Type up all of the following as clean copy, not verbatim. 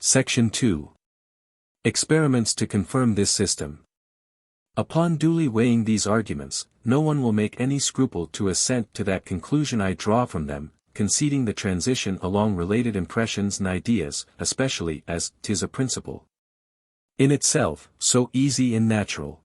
Section 2. Experiments to confirm this system. Upon duly weighing these arguments, no one will make any scruple to assent to that conclusion I draw from them, conceding the transition along related impressions and ideas, especially as 'tis a principle in itself, so easy and natural.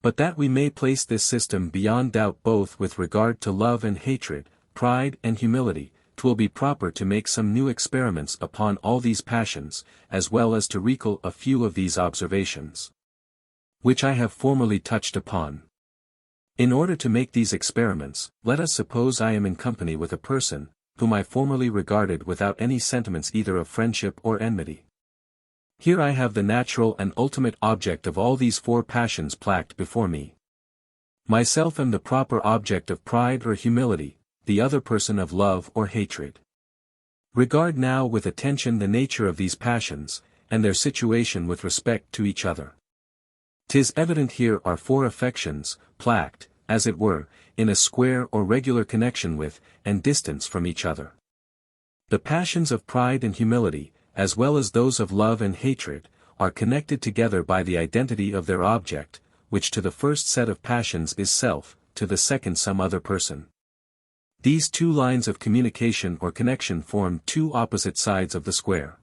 But that we may place this system beyond doubt both with regard to love and hatred, pride and humility, 'twill be proper to make some new experiments upon all these passions, as well as to recall a few of these observations, which I have formerly touched upon. In order to make these experiments, let us suppose I am in company with a person, whom I formerly regarded without any sentiments either of friendship or enmity. Here I have the natural and ultimate object of all these four passions placed before me. Myself am the proper object of pride or humility, the other person of love or hatred. Regard now with attention the nature of these passions, and their situation with respect to each other. 'Tis evident here are four affections, placed, as it were, in a square or regular connection with, and distance from each other. The passions of pride and humility, as well as those of love and hatred, are connected together by the identity of their object, which to the first set of passions is self, to the second some other person. These two lines of communication or connection form two opposite sides of the square.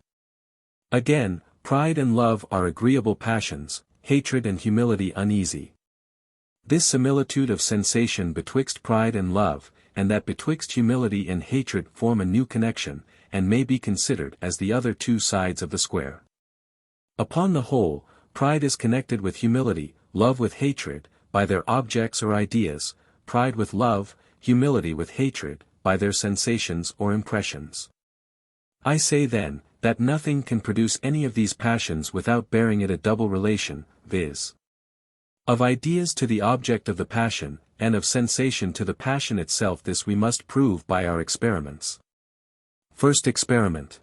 Again, pride and love are agreeable passions, hatred and humility uneasy. This similitude of sensation betwixt pride and love, and that betwixt humility and hatred form a new connection, and may be considered as the other two sides of the square. Upon the whole, pride is connected with humility, love with hatred, by their objects or ideas, pride with love, humility with hatred, by their sensations or impressions. I say then, that nothing can produce any of these passions without bearing it a double relation, viz. of ideas to the object of the passion, and of sensation to the passion itself. This we must prove by our experiments. First experiment.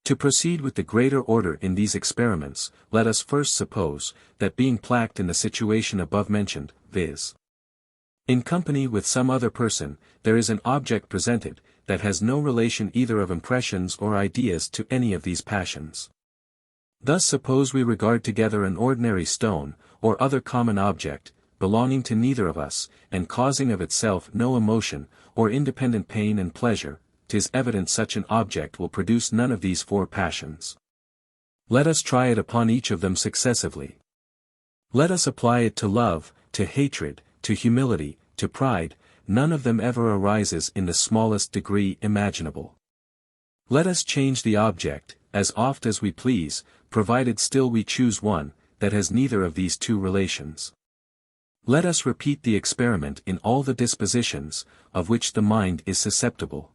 To proceed with the greater order in these experiments, let us first suppose, that being placed in the situation above mentioned, viz. in company with some other person, there is an object presented, that has no relation either of impressions or ideas to any of these passions. Thus suppose we regard together an ordinary stone, or other common object, belonging to neither of us, and causing of itself no emotion, or independent pain and pleasure. 'Tis evident such an object will produce none of these four passions. Let us try it upon each of them successively. Let us apply it to love, to hatred, to humility, to pride. None of them ever arises in the smallest degree imaginable. Let us change the object, as oft as we please, provided still we choose one, that has neither of these two relations. Let us repeat the experiment in all the dispositions, of which the mind is susceptible.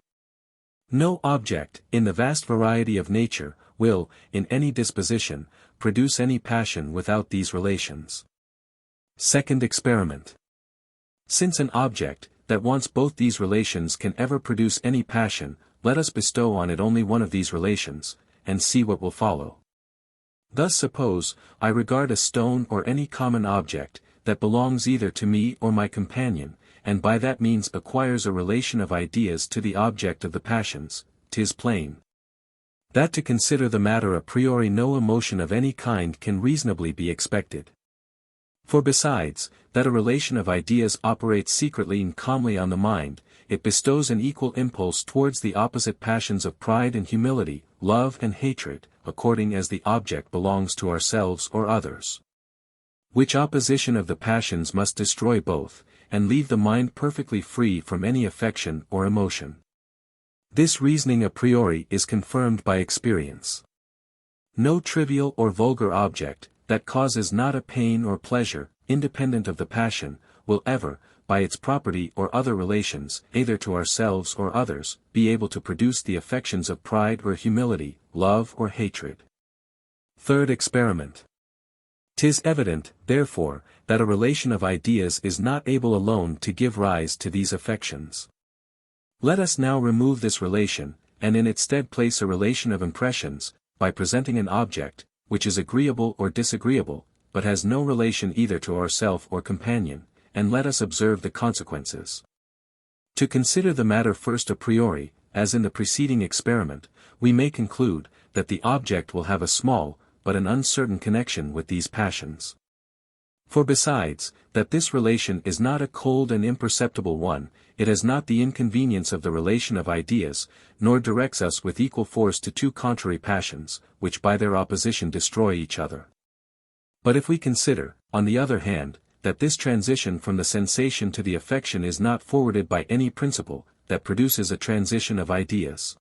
No object, in the vast variety of nature, will, in any disposition, produce any passion without these relations. Second experiment. Since an object, that wants both these relations can ever produce any passion, let us bestow on it only one of these relations, and see what will follow. Thus suppose, I regard a stone or any common object, that belongs either to me or my companion, and by that means acquires a relation of ideas to the object of the passions. 'Tis plain that to consider the matter a priori no emotion of any kind can reasonably be expected. For besides, that a relation of ideas operates secretly and calmly on the mind, it bestows an equal impulse towards the opposite passions of pride and humility, love and hatred, according as the object belongs to ourselves or others. Which opposition of the passions must destroy both, and leave the mind perfectly free from any affection or emotion. This reasoning a priori is confirmed by experience. No trivial or vulgar object, that causes not a pain or pleasure, independent of the passion, will ever, by its property or other relations, either to ourselves or others, be able to produce the affections of pride or humility, love or hatred. Third experiment. 'Tis evident, therefore, that a relation of ideas is not able alone to give rise to these affections. Let us now remove this relation, and in its stead place a relation of impressions, by presenting an object, which is agreeable or disagreeable, but has no relation either to ourself or companion, and let us observe the consequences. To consider the matter first a priori, as in the preceding experiment, we may conclude that the object will have a small, but an uncertain connection with these passions. For besides, that this relation is not a cold and imperceptible one, it has not the inconvenience of the relation of ideas, nor directs us with equal force to two contrary passions, which by their opposition destroy each other. But if we consider, on the other hand, that this transition from the sensation to the affection is not forwarded by any principle, that produces a transition of ideas.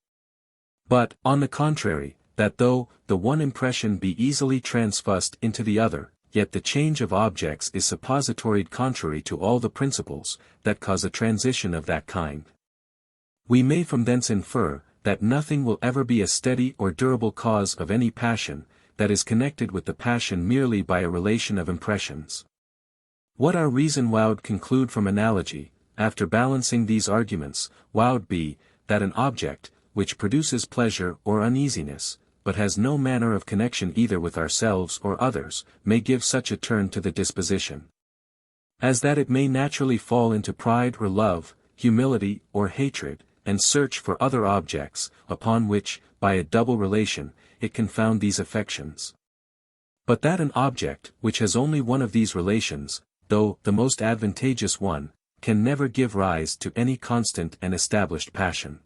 But, on the contrary, that though the one impression be easily transfused into the other, yet the change of objects is suppositoried contrary to all the principles that cause a transition of that kind. We may from thence infer, that nothing will ever be a steady or durable cause of any passion, that is connected with the passion merely by a relation of impressions. What our reason would conclude from analogy, after balancing these arguments, would be, that an object, which produces pleasure or uneasiness, but has no manner of connection either with ourselves or others, may give such a turn to the disposition, as that it may naturally fall into pride or love, humility or hatred, and search for other objects, upon which, by a double relation, it can found these affections. But that an object, which has only one of these relations, though the most advantageous one, can never give rise to any constant and established passion.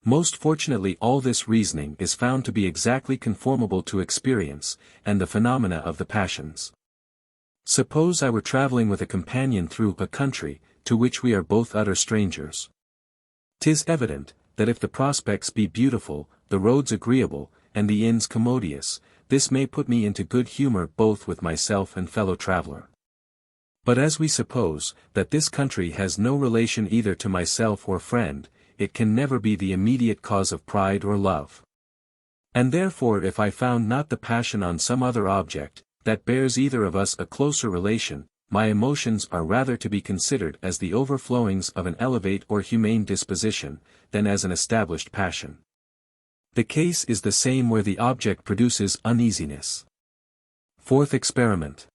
Most fortunately all this reasoning is found to be exactly conformable to experience, and the phenomena of the passions. Suppose I were traveling with a companion through a country, to which we are both utter strangers. 'Tis evident, that if the prospects be beautiful, the roads agreeable, and the inns commodious, this may put me into good humor both with myself and fellow traveler. But as we suppose, that this country has no relation either to myself or friend, it can never be the immediate cause of pride or love. And therefore if I found not the passion on some other object, that bears either of us a closer relation, my emotions are rather to be considered as the overflowings of an elevate or humane disposition, than as an established passion. The case is the same where the object produces uneasiness. Fourth experiment.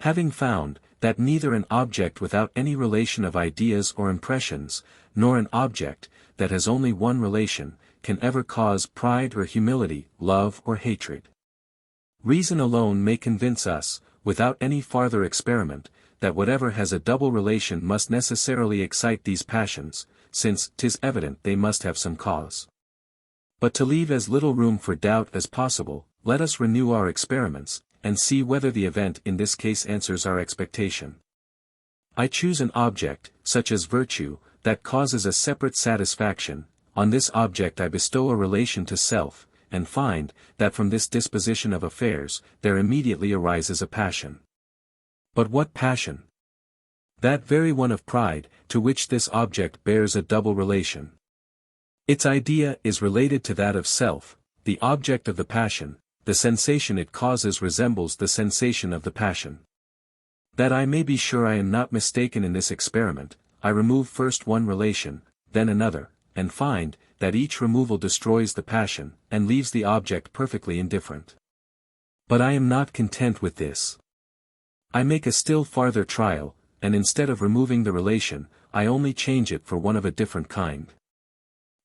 Having found, that neither an object without any relation of ideas or impressions, nor an object, that has only one relation, can ever cause pride or humility, love or hatred. Reason alone may convince us, without any farther experiment, that whatever has a double relation must necessarily excite these passions, since 'tis evident they must have some cause. But to leave as little room for doubt as possible, let us renew our experiments, and see whether the event in this case answers our expectation. I choose an object, such as virtue, that causes a separate satisfaction. On this object I bestow a relation to self, and find, that from this disposition of affairs, there immediately arises a passion. But what passion? That very one of pride, to which this object bears a double relation. Its idea is related to that of self, the object of the passion, the sensation it causes resembles the sensation of the passion. That I may be sure I am not mistaken in this experiment, I remove first one relation, then another, and find, that each removal destroys the passion, and leaves the object perfectly indifferent. But I am not content with this. I make a still farther trial, and instead of removing the relation, I only change it for one of a different kind.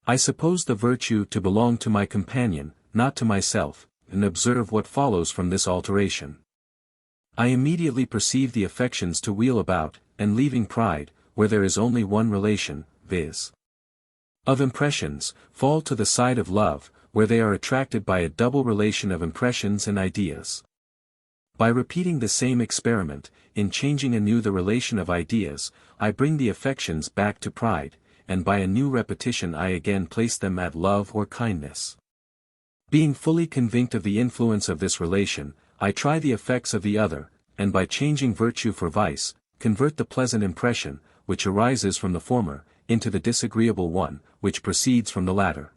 I suppose the virtue to belong to my companion, not to myself, and observe what follows from this alteration. I immediately perceive the affections to wheel about, and leaving pride, where there is only one relation, viz. of impressions, fall to the side of love, where they are attracted by a double relation of impressions and ideas. By repeating the same experiment, in changing anew the relation of ideas, I bring the affections back to pride, and by a new repetition I again place them at love or kindness. Being fully convinced of the influence of this relation, I try the effects of the other, and by changing virtue for vice, convert the pleasant impression, which arises from the former, into the disagreeable one, which proceeds from the latter.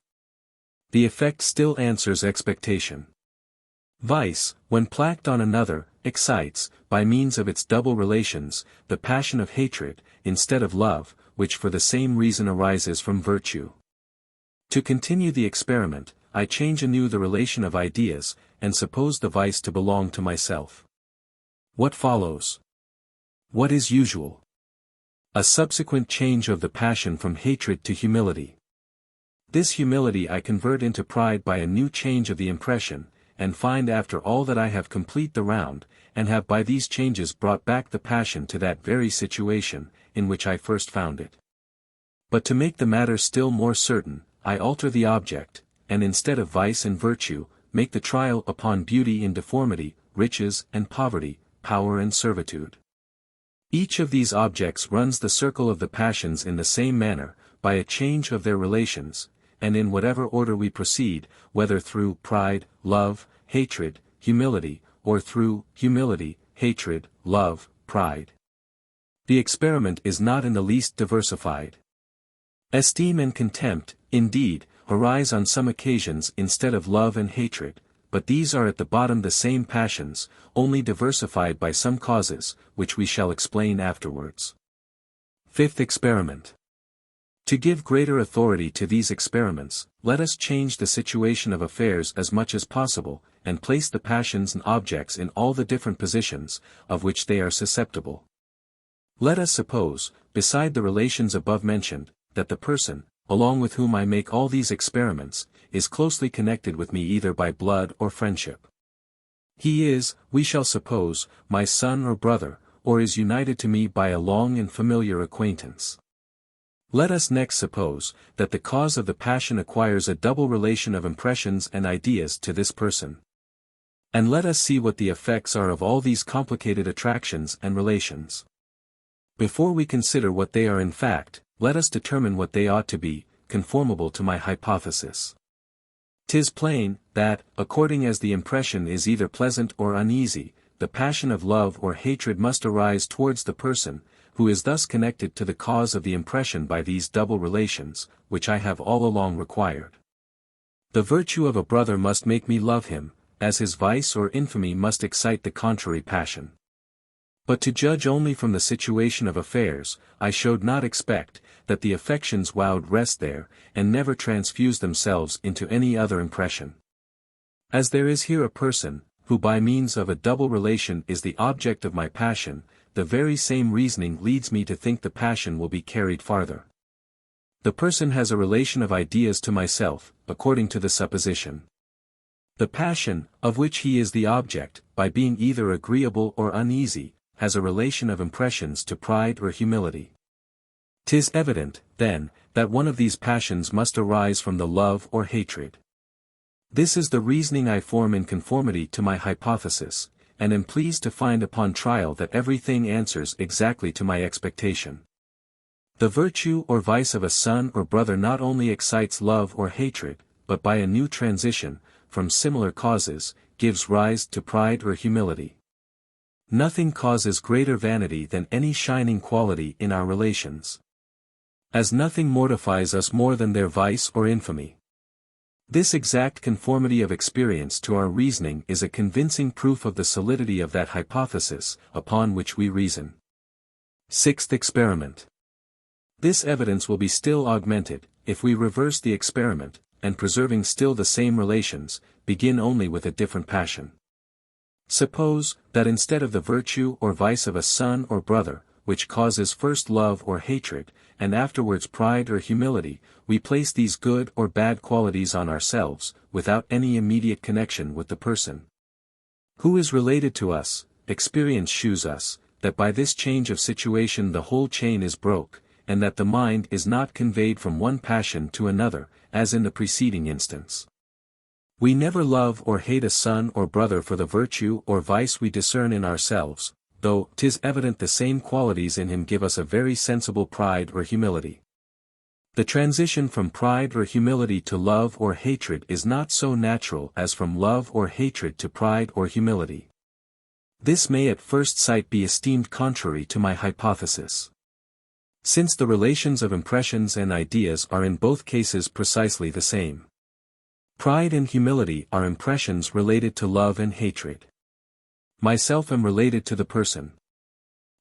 The effect still answers expectation. Vice, when placked on another, excites, by means of its double relations, the passion of hatred, instead of love, which for the same reason arises from virtue. To continue the experiment, I change anew the relation of ideas, and suppose the vice to belong to myself. What follows? What is usual? A subsequent change of the passion from hatred to humility. This humility I convert into pride by a new change of the impression, and find after all that I have complete the round, and have by these changes brought back the passion to that very situation, in which I first found it. But to make the matter still more certain, I alter the object, and instead of vice and virtue, make the trial upon beauty and deformity, riches and poverty, power and servitude. Each of these objects runs the circle of the passions in the same manner, by a change of their relations, and in whatever order we proceed, whether through pride, love, hatred, humility, or through humility, hatred, love, pride. The experiment is not in the least diversified. Esteem and contempt, indeed, arise on some occasions instead of love and hatred, but these are at the bottom the same passions, only diversified by some causes, which we shall explain afterwards. Fifth experiment. To give greater authority to these experiments, let us change the situation of affairs as much as possible, and place the passions and objects in all the different positions, of which they are susceptible. Let us suppose, beside the relations above mentioned, that the person, along with whom I make all these experiments, is closely connected with me either by blood or friendship. He is, we shall suppose, my son or brother, or is united to me by a long and familiar acquaintance. Let us next suppose, that the cause of the passion acquires a double relation of impressions and ideas to this person. And let us see what the effects are of all these complicated attractions and relations. Before we consider what they are in fact, let us determine what they ought to be, conformable to my hypothesis. 'Tis plain, that, according as the impression is either pleasant or uneasy, the passion of love or hatred must arise towards the person, who is thus connected to the cause of the impression by these double relations, which I have all along required. The virtue of a brother must make me love him, as his vice or infamy must excite the contrary passion. But to judge only from the situation of affairs, I should not expect, that the affections would rest there, and never transfuse themselves into any other impression. As there is here a person, who by means of a double relation is the object of my passion, the very same reasoning leads me to think the passion will be carried farther. The person has a relation of ideas to myself, according to the supposition. The passion, of which he is the object, by being either agreeable or uneasy, has a relation of impressions to pride or humility. 'Tis evident, then, that one of these passions must arise from the love or hatred. This is the reasoning I form in conformity to my hypothesis, and am pleased to find upon trial that everything answers exactly to my expectation. The virtue or vice of a son or brother not only excites love or hatred, but by a new transition, from similar causes, gives rise to pride or humility. Nothing causes greater vanity than any shining quality in our relations. As nothing mortifies us more than their vice or infamy. This exact conformity of experience to our reasoning is a convincing proof of the solidity of that hypothesis, upon which we reason. Sixth experiment. This evidence will be still augmented, if we reverse the experiment, and preserving still the same relations, begin only with a different passion. Suppose, that instead of the virtue or vice of a son or brother, which causes first love or hatred, and afterwards pride or humility, we place these good or bad qualities on ourselves, without any immediate connection with the person who is related to us. Experience shews us, that by this change of situation the whole chain is broke, and that the mind is not conveyed from one passion to another, as in the preceding instance. We never love or hate a son or brother for the virtue or vice we discern in ourselves, though 'tis evident the same qualities in him give us a very sensible pride or humility. The transition from pride or humility to love or hatred is not so natural as from love or hatred to pride or humility. This may at first sight be esteemed contrary to my hypothesis. Since the relations of impressions and ideas are in both cases precisely the same. Pride and humility are impressions related to love and hatred. Myself am related to the person.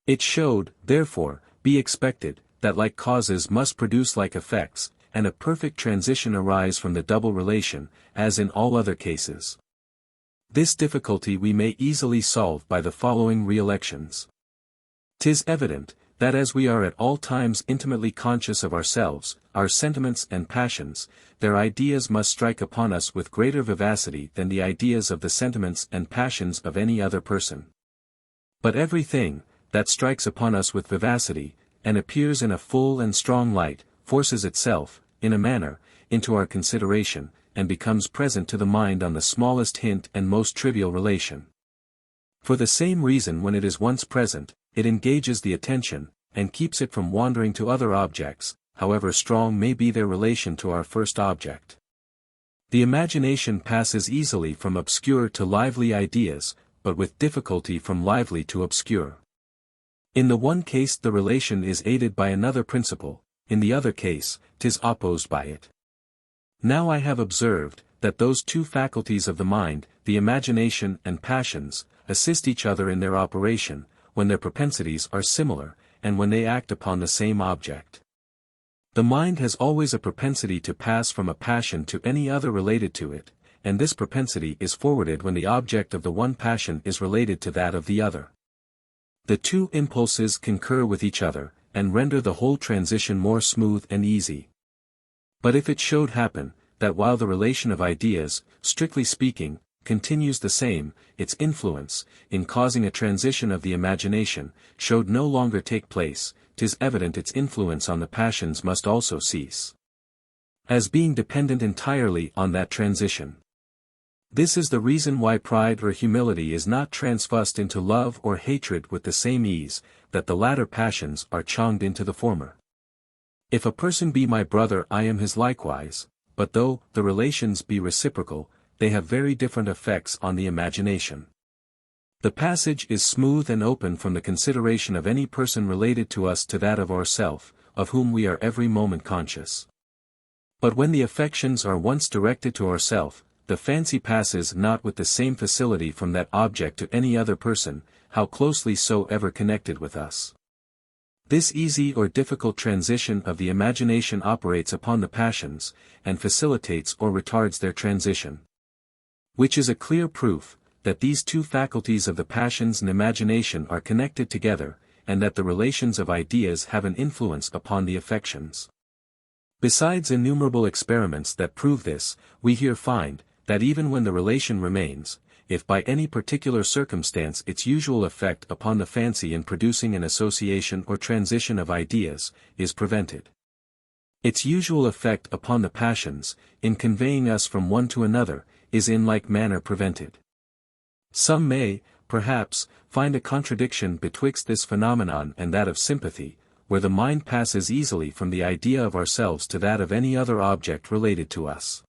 It showed, therefore, be expected, that like causes must produce like effects, and a perfect transition arise from the double relation, as in all other cases. This difficulty we may easily solve by the following reelections. 'Tis evident, that as we are at all times intimately conscious of ourselves, our sentiments and passions, their ideas must strike upon us with greater vivacity than the ideas of the sentiments and passions of any other person. But everything, that strikes upon us with vivacity, and appears in a full and strong light, forces itself, in a manner, into our consideration, and becomes present to the mind on the smallest hint and most trivial relation. For the same reason, when it is once present, it engages the attention, and keeps it from wandering to other objects, however strong may be their relation to our first object. The imagination passes easily from obscure to lively ideas, but with difficulty from lively to obscure. In the one case the relation is aided by another principle, in the other case, 'tis opposed by it. Now I have observed, that those two faculties of the mind, the imagination and passions, assist each other in their operation, when their propensities are similar, and when they act upon the same object. The mind has always a propensity to pass from a passion to any other related to it, and this propensity is forwarded when the object of the one passion is related to that of the other. The two impulses concur with each other, and render the whole transition more smooth and easy. But if it should happen, that while the relation of ideas, strictly speaking, continues the same, its influence, in causing a transition of the imagination, should no longer take place, 'tis evident its influence on the passions must also cease, as being dependent entirely on that transition. This is the reason why pride or humility is not transfused into love or hatred with the same ease, that the latter passions are changed into the former. If a person be my brother, I am his likewise, but though the relations be reciprocal, they have very different effects on the imagination. The passage is smooth and open from the consideration of any person related to us to that of ourself, of whom we are every moment conscious. But when the affections are once directed to ourself, the fancy passes not with the same facility from that object to any other person, how closely soever connected with us. This easy or difficult transition of the imagination operates upon the passions, and facilitates or retards their transition. Which is a clear proof, that these two faculties of the passions and imagination are connected together, and that the relations of ideas have an influence upon the affections. Besides innumerable experiments that prove this, we here find, that even when the relation remains, if by any particular circumstance its usual effect upon the fancy in producing an association or transition of ideas, is prevented, its usual effect upon the passions, in conveying us from one to another, is in like manner prevented. Some may, perhaps, find a contradiction betwixt this phenomenon and that of sympathy, where the mind passes easily from the idea of ourselves to that of any other object related to us.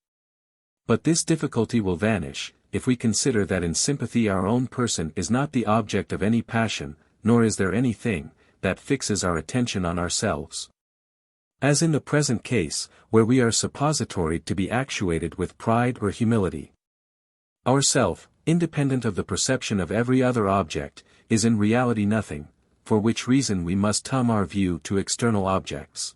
But this difficulty will vanish, if we consider that in sympathy our own person is not the object of any passion, nor is there anything that fixes our attention on ourselves. As in the present case, where we are suppositoried to be actuated with pride or humility. Our self, independent of the perception of every other object, is in reality nothing, for which reason we must turn our view to external objects.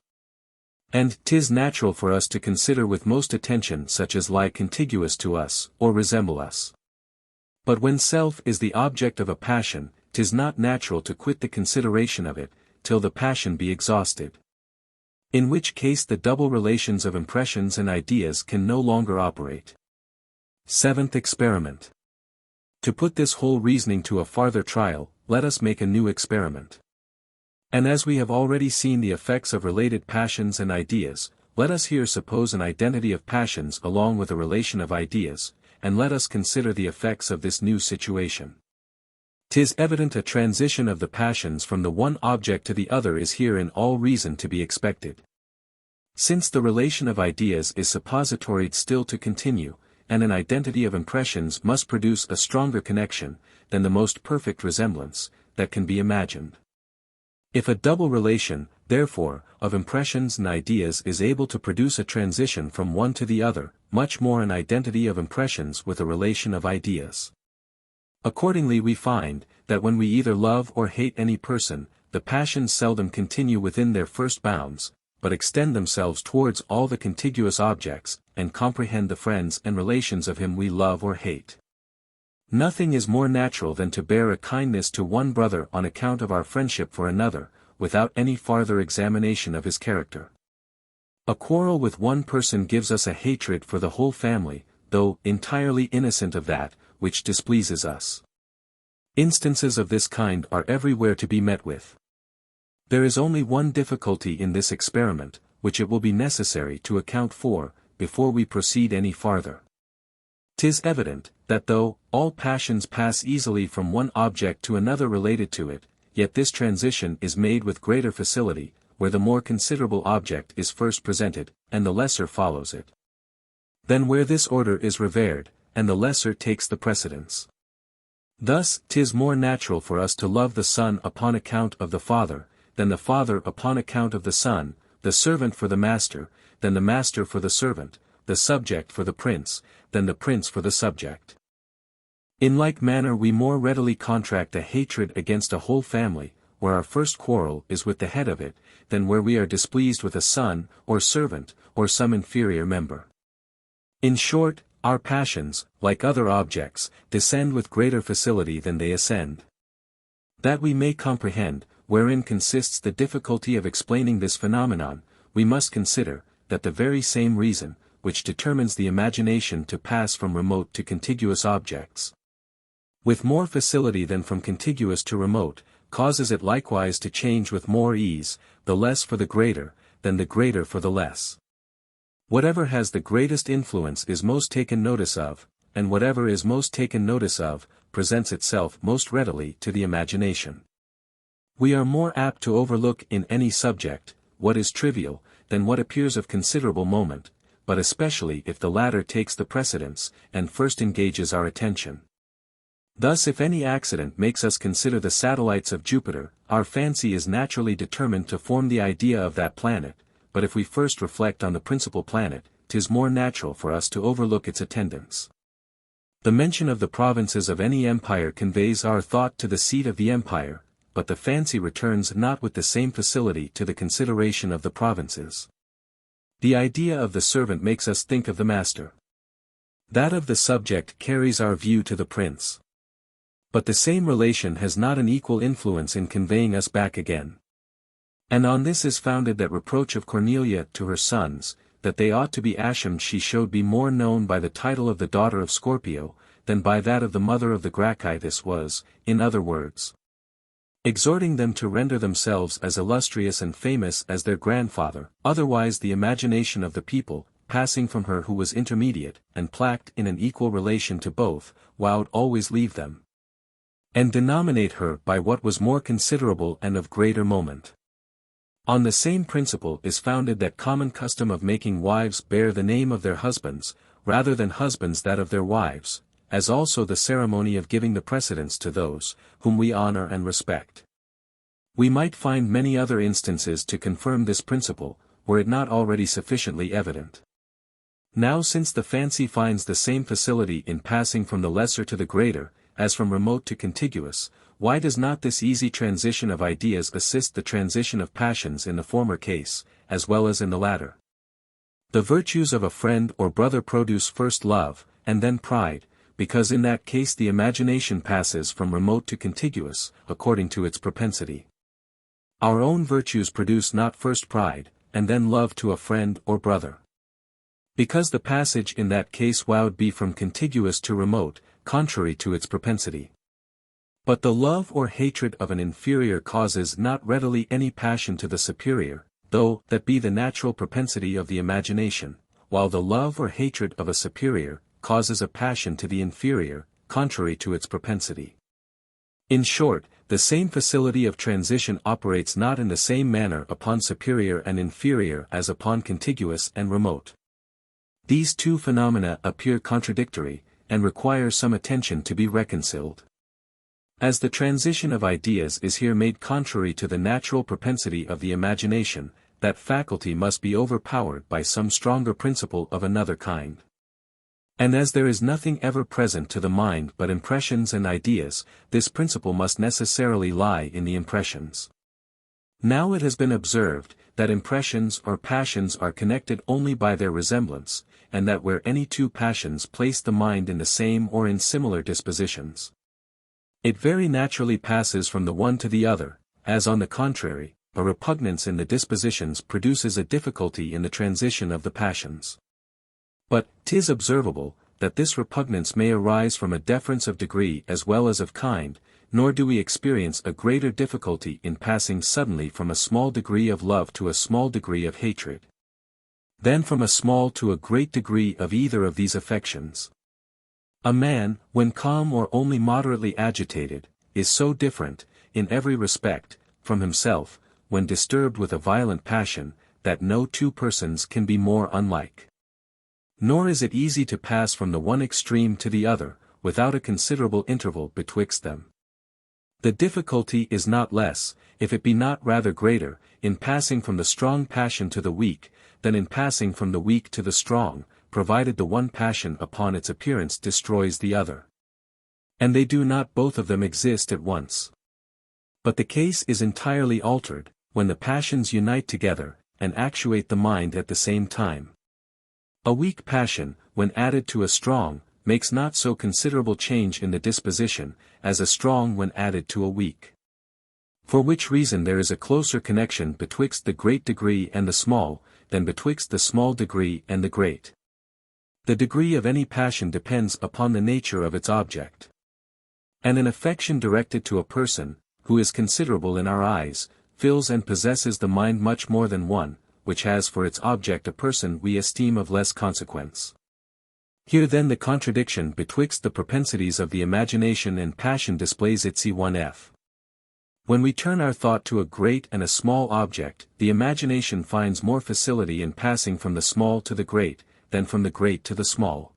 And 'tis natural for us to consider with most attention such as lie contiguous to us, or resemble us. But when self is the object of a passion, 'tis not natural to quit the consideration of it, till the passion be exhausted. In which case the double relations of impressions and ideas can no longer operate. Seventh experiment. To put this whole reasoning to a farther trial, let us make a new experiment. And as we have already seen the effects of related passions and ideas, let us here suppose an identity of passions along with a relation of ideas, and let us consider the effects of this new situation. 'Tis evident a transition of the passions from the one object to the other is here in all reason to be expected. Since the relation of ideas is suppositoried still to continue, and an identity of impressions must produce a stronger connection, than the most perfect resemblance, that can be imagined. If a double relation, therefore, of impressions and ideas is able to produce a transition from one to the other, much more an identity of impressions with a relation of ideas. Accordingly we find, that when we either love or hate any person, the passions seldom continue within their first bounds, but extend themselves towards all the contiguous objects, and comprehend the friends and relations of him we love or hate. Nothing is more natural than to bear a kindness to one brother on account of our friendship for another, without any farther examination of his character. A quarrel with one person gives us a hatred for the whole family, though entirely innocent of that which displeases us. Instances of this kind are everywhere to be met with. There is only one difficulty in this experiment, which it will be necessary to account for, before we proceed any farther. 'Tis evident, that though all passions pass easily from one object to another related to it, yet this transition is made with greater facility, where the more considerable object is first presented, and the lesser follows it. Then where this order is revered, and the lesser takes the precedence. Thus 'tis more natural for us to love the son upon account of the father, than the father upon account of the son, the servant for the master, than the master for the servant, the subject for the prince, than the prince for the subject. In like manner we more readily contract a hatred against a whole family, where our first quarrel is with the head of it, than where we are displeased with a son, or servant, or some inferior member. In short, our passions, like other objects, descend with greater facility than they ascend. That we may comprehend, wherein consists the difficulty of explaining this phenomenon, we must consider, that the very same reason, which determines the imagination to pass from remote to contiguous objects, with more facility than from contiguous to remote, causes it likewise to change with more ease, the less for the greater, than the greater for the less. Whatever has the greatest influence is most taken notice of, and whatever is most taken notice of, presents itself most readily to the imagination. We are more apt to overlook in any subject, what is trivial, than what appears of considerable moment, but especially if the latter takes the precedence, and first engages our attention. Thus if any accident makes us consider the satellites of Jupiter, our fancy is naturally determined to form the idea of that planet, but if we first reflect on the principal planet, 'tis more natural for us to overlook its attendants. The mention of the provinces of any empire conveys our thought to the seat of the empire, but the fancy returns not with the same facility to the consideration of the provinces. The idea of the servant makes us think of the master. That of the subject carries our view to the prince. But the same relation has not an equal influence in conveying us back again. And on this is founded that reproach of Cornelia to her sons, that they ought to be ashamed she showed be more known by the title of the daughter of Scorpio, than by that of the mother of the Gracchi. This was, in other words, exhorting them to render themselves as illustrious and famous as their grandfather, otherwise the imagination of the people, passing from her who was intermediate, and placed in an equal relation to both, would always leave them, and denominate her by what was more considerable and of greater moment. On the same principle is founded that common custom of making wives bear the name of their husbands, rather than husbands that of their wives, as also the ceremony of giving the precedence to those, whom we honor and respect. We might find many other instances to confirm this principle, were it not already sufficiently evident. Now since the fancy finds the same facility in passing from the lesser to the greater, as from remote to contiguous, why does not this easy transition of ideas assist the transition of passions in the former case, as well as in the latter? The virtues of a friend or brother produce first love, and then pride, because in that case the imagination passes from remote to contiguous, according to its propensity. Our own virtues produce not first pride, and then love to a friend or brother. Because the passage in that case would be from contiguous to remote, contrary to its propensity. But the love or hatred of an inferior causes not readily any passion to the superior, though that be the natural propensity of the imagination, while the love or hatred of a superior causes a passion to the inferior, contrary to its propensity. In short, the same facility of transition operates not in the same manner upon superior and inferior as upon contiguous and remote. These two phenomena appear contradictory, and require some attention to be reconciled. As the transition of ideas is here made contrary to the natural propensity of the imagination, that faculty must be overpowered by some stronger principle of another kind. And as there is nothing ever present to the mind but impressions and ideas, this principle must necessarily lie in the impressions. Now it has been observed, that impressions or passions are connected only by their resemblance, and that where any two passions place the mind in the same or in similar dispositions, it very naturally passes from the one to the other, as on the contrary, a repugnance in the dispositions produces a difficulty in the transition of the passions. But 'tis observable, that this repugnance may arise from a difference of degree as well as of kind, nor do we experience a greater difficulty in passing suddenly from a small degree of love to a small degree of hatred, than from a small to a great degree of either of these affections. A man, when calm or only moderately agitated, is so different, in every respect, from himself, when disturbed with a violent passion, that no two persons can be more unlike. Nor is it easy to pass from the one extreme to the other, without a considerable interval betwixt them. The difficulty is not less, if it be not rather greater, in passing from the strong passion to the weak, than in passing from the weak to the strong, provided the one passion upon its appearance destroys the other. And they do not both of them exist at once. But the case is entirely altered, when the passions unite together, and actuate the mind at the same time. A weak passion, when added to a strong, makes not so considerable change in the disposition, as a strong when added to a weak. For which reason there is a closer connection betwixt the great degree and the small, than betwixt the small degree and the great. The degree of any passion depends upon the nature of its object. And an affection directed to a person, who is considerable in our eyes, fills and possesses the mind much more than one, which has for its object a person we esteem of less consequence. Here then the contradiction betwixt the propensities of the imagination and passion displays its C1f. When we turn our thought to a great and a small object, the imagination finds more facility in passing from the small to the great, than from the great to the small.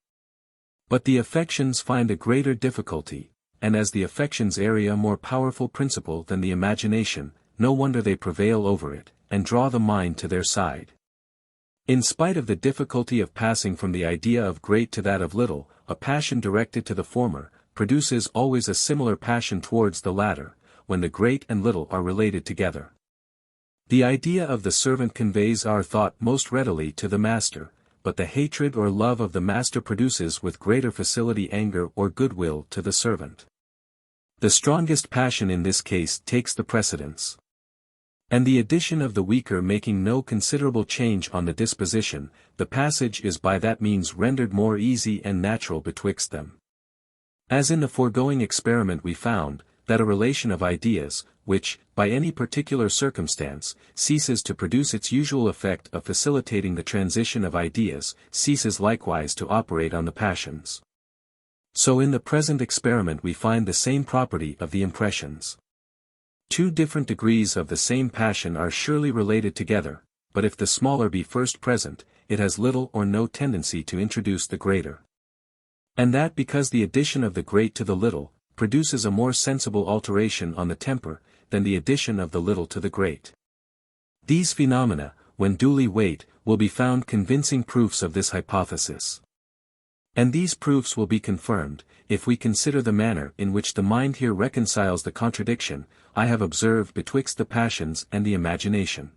But the affections find a greater difficulty, and as the affections area a more powerful principle than the imagination, no wonder they prevail over it, and draw the mind to their side. In spite of the difficulty of passing from the idea of great to that of little, a passion directed to the former, produces always a similar passion towards the latter, when the great and little are related together. The idea of the servant conveys our thought most readily to the master, but the hatred or love of the master produces with greater facility anger or goodwill to the servant. The strongest passion in this case takes the precedence. And the addition of the weaker making no considerable change on the disposition, the passage is by that means rendered more easy and natural betwixt them. As in the foregoing experiment we found, that a relation of ideas, which, by any particular circumstance, ceases to produce its usual effect of facilitating the transition of ideas, ceases likewise to operate on the passions. So in the present experiment we find the same property of the impressions. Two different degrees of the same passion are surely related together, but if the smaller be first present, it has little or no tendency to introduce the greater. And that because the addition of the great to the little, produces a more sensible alteration on the temper, than the addition of the little to the great. These phenomena, when duly weighed, will be found convincing proofs of this hypothesis. And these proofs will be confirmed, if we consider the manner in which the mind here reconciles the contradiction I have observed betwixt the passions and the imagination.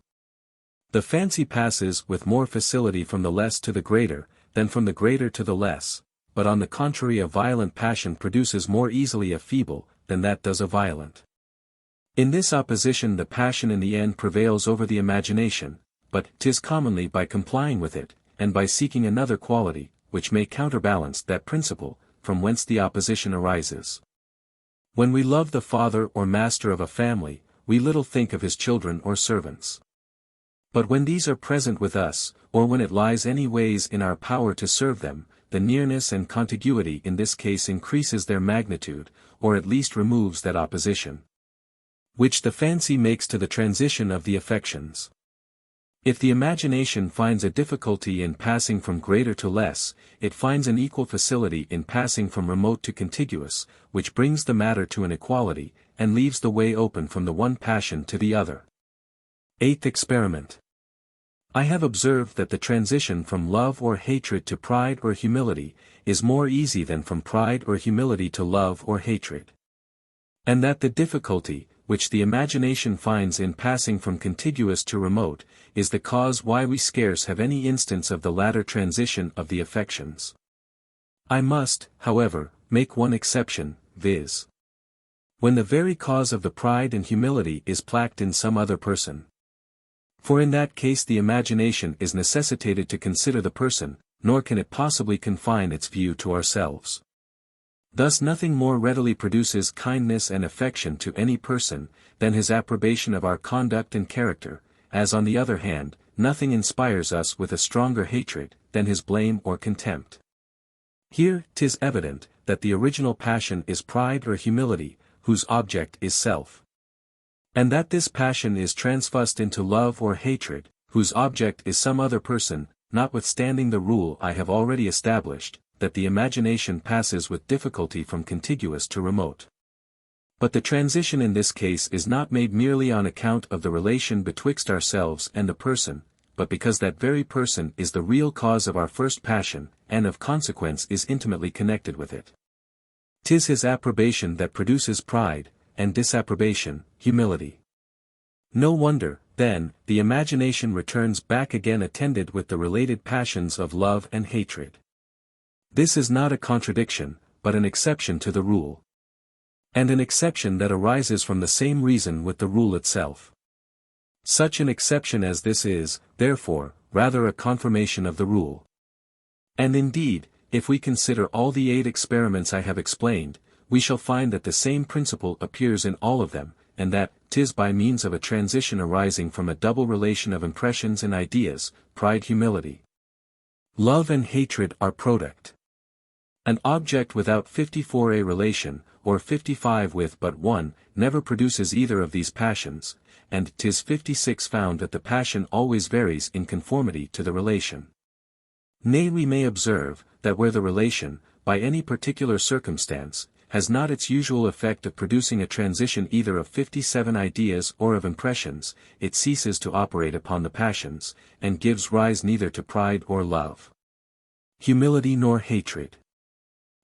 The fancy passes with more facility from the less to the greater, than from the greater to the less, but on the contrary a violent passion produces more easily a feeble, than that does a violent. In this opposition the passion in the end prevails over the imagination, but 'tis commonly by complying with it, and by seeking another quality, which may counterbalance that principle, from whence the opposition arises. When we love the father or master of a family, we little think of his children or servants. But when these are present with us, or when it lies any ways in our power to serve them, the nearness and contiguity in this case increases their magnitude, or at least removes that opposition, which the fancy makes to the transition of the affections. If the imagination finds a difficulty in passing from greater to less, it finds an equal facility in passing from remote to contiguous, which brings the matter to an equality, and leaves the way open from the one passion to the other. Eighth experiment. I have observed that the transition from love or hatred to pride or humility, is more easy than from pride or humility to love or hatred. And that the difficulty, which the imagination finds in passing from contiguous to remote, is the cause why we scarce have any instance of the latter transition of the affections. I must, however, make one exception, viz. when the very cause of the pride and humility is placked in some other person. For in that case the imagination is necessitated to consider the person, nor can it possibly confine its view to ourselves. Thus nothing more readily produces kindness and affection to any person, than his approbation of our conduct and character, as on the other hand, nothing inspires us with a stronger hatred, than his blame or contempt. Here 'tis evident, that the original passion is pride or humility, whose object is self. And that this passion is transfused into love or hatred, whose object is some other person, notwithstanding the rule I have already established, that the imagination passes with difficulty from contiguous to remote. But the transition in this case is not made merely on account of the relation betwixt ourselves and the person, but because that very person is the real cause of our first passion, and of consequence is intimately connected with it. 'Tis his approbation that produces pride, and disapprobation, humility. No wonder, then, the imagination returns back again attended with the related passions of love and hatred. This is not a contradiction, but an exception to the rule. And an exception that arises from the same reason with the rule itself. Such an exception as this is, therefore, rather a confirmation of the rule. And indeed, if we consider all the 8 experiments I have explained, we shall find that the same principle appears in all of them, and that 'tis by means of a transition arising from a double relation of impressions and ideas, pride-humility. Love and hatred are product. An object without 54a relation, or 55 with but one, never produces either of these passions, and 'tis 56 found that the passion always varies in conformity to the relation. Nay, we may observe, that where the relation, by any particular circumstance, has not its usual effect of producing a transition either of 57 ideas or of impressions, it ceases to operate upon the passions, and gives rise neither to pride or love, humility nor hatred.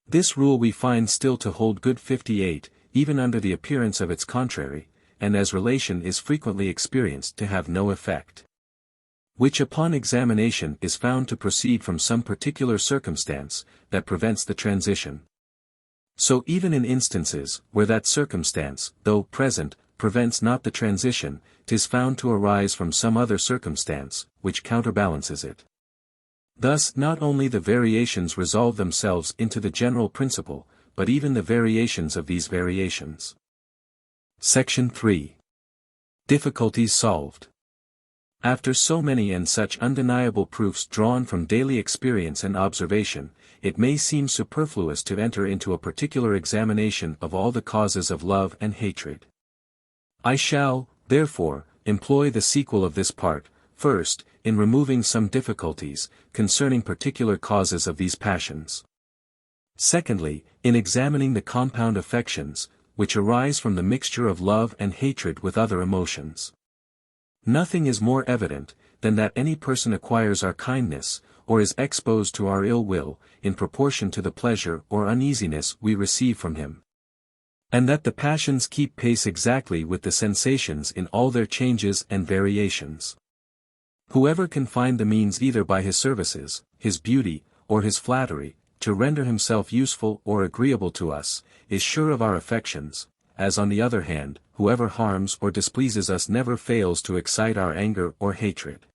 This rule we find still to hold good 58, even under the appearance of its contrary, and as relation is frequently experienced to have no effect. Which upon examination is found to proceed from some particular circumstance, that prevents the transition. So even in instances, where that circumstance, though present, prevents not the transition, 'tis found to arise from some other circumstance, which counterbalances it. Thus not only the variations resolve themselves into the general principle, but even the variations of these variations. Section 3. Difficulties solved. After so many and such undeniable proofs drawn from daily experience and observation, it may seem superfluous to enter into a particular examination of all the causes of love and hatred. I shall, therefore, employ the sequel of this part, first, in removing some difficulties, concerning particular causes of these passions. Secondly, in examining the compound affections, which arise from the mixture of love and hatred with other emotions. Nothing is more evident, than that any person acquires our kindness, or is exposed to our ill will, in proportion to the pleasure or uneasiness we receive from him. And that the passions keep pace exactly with the sensations in all their changes and variations. Whoever can find the means either by his services, his beauty, or his flattery, to render himself useful or agreeable to us, is sure of our affections, as on the other hand, whoever harms or displeases us never fails to excite our anger or hatred.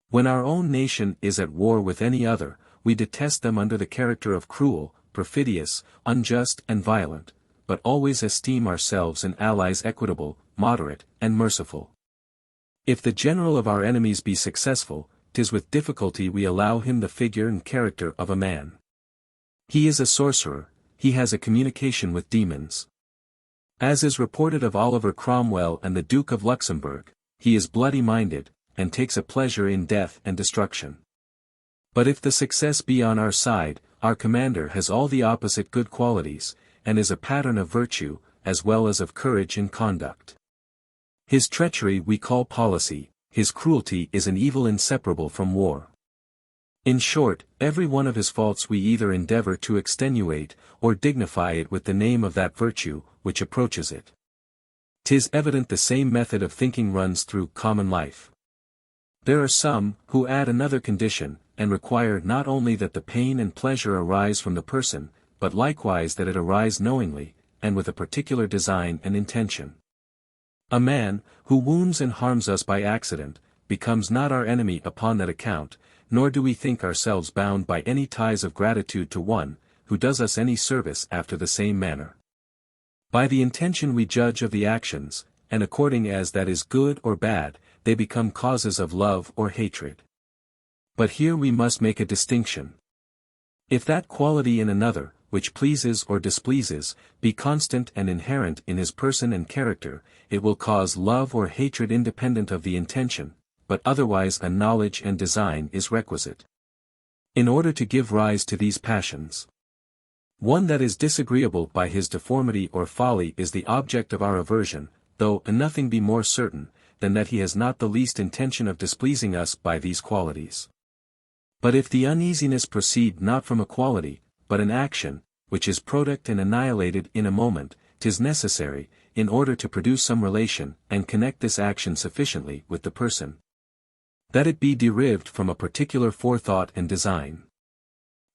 When our own nation is at war with any other, we detest them under the character of cruel, perfidious, unjust and violent, but always esteem ourselves and allies equitable, moderate, and merciful. If the general of our enemies be successful, 'tis with difficulty we allow him the figure and character of a man. He is a sorcerer, he has a communication with demons. As is reported of Oliver Cromwell and the Duke of Luxembourg, he is bloody-minded, and takes a pleasure in death and destruction. But if the success be on our side, our commander has all the opposite good qualities, and is a pattern of virtue, as well as of courage and conduct. His treachery we call policy, his cruelty is an evil inseparable from war. In short, every one of his faults we either endeavor to extenuate, or dignify it with the name of that virtue, which approaches it. 'Tis evident the same method of thinking runs through common life. There are some, who add another condition, and require not only that the pain and pleasure arise from the person, but likewise that it arise knowingly, and with a particular design and intention. A man, who wounds and harms us by accident, becomes not our enemy upon that account, nor do we think ourselves bound by any ties of gratitude to one, who does us any service after the same manner. By the intention we judge of the actions, and according as that is good or bad, they become causes of love or hatred. But here we must make a distinction. If that quality in another, which pleases or displeases, be constant and inherent in his person and character, it will cause love or hatred independent of the intention, but otherwise a knowledge and design is requisite, in order to give rise to these passions. One that is disagreeable by his deformity or folly is the object of our aversion, though nothing be more certain, than that he has not the least intention of displeasing us by these qualities. But if the uneasiness proceed not from a quality, but an action, which is product and annihilated in a moment, 'tis necessary, in order to produce some relation, and connect this action sufficiently with the person, that it be derived from a particular forethought and design.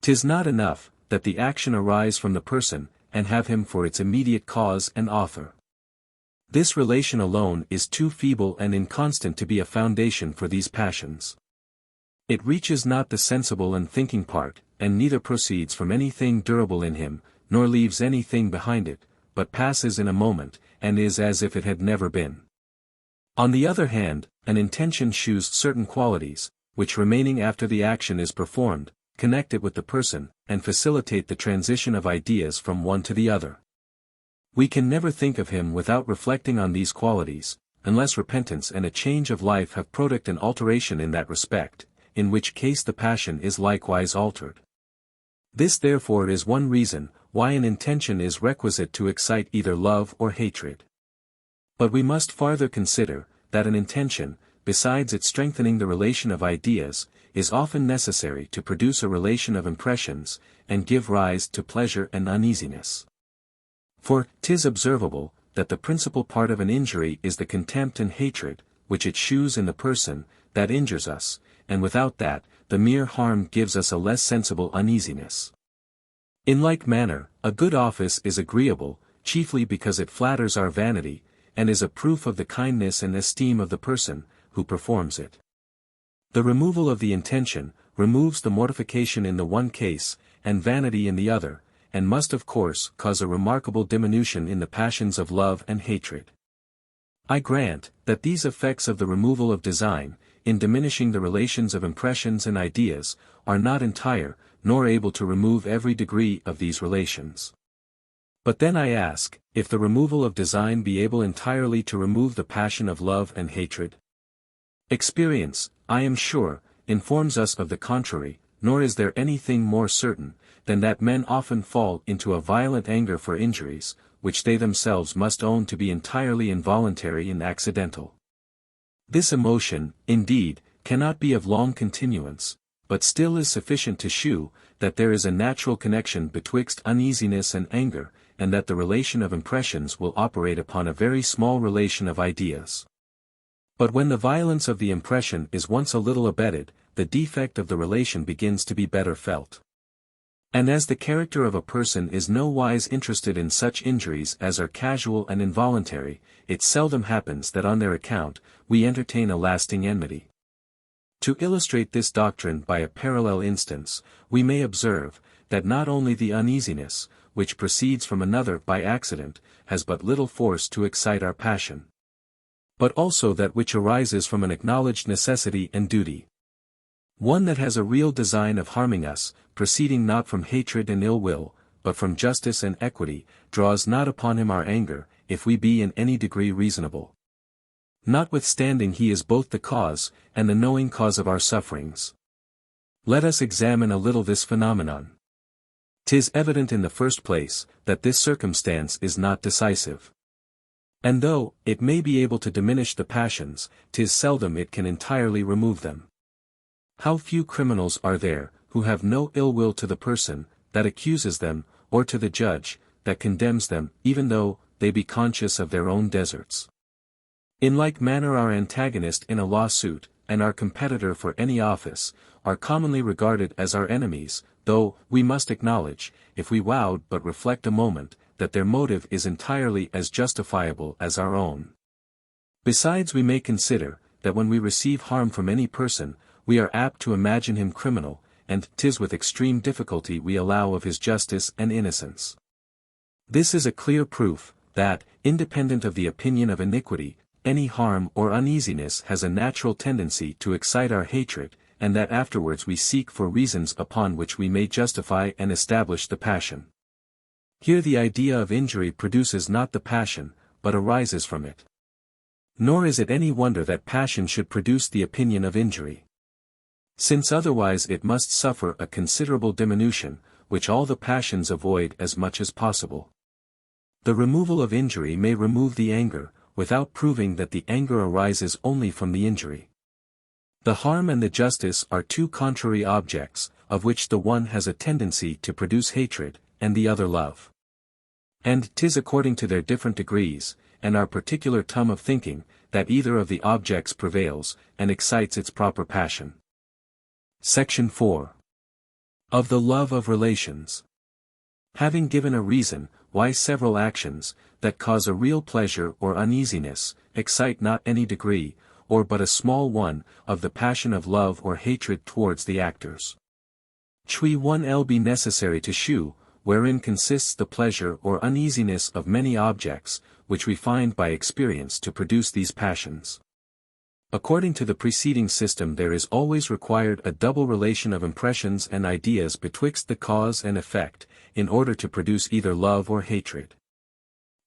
'Tis not enough, that the action arise from the person, and have him for its immediate cause and author. This relation alone is too feeble and inconstant to be a foundation for these passions. It reaches not the sensible and thinking part, and neither proceeds from anything durable in him, nor leaves anything behind it, but passes in a moment, and is as if it had never been. On the other hand, an intention shews certain qualities, which remaining after the action is performed, connect it with the person, and facilitate the transition of ideas from one to the other. We can never think of him without reflecting on these qualities, unless repentance and a change of life have product an alteration in that respect, in which case the passion is likewise altered. This therefore is one reason, why an intention is requisite to excite either love or hatred. But we must farther consider, that an intention, besides its strengthening the relation of ideas, is often necessary to produce a relation of impressions, and give rise to pleasure and uneasiness. For 'tis observable, that the principal part of an injury is the contempt and hatred, which it shews in the person, that injures us, and without that, the mere harm gives us a less sensible uneasiness. In like manner, a good office is agreeable, chiefly because it flatters our vanity, and is a proof of the kindness and esteem of the person, who performs it. The removal of the intention, removes the mortification in the one case, and vanity in the other, and must of course cause a remarkable diminution in the passions of love and hatred. I grant, that these effects of the removal of design, in diminishing the relations of impressions and ideas, are not entire, nor able to remove every degree of these relations. But then I ask, if the removal of design be able entirely to remove the passion of love and hatred? Experience, I am sure, informs us of the contrary, nor is there anything more certain, than that men often fall into a violent anger for injuries, which they themselves must own to be entirely involuntary and accidental. This emotion, indeed, cannot be of long continuance, but still is sufficient to shew, that there is a natural connection betwixt uneasiness and anger, and that the relation of impressions will operate upon a very small relation of ideas. But when the violence of the impression is once a little abated, the defect of the relation begins to be better felt. And as the character of a person is no wise interested in such injuries as are casual and involuntary, it seldom happens that on their account, we entertain a lasting enmity. To illustrate this doctrine by a parallel instance, we may observe, that not only the uneasiness, which proceeds from another by accident, has but little force to excite our passion, but also that which arises from an acknowledged necessity and duty. One that has a real design of harming us, proceeding not from hatred and ill will, but from justice and equity, draws not upon him our anger, if we be in any degree reasonable. Notwithstanding he is both the cause, and the knowing cause of our sufferings. Let us examine a little this phenomenon. 'Tis evident in the first place, that this circumstance is not decisive. And though it may be able to diminish the passions, 'tis seldom it can entirely remove them. How few criminals are there, who have no ill will to the person, that accuses them, or to the judge, that condemns them, even though they be conscious of their own deserts. In like manner our antagonist in a lawsuit, and our competitor for any office, are commonly regarded as our enemies, though, we must acknowledge, if we would but reflect a moment, that their motive is entirely as justifiable as our own. Besides we may consider, that when we receive harm from any person, we are apt to imagine him criminal, and 'tis with extreme difficulty we allow of his justice and innocence. This is a clear proof, that, independent of the opinion of iniquity, any harm or uneasiness has a natural tendency to excite our hatred, and that afterwards we seek for reasons upon which we may justify and establish the passion. Here the idea of injury produces not the passion, but arises from it. Nor is it any wonder that passion should produce the opinion of injury. Since otherwise it must suffer a considerable diminution, which all the passions avoid as much as possible. The removal of injury may remove the anger, without proving that the anger arises only from the injury. The harm and the justice are two contrary objects, of which the one has a tendency to produce hatred, and the other love. And 'tis according to their different degrees, and our particular tum of thinking, that either of the objects prevails, and excites its proper passion. Section 4. Of the love of relations. Having given a reason, why several actions, that cause a real pleasure or uneasiness, excite not any degree, or but a small one, of the passion of love or hatred towards the actors. Chui 1l be necessary to shew, wherein consists the pleasure or uneasiness of many objects, which we find by experience to produce these passions. According to the preceding system there is always required a double relation of impressions and ideas betwixt the cause and effect, in order to produce either love or hatred.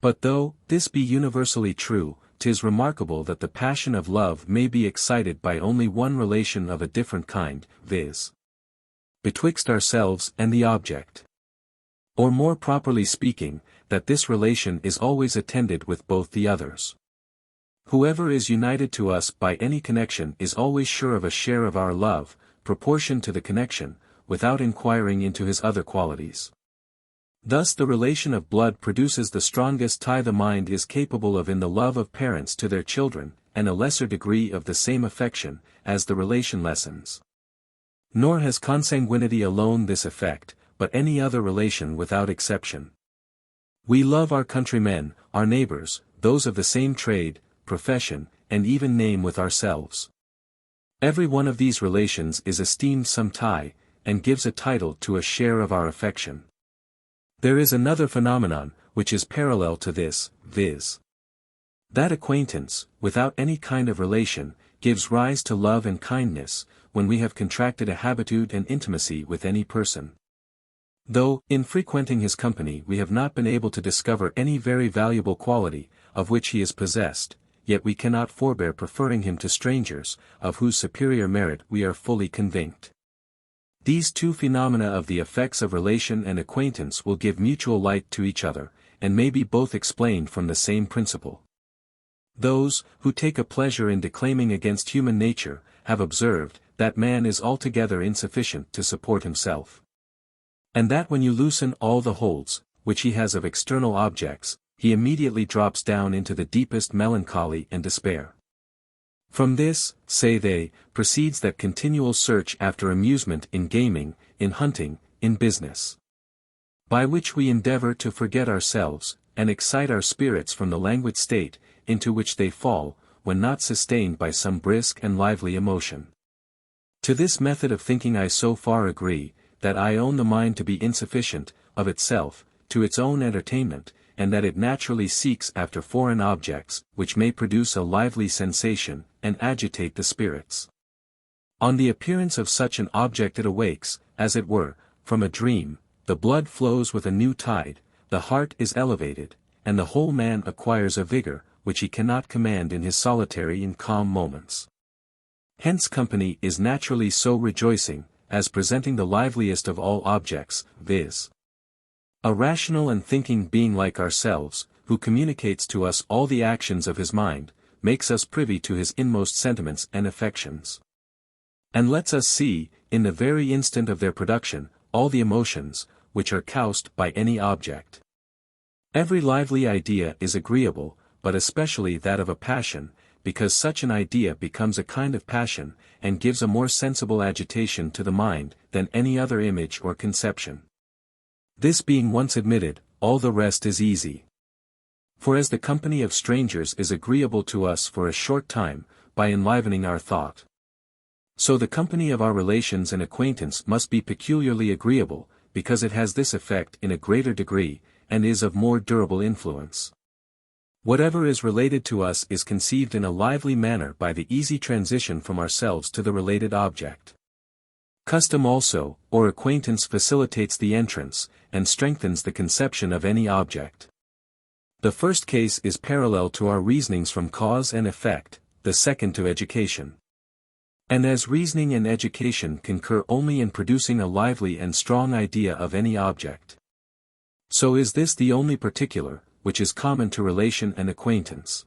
But though this be universally true, 'tis remarkable that the passion of love may be excited by only one relation of a different kind, viz. betwixt ourselves and the object. Or more properly speaking, that this relation is always attended with both the others. Whoever is united to us by any connection is always sure of a share of our love, proportioned to the connection, without inquiring into his other qualities. Thus the relation of blood produces the strongest tie the mind is capable of in the love of parents to their children, and a lesser degree of the same affection, as the relation lessens. Nor has consanguinity alone this effect, but any other relation without exception. We love our countrymen, our neighbors, those of the same trade, profession, and even name with ourselves. Every one of these relations is esteemed some tie, and gives a title to a share of our affection. There is another phenomenon, which is parallel to this, viz. that acquaintance, without any kind of relation, gives rise to love and kindness, when we have contracted a habitude and intimacy with any person. Though, in frequenting his company we have not been able to discover any very valuable quality, of which he is possessed, yet we cannot forbear preferring him to strangers, of whose superior merit we are fully convinced. These two phenomena of the effects of relation and acquaintance will give mutual light to each other, and may be both explained from the same principle. Those, who take a pleasure in declaiming against human nature, have observed, that man is altogether insufficient to support himself. And that when you loosen all the holds, which he has of external objects, he immediately drops down into the deepest melancholy and despair. From this, say they, proceeds that continual search after amusement in gaming, in hunting, in business. By which we endeavor to forget ourselves, and excite our spirits from the languid state, into which they fall, when not sustained by some brisk and lively emotion. To this method of thinking I so far agree, that I own the mind to be insufficient, of itself, to its own entertainment, and that it naturally seeks after foreign objects, which may produce a lively sensation, and agitate the spirits. On the appearance of such an object it awakes, as it were, from a dream, the blood flows with a new tide, the heart is elevated, and the whole man acquires a vigor, which he cannot command in his solitary and calm moments. Hence company is naturally so rejoicing, as presenting the liveliest of all objects, viz. a rational and thinking being like ourselves, who communicates to us all the actions of his mind, makes us privy to his inmost sentiments and affections. And lets us see, in the very instant of their production, all the emotions, which are caused by any object. Every lively idea is agreeable, but especially that of a passion, because such an idea becomes a kind of passion, and gives a more sensible agitation to the mind, than any other image or conception. This being once admitted, all the rest is easy. For as the company of strangers is agreeable to us for a short time, by enlivening our thought. So the company of our relations and acquaintance must be peculiarly agreeable, because it has this effect in a greater degree, and is of more durable influence. Whatever is related to us is conceived in a lively manner by the easy transition from ourselves to the related object. Custom also, or acquaintance facilitates the entrance, and strengthens the conception of any object. The first case is parallel to our reasonings from cause and effect, the second to education. And as reasoning and education concur only in producing a lively and strong idea of any object, so is this the only particular, which is common to relation and acquaintance.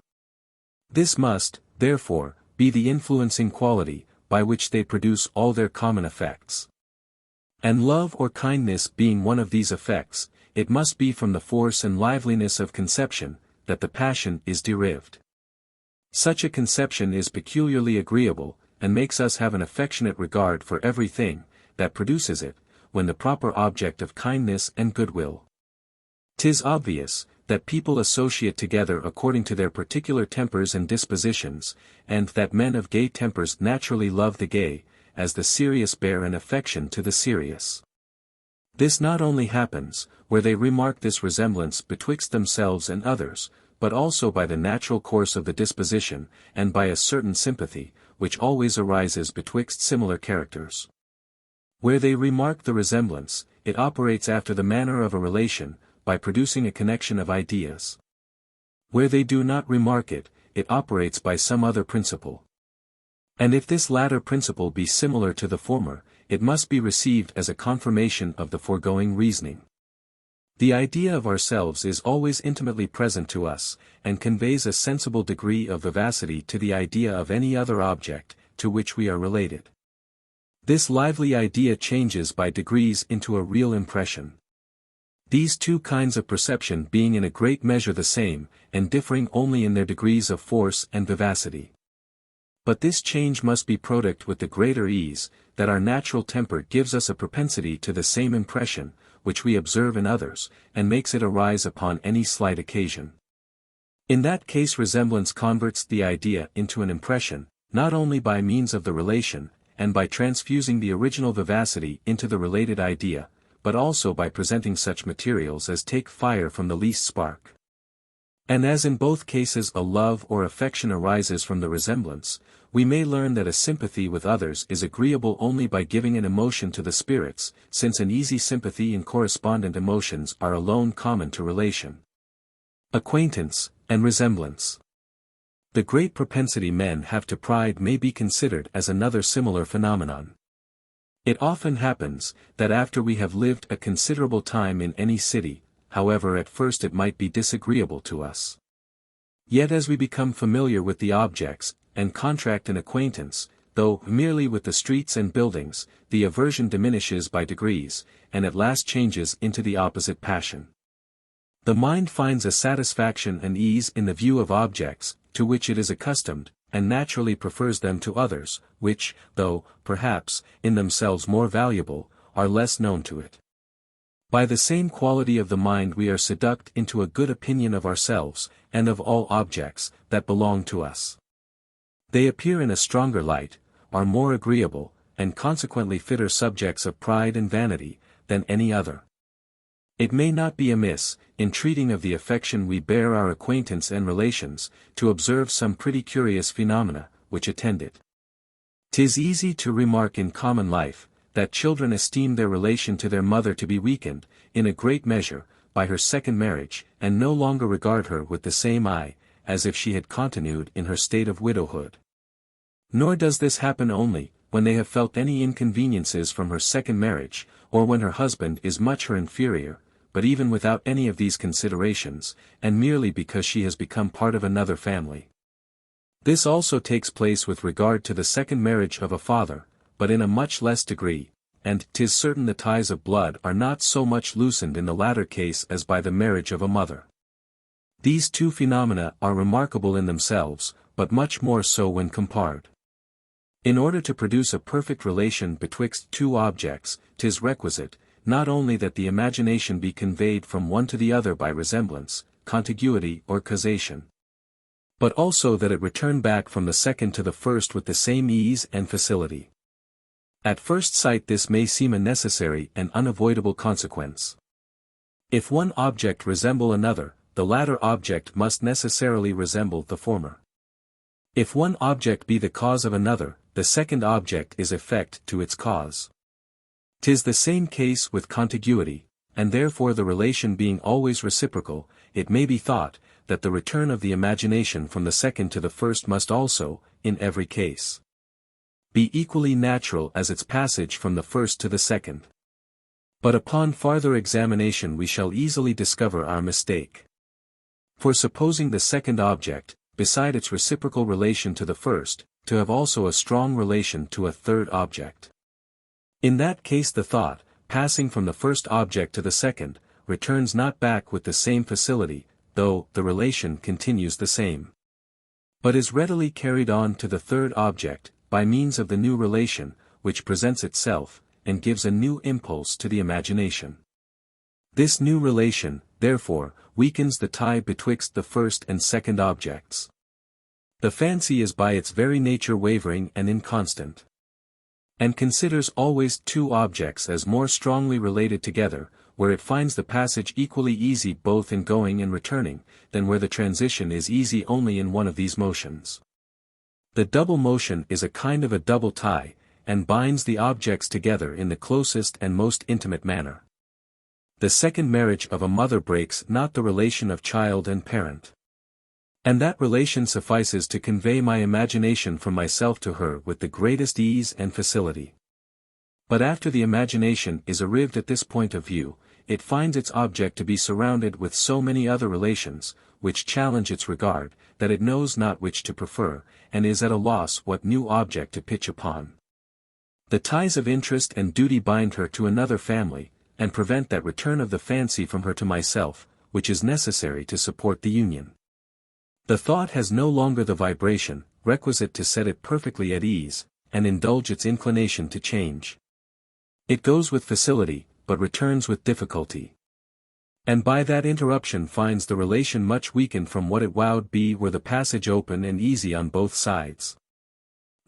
This must, therefore, be the influencing quality, by which they produce all their common effects. And love or kindness being one of these effects, it must be from the force and liveliness of conception, that the passion is derived. Such a conception is peculiarly agreeable, and makes us have an affectionate regard for everything that produces it, when the proper object of kindness and goodwill. 'Tis obvious, that people associate together according to their particular tempers and dispositions, and that men of gay tempers naturally love the gay, as the serious bear an affection to the serious. This not only happens, where they remark this resemblance betwixt themselves and others, but also by the natural course of the disposition, and by a certain sympathy, which always arises betwixt similar characters. Where they remark the resemblance, it operates after the manner of a relation, by producing a connection of ideas. Where they do not remark it, it operates by some other principle. And if this latter principle be similar to the former, it must be received as a confirmation of the foregoing reasoning. The idea of ourselves is always intimately present to us, and conveys a sensible degree of vivacity to the idea of any other object, to which we are related. This lively idea changes by degrees into a real impression. These two kinds of perception being in a great measure the same, and differing only in their degrees of force and vivacity. But this change must be product with the greater ease, that our natural temper gives us a propensity to the same impression, which we observe in others, and makes it arise upon any slight occasion. In that case resemblance converts the idea into an impression, not only by means of the relation, and by transfusing the original vivacity into the related idea, but also by presenting such materials as take fire from the least spark. And as in both cases a love or affection arises from the resemblance, we may learn that a sympathy with others is agreeable only by giving an emotion to the spirits, since an easy sympathy and correspondent emotions are alone common to relation, acquaintance, and resemblance. The great propensity men have to pride may be considered as another similar phenomenon. It often happens, that after we have lived a considerable time in any city, however at first it might be disagreeable to us, yet as we become familiar with the objects, and contract an acquaintance, though merely with the streets and buildings, the aversion diminishes by degrees, and at last changes into the opposite passion. The mind finds a satisfaction and ease in the view of objects, to which it is accustomed, and naturally prefers them to others, which, though, perhaps, in themselves more valuable, are less known to it. By the same quality of the mind we are seduced into a good opinion of ourselves, and of all objects, that belong to us. They appear in a stronger light, are more agreeable, and consequently fitter subjects of pride and vanity, than any other. It may not be amiss, in treating of the affection we bear our acquaintance and relations, to observe some pretty curious phenomena, which attend it. 'Tis easy to remark in common life, that children esteem their relation to their mother to be weakened, in a great measure, by her second marriage, and no longer regard her with the same eye, as if she had continued in her state of widowhood. Nor does this happen only, when they have felt any inconveniences from her second marriage, or when her husband is much her inferior, but even without any of these considerations, and merely because she has become part of another family. This also takes place with regard to the second marriage of a father, but in a much less degree, and 'tis certain the ties of blood are not so much loosened in the latter case as by the marriage of a mother. These two phenomena are remarkable in themselves, but much more so when compared. In order to produce a perfect relation betwixt two objects, 'tis requisite, not only that the imagination be conveyed from one to the other by resemblance, contiguity or causation, but also that it return back from the second to the first with the same ease and facility. At first sight this may seem a necessary and unavoidable consequence. If one object resemble another, the latter object must necessarily resemble the former. If one object be the cause of another, the second object is effect to its cause. 'Tis the same case with contiguity, and therefore the relation being always reciprocal, it may be thought, that the return of the imagination from the second to the first must also, in every case, be equally natural as its passage from the first to the second. But upon farther examination we shall easily discover our mistake. For supposing the second object, beside its reciprocal relation to the first, to have also a strong relation to a third object. In that case the thought, passing from the first object to the second, returns not back with the same facility, though the relation continues the same, but is readily carried on to the third object, by means of the new relation, which presents itself, and gives a new impulse to the imagination. This new relation, therefore, weakens the tie betwixt the first and second objects. The fancy is by its very nature wavering and inconstant, and considers always two objects as more strongly related together, where it finds the passage equally easy both in going and returning, than where the transition is easy only in one of these motions. The double motion is a kind of a double tie, and binds the objects together in the closest and most intimate manner. The second marriage of a mother breaks not the relation of child and parent. And that relation suffices to convey my imagination from myself to her with the greatest ease and facility. But after the imagination is arrived at this point of view, it finds its object to be surrounded with so many other relations, which challenge its regard, that it knows not which to prefer, and is at a loss what new object to pitch upon. The ties of interest and duty bind her to another family, and prevent that return of the fancy from her to myself, which is necessary to support the union. The thought has no longer the vibration, requisite to set it perfectly at ease, and indulge its inclination to change. It goes with facility, but returns with difficulty. And by that interruption finds the relation much weakened from what it would be were the passage open and easy on both sides.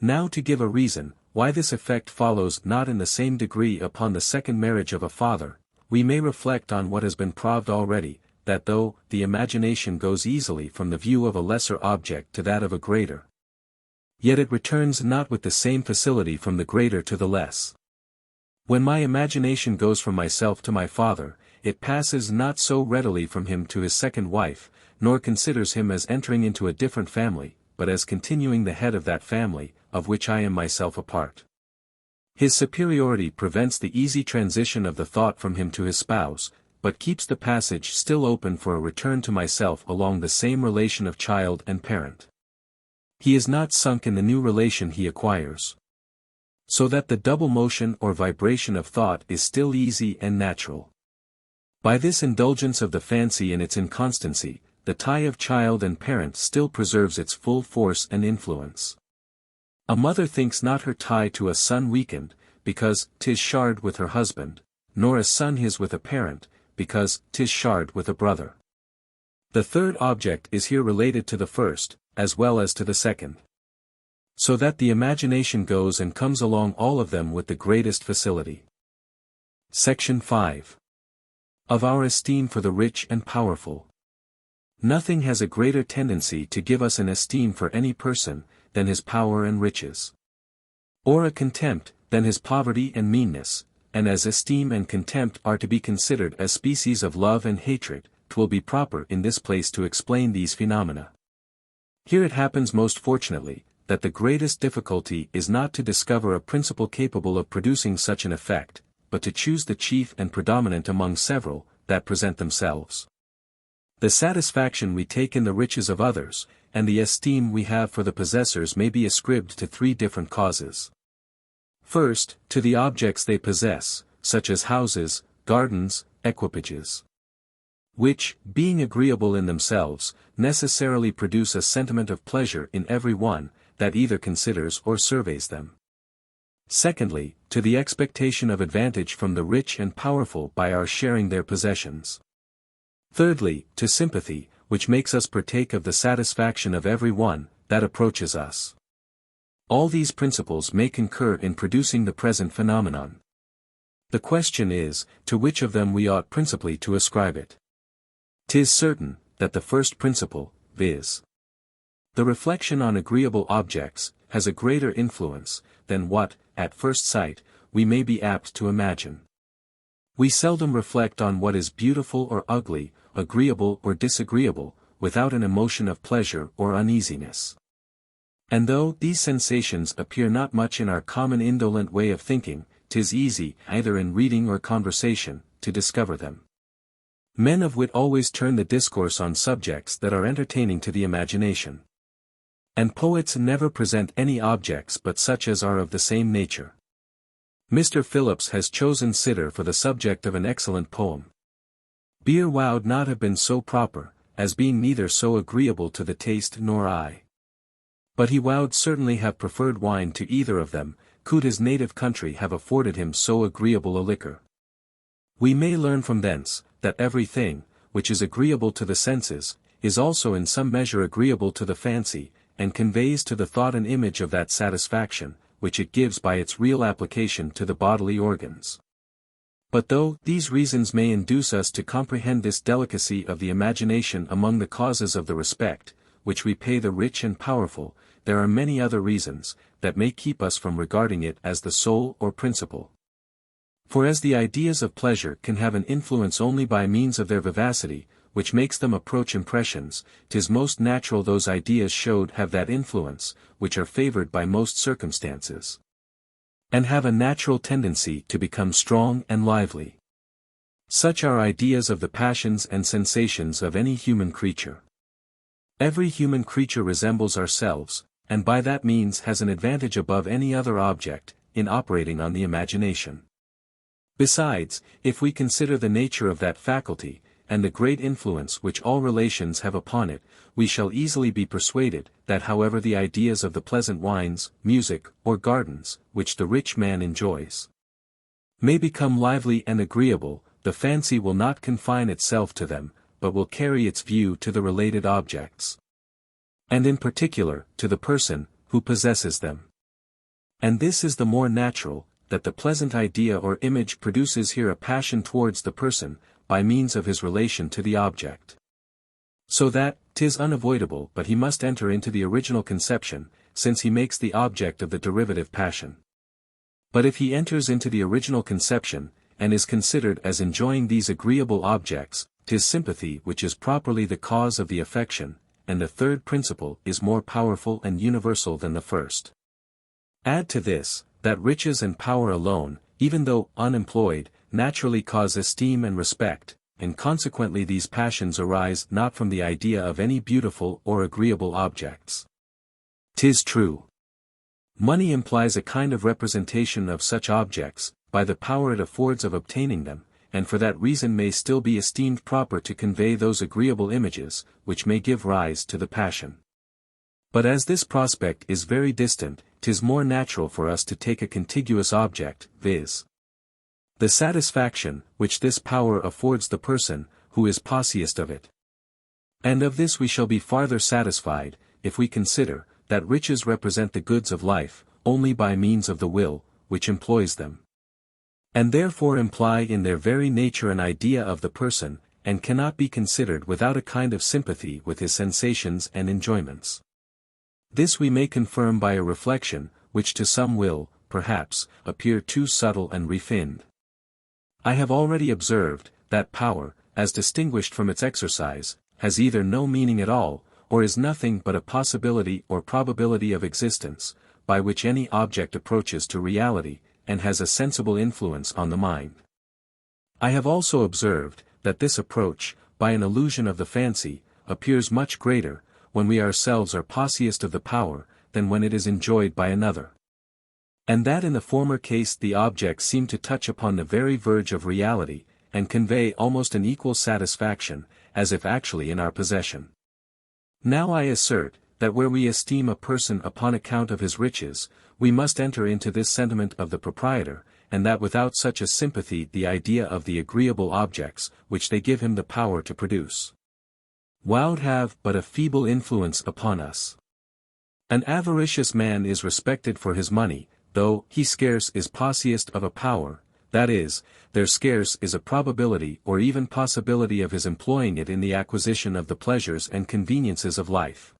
Now to give a reason, why this effect follows not in the same degree upon the second marriage of a father, we may reflect on what has been proved already, that though the imagination goes easily from the view of a lesser object to that of a greater, yet it returns not with the same facility from the greater to the less. When my imagination goes from myself to my father, it passes not so readily from him to his second wife, nor considers him as entering into a different family, but as continuing the head of that family, of which I am myself a part. His superiority prevents the easy transition of the thought from him to his spouse, but keeps the passage still open for a return to myself along the same relation of child and parent. He is not sunk in the new relation he acquires, so that the double motion or vibration of thought is still easy and natural. By this indulgence of the fancy in its inconstancy, the tie of child and parent still preserves its full force and influence. A mother thinks not her tie to a son weakened, because 'tis shard with her husband, nor a son his with a parent, because 'tis shard with a brother. The third object is here related to the first, as well as to the second, so that the imagination goes and comes along all of them with the greatest facility. Section 5. Of our esteem for the rich and powerful. Nothing has a greater tendency to give us an esteem for any person, than his power and riches, or a contempt, than his poverty and meanness, and as esteem and contempt are to be considered as species of love and hatred, 'twill be proper in this place to explain these phenomena. Here it happens most fortunately, that the greatest difficulty is not to discover a principle capable of producing such an effect, but to choose the chief and predominant among several, that present themselves. The satisfaction we take in the riches of others, and the esteem we have for the possessors may be ascribed to three different causes. First, to the objects they possess, such as houses, gardens, equipages, which, being agreeable in themselves, necessarily produce a sentiment of pleasure in every one, that either considers or surveys them. Secondly, to the expectation of advantage from the rich and powerful by our sharing their possessions. Thirdly, to sympathy, which makes us partake of the satisfaction of every one that approaches us. All these principles may concur in producing the present phenomenon. The question is, to which of them we ought principally to ascribe it. 'Tis certain, that the first principle, viz. the reflection on agreeable objects, has a greater influence, than what, at first sight, we may be apt to imagine. We seldom reflect on what is beautiful or ugly, agreeable or disagreeable, without an emotion of pleasure or uneasiness. And though these sensations appear not much in our common indolent way of thinking, 'tis easy, either in reading or conversation, to discover them. Men of wit always turn the discourse on subjects that are entertaining to the imagination. And poets never present any objects but such as are of the same nature. Mr. Phillips has chosen cider for the subject of an excellent poem. Beer would not have been so proper, as being neither so agreeable to the taste nor eye. But he would certainly have preferred wine to either of them, could his native country have afforded him so agreeable a liquor. We may learn from thence, that every thing, which is agreeable to the senses, is also in some measure agreeable to the fancy, and conveys to the thought an image of that satisfaction, which it gives by its real application to the bodily organs. But though these reasons may induce us to comprehend this delicacy of the imagination among the causes of the respect, which we pay the rich and powerful, there are many other reasons, that may keep us from regarding it as the sole or principal. For as the ideas of pleasure can have an influence only by means of their vivacity, which makes them approach impressions, 'tis most natural those ideas should have that influence, which are favored by most circumstances, and have a natural tendency to become strong and lively. Such are ideas of the passions and sensations of any human creature. Every human creature resembles ourselves, and by that means has an advantage above any other object, in operating on the imagination. Besides, if we consider the nature of that faculty, and the great influence which all relations have upon it, we shall easily be persuaded, that however the ideas of the pleasant wines, music, or gardens, which the rich man enjoys, may become lively and agreeable, the fancy will not confine itself to them, but will carry its view to the related objects, and in particular, to the person, who possesses them. And this is the more natural, that the pleasant idea or image produces here a passion towards the person, by means of his relation to the object. So that, 'tis unavoidable but he must enter into the original conception, since he makes the object of the derivative passion. But if he enters into the original conception, and is considered as enjoying these agreeable objects, 'tis sympathy which is properly the cause of the affection, and the third principle is more powerful and universal than the first. Add to this, that riches and power alone, even though unemployed, naturally cause esteem and respect, and consequently these passions arise not from the idea of any beautiful or agreeable objects. 'Tis true. Money implies a kind of representation of such objects, by the power it affords of obtaining them, and for that reason may still be esteemed proper to convey those agreeable images, which may give rise to the passion. But as this prospect is very distant, 'tis more natural for us to take a contiguous object, viz. the satisfaction, which this power affords the person, who is possessed of it. And of this we shall be farther satisfied, if we consider, that riches represent the goods of life, only by means of the will, which employs them, and therefore imply in their very nature an idea of the person, and cannot be considered without a kind of sympathy with his sensations and enjoyments. This we may confirm by a reflection, which to some will, perhaps, appear too subtle and refined. I have already observed, that power, as distinguished from its exercise, has either no meaning at all, or is nothing but a possibility or probability of existence, by which any object approaches to reality, and has a sensible influence on the mind. I have also observed, that this approach, by an illusion of the fancy, appears much greater, when we ourselves are possessed of the power, than when it is enjoyed by another. And that in the former case the objects seem to touch upon the very verge of reality, and convey almost an equal satisfaction, as if actually in our possession. Now I assert, that where we esteem a person upon account of his riches, we must enter into this sentiment of the proprietor, and that without such a sympathy the idea of the agreeable objects, which they give him the power to produce, would have but a feeble influence upon us. An avaricious man is respected for his money, though he scarce is possessed of a power, that is, there scarce is a probability or even possibility of his employing it in the acquisition of the pleasures and conveniences of life.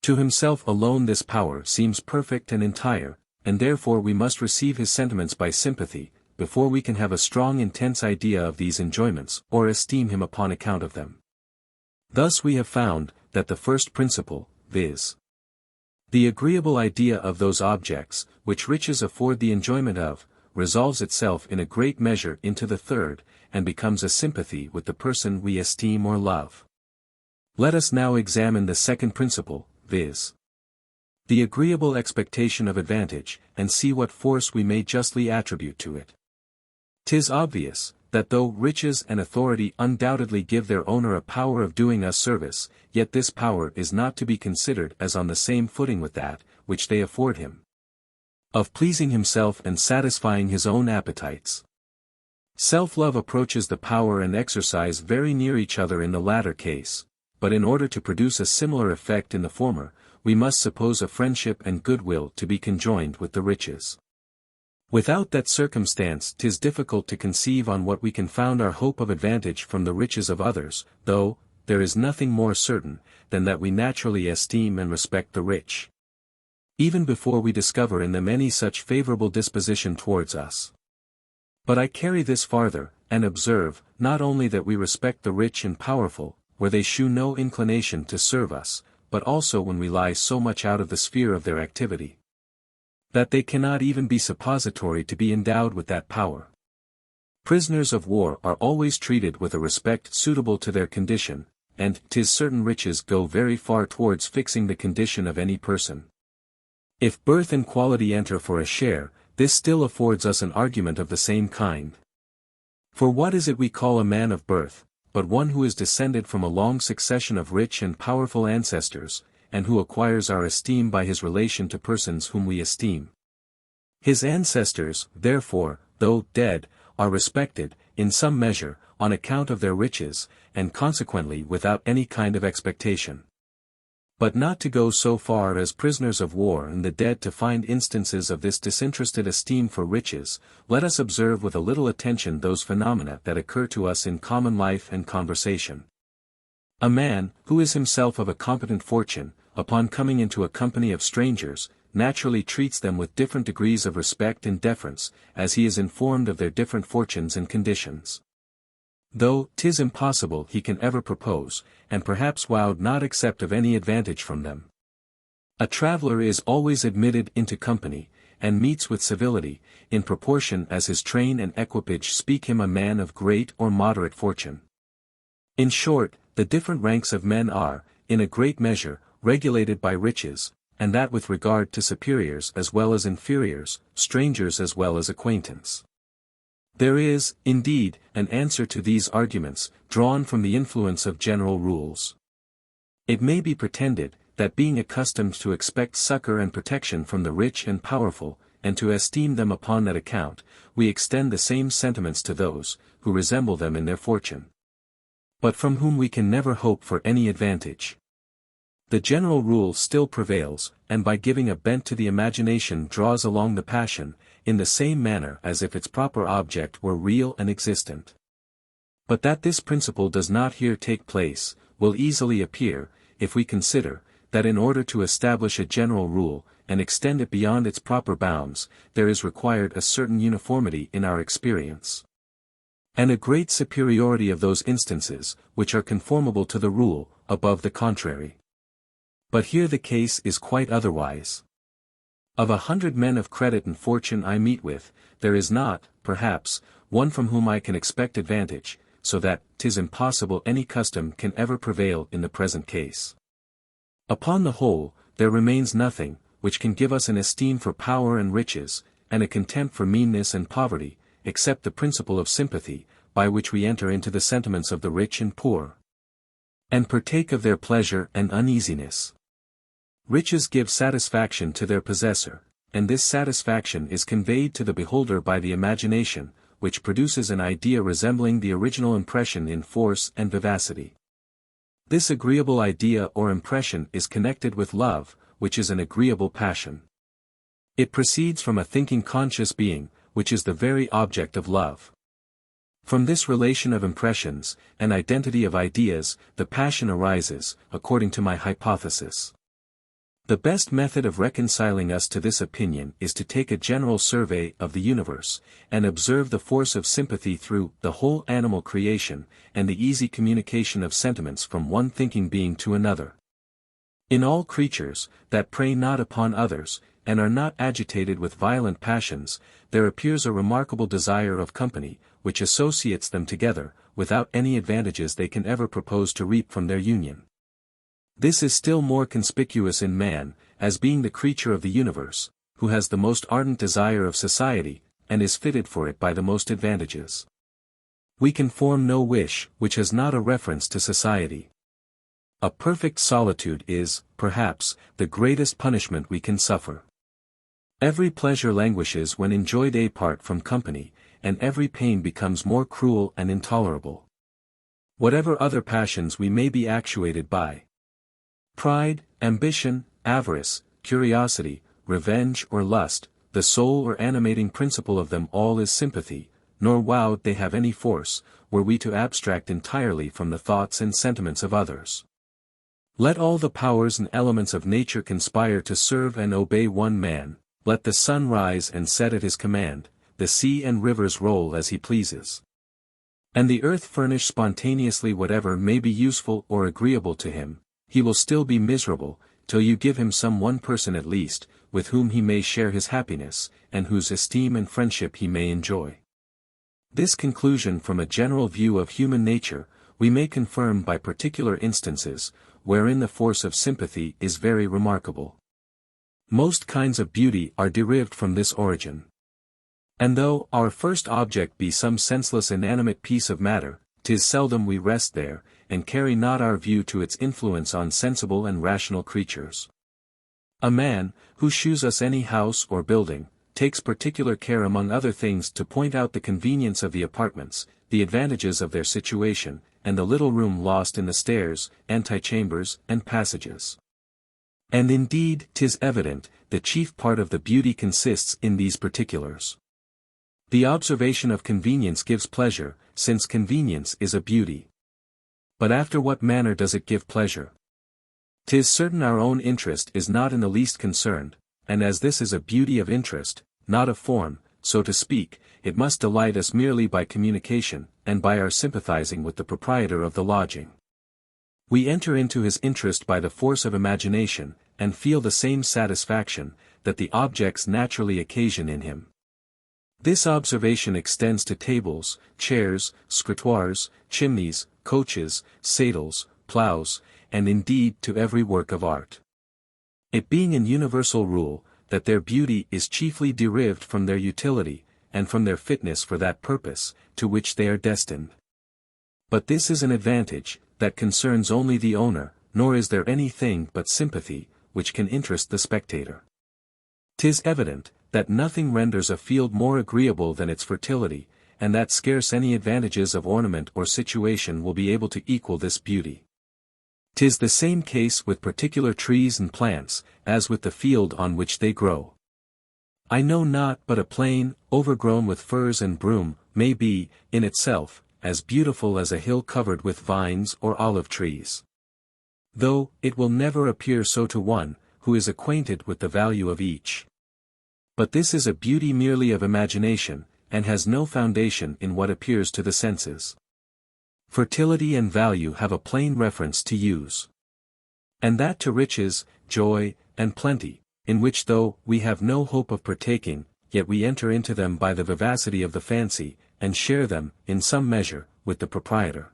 To himself alone this power seems perfect and entire, and therefore we must receive his sentiments by sympathy, before we can have a strong intense idea of these enjoyments or esteem him upon account of them. Thus we have found, that the first principle, viz. The agreeable idea of those objects, which riches afford the enjoyment of, resolves itself in a great measure into the third, and becomes a sympathy with the person we esteem or love. Let us now examine the second principle, viz. The agreeable expectation of advantage, and see what force we may justly attribute to it. 'Tis obvious, that though riches and authority undoubtedly give their owner a power of doing us service, yet this power is not to be considered as on the same footing with that, which they afford him, of pleasing himself and satisfying his own appetites. Self-love approaches the power and exercise very near each other in the latter case, but in order to produce a similar effect in the former, we must suppose a friendship and goodwill to be conjoined with the riches. Without that circumstance 'tis difficult to conceive on what we can found our hope of advantage from the riches of others, though, there is nothing more certain, than that we naturally esteem and respect the rich, even before we discover in them any such favorable disposition towards us. But I carry this farther, and observe, not only that we respect the rich and powerful, where they shew no inclination to serve us, but also when we lie so much out of the sphere of their activity, that they cannot even be suppository to be endowed with that power. Prisoners of war are always treated with a respect suitable to their condition, and 'tis certain riches go very far towards fixing the condition of any person. If birth and quality enter for a share, this still affords us an argument of the same kind. For what is it we call a man of birth, but one who is descended from a long succession of rich and powerful ancestors, and who acquires our esteem by his relation to persons whom we esteem. His ancestors, therefore, though dead, are respected, in some measure, on account of their riches, and consequently without any kind of expectation. But not to go so far as prisoners of war and the dead to find instances of this disinterested esteem for riches, let us observe with a little attention those phenomena that occur to us in common life and conversation. A man, who is himself of a competent fortune, upon coming into a company of strangers, naturally treats them with different degrees of respect and deference, as he is informed of their different fortunes and conditions. Though 'tis impossible he can ever propose, and perhaps would not accept of any advantage from them. A traveller is always admitted into company, and meets with civility, in proportion as his train and equipage speak him a man of great or moderate fortune. In short, the different ranks of men are, in a great measure, regulated by riches, and that with regard to superiors as well as inferiors, strangers as well as acquaintance. There is, indeed, an answer to these arguments, drawn from the influence of general rules. It may be pretended, that being accustomed to expect succor and protection from the rich and powerful, and to esteem them upon that account, we extend the same sentiments to those, who resemble them in their fortune, but from whom we can never hope for any advantage. The general rule still prevails, and by giving a bent to the imagination draws along the passion, in the same manner as if its proper object were real and existent. But that this principle does not here take place, will easily appear, if we consider, that in order to establish a general rule, and extend it beyond its proper bounds, there is required a certain uniformity in our experience, and a great superiority of those instances, which are conformable to the rule, above the contrary. But here the case is quite otherwise. Of 100 men of credit and fortune I meet with, there is not, perhaps, one from whom I can expect advantage, so that 'tis impossible any custom can ever prevail in the present case. Upon the whole, there remains nothing, which can give us an esteem for power and riches, and a contempt for meanness and poverty, except the principle of sympathy, by which we enter into the sentiments of the rich and poor, and partake of their pleasure and uneasiness. Riches give satisfaction to their possessor, and this satisfaction is conveyed to the beholder by the imagination, which produces an idea resembling the original impression in force and vivacity. This agreeable idea or impression is connected with love, which is an agreeable passion. It proceeds from a thinking conscious being, which is the very object of love. From this relation of impressions, and identity of ideas, the passion arises, according to my hypothesis. The best method of reconciling us to this opinion is to take a general survey of the universe, and observe the force of sympathy through the whole animal creation, and the easy communication of sentiments from one thinking being to another. In all creatures, that prey not upon others, and are not agitated with violent passions, there appears a remarkable desire of company, which associates them together, without any advantages they can ever propose to reap from their union. This is still more conspicuous in man, as being the creature of the universe, who has the most ardent desire of society, and is fitted for it by the most advantages. We can form no wish which has not a reference to society. A perfect solitude is, perhaps, the greatest punishment we can suffer. Every pleasure languishes when enjoyed apart from company, and every pain becomes more cruel and intolerable. Whatever other passions we may be actuated by, pride, ambition, avarice, curiosity, revenge or lust, the sole or animating principle of them all is sympathy, nor would they have any force, were we to abstract entirely from the thoughts and sentiments of others. Let all the powers and elements of nature conspire to serve and obey one man, let the sun rise and set at his command, the sea and rivers roll as he pleases, and the earth furnish spontaneously whatever may be useful or agreeable to him, he will still be miserable, till you give him some one person at least, with whom he may share his happiness, and whose esteem and friendship he may enjoy. This conclusion from a general view of human nature, we may confirm by particular instances, wherein the force of sympathy is very remarkable. Most kinds of beauty are derived from this origin. And though our first object be some senseless inanimate piece of matter, 'tis seldom we rest there, and carry not our view to its influence on sensible and rational creatures. A man, who shews us any house or building, takes particular care among other things to point out the convenience of the apartments, the advantages of their situation, and the little room lost in the stairs, antechambers, and passages. And indeed, 'tis evident, the chief part of the beauty consists in these particulars. The observation of convenience gives pleasure, since convenience is a beauty. But after what manner does it give pleasure? 'Tis certain our own interest is not in the least concerned, and as this is a beauty of interest, not of form, so to speak, it must delight us merely by communication, and by our sympathizing with the proprietor of the lodging. We enter into his interest by the force of imagination, and feel the same satisfaction, that the objects naturally occasion in him. This observation extends to tables, chairs, scrutoirs, chimneys, coaches, saddles, ploughs, and indeed to every work of art. It being an universal rule, that their beauty is chiefly derived from their utility, and from their fitness for that purpose, to which they are destined. But this is an advantage, that concerns only the owner, nor is there any thing but sympathy, which can interest the spectator. 'Tis evident, that nothing renders a field more agreeable than its fertility, and that scarce any advantages of ornament or situation will be able to equal this beauty. 'Tis the same case with particular trees and plants, as with the field on which they grow. I know not but a plain, overgrown with furze and broom, may be, in itself, as beautiful as a hill covered with vines or olive trees. Though, it will never appear so to one, who is acquainted with the value of each. But this is a beauty merely of imagination, and has no foundation in what appears to the senses. Fertility and value have a plain reference to use. And that to riches, joy, and plenty, in which though we have no hope of partaking, yet we enter into them by the vivacity of the fancy, and share them, in some measure, with the proprietor.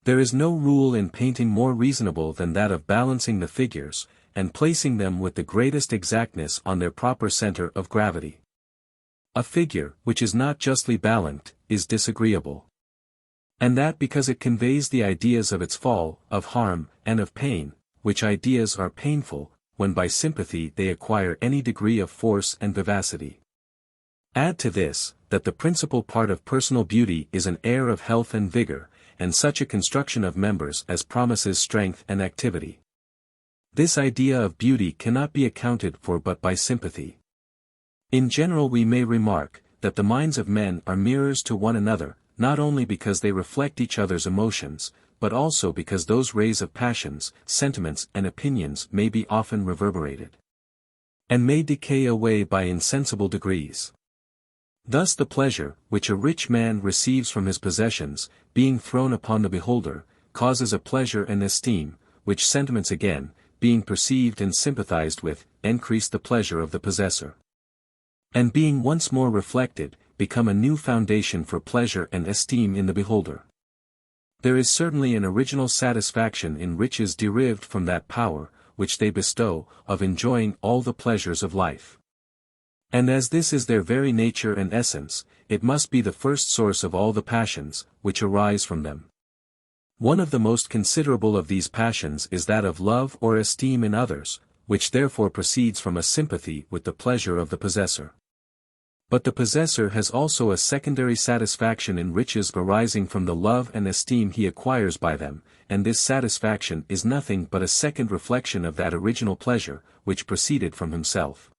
There is no rule in painting more reasonable than that of balancing the figures, and placing them with the greatest exactness on their proper center of gravity. A figure, which is not justly balanced, is disagreeable. And that because it conveys the ideas of its fall, of harm, and of pain, which ideas are painful, when by sympathy they acquire any degree of force and vivacity. Add to this, that the principal part of personal beauty is an air of health and vigor, and such a construction of members as promises strength and activity. This idea of beauty cannot be accounted for but by sympathy. In general we may remark, that the minds of men are mirrors to one another, not only because they reflect each other's emotions, but also because those rays of passions, sentiments and opinions may be often reverberated, and may decay away by insensible degrees. Thus the pleasure, which a rich man receives from his possessions, being thrown upon the beholder, causes a pleasure and esteem, which sentiments again, being perceived and sympathized with, increase the pleasure of the possessor, and being once more reflected, become a new foundation for pleasure and esteem in the beholder. There is certainly an original satisfaction in riches derived from that power, which they bestow, of enjoying all the pleasures of life. And as this is their very nature and essence, it must be the first source of all the passions, which arise from them. One of the most considerable of these passions is that of love or esteem in others, which therefore proceeds from a sympathy with the pleasure of the possessor. But the possessor has also a secondary satisfaction in riches arising from the love and esteem he acquires by them, and this satisfaction is nothing but a second reflection of that original pleasure, which proceeded from himself.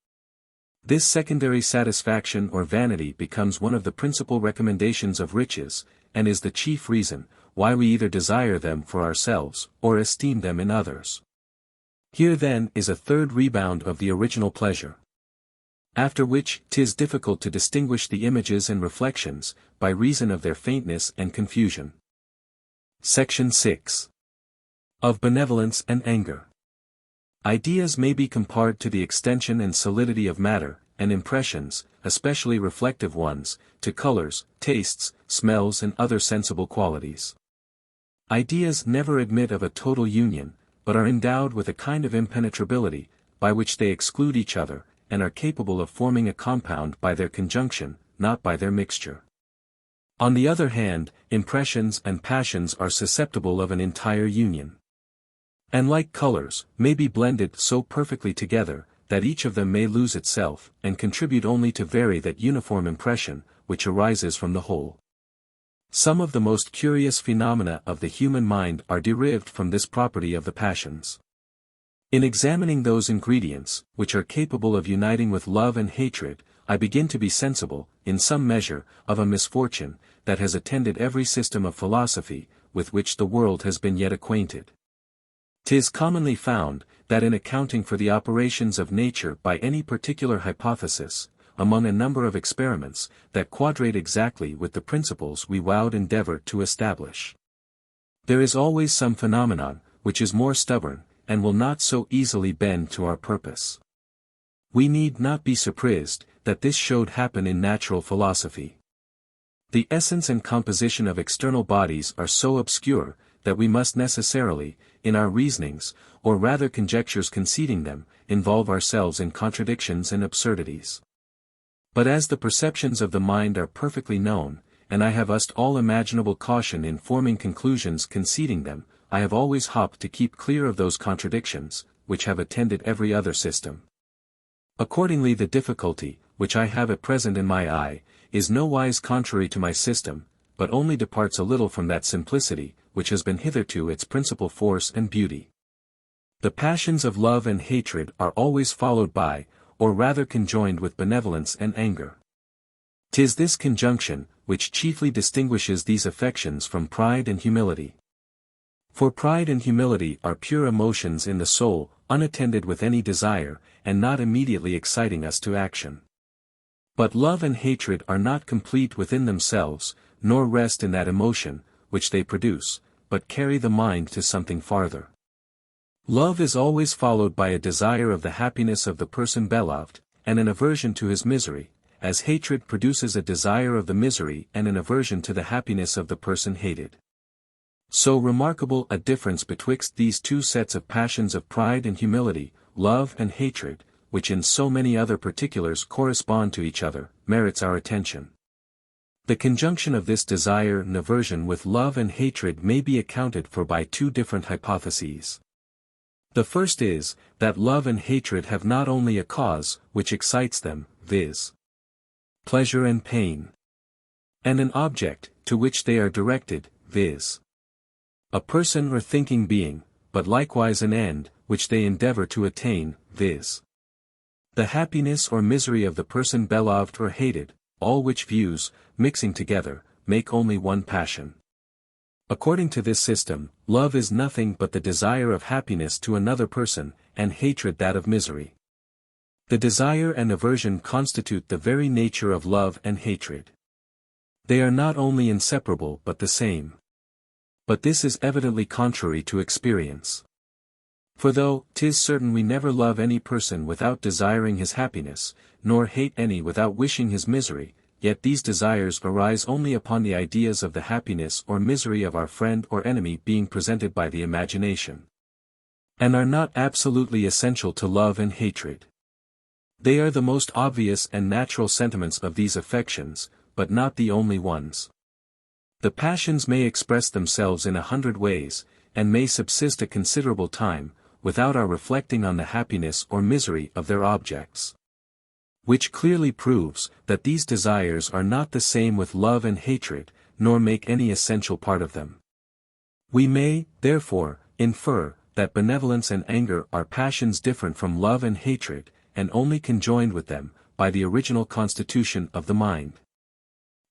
This secondary satisfaction or vanity becomes one of the principal recommendations of riches, and is the chief reason, why we either desire them for ourselves, or esteem them in others. Here then is a third rebound of the original pleasure. After which 'tis difficult to distinguish the images and reflections, by reason of their faintness and confusion. Section 6. Of Benevolence and Anger. Ideas may be compared to the extension and solidity of matter, and impressions, especially reflective ones, to colors, tastes, smells and other sensible qualities. Ideas never admit of a total union, but are endowed with a kind of impenetrability, by which they exclude each other, and are capable of forming a compound by their conjunction, not by their mixture. On the other hand, impressions and passions are susceptible of an entire union, and like colors, may be blended so perfectly together, that each of them may lose itself, and contribute only to vary that uniform impression, which arises from the whole. Some of the most curious phenomena of the human mind are derived from this property of the passions. In examining those ingredients, which are capable of uniting with love and hatred, I begin to be sensible, in some measure, of a misfortune, that has attended every system of philosophy, with which the world has been yet acquainted. 'Tis commonly found, that in accounting for the operations of nature by any particular hypothesis, among a number of experiments, that quadrate exactly with the principles we would endeavor to establish, there is always some phenomenon, which is more stubborn, and will not so easily bend to our purpose. We need not be surprised, that this should happen in natural philosophy. The essence and composition of external bodies are so obscure, that we must necessarily, in our reasonings, or rather conjectures conceding them, involve ourselves in contradictions and absurdities. But as the perceptions of the mind are perfectly known, and I have used all imaginable caution in forming conclusions conceding them, I have always hoped to keep clear of those contradictions, which have attended every other system. Accordingly the difficulty, which I have at present in my eye, is nowise contrary to my system, but only departs a little from that simplicity, which has been hitherto its principal force and beauty. The passions of love and hatred are always followed by, or rather conjoined with benevolence and anger. 'Tis this conjunction, which chiefly distinguishes these affections from pride and humility. For pride and humility are pure emotions in the soul, unattended with any desire, and not immediately exciting us to action. But love and hatred are not complete within themselves, nor rest in that emotion, which they produce, but carry the mind to something farther. Love is always followed by a desire of the happiness of the person beloved, and an aversion to his misery, as hatred produces a desire of the misery and an aversion to the happiness of the person hated. So remarkable a difference betwixt these two sets of passions of pride and humility, love and hatred, which in so many other particulars correspond to each other, merits our attention. The conjunction of this desire and aversion with love and hatred may be accounted for by two different hypotheses. The first is, that love and hatred have not only a cause, which excites them, viz. pleasure and pain, and an object, to which they are directed, viz. A person or thinking being, but likewise an end, which they endeavor to attain, viz. the happiness or misery of the person beloved or hated, all which views, mixing together, make only one passion. According to this system, love is nothing but the desire of happiness to another person, and hatred that of misery. The desire and aversion constitute the very nature of love and hatred. They are not only inseparable but the same. But this is evidently contrary to experience. For though 'tis certain we never love any person without desiring his happiness, nor hate any without wishing his misery, yet these desires arise only upon the ideas of the happiness or misery of our friend or enemy being presented by the imagination, and are not absolutely essential to love and hatred. They are the most obvious and natural sentiments of these affections, but not the only ones. The passions may express themselves in 100 ways, and may subsist a considerable time, without our reflecting on the happiness or misery of their objects. Which clearly proves that these desires are not the same with love and hatred, nor make any essential part of them. We may, therefore, infer, that benevolence and anger are passions different from love and hatred, and only conjoined with them, by the original constitution of the mind.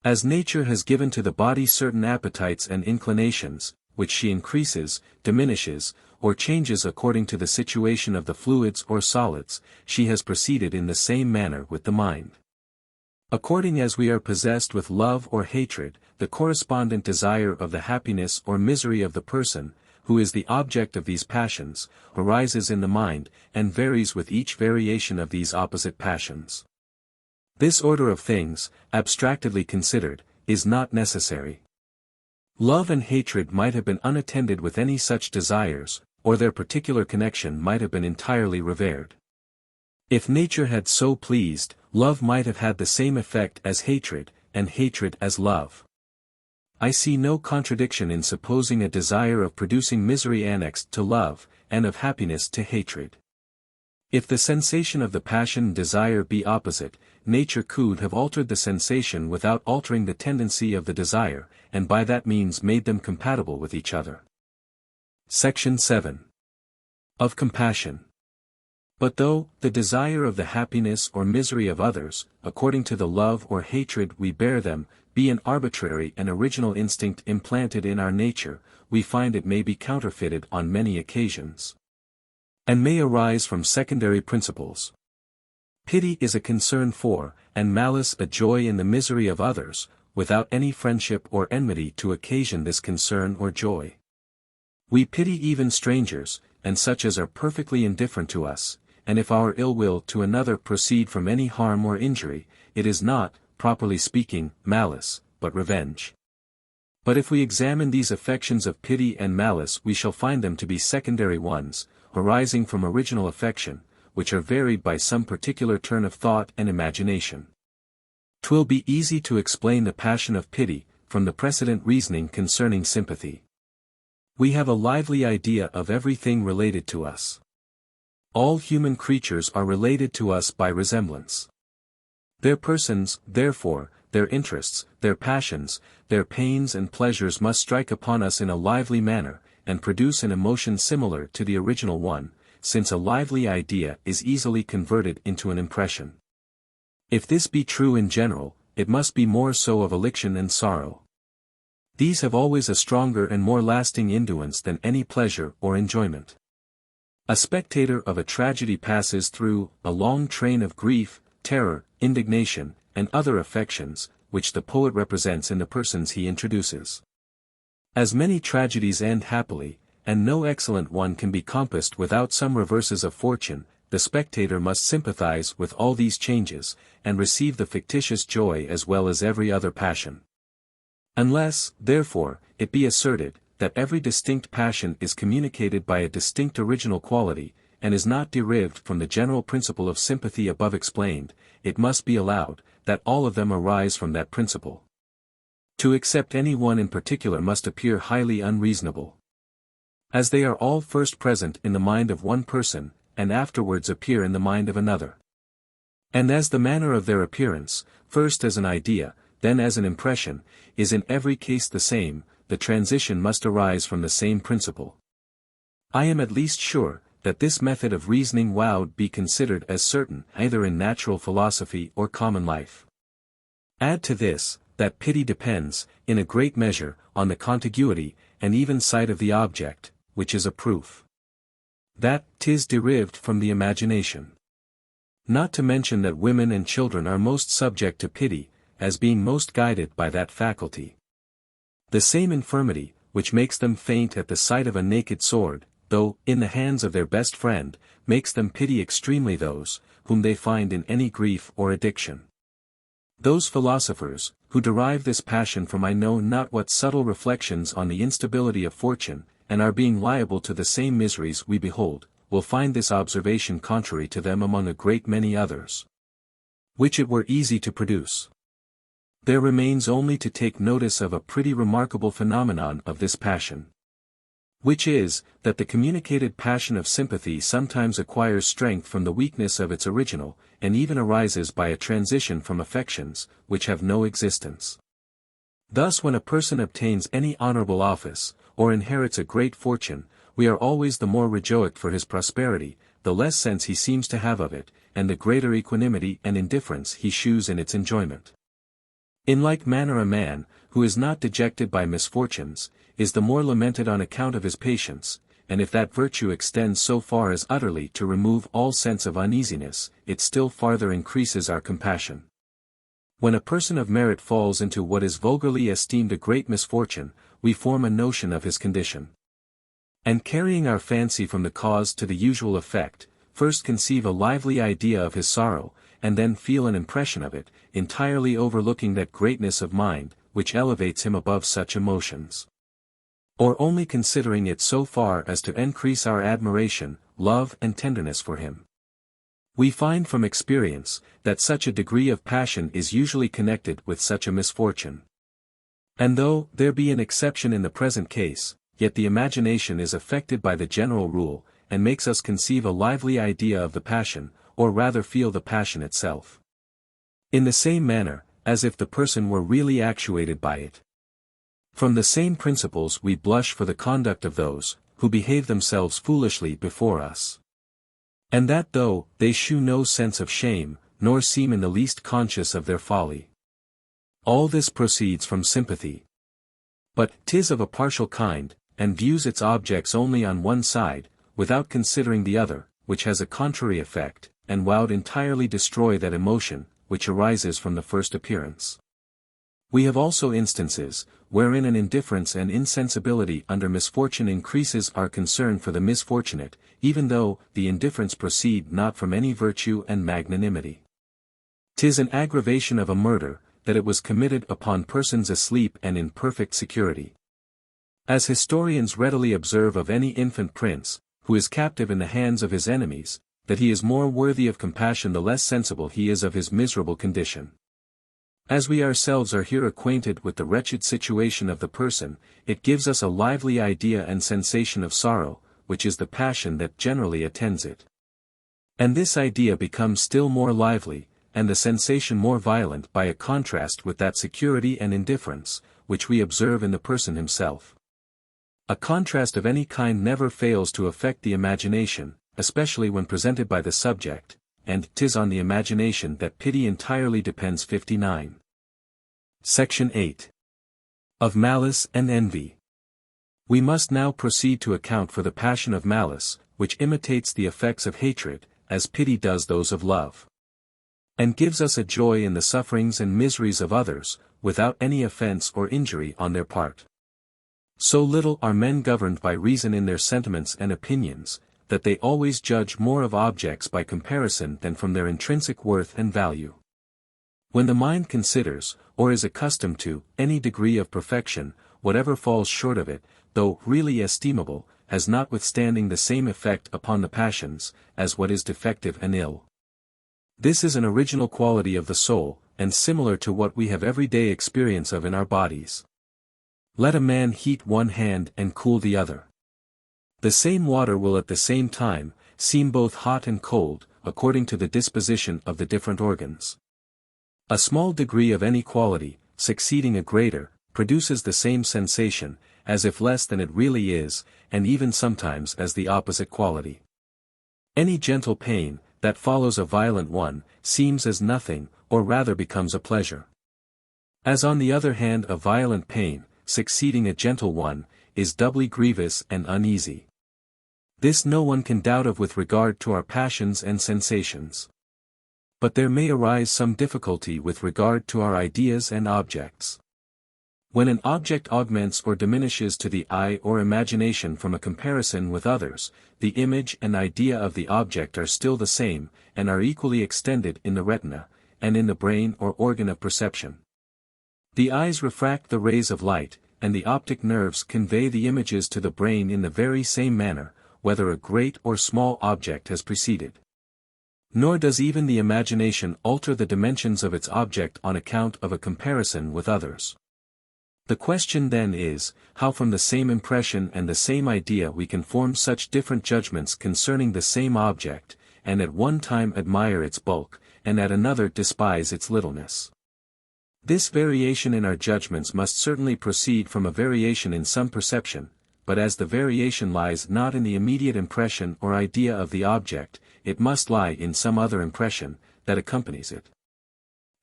As nature has given to the body certain appetites and inclinations, which she increases, diminishes, or changes according to the situation of the fluids or solids, she has proceeded in the same manner with the mind. According as we are possessed with love or hatred, the correspondent desire of the happiness or misery of the person, who is the object of these passions, arises in the mind, and varies with each variation of these opposite passions. This order of things, abstractedly considered, is not necessary. Love and hatred might have been unattended with any such desires, or their particular connection might have been entirely revered. If nature had so pleased, love might have had the same effect as hatred, and hatred as love. I see no contradiction in supposing a desire of producing misery annexed to love, and of happiness to hatred. If the sensation of the passion and desire be opposite, nature could have altered the sensation without altering the tendency of the desire, and by that means made them compatible with each other. Section 7. Of Compassion. But though the desire of the happiness or misery of others, according to the love or hatred we bear them, be an arbitrary and original instinct implanted in our nature, we find it may be counterfeited on many occasions, and may arise from secondary principles. Pity is a concern for, and malice a joy in the misery of others, without any friendship or enmity to occasion this concern or joy. We pity even strangers, and such as are perfectly indifferent to us, and if our ill will to another proceed from any harm or injury, it is not, properly speaking, malice, but revenge. But if we examine these affections of pity and malice, we shall find them to be secondary ones, arising from original affection, which are varied by some particular turn of thought and imagination. 'Twill be easy to explain the passion of pity, from the precedent reasoning concerning sympathy. We have a lively idea of everything related to us. All human creatures are related to us by resemblance. Their persons, therefore, their interests, their passions, their pains and pleasures must strike upon us in a lively manner, and produce an emotion similar to the original one, since a lively idea is easily converted into an impression. If this be true in general, it must be more so of affliction and sorrow. These have always a stronger and more lasting influence than any pleasure or enjoyment. A spectator of a tragedy passes through a long train of grief, terror, indignation, and other affections, which the poet represents in the persons he introduces. As many tragedies end happily, and no excellent one can be compassed without some reverses of fortune, the spectator must sympathize with all these changes, and receive the fictitious joy as well as every other passion. Unless, therefore, it be asserted, that every distinct passion is communicated by a distinct original quality, and is not derived from the general principle of sympathy above explained, it must be allowed, that all of them arise from that principle. To accept any one in particular must appear highly unreasonable, as they are all first present in the mind of one person, and afterwards appear in the mind of another. And as the manner of their appearance, first as an idea, then as an impression, is in every case the same, the transition must arise from the same principle. I am at least sure, that this method of reasoning would be considered as certain either in natural philosophy or common life. Add to this, that pity depends, in a great measure, on the contiguity, and even sight of the object, which is a proof that 'tis derived from the imagination. Not to mention that women and children are most subject to pity, as being most guided by that faculty. The same infirmity, which makes them faint at the sight of a naked sword, though in the hands of their best friend, makes them pity extremely those, whom they find in any grief or addiction. Those philosophers, who derive this passion from I know not what subtle reflections on the instability of fortune, and are being liable to the same miseries we behold, will find this observation contrary to them among a great many others, which it were easy to produce. There remains only to take notice of a pretty remarkable phenomenon of this passion, which is, that the communicated passion of sympathy sometimes acquires strength from the weakness of its original, and even arises by a transition from affections, which have no existence. Thus when a person obtains any honorable office, or inherits a great fortune, we are always the more rejoiced for his prosperity, the less sense he seems to have of it, and the greater equanimity and indifference he shews in its enjoyment. In like manner a man, who is not dejected by misfortunes, is the more lamented on account of his patience, and if that virtue extends so far as utterly to remove all sense of uneasiness, it still farther increases our compassion. When a person of merit falls into what is vulgarly esteemed a great misfortune, we form a notion of his condition. And carrying our fancy from the cause to the usual effect, first conceive a lively idea of his sorrow, and then feel an impression of it, entirely overlooking that greatness of mind, which elevates him above such emotions. Or only considering it so far as to increase our admiration, love and tenderness for him. We find from experience, that such a degree of passion is usually connected with such a misfortune. And though there be an exception in the present case, yet the imagination is affected by the general rule, and makes us conceive a lively idea of the passion, or rather feel the passion itself. In the same manner, as if the person were really actuated by it. From the same principles we blush for the conduct of those, who behave themselves foolishly before us. And that though they shew no sense of shame, nor seem in the least conscious of their folly. All this proceeds from sympathy. But 'tis of a partial kind, and views its objects only on one side, without considering the other, which has a contrary effect, and would entirely destroy that emotion, which arises from the first appearance. We have also instances, wherein an indifference and insensibility under misfortune increases our concern for the misfortunate, even though the indifference proceed not from any virtue and magnanimity. 'Tis an aggravation of a murder, that it was committed upon persons asleep and in perfect security. As historians readily observe of any infant prince, who is captive in the hands of his enemies, that he is more worthy of compassion the less sensible he is of his miserable condition. As we ourselves are here acquainted with the wretched situation of the person, it gives us a lively idea and sensation of sorrow, which is the passion that generally attends it. And this idea becomes still more lively, and the sensation more violent by a contrast with that security and indifference, which we observe in the person himself. A contrast of any kind never fails to affect the imagination, especially when presented by the subject, and 'tis on the imagination that pity entirely depends. 59. Section 8. Of Malice and Envy. We must now proceed to account for the passion of malice, which imitates the effects of hatred, as pity does those of love. And gives us a joy in the sufferings and miseries of others, without any offense or injury on their part. So little are men governed by reason in their sentiments and opinions, that they always judge more of objects by comparison than from their intrinsic worth and value. When the mind considers, or is accustomed to, any degree of perfection, whatever falls short of it, though really estimable, has notwithstanding the same effect upon the passions, as what is defective and ill. This is an original quality of the soul, and similar to what we have every day experience of in our bodies. Let a man heat one hand and cool the other. The same water will at the same time seem both hot and cold, according to the disposition of the different organs. A small degree of any quality, succeeding a greater, produces the same sensation, as if less than it really is, and even sometimes as the opposite quality. Any gentle pain, that follows a violent one, seems as nothing, or rather becomes a pleasure. As on the other hand a violent pain, succeeding a gentle one, is doubly grievous and uneasy. This no one can doubt of with regard to our passions and sensations. But there may arise some difficulty with regard to our ideas and objects. When an object augments or diminishes to the eye or imagination from a comparison with others, the image and idea of the object are still the same, and are equally extended in the retina, and in the brain or organ of perception. The eyes refract the rays of light, and the optic nerves convey the images to the brain in the very same manner, whether a great or small object has preceded. Nor does even the imagination alter the dimensions of its object on account of a comparison with others. The question then is, how from the same impression and the same idea we can form such different judgments concerning the same object, and at one time admire its bulk, and at another despise its littleness. This variation in our judgments must certainly proceed from a variation in some perception, but as the variation lies not in the immediate impression or idea of the object, it must lie in some other impression, that accompanies it.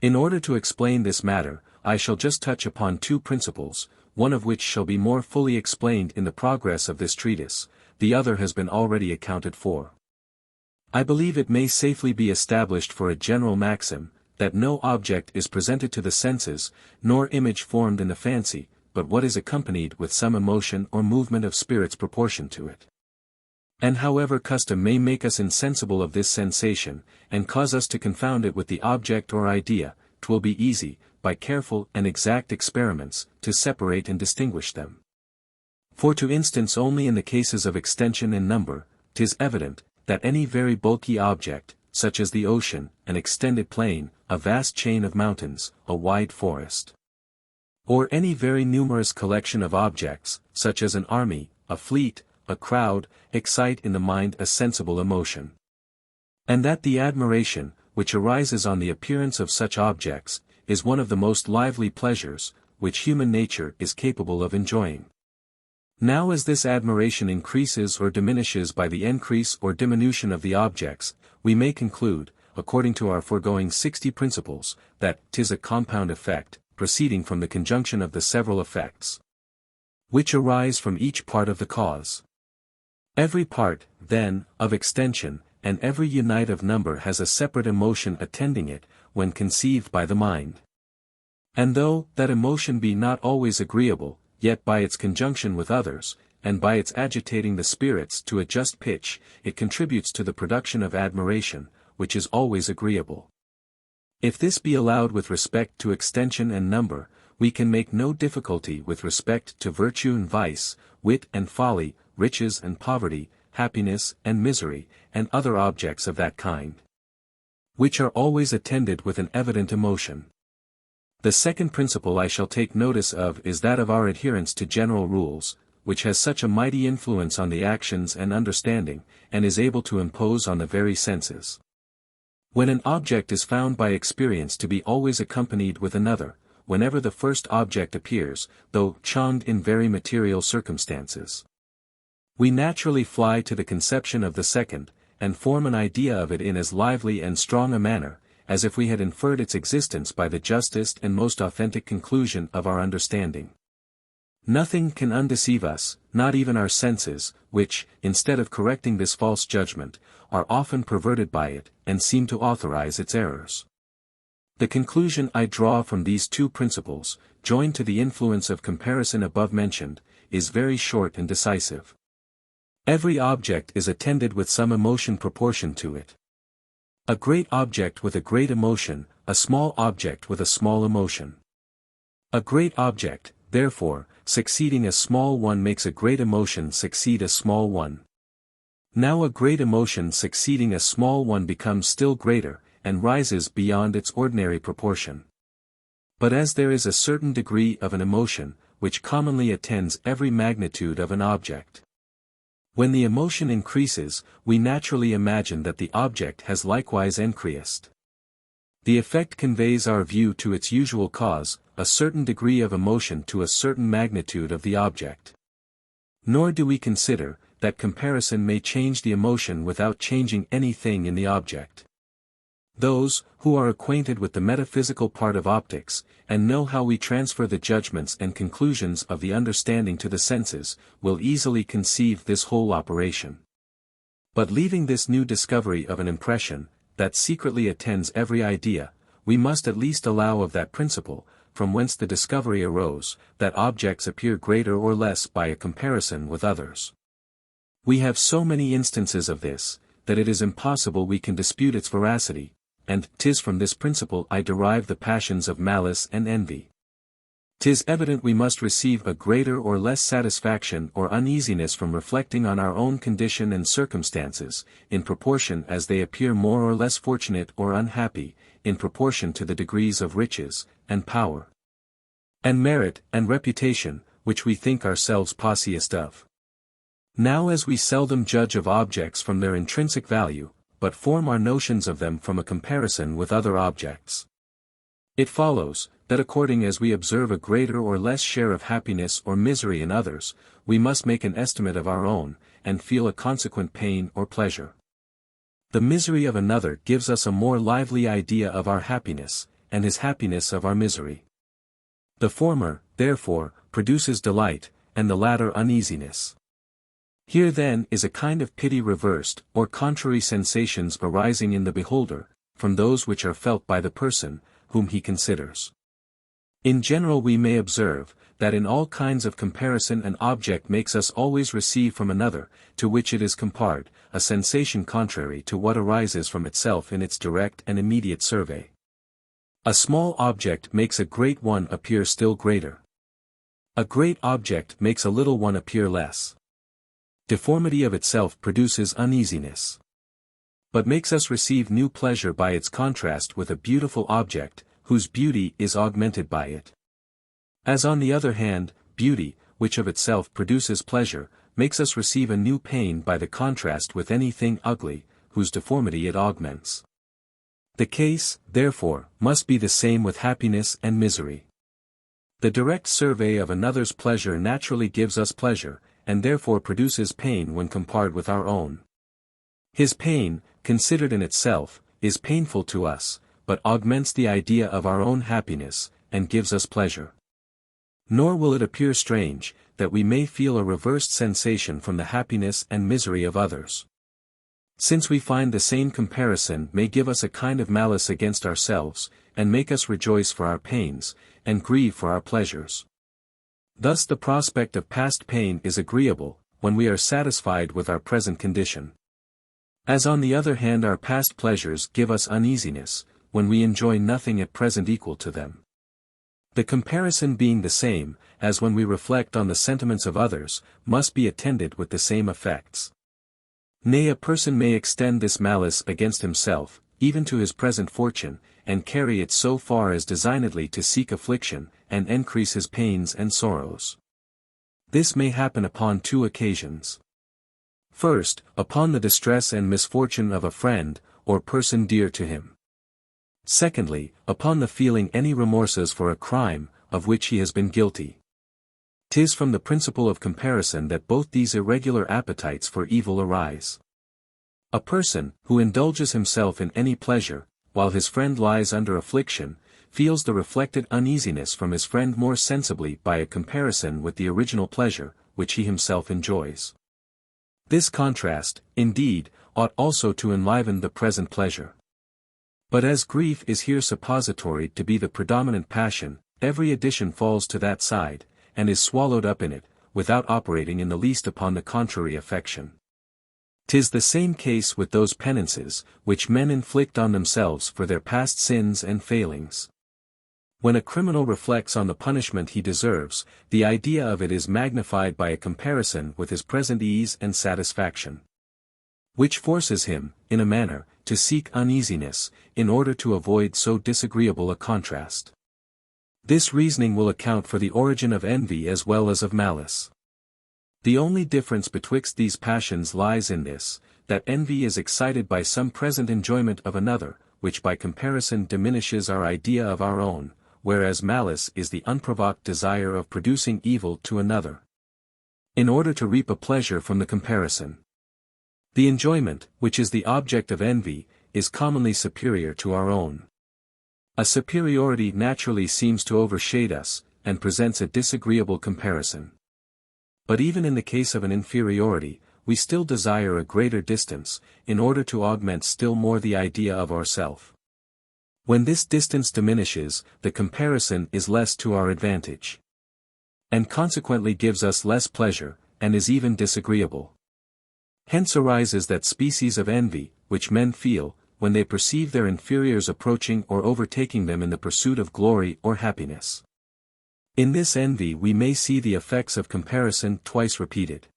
In order to explain this matter, I shall just touch upon two principles, one of which shall be more fully explained in the progress of this treatise, the other has been already accounted for. I believe it may safely be established for a general maxim, that no object is presented to the senses, nor image formed in the fancy, but what is accompanied with some emotion or movement of spirits proportioned to it. And however custom may make us insensible of this sensation, and cause us to confound it with the object or idea, 'twill be easy, by careful and exact experiments, to separate and distinguish them. For to instance only in the cases of extension and number, 'tis evident, that any very bulky object, such as the ocean, an extended plain, a vast chain of mountains, a wide forest, or any very numerous collection of objects, such as an army, a fleet, a crowd, excite in the mind a sensible emotion. And that the admiration, which arises on the appearance of such objects, is one of the most lively pleasures, which human nature is capable of enjoying. Now as this admiration increases or diminishes by the increase or diminution of the objects, we may conclude, according to our foregoing 60 principles, that 'tis a compound effect, proceeding from the conjunction of the several effects, which arise from each part of the cause. Every part, then, of extension, and every unite of number has a separate emotion attending it, when conceived by the mind. And though that emotion be not always agreeable, yet by its conjunction with others, and by its agitating the spirits to a just pitch, it contributes to the production of admiration, which is always agreeable. If this be allowed with respect to extension and number, we can make no difficulty with respect to virtue and vice, wit and folly, riches and poverty, happiness and misery, and other objects of that kind, which are always attended with an evident emotion. The second principle I shall take notice of is that of our adherence to general rules, which has such a mighty influence on the actions and understanding, and is able to impose on the very senses. When an object is found by experience to be always accompanied with another, whenever the first object appears, though changed in very material circumstances, we naturally fly to the conception of the second, and form an idea of it in as lively and strong a manner, as if we had inferred its existence by the justest and most authentic conclusion of our understanding. Nothing can undeceive us, not even our senses, which, instead of correcting this false judgment, are often perverted by it, and seem to authorize its errors. The conclusion I draw from these two principles, joined to the influence of comparison above mentioned, is very short and decisive. Every object is attended with some emotion proportioned to it. A great object with a great emotion, a small object with a small emotion. A great object, therefore, succeeding a small one makes a great emotion succeed a small one. Now a great emotion succeeding a small one becomes still greater, and rises beyond its ordinary proportion. But as there is a certain degree of an emotion, which commonly attends every magnitude of an object, when the emotion increases, we naturally imagine that the object has likewise increased. The effect conveys our view to its usual cause, a certain degree of emotion to a certain magnitude of the object. Nor do we consider, that comparison may change the emotion without changing anything in the object. Those, who are acquainted with the metaphysical part of optics, and know how we transfer the judgments and conclusions of the understanding to the senses, will easily conceive this whole operation. But leaving this new discovery of an impression, that secretly attends every idea, we must at least allow of that principle, from whence the discovery arose, that objects appear greater or less by a comparison with others. We have so many instances of this, that it is impossible we can dispute its veracity, and 'tis from this principle I derive the passions of malice and envy. 'Tis evident we must receive a greater or less satisfaction or uneasiness from reflecting on our own condition and circumstances, in proportion as they appear more or less fortunate or unhappy, in proportion to the degrees of riches, and power, and merit, and reputation, which we think ourselves possessed of. Now as we seldom judge of objects from their intrinsic value, but form our notions of them from a comparison with other objects, it follows, that according as we observe a greater or less share of happiness or misery in others, we must make an estimate of our own, and feel a consequent pain or pleasure. The misery of another gives us a more lively idea of our happiness, and his happiness of our misery. The former, therefore, produces delight, and the latter uneasiness. Here then is a kind of pity reversed, or contrary sensations arising in the beholder, from those which are felt by the person, whom he considers. In general we may observe, that in all kinds of comparison an object makes us always receive from another, to which it is compared, a sensation contrary to what arises from itself in its direct and immediate survey. A small object makes a great one appear still greater. A great object makes a little one appear less. Deformity of itself produces uneasiness, but makes us receive new pleasure by its contrast with a beautiful object, whose beauty is augmented by it. As on the other hand, beauty, which of itself produces pleasure, makes us receive a new pain by the contrast with anything ugly, whose deformity it augments. The case, therefore, must be the same with happiness and misery. The direct survey of another's pleasure naturally gives us pleasure, and therefore produces pain when compared with our own. His pain, considered in itself, is painful to us, but augments the idea of our own happiness, and gives us pleasure. Nor will it appear strange, that we may feel a reversed sensation from the happiness and misery of others. Since we find the same comparison may give us a kind of malice against ourselves, and make us rejoice for our pains, and grieve for our pleasures. Thus the prospect of past pain is agreeable, when we are satisfied with our present condition. As on the other hand our past pleasures give us uneasiness, when we enjoy nothing at present equal to them. The comparison being the same, as when we reflect on the sentiments of others, must be attended with the same effects. Nay, a person may extend this malice against himself, even to his present fortune, and carry it so far as designedly to seek affliction, and increase his pains and sorrows. This may happen upon two occasions. First, upon the distress and misfortune of a friend, or person dear to him. Secondly, upon the feeling any remorses for a crime, of which he has been guilty. 'Tis from the principle of comparison that both these irregular appetites for evil arise. A person, who indulges himself in any pleasure, while his friend lies under affliction, feels the reflected uneasiness from his friend more sensibly by a comparison with the original pleasure, which he himself enjoys. This contrast, indeed, ought also to enliven the present pleasure. But as grief is here suppository to be the predominant passion, every addition falls to that side, and is swallowed up in it, without operating in the least upon the contrary affection. 'Tis the same case with those penances, which men inflict on themselves for their past sins and failings. When a criminal reflects on the punishment he deserves, the idea of it is magnified by a comparison with his present ease and satisfaction, which forces him, in a manner, to seek uneasiness, in order to avoid so disagreeable a contrast. This reasoning will account for the origin of envy as well as of malice. The only difference betwixt these passions lies in this, that envy is excited by some present enjoyment of another, which by comparison diminishes our idea of our own, whereas malice is the unprovoked desire of producing evil to another, in order to reap a pleasure from the comparison. The enjoyment, which is the object of envy, is commonly superior to our own. A superiority naturally seems to overshade us, and presents a disagreeable comparison. But even in the case of an inferiority, we still desire a greater distance, in order to augment still more the idea of ourself. When this distance diminishes, the comparison is less to our advantage, and consequently gives us less pleasure, and is even disagreeable. Hence arises that species of envy, which men feel, when they perceive their inferiors approaching or overtaking them in the pursuit of glory or happiness. In this envy we may see the effects of comparison twice repeated.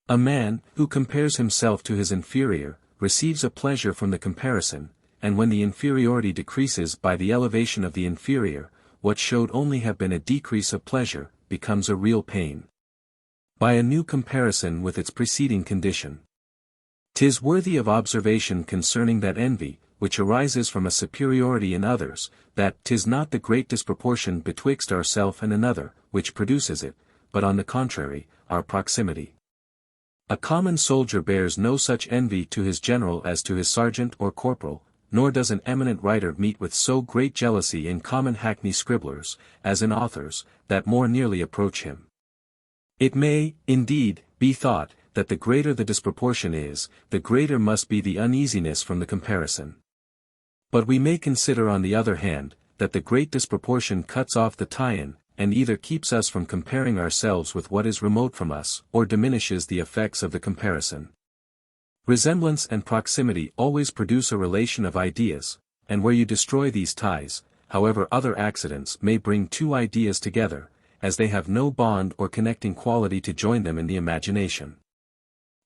A man, who compares himself to his inferior, receives a pleasure from the comparison, and when the inferiority decreases by the elevation of the inferior, what should only have been a decrease of pleasure, becomes a real pain, by a new comparison with its preceding condition. 'Tis worthy of observation concerning that envy, which arises from a superiority in others, that 'tis not the great disproportion betwixt ourself and another, which produces it, but on the contrary, our proximity. A common soldier bears no such envy to his general as to his sergeant or corporal, nor does an eminent writer meet with so great jealousy in common hackney scribblers, as in authors, that more nearly approach him. It may, indeed, be thought, that the greater the disproportion is, the greater must be the uneasiness from the comparison. But we may consider on the other hand, that the great disproportion cuts off the tie-in, and either keeps us from comparing ourselves with what is remote from us, or diminishes the effects of the comparison. Resemblance and proximity always produce a relation of ideas, and where you destroy these ties, however other accidents may bring two ideas together, as they have no bond or connecting quality to join them in the imagination,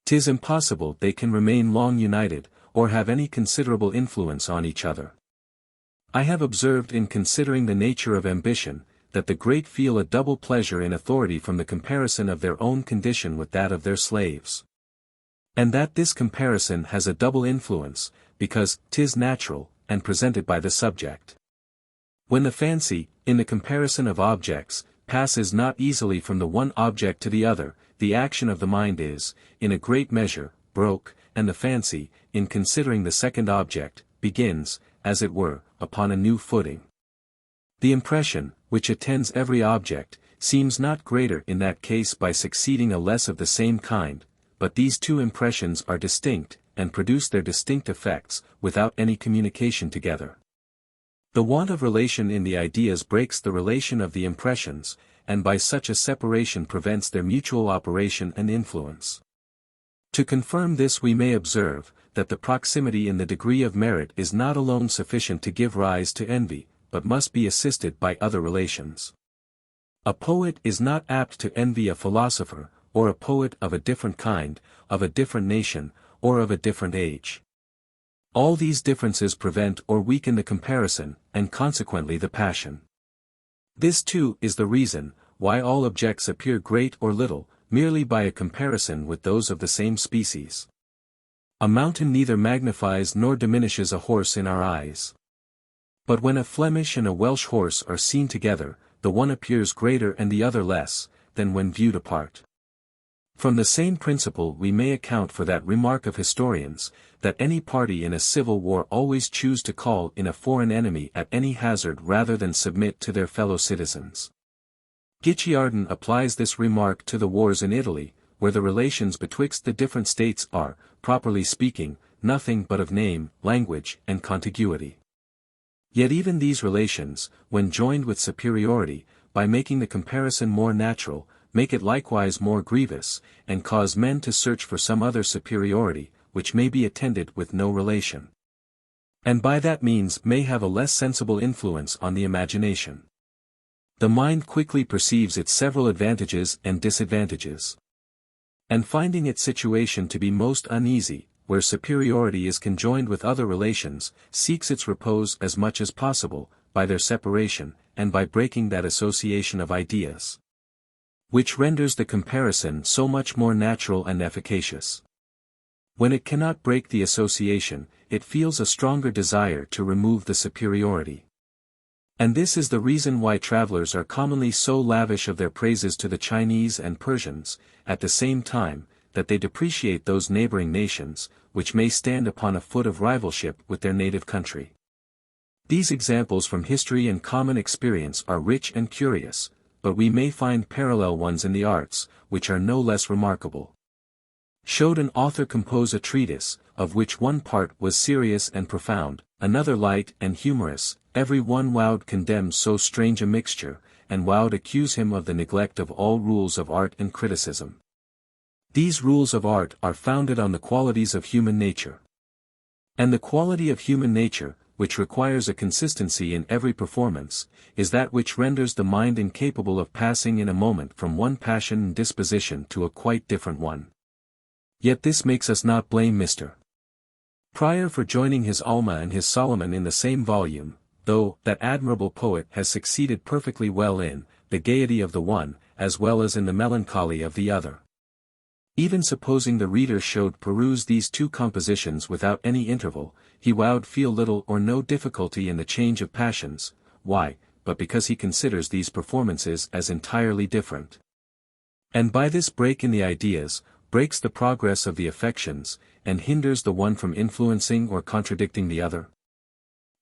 'tis impossible they can remain long united, or have any considerable influence on each other. I have observed in considering the nature of ambition, that the great feel a double pleasure in authority from the comparison of their own condition with that of their slaves. And that this comparison has a double influence, because 'tis natural, and presented by the subject. When the fancy, in the comparison of objects, passes not easily from the one object to the other, the action of the mind is, in a great measure, broke, and the fancy, in considering the second object, begins, as it were, upon a new footing. The impression, which attends every object, seems not greater in that case by succeeding a less of the same kind, but these two impressions are distinct, and produce their distinct effects, without any communication together. The want of relation in the ideas breaks the relation of the impressions, and by such a separation prevents their mutual operation and influence. To confirm this we may observe, that the proximity in the degree of merit is not alone sufficient to give rise to envy, but must be assisted by other relations. A poet is not apt to envy a philosopher, or a poet of a different kind, of a different nation, or of a different age. All these differences prevent or weaken the comparison, and consequently the passion. This too is the reason, why all objects appear great or little, merely by a comparison with those of the same species. A mountain neither magnifies nor diminishes a horse in our eyes. But when a Flemish and a Welsh horse are seen together, the one appears greater and the other less, than when viewed apart. From the same principle we may account for that remark of historians, that any party in a civil war always choose to call in a foreign enemy at any hazard rather than submit to their fellow citizens. Guicciardin applies this remark to the wars in Italy, where the relations betwixt the different states are, properly speaking, nothing but of name, language, and contiguity. Yet even these relations, when joined with superiority, by making the comparison more natural, make it likewise more grievous, and cause men to search for some other superiority, which may be attended with no relation, and by that means may have a less sensible influence on the imagination. The mind quickly perceives its several advantages and disadvantages, and finding its situation to be most uneasy, where superiority is conjoined with other relations, seeks its repose as much as possible, by their separation, and by breaking that association of ideas, which renders the comparison so much more natural and efficacious. When it cannot break the association, it feels a stronger desire to remove the superiority. And this is the reason why travelers are commonly so lavish of their praises to the Chinese and Persians, at the same time, that they depreciate those neighboring nations, which may stand upon a foot of rivalship with their native country. These examples from history and common experience are rich and curious, but we may find parallel ones in the arts, which are no less remarkable. Showed an author compose a treatise, of which one part was serious and profound, another light and humorous, every one would condemn so strange a mixture, and would accuse him of the neglect of all rules of art and criticism. These rules of art are founded on the qualities of human nature. And the quality of human nature, which requires a consistency in every performance, is that which renders the mind incapable of passing in a moment from one passion and disposition to a quite different one. Yet this makes us not blame Mr. Prior for joining his Alma and his Solomon in the same volume, though that admirable poet has succeeded perfectly well in the gaiety of the one, as well as in the melancholy of the other. Even supposing the reader should peruse these two compositions without any interval, he would feel little or no difficulty in the change of passions. Why, but because he considers these performances as entirely different. And by this break in the ideas, breaks the progress of the affections, and hinders the one from influencing or contradicting the other.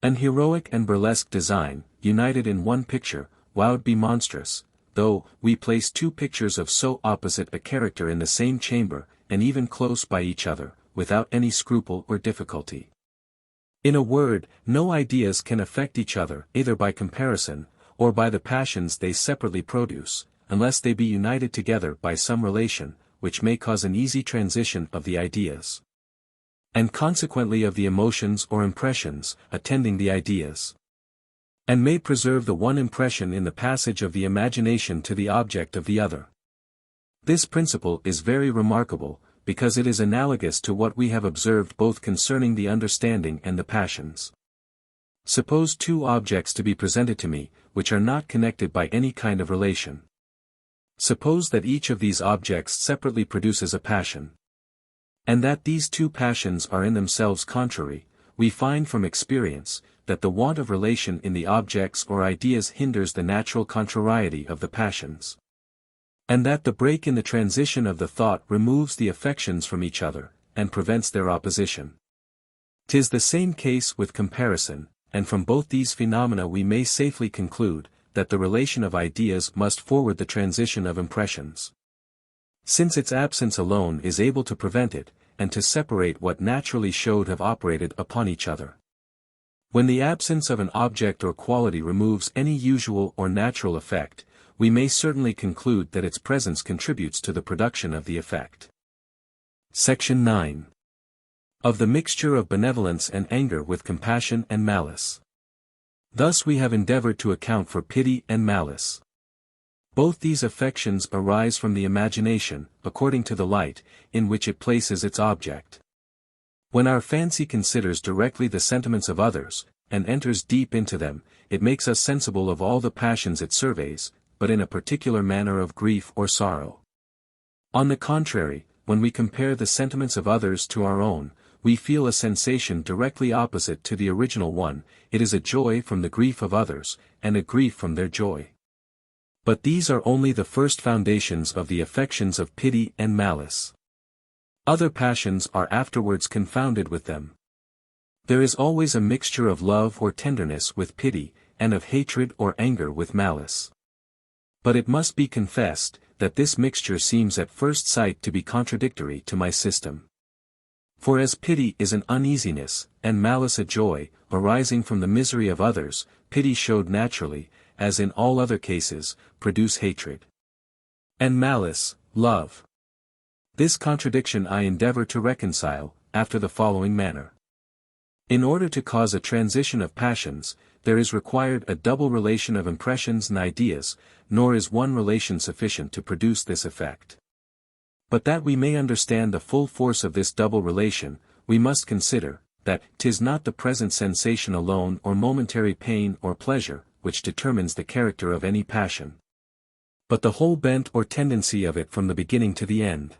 An heroic and burlesque design, united in one picture, would be monstrous, though we place two pictures of so opposite a character in the same chamber, and even close by each other, without any scruple or difficulty. In a word, no ideas can affect each other either by comparison, or by the passions they separately produce, unless they be united together by some relation, which may cause an easy transition of the ideas. And consequently of the emotions or impressions, attending the ideas. And may preserve the one impression in the passage of the imagination to the object of the other. This principle is very remarkable, because it is analogous to what we have observed both concerning the understanding and the passions. Suppose two objects to be presented to me, which are not connected by any kind of relation. Suppose that each of these objects separately produces a passion. And that these two passions are in themselves contrary, we find from experience, that the want of relation in the objects or ideas hinders the natural contrariety of the passions. And that the break in the transition of the thought removes the affections from each other, and prevents their opposition. 'Tis the same case with comparison, and from both these phenomena we may safely conclude, that the relation of ideas must forward the transition of impressions. Since its absence alone is able to prevent it, and to separate what naturally should have operated upon each other. When the absence of an object or quality removes any usual or natural effect, we may certainly conclude that its presence contributes to the production of the effect. Section 9. Of the mixture of benevolence and anger with compassion and malice. Thus we have endeavored to account for pity and malice. Both these affections arise from the imagination, according to the light, in which it places its object. When our fancy considers directly the sentiments of others, and enters deep into them, it makes us sensible of all the passions it surveys, but in a particular manner of grief or sorrow. On the contrary, when we compare the sentiments of others to our own, we feel a sensation directly opposite to the original one. It is a joy from the grief of others, and a grief from their joy. But these are only the first foundations of the affections of pity and malice. Other passions are afterwards confounded with them. There is always a mixture of love or tenderness with pity, and of hatred or anger with malice. But it must be confessed, that this mixture seems at first sight to be contradictory to my system. For as pity is an uneasiness, and malice a joy, arising from the misery of others, pity showed naturally, as in all other cases, produce hatred. And malice, love. This contradiction I endeavor to reconcile, after the following manner. In order to cause a transition of passions, there is required a double relation of impressions and ideas, nor is one relation sufficient to produce this effect. But that we may understand the full force of this double relation, we must consider, that 'tis not the present sensation alone or momentary pain or pleasure, which determines the character of any passion, but the whole bent or tendency of it from the beginning to the end.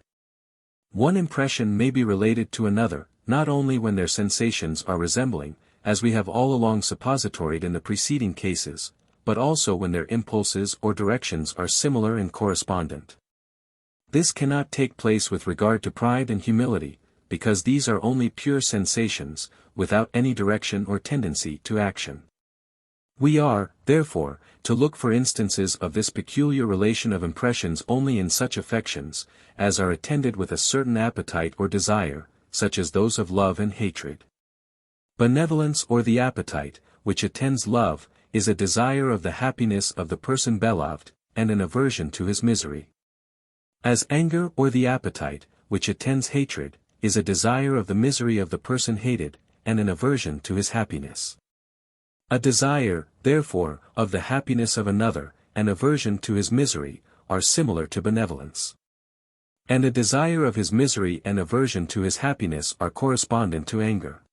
One impression may be related to another, not only when their sensations are resembling, as we have all along suppositoried in the preceding cases, but also when their impulses or directions are similar and correspondent. This cannot take place with regard to pride and humility, because these are only pure sensations, without any direction or tendency to action. We are, therefore, to look for instances of this peculiar relation of impressions only in such affections, as are attended with a certain appetite or desire, such as those of love and hatred. Benevolence or the appetite, which attends love, is a desire of the happiness of the person beloved, and an aversion to his misery. As anger or the appetite, which attends hatred, is a desire of the misery of the person hated, and an aversion to his happiness. A desire, therefore, of the happiness of another, and aversion to his misery, are similar to benevolence. And a desire of his misery and aversion to his happiness are correspondent to anger.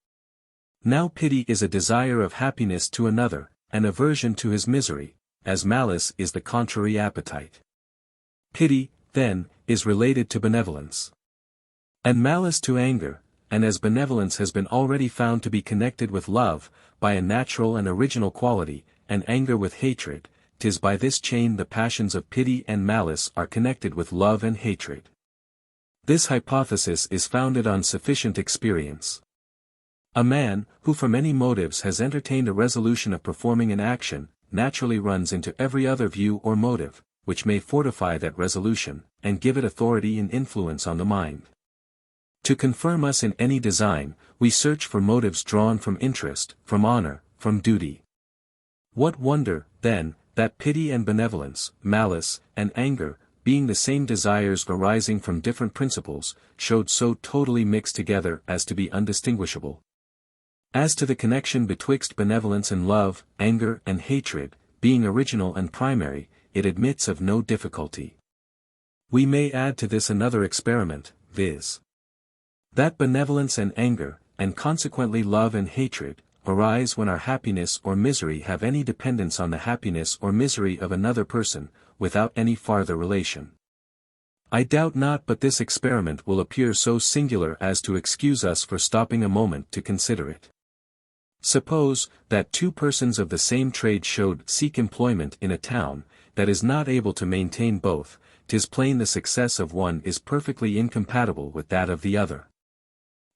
Now pity is a desire of happiness to another, an aversion to his misery, as malice is the contrary appetite. Pity, then, is related to benevolence. And malice to anger, and as benevolence has been already found to be connected with love, by a natural and original quality, and anger with hatred, 'tis by this chain the passions of pity and malice are connected with love and hatred. This hypothesis is founded on sufficient experience. A man, who from any motives has entertained a resolution of performing an action, naturally runs into every other view or motive, which may fortify that resolution, and give it authority and influence on the mind. To confirm us in any design, we search for motives drawn from interest, from honor, from duty. What wonder, then, that pity and benevolence, malice, and anger, being the same desires arising from different principles, showed so totally mixed together as to be undistinguishable. As to the connection betwixt benevolence and love, anger and hatred, being original and primary, it admits of no difficulty. We may add to this another experiment, viz. that benevolence and anger, and consequently love and hatred, arise when our happiness or misery have any dependence on the happiness or misery of another person, without any farther relation. I doubt not but this experiment will appear so singular as to excuse us for stopping a moment to consider it. Suppose, that two persons of the same trade seek employment in a town, that is not able to maintain both, 'tis plain the success of one is perfectly incompatible with that of the other.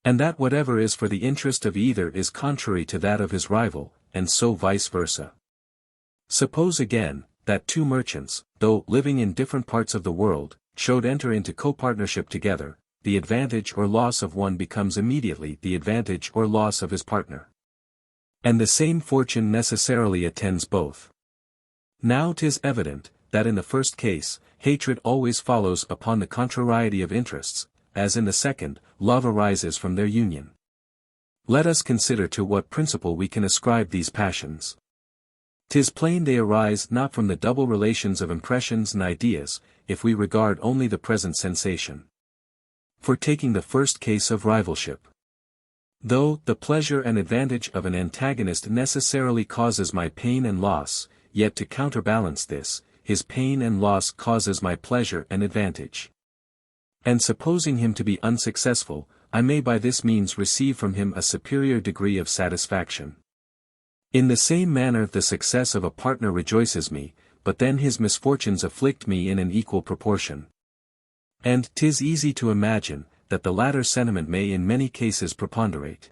And that whatever is for the interest of either is contrary to that of his rival, and so vice versa. Suppose again, that two merchants, though living in different parts of the world, enter into copartnership together, the advantage or loss of one becomes immediately the advantage or loss of his partner. And the same fortune necessarily attends both. Now 'tis evident, that in the first case, hatred always follows upon the contrariety of interests, as in the second, love arises from their union. Let us consider to what principle we can ascribe these passions. 'Tis plain they arise not from the double relations of impressions and ideas, if we regard only the present sensation. For taking the first case of rivalship. Though the pleasure and advantage of an antagonist necessarily causes my pain and loss, yet to counterbalance this, his pain and loss causes my pleasure and advantage. And supposing him to be unsuccessful, I may by this means receive from him a superior degree of satisfaction. In the same manner the success of a partner rejoices me, but then his misfortunes afflict me in an equal proportion. And 'tis easy to imagine, that the latter sentiment may in many cases preponderate.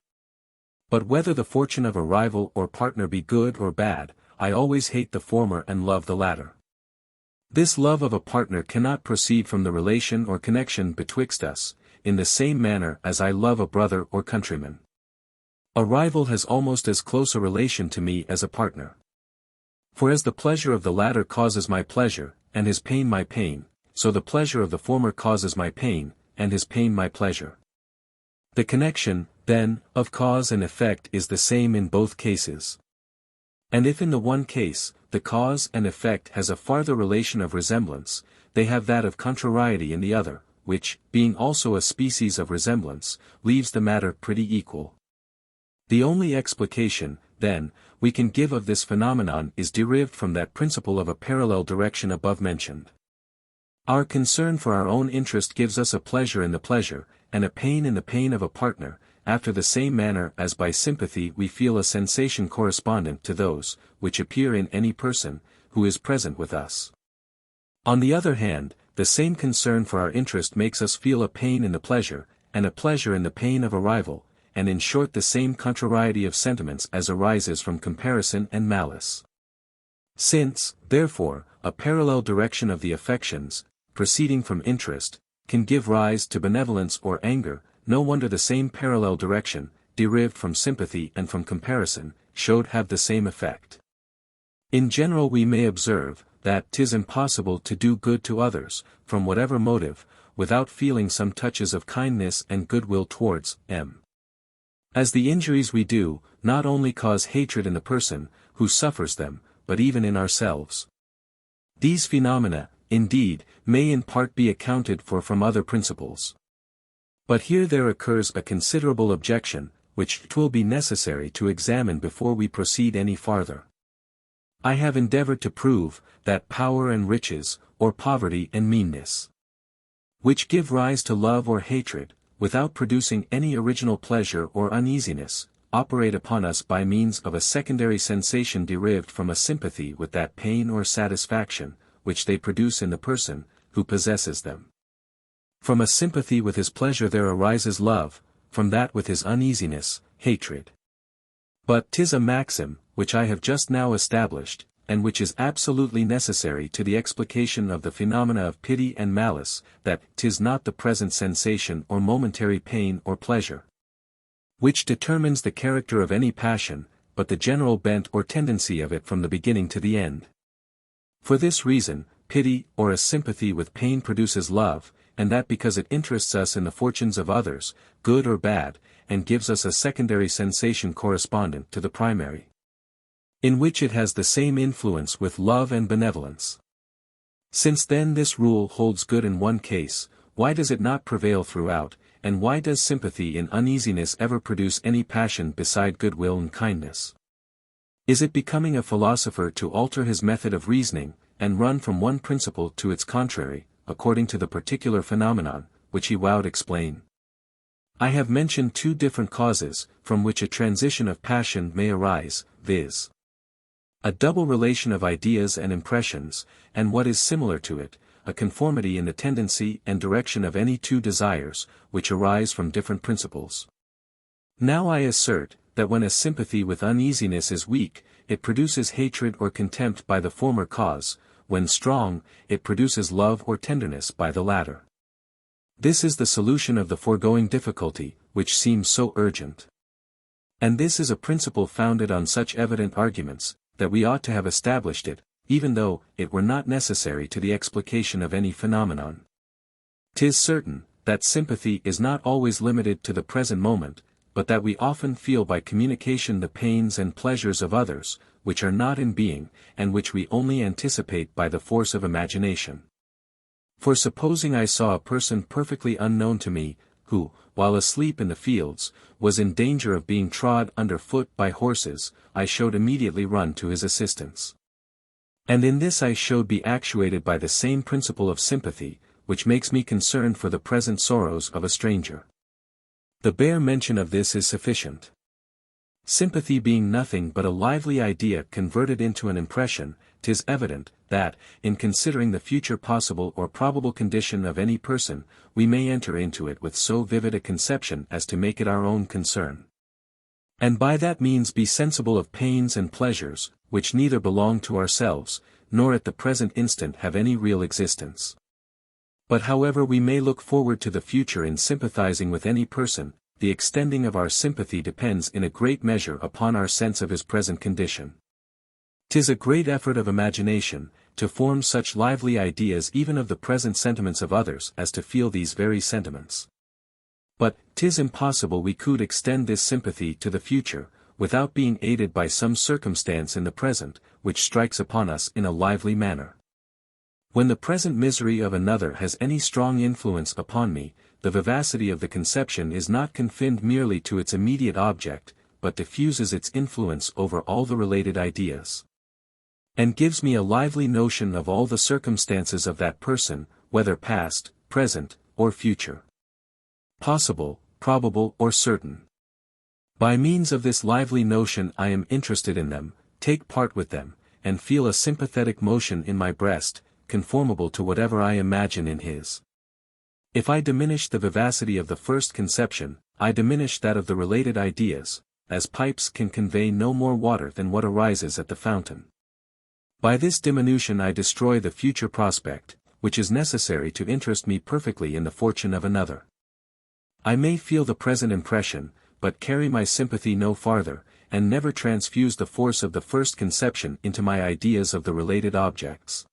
But whether the fortune of a rival or partner be good or bad, I always hate the former and love the latter. This love of a partner cannot proceed from the relation or connection betwixt us, in the same manner as I love a brother or countryman. A rival has almost as close a relation to me as a partner. For as the pleasure of the latter causes my pleasure, and his pain my pain, so the pleasure of the former causes my pain, and his pain my pleasure. The connection, then, of cause and effect is the same in both cases. And if in the one case, the cause and effect has a farther relation of resemblance, they have that of contrariety in the other, which, being also a species of resemblance, leaves the matter pretty equal. The only explication, then, we can give of this phenomenon is derived from that principle of a parallel direction above mentioned. Our concern for our own interest gives us a pleasure in the pleasure, and a pain in the pain of a partner, after the same manner as by sympathy we feel a sensation correspondent to those, which appear in any person, who is present with us. On the other hand, the same concern for our interest makes us feel a pain in the pleasure, and a pleasure in the pain of a rival, and in short the same contrariety of sentiments as arises from comparison and malice. Since, therefore, a parallel direction of the affections, proceeding from interest, can give rise to benevolence or anger, no wonder the same parallel direction, derived from sympathy and from comparison, should have the same effect. In general we may observe, that 'tis impossible to do good to others, from whatever motive, without feeling some touches of kindness and goodwill towards them. As the injuries we do, not only cause hatred in the person, who suffers them, but even in ourselves. These phenomena, indeed, may in part be accounted for from other principles. But here there occurs a considerable objection, which 'twill be necessary to examine before we proceed any farther. I have endeavored to prove, that power and riches, or poverty and meanness, which give rise to love or hatred, without producing any original pleasure or uneasiness, operate upon us by means of a secondary sensation derived from a sympathy with that pain or satisfaction, which they produce in the person, who possesses them. From a sympathy with his pleasure there arises love, from that with his uneasiness, hatred. But 'tis a maxim, which I have just now established, and which is absolutely necessary to the explication of the phenomena of pity and malice, that 'tis not the present sensation or momentary pain or pleasure, which determines the character of any passion, but the general bent or tendency of it from the beginning to the end. For this reason, pity or a sympathy with pain produces love, and that because it interests us in the fortunes of others, good or bad, and gives us a secondary sensation correspondent to the primary, in which it has the same influence with love and benevolence. Since then this rule holds good in one case, why does it not prevail throughout, and why does sympathy in uneasiness ever produce any passion beside goodwill and kindness? Is it becoming a philosopher to alter his method of reasoning, and run from one principle to its contrary, according to the particular phenomenon, which he would explain? I have mentioned two different causes, from which a transition of passion may arise, viz. a double relation of ideas and impressions, and what is similar to it, a conformity in the tendency and direction of any two desires, which arise from different principles. Now I assert, that when a sympathy with uneasiness is weak, it produces hatred or contempt by the former cause, when strong, it produces love or tenderness by the latter. This is the solution of the foregoing difficulty, which seems so urgent. And this is a principle founded on such evident arguments, that we ought to have established it, even though it were not necessary to the explication of any phenomenon. 'Tis certain, that sympathy is not always limited to the present moment, but that we often feel by communication the pains and pleasures of others, which are not in being, and which we only anticipate by the force of imagination. For supposing I saw a person perfectly unknown to me, who, while asleep in the fields, was in danger of being trod under foot by horses, I should immediately run to his assistance. And in this I should be actuated by the same principle of sympathy, which makes me concerned for the present sorrows of a stranger. The bare mention of this is sufficient. Sympathy being nothing but a lively idea converted into an impression, 'tis evident, that, in considering the future possible or probable condition of any person, we may enter into it with so vivid a conception as to make it our own concern. And by that means be sensible of pains and pleasures, which neither belong to ourselves, nor at the present instant have any real existence. But however we may look forward to the future in sympathizing with any person, the extending of our sympathy depends in a great measure upon our sense of his present condition. 'Tis a great effort of imagination, to form such lively ideas even of the present sentiments of others as to feel these very sentiments. But 'tis impossible we could extend this sympathy to the future, without being aided by some circumstance in the present, which strikes upon us in a lively manner. When the present misery of another has any strong influence upon me, the vivacity of the conception is not confined merely to its immediate object, but diffuses its influence over all the related ideas, and gives me a lively notion of all the circumstances of that person, whether past, present, or future. Possible, probable or certain. By means of this lively notion I am interested in them, take part with them, and feel a sympathetic motion in my breast, conformable to whatever I imagine in his. If I diminish the vivacity of the first conception, I diminish that of the related ideas, as pipes can convey no more water than what arises at the fountain. By this diminution I destroy the future prospect, which is necessary to interest me perfectly in the fortune of another. I may feel the present impression, but carry my sympathy no farther, and never transfuse the force of the first conception into my ideas of the related objects.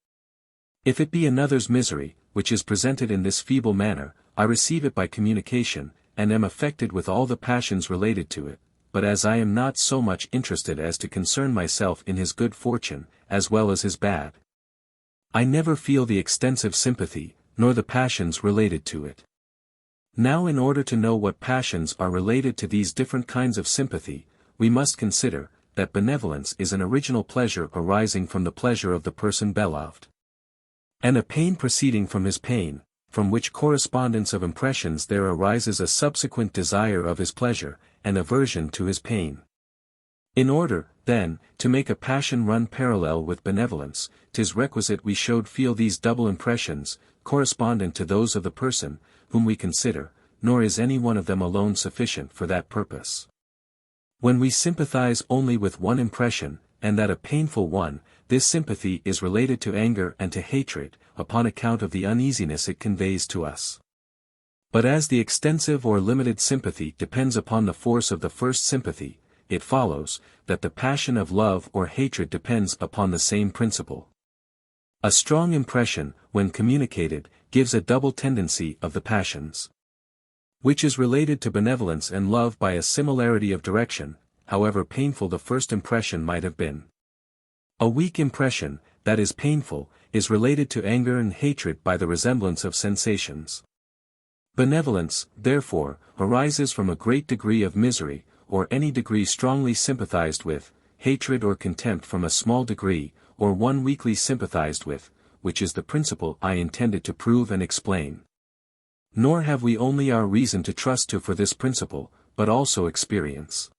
If it be another's misery, which is presented in this feeble manner, I receive it by communication, and am affected with all the passions related to it, but as I am not so much interested as to concern myself in his good fortune, as well as his bad, I never feel the extensive sympathy, nor the passions related to it. Now in order to know what passions are related to these different kinds of sympathy, we must consider, that benevolence is an original pleasure arising from the pleasure of the person beloved, and a pain proceeding from his pain, from which correspondence of impressions there arises a subsequent desire of his pleasure, and aversion to his pain. In order, then, to make a passion run parallel with benevolence, 'tis requisite we should feel these double impressions, correspondent to those of the person, whom we consider, nor is any one of them alone sufficient for that purpose. When we sympathize only with one impression, and that a painful one, this sympathy is related to anger and to hatred, upon account of the uneasiness it conveys to us. But as the extensive or limited sympathy depends upon the force of the first sympathy, it follows, that the passion of love or hatred depends upon the same principle. A strong impression, when communicated, gives a double tendency of the passions, which is related to benevolence and love by a similarity of direction, however painful the first impression might have been. A weak impression, that is painful, is related to anger and hatred by the resemblance of sensations. Benevolence, therefore, arises from a great degree of misery, or any degree strongly sympathized with, hatred or contempt from a small degree, or one weakly sympathized with, which is the principle I intended to prove and explain. Nor have we only our reason to trust to for this principle, but also experience.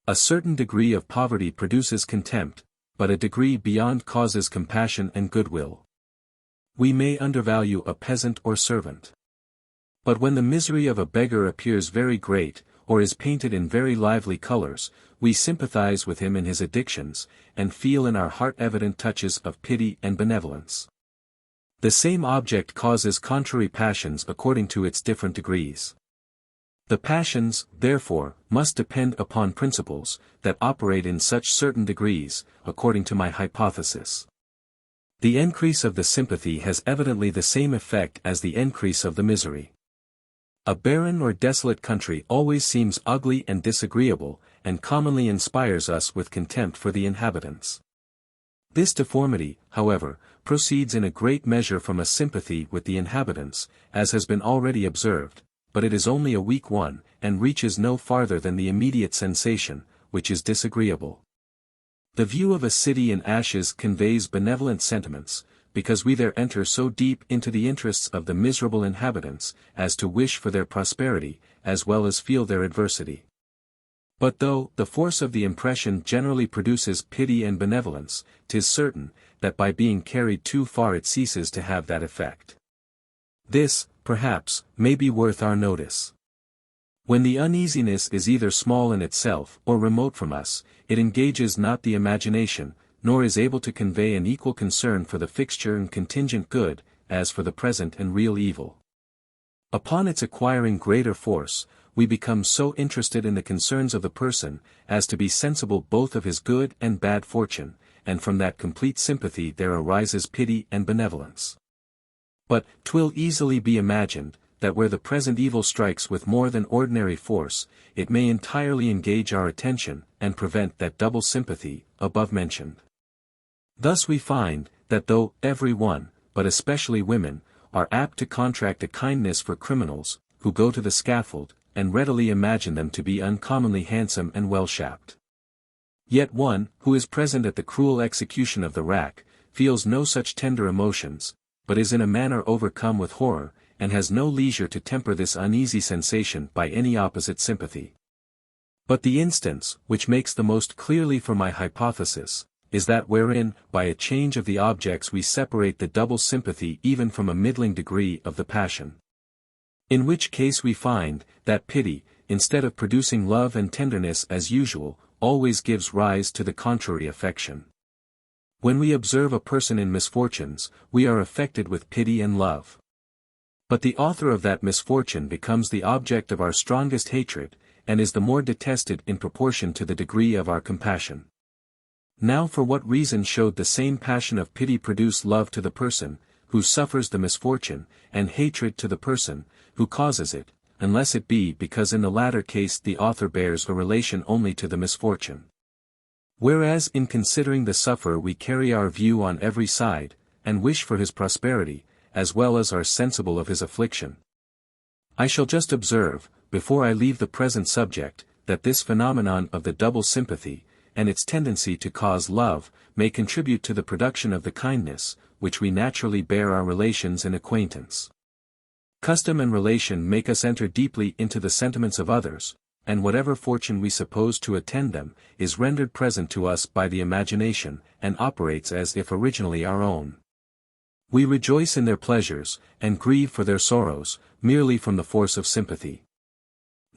A certain degree of poverty produces contempt, but a degree beyond causes compassion and goodwill. We may undervalue a peasant or servant. But when the misery of a beggar appears very great, or is painted in very lively colors, we sympathize with him in his addictions, and feel in our heart evident touches of pity and benevolence. The same object causes contrary passions according to its different degrees. The passions, therefore, must depend upon principles, that operate in such certain degrees, according to my hypothesis. The increase of the sympathy has evidently the same effect as the increase of the misery. A barren or desolate country always seems ugly and disagreeable, and commonly inspires us with contempt for the inhabitants. This deformity, however, proceeds in a great measure from a sympathy with the inhabitants, as has been already observed, but it is only a weak one, and reaches no farther than the immediate sensation, which is disagreeable. The view of a city in ashes conveys benevolent sentiments, because we there enter so deep into the interests of the miserable inhabitants, as to wish for their prosperity, as well as feel their adversity. But though the force of the impression generally produces pity and benevolence, 'tis certain, that by being carried too far it ceases to have that effect. This, perhaps, may be worth our notice. When the uneasiness is either small in itself or remote from us, it engages not the imagination, nor is able to convey an equal concern for the fixture and contingent good, as for the present and real evil. Upon its acquiring greater force, we become so interested in the concerns of the person, as to be sensible both of his good and bad fortune, and from that complete sympathy there arises pity and benevolence. But 'twill easily be imagined, that where the present evil strikes with more than ordinary force, it may entirely engage our attention, and prevent that double sympathy, above mentioned. Thus we find, that though every one, but especially women, are apt to contract a kindness for criminals, who go to the scaffold, and readily imagine them to be uncommonly handsome and well-shapped. Yet one, who is present at the cruel execution of the rack, feels no such tender emotions, but is in a manner overcome with horror, and has no leisure to temper this uneasy sensation by any opposite sympathy. But the instance, which makes the most clearly for my hypothesis, is that wherein, by a change of the objects we separate the double sympathy even from a middling degree of the passion. In which case we find, that pity, instead of producing love and tenderness as usual, always gives rise to the contrary affection. When we observe a person in misfortunes, we are affected with pity and love. But the author of that misfortune becomes the object of our strongest hatred, and is the more detested in proportion to the degree of our compassion. Now for what reason showed the same passion of pity produce love to the person, who suffers the misfortune, and hatred to the person, who causes it, unless it be because in the latter case the author bears a relation only to the misfortune. Whereas in considering the sufferer we carry our view on every side, and wish for his prosperity, as well as are sensible of his affliction. I shall just observe, before I leave the present subject, that this phenomenon of the double sympathy, and its tendency to cause love, may contribute to the production of the kindness, which we naturally bear our relations and acquaintance. Custom and relation make us enter deeply into the sentiments of others, and whatever fortune we suppose to attend them, is rendered present to us by the imagination, and operates as if originally our own. We rejoice in their pleasures, and grieve for their sorrows, merely from the force of sympathy.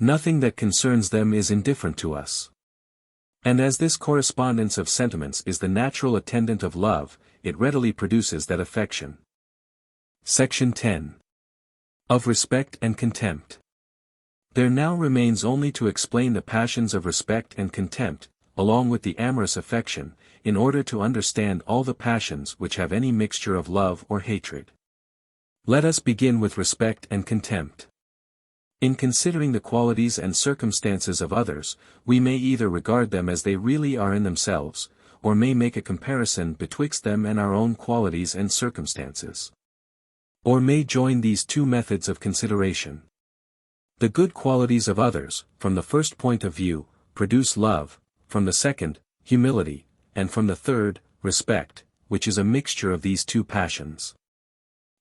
Nothing that concerns them is indifferent to us. And as this correspondence of sentiments is the natural attendant of love, it readily produces that affection. Section 10. Of Respect and Contempt. There now remains only to explain the passions of respect and contempt, along with the amorous affection, in order to understand all the passions which have any mixture of love or hatred. Let us begin with respect and contempt. In considering the qualities and circumstances of others, we may either regard them as they really are in themselves, or may make a comparison betwixt them and our own qualities and circumstances. Or may join these two methods of consideration. The good qualities of others, from the first point of view, produce love, from the second, humility, and from the third, respect, which is a mixture of these two passions.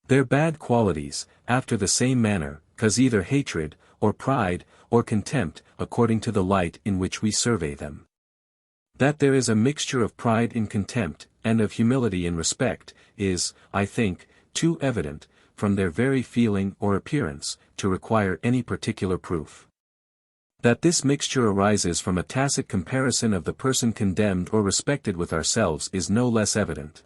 Their bad qualities, after the same manner, cause either hatred, or pride, or contempt, according to the light in which we survey them. That there is a mixture of pride in contempt, and of humility in respect, is, I think, too evident, from their very feeling or appearance, to require any particular proof. That this mixture arises from a tacit comparison of the person condemned or respected with ourselves is no less evident.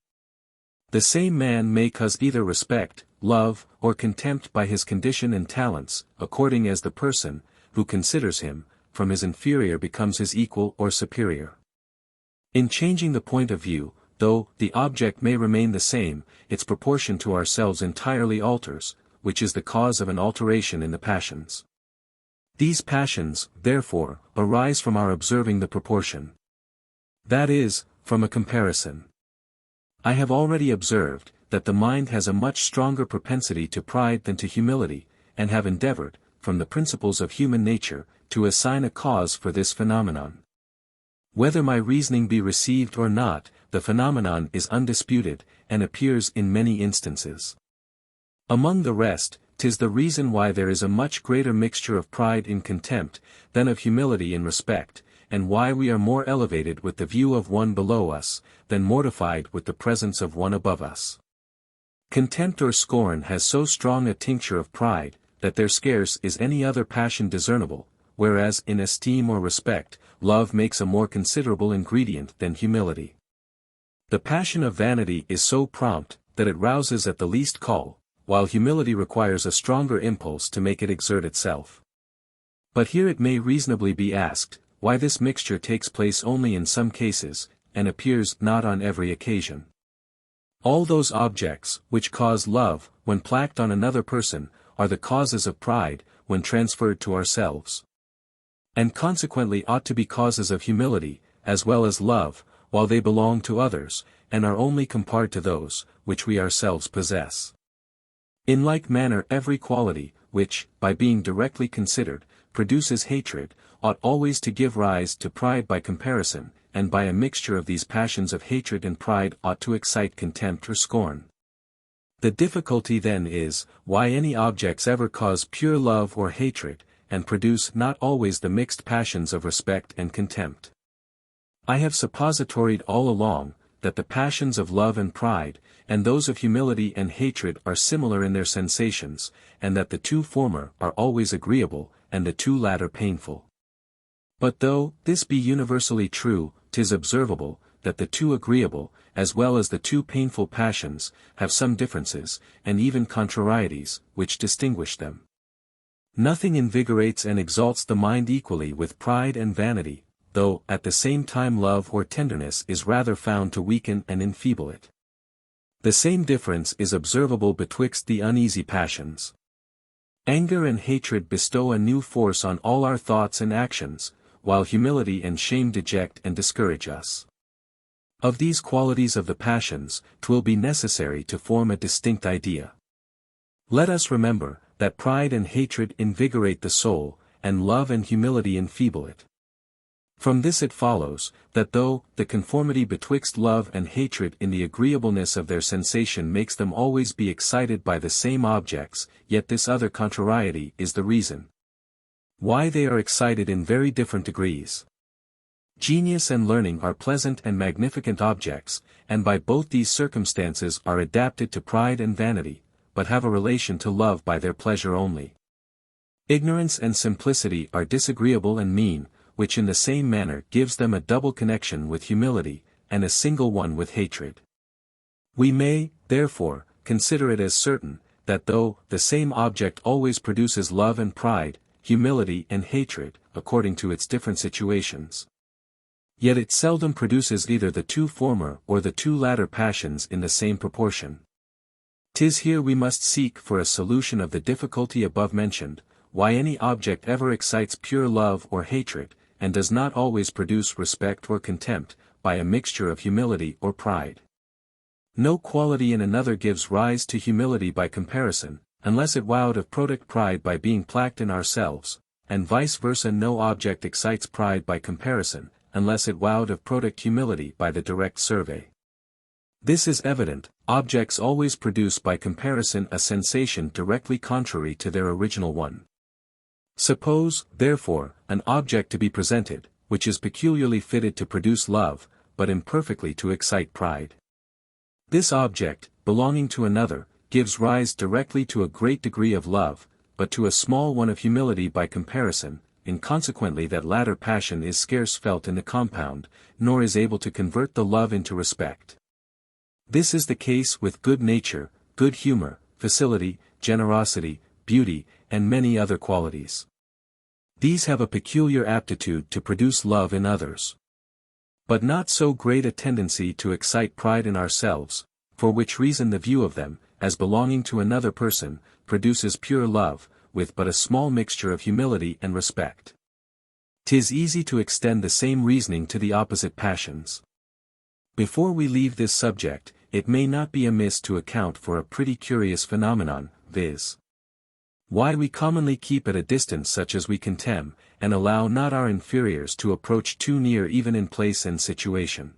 The same man may cause either respect, love, or contempt by his condition and talents, according as the person, who considers him, from his inferior becomes his equal or superior. In changing the point of view, though the object may remain the same, its proportion to ourselves entirely alters, which is the cause of an alteration in the passions. These passions, therefore, arise from our observing the proportion. That is, from a comparison. I have already observed, that the mind has a much stronger propensity to pride than to humility, and have endeavored, from the principles of human nature, to assign a cause for this phenomenon. Whether my reasoning be received or not, the phenomenon is undisputed, and appears in many instances. Among the rest, 'tis the reason why there is a much greater mixture of pride in contempt, than of humility in respect, and why we are more elevated with the view of one below us, than mortified with the presence of one above us. Contempt or scorn has so strong a tincture of pride, that there scarce is any other passion discernible, whereas in esteem or respect, love makes a more considerable ingredient than humility. The passion of vanity is so prompt, that it rouses at the least call, while humility requires a stronger impulse to make it exert itself. But here it may reasonably be asked, why this mixture takes place only in some cases, and appears not on every occasion. All those objects, which cause love, when placked on another person, are the causes of pride, when transferred to ourselves. And consequently ought to be causes of humility, as well as love, while they belong to others, and are only compared to those, which we ourselves possess. In like manner every quality, which, by being directly considered, produces hatred, ought always to give rise to pride by comparison, and by a mixture of these passions of hatred and pride ought to excite contempt or scorn. The difficulty then is, why any objects ever cause pure love or hatred, and produce not always the mixed passions of respect and contempt. I have suppositoried all along, that the passions of love and pride, and those of humility and hatred are similar in their sensations, and that the two former are always agreeable, and the two latter painful. But though this be universally true, 'tis observable, that the two agreeable, as well as the two painful passions, have some differences, and even contrarieties, which distinguish them. Nothing invigorates and exalts the mind equally with pride and vanity, though at the same time love or tenderness is rather found to weaken and enfeeble it. The same difference is observable betwixt the uneasy passions. Anger and hatred bestow a new force on all our thoughts and actions, while humility and shame deject and discourage us. Of these qualities of the passions, 'twill be necessary to form a distinct idea. Let us remember, that pride and hatred invigorate the soul, and love and humility enfeeble it. From this it follows, that though the conformity betwixt love and hatred in the agreeableness of their sensation makes them always be excited by the same objects, yet this other contrariety is the reason why they are excited in very different degrees. Genius and learning are pleasant and magnificent objects, and by both these circumstances are adapted to pride and vanity, but have a relation to love by their pleasure only. Ignorance and simplicity are disagreeable and mean, which in the same manner gives them a double connection with humility, and a single one with hatred. We may, therefore, consider it as certain, that though the same object always produces love and pride, humility and hatred, according to its different situations, yet it seldom produces either the two former or the two latter passions in the same proportion. 'Tis here we must seek for a solution of the difficulty above mentioned, why any object ever excites pure love or hatred, and does not always produce respect or contempt, by a mixture of humility or pride. No quality in another gives rise to humility by comparison, unless it wowed of product pride by being placked in ourselves, and vice versa no object excites pride by comparison, unless it wowed of product humility by the direct survey. This is evident, objects always produce by comparison a sensation directly contrary to their original one. Suppose, therefore, an object to be presented, which is peculiarly fitted to produce love, but imperfectly to excite pride. This object, belonging to another, gives rise directly to a great degree of love, but to a small one of humility by comparison, and consequently that latter passion is scarce felt in the compound, nor is able to convert the love into respect. This is the case with good nature, good humor, facility, generosity, beauty, and many other qualities. These have a peculiar aptitude to produce love in others, but not so great a tendency to excite pride in ourselves, for which reason the view of them, as belonging to another person, produces pure love, with but a small mixture of humility and respect. 'Tis easy to extend the same reasoning to the opposite passions. Before we leave this subject, it may not be amiss to account for a pretty curious phenomenon, viz. why we commonly keep at a distance such as we contemn, and allow not our inferiors to approach too near even in place and situation.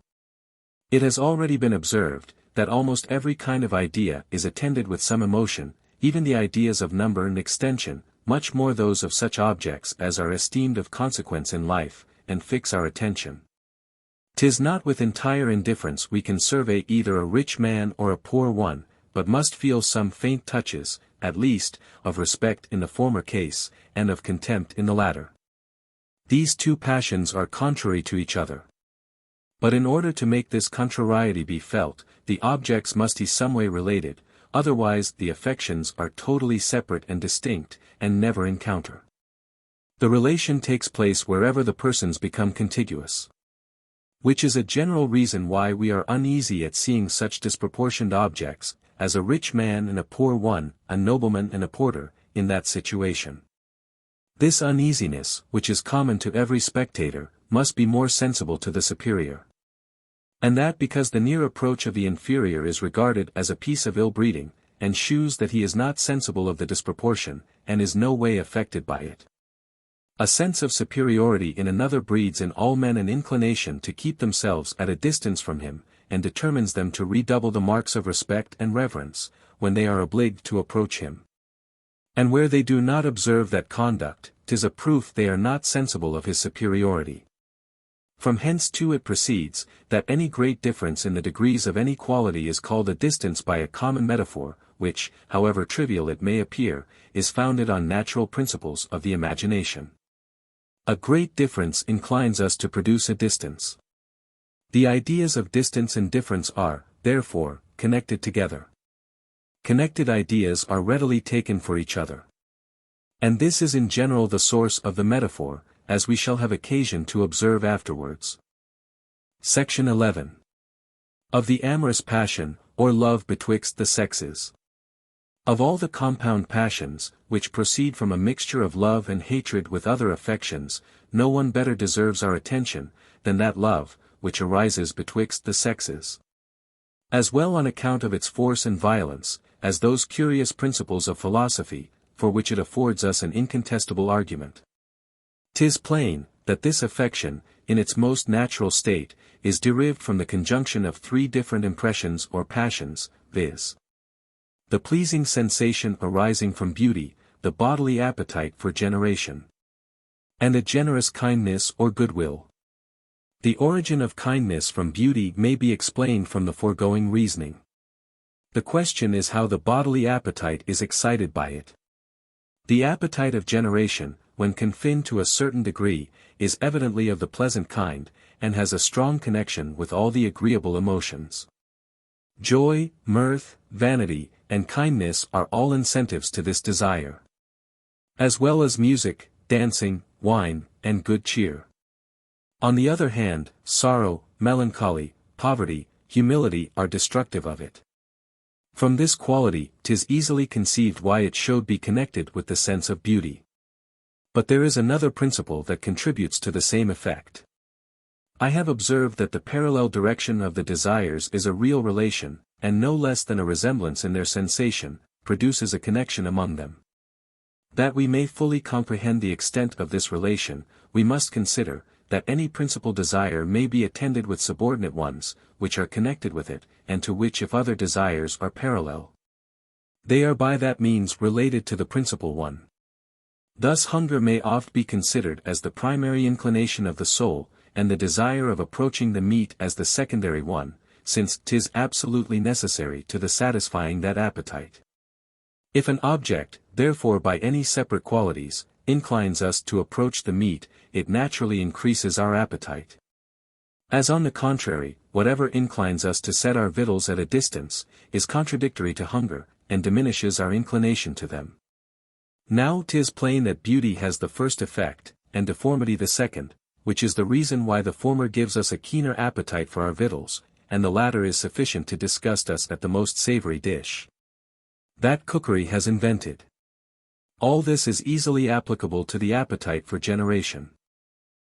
It has already been observed, that almost every kind of idea is attended with some emotion, even the ideas of number and extension, much more those of such objects as are esteemed of consequence in life, and fix our attention. 'Tis not with entire indifference we can survey either a rich man or a poor one, but must feel some faint touches, at least, of respect in the former case, and of contempt in the latter. These two passions are contrary to each other. But in order to make this contrariety be felt, the objects must be some way related, otherwise the affections are totally separate and distinct, and never encounter. The relation takes place wherever the persons become contiguous. Which is a general reason why we are uneasy at seeing such disproportioned objects, as a rich man and a poor one, a nobleman and a porter, in that situation. This uneasiness, which is common to every spectator, must be more sensible to the superior. And that because the near approach of the inferior is regarded as a piece of ill-breeding, and shews that he is not sensible of the disproportion, and is no way affected by it. A sense of superiority in another breeds in all men an inclination to keep themselves at a distance from him, and determines them to redouble the marks of respect and reverence, when they are obliged to approach him. And where they do not observe that conduct, 'tis a proof they are not sensible of his superiority. From hence too it proceeds, that any great difference in the degrees of any quality is called a distance by a common metaphor, which, however trivial it may appear, is founded on natural principles of the imagination. A great difference inclines us to produce a distance. The ideas of distance and difference are, therefore, connected together. Connected ideas are readily taken for each other. And this is in general the source of the metaphor, as we shall have occasion to observe afterwards. Section 11. Of the amorous passion, or love betwixt the sexes. Of all the compound passions, which proceed from a mixture of love and hatred with other affections, no one better deserves our attention, than that love, which arises betwixt the sexes. As well on account of its force and violence, as those curious principles of philosophy, for which it affords us an incontestable argument. 'Tis plain, that this affection, in its most natural state, is derived from the conjunction of three different impressions or passions, viz. The pleasing sensation arising from beauty, the bodily appetite for generation, and a generous kindness or goodwill. The origin of kindness from beauty may be explained from the foregoing reasoning. The question is how the bodily appetite is excited by it. The appetite of generation, when confined to a certain degree, is evidently of the pleasant kind, and has a strong connection with all the agreeable emotions. Joy, mirth, vanity, and kindness are all incentives to this desire. As well as music, dancing, wine, and good cheer. On the other hand, sorrow, melancholy, poverty, humility are destructive of it. From this quality, 'tis easily conceived why it should be connected with the sense of beauty. But there is another principle that contributes to the same effect. I have observed that the parallel direction of the desires is a real relation, and no less than a resemblance in their sensation, produces a connection among them. That we may fully comprehend the extent of this relation, we must consider, that any principal desire may be attended with subordinate ones, which are connected with it, and to which if other desires are parallel, they are by that means related to the principal one. Thus hunger may oft be considered as the primary inclination of the soul, and the desire of approaching the meat as the secondary one, since 'tis absolutely necessary to the satisfying that appetite. If an object, therefore by any separate qualities, inclines us to approach the meat, it naturally increases our appetite. As on the contrary, whatever inclines us to set our victuals at a distance, is contradictory to hunger, and diminishes our inclination to them. Now 'tis plain that beauty has the first effect, and deformity the second, which is the reason why the former gives us a keener appetite for our victuals, and the latter is sufficient to disgust us at the most savory dish that cookery has invented. All this is easily applicable to the appetite for generation.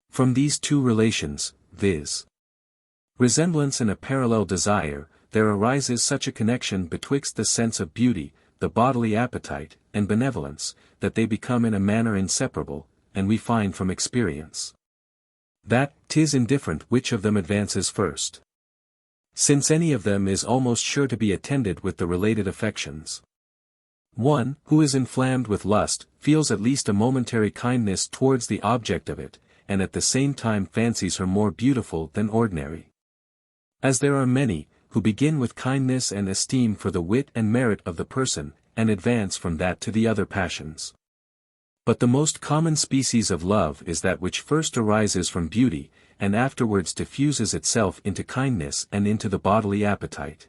From these two relations, viz. resemblance and a parallel desire, there arises such a connection betwixt the sense of beauty, the bodily appetite, and benevolence, that they become in a manner inseparable, and we find from experience that 'tis indifferent which of them advances first, since any of them is almost sure to be attended with the related affections. One, who is inflamed with lust, feels at least a momentary kindness towards the object of it, and at the same time fancies her more beautiful than ordinary. As there are many, who begin with kindness and esteem for the wit and merit of the person, and advance from that to the other passions. But the most common species of love is that which first arises from beauty, and afterwards diffuses itself into kindness and into the bodily appetite.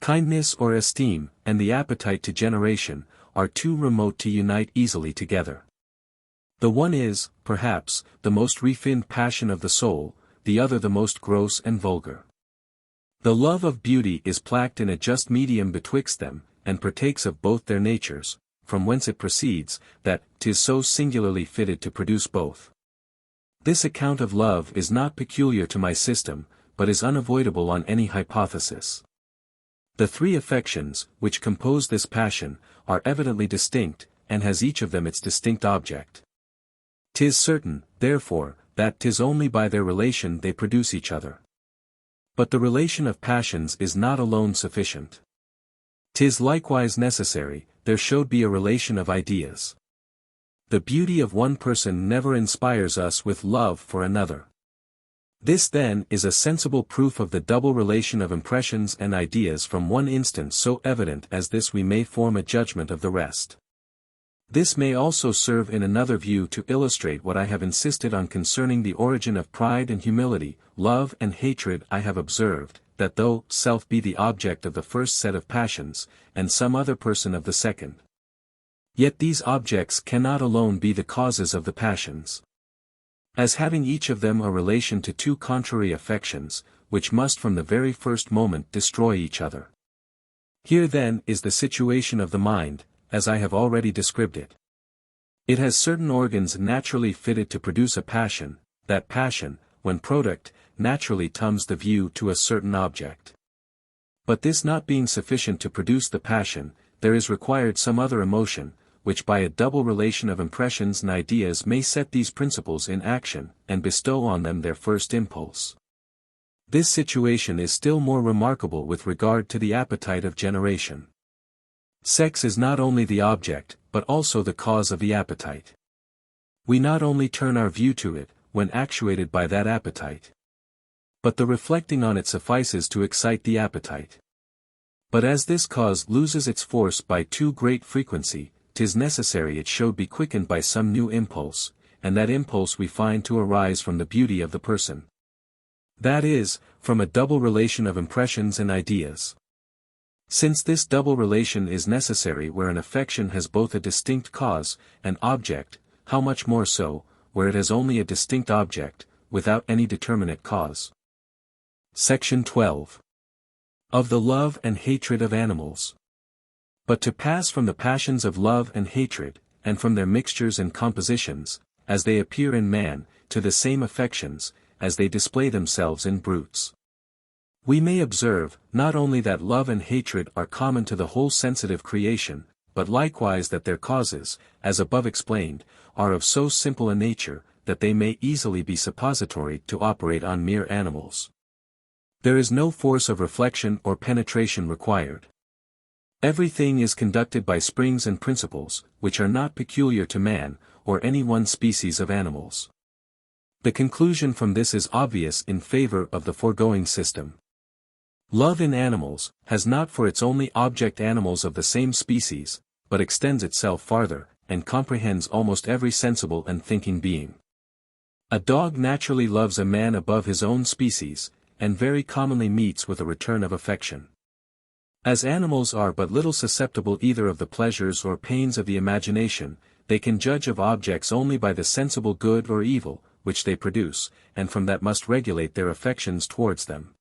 Kindness or esteem, and the appetite to generation, are too remote to unite easily together. The one is, perhaps, the most refined passion of the soul, the other the most gross and vulgar. The love of beauty is placed in a just medium betwixt them, and partakes of both their natures, from whence it proceeds, that 'tis so singularly fitted to produce both. This account of love is not peculiar to my system, but is unavoidable on any hypothesis. The three affections, which compose this passion, are evidently distinct, and has each of them its distinct object. 'Tis certain, therefore, that 'tis only by their relation they produce each other. But the relation of passions is not alone sufficient. 'Tis likewise necessary, there should be a relation of ideas. The beauty of one person never inspires us with love for another. This then is a sensible proof of the double relation of impressions and ideas. From one instance so evident as this we may form a judgment of the rest. This may also serve in another view to illustrate what I have insisted on concerning the origin of pride and humility, love and hatred. I have observed, that though self be the object of the first set of passions, and some other person of the second, yet these objects cannot alone be the causes of the passions. As having each of them a relation to two contrary affections, which must from the very first moment destroy each other. Here then is the situation of the mind, as I have already described it. It has certain organs naturally fitted to produce a passion. That passion, when product, naturally tumbs the view to a certain object. But this not being sufficient to produce the passion, there is required some other emotion, which by a double relation of impressions and ideas may set these principles in action, and bestow on them their first impulse. This situation is still more remarkable with regard to the appetite of generation. Sex is not only the object, but also the cause of the appetite. We not only turn our view to it, when actuated by that appetite, but the reflecting on it suffices to excite the appetite. But as this cause loses its force by too great frequency, 'tis necessary it should be quickened by some new impulse, and that impulse we find to arise from the beauty of the person. That is, from a double relation of impressions and ideas. Since this double relation is necessary where an affection has both a distinct cause, and object, how much more so, where it has only a distinct object, without any determinate cause. Section 12. Of the love and hatred of animals. But to pass from the passions of love and hatred, and from their mixtures and compositions, as they appear in man, to the same affections, as they display themselves in brutes. We may observe, not only that love and hatred are common to the whole sensitive creation, but likewise that their causes, as above explained, are of so simple a nature, that they may easily be suppository to operate on mere animals. There is no force of reflection or penetration required. Everything is conducted by springs and principles, which are not peculiar to man, or any one species of animals. The conclusion from this is obvious in favor of the foregoing system. Love in animals, has not for its only object animals of the same species, but extends itself farther, and comprehends almost every sensible and thinking being. A dog naturally loves a man above his own species, and very commonly meets with a return of affection. As animals are but little susceptible either of the pleasures or pains of the imagination, they can judge of objects only by the sensible good or evil, which they produce, and from that must regulate their affections towards them.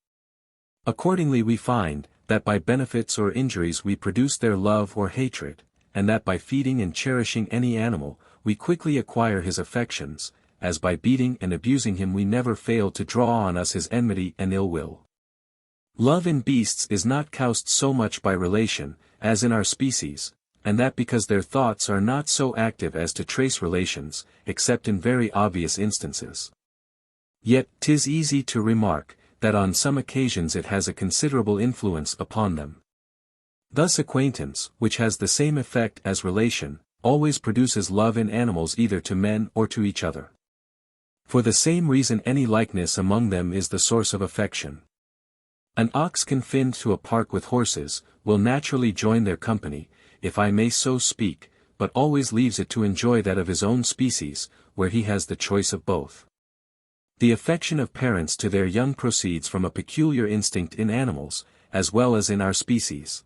Accordingly we find, that by benefits or injuries we produce their love or hatred, and that by feeding and cherishing any animal, we quickly acquire his affections, as by beating and abusing him we never fail to draw on us his enmity and ill will. Love in beasts is not caused so much by relation, as in our species, and that because their thoughts are not so active as to trace relations, except in very obvious instances. Yet 'tis easy to remark, that on some occasions it has a considerable influence upon them. Thus acquaintance, which has the same effect as relation, always produces love in animals either to men or to each other. For the same reason any likeness among them is the source of affection. An ox confined to a park with horses, will naturally join their company, if I may so speak, but always leaves it to enjoy that of his own species, where he has the choice of both. The affection of parents to their young proceeds from a peculiar instinct in animals, as well as in our species.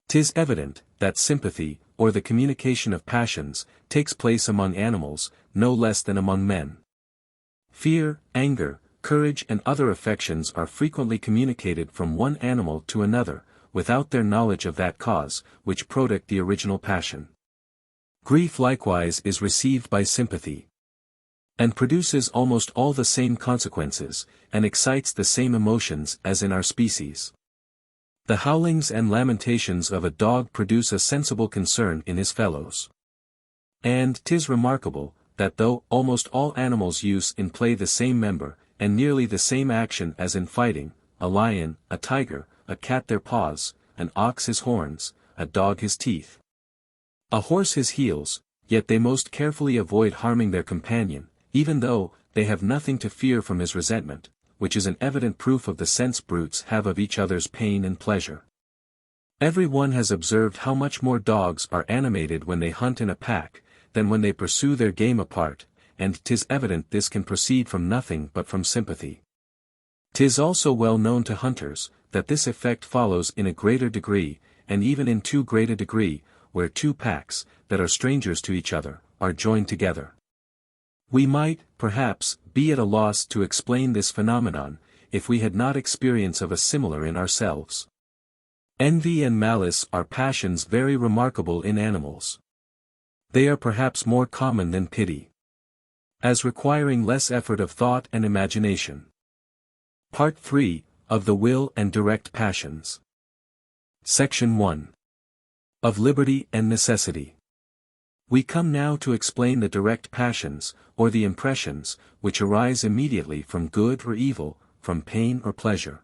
'Tis evident, that sympathy, or the communication of passions, takes place among animals, no less than among men. Fear, anger, courage and other affections are frequently communicated from one animal to another, without their knowledge of that cause, which product the original passion. Grief likewise is received by sympathy, and produces almost all the same consequences, and excites the same emotions as in our species. The howlings and lamentations of a dog produce a sensible concern in his fellows. And 'tis remarkable, that though almost all animals use in play the same member, and nearly the same action as in fighting, a lion, a tiger, a cat their paws, an ox his horns, a dog his teeth, a horse his heels, yet they most carefully avoid harming their companion, even though they have nothing to fear from his resentment, which is an evident proof of the sense brutes have of each other's pain and pleasure. Every one has observed how much more dogs are animated when they hunt in a pack, than when they pursue their game apart, and 'tis evident this can proceed from nothing but from sympathy. 'Tis also well known to hunters, that this effect follows in a greater degree, and even in too great a degree, where two packs, that are strangers to each other, are joined together. We might, perhaps, be at a loss to explain this phenomenon, if we had not experience of a similar in ourselves. Envy and malice are passions very remarkable in animals. They are perhaps more common than pity, as requiring less effort of thought and imagination. Part 3, of the Will and Direct Passions. Section 1. Of Liberty and Necessity. We come now to explain the direct passions, or the impressions, which arise immediately from good or evil, from pain or pleasure.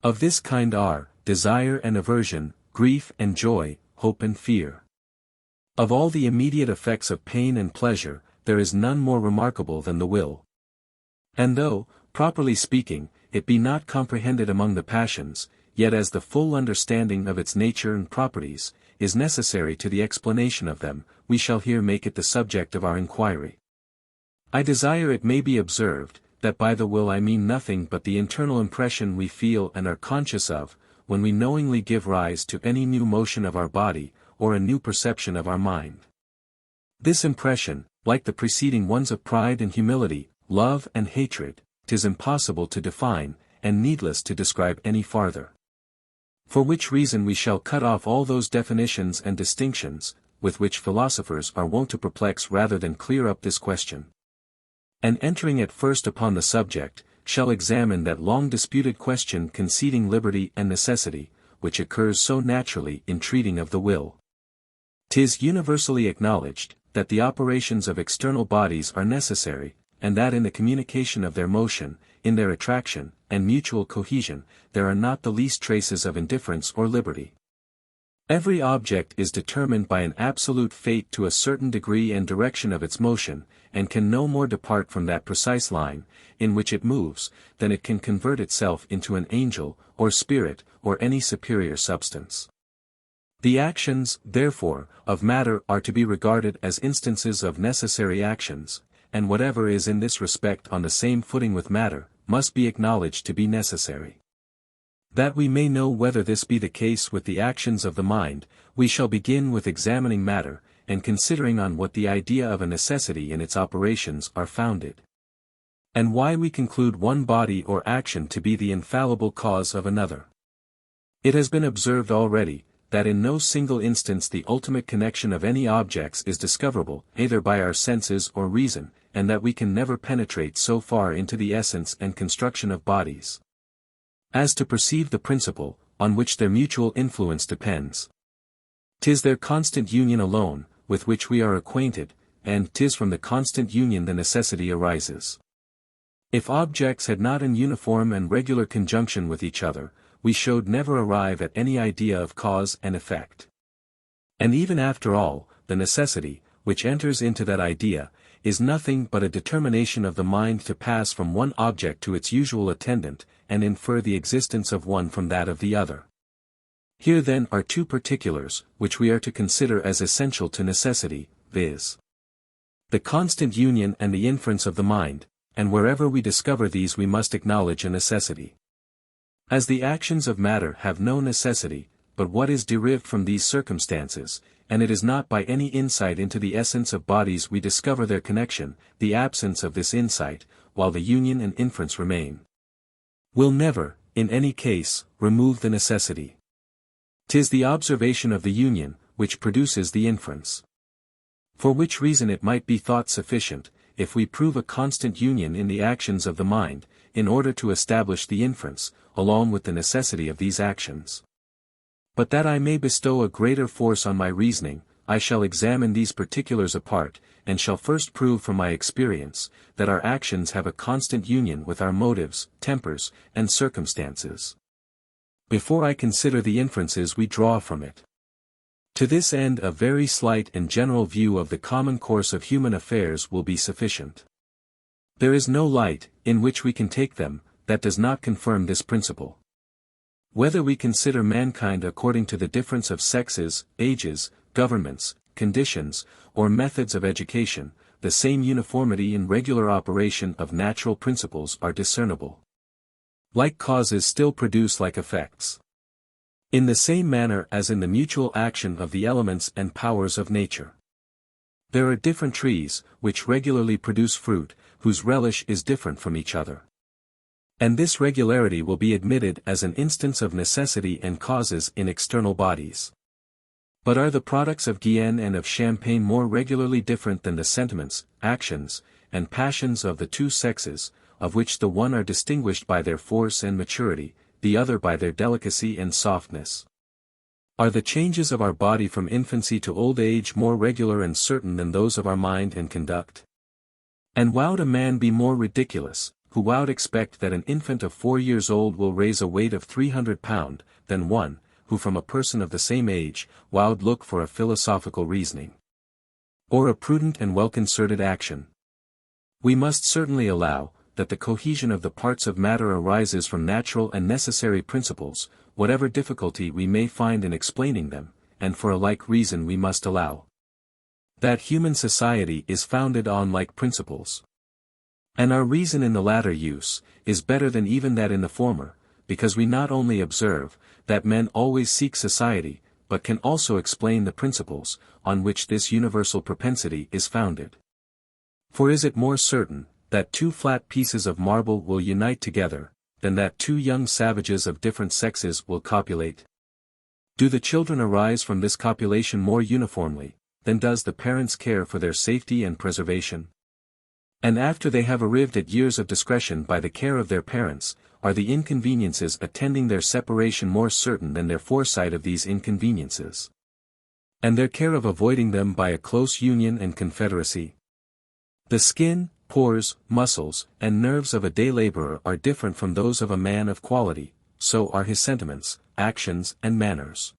Of this kind are, desire and aversion, grief and joy, hope and fear. Of all the immediate effects of pain and pleasure, there is none more remarkable than the will. And though, properly speaking, it be not comprehended among the passions, yet as the full understanding of its nature and properties is necessary to the explanation of them, we shall here make it the subject of our inquiry. I desire it may be observed, that by the will I mean nothing but the internal impression we feel and are conscious of, when we knowingly give rise to any new motion of our body, or a new perception of our mind. This impression, like the preceding ones of pride and humility, love and hatred, 'tis impossible to define, and needless to describe any farther. For which reason we shall cut off all those definitions and distinctions, with which philosophers are wont to perplex rather than clear up this question. And entering at first upon the subject, shall examine that long disputed question conceding liberty and necessity, which occurs so naturally in treating of the will. 'Tis universally acknowledged, that the operations of external bodies are necessary, and that in the communication of their motion, in their attraction, and mutual cohesion, there are not the least traces of indifference or liberty. Every object is determined by an absolute fate to a certain degree and direction of its motion, and can no more depart from that precise line, in which it moves, than it can convert itself into an angel, or spirit, or any superior substance. The actions, therefore, of matter are to be regarded as instances of necessary actions, and whatever is in this respect on the same footing with matter, must be acknowledged to be necessary. That we may know whether this be the case with the actions of the mind, we shall begin with examining matter, and considering on what the idea of a necessity in its operations are founded. And why we conclude one body or action to be the infallible cause of another. It has been observed already, that in no single instance the ultimate connection of any objects is discoverable, either by our senses or reason, and that we can never penetrate so far into the essence and construction of bodies as to perceive the principle, on which their mutual influence depends. 'Tis their constant union alone, with which we are acquainted, and 'tis from the constant union the necessity arises. If objects had not an uniform and regular conjunction with each other, we should never arrive at any idea of cause and effect. And even after all, the necessity, which enters into that idea, is nothing but a determination of the mind to pass from one object to its usual attendant, and infer the existence of one from that of the other. Here then are two particulars, which we are to consider as essential to necessity, viz. the constant union and the inference of the mind, and wherever we discover these we must acknowledge a necessity. As the actions of matter have no necessity, but what is derived from these circumstances, and it is not by any insight into the essence of bodies we discover their connection, the absence of this insight, while the union and inference remain, will never, in any case, remove the necessity. 'Tis the observation of the union, which produces the inference. For which reason it might be thought sufficient, if we prove a constant union in the actions of the mind, in order to establish the inference, along with the necessity of these actions. But that I may bestow a greater force on my reasoning, I shall examine these particulars apart, and shall first prove from my experience, that our actions have a constant union with our motives, tempers, and circumstances, before I consider the inferences we draw from it. To this end a very slight and general view of the common course of human affairs will be sufficient. There is no light, in which we can take them, that does not confirm this principle. Whether we consider mankind according to the difference of sexes, ages, governments, conditions, or methods of education, the same uniformity in regular operation of natural principles are discernible. Like causes still produce like effects. In the same manner as in the mutual action of the elements and powers of nature. There are different trees, which regularly produce fruit, whose relish is different from each other. And this regularity will be admitted as an instance of necessity and causes in external bodies. But are the products of Guyenne and of Champagne more regularly different than the sentiments, actions, and passions of the two sexes, of which the one are distinguished by their force and maturity, the other by their delicacy and softness? Are the changes of our body from infancy to old age more regular and certain than those of our mind and conduct? And would a man be more ridiculous, who would expect that an infant of 4 years old will raise a weight of 300 pounds, than one, who from a person of the same age, would look for a philosophical reasoning, or a prudent and well-concerted action? We must certainly allow, that the cohesion of the parts of matter arises from natural and necessary principles, whatever difficulty we may find in explaining them, and for a like reason we must allow that human society is founded on like principles. And our reason in the latter use, is better than even that in the former, because we not only observe, that men always seek society, but can also explain the principles, on which this universal propensity is founded. For is it more certain, that two flat pieces of marble will unite together, than that two young savages of different sexes will copulate? Do the children arise from this copulation more uniformly, than does the parents' care for their safety and preservation? And after they have arrived at years of discretion by the care of their parents, are the inconveniences attending their separation more certain than their foresight of these inconveniences, and their care of avoiding them by a close union and confederacy? The skin, pores, muscles, and nerves of a day laborer are different from those of a man of quality, so are his sentiments, actions, and manners.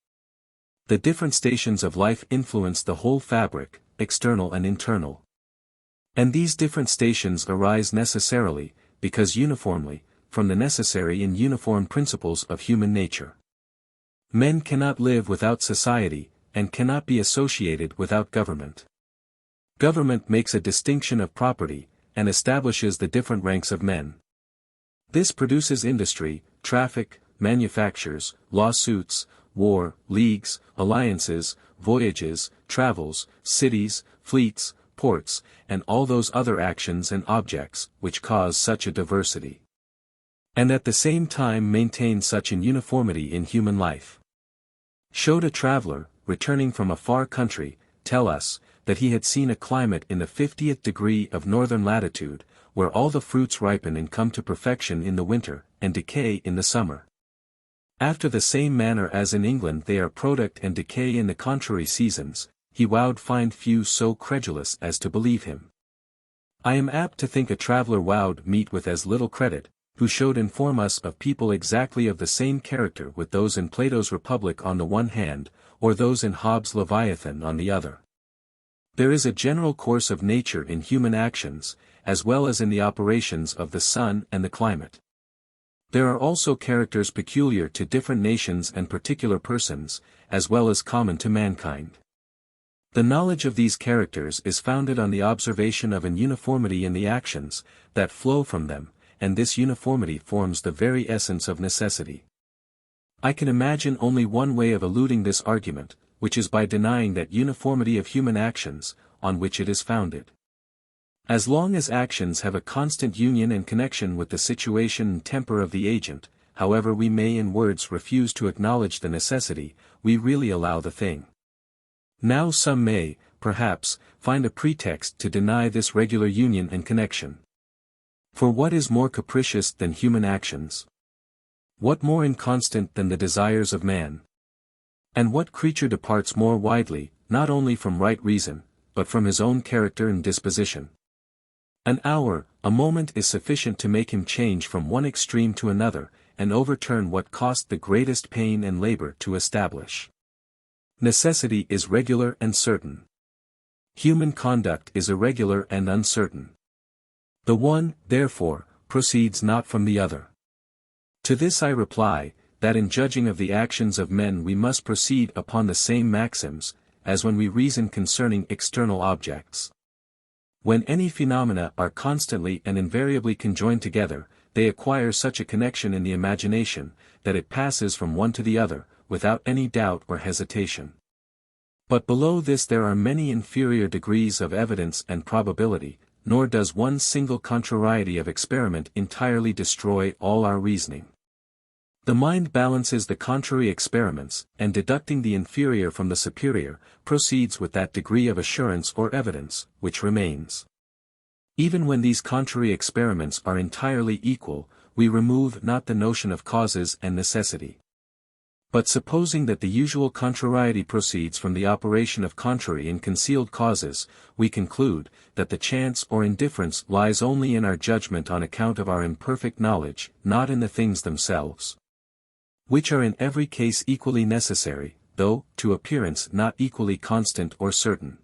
The different stations of life influence the whole fabric, external and internal. And these different stations arise necessarily, because uniformly, from the necessary and uniform principles of human nature. Men cannot live without society, and cannot be associated without government. Government makes a distinction of property, and establishes the different ranks of men. This produces industry, traffic, manufactures, lawsuits, war, leagues, alliances, voyages, travels, cities, fleets, ports, and all those other actions and objects, which cause such a diversity, and at the same time maintain such an uniformity in human life. Showed a traveler, returning from a far country, tell us, that he had seen a climate in the 50th degree of northern latitude, where all the fruits ripen and come to perfection in the winter, and decay in the summer. After the same manner as in England they are product and decay in the contrary seasons, he would find few so credulous as to believe him. I am apt to think a traveller would meet with as little credit, who showed inform us of people exactly of the same character with those in Plato's Republic on the one hand, or those in Hobbes' Leviathan on the other. There is a general course of nature in human actions, as well as in the operations of the sun and the climate. There are also characters peculiar to different nations and particular persons, as well as common to mankind. The knowledge of these characters is founded on the observation of an uniformity in the actions that flow from them, and this uniformity forms the very essence of necessity. I can imagine only one way of eluding this argument, which is by denying that uniformity of human actions, on which it is founded. As long as actions have a constant union and connection with the situation and temper of the agent, however we may in words refuse to acknowledge the necessity, we really allow the thing. Now some may, perhaps, find a pretext to deny this regular union and connection. For what is more capricious than human actions? What more inconstant than the desires of man? And what creature departs more widely, not only from right reason, but from his own character and disposition. An hour, a moment is sufficient to make him change from one extreme to another, and overturn what cost the greatest pain and labor to establish. Necessity is regular and certain. Human conduct is irregular and uncertain. The one, therefore, proceeds not from the other. To this I reply, that in judging of the actions of men we must proceed upon the same maxims, as when we reason concerning external objects. When any phenomena are constantly and invariably conjoined together, they acquire such a connection in the imagination, that it passes from one to the other, without any doubt or hesitation. But below this there are many inferior degrees of evidence and probability, nor does one single contrariety of experiment entirely destroy all our reasoning. The mind balances the contrary experiments, and deducting the inferior from the superior, proceeds with that degree of assurance or evidence, which remains. Even when these contrary experiments are entirely equal, we remove not the notion of causes and necessity. But supposing that the usual contrariety proceeds from the operation of contrary and concealed causes, we conclude, that the chance or indifference lies only in our judgment on account of our imperfect knowledge, not in the things themselves, which are in every case equally necessary, though, to appearance not equally constant or certain.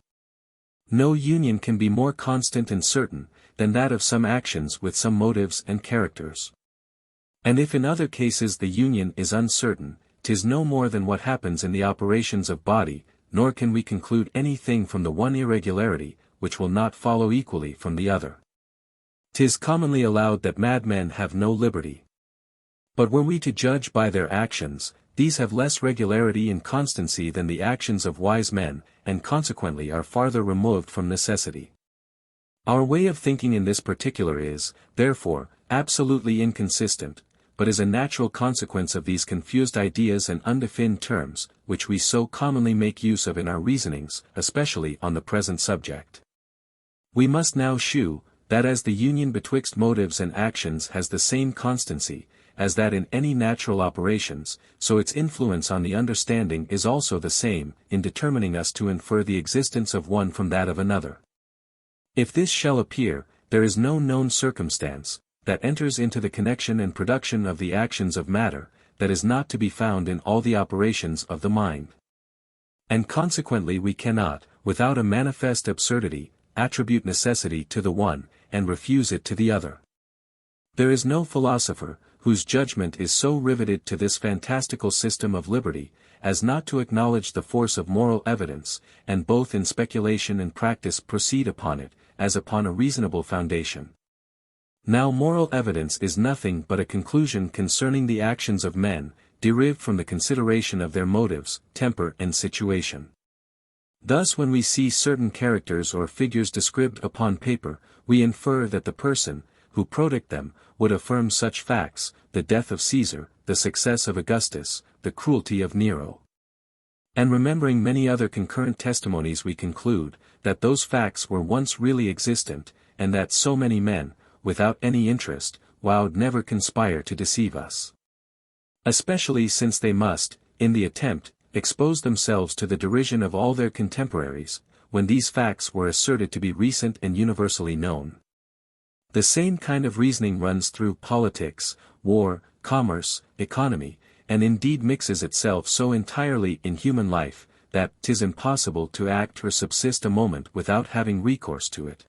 No union can be more constant and certain, than that of some actions with some motives and characters. And if in other cases the union is uncertain, 'tis no more than what happens in the operations of body, nor can we conclude anything from the one irregularity, which will not follow equally from the other. 'Tis commonly allowed that madmen have no liberty. But were we to judge by their actions, these have less regularity and constancy than the actions of wise men, and consequently are farther removed from necessity. Our way of thinking in this particular is, therefore, absolutely inconsistent, but is a natural consequence of these confused ideas and undefined terms, which we so commonly make use of in our reasonings, especially on the present subject. We must now shew, that as the union betwixt motives and actions has the same constancy, as that in any natural operations, so its influence on the understanding is also the same, in determining us to infer the existence of one from that of another. If this shall appear, there is no known circumstance, that enters into the connection and production of the actions of matter, that is not to be found in all the operations of the mind. And consequently we cannot, without a manifest absurdity, attribute necessity to the one, and refuse it to the other. There is no philosopher, whose judgment is so riveted to this fantastical system of liberty, as not to acknowledge the force of moral evidence, and both in speculation and practice proceed upon it, as upon a reasonable foundation. Now moral evidence is nothing but a conclusion concerning the actions of men, derived from the consideration of their motives, temper and situation. Thus when we see certain characters or figures described upon paper, we infer that the person, who prodict them, would affirm such facts, the death of Caesar, the success of Augustus, the cruelty of Nero. And remembering many other concurrent testimonies we conclude, that those facts were once really existent, and that so many men, without any interest, would never conspire to deceive us. Especially since they must, in the attempt, expose themselves to the derision of all their contemporaries, when these facts were asserted to be recent and universally known. The same kind of reasoning runs through politics, war, commerce, economy, and indeed mixes itself so entirely in human life, that 'tis impossible to act or subsist a moment without having recourse to it.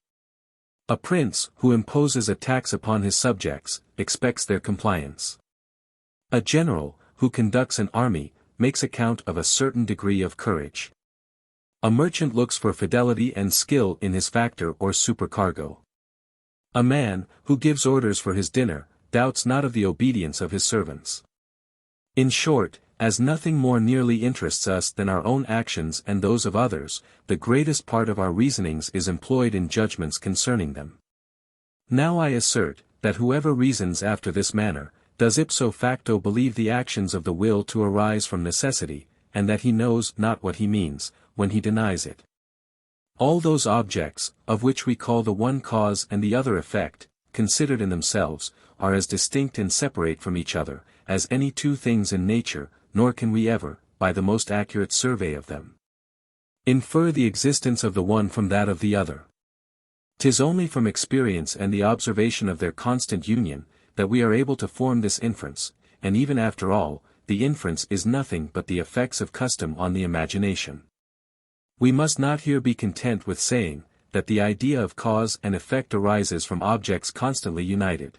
A prince, who imposes a tax upon his subjects, expects their compliance. A general, who conducts an army, makes account of a certain degree of courage. A merchant looks for fidelity and skill in his factor or supercargo. A man, who gives orders for his dinner, doubts not of the obedience of his servants. In short, as nothing more nearly interests us than our own actions and those of others, the greatest part of our reasonings is employed in judgments concerning them. Now I assert, that whoever reasons after this manner, does ipso facto believe the actions of the will to arise from necessity, and that he knows not what he means, when he denies it. All those objects, of which we call the one cause and the other effect, considered in themselves, are as distinct and separate from each other, as any two things in nature, nor can we ever, by the most accurate survey of them, Infer the existence of the one from that of the other. 'Tis only from experience and the observation of their constant union, that we are able to form this inference, and even after all, the inference is nothing but the effects of custom on the imagination. We must not here be content with saying, that the idea of cause and effect arises from objects constantly united.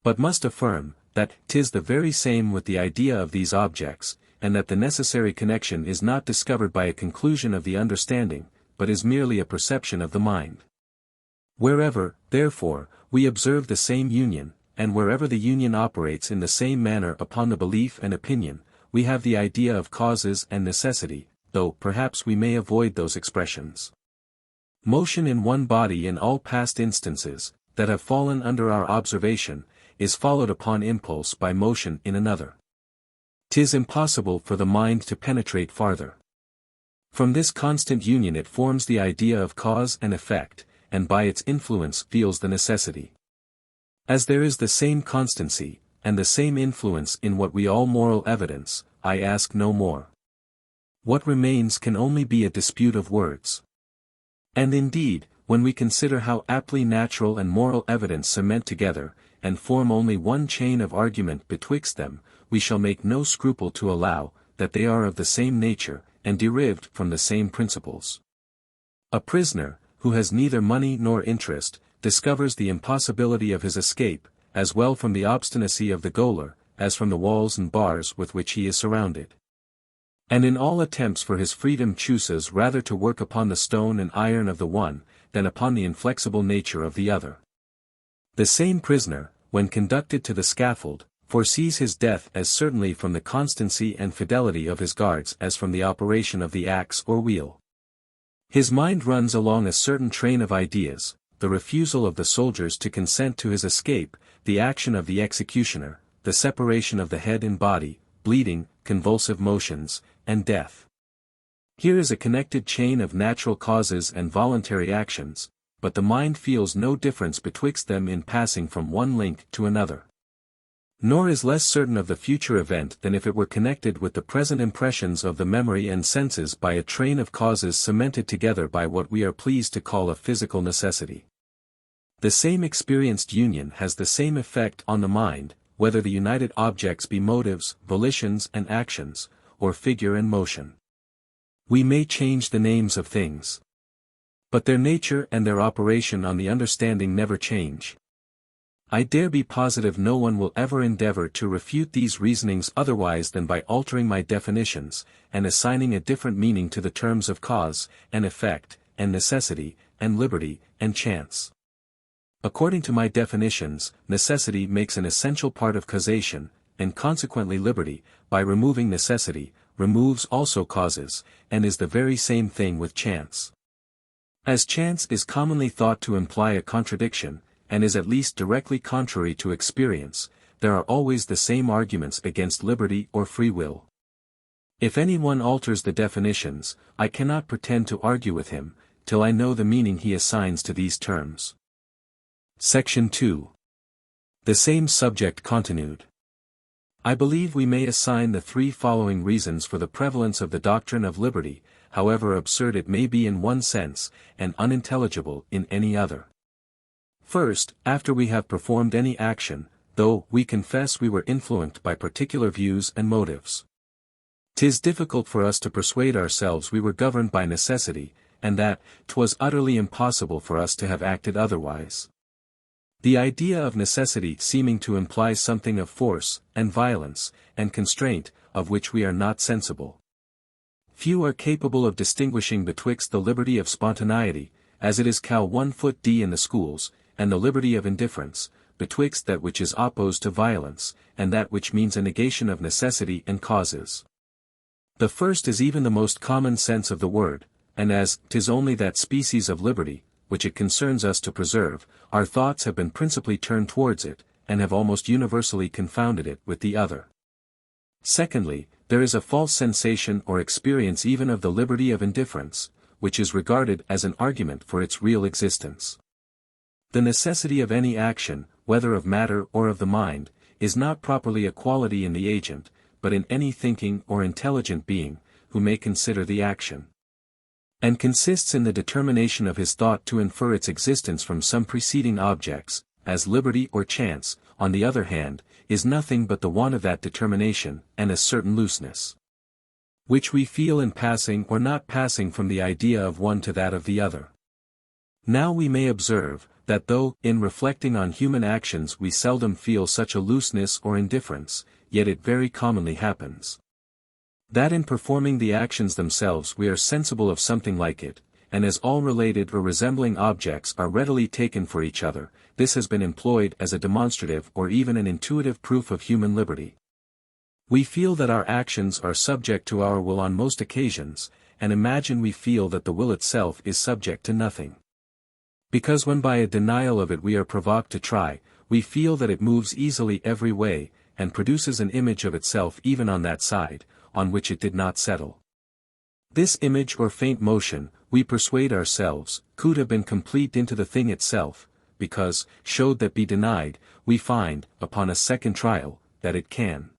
But must affirm, that 'tis the very same with the idea of these objects, and that the necessary connection is not discovered by a conclusion of the understanding, but is merely a perception of the mind. Wherever, therefore, we observe the same union, and wherever the union operates in the same manner upon the belief and opinion, we have the idea of causes and necessity, though perhaps we may avoid those expressions. Motion in one body in all past instances, that have fallen under our observation, is followed upon impulse by motion in another. 'Tis impossible for the mind to penetrate farther. From this constant union it forms the idea of cause and effect, and by its influence feels the necessity. As there is the same constancy, and the same influence in what we all moral evidence, I ask no more. What remains can only be a dispute of words. And indeed, when we consider how aptly natural and moral evidence cement together, and form only one chain of argument betwixt them, we shall make no scruple to allow, that they are of the same nature, and derived from the same principles. A prisoner, who has neither money nor interest, discovers the impossibility of his escape, as well from the obstinacy of the gaoler, as from the walls and bars with which he is surrounded. And in all attempts for his freedom chooses rather to work upon the stone and iron of the one, than upon the inflexible nature of the other. The same prisoner, when conducted to the scaffold, foresees his death as certainly from the constancy and fidelity of his guards as from the operation of the axe or wheel. His mind runs along a certain train of ideas, the refusal of the soldiers to consent to his escape, the action of the executioner, the separation of the head and body, bleeding, convulsive motions, and death. Here is a connected chain of natural causes and voluntary actions, but the mind feels no difference betwixt them in passing from one link to another. Nor is less certain of the future event than if it were connected with the present impressions of the memory and senses by a train of causes cemented together by what we are pleased to call a physical necessity. The same experienced union has the same effect on the mind, whether the united objects be motives, volitions and actions, or figure and motion. We may change the names of things, but their nature and their operation on the understanding never change. I dare be positive no one will ever endeavor to refute these reasonings otherwise than by altering my definitions, and assigning a different meaning to the terms of cause, and effect, and necessity, and liberty, and chance. According to my definitions, necessity makes an essential part of causation, and consequently liberty, by removing necessity, removes also causes, and is the very same thing with chance. As chance is commonly thought to imply a contradiction, and is at least directly contrary to experience, there are always the same arguments against liberty or free will. If anyone alters the definitions, I cannot pretend to argue with him, till I know the meaning he assigns to these terms. Section 2. The same subject continued. I believe we may assign the three following reasons for the prevalence of the doctrine of liberty, however absurd it may be in one sense, and unintelligible in any other. First, after we have performed any action, though we confess we were influenced by particular views and motives, 'tis difficult for us to persuade ourselves we were governed by necessity, and that 'twas utterly impossible for us to have acted otherwise. The idea of necessity seeming to imply something of force, and violence, and constraint, of which we are not sensible. Few are capable of distinguishing betwixt the liberty of spontaneity, as it is cal 1 foot d in the schools, and the liberty of indifference, betwixt that which is opposed to violence, and that which means a negation of necessity and causes. The first is even the most common sense of the word, and as 'tis only that species of liberty, which it concerns us to preserve, our thoughts have been principally turned towards it, and have almost universally confounded it with the other. Secondly, there is a false sensation or experience even of the liberty of indifference, which is regarded as an argument for its real existence. The necessity of any action, whether of matter or of the mind, is not properly a quality in the agent, but in any thinking or intelligent being, who may consider the action. and consists in the determination of his thought to infer its existence from some preceding objects, as liberty or chance, on the other hand, is nothing but the want of that determination, and a certain looseness, which we feel in passing or not passing from the idea of one to that of the other. Now we may observe, that though, in reflecting on human actions we seldom feel such a looseness or indifference, yet it very commonly happens, that in performing the actions themselves we are sensible of something like it, and as all related or resembling objects are readily taken for each other, this has been employed as a demonstrative or even an intuitive proof of human liberty. We feel that our actions are subject to our will on most occasions, and imagine we feel that the will itself is subject to nothing. Because when by a denial of it we are provoked to try, we feel that it moves easily every way, and produces an image of itself even on that side, on which it did not settle. This image or faint motion, we persuade ourselves, could have been complete into the thing itself, because, showed that be denied, we find, upon a second trial, that it can.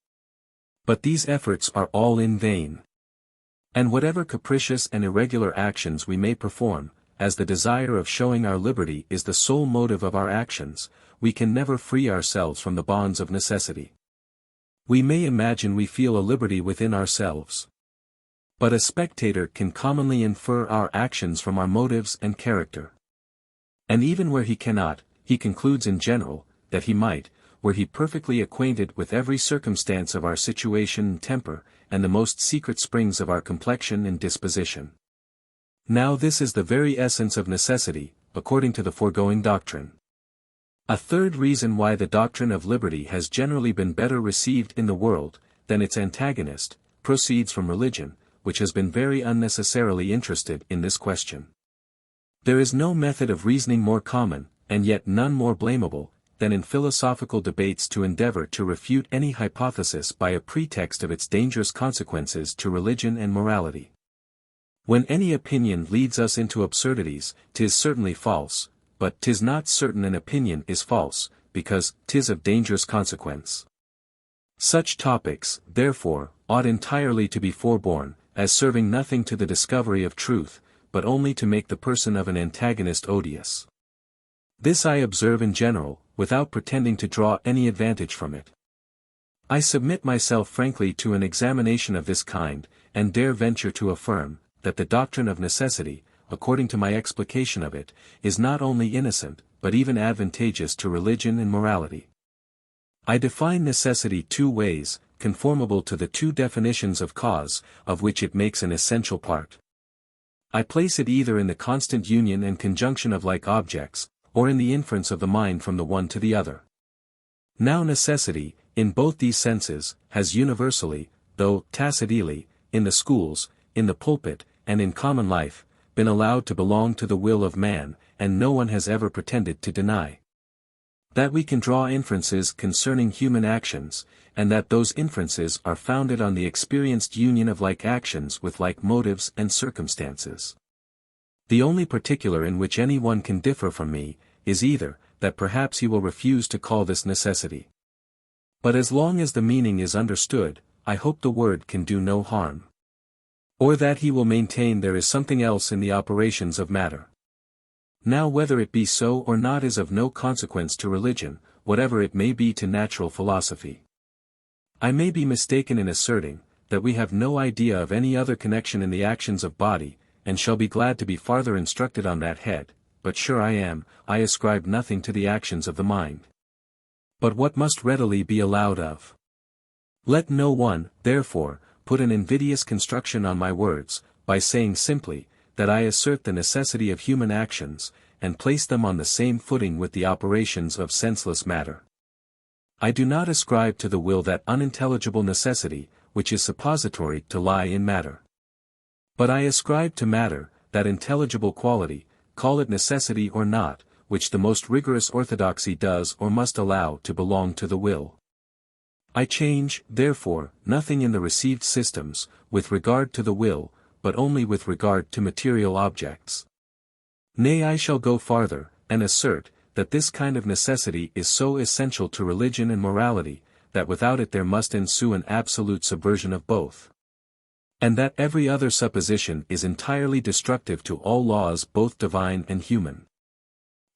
But these efforts are all in vain. And whatever capricious and irregular actions we may perform, as the desire of showing our liberty is the sole motive of our actions, we can never free ourselves from the bonds of necessity. We may imagine we feel a liberty within ourselves. But a spectator can commonly infer our actions from our motives and character. And even where he cannot, he concludes in general, that he might, were he perfectly acquainted with every circumstance of our situation and temper, and the most secret springs of our complexion and disposition. Now this is the very essence of necessity, according to the foregoing doctrine. A third reason why the doctrine of liberty has generally been better received in the world, than its antagonist, proceeds from religion, which has been very unnecessarily interested in this question. There is no method of reasoning more common, and yet none more blamable, than in philosophical debates to endeavor to refute any hypothesis by a pretext of its dangerous consequences to religion and morality. When any opinion leads us into absurdities, 'tis certainly false, but 'tis not certain an opinion is false, because 'tis of dangerous consequence. Such topics, therefore, ought entirely to be forborne, as serving nothing to the discovery of truth, but only to make the person of an antagonist odious. This I observe in general, without pretending to draw any advantage from it. I submit myself frankly to an examination of this kind, and dare venture to affirm, that the doctrine of necessity, according to my explication of it, is not only innocent, but even advantageous to religion and morality. I define necessity two ways, conformable to the two definitions of cause, of which it makes an essential part. I place it either in the constant union and conjunction of like objects, or in the inference of the mind from the one to the other. Now necessity, in both these senses, has universally, though tacitly, in the schools, in the pulpit, and in common life, been allowed to belong to the will of man, and no one has ever pretended to deny that we can draw inferences concerning human actions, and that those inferences are founded on the experienced union of like actions with like motives and circumstances. The only particular in which any one can differ from me, is either, that perhaps he will refuse to call this necessity. But as long as the meaning is understood, I hope the word can do no harm. Or that he will maintain there is something else in the operations of matter. Now whether it be so or not is of no consequence to religion, whatever it may be to natural philosophy. I may be mistaken in asserting, that we have no idea of any other connection in the actions of body, and shall be glad to be farther instructed on that head, but sure I ascribe nothing to the actions of the mind. But what must readily be allowed of. Let no one, therefore, put an invidious construction on my words, by saying simply, that I assert the necessity of human actions, and place them on the same footing with the operations of senseless matter. I do not ascribe to the will that unintelligible necessity, which is suppository to lie in matter. But I ascribe to matter, that intelligible quality, call it necessity or not, which the most rigorous orthodoxy does or must allow to belong to the will. I change, therefore, nothing in the received systems, with regard to the will, but only with regard to material objects. Nay, I shall go farther, and assert, that this kind of necessity is so essential to religion and morality, that without it there must ensue an absolute subversion of both. and that every other supposition is entirely destructive to all laws both divine and human.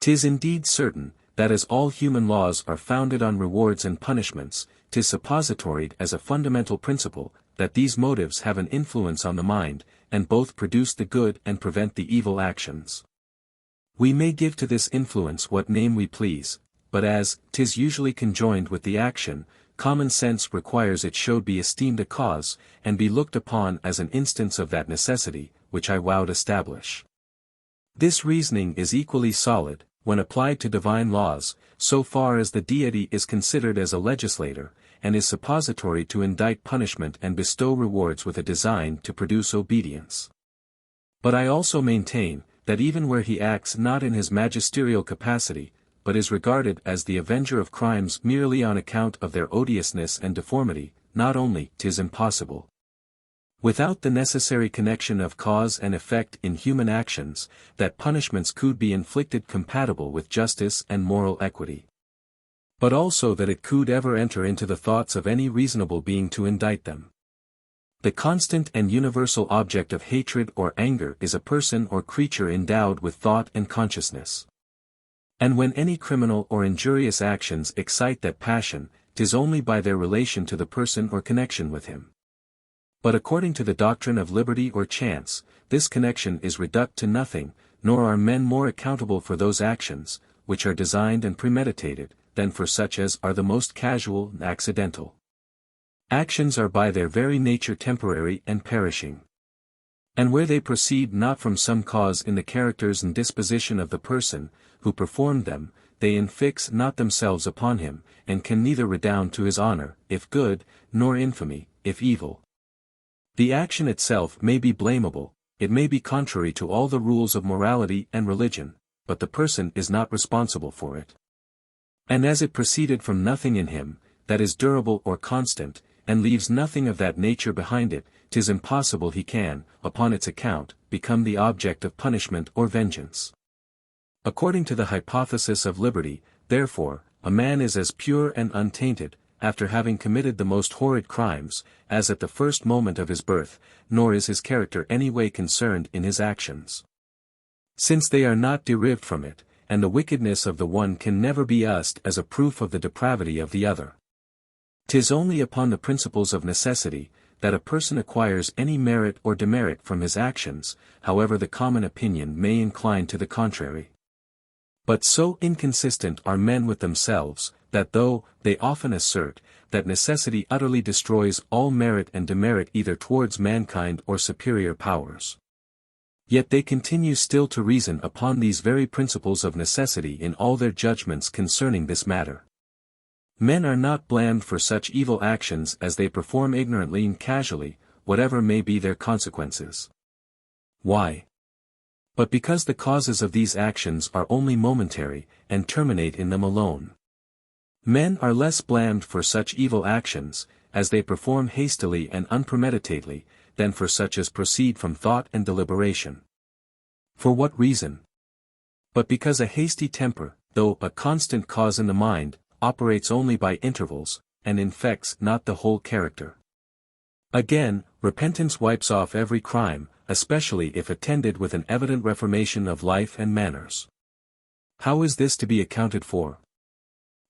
'Tis indeed certain, that as all human laws are founded on rewards and punishments, 'tis suppositoried as a fundamental principle, that these motives have an influence on the mind, and both produce the good and prevent the evil actions. We may give to this influence what name we please, but as 'tis usually conjoined with the action, common sense requires it should be esteemed a cause, and be looked upon as an instance of that necessity, which I would establish. This reasoning is equally solid, when applied to divine laws, so far as the deity is considered as a legislator, and is suppository to indict punishment and bestow rewards with a design to produce obedience. But I also maintain, that even where he acts not in his magisterial capacity, but is regarded as the avenger of crimes merely on account of their odiousness and deformity, not only 'tis impossible, without the necessary connection of cause and effect in human actions, that punishments could be inflicted compatible with justice and moral equity, but also that it could ever enter into the thoughts of any reasonable being to indict them. The constant and universal object of hatred or anger is a person or creature endowed with thought and consciousness. And when any criminal or injurious actions excite that passion, 'tis only by their relation to the person or connection with him. But according to the doctrine of liberty or chance, this connection is reduced to nothing, nor are men more accountable for those actions, which are designed and premeditated, than for such as are the most casual and accidental. Actions are by their very nature temporary and perishing. And where they proceed not from some cause in the characters and disposition of the person, who performed them, they infix not themselves upon him, and can neither redound to his honor, if good, nor infamy, if evil. The action itself may be blamable, it may be contrary to all the rules of morality and religion, but the person is not responsible for it. And as it proceeded from nothing in him, that is durable or constant, and leaves nothing of that nature behind it, 'tis impossible he can, upon its account, become the object of punishment or vengeance. According to the hypothesis of liberty, therefore, a man is as pure and untainted, after having committed the most horrid crimes, as at the first moment of his birth, nor is his character any way concerned in his actions, since they are not derived from it, and the wickedness of the one can never be used as a proof of the depravity of the other. 'Tis only upon the principles of necessity, that a person acquires any merit or demerit from his actions, however the common opinion may incline to the contrary. But so inconsistent are men with themselves, that though they often assert, that necessity utterly destroys all merit and demerit either towards mankind or superior powers, yet they continue still to reason upon these very principles of necessity in all their judgments concerning this matter. Men are not blamed for such evil actions as they perform ignorantly and casually, whatever may be their consequences. Why? But because the causes of these actions are only momentary, and terminate in them alone. Men are less blamed for such evil actions, as they perform hastily and unpremeditatedly, than for such as proceed from thought and deliberation. For what reason? But because a hasty temper, though a constant cause in the mind, operates only by intervals, and infects not the whole character. Again, repentance wipes off every crime, especially if attended with an evident reformation of life and manners. How is this to be accounted for?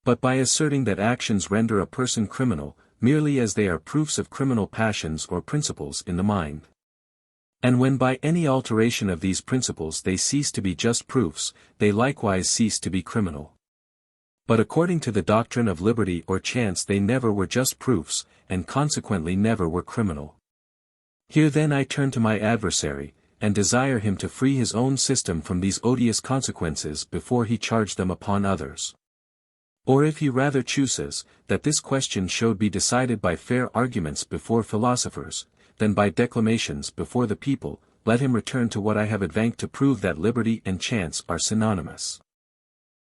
But by asserting that actions render a person criminal, merely as they are proofs of criminal passions or principles in the mind. And when by any alteration of these principles they cease to be just proofs, they likewise cease to be criminal. But according to the doctrine of liberty or chance they never were just proofs, and consequently never were criminal. Here then I turn to my adversary, and desire him to free his own system from these odious consequences before he charge them upon others. Or if he rather chooses, that this question should be decided by fair arguments before philosophers, than by declamations before the people, let him return to what I have advanced to prove that liberty and chance are synonymous.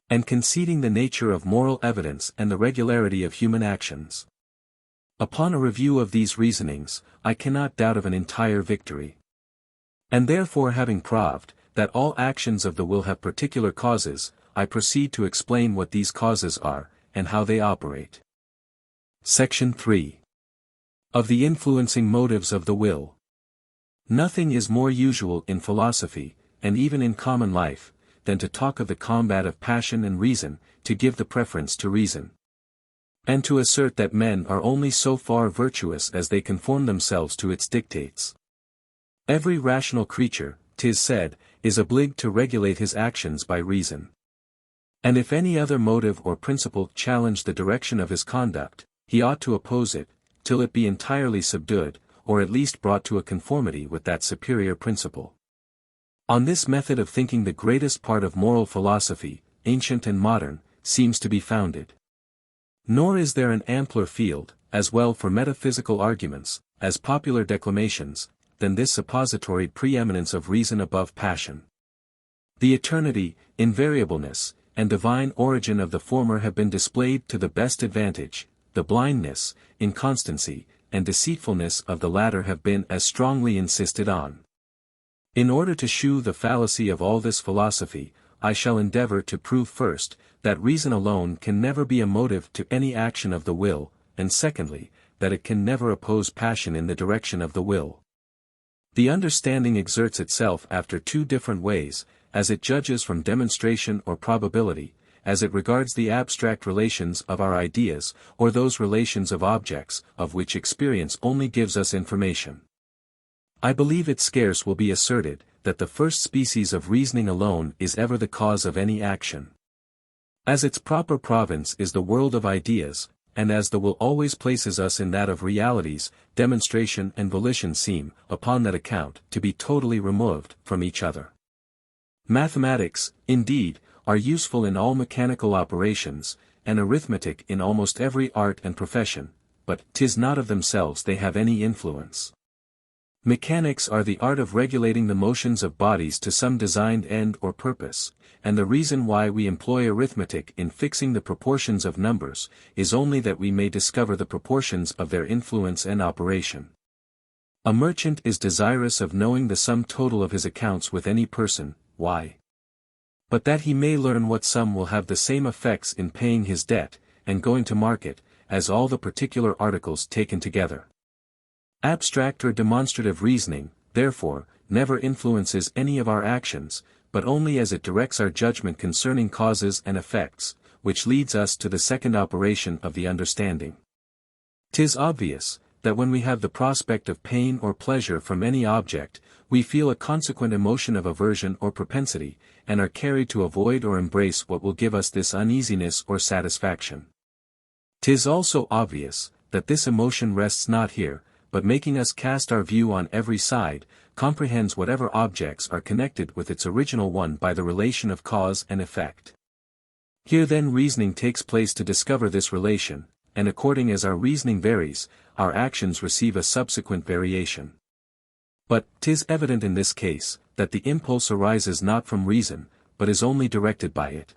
And conceding the nature of moral evidence and the regularity of human actions. Upon a review of these reasonings, I cannot doubt of an entire victory. And therefore having proved, that all actions of the will have particular causes, I proceed to explain what these causes are, and how they operate. Section 3. Of the influencing motives of the will. Nothing is more usual in philosophy, and even in common life, than to talk of the combat of passion and reason, to give the preference to reason. And to assert that men are only so far virtuous as they conform themselves to its dictates. Every rational creature, 'tis said, is obliged to regulate his actions by reason. And if any other motive or principle challenge the direction of his conduct, he ought to oppose it, till it be entirely subdued, or at least brought to a conformity with that superior principle. On this method of thinking the greatest part of moral philosophy, ancient and modern, seems to be founded. Nor is there an ampler field, as well for metaphysical arguments, as popular declamations, than this suppository preeminence of reason above passion. The eternity, invariableness, and divine origin of the former have been displayed to the best advantage, the blindness, inconstancy, and deceitfulness of the latter have been as strongly insisted on. In order to shew the fallacy of all this philosophy, I shall endeavor to prove first, that reason alone can never be a motive to any action of the will, and secondly, that it can never oppose passion in the direction of the will. The understanding exerts itself after two different ways, as it judges from demonstration or probability, as it regards the abstract relations of our ideas, or those relations of objects, of which experience only gives us information. I believe it scarce will be asserted, that the first species of reasoning alone is ever the cause of any action. As its proper province is the world of ideas, and as the will always places us in that of realities, demonstration and volition seem, upon that account, to be totally removed from each other. Mathematics, indeed, are useful in all mechanical operations, and arithmetic in almost every art and profession, but 'tis not of themselves they have any influence. Mechanics are the art of regulating the motions of bodies to some designed end or purpose, and the reason why we employ arithmetic in fixing the proportions of numbers, is only that we may discover the proportions of their influence and operation. A merchant is desirous of knowing the sum total of his accounts with any person. Why? But that he may learn what sum will have the same effects in paying his debt, and going to market, as all the particular articles taken together. Abstract or demonstrative reasoning, therefore, never influences any of our actions, but only as it directs our judgment concerning causes and effects, which leads us to the second operation of the understanding. 'Tis obvious, that when we have the prospect of pain or pleasure from any object, we feel a consequent emotion of aversion or propensity, and are carried to avoid or embrace what will give us this uneasiness or satisfaction. 'Tis also obvious, that this emotion rests not here, but making us cast our view on every side, comprehends whatever objects are connected with its original one by the relation of cause and effect. Here then reasoning takes place to discover this relation, and according as our reasoning varies, our actions receive a subsequent variation. But 'tis evident in this case, that the impulse arises not from reason, but is only directed by it.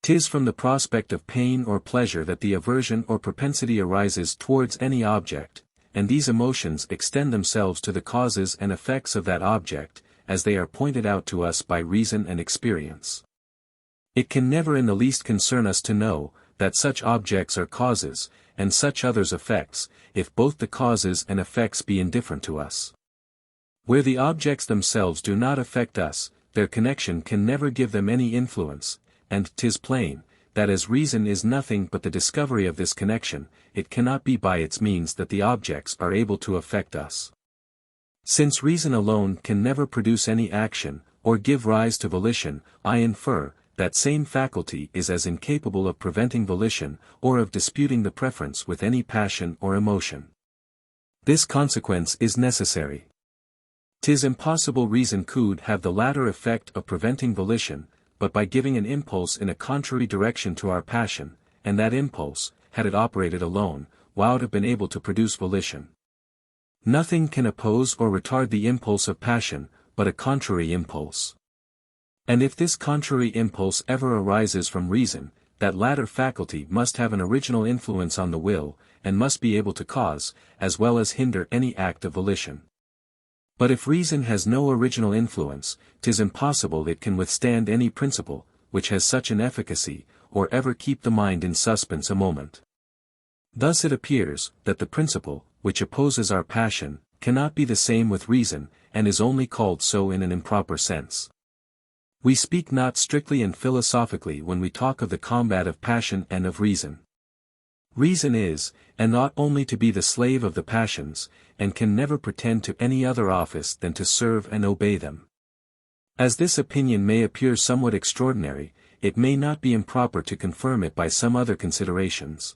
'Tis from the prospect of pain or pleasure that the aversion or propensity arises towards any object, and these emotions extend themselves to the causes and effects of that object, as they are pointed out to us by reason and experience. It can never in the least concern us to know, that such objects are causes, and such others effects, if both the causes and effects be indifferent to us. Where the objects themselves do not affect us, their connection can never give them any influence, and 'tis plain, that as reason is nothing but the discovery of this connection, it cannot be by its means that the objects are able to affect us. Since reason alone can never produce any action, or give rise to volition, I infer, that same faculty is as incapable of preventing volition, or of disputing the preference with any passion or emotion. This consequence is necessary. 'Tis impossible reason could have the latter effect of preventing volition, but by giving an impulse in a contrary direction to our passion, and that impulse, had it operated alone, would have been able to produce volition. Nothing can oppose or retard the impulse of passion, but a contrary impulse. And if this contrary impulse ever arises from reason, that latter faculty must have an original influence on the will, and must be able to cause, as well as hinder any act of volition. But if reason has no original influence, 'tis impossible it can withstand any principle, which has such an efficacy, or ever keep the mind in suspense a moment. Thus it appears, that the principle, which opposes our passion, cannot be the same with reason, and is only called so in an improper sense. We speak not strictly and philosophically when we talk of the combat of passion and of reason. Reason is, and ought only to be the slave of the passions, and can never pretend to any other office than to serve and obey them. As this opinion may appear somewhat extraordinary, it may not be improper to confirm it by some other considerations.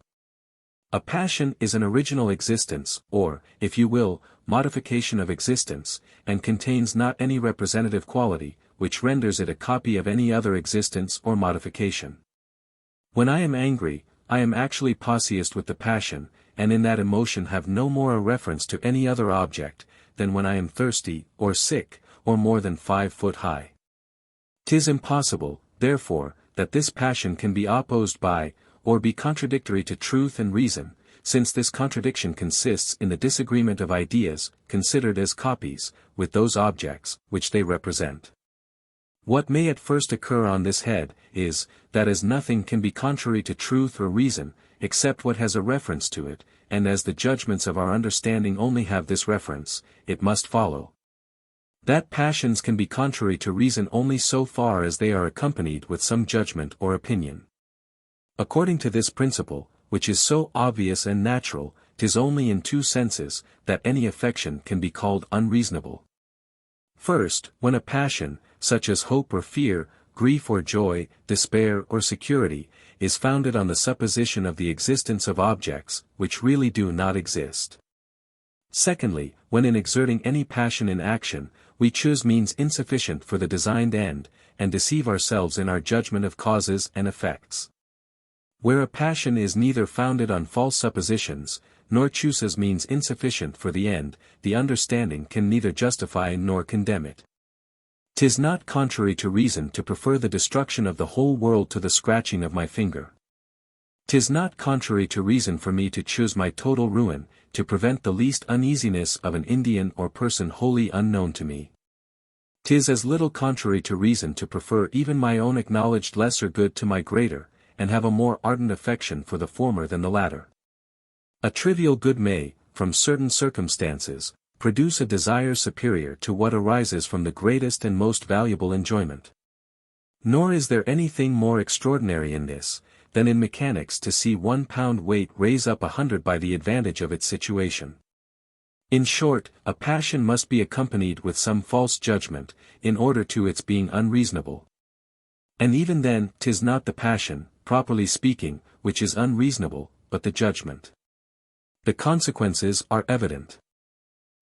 A passion is an original existence, or, if you will, modification of existence, and contains not any representative quality, which renders it a copy of any other existence or modification. When I am angry, I am actually posseused with the passion, and in that emotion have no more a reference to any other object, than when I am thirsty, or sick, or more than 5 foot high. 'Tis impossible, therefore, that this passion can be opposed by, or be contradictory to truth and reason, since this contradiction consists in the disagreement of ideas, considered as copies, with those objects, which they represent. What may at first occur on this head, is, that as nothing can be contrary to truth or reason, except what has a reference to it, and as the judgments of our understanding only have this reference, it must follow that passions can be contrary to reason only so far as they are accompanied with some judgment or opinion. According to this principle, which is so obvious and natural, 'tis only in 2 senses, that any affection can be called unreasonable. First, when a passion, such as hope or fear, grief or joy, despair or security, is founded on the supposition of the existence of objects, which really do not exist. Secondly, when in exerting any passion in action, we choose means insufficient for the designed end, and deceive ourselves in our judgment of causes and effects. Where a passion is neither founded on false suppositions, nor chooses means insufficient for the end, the understanding can neither justify nor condemn it. 'Tis not contrary to reason to prefer the destruction of the whole world to the scratching of my finger. 'Tis not contrary to reason for me to choose my total ruin, to prevent the least uneasiness of an Indian or person wholly unknown to me. 'Tis as little contrary to reason to prefer even my own acknowledged lesser good to my greater, and have a more ardent affection for the former than the latter. A trivial good may, from certain circumstances, produce a desire superior to what arises from the greatest and most valuable enjoyment. Nor is there anything more extraordinary in this, than in mechanics to see 1 pound weight raise up 100 by the advantage of its situation. In short, a passion must be accompanied with some false judgment, in order to its being unreasonable. And even then, 'tis not the passion, properly speaking, which is unreasonable, but the judgment. The consequences are evident.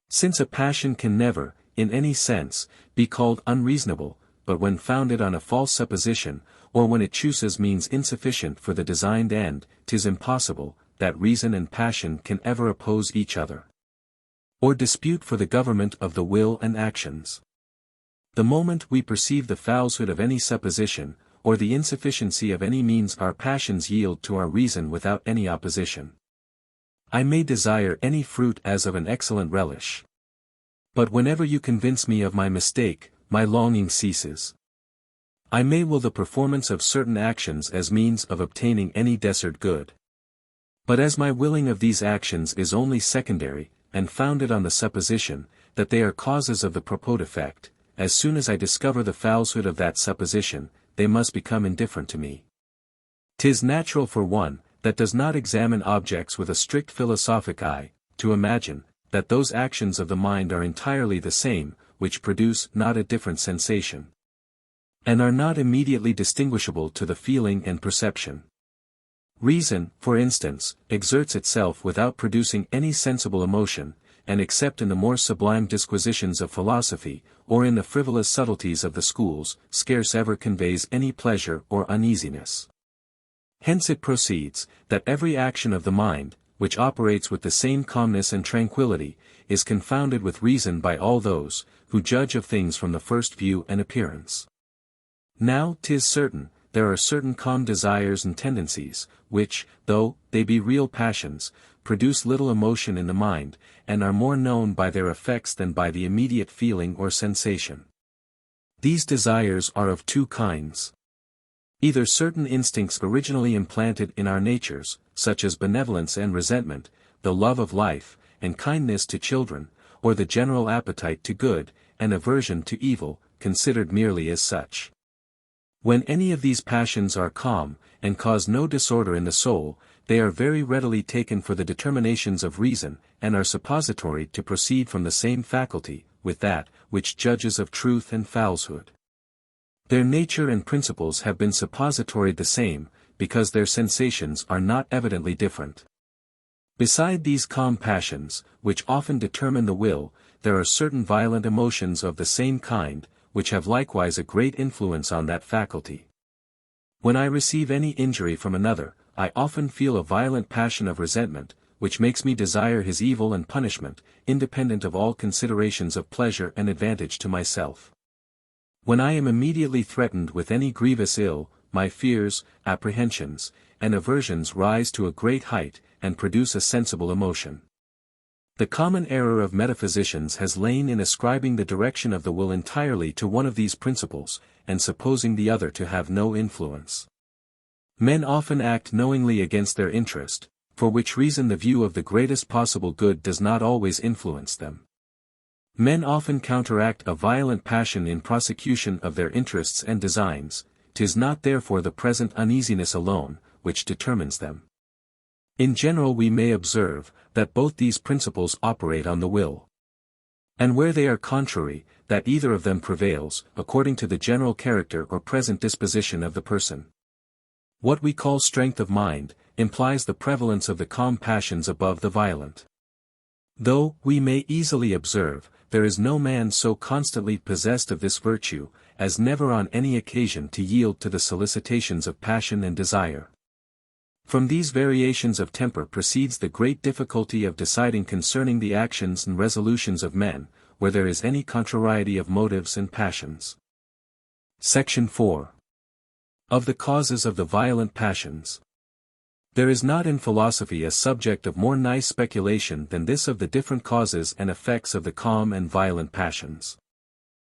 Since a passion can never, in any sense, be called unreasonable, but when founded on a false supposition, or when it chooses means insufficient for the designed end, 'tis impossible, that reason and passion can ever oppose each other, or dispute for the government of the will and actions. The moment we perceive the falsehood of any supposition, or the insufficiency of any means, our passions yield to our reason without any opposition. I may desire any fruit as of an excellent relish. But whenever you convince me of my mistake, my longing ceases. I may will the performance of certain actions as means of obtaining any desert good. But as my willing of these actions is only secondary, and founded on the supposition, that they are causes of the proposed effect, as soon as I discover the falsehood of that supposition, they must become indifferent to me. 'Tis natural for one, that does not examine objects with a strict philosophic eye, to imagine, that those actions of the mind are entirely the same, which produce not a different sensation, and are not immediately distinguishable to the feeling and perception. Reason, for instance, exerts itself without producing any sensible emotion, and except in the more sublime disquisitions of philosophy, or in the frivolous subtleties of the schools, scarce ever conveys any pleasure or uneasiness. Hence it proceeds, that every action of the mind, which operates with the same calmness and tranquillity, is confounded with reason by all those, who judge of things from the first view and appearance. Now 'tis certain, there are certain calm desires and tendencies, which, though they be real passions, produce little emotion in the mind, and are more known by their effects than by the immediate feeling or sensation. These desires are of 2 kinds. Either certain instincts originally implanted in our natures, such as benevolence and resentment, the love of life, and kindness to children, or the general appetite to good, and aversion to evil, considered merely as such. When any of these passions are calm, and cause no disorder in the soul, they are very readily taken for the determinations of reason, and are suppository to proceed from the same faculty, with that, which judges of truth and falsehood. Their nature and principles have been suppository the same, because their sensations are not evidently different. Beside these calm passions, which often determine the will, there are certain violent emotions of the same kind, which have likewise a great influence on that faculty. When I receive any injury from another, I often feel a violent passion of resentment, which makes me desire his evil and punishment, independent of all considerations of pleasure and advantage to myself. When I am immediately threatened with any grievous ill, my fears, apprehensions, and aversions rise to a great height, and produce a sensible emotion. The common error of metaphysicians has lain in ascribing the direction of the will entirely to one of these principles, and supposing the other to have no influence. Men often act knowingly against their interest, for which reason the view of the greatest possible good does not always influence them. Men often counteract a violent passion in prosecution of their interests and designs. 'Tis not therefore the present uneasiness alone, which determines them. In general we may observe, that both these principles operate on the will. And where they are contrary, that either of them prevails, according to the general character or present disposition of the person. What we call strength of mind, implies the prevalence of the calm passions above the violent. Though, we may easily observe, there is no man so constantly possessed of this virtue, as never on any occasion to yield to the solicitations of passion and desire. From these variations of temper proceeds the great difficulty of deciding concerning the actions and resolutions of men, where there is any contrariety of motives and passions. Section 4. Of the causes of the violent passions. There is not in philosophy a subject of more nice speculation than this of the different causes and effects of the calm and violent passions.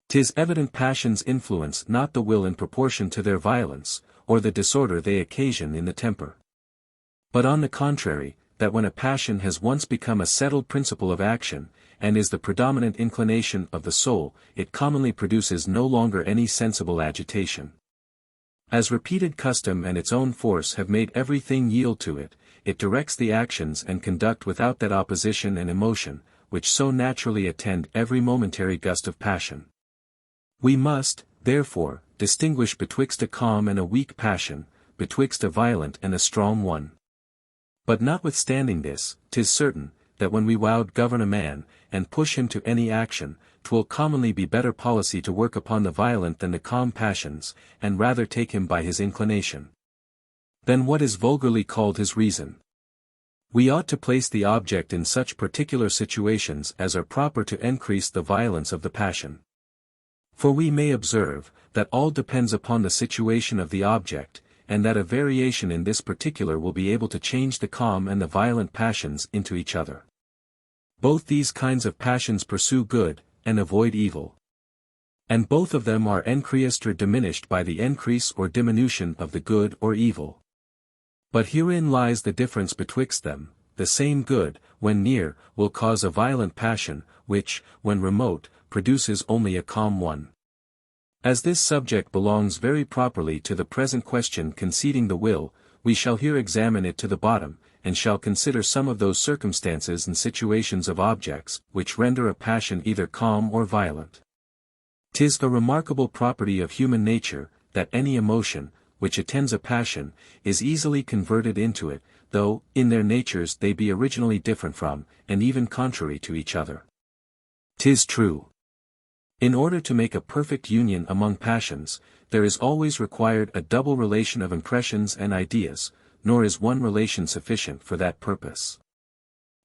'Tis evident passions influence not the will in proportion to their violence, or the disorder they occasion in the temper. But on the contrary, that when a passion has once become a settled principle of action, and is the predominant inclination of the soul, it commonly produces no longer any sensible agitation. As repeated custom and its own force have made everything yield to it, it directs the actions and conduct without that opposition and emotion, which so naturally attend every momentary gust of passion. We must, therefore, distinguish betwixt a calm and a weak passion, betwixt a violent and a strong one. But notwithstanding this, 'tis certain, that when we would govern a man, and push him to any action, 'twill commonly be better policy to work upon the violent than the calm passions, and rather take him by his inclination than what is vulgarly called his reason. We ought to place the object in such particular situations as are proper to increase the violence of the passion. For we may observe, that all depends upon the situation of the object, and that a variation in this particular will be able to change the calm and the violent passions into each other. Both these kinds of passions pursue good, and avoid evil. And both of them are increased or diminished by the increase or diminution of the good or evil. But herein lies the difference betwixt them: the same good, when near, will cause a violent passion, which, when remote, produces only a calm one. As this subject belongs very properly to the present question conceding the will, we shall here examine it to the bottom, and shall consider some of those circumstances and situations of objects, which render a passion either calm or violent. 'Tis a remarkable property of human nature, that any emotion, which attends a passion, is easily converted into it, though, in their natures they be originally different from, and even contrary to each other. 'Tis true. In order to make a perfect union among passions, there is always required a double relation of impressions and ideas, nor is one relation sufficient for that purpose.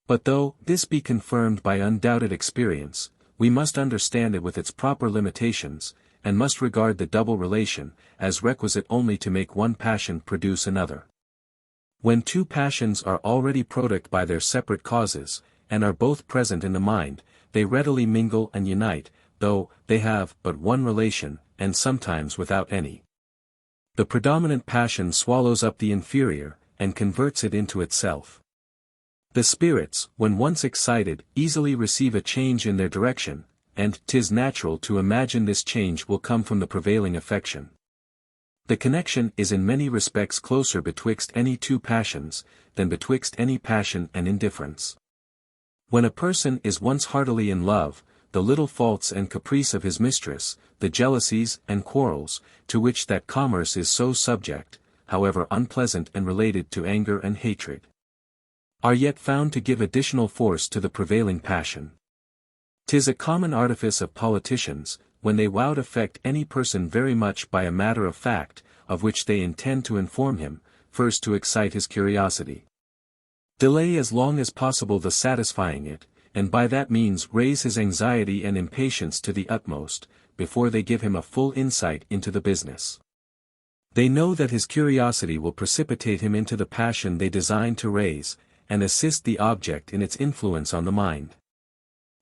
But though this be confirmed by undoubted experience, we must understand it with its proper limitations, and must regard the double relation, as requisite only to make one passion produce another. When two passions are already product by their separate causes, and are both present in the mind, they readily mingle and unite, though they have but one relation, and sometimes without any. The predominant passion swallows up the inferior, and converts it into itself. The spirits, when once excited, easily receive a change in their direction, and 'tis natural to imagine this change will come from the prevailing affection. The connection is in many respects closer betwixt any two passions, than betwixt any passion and indifference. When a person is once heartily in love, the little faults and caprice of his mistress, the jealousies and quarrels, to which that commerce is so subject, however unpleasant and related to anger and hatred, are yet found to give additional force to the prevailing passion. 'Tis a common artifice of politicians, when they would affect any person very much by a matter of fact, of which they intend to inform him, first to excite his curiosity, delay as long as possible the satisfying it, and by that means raise his anxiety and impatience to the utmost, before they give him a full insight into the business. They know that his curiosity will precipitate him into the passion they design to raise, and assist the object in its influence on the mind.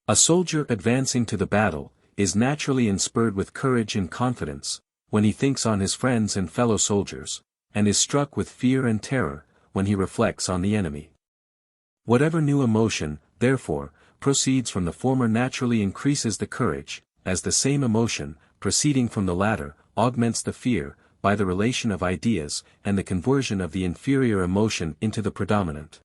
A soldier advancing to the battle, is naturally inspurred with courage and confidence, when he thinks on his friends and fellow soldiers, and is struck with fear and terror, when he reflects on the enemy. Whatever new emotion, therefore, proceeds from the former naturally increases the courage, as the same emotion, proceeding from the latter, augments the fear, by the relation of ideas, and the conversion of the inferior emotion into the predominant.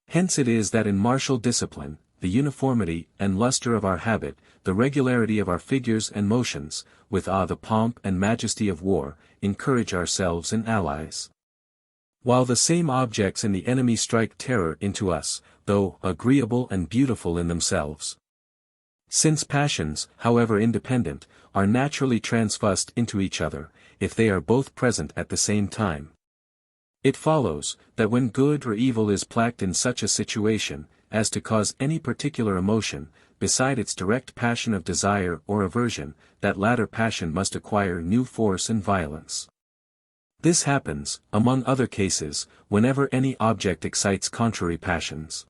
Hence it is that in martial discipline, the uniformity and luster of our habit, the regularity of our figures and motions, with the pomp and majesty of war, encourage ourselves and allies. While the same objects in the enemy strike terror into us, though agreeable and beautiful in themselves. Since passions, however independent, are naturally transfused into each other, if they are both present at the same time. It follows, that when good or evil is placed in such a situation, as to cause any particular emotion, beside its direct passion of desire or aversion, that latter passion must acquire new force and violence. This happens, among other cases, whenever any object excites contrary passions.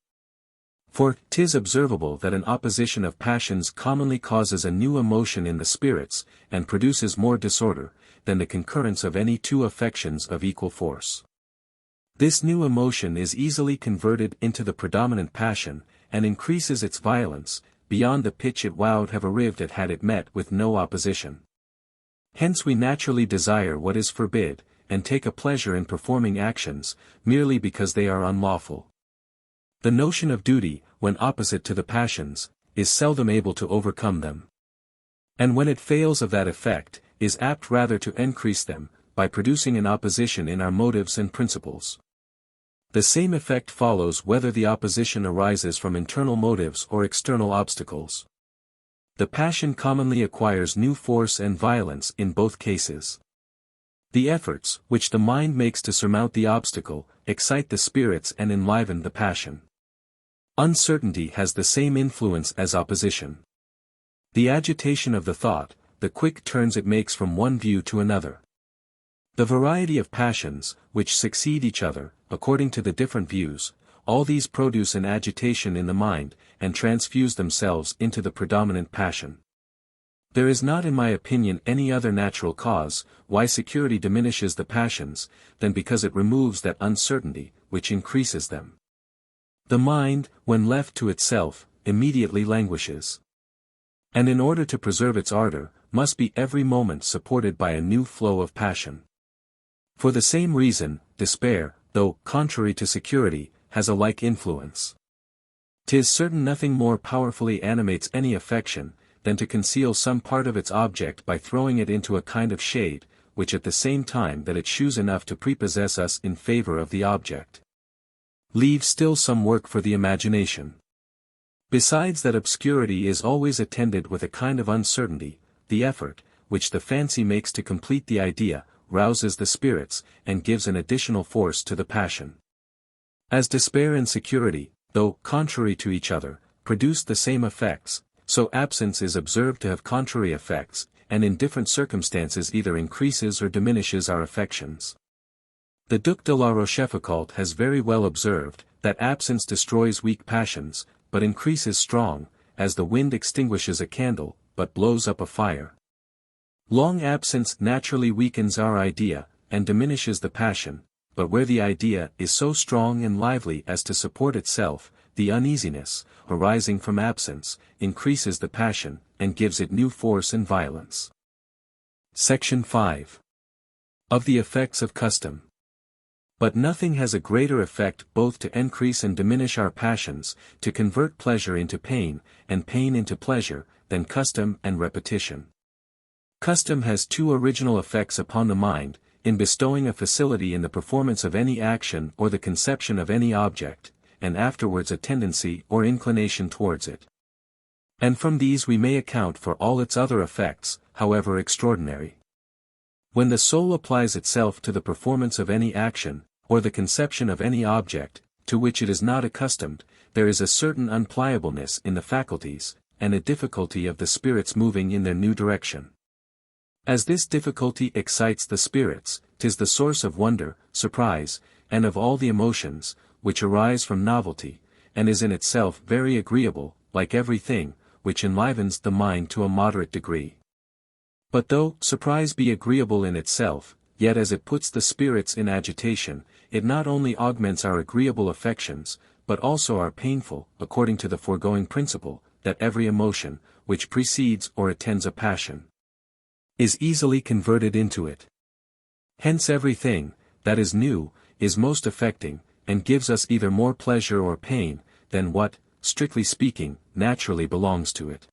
For 'tis observable that an opposition of passions commonly causes a new emotion in the spirits, and produces more disorder, than the concurrence of any two affections of equal force. This new emotion is easily converted into the predominant passion, and increases its violence, beyond the pitch it would have arrived at had it met with no opposition. Hence we naturally desire what is forbid, and take a pleasure in performing actions, merely because they are unlawful. The notion of duty, when opposite to the passions, is seldom able to overcome them. And when it fails of that effect, is apt rather to increase them, by producing an opposition in our motives and principles. The same effect follows whether the opposition arises from internal motives or external obstacles. The passion commonly acquires new force and violence in both cases. The efforts, which the mind makes to surmount the obstacle, excite the spirits and enliven the passion. Uncertainty has the same influence as opposition. The agitation of the thought, the quick turns it makes from one view to another. The variety of passions, which succeed each other, according to the different views, all these produce an agitation in the mind, and transfuse themselves into the predominant passion. There is not in my opinion any other natural cause, why security diminishes the passions, than because it removes that uncertainty, which increases them. The mind, when left to itself, immediately languishes. And in order to preserve its ardor, must be every moment supported by a new flow of passion. For the same reason, despair, though contrary to security, has a like influence. 'Tis certain nothing more powerfully animates any affection, than to conceal some part of its object by throwing it into a kind of shade, which at the same time that it shews enough to prepossess us in favor of the object, leaves still some work for the imagination. Besides that obscurity is always attended with a kind of uncertainty, the effort, which the fancy makes to complete the idea, rouses the spirits, and gives an additional force to the passion. As despair and security, though contrary to each other, produce the same effects, so absence is observed to have contrary effects, and in different circumstances either increases or diminishes our affections. The Duc de la Rochefoucauld has very well observed, that absence destroys weak passions, but increases strong, as the wind extinguishes a candle, but blows up a fire. Long absence naturally weakens our idea, and diminishes the passion, but where the idea is so strong and lively as to support itself, the uneasiness, arising from absence, increases the passion, and gives it new force and violence. Section 5. Of the effects of custom. But nothing has a greater effect both to increase and diminish our passions, to convert pleasure into pain, and pain into pleasure, than custom and repetition. Custom has two original effects upon the mind, in bestowing a facility in the performance of any action or the conception of any object, and afterwards a tendency or inclination towards it. And from these we may account for all its other effects, however extraordinary. When the soul applies itself to the performance of any action, or the conception of any object, to which it is not accustomed, there is a certain unpliableness in the faculties, and a difficulty of the spirits moving in their new direction. As this difficulty excites the spirits, 'tis the source of wonder, surprise, and of all the emotions, which arise from novelty, and is in itself very agreeable, like everything, which enlivens the mind to a moderate degree. But though surprise be agreeable in itself, yet as it puts the spirits in agitation, it not only augments our agreeable affections, but also our painful, according to the foregoing principle, that every emotion, which precedes or attends a passion, is easily converted into it. Hence everything, that is new, is most affecting, and gives us either more pleasure or pain, than what, strictly speaking, naturally belongs to it.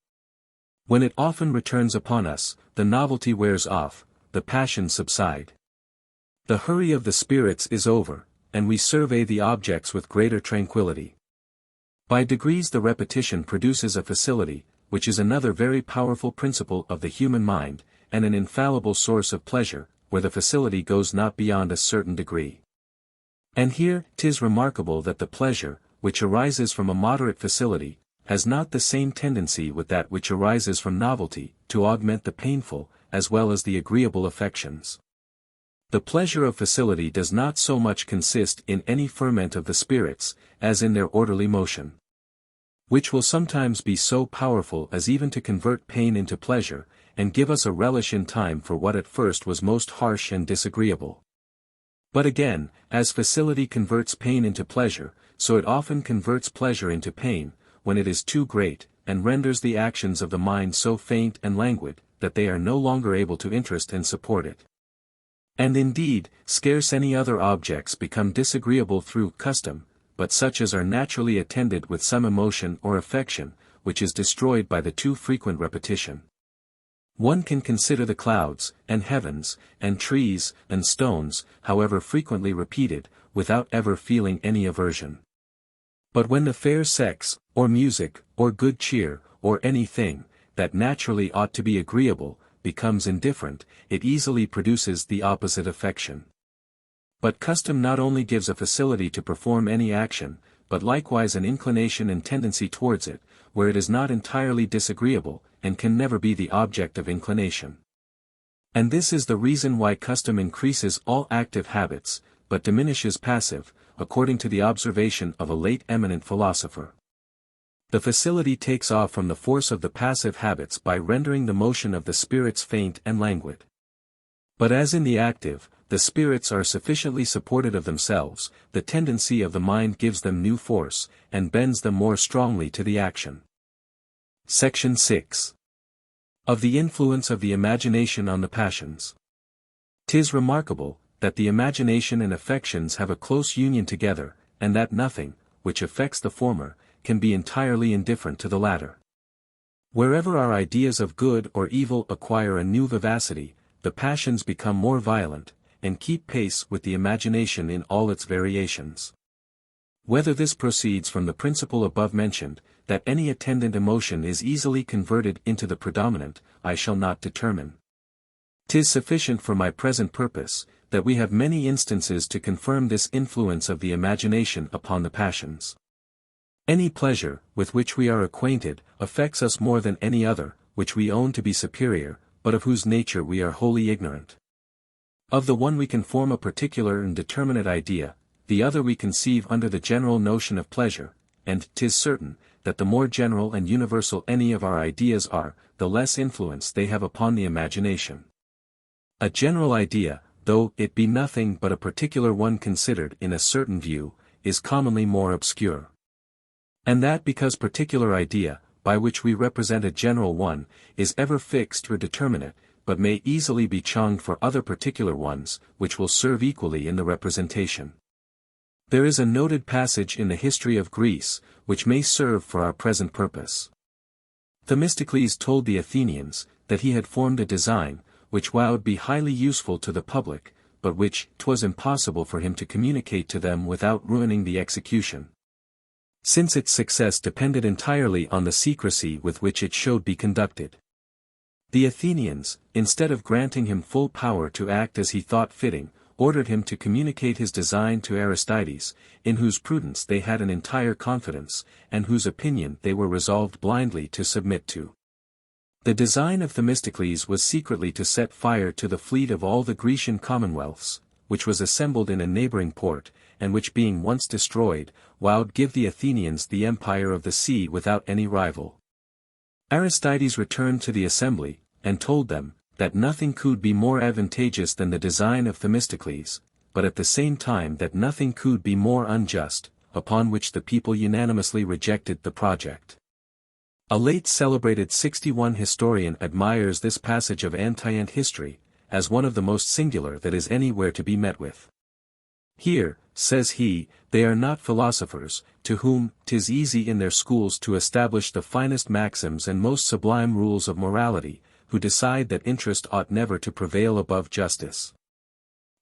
When it often returns upon us, the novelty wears off, the passions subside. The hurry of the spirits is over, and we survey the objects with greater tranquility. By degrees the repetition produces a facility, which is another very powerful principle of the human mind, and an infallible source of pleasure, where the facility goes not beyond a certain degree. And here 'tis remarkable that the pleasure, which arises from a moderate facility, has not the same tendency with that which arises from novelty, to augment the painful, as well as the agreeable affections. The pleasure of facility does not so much consist in any ferment of the spirits, as in their orderly motion, which will sometimes be so powerful as even to convert pain into pleasure, and give us a relish in time for what at first was most harsh and disagreeable. But again, as facility converts pain into pleasure, so it often converts pleasure into pain, when it is too great, and renders the actions of the mind so faint and languid, that they are no longer able to interest and support it. And indeed, scarce any other objects become disagreeable through custom, but such as are naturally attended with some emotion or affection, which is destroyed by the too frequent repetition. One can consider the clouds, and heavens, and trees, and stones, however frequently repeated, without ever feeling any aversion. But when the fair sex, or music, or good cheer, or anything, that naturally ought to be agreeable, becomes indifferent, it easily produces the opposite affection. But custom not only gives a facility to perform any action, but likewise an inclination and tendency towards it, where it is not entirely disagreeable, and can never be the object of inclination. And this is the reason why custom increases all active habits, but diminishes passive, according to the observation of a late eminent philosopher. The facility takes off from the force of the passive habits by rendering the motion of the spirits faint and languid. But as in the active, the spirits are sufficiently supported of themselves, the tendency of the mind gives them new force, and bends them more strongly to the action. Section 6. Of the influence of the imagination on the passions. 'Tis remarkable, that the imagination and affections have a close union together, and that nothing, which affects the former, can be entirely indifferent to the latter. Wherever our ideas of good or evil acquire a new vivacity, the passions become more violent, and keep pace with the imagination in all its variations. Whether this proceeds from the principle above mentioned, that any attendant emotion is easily converted into the predominant, I shall not determine. 'Tis sufficient for my present purpose, that we have many instances to confirm this influence of the imagination upon the passions. Any pleasure, with which we are acquainted, affects us more than any other, which we own to be superior, but of whose nature we are wholly ignorant. Of the one we can form a particular and determinate idea, the other we conceive under the general notion of pleasure, and 'tis certain, that the more general and universal any of our ideas are, the less influence they have upon the imagination. A general idea, though it be nothing but a particular one considered in a certain view, is commonly more obscure. And that because particular idea, by which we represent a general one, is ever fixed or determinate, but may easily be changed for other particular ones, which will serve equally in the representation. There is a noted passage in the history of Greece, which may serve for our present purpose. Themistocles told the Athenians, that he had formed a design, which would be highly useful to the public, but which 'twas impossible for him to communicate to them without ruining the execution, since its success depended entirely on the secrecy with which it should be conducted. The Athenians, instead of granting him full power to act as he thought fitting, ordered him to communicate his design to Aristides, in whose prudence they had an entire confidence, and whose opinion they were resolved blindly to submit to. The design of Themistocles was secretly to set fire to the fleet of all the Grecian commonwealths, which was assembled in a neighboring port, and which being once destroyed, would give the Athenians the empire of the sea without any rival. Aristides returned to the assembly, and told them, that nothing could be more advantageous than the design of Themistocles, but at the same time that nothing could be more unjust, upon which the people unanimously rejected the project. A late celebrated 61 historian admires this passage of antient history, as one of the most singular that is anywhere to be met with. Here, says he, they are not philosophers, to whom 'tis easy in their schools to establish the finest maxims and most sublime rules of morality, who decide that interest ought never to prevail above justice.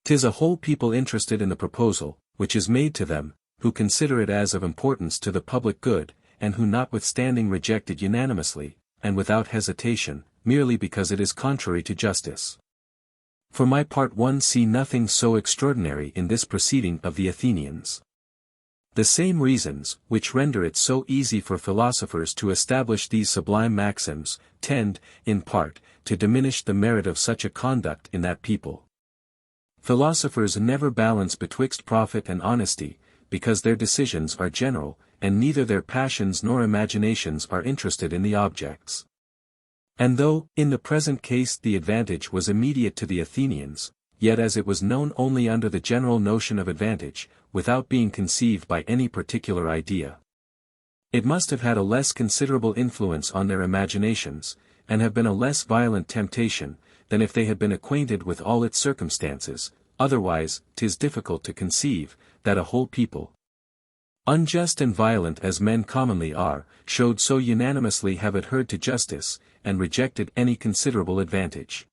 'Tis a whole people interested in the proposal, which is made to them, who consider it as of importance to the public good, and who notwithstanding reject it unanimously, and without hesitation, merely because it is contrary to justice. For my part, one see nothing so extraordinary in this proceeding of the Athenians. The same reasons, which render it so easy for philosophers to establish these sublime maxims, tend, in part, to diminish the merit of such a conduct in that people. Philosophers never balance betwixt profit and honesty, because their decisions are general, and neither their passions nor imaginations are interested in the objects. And though, in the present case the advantage was immediate to the Athenians, yet as it was known only under the general notion of advantage, without being conceived by any particular idea, it must have had a less considerable influence on their imaginations, and have been a less violent temptation, than if they had been acquainted with all its circumstances. Otherwise, 'tis difficult to conceive, that a whole people, unjust and violent as men commonly are, should so unanimously have adhered to justice, and rejected any considerable advantage.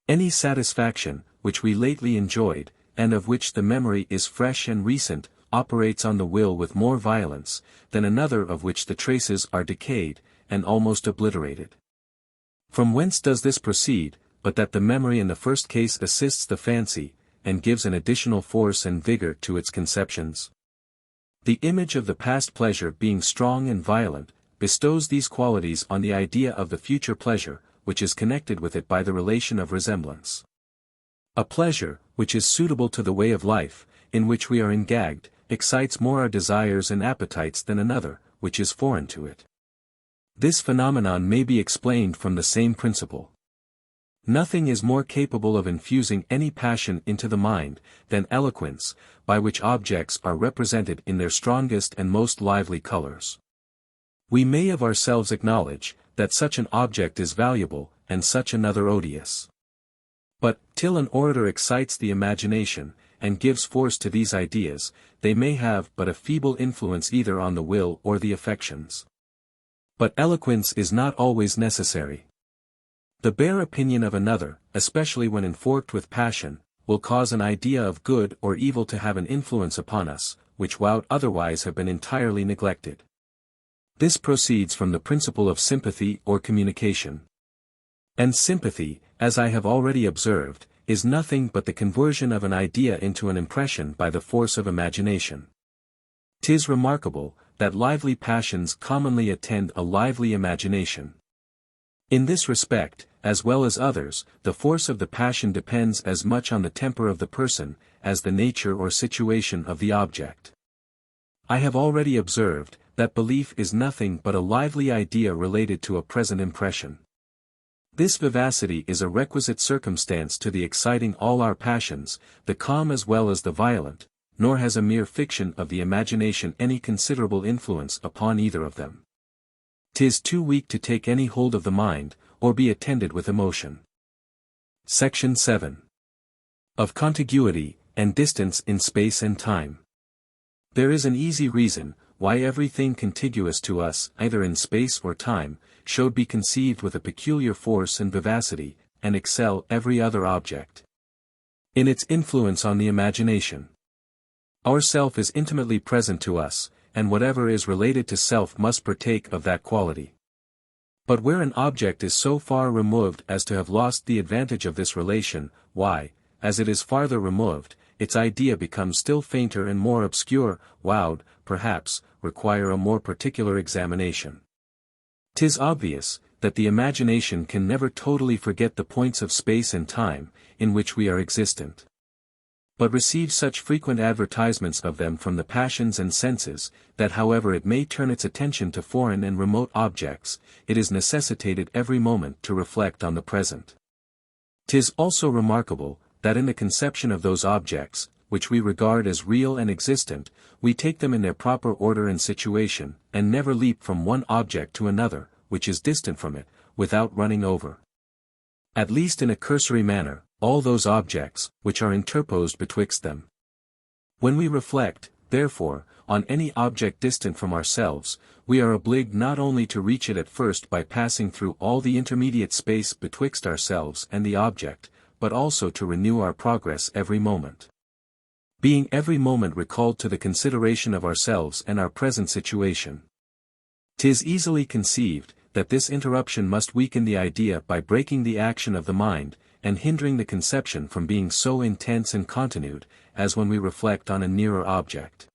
Any satisfaction, which we lately enjoyed, and of which the memory is fresh and recent, operates on the will with more violence, than another of which the traces are decayed, and almost obliterated. From whence does this proceed, but that the memory in the first case assists the fancy, and gives an additional force and vigor to its conceptions? The image of the past pleasure being strong and violent, bestows these qualities on the idea of the future pleasure, which is connected with it by the relation of resemblance. A pleasure, which is suitable to the way of life, in which we are engagged, excites more our desires and appetites than another, which is foreign to it. This phenomenon may be explained from the same principle. Nothing is more capable of infusing any passion into the mind, than eloquence, by which objects are represented in their strongest and most lively colors. We may of ourselves acknowledge, that such an object is valuable, and such another odious. But, till an orator excites the imagination, and gives force to these ideas, they may have but a feeble influence either on the will or the affections. But eloquence is not always necessary. The bare opinion of another, especially when enforced with passion, will cause an idea of good or evil to have an influence upon us, which would otherwise have been entirely neglected. This proceeds from the principle of sympathy or communication. And sympathy, as I have already observed, is nothing but the conversion of an idea into an impression by the force of imagination. 'Tis remarkable, that lively passions commonly attend a lively imagination. In this respect, as well as others, the force of the passion depends as much on the temper of the person, as the nature or situation of the object. I have already observed, that belief is nothing but a lively idea related to a present impression. This vivacity is a requisite circumstance to the exciting all our passions, the calm as well as the violent, nor has a mere fiction of the imagination any considerable influence upon either of them. 'Tis too weak to take any hold of the mind, or be attended with emotion. Section 7. Of Contiguity, and Distance in Space and Time. There is an easy reason, why everything contiguous to us, either in space or time, should be conceived with a peculiar force and vivacity, and excel every other object in its influence on the imagination. Our self is intimately present to us, and whatever is related to self must partake of that quality. But where an object is so far removed as to have lost the advantage of this relation, why, as it is farther removed, its idea becomes still fainter and more obscure, would, perhaps, require a more particular examination. 'Tis obvious, that the imagination can never totally forget the points of space and time, in which we are existent, but receives such frequent advertisements of them from the passions and senses, that however it may turn its attention to foreign and remote objects, it is necessitated every moment to reflect on the present. 'Tis also remarkable, that in the conception of those objects, which we regard as real and existent, we take them in their proper order and situation, and never leap from one object to another, which is distant from it, without running over, at least in a cursory manner, all those objects, which are interposed betwixt them. When we reflect, therefore, on any object distant from ourselves, we are obliged not only to reach it at first by passing through all the intermediate space betwixt ourselves and the object, but also to renew our progress every moment, being every moment recalled to the consideration of ourselves and our present situation. 'Tis easily conceived, that this interruption must weaken the idea by breaking the action of the mind, and hindering the conception from being so intense and continued, as when we reflect on a nearer object.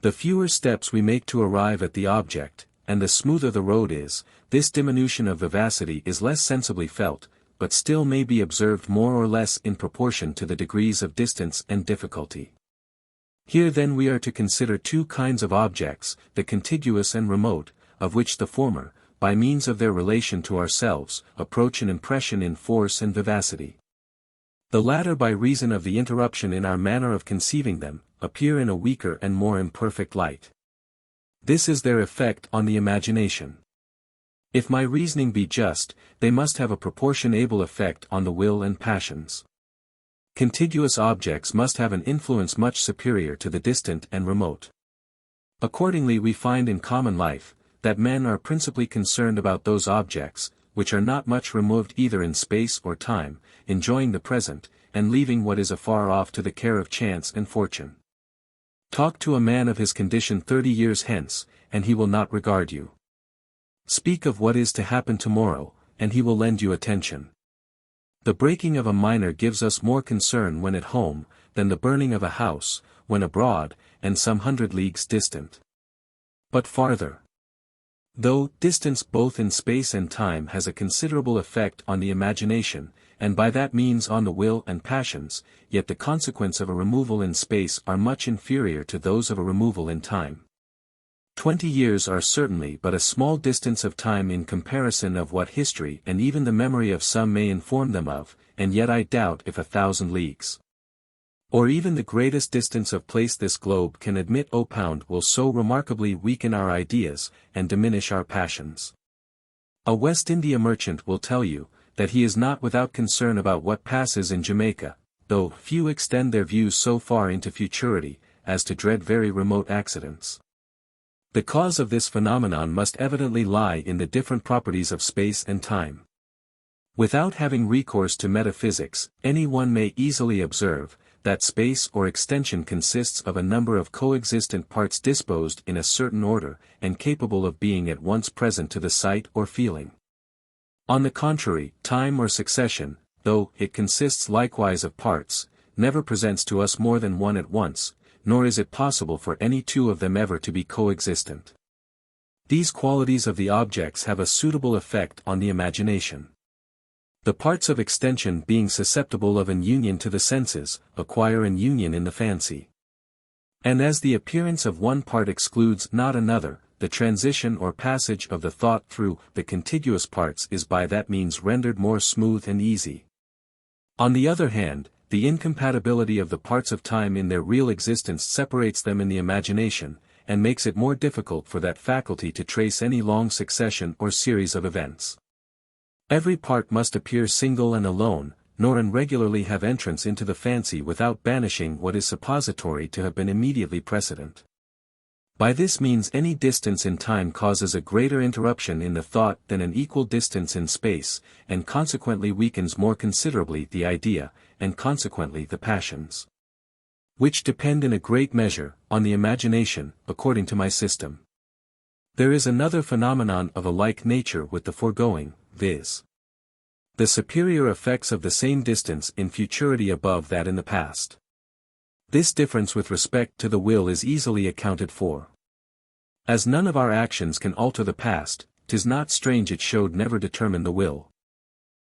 The fewer steps we make to arrive at the object, and the smoother the road is, this diminution of vivacity is less sensibly felt, but still may be observed more or less in proportion to the degrees of distance and difficulty. Here then we are to consider two kinds of objects, the contiguous and remote, of which the former, by means of their relation to ourselves, approach an impression in force and vivacity. The latter by reason of the interruption in our manner of conceiving them, appear in a weaker and more imperfect light. This is their effect on the imagination. If my reasoning be just, they must have a proportionable effect on the will and passions. Contiguous objects must have an influence much superior to the distant and remote. Accordingly we find in common life, that men are principally concerned about those objects, which are not much removed either in space or time, enjoying the present, and leaving what is afar off to the care of chance and fortune. Talk to a man of his condition 30 years hence, and he will not regard you. Speak of what is to happen tomorrow, and he will lend you attention. The breaking of a miner gives us more concern when at home, than the burning of a house, when abroad, and some 100 leagues distant. But farther, though distance both in space and time has a considerable effect on the imagination, and by that means on the will and passions, yet the consequences of a removal in space are much inferior to those of a removal in time. 20 years are certainly but a small distance of time in comparison of what history and even the memory of some may inform them of, and yet I doubt if 1,000 leagues, or even the greatest distance of place this globe can admit will so remarkably weaken our ideas, and diminish our passions. A West India merchant will tell you, that he is not without concern about what passes in Jamaica, though few extend their views so far into futurity, as to dread very remote accidents. The cause of this phenomenon must evidently lie in the different properties of space and time. Without having recourse to metaphysics, any one may easily observe, that space or extension consists of a number of coexistent parts disposed in a certain order, and capable of being at once present to the sight or feeling. On the contrary, time or succession, though it consists likewise of parts, never presents to us more than one at once, nor is it possible for any two of them ever to be coexistent. These qualities of the objects have a suitable effect on the imagination. The parts of extension being susceptible of an union to the senses, acquire an union in the fancy. And as the appearance of one part excludes not another, the transition or passage of the thought through the contiguous parts is by that means rendered more smooth and easy. On the other hand, the incompatibility of the parts of time in their real existence separates them in the imagination, and makes it more difficult for that faculty to trace any long succession or series of events. Every part must appear single and alone, nor irregularly have entrance into the fancy without banishing what is suppository to have been immediately precedent. By this means any distance in time causes a greater interruption in the thought than an equal distance in space, and consequently weakens more considerably the idea, and consequently the passions, which depend in a great measure on the imagination, according to my system. There is another phenomenon of a like nature with the foregoing, viz. the superior effects of the same distance in futurity above that in the past. This difference with respect to the will is easily accounted for. As none of our actions can alter the past, 'tis not strange it showed never determine the will.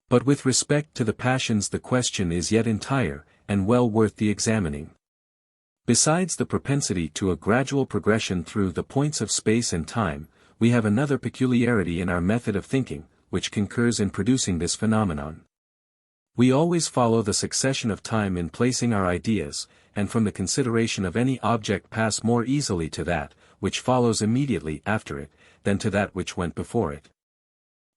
But with respect to the passions the question is yet entire, and well worth the examining. Besides the propensity to a gradual progression through the points of space and time, we have another peculiarity in our method of thinking, which concurs in producing this phenomenon. We always follow the succession of time in placing our ideas, and from the consideration of any object pass more easily to that, which follows immediately after it, than to that which went before it.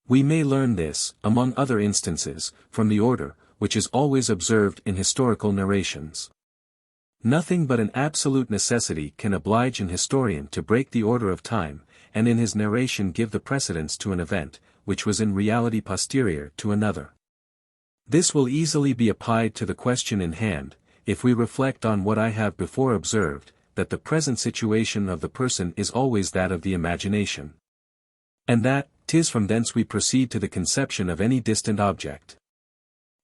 We may learn this, among other instances, from the order, which is always observed in historical narrations. Nothing but an absolute necessity can oblige an historian to break the order of time, and in his narration give the precedence to an event, which was in reality posterior to another. This will easily be applied to the question in hand, if we reflect on what I have before observed, that the present situation of the person is always that of the imagination. And that, 'tis from thence we proceed to the conception of any distant object.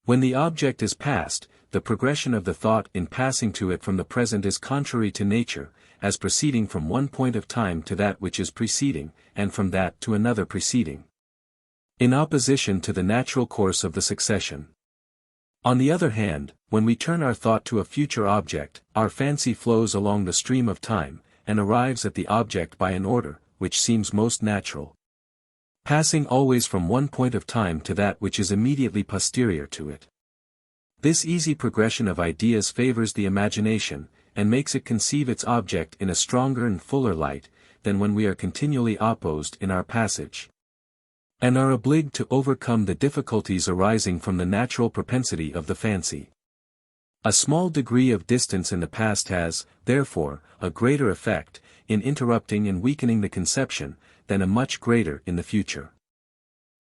When the object is past, the progression of the thought in passing to it from the present is contrary to nature, as proceeding from one point of time to that which is preceding, and from that to another preceding, in opposition to the natural course of the succession. On the other hand, when we turn our thought to a future object, our fancy flows along the stream of time, and arrives at the object by an order, which seems most natural, passing always from one point of time to that which is immediately posterior to it. This easy progression of ideas favors the imagination, and makes it conceive its object in a stronger and fuller light, than when we are continually opposed in our passage, and are obliged to overcome the difficulties arising from the natural propensity of the fancy. A small degree of distance in the past has, therefore, a greater effect, in interrupting and weakening the conception, than a much greater in the future.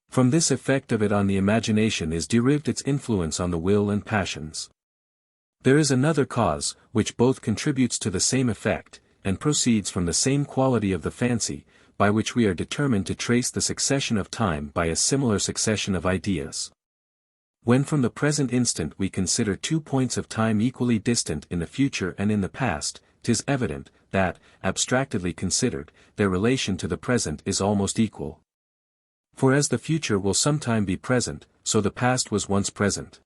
From this effect of it on the imagination is derived its influence on the will and passions. There is another cause, which both contributes to the same effect, and proceeds from the same quality of the fancy, by which we are determined to trace the succession of time by a similar succession of ideas. When from the present instant we consider 2 points of time equally distant in the future and in the past, 'tis evident, that, abstractedly considered, their relation to the present is almost equal. For as the future will sometime be present, so the past was once present.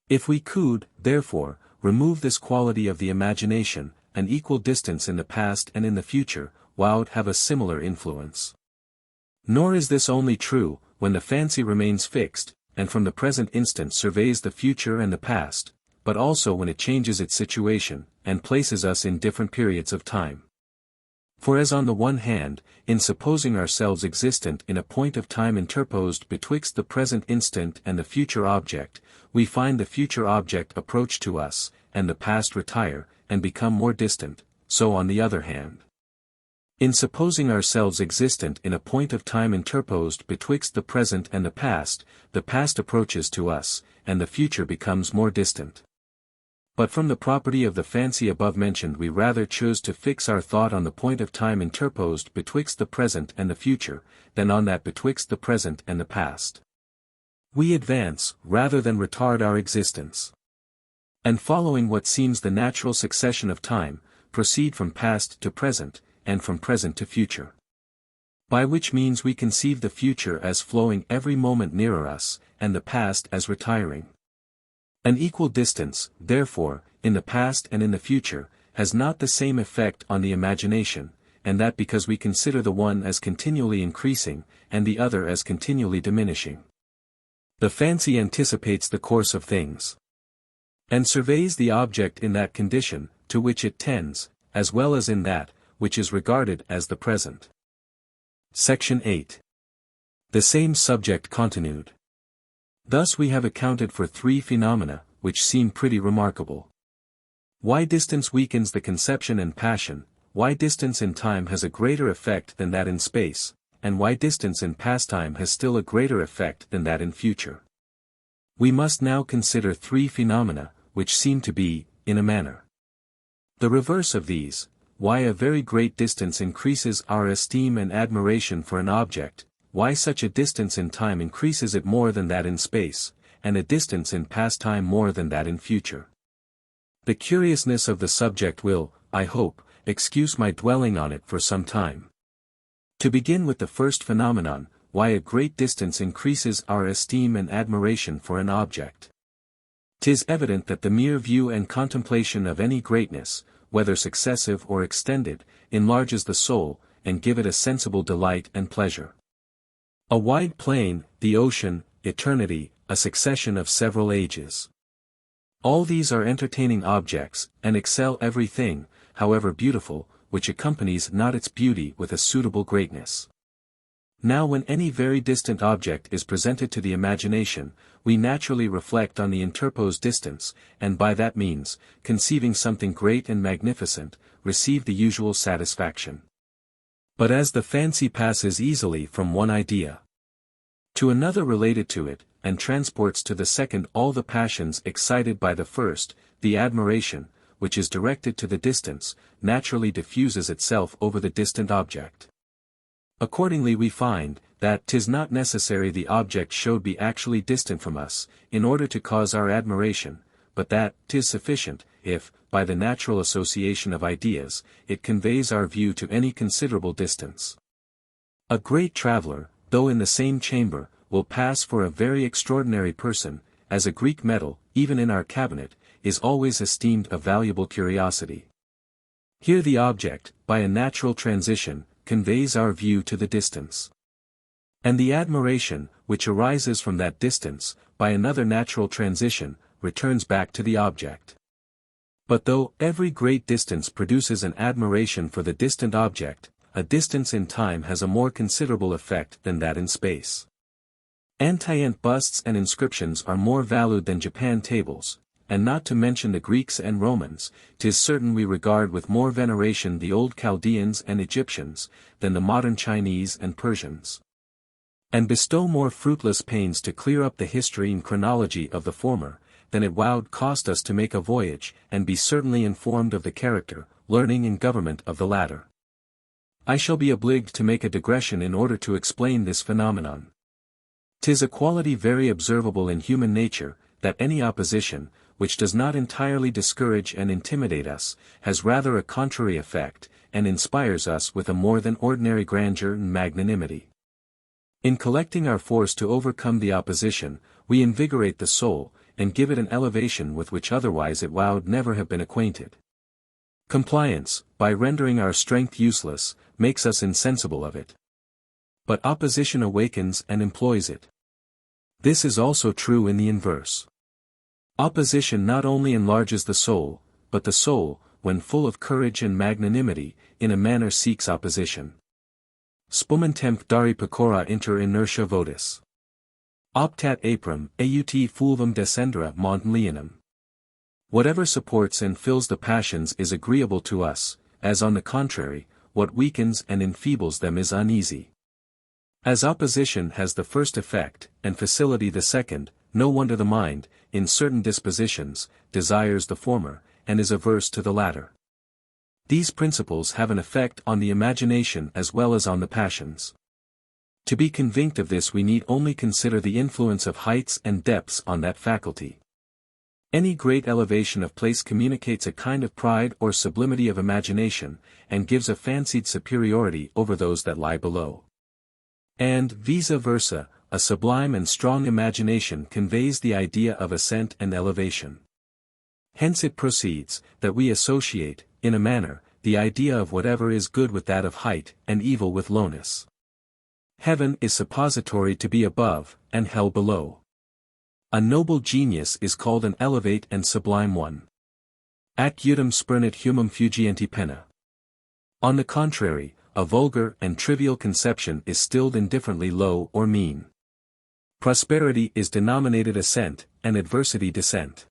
If we could, therefore, remove this quality of the imagination, an equal distance in the past and in the future, would have a similar influence. Nor is this only true, when the fancy remains fixed, and from the present instant surveys the future and the past, but also when it changes its situation, and places us in different periods of time. For as on the one hand, in supposing ourselves existent in a point of time interposed betwixt the present instant and the future object, we find the future object approach to us, and the past retire, and become more distant, so on the other hand, in supposing ourselves existent in a point of time interposed betwixt the present and the past approaches to us, and the future becomes more distant. But from the property of the fancy above mentioned we rather choose to fix our thought on the point of time interposed betwixt the present and the future, than on that betwixt the present and the past. We advance, rather than retard our existence. And following what seems the natural succession of time, proceed from past to present, and from present to future. By which means we conceive the future as flowing every moment nearer us, and the past as retiring. An equal distance, therefore, in the past and in the future, has not the same effect on the imagination, and that because we consider the one as continually increasing, and the other as continually diminishing. The fancy anticipates the course of things, and surveys the object in that condition, to which it tends, as well as in that, which is regarded as the present. Section 8. The same subject continued. Thus we have accounted for three phenomena, which seem pretty remarkable. Why distance weakens the conception and passion, why distance in time has a greater effect than that in space, and why distance in pastime has still a greater effect than that in future. We must now consider three phenomena, which seem to be, in a manner, the reverse of these: why a very great distance increases our esteem and admiration for an object, why such a distance in time increases it more than that in space, and a distance in pastime more than that in future. The curiousness of the subject will, I hope, excuse my dwelling on it for some time. To begin with the first phenomenon, why a great distance increases our esteem and admiration for an object. 'Tis evident that the mere view and contemplation of any greatness, whether successive or extended, enlarges the soul, and give it a sensible delight and pleasure. A wide plain, the ocean, eternity, a succession of several ages. All these are entertaining objects, and excel everything, however beautiful, which accompanies not its beauty with a suitable greatness. Now when any very distant object is presented to the imagination, we naturally reflect on the interposed distance, and by that means, conceiving something great and magnificent, receive the usual satisfaction. But as the fancy passes easily from one idea to another related to it, and transports to the second all the passions excited by the first, the admiration, which is directed to the distance, naturally diffuses itself over the distant object. Accordingly we find, that 'tis not necessary the object should be actually distant from us, in order to cause our admiration, but that 'tis sufficient, if, by the natural association of ideas, it conveys our view to any considerable distance. A great traveller, though in the same chamber, will pass for a very extraordinary person, as a Greek medal, even in our cabinet, is always esteemed a valuable curiosity. Here the object, by a natural transition, conveys our view to the distance. And the admiration, which arises from that distance, by another natural transition, returns back to the object. But though every great distance produces an admiration for the distant object, a distance in time has a more considerable effect than that in space. Antient busts and inscriptions are more valued than Japan tables, and not to mention the Greeks and Romans, 'tis certain we regard with more veneration the old Chaldeans and Egyptians, than the modern Chinese and Persians. And bestow more fruitless pains to clear up the history and chronology of the former, than it would cost us to make a voyage, and be certainly informed of the character, learning and government of the latter. I shall be obliged to make a digression in order to explain this phenomenon. 'Tis a quality very observable in human nature, that any opposition, which does not entirely discourage and intimidate us, has rather a contrary effect, and inspires us with a more than ordinary grandeur and magnanimity. In collecting our force to overcome the opposition, we invigorate the soul, and give it an elevation with which otherwise it would never have been acquainted. Compliance, by rendering our strength useless, makes us insensible of it. But opposition awakens and employs it. This is also true in the inverse. Opposition not only enlarges the soul, but the soul, when full of courage and magnanimity, in a manner seeks opposition. Spumentem dari pecora inter inertia votis. Optat aprum, aut fulvum descendere montem leonum. Whatever supports and fills the passions is agreeable to us, as on the contrary, what weakens and enfeebles them is uneasy. As opposition has the first effect, and facility the second, no wonder the mind, in certain dispositions, desires the former, and is averse to the latter. These principles have an effect on the imagination as well as on the passions. To be convinced of this we need only consider the influence of heights and depths on that faculty. Any great elevation of place communicates a kind of pride or sublimity of imagination, and gives a fancied superiority over those that lie below. And vice versa, a sublime and strong imagination conveys the idea of ascent and elevation. Hence it proceeds, that we associate, in a manner, the idea of whatever is good with that of height, and evil with lowness. Heaven is suppository to be above, and hell below. A noble genius is called an elevate and sublime one. Ac iudum spernit humum fugienti penna. On the contrary, a vulgar and trivial conception is stilled indifferently low or mean. Prosperity is denominated ascent, and adversity descent.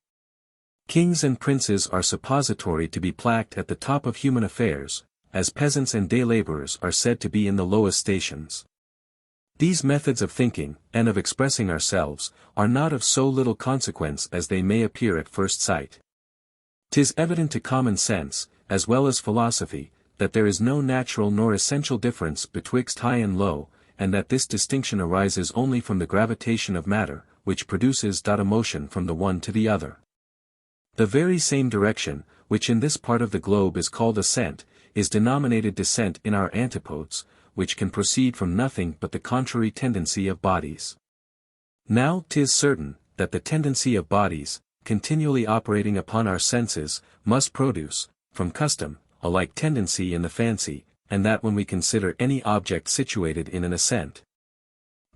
Kings and princes are suppository to be placked at the top of human affairs, as peasants and day laborers are said to be in the lowest stations. These methods of thinking, and of expressing ourselves, are not of so little consequence as they may appear at first sight. 'Tis evident to common sense, as well as philosophy, that there is no natural nor essential difference betwixt high and low, and that this distinction arises only from the gravitation of matter, which produces a motion from the one to the other. The very same direction, which in this part of the globe is called ascent, is denominated descent in our antipodes, which can proceed from nothing but the contrary tendency of bodies. Now 'tis certain, that the tendency of bodies, continually operating upon our senses, must produce, from custom, a like tendency in the fancy, and that when we consider any object situated in an ascent.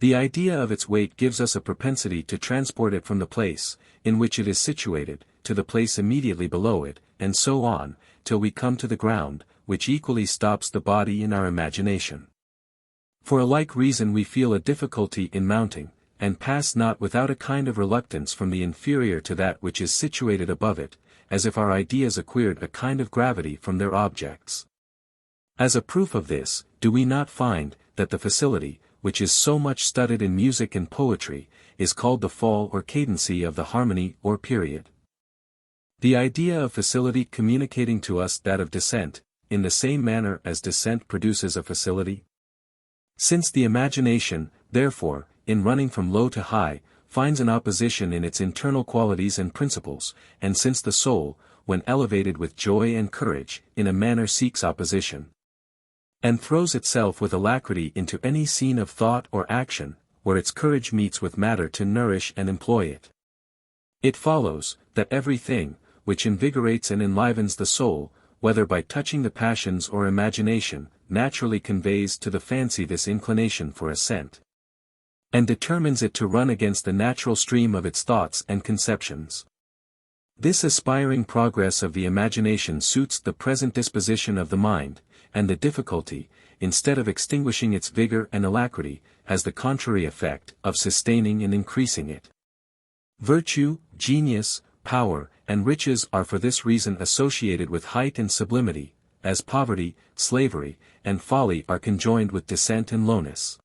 The idea of its weight gives us a propensity to transport it from the place, in which it is situated, to the place immediately below it, and so on, till we come to the ground, which equally stops the body in our imagination. For a like reason we feel a difficulty in mounting, and pass not without a kind of reluctance from the inferior to that which is situated above it, as if our ideas acquired a kind of gravity from their objects. As a proof of this, do we not find, that the facility, which is so much studied in music and poetry, is called the fall or cadency of the harmony or period? The idea of facility communicating to us that of descent, in the same manner as descent produces a facility? Since the imagination, therefore, in running from low to high, finds an opposition in its internal qualities and principles, and since the soul, when elevated with joy and courage, in a manner seeks opposition, and throws itself with alacrity into any scene of thought or action, where its courage meets with matter to nourish and employ it. It follows, that every thing, which invigorates and enlivens the soul, whether by touching the passions or imagination, naturally conveys to the fancy this inclination for ascent, and determines it to run against the natural stream of its thoughts and conceptions. This aspiring progress of the imagination suits the present disposition of the mind, and the difficulty, instead of extinguishing its vigor and alacrity, has the contrary effect of sustaining and increasing it. Virtue, genius, power, and riches are for this reason associated with height and sublimity, as poverty, slavery, and folly are conjoined with descent and lowness.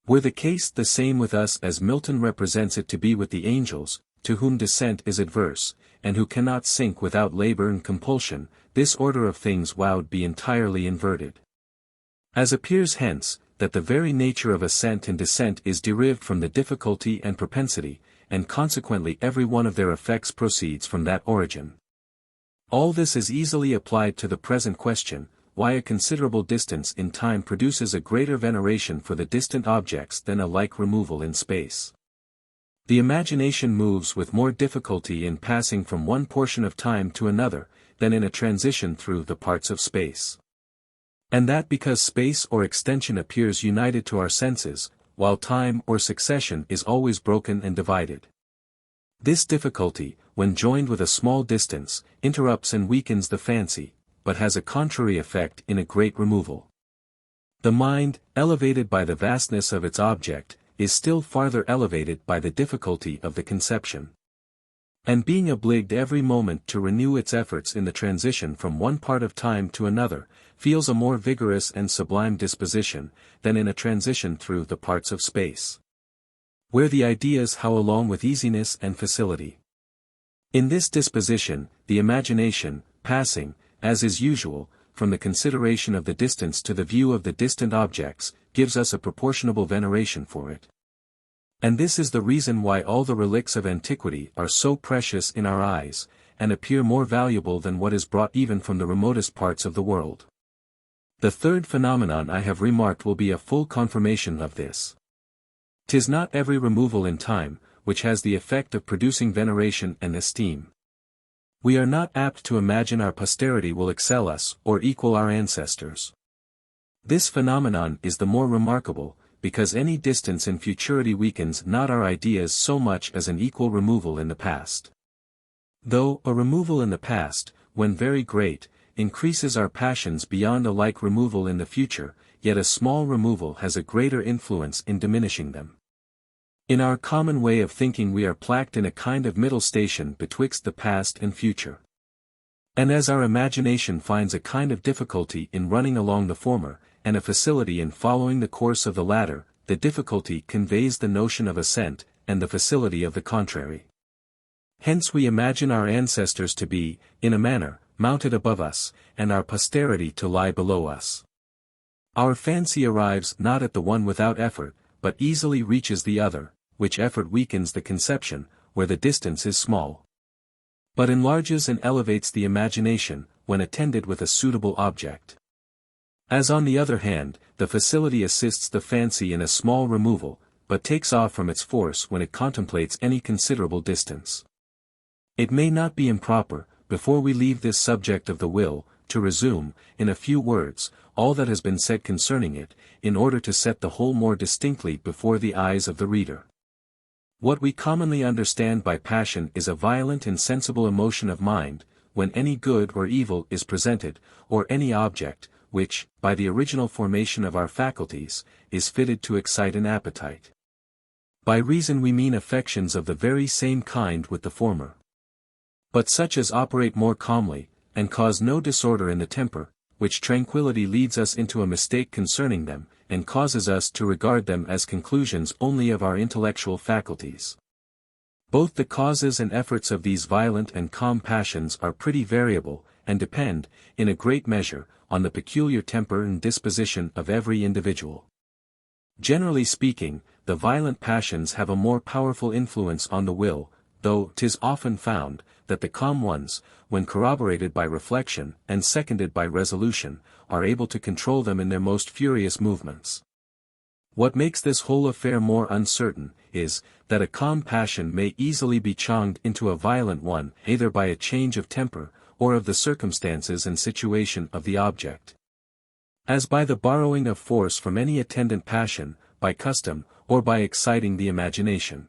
Were the case the same with us as Milton represents it to be with the angels, to whom descent is adverse, and who cannot sink without labor and compulsion, this order of things would be entirely inverted. As appears hence, that the very nature of ascent and descent is derived from the difficulty and propensity, and consequently every one of their effects proceeds from that origin. All this is easily applied to the present question, why a considerable distance in time produces a greater veneration for the distant objects than a like removal in space. The imagination moves with more difficulty in passing from one portion of time to another, than in a transition through the parts of space. And that because space or extension appears united to our senses, while time or succession is always broken and divided. This difficulty, when joined with a small distance, interrupts and weakens the fancy, but has a contrary effect in a great removal. The mind, elevated by the vastness of its object, is still farther elevated by the difficulty of the conception. And being obliged every moment to renew its efforts in the transition from one part of time to another, feels a more vigorous and sublime disposition, than in a transition through the parts of space, where the ideas how along with easiness and facility. In this disposition, the imagination, passing, as is usual, from the consideration of the distance to the view of the distant objects, gives us a proportionable veneration for it. And this is the reason why all the relics of antiquity are so precious in our eyes, and appear more valuable than what is brought even from the remotest parts of the world. The third phenomenon I have remarked will be a full confirmation of this. 'Tis not every removal in time, which has the effect of producing veneration and esteem. We are not apt to imagine our posterity will excel us or equal our ancestors. This phenomenon is the more remarkable, because any distance in futurity weakens not our ideas so much as an equal removal in the past. Though a removal in the past, when very great, increases our passions beyond a like removal in the future, yet a small removal has a greater influence in diminishing them. In our common way of thinking we are placed in a kind of middle station betwixt the past and future. And as our imagination finds a kind of difficulty in running along the former, and a facility in following the course of the latter, the difficulty conveys the notion of ascent, and the facility of the contrary. Hence we imagine our ancestors to be, in a manner, mounted above us, and our posterity to lie below us. Our fancy arrives not at the one without effort, but easily reaches the other, which effort weakens the conception, where the distance is small, but enlarges and elevates the imagination, when attended with a suitable object. As on the other hand, the facility assists the fancy in a small removal, but takes off from its force when it contemplates any considerable distance. It may not be improper, before we leave this subject of the will, to resume, in a few words, all that has been said concerning it, in order to set the whole more distinctly before the eyes of the reader. What we commonly understand by passion is a violent and sensible emotion of mind, when any good or evil is presented, or any object, which, by the original formation of our faculties, is fitted to excite an appetite. By reason we mean affections of the very same kind with the former, but such as operate more calmly, and cause no disorder in the temper, which tranquillity leads us into a mistake concerning them, and causes us to regard them as conclusions only of our intellectual faculties. Both the causes and efforts of these violent and calm passions are pretty variable, and depend, in a great measure, on the peculiar temper and disposition of every individual. Generally speaking, the violent passions have a more powerful influence on the will, though 'tis often found, that the calm ones, when corroborated by reflection and seconded by resolution, are able to control them in their most furious movements. What makes this whole affair more uncertain, is, that a calm passion may easily be changed into a violent one, either by a change of temper, or of the circumstances and situation of the object. As by the borrowing of force from any attendant passion, by custom, or by exciting the imagination.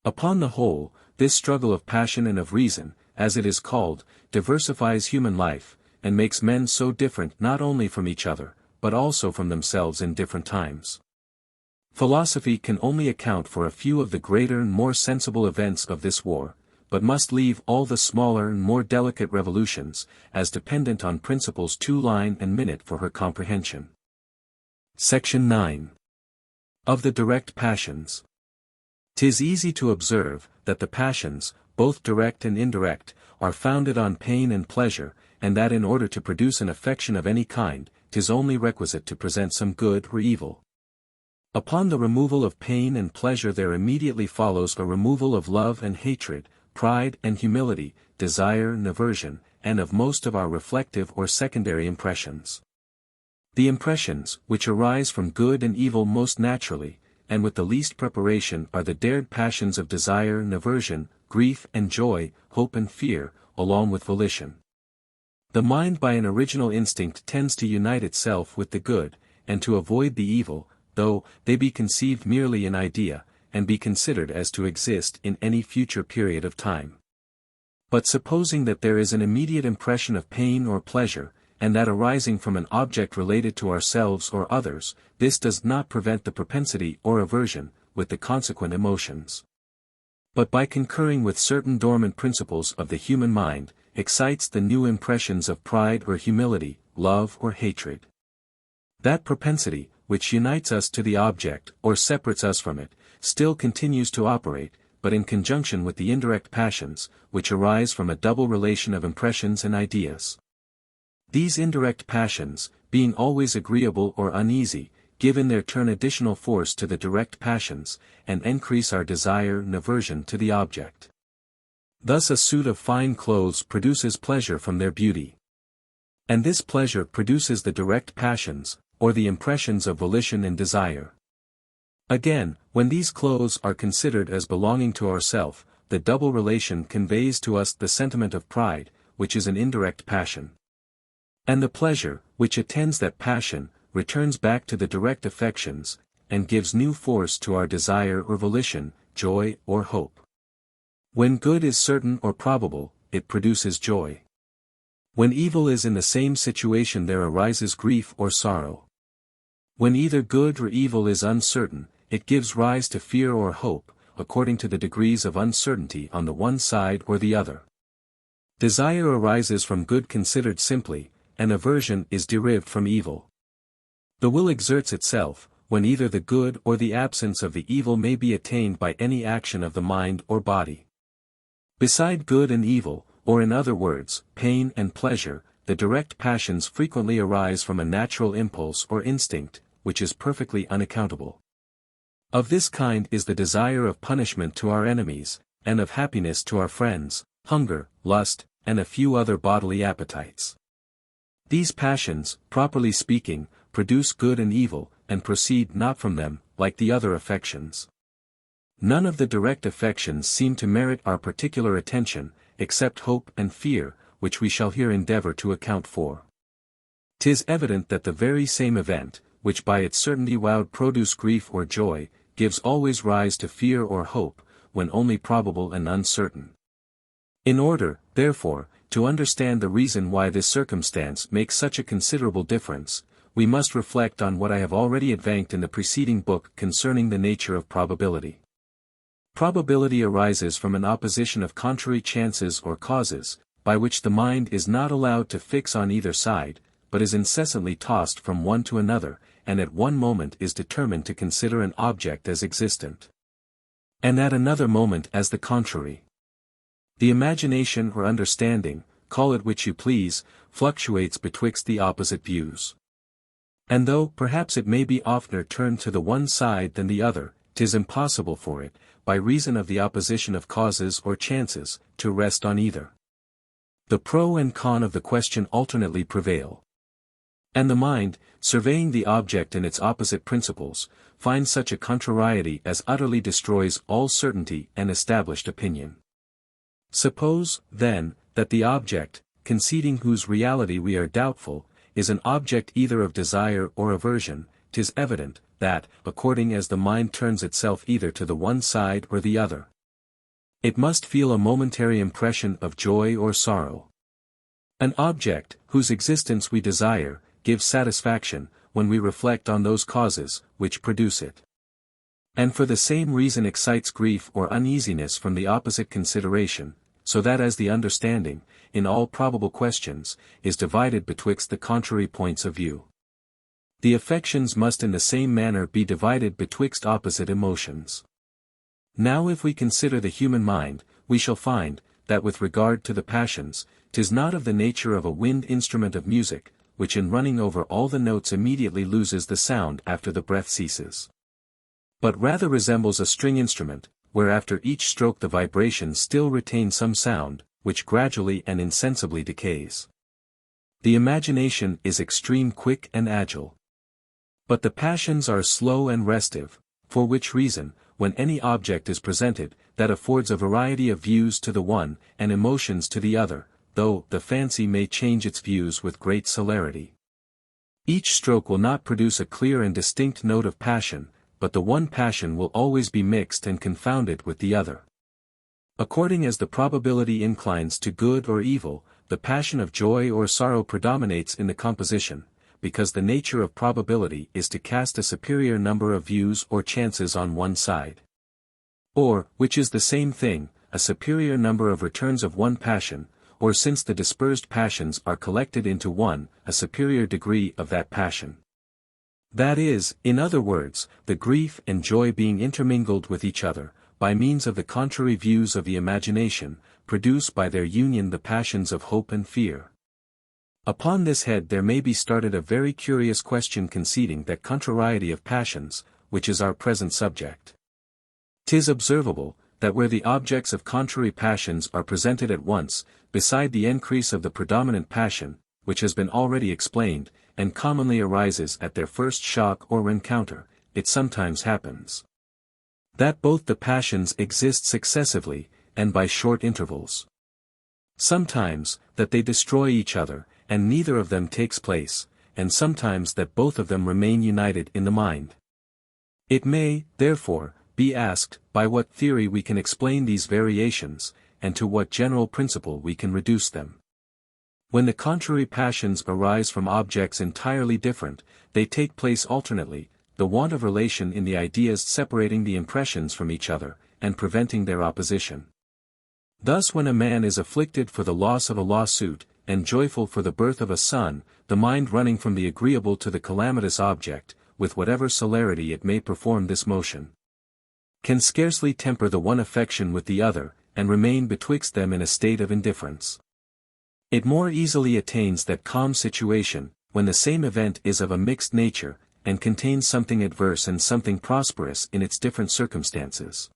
Upon the whole, this struggle of passion and of reason, as it is called, diversifies human life, and makes men so different not only from each other, but also from themselves in different times. Philosophy can only account for a few of the greater and more sensible events of this war, but must leave all the smaller and more delicate revolutions, as dependent on principles too line and minute for her comprehension. Section 9. Of the direct passions. 'Tis easy to observe, that the passions, both direct and indirect, are founded on pain and pleasure, and that in order to produce an affection of any kind, 'tis only requisite to present some good or evil. Upon the removal of pain and pleasure there immediately follows a removal of love and hatred, pride and humility, desire and aversion, and of most of our reflective or secondary impressions. The impressions, which arise from good and evil most naturally, and with the least preparation are the dared passions of desire and aversion, grief and joy, hope and fear, along with volition. The mind by an original instinct tends to unite itself with the good, and to avoid the evil, though they be conceived merely in idea, and be considered as to exist in any future period of time. But supposing that there is an immediate impression of pain or pleasure, and that arising from an object related to ourselves or others, this does not prevent the propensity or aversion, with the consequent emotions. But by concurring with certain dormant principles of the human mind, excites the new impressions of pride or humility, love or hatred. That propensity, which unites us to the object, or separates us from it, still continues to operate, but in conjunction with the indirect passions, which arise from a double relation of impressions and ideas. These indirect passions, being always agreeable or uneasy, give in their turn additional force to the direct passions, and increase our desire and aversion to the object. Thus a suit of fine clothes produces pleasure from their beauty. And this pleasure produces the direct passions, or the impressions of volition and desire. Again, when these clothes are considered as belonging to ourself, the double relation conveys to us the sentiment of pride, which is an indirect passion. And the pleasure, which attends that passion, returns back to the direct affections, and gives new force to our desire or volition, joy or hope. When good is certain or probable, it produces joy. When evil is in the same situation, there arises grief or sorrow. When either good or evil is uncertain, it gives rise to fear or hope, according to the degrees of uncertainty on the one side or the other. Desire arises from good considered simply, and aversion is derived from evil. The will exerts itself, when either the good or the absence of the evil may be attained by any action of the mind or body. Beside good and evil, or in other words, pain and pleasure, the direct passions frequently arise from a natural impulse or instinct, which is perfectly unaccountable. Of this kind is the desire of punishment to our enemies, and of happiness to our friends, hunger, lust, and a few other bodily appetites. These passions, properly speaking, produce good and evil, and proceed not from them, like the other affections. None of the direct affections seem to merit our particular attention, except hope and fear, which we shall here endeavor to account for. 'Tis evident that the very same event, which by its certainty would produce grief or joy, gives always rise to fear or hope, when only probable and uncertain. In order, therefore, to understand the reason why this circumstance makes such a considerable difference, we must reflect on what I have already advanced in the preceding book concerning the nature of probability. Probability arises from an opposition of contrary chances or causes, by which the mind is not allowed to fix on either side, but is incessantly tossed from one to another, and at one moment is determined to consider an object as existent, and at another moment as the contrary. The imagination or understanding, call it which you please, fluctuates betwixt the opposite views. And though perhaps it may be oftener turned to the one side than the other, 'tis impossible for it, by reason of the opposition of causes or chances, to rest on either. The pro and con of the question alternately prevail. And the mind, surveying the object and its opposite principles, finds such a contrariety as utterly destroys all certainty and established opinion. Suppose, then, that the object, conceding whose reality we are doubtful, is an object either of desire or aversion, 'tis evident, that, according as the mind turns itself either to the one side or the other, it must feel a momentary impression of joy or sorrow. An object, whose existence we desire, gives satisfaction, when we reflect on those causes, which produce it. And for the same reason excites grief or uneasiness from the opposite consideration, so that as the understanding, in all probable questions, is divided betwixt the contrary points of view, the affections must in the same manner be divided betwixt opposite emotions. Now if we consider the human mind, we shall find, that with regard to the passions, 'tis not of the nature of a wind instrument of music, which in running over all the notes immediately loses the sound after the breath ceases, but rather resembles a string instrument, where after each stroke the vibration still retains some sound, which gradually and insensibly decays. The imagination is extreme quick and agile, but the passions are slow and restive, for which reason, when any object is presented, that affords a variety of views to the one, and emotions to the other, though the fancy may change its views with great celerity, each stroke will not produce a clear and distinct note of passion, but the one passion will always be mixed and confounded with the other. According as the probability inclines to good or evil, the passion of joy or sorrow predominates in the composition, because the nature of probability is to cast a superior number of views or chances on one side. Or, which is the same thing, a superior number of returns of one passion, or since the dispersed passions are collected into one, a superior degree of that passion. That is, in other words, the grief and joy being intermingled with each other, by means of the contrary views of the imagination, produce by their union the passions of hope and fear. Upon this head there may be started a very curious question conceding that contrariety of passions, which is our present subject. 'Tis observable, that where the objects of contrary passions are presented at once, beside the increase of the predominant passion, which has been already explained, and commonly arises at their first shock or rencounter, it sometimes happens that both the passions exist successively, and by short intervals. Sometimes, that they destroy each other, and neither of them takes place, and sometimes that both of them remain united in the mind. It may, therefore, be asked, by what theory we can explain these variations, and to what general principle we can reduce them. When the contrary passions arise from objects entirely different, they take place alternately, the want of relation in the ideas separating the impressions from each other, and preventing their opposition. Thus when a man is afflicted for the loss of a lawsuit, and joyful for the birth of a son, the mind running from the agreeable to the calamitous object, with whatever celerity it may perform this motion, can scarcely temper the one affection with the other, and remain betwixt them in a state of indifference. It more easily attains that calm situation, when the same event is of a mixed nature, and contains something adverse and something prosperous in its different circumstances.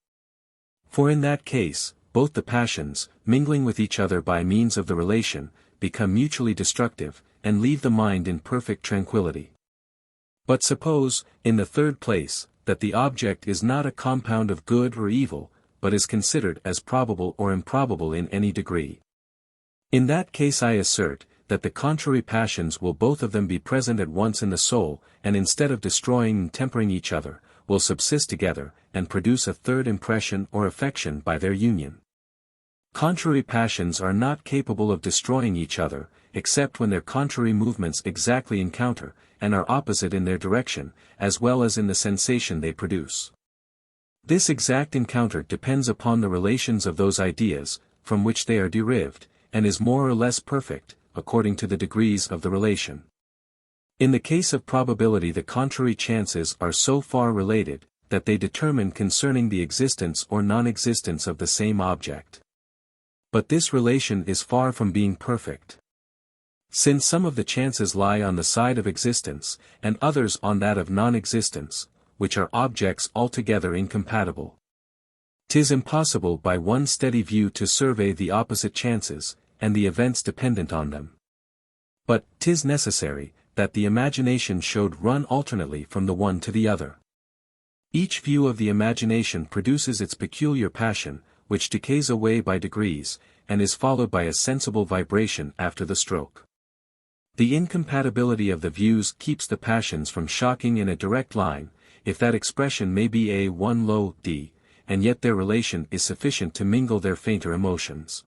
For in that case, both the passions, mingling with each other by means of the relation, become mutually destructive, and leave the mind in perfect tranquillity. But suppose, in the third place, that the object is not a compound of good or evil, but is considered as probable or improbable in any degree. In that case I assert, that the contrary passions will both of them be present at once in the soul, and instead of destroying and tempering each other, will subsist together, and produce a third impression or affection by their union. Contrary passions are not capable of destroying each other, except when their contrary movements exactly encounter, and are opposite in their direction, as well as in the sensation they produce. This exact encounter depends upon the relations of those ideas, from which they are derived, and is more or less perfect, according to the degrees of the relation. In the case of probability the contrary chances are so far related, that they determine concerning the existence or non-existence of the same object. But this relation is far from being perfect. Since some of the chances lie on the side of existence, and others on that of non-existence, which are objects altogether incompatible. 'Tis impossible by one steady view to survey the opposite chances, and the events dependent on them. But 'tis necessary, that the imagination should run alternately from the one to the other. Each view of the imagination produces its peculiar passion, which decays away by degrees, and is followed by a sensible vibration after the stroke. The incompatibility of the views keeps the passions from shocking in a direct line, if that expression may be a one low d, and yet their relation is sufficient to mingle their fainter emotions.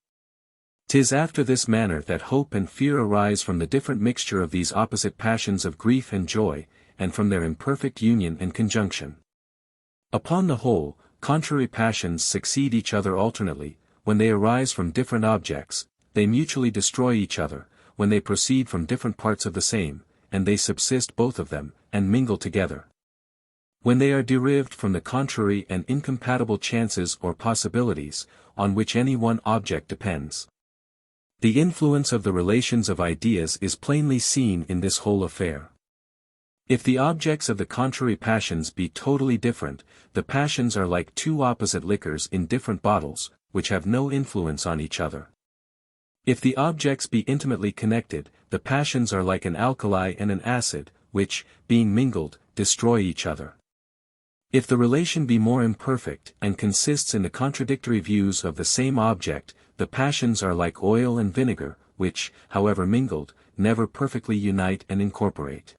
'Tis after this manner that hope and fear arise from the different mixture of these opposite passions of grief and joy, and from their imperfect union and conjunction. Upon the whole, contrary passions succeed each other alternately. When they arise from different objects, they mutually destroy each other, when they proceed from different parts of the same, and they subsist both of them, and mingle together. When they are derived from the contrary and incompatible chances or possibilities, on which any one object depends. The influence of the relations of ideas is plainly seen in this whole affair. If the objects of the contrary passions be totally different, the passions are like two opposite liquors in different bottles, which have no influence on each other. If the objects be intimately connected, the passions are like an alkali and an acid, which, being mingled, destroy each other. If the relation be more imperfect, and consists in the contradictory views of the same object, the passions are like oil and vinegar, which, however mingled, never perfectly unite and incorporate.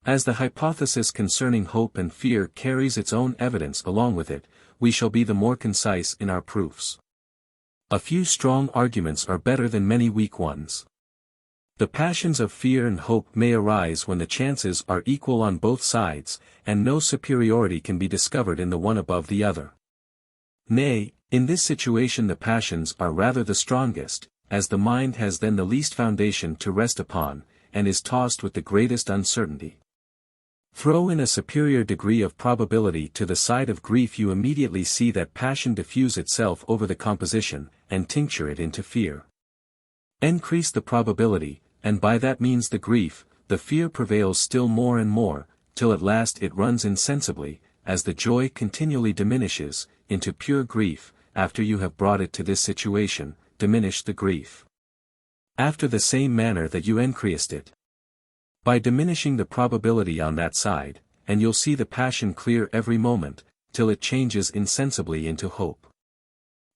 As the hypothesis concerning hope and fear carries its own evidence along with it, we shall be the more concise in our proofs. A few strong arguments are better than many weak ones. The passions of fear and hope may arise when the chances are equal on both sides, and no superiority can be discovered in the one above the other. Nay, in this situation the passions are rather the strongest, as the mind has then the least foundation to rest upon, and is tossed with the greatest uncertainty. Throw in a superior degree of probability to the side of grief, you immediately see that passion diffuse itself over the composition, and tincture it into fear. Increase the probability, and by that means the fear prevails still more and more, till at last it runs insensibly, as the joy continually diminishes, into pure grief. After you have brought it to this situation, diminish the grief after the same manner that you increased it, by diminishing the probability on that side, and you'll see the passion clear every moment, till it changes insensibly into hope.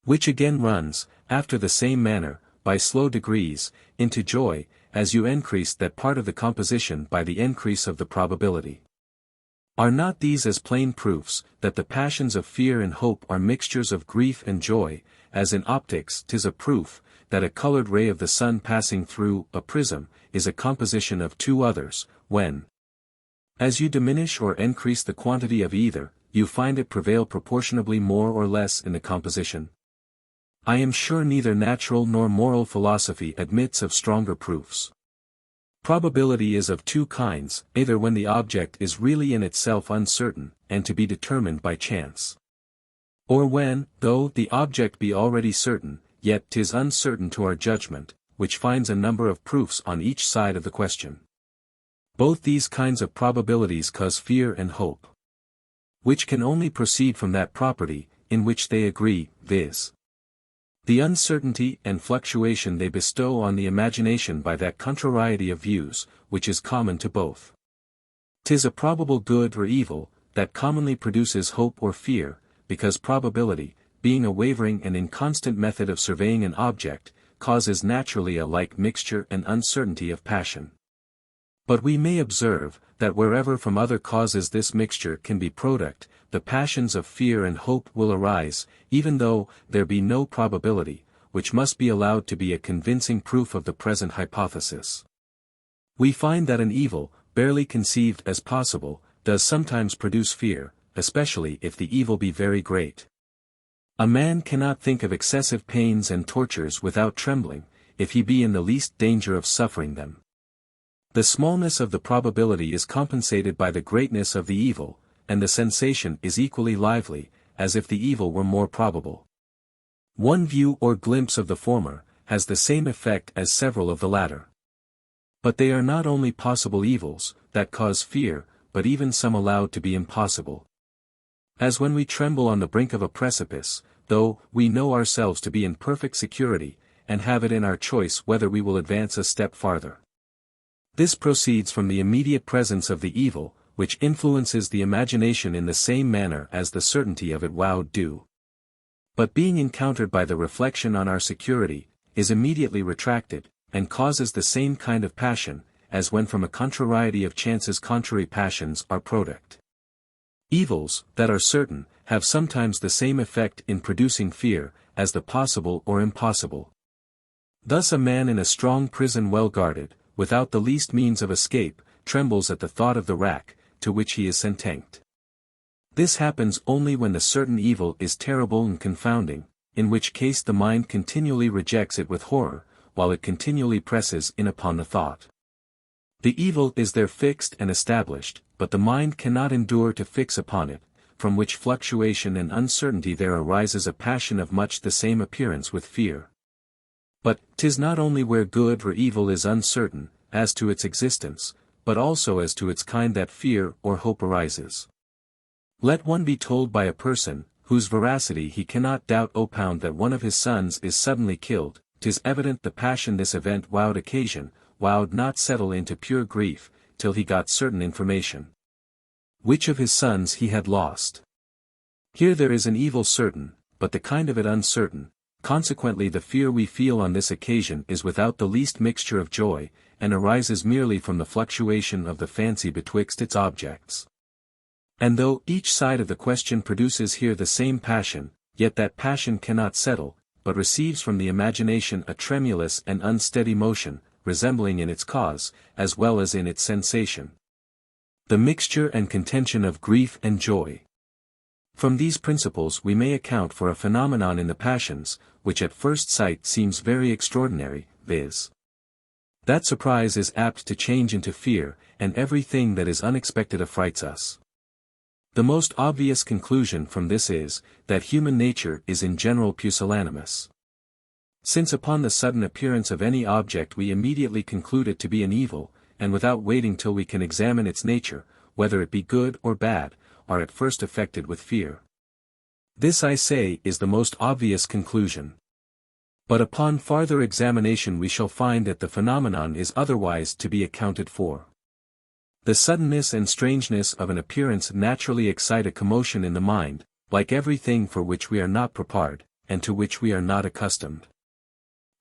Which again runs, after the same manner, by slow degrees, into joy, as you increase that part of the composition by the increase of the probability. Are not these as plain proofs, that the passions of fear and hope are mixtures of grief and joy, as in optics 'tis a proof, that a colored ray of the sun passing through a prism, is a composition of two others, when, as you diminish or increase the quantity of either, you find it prevail proportionably more or less in the composition? I am sure neither natural nor moral philosophy admits of stronger proofs. Probability is of two kinds, either when the object is really in itself uncertain, and to be determined by chance. Or when, though the object be already certain, yet 'tis uncertain to our judgment, which finds a number of proofs on each side of the question. Both these kinds of probabilities cause fear and hope, which can only proceed from that property, in which they agree, viz. the uncertainty and fluctuation they bestow on the imagination by that contrariety of views, which is common to both. 'Tis a probable good or evil, that commonly produces hope or fear, because probability, being a wavering and inconstant method of surveying an object, causes naturally a like mixture and uncertainty of passion. But we may observe, that wherever from other causes this mixture can be product, the passions of fear and hope will arise, even though there be no probability, which must be allowed to be a convincing proof of the present hypothesis. We find that an evil, barely conceived as possible, does sometimes produce fear, especially if the evil be very great. A man cannot think of excessive pains and tortures without trembling, if he be in the least danger of suffering them. The smallness of the probability is compensated by the greatness of the evil, and the sensation is equally lively, as if the evil were more probable. One view or glimpse of the former, has the same effect as several of the latter. But they are not only possible evils, that cause fear, but even some allowed to be impossible. As when we tremble on the brink of a precipice, though we know ourselves to be in perfect security, and have it in our choice whether we will advance a step farther. This proceeds from the immediate presence of the evil, which influences the imagination in the same manner as the certainty of it would do. But being encountered by the reflection on our security, is immediately retracted, and causes the same kind of passion, as when from a contrariety of chances contrary passions are product. Evils, that are certain, have sometimes the same effect in producing fear, as the possible or impossible. Thus a man in a strong prison well guarded, without the least means of escape, trembles at the thought of the rack, to which he is sentenced. This happens only when the certain evil is terrible and confounding, in which case the mind continually rejects it with horror, while it continually presses in upon the thought. The evil is there fixed and established, but the mind cannot endure to fix upon it, from which fluctuation and uncertainty there arises a passion of much the same appearance with fear. But 'tis not only where good or evil is uncertain, as to its existence, but also as to its kind that fear or hope arises. Let one be told by a person, whose veracity he cannot doubt opound that one of his sons is suddenly killed, 'tis evident the passion this event would occasion, would not settle into pure grief, till he got certain information, which of his sons he had lost. Here there is an evil certain, but the kind of it uncertain, consequently the fear we feel on this occasion is without the least mixture of joy, and arises merely from the fluctuation of the fancy betwixt its objects. And though each side of the question produces here the same passion, yet that passion cannot settle, but receives from the imagination a tremulous and unsteady motion, resembling in its cause, as well as in its sensation, the mixture and contention of grief and joy. From these principles we may account for a phenomenon in the passions, which at first sight seems very extraordinary, viz. that surprise is apt to change into fear, and everything that is unexpected affrights us. The most obvious conclusion from this is, that human nature is in general pusillanimous. Since upon the sudden appearance of any object we immediately conclude it to be an evil, and without waiting till we can examine its nature, whether it be good or bad, are at first affected with fear. This I say is the most obvious conclusion. But upon farther examination we shall find that the phenomenon is otherwise to be accounted for. The suddenness and strangeness of an appearance naturally excite a commotion in the mind, like everything for which we are not prepared, and to which we are not accustomed.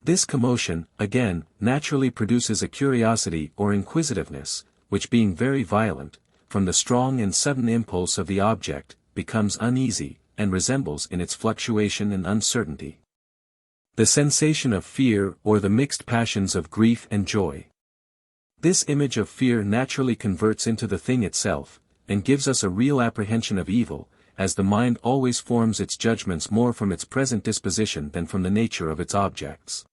This commotion, again, naturally produces a curiosity or inquisitiveness, which being very violent, from the strong and sudden impulse of the object, becomes uneasy, and resembles in its fluctuation and uncertainty the sensation of fear or the mixed passions of grief and joy. This image of fear naturally converts into the thing itself, and gives us a real apprehension of evil, as the mind always forms its judgments more from its present disposition than from the nature of its objects.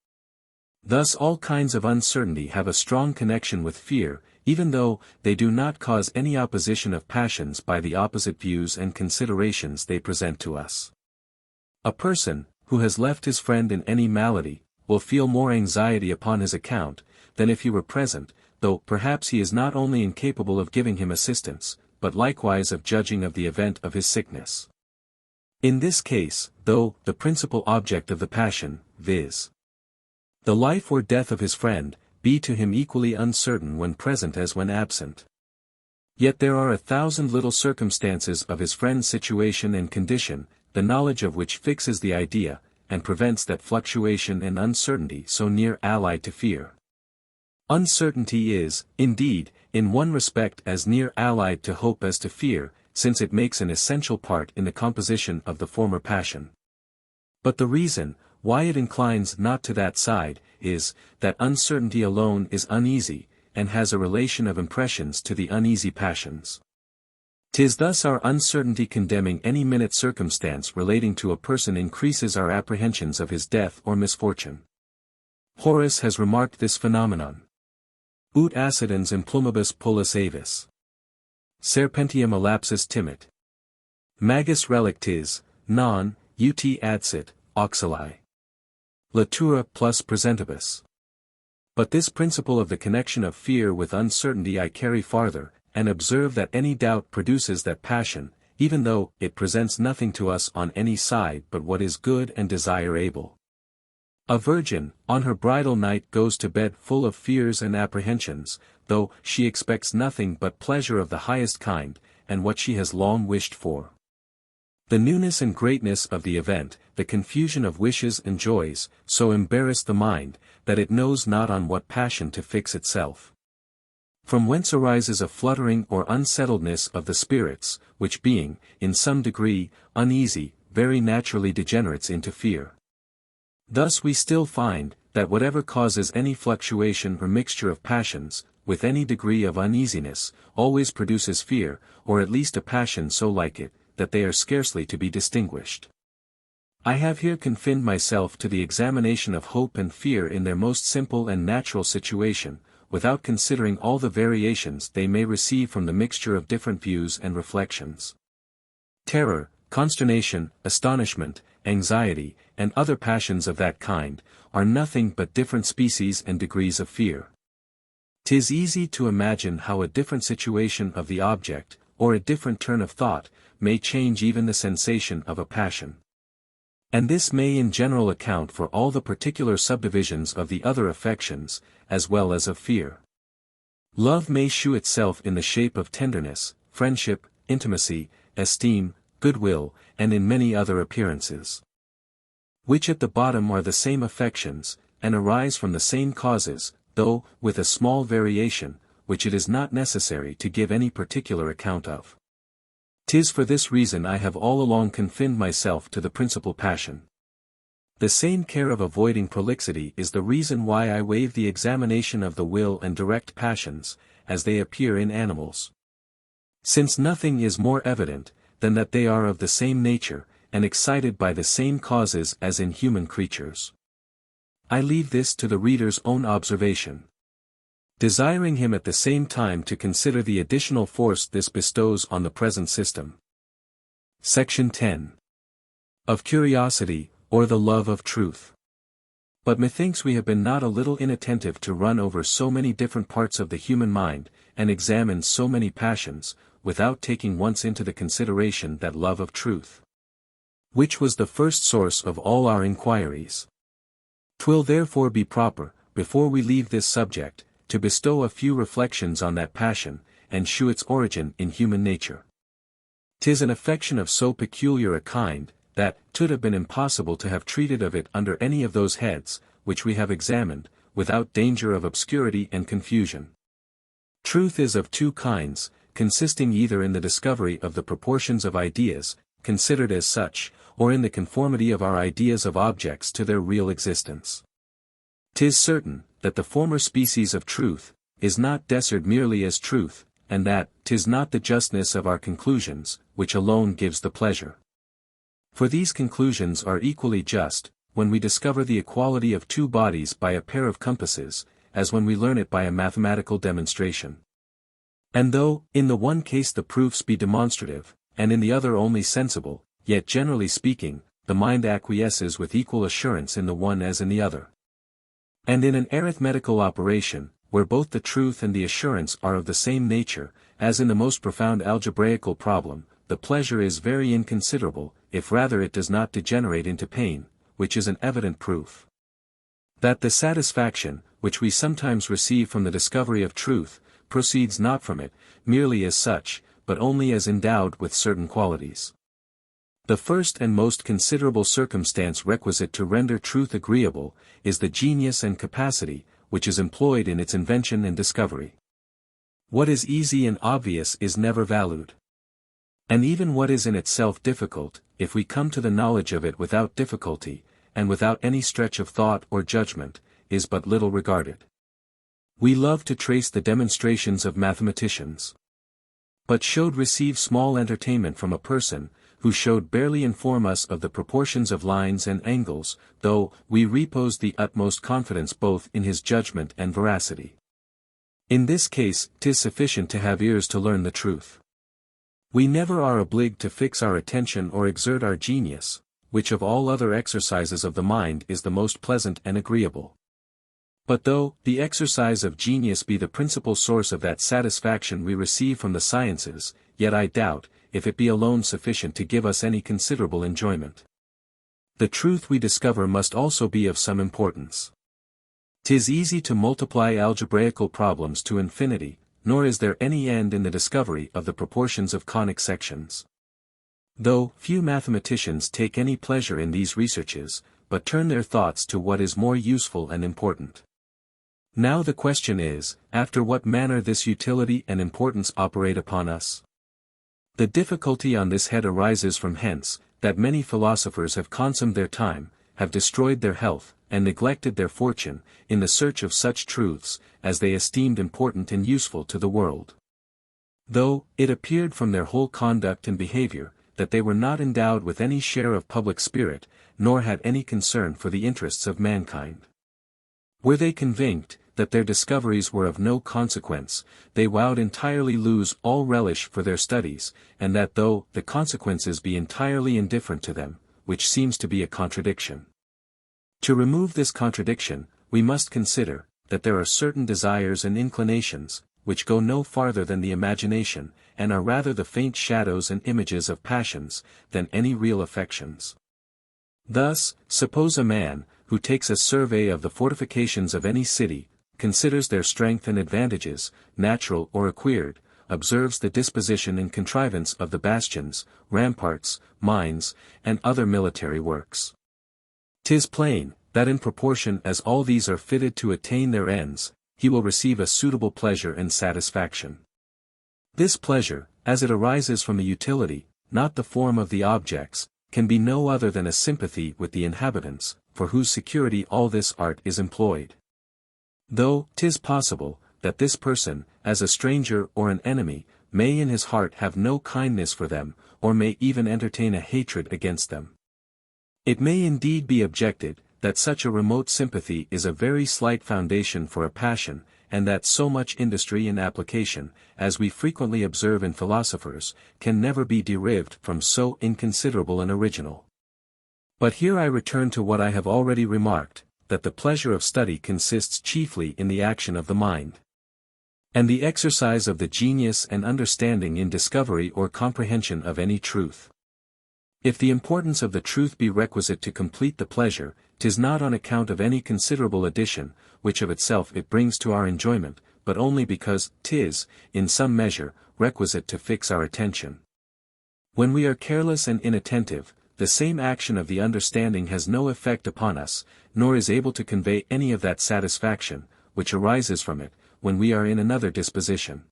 Thus all kinds of uncertainty have a strong connection with fear, even though they do not cause any opposition of passions by the opposite views and considerations they present to us. A person, who has left his friend in any malady, will feel more anxiety upon his account, than if he were present, though perhaps he is not only incapable of giving him assistance, but likewise of judging of the event of his sickness. In this case, though the principal object of the passion, viz. the life or death of his friend, be to him equally uncertain when present as when absent. Yet there are 1,000 little circumstances of his friend's situation and condition, the knowledge of which fixes the idea, and prevents that fluctuation and uncertainty so near allied to fear. Uncertainty is, indeed, in one respect as near allied to hope as to fear, since it makes an essential part in the composition of the former passion. But the reason, why it inclines not to that side, is, that uncertainty alone is uneasy, and has a relation of impressions to the uneasy passions. 'Tis thus our uncertainty condemning any minute circumstance relating to a person increases our apprehensions of his death or misfortune. Horace has remarked this phenomenon. Ut accidens implumibus pullus avis. Serpentium elapsus timit. Magis relictis, non, ut adsit, auxili. Latura plus presentibus. But this principle of the connection of fear with uncertainty I carry farther, and observe that any doubt produces that passion, even though it presents nothing to us on any side but what is good and desire-able. A virgin, on her bridal night goes to bed full of fears and apprehensions, though she expects nothing but pleasure of the highest kind, and what she has long wished for. The newness and greatness of the event, the confusion of wishes and joys, so embarrass the mind, that it knows not on what passion to fix itself. From whence arises a fluttering or unsettledness of the spirits, which being, in some degree, uneasy, very naturally degenerates into fear. Thus we still find, that whatever causes any fluctuation or mixture of passions, with any degree of uneasiness, always produces fear, or at least a passion so like it, that they are scarcely to be distinguished. I have here confined myself to the examination of hope and fear in their most simple and natural situation, without considering all the variations they may receive from the mixture of different views and reflections. Terror, consternation, astonishment, anxiety, and other passions of that kind, are nothing but different species and degrees of fear. 'Tis easy to imagine how a different situation of the object, or a different turn of thought, may change even the sensation of a passion. And this may in general account for all the particular subdivisions of the other affections, as well as of fear. Love may shew itself in the shape of tenderness, friendship, intimacy, esteem, goodwill, and in many other appearances, which at the bottom are the same affections, and arise from the same causes, though, with a small variation, which it is not necessary to give any particular account of. 'Tis for this reason I have all along confined myself to the principal passion. The same care of avoiding prolixity is the reason why I waive the examination of the will and direct passions, as they appear in animals. Since nothing is more evident, than that they are of the same nature, and excited by the same causes as in human creatures. I leave this to the reader's own observation, desiring him at the same time to consider the additional force this bestows on the present system. Section 10. Of Curiosity, or the Love of Truth. But methinks we have been not a little inattentive to run over so many different parts of the human mind, and examine so many passions, without taking once into the consideration that love of truth, which was the first source of all our inquiries. 'Twill therefore be proper, before we leave this subject, to bestow a few reflections on that passion, and shew its origin in human nature. 'Tis an affection of so peculiar a kind, that 'twould have been impossible to have treated of it under any of those heads, which we have examined, without danger of obscurity and confusion. Truth is of two kinds, consisting either in the discovery of the proportions of ideas, considered as such, or in the conformity of our ideas of objects to their real existence. 'Tis certain, that the former species of truth, is not desert merely as truth, and that 'tis not the justness of our conclusions, which alone gives the pleasure. For these conclusions are equally just, when we discover the equality of two bodies by a pair of compasses, as when we learn it by a mathematical demonstration. And though, in the one case the proofs be demonstrative, and in the other only sensible, yet generally speaking, the mind acquiesces with equal assurance in the one as in the other. And in an arithmetical operation, where both the truth and the assurance are of the same nature, as in the most profound algebraical problem, the pleasure is very inconsiderable, if rather it does not degenerate into pain, which is an evident proof that the satisfaction, which we sometimes receive from the discovery of truth, proceeds not from it, merely as such, but only as endowed with certain qualities. The first and most considerable circumstance requisite to render truth agreeable, is the genius and capacity, which is employed in its invention and discovery. What is easy and obvious is never valued. And even what is in itself difficult, if we come to the knowledge of it without difficulty, and without any stretch of thought or judgment, is but little regarded. We love to trace the demonstrations of mathematicians, but should receive small entertainment from a person, who should barely inform us of the proportions of lines and angles, though we repose the utmost confidence both in his judgment and veracity. In this case, 'tis sufficient to have ears to learn the truth. We never are obliged to fix our attention or exert our genius, which of all other exercises of the mind is the most pleasant and agreeable. But though the exercise of genius be the principal source of that satisfaction we receive from the sciences, yet I doubt, if it be alone sufficient to give us any considerable enjoyment. The truth we discover must also be of some importance. 'Tis easy to multiply algebraical problems to infinity, nor is there any end in the discovery of the proportions of conic sections. Though few mathematicians take any pleasure in these researches, but turn their thoughts to what is more useful and important. Now the question is, after what manner this utility and importance operate upon us? The difficulty on this head arises from hence, that many philosophers have consumed their time, have destroyed their health, and neglected their fortune, in the search of such truths, as they esteemed important and useful to the world. Though, it appeared from their whole conduct and behavior, that they were not endowed with any share of public spirit, nor had any concern for the interests of mankind. Were they convinced that their discoveries were of no consequence, they would entirely lose all relish for their studies, and that though the consequences be entirely indifferent to them, which seems to be a contradiction. To remove this contradiction, we must consider, that there are certain desires and inclinations, which go no farther than the imagination, and are rather the faint shadows and images of passions, than any real affections. Thus, suppose a man, who takes a survey of the fortifications of any city, considers their strength and advantages, natural or acquired, observes the disposition and contrivance of the bastions, ramparts, mines, and other military works. 'Tis plain, that in proportion as all these are fitted to attain their ends, he will receive a suitable pleasure and satisfaction. This pleasure, as it arises from the utility, not the form of the objects, can be no other than a sympathy with the inhabitants, for whose security all this art is employed. Though 'tis possible, that this person, as a stranger or an enemy, may in his heart have no kindness for them, or may even entertain a hatred against them. It may indeed be objected, that such a remote sympathy is a very slight foundation for a passion, and that so much industry and application, as we frequently observe in philosophers, can never be derived from so inconsiderable an original. But here I return to what I have already remarked, that the pleasure of study consists chiefly in the action of the mind, and the exercise of the genius and understanding in discovery or comprehension of any truth. If the importance of the truth be requisite to complete the pleasure, 'tis not on account of any considerable addition, which of itself it brings to our enjoyment, but only because 'tis, in some measure, requisite to fix our attention. When we are careless and inattentive, the same action of the understanding has no effect upon us, nor is able to convey any of that satisfaction, which arises from it, when we are in another disposition.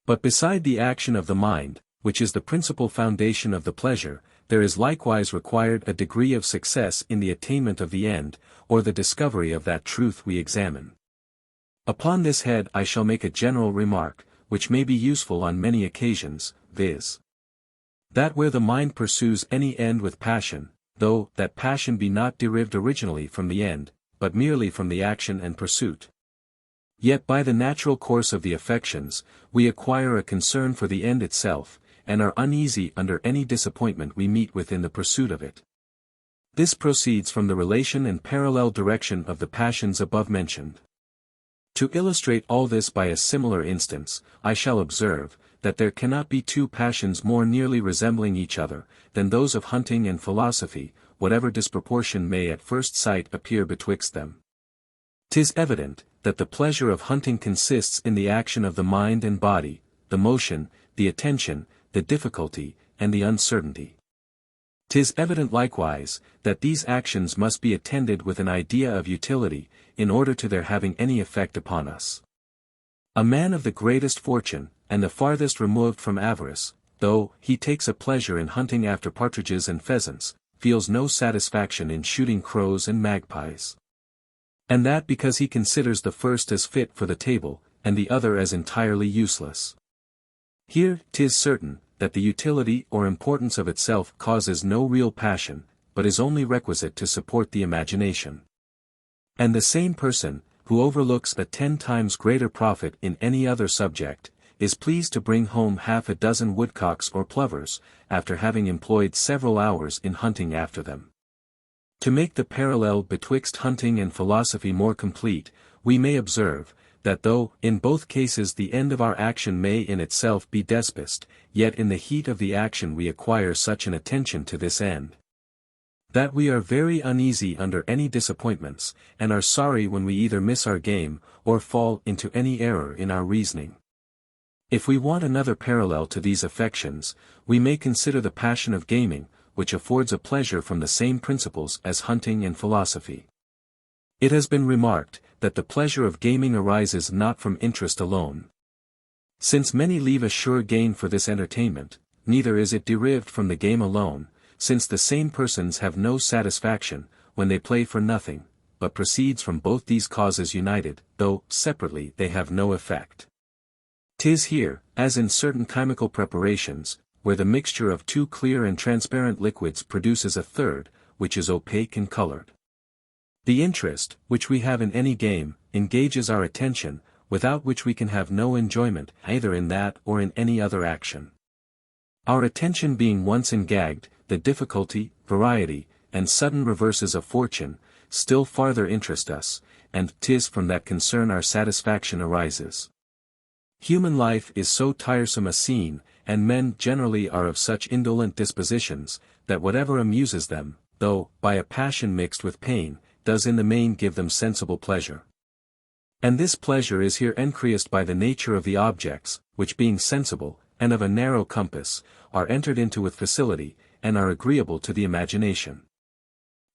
But beside the action of the mind, which is the principal foundation of the pleasure, there is likewise required a degree of success in the attainment of the end, or the discovery of that truth we examine. Upon this head I shall make a general remark, which may be useful on many occasions, viz. That where the mind pursues any end with passion, though that passion be not derived originally from the end, but merely from the action and pursuit, yet by the natural course of the affections, we acquire a concern for the end itself, and are uneasy under any disappointment we meet with in the pursuit of it. This proceeds from the relation and parallel direction of the passions above mentioned. To illustrate all this by a similar instance, I shall observe, that there cannot be two passions more nearly resembling each other, than those of hunting and philosophy, whatever disproportion may at first sight appear betwixt them. 'Tis evident, that the pleasure of hunting consists in the action of the mind and body, the motion, the attention, the difficulty, and the uncertainty. 'Tis evident likewise, that these actions must be attended with an idea of utility, in order to their having any effect upon us. A man of the greatest fortune, and the farthest removed from avarice, though he takes a pleasure in hunting after partridges and pheasants, feels no satisfaction in shooting crows and magpies. And that because he considers the first as fit for the table, and the other as entirely useless. Here 'tis certain, that the utility or importance of itself causes no real passion, but is only requisite to support the imagination. And the same person, who overlooks a 10 times greater profit in any other subject, is pleased to bring home half a dozen woodcocks or plovers, after having employed several hours in hunting after them. To make the parallel betwixt hunting and philosophy more complete, we may observe, that though, in both cases the end of our action may in itself be despised, yet in the heat of the action we acquire such an attention to this end, that we are very uneasy under any disappointments, and are sorry when we either miss our game, or fall into any error in our reasoning. If we want another parallel to these affections, we may consider the passion of gaming, which affords a pleasure from the same principles as hunting and philosophy. It has been remarked, that the pleasure of gaming arises not from interest alone. Since many leave a sure gain for this entertainment, neither is it derived from the game alone, since the same persons have no satisfaction, when they play for nothing, but proceeds from both these causes united, though, separately they have no effect. 'Tis here, as in certain chemical preparations, where the mixture of two clear and transparent liquids produces a third, which is opaque and colored. The interest, which we have in any game, engages our attention, without which we can have no enjoyment either in that or in any other action. Our attention being once engagged, the difficulty, variety, and sudden reverses of fortune, still farther interest us, and 'tis from that concern our satisfaction arises. Human life is so tiresome a scene, and men generally are of such indolent dispositions, that whatever amuses them, though by a passion mixed with pain, does in the main give them sensible pleasure. And this pleasure is here increased by the nature of the objects, which being sensible, and of a narrow compass, are entered into with facility, and are agreeable to the imagination.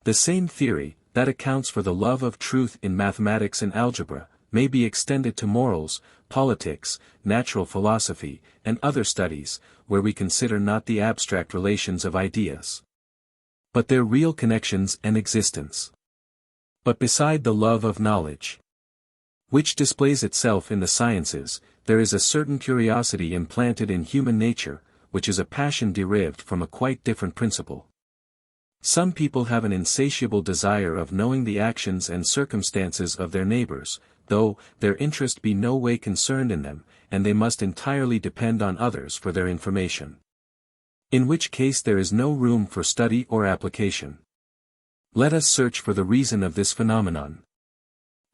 The same theory, that accounts for the love of truth in mathematics and algebra, may be extended to morals, politics, natural philosophy, and other studies, where we consider not the abstract relations of ideas, but their real connections and existence. But beside the love of knowledge, which displays itself in the sciences, there is a certain curiosity implanted in human nature, which is a passion derived from a quite different principle. Some people have an insatiable desire of knowing the actions and circumstances of their neighbors, though their interest be no way concerned in them, and they must entirely depend on others for their information. In which case there is no room for study or application. Let us search for the reason of this phenomenon.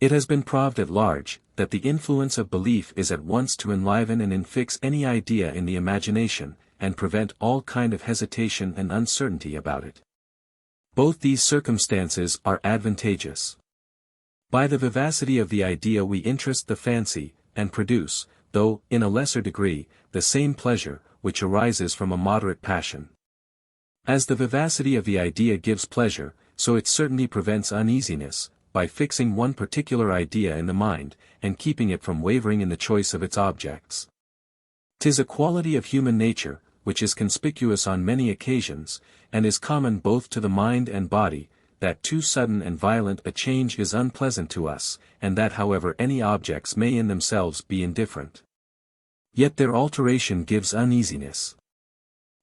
It has been proved at large, that the influence of belief is at once to enliven and infix any idea in the imagination, and prevent all kind of hesitation and uncertainty about it. Both these circumstances are advantageous. By the vivacity of the idea we interest the fancy, and produce, though in a lesser degree, the same pleasure, which arises from a moderate passion. As the vivacity of the idea gives pleasure, so it certainly prevents uneasiness, by fixing one particular idea in the mind, and keeping it from wavering in the choice of its objects. 'Tis a quality of human nature, which is conspicuous on many occasions, and is common both to the mind and body, that too sudden and violent a change is unpleasant to us, and that however any objects may in themselves be indifferent, yet their alteration gives uneasiness.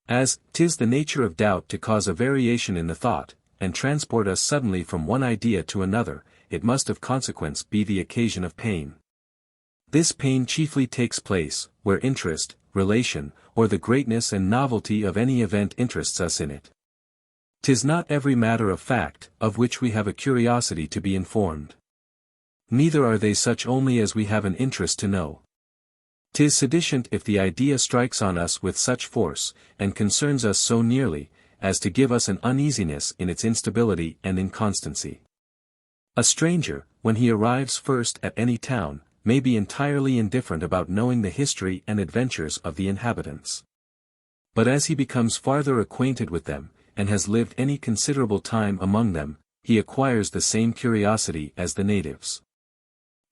As 'tis the nature of doubt to cause a variation in the thought, and transport us suddenly from one idea to another, it must of consequence be the occasion of pain. This pain chiefly takes place, where interest, relation, or the greatness and novelty of any event interests us in it. 'Tis not every matter of fact, of which we have a curiosity to be informed. Neither are they such only as we have an interest to know. 'Tis sufficient if the idea strikes on us with such force, and concerns us so nearly, as to give us an uneasiness in its instability and inconstancy. A stranger, when he arrives first at any town, may be entirely indifferent about knowing the history and adventures of the inhabitants. But as he becomes farther acquainted with them, and has lived any considerable time among them, he acquires the same curiosity as the natives.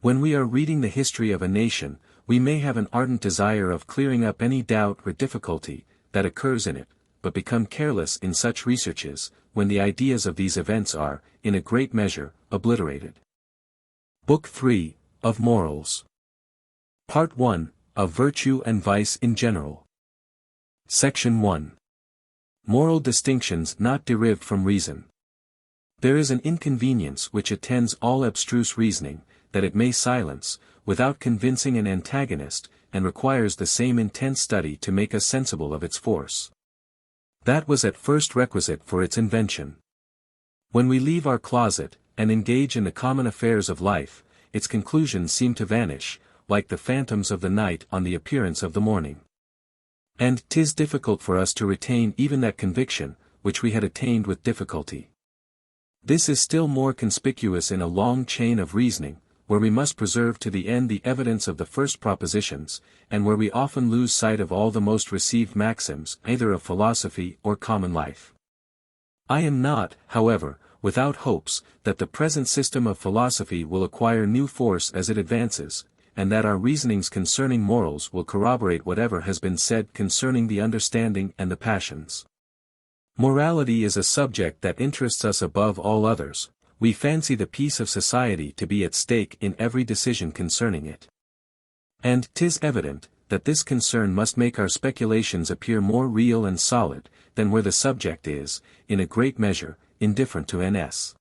When we are reading the history of a nation, we may have an ardent desire of clearing up any doubt or difficulty that occurs in it, but become careless in such researches, when the ideas of these events are, in a great measure, obliterated. Book 3, of Morals. Part 1, of Virtue and Vice in General. Section 1. Moral distinctions not derived from reason. There is an inconvenience which attends all abstruse reasoning, that it may silence, without convincing an antagonist, and requires the same intense study to make us sensible of its force. That was at first requisite for its invention. When we leave our closet, and engage in the common affairs of life, its conclusions seem to vanish, like the phantoms of the night on the appearance of the morning. And 'tis difficult for us to retain even that conviction, which we had attained with difficulty. This is still more conspicuous in a long chain of reasoning, where we must preserve to the end the evidence of the first propositions, and where we often lose sight of all the most received maxims either of philosophy or common life. I am not, however, without hopes, that the present system of philosophy will acquire new force as it advances, and that our reasonings concerning morals will corroborate whatever has been said concerning the understanding and the passions. Morality is a subject that interests us above all others. We fancy the peace of society to be at stake in every decision concerning it. And 'tis evident, that this concern must make our speculations appear more real and solid, than where the subject is, in a great measure, indifferent to ns.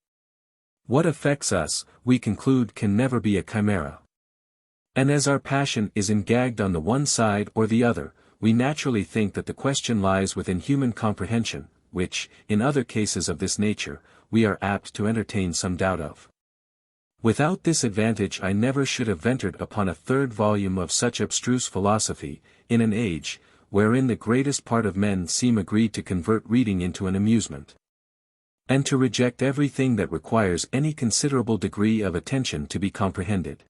What affects us, we conclude can never be a chimera. And as our passion is engagged on the one side or the other, we naturally think that the question lies within human comprehension, which, in other cases of this nature, we are apt to entertain some doubt of. Without this advantage I never should have ventured upon a third volume of such abstruse philosophy, in an age, wherein the greatest part of men seem agreed to convert reading into an amusement, and to reject everything that requires any considerable degree of attention to be comprehended.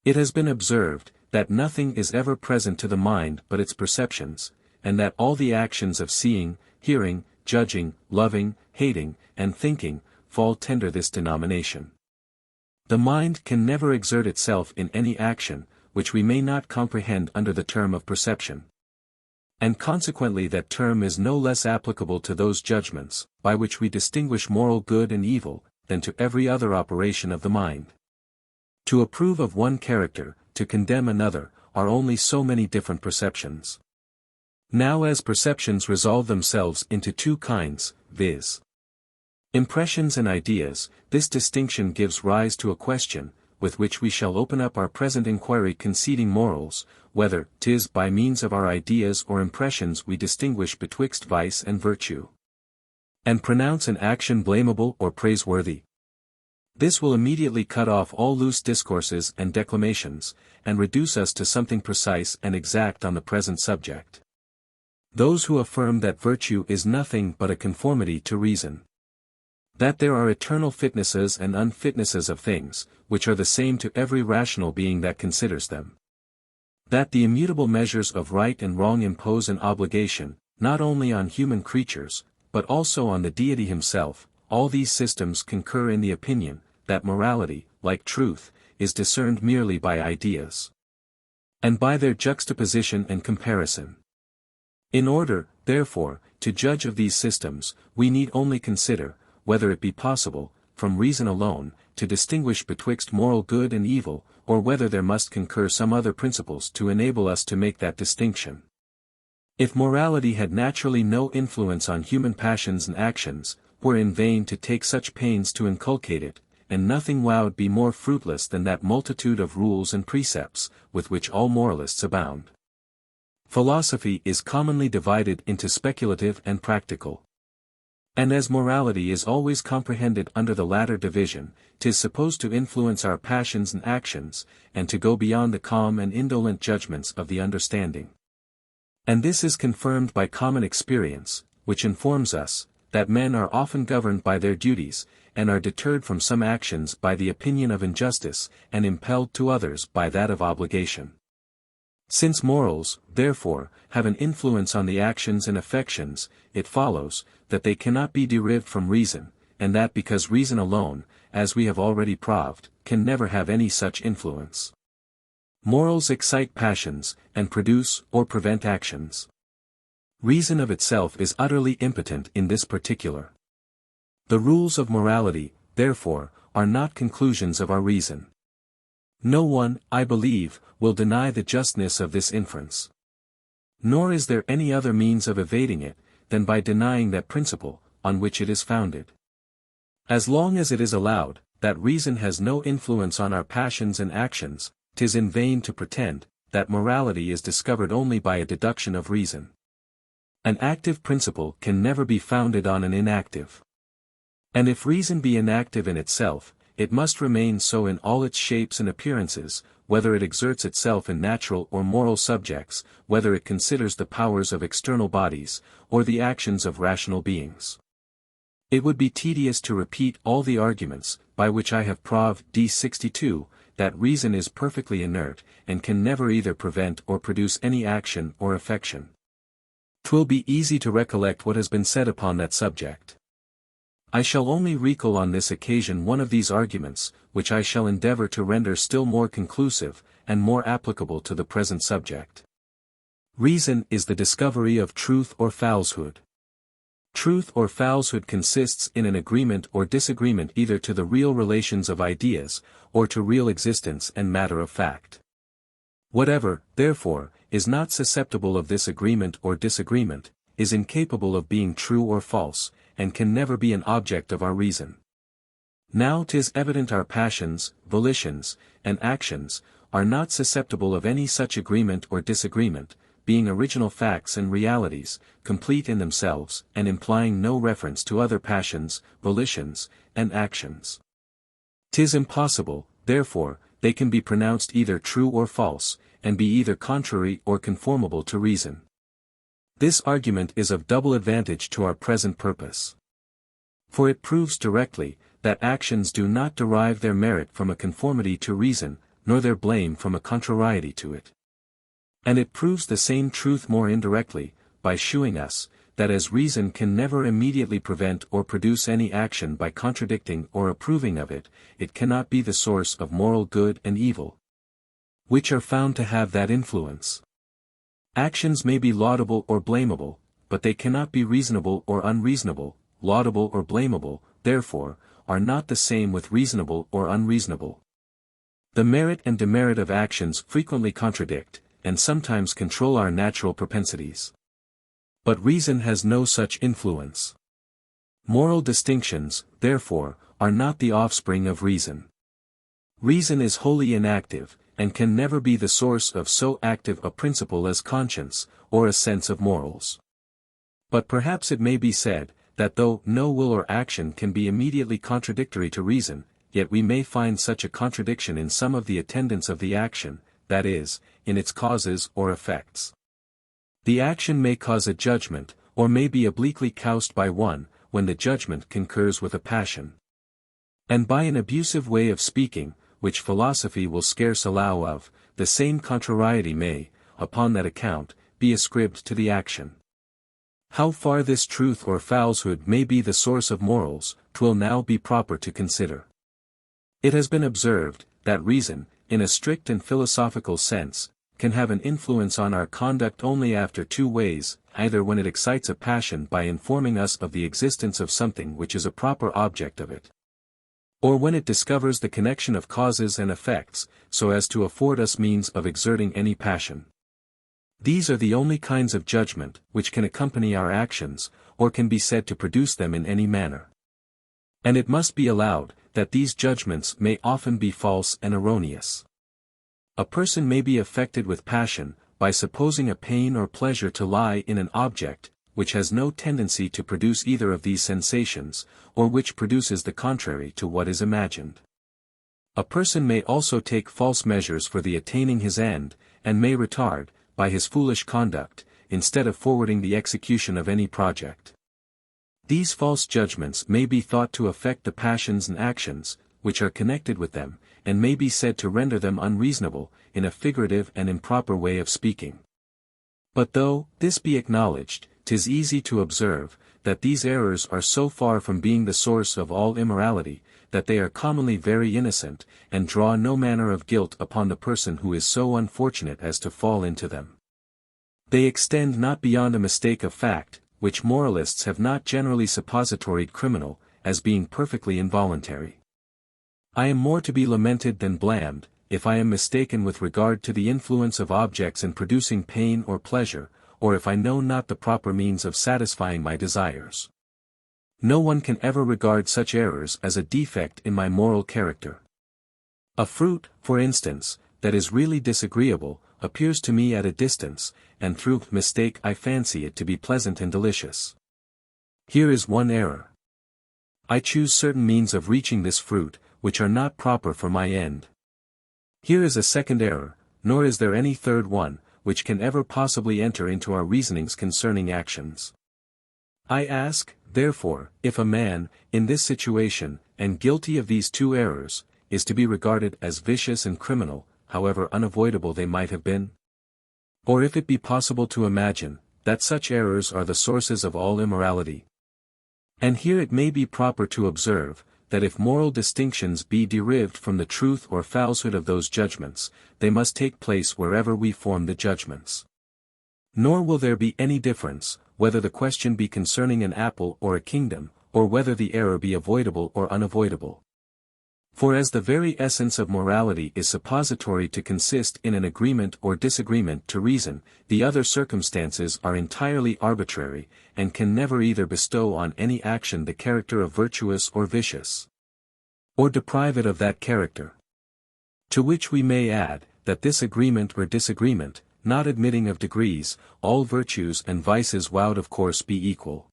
It has been observed, that nothing is ever present to the mind but its perceptions, and that all the actions of seeing, hearing, judging, loving, hating, and thinking, fall under this denomination. The mind can never exert itself in any action, which we may not comprehend under the term of perception. And consequently that term is no less applicable to those judgments, by which we distinguish moral good and evil, than to every other operation of the mind. To approve of one character, to condemn another, are only so many different perceptions. Now as perceptions resolve themselves into two kinds, viz. impressions and ideas, this distinction gives rise to a question, with which we shall open up our present inquiry conceding morals, whether 'tis by means of our ideas or impressions we distinguish betwixt vice and virtue, and pronounce an action blamable or praiseworthy. This will immediately cut off all loose discourses and declamations, and reduce us to something precise and exact on the present subject. Those who affirm that virtue is nothing but a conformity to reason, that there are eternal fitnesses and unfitnesses of things, which are the same to every rational being that considers them, that the immutable measures of right and wrong impose an obligation, not only on human creatures, but also on the deity himself. All these systems concur in the opinion, that morality, like truth, is discerned merely by ideas, and by their juxtaposition and comparison. In order, therefore, to judge of these systems, we need only consider, whether it be possible, from reason alone, to distinguish betwixt moral good and evil, or whether there must concur some other principles to enable us to make that distinction. If morality had naturally no influence on human passions and actions, were in vain to take such pains to inculcate it, and nothing would be more fruitless than that multitude of rules and precepts, with which all moralists abound. Philosophy is commonly divided into speculative and practical. And as morality is always comprehended under the latter division, 'tis supposed to influence our passions and actions, and to go beyond the calm and indolent judgments of the understanding. And this is confirmed by common experience, which informs us, that men are often governed by their duties, and are deterred from some actions by the opinion of injustice, and impelled to others by that of obligation. Since morals, therefore, have an influence on the actions and affections, it follows, that they cannot be derived from reason, and that because reason alone, as we have already proved, can never have any such influence. Morals excite passions, and produce or prevent actions. Reason of itself is utterly impotent in this particular. The rules of morality, therefore, are not conclusions of our reason. No one, I believe, will deny the justness of this inference. Nor is there any other means of evading it, than by denying that principle, on which it is founded. As long as it is allowed, that reason has no influence on our passions and actions, 'tis in vain to pretend, that morality is discovered only by a deduction of reason. An active principle can never be founded on an inactive. And if reason be inactive in itself, it must remain so in all its shapes and appearances, whether it exerts itself in natural or moral subjects, whether it considers the powers of external bodies, or the actions of rational beings. It would be tedious to repeat all the arguments, by which I have proved d. 62, that reason is perfectly inert, and can never either prevent or produce any action or affection. 'Twill be easy to recollect what has been said upon that subject. I shall only recall on this occasion one of these arguments, which I shall endeavor to render still more conclusive, and more applicable to the present subject. Reason is the discovery of truth or falsehood. Truth or falsehood consists in an agreement or disagreement either to the real relations of ideas, or to real existence and matter of fact. Whatever, therefore, is not susceptible of this agreement or disagreement, is incapable of being true or false, and can never be an object of our reason. Now 'tis evident our passions, volitions, and actions, are not susceptible of any such agreement or disagreement, being original facts and realities, complete in themselves, and implying no reference to other passions, volitions, and actions. 'Tis impossible, therefore, they can be pronounced either true or false, and be either contrary or conformable to reason. This argument is of double advantage to our present purpose. For it proves directly, that actions do not derive their merit from a conformity to reason, nor their blame from a contrariety to it. And it proves the same truth more indirectly, by shewing us, that as reason can never immediately prevent or produce any action by contradicting or approving of it, it cannot be the source of moral good and evil, which are found to have that influence. Actions may be laudable or blamable, but they cannot be reasonable or unreasonable. Laudable or blamable, therefore, are not the same with reasonable or unreasonable. The merit and demerit of actions frequently contradict, and sometimes control our natural propensities. But reason has no such influence. Moral distinctions, therefore, are not the offspring of reason. Reason is wholly inactive, and can never be the source of so active a principle as conscience, or a sense of morals. But perhaps it may be said, that though no will or action can be immediately contradictory to reason, yet we may find such a contradiction in some of the attendants of the action, that is, in its causes or effects. The action may cause a judgment, or may be obliquely caused by one, when the judgment concurs with a passion. And by an abusive way of speaking, which philosophy will scarce allow of, the same contrariety may, upon that account, be ascribed to the action. How far this truth or falsehood may be the source of morals, 'twill now be proper to consider. It has been observed, that reason, in a strict and philosophical sense, can have an influence on our conduct only after two ways, either when it excites a passion by informing us of the existence of something which is a proper object of it, or when it discovers the connection of causes and effects, so as to afford us means of exerting any passion. These are the only kinds of judgment which can accompany our actions, or can be said to produce them in any manner. And it must be allowed, that these judgments may often be false and erroneous. A person may be affected with passion, by supposing a pain or pleasure to lie in an object, which has no tendency to produce either of these sensations, or which produces the contrary to what is imagined. A person may also take false measures for the attaining his end, and may retard, by his foolish conduct, instead of forwarding the execution of any project. These false judgments may be thought to affect the passions and actions, which are connected with them, and may be said to render them unreasonable, in a figurative and improper way of speaking. But though this be acknowledged, 'tis easy to observe, that these errors are so far from being the source of all immorality, that they are commonly very innocent, and draw no manner of guilt upon the person who is so unfortunate as to fall into them. They extend not beyond a mistake of fact, which moralists have not generally suppositoried criminal, as being perfectly involuntary. I am more to be lamented than blamed, if I am mistaken with regard to the influence of objects in producing pain or pleasure, or if I know not the proper means of satisfying my desires. No one can ever regard such errors as a defect in my moral character. A fruit, for instance, that is really disagreeable, appears to me at a distance, and through mistake I fancy it to be pleasant and delicious. Here is one error. I choose certain means of reaching this fruit, which are not proper for my end. Here is a second error, nor is there any third one, which can ever possibly enter into our reasonings concerning actions. I ask, therefore, if a man, in this situation, and guilty of these two errors, is to be regarded as vicious and criminal, however unavoidable they might have been? Or if it be possible to imagine, that such errors are the sources of all immorality? And here it may be proper to observe, that if moral distinctions be derived from the truth or falsehood of those judgments, they must take place wherever we form the judgments. Nor will there be any difference, whether the question be concerning an apple or a kingdom, or whether the error be avoidable or unavoidable. For as the very essence of morality is suppository to consist in an agreement or disagreement to reason, the other circumstances are entirely arbitrary, and can never either bestow on any action the character of virtuous or vicious, or deprive it of that character. To which we may add, that this agreement or disagreement, not admitting of degrees, all virtues and vices would of course be equal.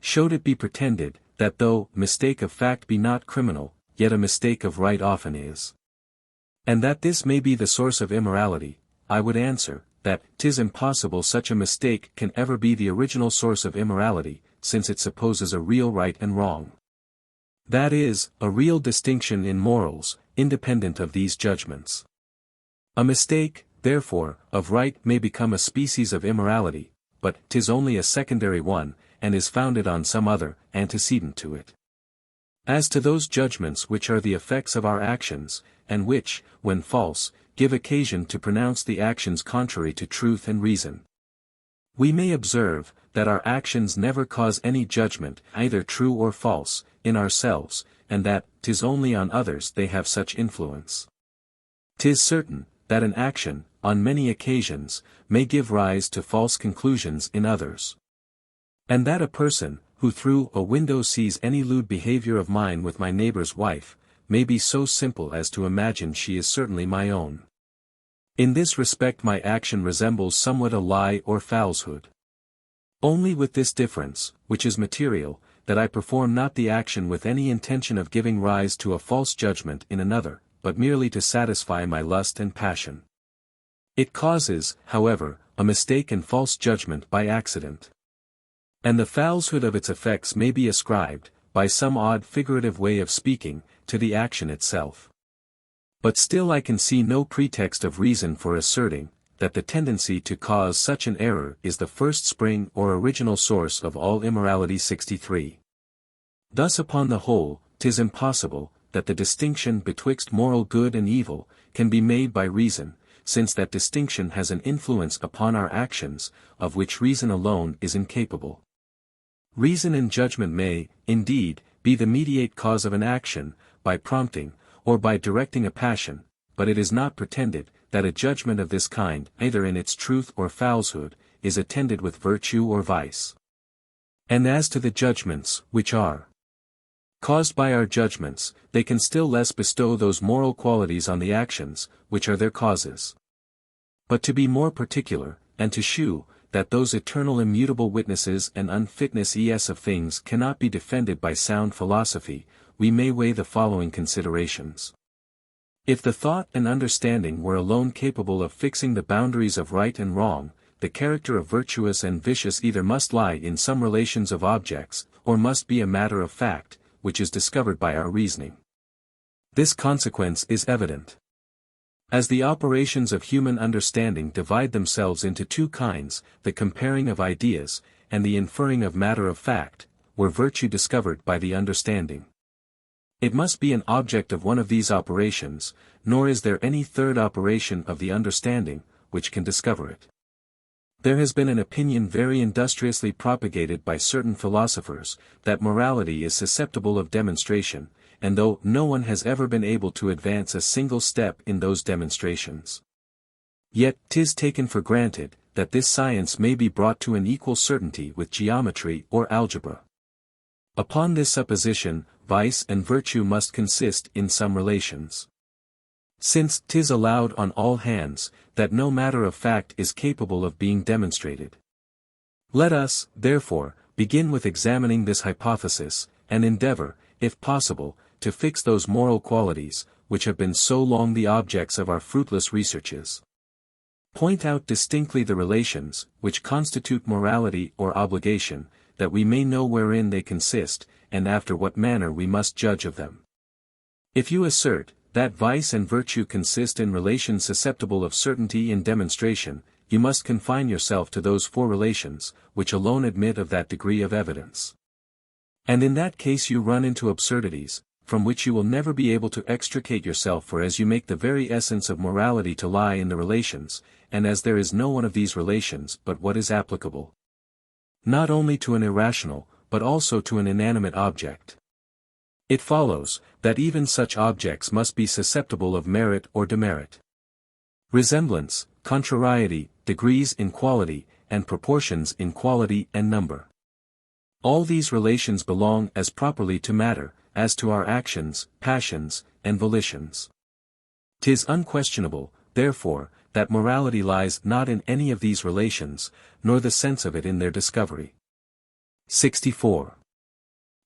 Should it be pretended, that though mistake of fact be not criminal, yet a mistake of right often is, and that this may be the source of immorality, I would answer, that 'tis impossible such a mistake can ever be the original source of immorality, since it supposes a real right and wrong. That is, a real distinction in morals, independent of these judgments. A mistake, therefore, of right may become a species of immorality, but 'tis only a secondary one, and is founded on some other, antecedent to it. As to those judgments which are the effects of our actions, and which, when false, give occasion to pronounce the actions contrary to truth and reason, we may observe, that our actions never cause any judgment, either true or false, in ourselves, and that 'tis only on others they have such influence. 'Tis certain, that an action, on many occasions, may give rise to false conclusions in others. And that a person, who through a window sees any lewd behavior of mine with my neighbor's wife, may be so simple as to imagine she is certainly my own. In this respect my action resembles somewhat a lie or falsehood. Only with this difference, which is material, that I perform not the action with any intention of giving rise to a false judgment in another, but merely to satisfy my lust and passion. It causes, however, a mistake and false judgment by accident. And the falsehood of its effects may be ascribed, by some odd figurative way of speaking, to the action itself. But still I can see no pretext of reason for asserting, that the tendency to cause such an error is the first spring or original source of all immorality. 63. Thus upon the whole, 'tis impossible, that the distinction betwixt moral good and evil, can be made by reason, since that distinction has an influence upon our actions, of which reason alone is incapable. Reason and judgment may, indeed, be the mediate cause of an action, by prompting, or by directing a passion, but it is not pretended, that a judgment of this kind, either in its truth or falsehood, is attended with virtue or vice. And as to the judgments, which are caused by our judgments, they can still less bestow those moral qualities on the actions, which are their causes. But to be more particular, and to shew, that those eternal immutable witnesses and unfitness of things cannot be defended by sound philosophy, we may weigh the following considerations. If the thought and understanding were alone capable of fixing the boundaries of right and wrong, the character of virtuous and vicious either must lie in some relations of objects, or must be a matter of fact, which is discovered by our reasoning. This consequence is evident. As the operations of human understanding divide themselves into two kinds, the comparing of ideas, and the inferring of matter of fact, were virtue discovered by the understanding. It must be an object of one of these operations, nor is there any third operation of the understanding, which can discover it. There has been an opinion very industriously propagated by certain philosophers, that morality is susceptible of demonstration, and though no one has ever been able to advance a single step in those demonstrations, yet 'tis taken for granted, that this science may be brought to an equal certainty with geometry or algebra. Upon this supposition, vice and virtue must consist in some relations. Since 'tis allowed on all hands, that no matter of fact is capable of being demonstrated. Let us, therefore, begin with examining this hypothesis, and endeavor, if possible, to fix those moral qualities, which have been so long the objects of our fruitless researches. Point out distinctly the relations, which constitute morality or obligation, that we may know wherein they consist, and after what manner we must judge of them. If you assert, that vice and virtue consist in relations susceptible of certainty in demonstration, you must confine yourself to those four relations, which alone admit of that degree of evidence. And in that case you run into absurdities, from which you will never be able to extricate yourself, for as you make the very essence of morality to lie in the relations, and as there is no one of these relations but what is applicable not only to an irrational, but also to an inanimate object, it follows, that even such objects must be susceptible of merit or demerit. Resemblance, contrariety, degrees in quality, and proportions in quality and number. All these relations belong as properly to matter, as to our actions, passions, and volitions. 'Tis unquestionable, therefore, that morality lies not in any of these relations, nor the sense of it in their discovery. 64.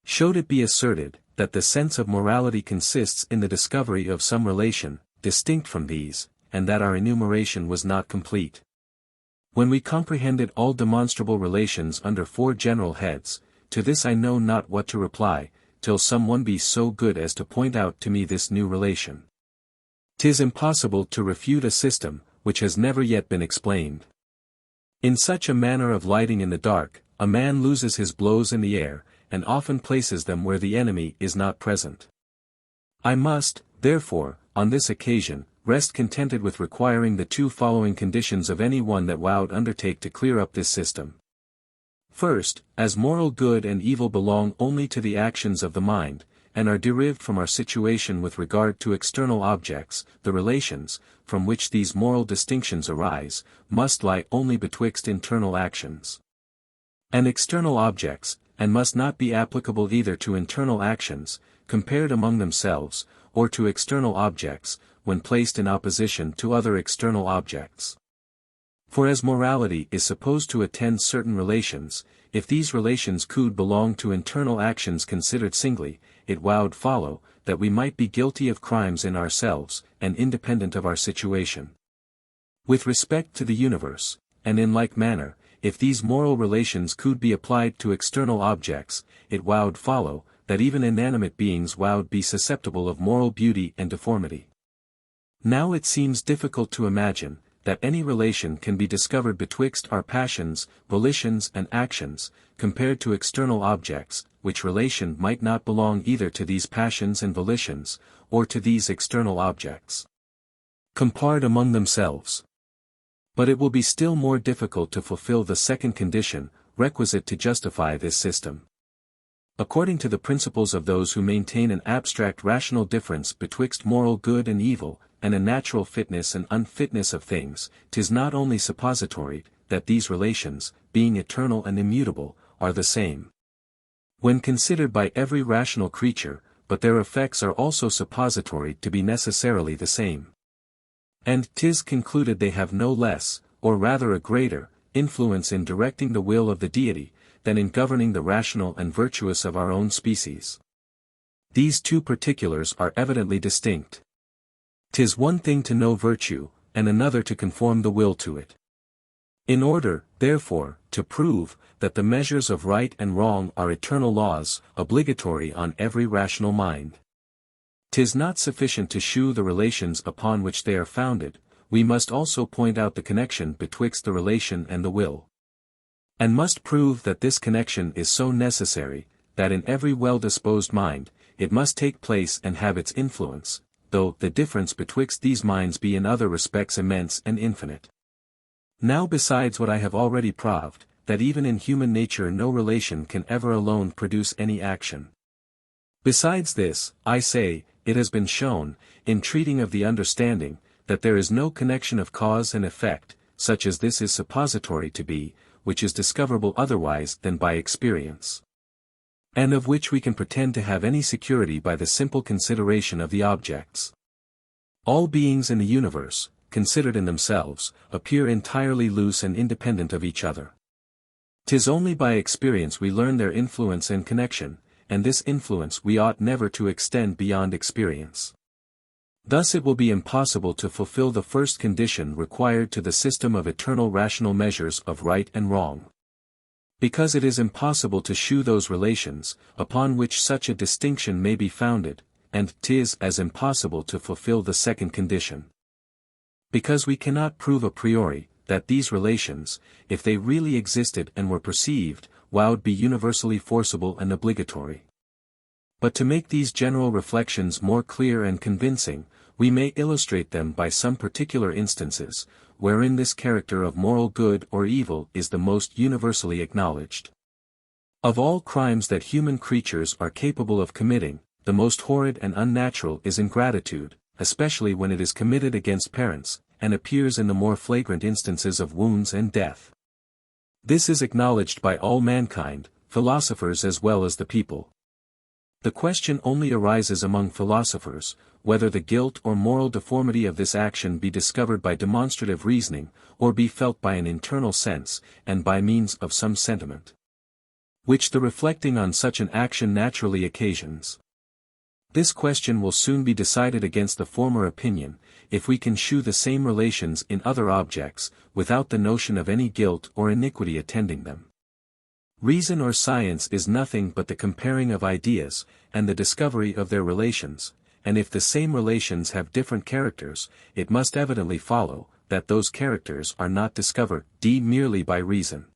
Should it be asserted, that the sense of morality consists in the discovery of some relation, distinct from these, and that our enumeration was not complete. When we comprehended all demonstrable relations under four general heads, to this I know not what to reply, till some one be so good as to point out to me this new relation. 'Tis impossible to refute a system, which has never yet been explained. In such a manner of lighting in the dark, a man loses his blows in the air, and often places them where the enemy is not present. I must, therefore, on this occasion, rest contented with requiring the two following conditions of any one that would undertake to clear up this system. First, as moral good and evil belong only to the actions of the mind, and are derived from our situation with regard to external objects, the relations, from which these moral distinctions arise, must lie only betwixt internal actions and external objects, and must not be applicable either to internal actions, compared among themselves, or to external objects, when placed in opposition to other external objects. For as morality is supposed to attend certain relations, if these relations could belong to internal actions considered singly, it would follow, that we might be guilty of crimes in ourselves, and independent of our situation. With respect to the universe, and in like manner, if these moral relations could be applied to external objects, it would follow, that even inanimate beings would be susceptible of moral beauty and deformity. Now it seems difficult to imagine, that any relation can be discovered betwixt our passions, volitions and actions, compared to external objects, which relation might not belong either to these passions and volitions, or to these external objects, compared among themselves. But it will be still more difficult to fulfill the second condition, requisite to justify this system. According to the principles of those who maintain an abstract rational difference betwixt moral good and evil, and a natural fitness and unfitness of things, 'tis not only suppository, that these relations, being eternal and immutable, are the same, when considered by every rational creature, but their effects are also suppository to be necessarily the same. And 'tis concluded they have no less, or rather a greater, influence in directing the will of the deity, than in governing the rational and virtuous of our own species. These two particulars are evidently distinct. 'Tis one thing to know virtue, and another to conform the will to it. In order, therefore, to prove that the measures of right and wrong are eternal laws, obligatory on every rational mind, 'tis not sufficient to shew the relations upon which they are founded, we must also point out the connection betwixt the relation and the will. And must prove that this connection is so necessary, that in every well-disposed mind, it must take place and have its influence, though the difference betwixt these minds be in other respects immense and infinite. Now besides what I have already proved, that even in human nature no relation can ever alone produce any action. Besides this, I say, it has been shown, in treating of the understanding, that there is no connection of cause and effect, such as this is suppository to be, which is discoverable otherwise than by experience, and of which we can pretend to have any security by the simple consideration of the objects. All beings in the universe, considered in themselves, appear entirely loose and independent of each other. 'Tis only by experience we learn their influence and connection, and this influence we ought never to extend beyond experience. Thus it will be impossible to fulfill the first condition required to the system of eternal rational measures of right and wrong, because it is impossible to shew those relations, upon which such a distinction may be founded, and 'tis as impossible to fulfill the second condition, because we cannot prove a priori, that these relations, if they really existed and were perceived, would be universally forcible and obligatory. But to make these general reflections more clear and convincing, we may illustrate them by some particular instances, wherein this character of moral good or evil is the most universally acknowledged. Of all crimes that human creatures are capable of committing, the most horrid and unnatural is ingratitude, especially when it is committed against parents, and appears in the more flagrant instances of wounds and death. This is acknowledged by all mankind, philosophers as well as the people. The question only arises among philosophers, whether the guilt or moral deformity of this action be discovered by demonstrative reasoning, or be felt by an internal sense, and by means of some sentiment, which the reflecting on such an action naturally occasions. This question will soon be decided against the former opinion, if we can shew the same relations in other objects, without the notion of any guilt or iniquity attending them. Reason or science is nothing but the comparing of ideas, and the discovery of their relations, and if the same relations have different characters, it must evidently follow, that those characters are not discovered merely by reason.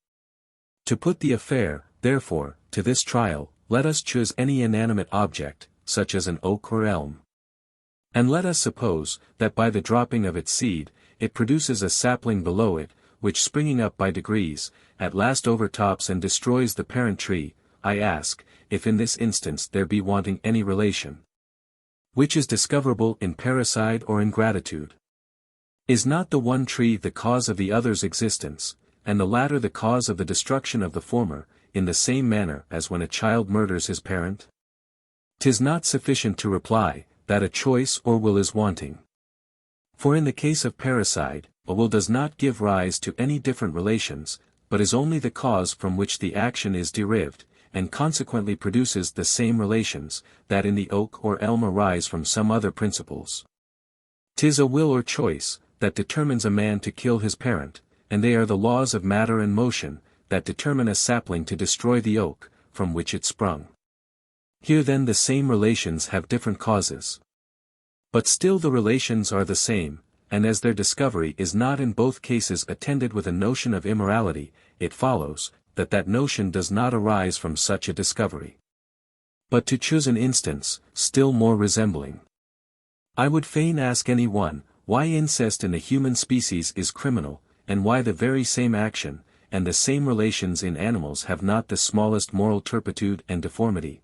To put the affair, therefore, to this trial, let us choose any inanimate object, such as an oak or elm. And let us suppose, that by the dropping of its seed, it produces a sapling below it, which springing up by degrees, at last overtops and destroys the parent tree. I ask, if in this instance there be wanting any relation, which is discoverable in parricide or ingratitude? Is not the one tree the cause of the other's existence, and the latter the cause of the destruction of the former, in the same manner as when a child murders his parent? 'Tis not sufficient to reply, that a choice or will is wanting. For in the case of parricide, a will does not give rise to any different relations, but is only the cause from which the action is derived, and consequently produces the same relations, that in the oak or elm arise from some other principles. 'Tis a will or choice, that determines a man to kill his parent, and they are the laws of matter and motion, that determine a sapling to destroy the oak, from which it sprung. Here then the same relations have different causes. But still the relations are the same, and as their discovery is not in both cases attended with a notion of immorality, it follows, that that notion does not arise from such a discovery. But to choose an instance, still more resembling. I would fain ask any one, why incest in the human species is criminal, and why the very same action, and the same relations in animals have not the smallest moral turpitude and deformity?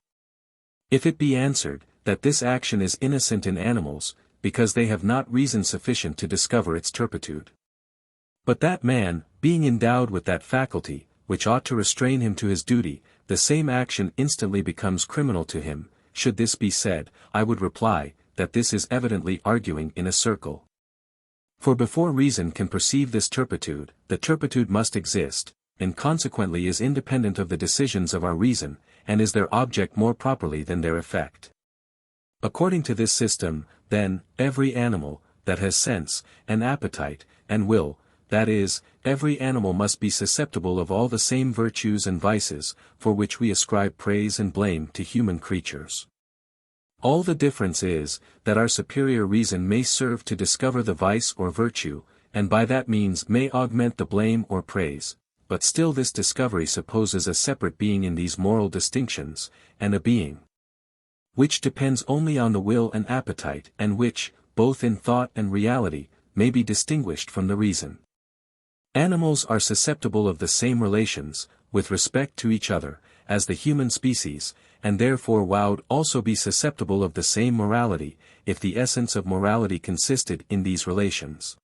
If it be answered, that this action is innocent in animals, because they have not reason sufficient to discover its turpitude. But that man, being endowed with that faculty, which ought to restrain him to his duty, the same action instantly becomes criminal to him. Should this be said, I would reply, that this is evidently arguing in a circle. For before reason can perceive this turpitude, the turpitude must exist, and consequently is independent of the decisions of our reason, and is their object more properly than their effect. According to this system, then, every animal, that has sense, and appetite, and will, that is, every animal must be susceptible of all the same virtues and vices, for which we ascribe praise and blame to human creatures. All the difference is, that our superior reason may serve to discover the vice or virtue, and by that means may augment the blame or praise, but still this discovery supposes a separate being in these moral distinctions, and a being which depends only on the will and appetite, and which, both in thought and reality, may be distinguished from the reason. Animals are susceptible of the same relations, with respect to each other, as the human species, and therefore would also be susceptible of the same morality, if the essence of morality consisted in these relations.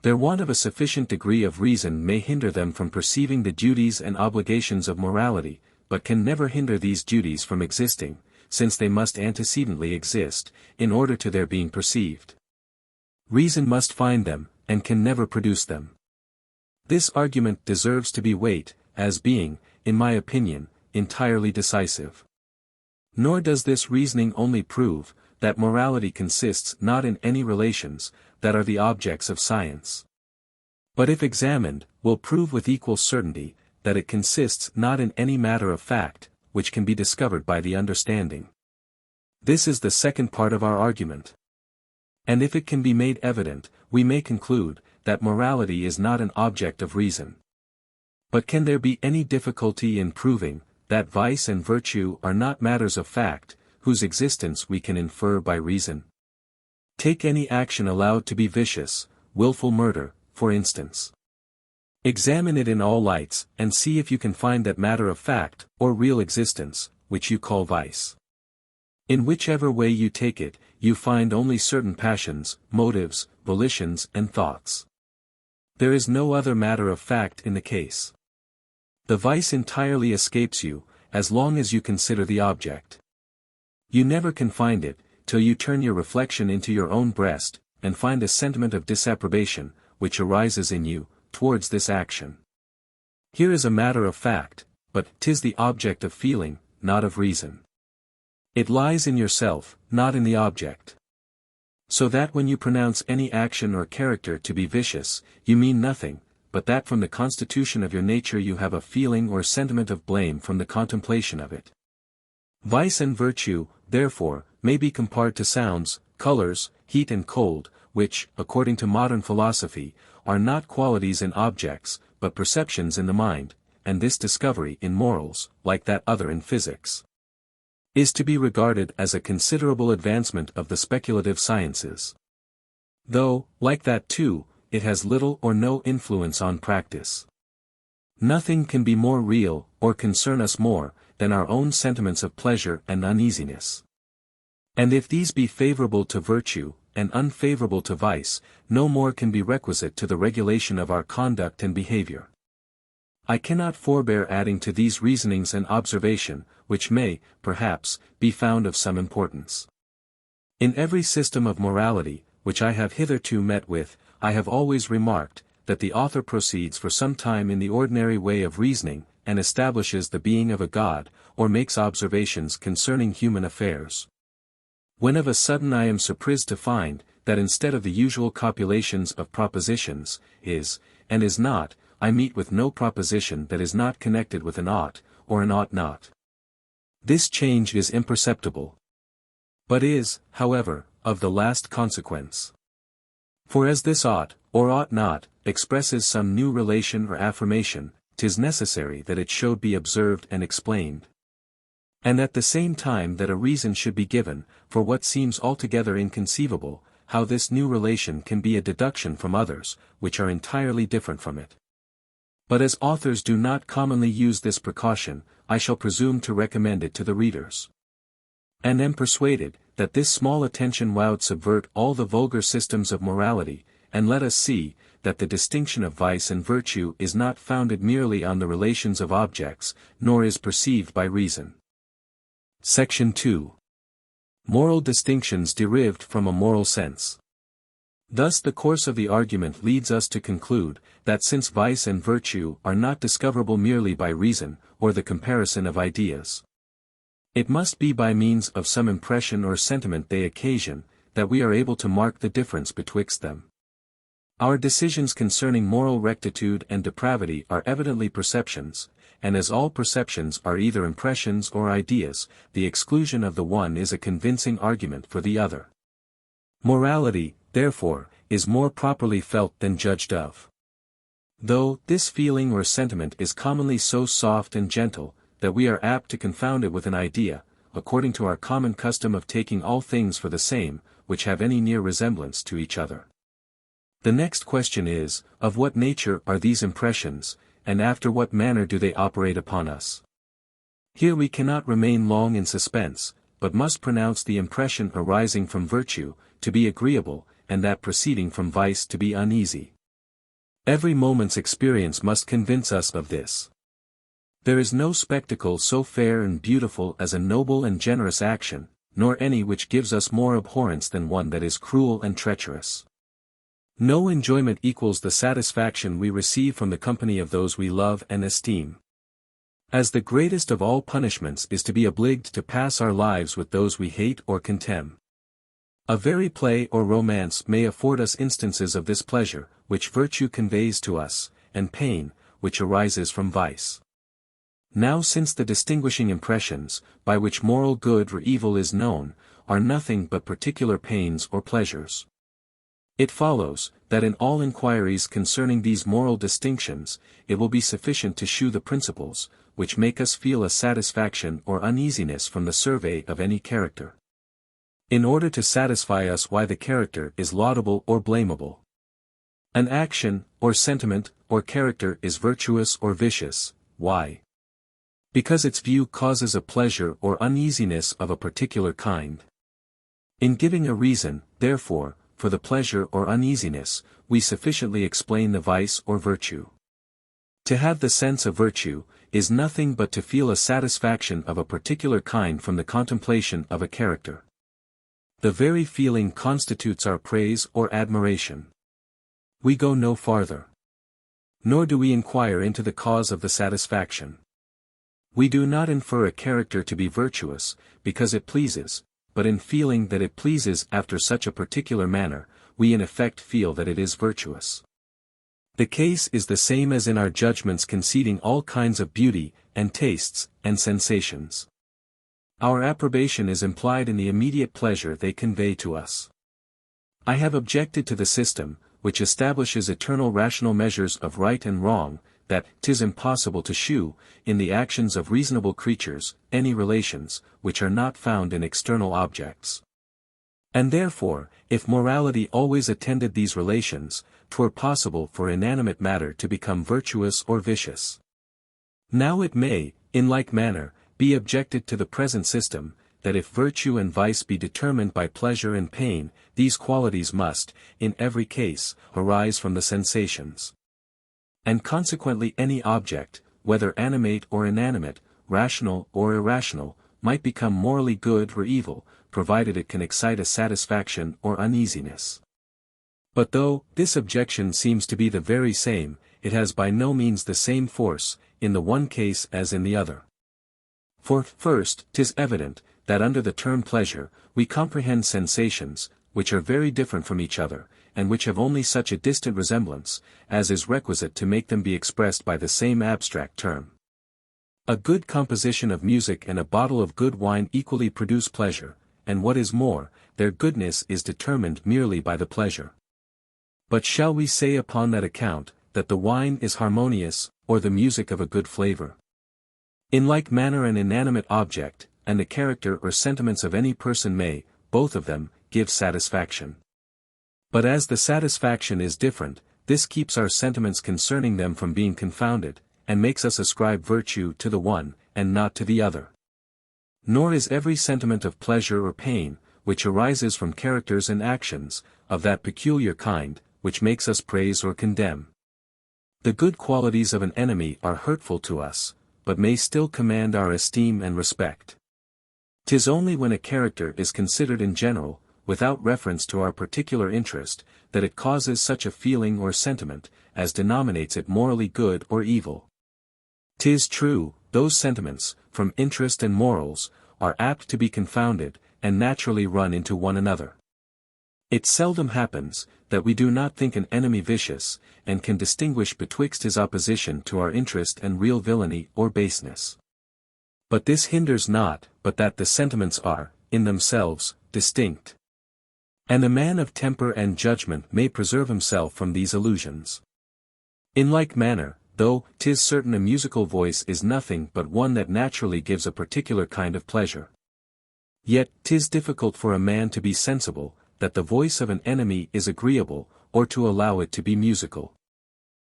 Their want of a sufficient degree of reason may hinder them from perceiving the duties and obligations of morality, but can never hinder these duties from existing, since they must antecedently exist, in order to their being perceived. Reason must find them, and can never produce them. This argument deserves to be weighed, as being, in my opinion, entirely decisive. Nor does this reasoning only prove, that morality consists not in any relations, that are the objects of science. But if examined, will prove with equal certainty, that it consists not in any matter of fact, which can be discovered by the understanding. This is the second part of our argument. And if it can be made evident, we may conclude, that morality is not an object of reason. But can there be any difficulty in proving, that vice and virtue are not matters of fact, whose existence we can infer by reason? Take any action allowed to be vicious, willful murder, for instance. Examine it in all lights, and see if you can find that matter of fact, or real existence, which you call vice. In whichever way you take it, you find only certain passions, motives, volitions and thoughts. There is no other matter of fact in the case. The vice entirely escapes you, as long as you consider the object. You never can find it, till you turn your reflection into your own breast, and find a sentiment of disapprobation, which arises in you, towards this action. Here is a matter of fact, but 'tis the object of feeling, not of reason. It lies in yourself, not in the object. So that when you pronounce any action or character to be vicious, you mean nothing, but that from the constitution of your nature you have a feeling or sentiment of blame from the contemplation of it. Vice and virtue, therefore, may be compared to sounds, colors, heat and cold, which, according to modern philosophy, are not qualities in objects, but perceptions in the mind, and this discovery in morals, like that other in physics, is to be regarded as a considerable advancement of the speculative sciences. Though, like that too, it has little or no influence on practice. Nothing can be more real, or concern us more, than our own sentiments of pleasure and uneasiness. And if these be favorable to virtue, and unfavorable to vice, no more can be requisite to the regulation of our conduct and behavior. I cannot forbear adding to these reasonings an observation, which may, perhaps, be found of some importance. In every system of morality, which I have hitherto met with, I have always remarked, that the author proceeds for some time in the ordinary way of reasoning, and establishes the being of a God, or makes observations concerning human affairs. When of a sudden I am surprised to find, that instead of the usual copulations of propositions, is, and is not, I meet with no proposition that is not connected with an ought, or an ought not. This change is imperceptible, but is, however, of the last consequence. For as this ought, or ought not, expresses some new relation or affirmation, 'tis necessary that it should be observed and explained. And at the same time that a reason should be given, for what seems altogether inconceivable, how this new relation can be a deduction from others, which are entirely different from it. But as authors do not commonly use this precaution, I shall presume to recommend it to the readers. And am persuaded, that this small attention would subvert all the vulgar systems of morality, and let us see, that the distinction of vice and virtue is not founded merely on the relations of objects, nor is perceived by reason. Section 2. Moral distinctions derived from a moral sense. Thus the course of the argument leads us to conclude, that since vice and virtue are not discoverable merely by reason, or the comparison of ideas, it must be by means of some impression or sentiment they occasion, that we are able to mark the difference betwixt them. Our decisions concerning moral rectitude and depravity are evidently perceptions, and as all perceptions are either impressions or ideas, the exclusion of the one is a convincing argument for the other. Morality, therefore, is more properly felt than judged of. Though this feeling or sentiment is commonly so soft and gentle, that we are apt to confound it with an idea, according to our common custom of taking all things for the same, which have any near resemblance to each other. The next question is, of what nature are these impressions, and after what manner do they operate upon us? Here we cannot remain long in suspense, but must pronounce the impression arising from virtue, to be agreeable, and that proceeding from vice to be uneasy. Every moment's experience must convince us of this. There is no spectacle so fair and beautiful as a noble and generous action, nor any which gives us more abhorrence than one that is cruel and treacherous. No enjoyment equals the satisfaction we receive from the company of those we love and esteem. As the greatest of all punishments is to be obliged to pass our lives with those we hate or contemn. A very play or romance may afford us instances of this pleasure, which virtue conveys to us, and pain, which arises from vice. Now since the distinguishing impressions, by which moral good or evil is known, are nothing but particular pains or pleasures, it follows, that in all inquiries concerning these moral distinctions, it will be sufficient to shew the principles, which make us feel a satisfaction or uneasiness from the survey of any character, in order to satisfy us why the character is laudable or blamable. An action, or sentiment, or character is virtuous or vicious. Why? Because its view causes a pleasure or uneasiness of a particular kind. In giving a reason, therefore, for the pleasure or uneasiness, we sufficiently explain the vice or virtue. To have the sense of virtue, is nothing but to feel a satisfaction of a particular kind from the contemplation of a character. The very feeling constitutes our praise or admiration. We go no farther. Nor do we inquire into the cause of the satisfaction. We do not infer a character to be virtuous, because it pleases, but in feeling that it pleases after such a particular manner, we in effect feel that it is virtuous. The case is the same as in our judgments conceding all kinds of beauty, and tastes, and sensations. Our approbation is implied in the immediate pleasure they convey to us. I have objected to the system, which establishes eternal rational measures of right and wrong, that 'tis impossible to shew, in the actions of reasonable creatures, any relations, which are not found in external objects. And therefore, if morality always attended these relations, 'twere possible for inanimate matter to become virtuous or vicious. Now it may, in like manner, be objected to the present system, that if virtue and vice be determined by pleasure and pain, these qualities must, in every case, arise from the sensations. And consequently any object, whether animate or inanimate, rational or irrational, might become morally good or evil, provided it can excite a satisfaction or uneasiness. But though this objection seems to be the very same, it has by no means the same force, in the one case as in the other. For, first, 'tis evident, that under the term pleasure, we comprehend sensations, which are very different from each other, and which have only such a distant resemblance, as is requisite to make them be expressed by the same abstract term. A good composition of music and a bottle of good wine equally produce pleasure, and what is more, their goodness is determined merely by the pleasure. But shall we say upon that account, that the wine is harmonious, or the music of a good flavor? In like manner an inanimate object, and the character or sentiments of any person may, both of them, give satisfaction. But as the satisfaction is different, this keeps our sentiments concerning them from being confounded, and makes us ascribe virtue to the one, and not to the other. Nor is every sentiment of pleasure or pain, which arises from characters and actions, of that peculiar kind, which makes us praise or condemn. The good qualities of an enemy are hurtful to us, but may still command our esteem and respect. 'Tis only when a character is considered in general, without reference to our particular interest, that it causes such a feeling or sentiment, as denominates it morally good or evil. 'Tis true, those sentiments, from interest and morals, are apt to be confounded, and naturally run into one another. It seldom happens, that we do not think an enemy vicious, and can distinguish betwixt his opposition to our interest and real villainy or baseness. But this hinders not, but that the sentiments are, in themselves, distinct. And a man of temper and judgment may preserve himself from these illusions. In like manner, though 'tis certain a musical voice is nothing but one that naturally gives a particular kind of pleasure. Yet 'tis difficult for a man to be sensible, that the voice of an enemy is agreeable, or to allow it to be musical.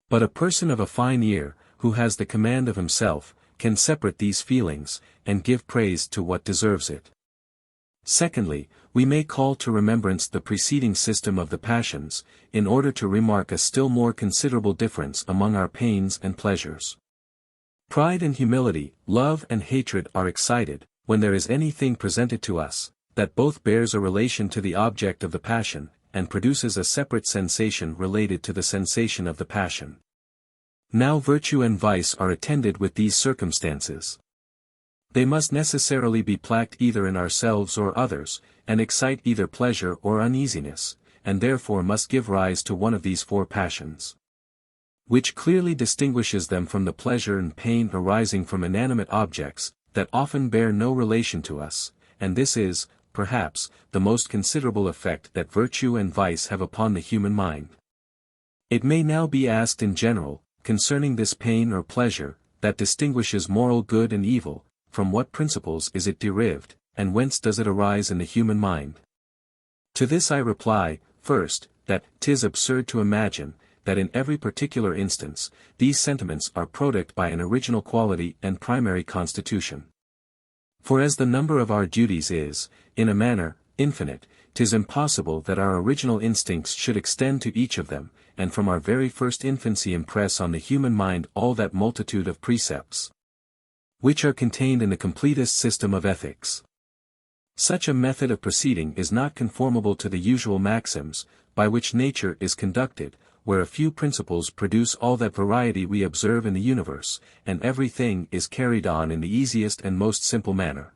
But a person of a fine ear, who has the command of himself, can separate these feelings, and give praise to what deserves it. Secondly, we may call to remembrance the preceding system of the passions, in order to remark a still more considerable difference among our pains and pleasures. Pride and humility, love and hatred are excited, when there is anything presented to us, that both bears a relation to the object of the passion, and produces a separate sensation related to the sensation of the passion. Now virtue and vice are attended with these circumstances. They must necessarily be placked either in ourselves or others, and excite either pleasure or uneasiness, and therefore must give rise to one of these four passions. Which clearly distinguishes them from the pleasure and pain arising from inanimate objects, that often bear no relation to us, and this is, perhaps, the most considerable effect that virtue and vice have upon the human mind. It may now be asked in general, concerning this pain or pleasure, that distinguishes moral good and evil, from what principles is it derived, and whence does it arise in the human mind? To this I reply, first, that 'tis absurd to imagine, that in every particular instance, these sentiments are product by an original quality and primary constitution. For as the number of our duties is, in a manner, infinite, 'tis impossible that our original instincts should extend to each of them, and from our very first infancy impress on the human mind all that multitude of precepts, which are contained in the completest system of ethics. Such a method of proceeding is not conformable to the usual maxims, by which nature is conducted, where a few principles produce all that variety we observe in the universe, and everything is carried on in the easiest and most simple manner.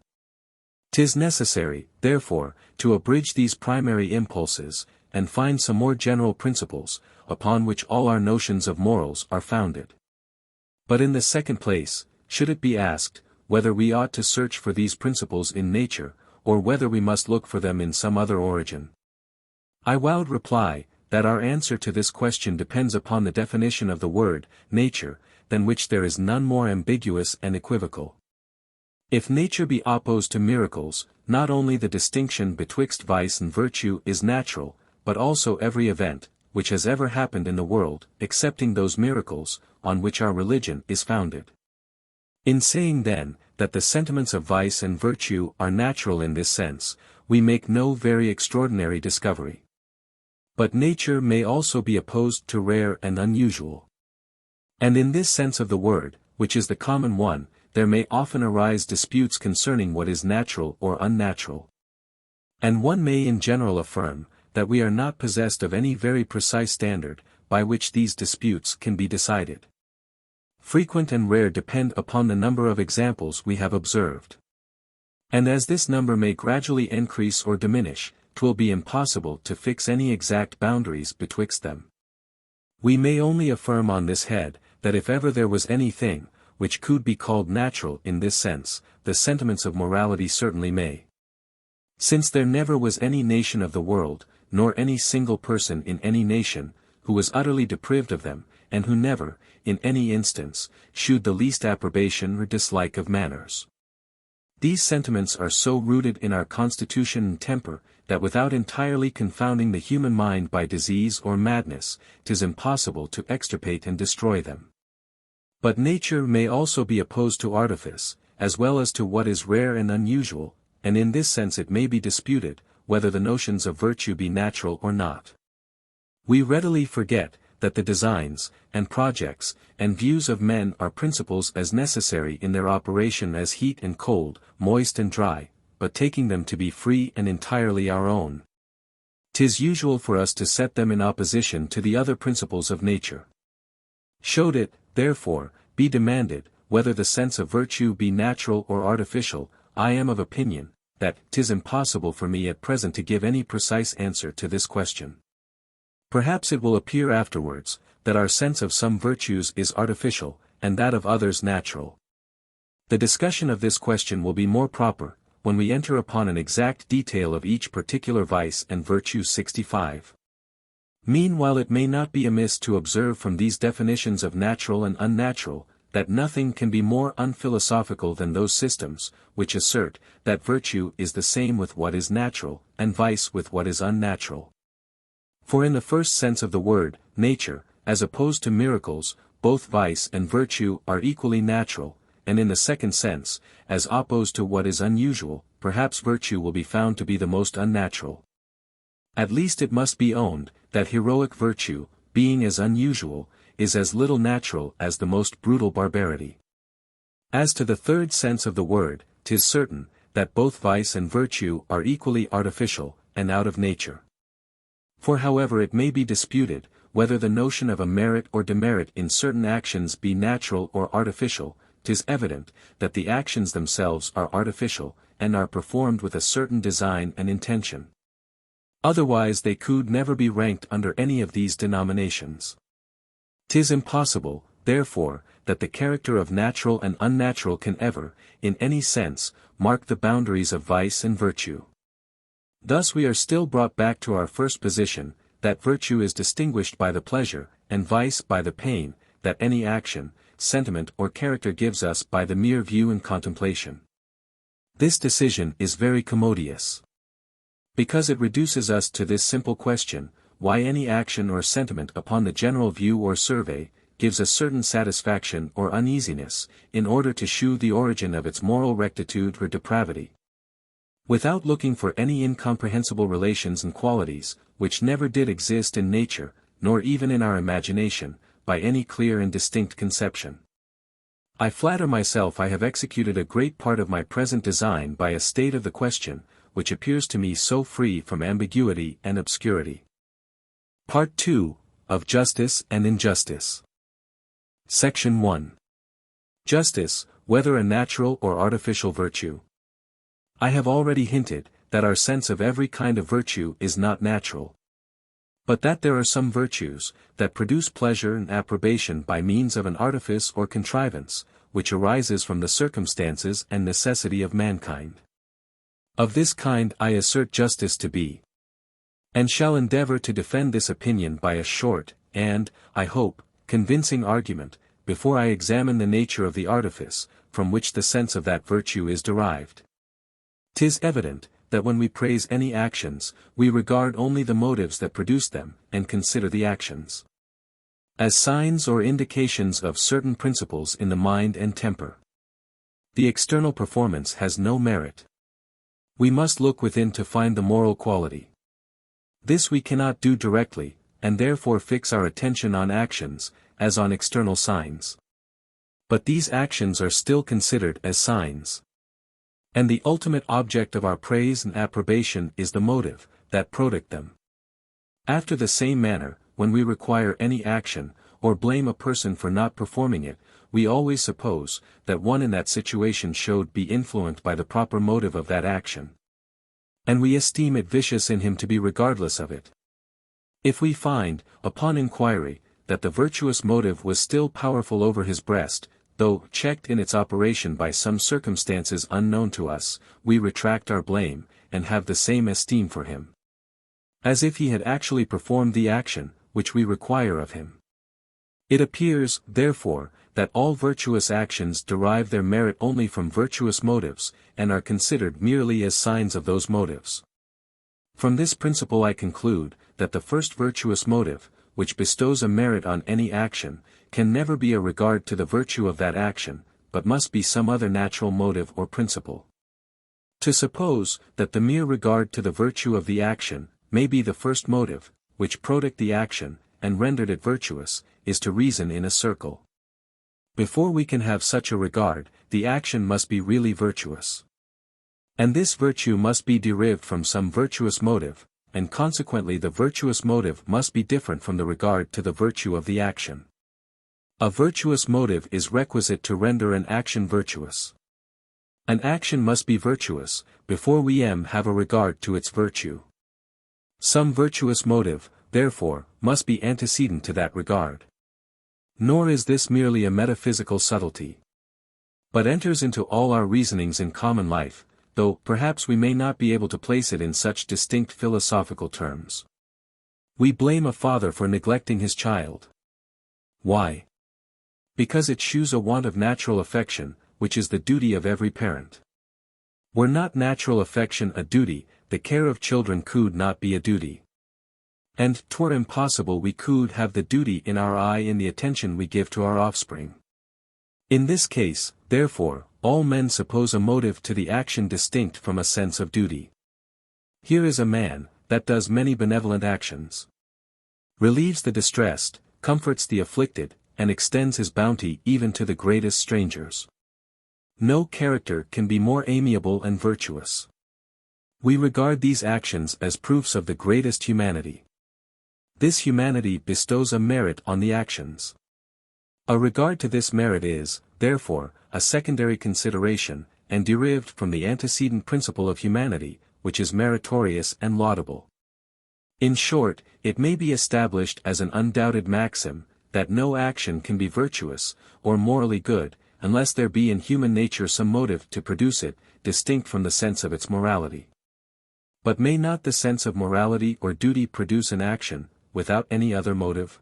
'Tis necessary, therefore, to abridge these primary impulses, and find some more general principles, upon which all our notions of morals are founded. But in the second place, should it be asked, whether we ought to search for these principles in nature, or whether we must look for them in some other origin, I would reply, that our answer to this question depends upon the definition of the word, nature, than which there is none more ambiguous and equivocal. If nature be opposed to miracles, not only the distinction betwixt vice and virtue is natural, but also every event, which has ever happened in the world, excepting those miracles, on which our religion is founded. In saying then, that the sentiments of vice and virtue are natural in this sense, we make no very extraordinary discovery. But nature may also be opposed to rare and unusual. And in this sense of the word, which is the common one, there may often arise disputes concerning what is natural or unnatural. And one may in general affirm, that we are not possessed of any very precise standard, by which these disputes can be decided. Frequent and rare depend upon the number of examples we have observed. And as this number may gradually increase or diminish, 'twill be impossible to fix any exact boundaries betwixt them. We may only affirm on this head, that if ever there was anything, which could be called natural in this sense, the sentiments of morality certainly may. Since there never was any nation of the world, nor any single person in any nation, who was utterly deprived of them, and who never, in any instance, shewed the least approbation or dislike of manners. These sentiments are so rooted in our constitution and temper, that without entirely confounding the human mind by disease or madness, 'tis impossible to extirpate and destroy them. But nature may also be opposed to artifice, as well as to what is rare and unusual, and in this sense it may be disputed, whether the notions of virtue be natural or not. We readily forget, that the designs, and projects, and views of men are principles as necessary in their operation as heat and cold, moist and dry, but taking them to be free and entirely our own. 'Tis usual for us to set them in opposition to the other principles of nature. Should it, therefore, be demanded, whether the sense of virtue be natural or artificial, I am of opinion, that 'tis impossible for me at present to give any precise answer to this question. Perhaps it will appear afterwards, that our sense of some virtues is artificial, and that of others natural. The discussion of this question will be more proper, when we enter upon an exact detail of each particular vice and virtue. 65. Meanwhile it may not be amiss to observe from these definitions of natural and unnatural, that nothing can be more unphilosophical than those systems, which assert, that virtue is the same with what is natural, and vice with what is unnatural. For in the first sense of the word, nature, as opposed to miracles, both vice and virtue are equally natural, and in the second sense, as opposed to what is unusual, perhaps virtue will be found to be the most unnatural. At least it must be owned, that heroic virtue, being as unusual, is as little natural as the most brutal barbarity. As to the third sense of the word, 'tis certain, that both vice and virtue are equally artificial, and out of nature. For however it may be disputed, whether the notion of a merit or demerit in certain actions be natural or artificial, 'tis evident, that the actions themselves are artificial, and are performed with a certain design and intention. Otherwise they could never be ranked under any of these denominations. 'Tis impossible, therefore, that the character of natural and unnatural can ever, in any sense, mark the boundaries of vice and virtue. Thus we are still brought back to our first position, that virtue is distinguished by the pleasure, and vice by the pain, that any action, sentiment or character gives us by the mere view and contemplation. This decision is very commodious. Because it reduces us to this simple question, why any action or sentiment upon the general view or survey, gives a certain satisfaction or uneasiness, in order to shew the origin of its moral rectitude or depravity. Without looking for any incomprehensible relations and qualities, which never did exist in nature, nor even in our imagination, by any clear and distinct conception. I flatter myself I have executed a great part of my present design by a state of the question, which appears to me so free from ambiguity and obscurity. Part 2, of Justice and Injustice. Section 1. Justice, whether a natural or artificial virtue. I have already hinted, that our sense of every kind of virtue is not natural. But that there are some virtues, that produce pleasure and approbation by means of an artifice or contrivance, which arises from the circumstances and necessity of mankind. Of this kind I assert justice to be. And shall endeavor to defend this opinion by a short, and, I hope, convincing argument, before I examine the nature of the artifice, from which the sense of that virtue is derived. 'Tis evident, that when we praise any actions, we regard only the motives that produce them, and consider the actions as signs or indications of certain principles in the mind and temper. The external performance has no merit. We must look within to find the moral quality. This we cannot do directly, and therefore fix our attention on actions, as on external signs. But these actions are still considered as signs. And the ultimate object of our praise and approbation is the motive, that product them. After the same manner, when we require any action, or blame a person for not performing it, we always suppose, that one in that situation should be influenced by the proper motive of that action. And we esteem it vicious in him to be regardless of it. If we find, upon inquiry, that the virtuous motive was still powerful over his breast, though checked in its operation by some circumstances unknown to us, we retract our blame, and have the same esteem for him, as if he had actually performed the action, which we require of him. It appears, therefore, that all virtuous actions derive their merit only from virtuous motives, and are considered merely as signs of those motives. From this principle I conclude, that the first virtuous motive, which bestows a merit on any action, can never be a regard to the virtue of that action, but must be some other natural motive or principle. To suppose, that the mere regard to the virtue of the action, may be the first motive, which produced the action, and rendered it virtuous, is to reason in a circle. Before we can have such a regard, the action must be really virtuous. And this virtue must be derived from some virtuous motive, and consequently the virtuous motive must be different from the regard to the virtue of the action. A virtuous motive is requisite to render an action virtuous. An action must be virtuous, before we have a regard to its virtue. Some virtuous motive, therefore, must be antecedent to that regard. Nor is this merely a metaphysical subtlety, but enters into all our reasonings in common life, though perhaps we may not be able to place it in such distinct philosophical terms. We blame a father for neglecting his child. Why? Because it shews a want of natural affection, which is the duty of every parent. Were not natural affection a duty, the care of children could not be a duty. And 'twere impossible we could have the duty in our eye in the attention we give to our offspring. In this case, therefore, all men suppose a motive to the action distinct from a sense of duty. Here is a man, that does many benevolent actions, relieves the distressed, comforts the afflicted, and extends his bounty even to the greatest strangers. No character can be more amiable and virtuous. We regard these actions as proofs of the greatest humanity. This humanity bestows a merit on the actions. A regard to this merit is, therefore, a secondary consideration, and derived from the antecedent principle of humanity, which is meritorious and laudable. In short, it may be established as an undoubted maxim, that no action can be virtuous, or morally good, unless there be in human nature some motive to produce it, distinct from the sense of its morality. But may not the sense of morality or duty produce an action, without any other motive?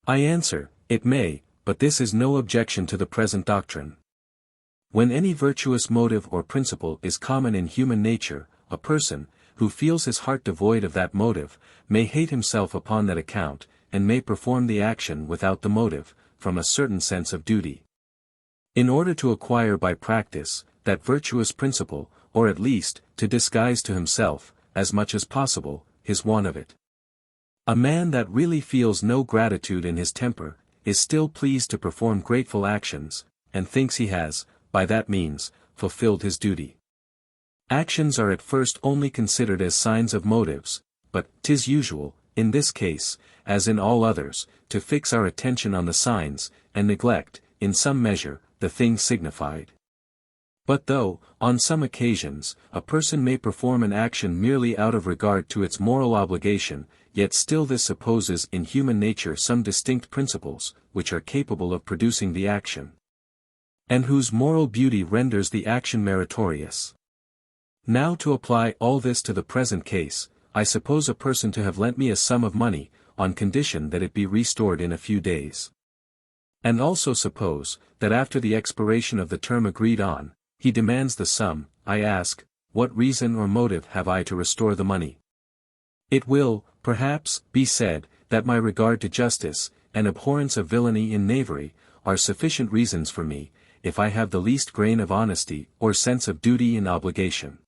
I answer, it may, but this is no objection to the present doctrine. When any virtuous motive or principle is common in human nature, a person, who feels his heart devoid of that motive, may hate himself upon that account, and may perform the action without the motive, from a certain sense of duty. In order to acquire by practice, that virtuous principle, or at least, to disguise to himself, as much as possible, his want of it. A man that really feels no gratitude in his temper, is still pleased to perform grateful actions, and thinks he has, by that means, fulfilled his duty. Actions are at first only considered as signs of motives, but 'tis usual, in this case, as in all others, to fix our attention on the signs, and neglect, in some measure, the things signified. But though, on some occasions, a person may perform an action merely out of regard to its moral obligation, yet still this supposes in human nature some distinct principles, which are capable of producing the action, and whose moral beauty renders the action meritorious. Now to apply all this to the present case, I suppose a person to have lent me a sum of money, on condition that it be restored in a few days. And also suppose, that after the expiration of the term agreed on, he demands the sum. I ask, what reason or motive have I to restore the money? It will, perhaps, be said, that my regard to justice, and abhorrence of villainy in knavery, are sufficient reasons for me, if I have the least grain of honesty or sense of duty and obligation.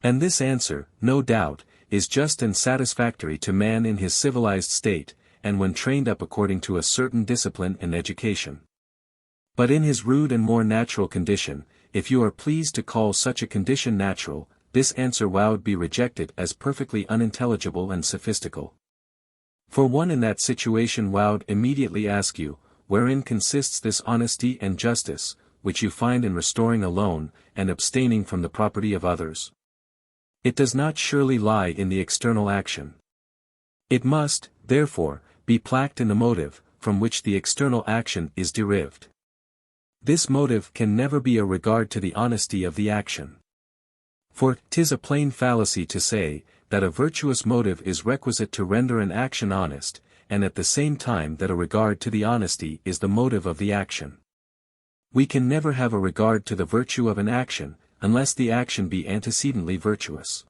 And this answer, no doubt, is just and satisfactory to man in his civilized state, and when trained up according to a certain discipline and education. But in his rude and more natural condition, if you are pleased to call such a condition natural, this answer would be rejected as perfectly unintelligible and sophistical. For one in that situation would immediately ask you, wherein consists this honesty and justice, which you find in restoring a loan, and abstaining from the property of others? It does not surely lie in the external action. It must, therefore, be placed in the motive, from which the external action is derived. This motive can never be a regard to the honesty of the action. For 'tis a plain fallacy to say, that a virtuous motive is requisite to render an action honest, and at the same time that a regard to the honesty is the motive of the action. We can never have a regard to the virtue of an action, unless the action be antecedently virtuous.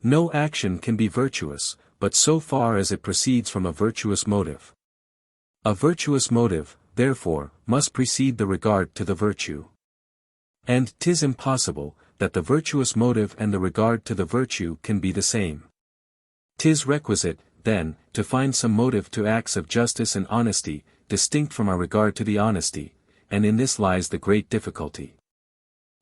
No action can be virtuous, but so far as it proceeds from a virtuous motive. A virtuous motive, therefore, must precede the regard to the virtue. And 'tis impossible, that the virtuous motive and the regard to the virtue can be the same. 'Tis requisite, then, to find some motive to acts of justice and honesty, distinct from our regard to the honesty, and in this lies the great difficulty.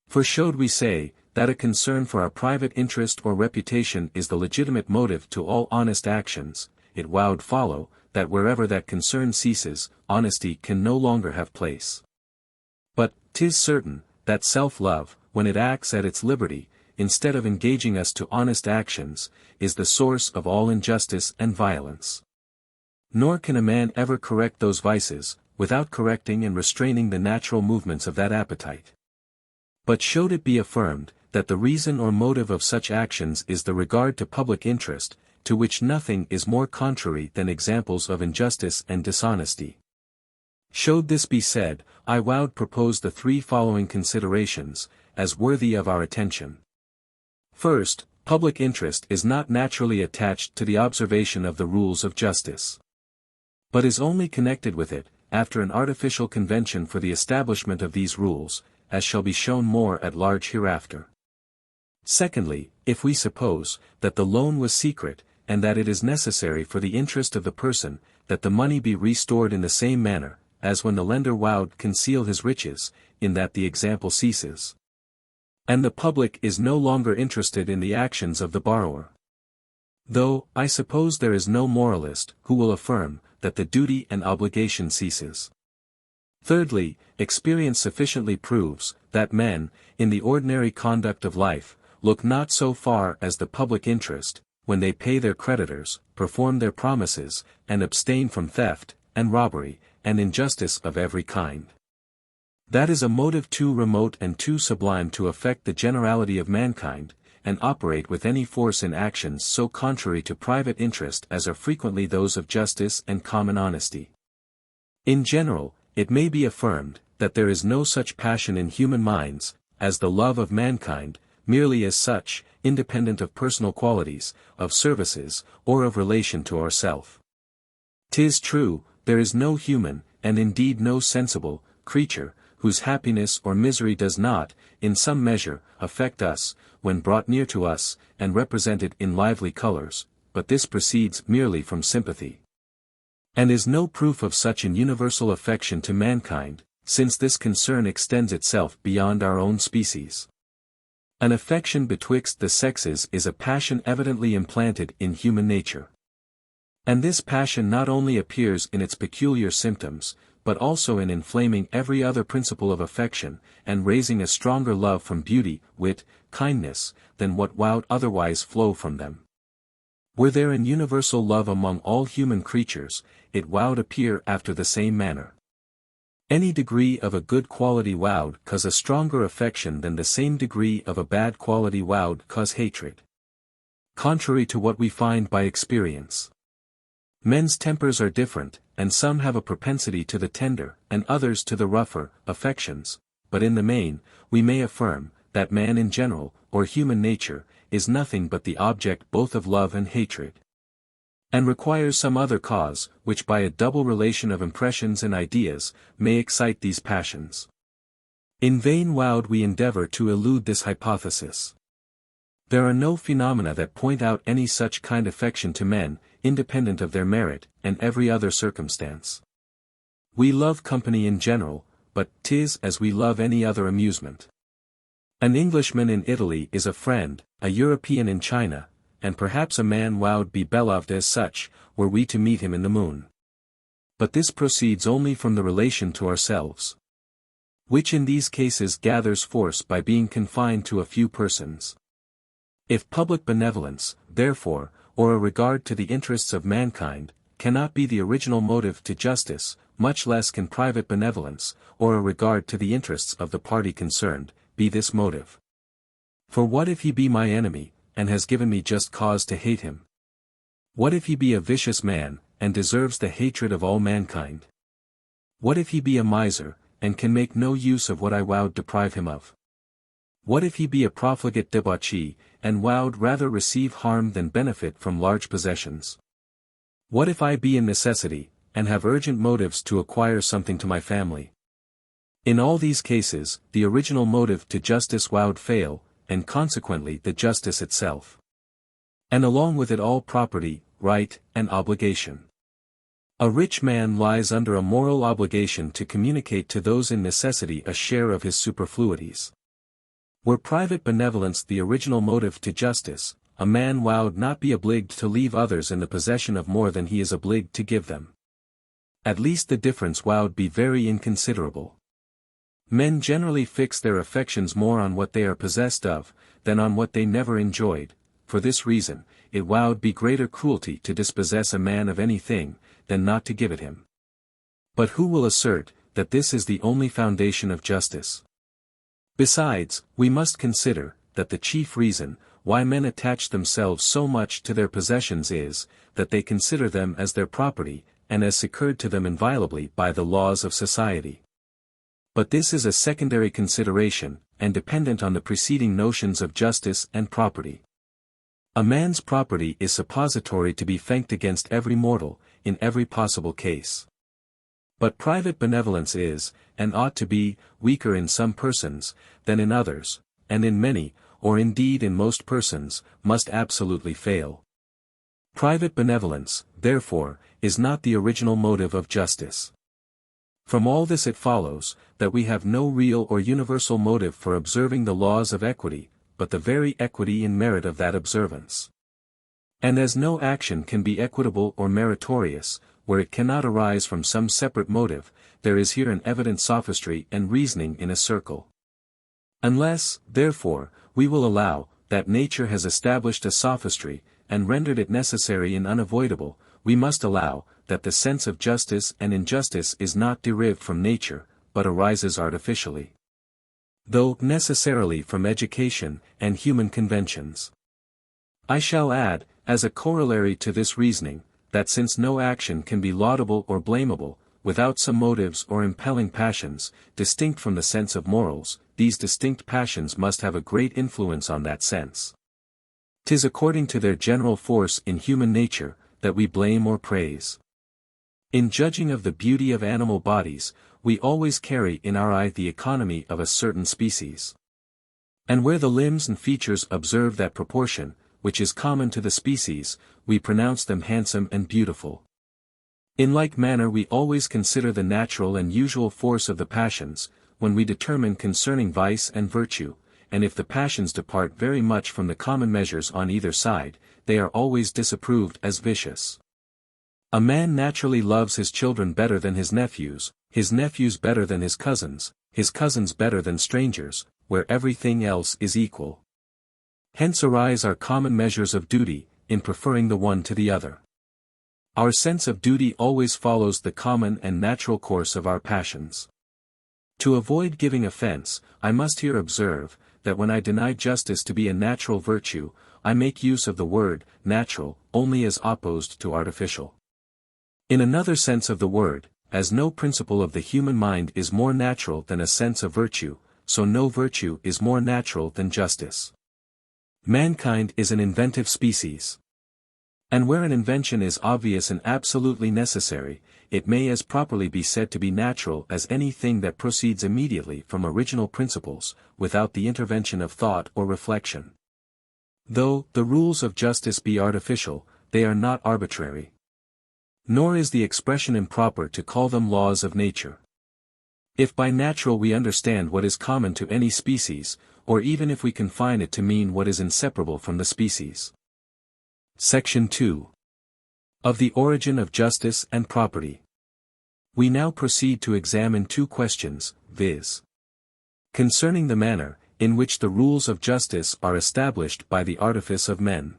For should we say, that a concern for our private interest or reputation is the legitimate motive to all honest actions, it would follow, that wherever that concern ceases, honesty can no longer have place. But 'tis certain, that self-love, when it acts at its liberty, instead of engaging us to honest actions, is the source of all injustice and violence. Nor can a man ever correct those vices, without correcting and restraining the natural movements of that appetite. But should it be affirmed, that the reason or motive of such actions is the regard to public interest, to which nothing is more contrary than examples of injustice and dishonesty. Should this be said, I would propose the three following considerations, as worthy of our attention. First, public interest is not naturally attached to the observation of the rules of justice, but is only connected with it, after an artificial convention for the establishment of these rules, as shall be shown more at large hereafter. Secondly, if we suppose, that the loan was secret, and that it is necessary for the interest of the person, that the money be restored in the same manner, as when the lender would conceal his riches, in that the example ceases, and the public is no longer interested in the actions of the borrower. Though, I suppose there is no moralist, who will affirm, that the duty and obligation ceases. Thirdly, experience sufficiently proves, that men, in the ordinary conduct of life, look not so far as the public interest, when they pay their creditors, perform their promises, and abstain from theft, and robbery, and injustice of every kind. That is a motive too remote and too sublime to affect the generality of mankind, and operate with any force in actions so contrary to private interest as are frequently those of justice and common honesty. In general, it may be affirmed, that there is no such passion in human minds, as the love of mankind, merely as such, independent of personal qualities, of services, or of relation to ourself. 'Tis true, there is no human, and indeed no sensible, creature, whose happiness or misery does not, in some measure, affect us, when brought near to us, and represented in lively colors, but this proceeds merely from sympathy, and is no proof of such an universal affection to mankind, since this concern extends itself beyond our own species. An affection betwixt the sexes is a passion evidently implanted in human nature. And this passion not only appears in its peculiar symptoms, but also in inflaming every other principle of affection, and raising a stronger love from beauty, wit, kindness, than what would otherwise flow from them. Were there an universal love among all human creatures, it would appear after the same manner. Any degree of a good quality would cause a stronger affection than the same degree of a bad quality would cause hatred. Contrary to what we find by experience. Men's tempers are different, and some have a propensity to the tender, and others to the rougher, affections, but in the main, we may affirm, that man in general, or human nature, is nothing but the object both of love and hatred, and requires some other cause, which by a double relation of impressions and ideas, may excite these passions. In vain would we endeavor to elude this hypothesis. There are no phenomena that point out any such kind affection to men, independent of their merit, and every other circumstance. We love company in general, but 'tis as we love any other amusement. An Englishman in Italy is a friend, a European in China, and perhaps a man would be beloved as such, were we to meet him in the moon. But this proceeds only from the relation to ourselves, which in these cases gathers force by being confined to a few persons. If public benevolence, therefore, or a regard to the interests of mankind, cannot be the original motive to justice, much less can private benevolence, or a regard to the interests of the party concerned, be this motive. For what if he be my enemy, and has given me just cause to hate him? What if he be a vicious man, and deserves the hatred of all mankind? What if he be a miser, and can make no use of what I would deprive him of? What if he be a profligate debauchee, and would rather receive harm than benefit from large possessions? What if I be in necessity, and have urgent motives to acquire something to my family? In all these cases, the original motive to justice would fail, and consequently the justice itself. And along with it all property, right, and obligation. A rich man lies under a moral obligation to communicate to those in necessity a share of his superfluities. Were private benevolence the original motive to justice, a man would not be obliged to leave others in the possession of more than he is obliged to give them. At least the difference would be very inconsiderable. Men generally fix their affections more on what they are possessed of, than on what they never enjoyed. For this reason, it would be greater cruelty to dispossess a man of anything, than not to give it him. But who will assert, that this is the only foundation of justice? Besides, we must consider, that the chief reason, why men attach themselves so much to their possessions is, that they consider them as their property, and as secured to them inviolably by the laws of society. But this is a secondary consideration, and dependent on the preceding notions of justice and property. A man's property is suppository to be fenced against every mortal, in every possible case. But private benevolence is, and ought to be, weaker in some persons, than in others, and in many, or indeed in most persons, must absolutely fail. Private benevolence, therefore, is not the original motive of justice. From all this it follows, that we have no real or universal motive for observing the laws of equity, but the very equity in merit of that observance. And as no action can be equitable or meritorious, where it cannot arise from some separate motive, there is here an evident sophistry and reasoning in a circle. Unless, therefore, we will allow, that nature has established a sophistry, and rendered it necessary and unavoidable, we must allow, that the sense of justice and injustice is not derived from nature, but arises artificially. Though necessarily from education, and human conventions. I shall add, as a corollary to this reasoning, that since no action can be laudable or blamable, without some motives or impelling passions, distinct from the sense of morals, these distinct passions must have a great influence on that sense. 'Tis according to their general force in human nature, that we blame or praise. In judging of the beauty of animal bodies, we always carry in our eye the economy of a certain species. And where the limbs and features observe that proportion, which is common to the species, we pronounce them handsome and beautiful. In like manner we always consider the natural and usual force of the passions, when we determine concerning vice and virtue, and if the passions depart very much from the common measures on either side, they are always disapproved as vicious. A man naturally loves his children better than his nephews better than his cousins better than strangers, where everything else is equal. Hence arise our common measures of duty, in preferring the one to the other. Our sense of duty always follows the common and natural course of our passions. To avoid giving offense, I must here observe, that when I deny justice to be a natural virtue, I make use of the word, natural, only as opposed to artificial. In another sense of the word, as no principle of the human mind is more natural than a sense of virtue, so no virtue is more natural than justice. Mankind is an inventive species. And where an invention is obvious and absolutely necessary, it may as properly be said to be natural as anything that proceeds immediately from original principles, without the intervention of thought or reflection. Though the rules of justice be artificial, they are not arbitrary. Nor is the expression improper to call them laws of nature. If by natural we understand what is common to any species, or even if we confine it to mean what is inseparable from the species. Section 2. Of the origin of justice and property. We now proceed to examine two questions, viz. Concerning the manner, in which the rules of justice are established by the artifice of men.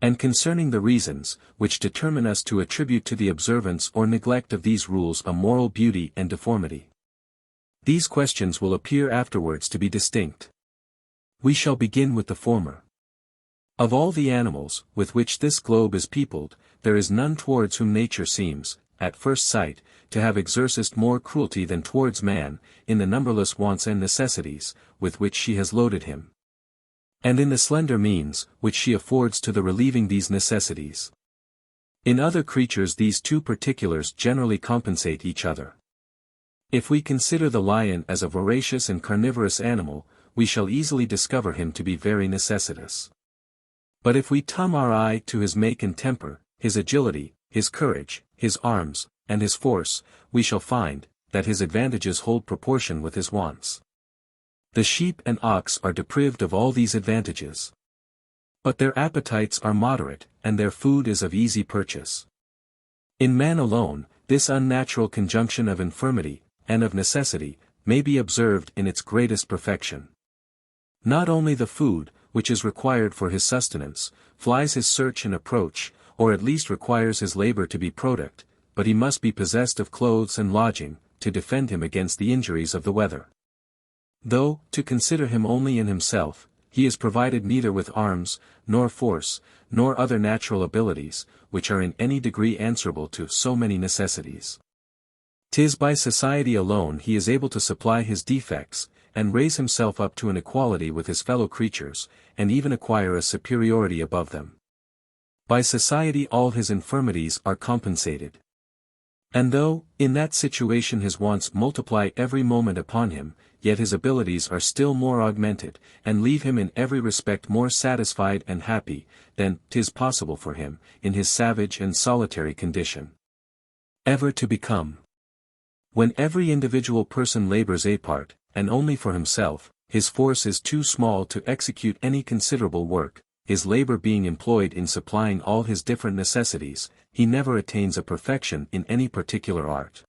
And concerning the reasons, which determine us to attribute to the observance or neglect of these rules a moral beauty and deformity. These questions will appear afterwards to be distinct. We shall begin with the former. Of all the animals, with which this globe is peopled, there is none towards whom nature seems, at first sight, to have exercised more cruelty than towards man, in the numberless wants and necessities, with which she has loaded him. And in the slender means, which she affords to the relieving these necessities. In other creatures these two particulars generally compensate each other. If we consider the lion as a voracious and carnivorous animal, we shall easily discover him to be very necessitous. But if we turn our eye to his make and temper, his agility, his courage, his arms, and his force, we shall find, that his advantages hold proportion with his wants. The sheep and ox are deprived of all these advantages. But their appetites are moderate, and their food is of easy purchase. In man alone, this unnatural conjunction of infirmity, and of necessity, may be observed in its greatest perfection. Not only the food, which is required for his sustenance, flies his search and approach, or at least requires his labor to be product, but he must be possessed of clothes and lodging, to defend him against the injuries of the weather. Though, to consider him only in himself, he is provided neither with arms, nor force, nor other natural abilities, which are in any degree answerable to so many necessities. 'Tis by society alone he is able to supply his defects, and raise himself up to an equality with his fellow creatures, and even acquire a superiority above them. By society all his infirmities are compensated. And though, in that situation his wants multiply every moment upon him, yet his abilities are still more augmented, and leave him in every respect more satisfied and happy, than 'tis possible for him, in his savage and solitary condition, ever to become. When every individual person labors apart, and only for himself, his force is too small to execute any considerable work, his labor being employed in supplying all his different necessities, he never attains a perfection in any particular art.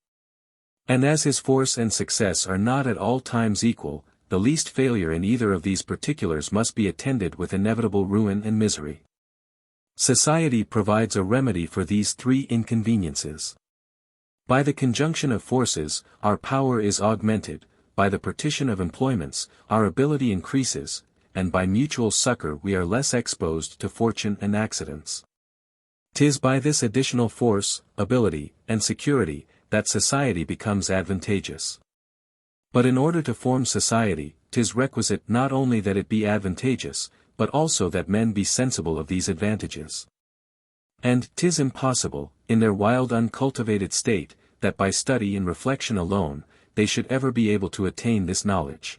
And as his force and success are not at all times equal, the least failure in either of these particulars must be attended with inevitable ruin and misery. Society provides a remedy for these three inconveniences. By the conjunction of forces, our power is augmented, by the partition of employments, our ability increases, and by mutual succor we are less exposed to fortune and accidents. 'Tis by this additional force, ability, and security, that society becomes advantageous. But in order to form society, 'tis requisite not only that it be advantageous, but also that men be sensible of these advantages. And 'tis impossible, in their wild uncultivated state, that by study and reflection alone, they should ever be able to attain this knowledge.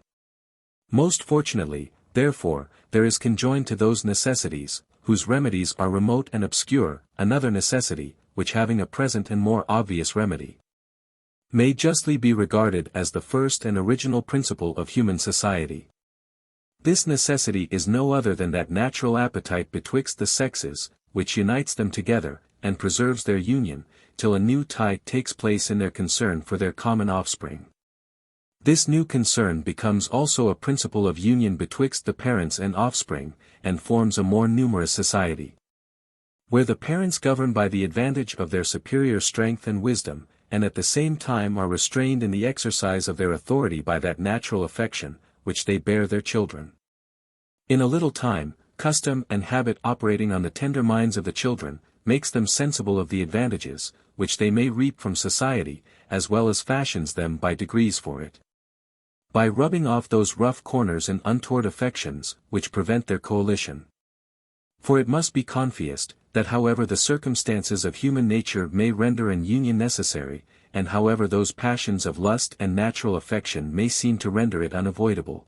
Most fortunately, therefore, there is conjoined to those necessities, whose remedies are remote and obscure, another necessity, which having a present and more obvious remedy, may justly be regarded as the first and original principle of human society. This necessity is no other than that natural appetite betwixt the sexes, which unites them together, and preserves their union, till a new tie takes place in their concern for their common offspring. This new concern becomes also a principle of union betwixt the parents and offspring, and forms a more numerous society. Where the parents govern by the advantage of their superior strength and wisdom, and at the same time are restrained in the exercise of their authority by that natural affection, which they bear their children. In a little time, custom and habit operating on the tender minds of the children, makes them sensible of the advantages, which they may reap from society, as well as fashions them by degrees for it. By rubbing off those rough corners and untoward affections, which prevent their coalition. For it must be confessed, that however the circumstances of human nature may render an union necessary, and however those passions of lust and natural affection may seem to render it unavoidable,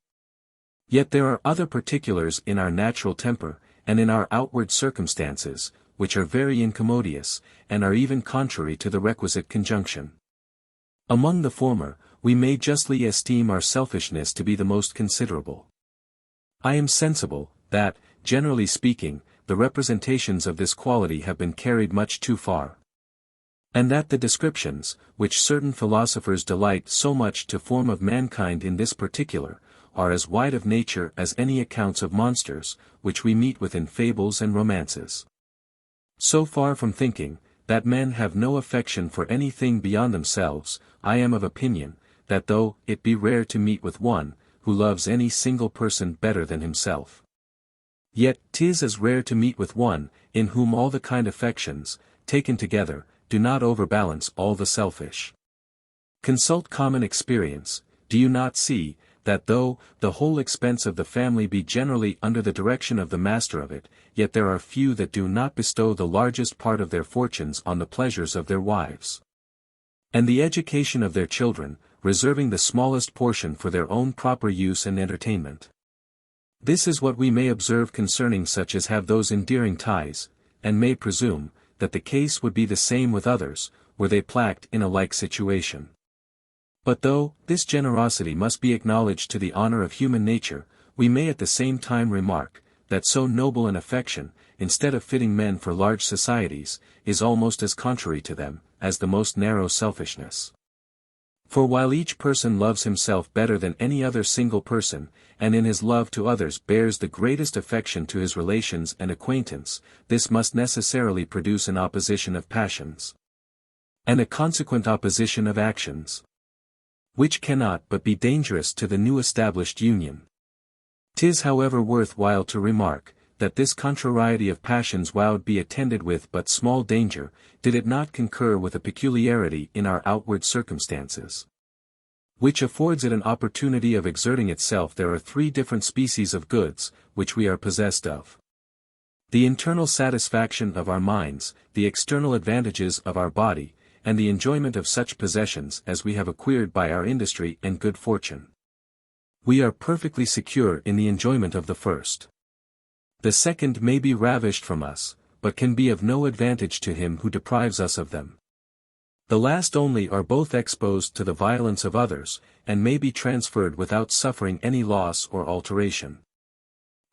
yet there are other particulars in our natural temper, and in our outward circumstances, which are very incommodious, and are even contrary to the requisite conjunction. Among the former, we may justly esteem our selfishness to be the most considerable. I am sensible, that, generally speaking, the representations of this quality have been carried much too far. And that the descriptions, which certain philosophers delight so much to form of mankind in this particular, are as wide of nature as any accounts of monsters, which we meet with in fables and romances. So far from thinking, that men have no affection for anything beyond themselves, I am of opinion, that though it be rare to meet with one, who loves any single person better than himself, Yet 'tis as rare to meet with one, in whom all the kind affections, taken together, do not overbalance all the selfish. Consult common experience. Do you not see, that though the whole expense of the family be generally under the direction of the master of it, yet there are few that do not bestow the largest part of their fortunes on the pleasures of their wives, and the education of their children, reserving the smallest portion for their own proper use and entertainment? This is what we may observe concerning such as have those endearing ties, and may presume, that the case would be the same with others, were they placed in a like situation. But though this generosity must be acknowledged to the honor of human nature, we may at the same time remark, that so noble an affection, instead of fitting men for large societies, is almost as contrary to them, as the most narrow selfishness. For while each person loves himself better than any other single person, and in his love to others bears the greatest affection to his relations and acquaintance, this must necessarily produce an opposition of passions, and a consequent opposition of actions, which cannot but be dangerous to the new established union. 'Tis however worth while to remark, that this contrariety of passions would be attended with but small danger, did it not concur with a peculiarity in our outward circumstances, which affords it an opportunity of exerting itself. There are three different species of goods, which we are possessed of: the internal satisfaction of our minds, the external advantages of our body, and the enjoyment of such possessions as we have acquired by our industry and good fortune. We are perfectly secure in the enjoyment of the first. The second may be ravished from us, but can be of no advantage to him who deprives us of them. The last only are both exposed to the violence of others, and may be transferred without suffering any loss or alteration,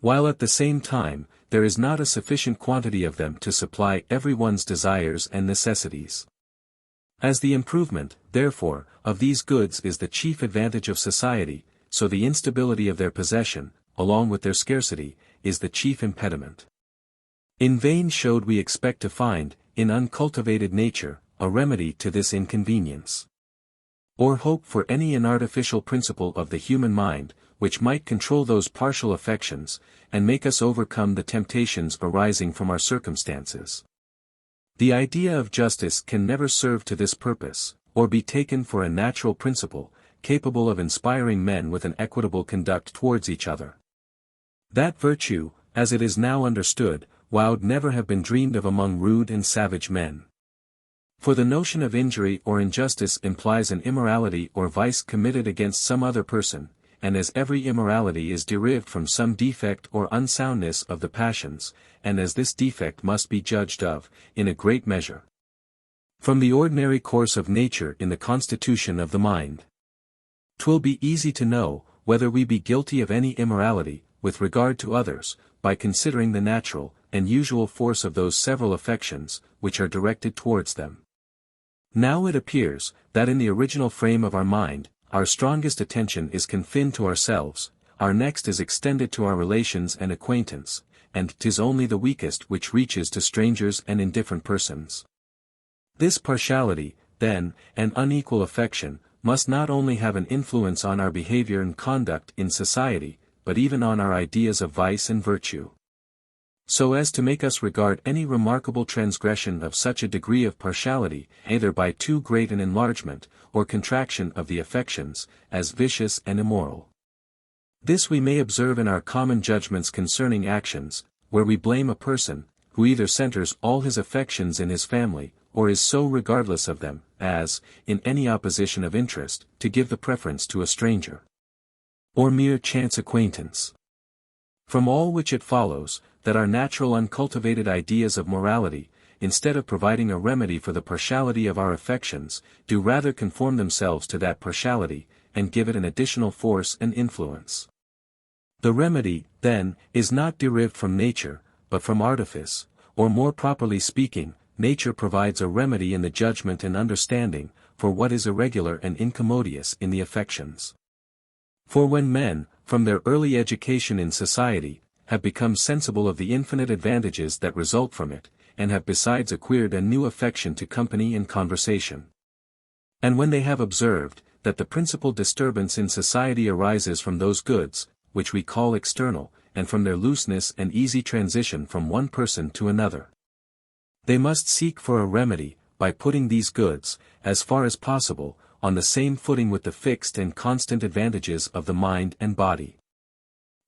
while at the same time, there is not a sufficient quantity of them to supply every one's desires and necessities. As the improvement, therefore, of these goods is the chief advantage of society, so the instability of their possession, along with their scarcity, is the chief impediment. In vain should we expect to find, in uncultivated nature, a remedy to this inconvenience, or hope for any inartificial principle of the human mind, which might control those partial affections, and make us overcome the temptations arising from our circumstances. The idea of justice can never serve to this purpose, or be taken for a natural principle, capable of inspiring men with an equitable conduct towards each other. That virtue, as it is now understood, would never have been dreamed of among rude and savage men. For the notion of injury or injustice implies an immorality or vice committed against some other person, and as every immorality is derived from some defect or unsoundness of the passions, and as this defect must be judged of, in a great measure, from the ordinary course of nature in the constitution of the mind, 'twill be easy to know, whether we be guilty of any immorality, with regard to others, by considering the natural and usual force of those several affections, which are directed towards them. Now it appears, that in the original frame of our mind, our strongest attention is confined to ourselves, our next is extended to our relations and acquaintance, and 'tis only the weakest which reaches to strangers and indifferent persons. This partiality, then, and unequal affection, must not only have an influence on our behavior and conduct in society, but even on our ideas of vice and virtue, so as to make us regard any remarkable transgression of such a degree of partiality, either by too great an enlargement, or contraction of the affections, as vicious and immoral. This we may observe in our common judgments concerning actions, where we blame a person, who either centers all his affections in his family, or is so regardless of them, as, in any opposition of interest, to give the preference to a stranger, or mere chance acquaintance. From all which it follows, that our natural uncultivated ideas of morality, instead of providing a remedy for the partiality of our affections, do rather conform themselves to that partiality, and give it an additional force and influence. The remedy, then, is not derived from nature, but from artifice, or more properly speaking, nature provides a remedy in the judgment and understanding, for what is irregular and incommodious in the affections. For when men, from their early education in society, have become sensible of the infinite advantages that result from it, and have besides acquired a new affection to company and conversation, and when they have observed, that the principal disturbance in society arises from those goods, which we call external, and from their looseness and easy transition from one person to another. They must seek for a remedy, by putting these goods, as far as possible, on the same footing with the fixed and constant advantages of the mind and body.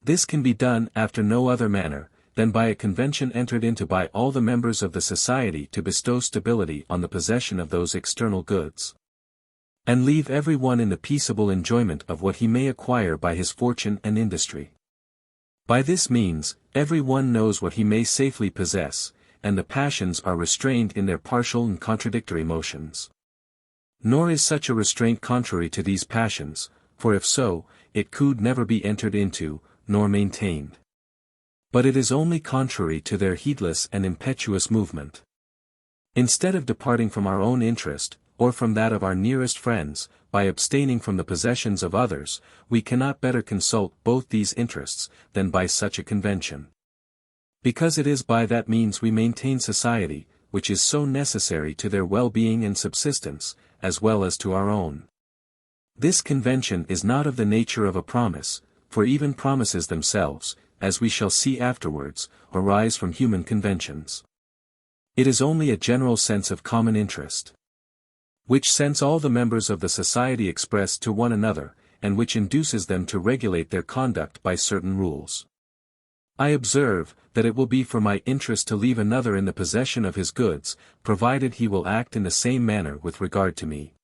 This can be done after no other manner, than by a convention entered into by all the members of the society to bestow stability on the possession of those external goods, and leave every one in the peaceable enjoyment of what he may acquire by his fortune and industry. By this means, every one knows what he may safely possess, and the passions are restrained in their partial and contradictory motions. Nor is such a restraint contrary to these passions, for if so, it could never be entered into, nor maintained. But it is only contrary to their heedless and impetuous movement. Instead of departing from our own interest, or from that of our nearest friends, by abstaining from the possessions of others, we cannot better consult both these interests, than by such a convention. Because it is by that means we maintain society, which is so necessary to their well-being and subsistence, as well as to our own. This convention is not of the nature of a promise, for even promises themselves, as we shall see afterwards, arise from human conventions. It is only a general sense of common interest, which sense all the members of the society express to one another, and which induces them to regulate their conduct by certain rules. I observe, that it will be for my interest to leave another in the possession of his goods, provided he will act in the same manner with regard to me.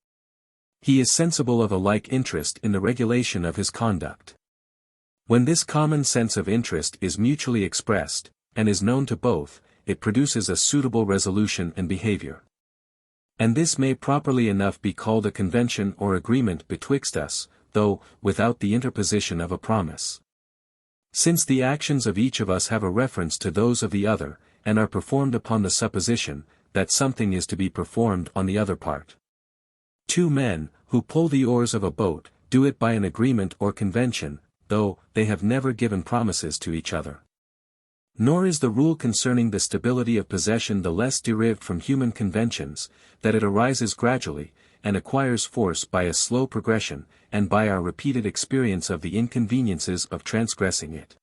He is sensible of a like interest in the regulation of his conduct. When this common sense of interest is mutually expressed, and is known to both, it produces a suitable resolution and behavior. And this may properly enough be called a convention or agreement betwixt us, though, without the interposition of a promise. Since the actions of each of us have a reference to those of the other, and are performed upon the supposition, that something is to be performed on the other part. Two men, who pull the oars of a boat, do it by an agreement or convention, though they have never given promises to each other. Nor is the rule concerning the stability of possession the less derived from human conventions, that it arises gradually, and acquires force by a slow progression, and by our repeated experience of the inconveniences of transgressing it.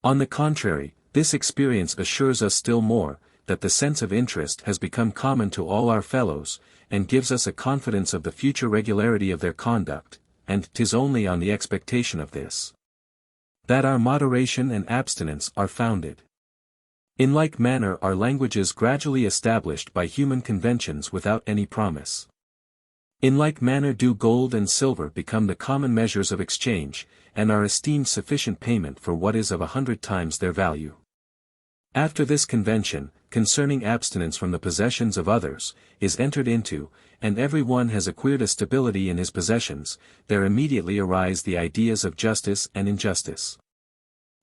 On the contrary, this experience assures us still more, that the sense of interest has become common to all our fellows, and gives us a confidence of the future regularity of their conduct, and 'tis only on the expectation of this, that our moderation and abstinence are founded. In like manner are languages gradually established by human conventions without any promise. In like manner do gold and silver become the common measures of exchange, and are esteemed sufficient payment for what is of 100 times their value. After this convention, concerning abstinence from the possessions of others, is entered into, and every one has acquired a stability in his possessions, there immediately arise the ideas of justice and injustice,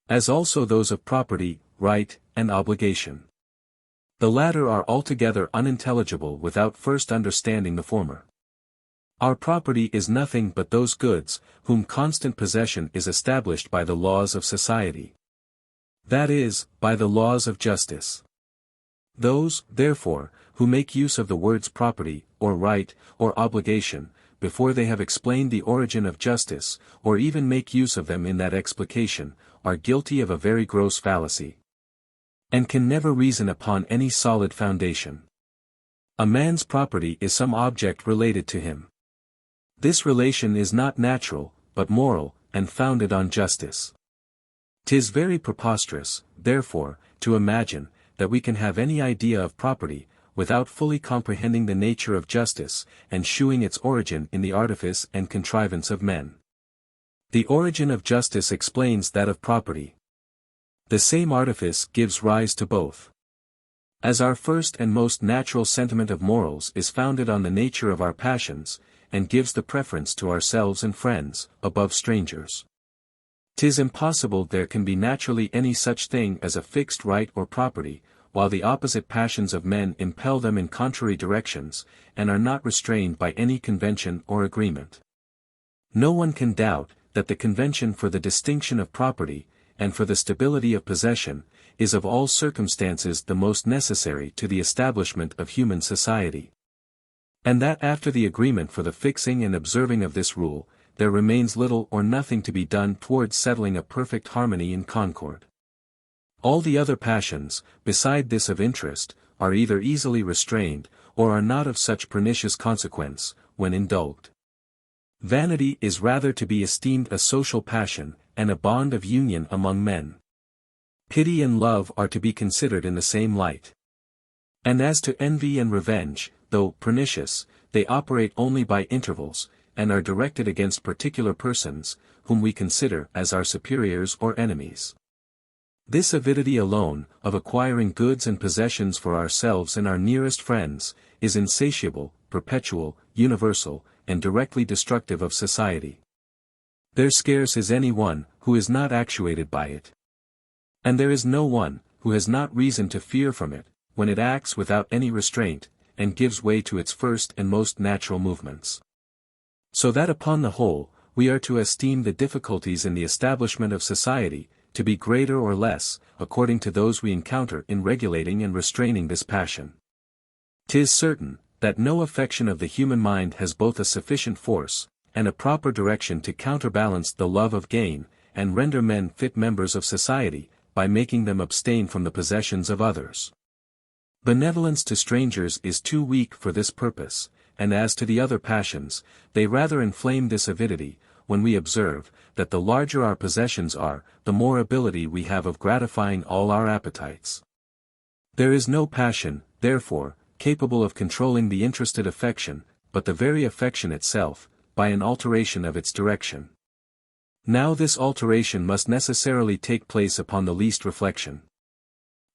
as also those of property, right, and obligation. The latter are altogether unintelligible without first understanding the former. Our property is nothing but those goods, whom constant possession is established by the laws of society. That is, by the laws of justice. Those, therefore, who make use of the words property, or right, or obligation, before they have explained the origin of justice, or even make use of them in that explication, are guilty of a very gross fallacy, and can never reason upon any solid foundation. A man's property is some object related to him. This relation is not natural, but moral, and founded on justice. 'Tis very preposterous, therefore, to imagine, that we can have any idea of property, without fully comprehending the nature of justice, and shewing its origin in the artifice and contrivance of men. The origin of justice explains that of property. The same artifice gives rise to both. As our first and most natural sentiment of morals is founded on the nature of our passions, and gives the preference to ourselves and friends, above strangers, 'tis impossible there can be naturally any such thing as a fixed right or property, while the opposite passions of men impel them in contrary directions, and are not restrained by any convention or agreement. No one can doubt, that the convention for the distinction of property, and for the stability of possession, is of all circumstances the most necessary to the establishment of human society. And that after the agreement for the fixing and observing of this rule, there remains little or nothing to be done towards settling a perfect harmony and concord. All the other passions, beside this of interest, are either easily restrained, or are not of such pernicious consequence, when indulged. Vanity is rather to be esteemed a social passion, and a bond of union among men. Pity and love are to be considered in the same light. And as to envy and revenge, though pernicious, they operate only by intervals, and are directed against particular persons, whom we consider as our superiors or enemies. This avidity alone, of acquiring goods and possessions for ourselves and our nearest friends, is insatiable, perpetual, universal, and directly destructive of society. There scarce is any one, who is not actuated by it. And there is no one, who has not reason to fear from it, when it acts without any restraint, and gives way to its first and most natural movements. So that upon the whole, we are to esteem the difficulties in the establishment of society, to be greater or less, according to those we encounter in regulating and restraining this passion. 'Tis certain, that no affection of the human mind has both a sufficient force, and a proper direction to counterbalance the love of gain, and render men fit members of society, by making them abstain from the possessions of others. Benevolence to strangers is too weak for this purpose, and as to the other passions, they rather inflame this avidity, when we observe, that the larger our possessions are, the more ability we have of gratifying all our appetites. There is no passion, therefore, capable of controlling the interested affection, but the very affection itself, by an alteration of its direction. Now this alteration must necessarily take place upon the least reflection.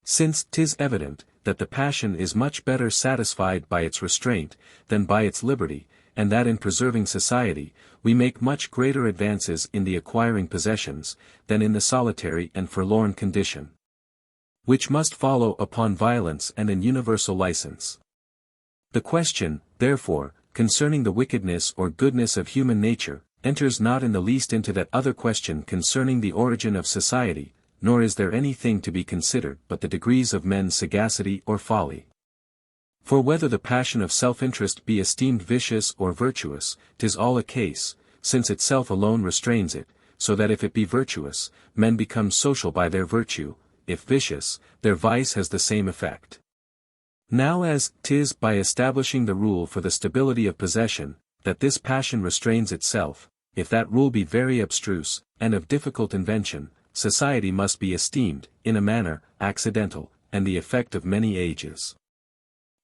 Since 'tis evident, that the passion is much better satisfied by its restraint, than by its liberty, and that in preserving society, we make much greater advances in the acquiring possessions, than in the solitary and forlorn condition, which must follow upon violence and an universal license. The question, therefore, concerning the wickedness or goodness of human nature, enters not in the least into that other question concerning the origin of society, nor is there anything to be considered but the degrees of men's sagacity or folly. For whether the passion of self-interest be esteemed vicious or virtuous, 'tis all a case, since itself alone restrains it, so that if it be virtuous, men become social by their virtue, if vicious, their vice has the same effect. Now as 'tis by establishing the rule for the stability of possession, that this passion restrains itself, if that rule be very abstruse, and of difficult invention, society must be esteemed, in a manner, accidental, and the effect of many ages.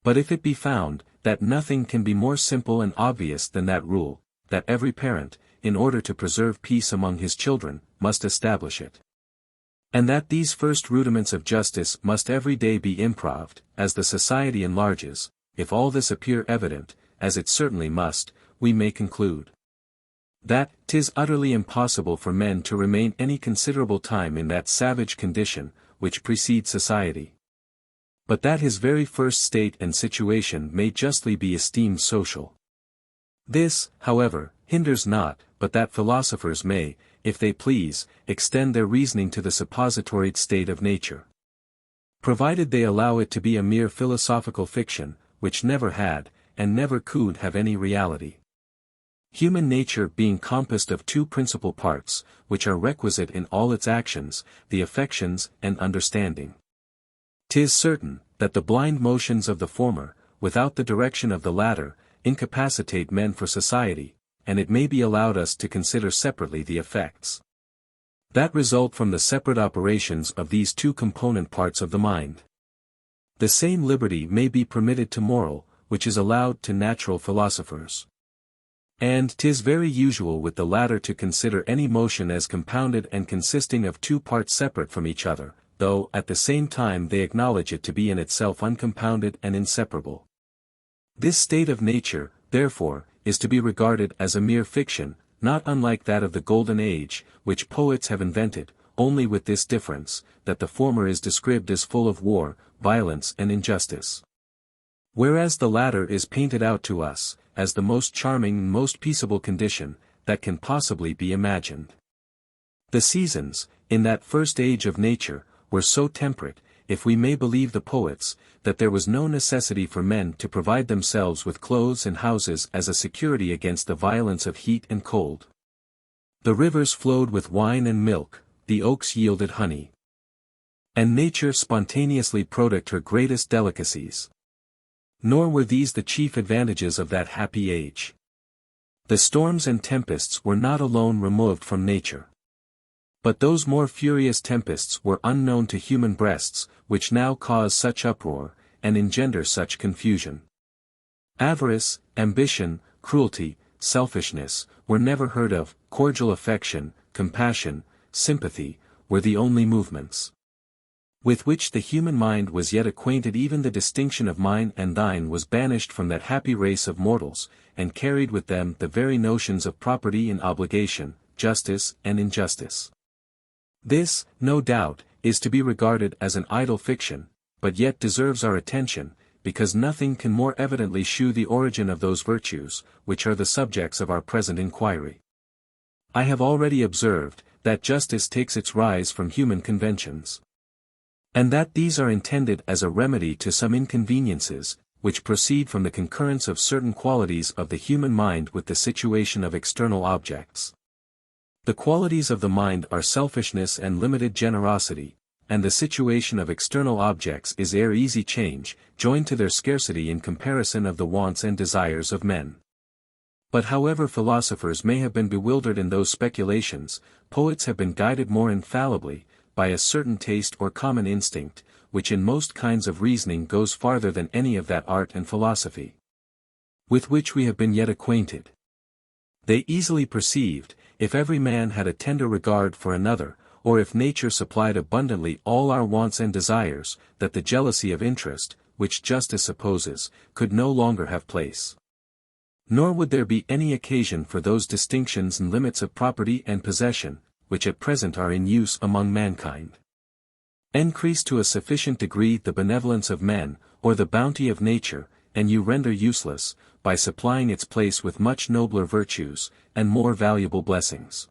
But if it be found, that nothing can be more simple and obvious than that rule, that every parent, in order to preserve peace among his children, must establish it. And that these first rudiments of justice must every day be improved, as the society enlarges, if all this appear evident, as it certainly must, we may conclude that 'tis utterly impossible for men to remain any considerable time in that savage condition, which precedes society. But that his very first state and situation may justly be esteemed social. This, however, hinders not, but that philosophers may, if they please, extend their reasoning to the suppositoried state of nature, provided they allow it to be a mere philosophical fiction, which never had, and never could have any reality. Human nature being composed of two principal parts, which are requisite in all its actions, the affections and understanding. 'Tis certain, that the blind motions of the former, without the direction of the latter, incapacitate men for society, and it may be allowed us to consider separately the effects that result from the separate operations of these two component parts of the mind. The same liberty may be permitted to moral, which is allowed to natural philosophers. And 'tis very usual with the latter to consider any motion as compounded and consisting of two parts separate from each other, though at the same time they acknowledge it to be in itself uncompounded and inseparable. This state of nature, therefore, is to be regarded as a mere fiction, not unlike that of the Golden Age, which poets have invented, only with this difference, that the former is described as full of war, violence and injustice, whereas the latter is painted out to us, as the most charming and most peaceable condition, that can possibly be imagined. The seasons, in that first age of nature, were so temperate, if we may believe the poets, that there was no necessity for men to provide themselves with clothes and houses as a security against the violence of heat and cold. The rivers flowed with wine and milk, the oaks yielded honey. And nature spontaneously produced her greatest delicacies. Nor were these the chief advantages of that happy age. The storms and tempests were not alone removed from nature. But those more furious tempests were unknown to human breasts, which now cause such uproar, and engender such confusion. Avarice, ambition, cruelty, selfishness, were never heard of. Cordial affection, compassion, sympathy, were the only movements with which the human mind was yet acquainted. Even the distinction of mine and thine was banished from that happy race of mortals, and carried with them the very notions of property and obligation, justice and injustice. This, no doubt, is to be regarded as an idle fiction, but yet deserves our attention, because nothing can more evidently shew the origin of those virtues, which are the subjects of our present inquiry. I have already observed, that justice takes its rise from human conventions, and that these are intended as a remedy to some inconveniences, which proceed from the concurrence of certain qualities of the human mind with the situation of external objects. The qualities of the mind are selfishness and limited generosity, and the situation of external objects is their easy change, joined to their scarcity in comparison of the wants and desires of men. But however philosophers may have been bewildered in those speculations, poets have been guided more infallibly, by a certain taste or common instinct, which in most kinds of reasoning goes farther than any of that art and philosophy with which we have been yet acquainted. They easily perceived, if every man had a tender regard for another, or if nature supplied abundantly all our wants and desires, that the jealousy of interest, which justice supposes, could no longer have place. Nor would there be any occasion for those distinctions and limits of property and possession, which at present are in use among mankind. Increase to a sufficient degree the benevolence of men, or the bounty of nature, and you render useless, by supplying its place with much nobler virtues, and more valuable blessings.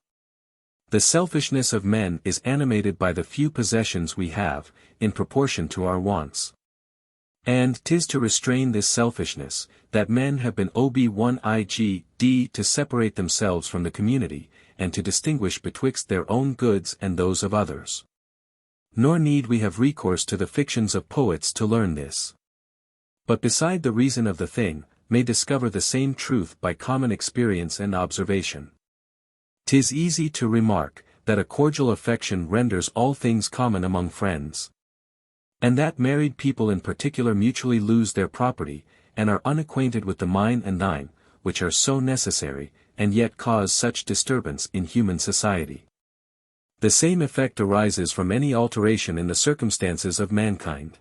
The selfishness of men is animated by the few possessions we have, in proportion to our wants. And 'tis to restrain this selfishness, that men have been obliged to separate themselves from the community, and to distinguish betwixt their own goods and those of others. Nor need we have recourse to the fictions of poets to learn this. But beside the reason of the thing, may discover the same truth by common experience and observation. 'Tis easy to remark, that a cordial affection renders all things common among friends. And that married people in particular mutually lose their property, and are unacquainted with the mine and thine, which are so necessary, and yet cause such disturbance in human society. The same effect arises from any alteration in the circumstances of mankind.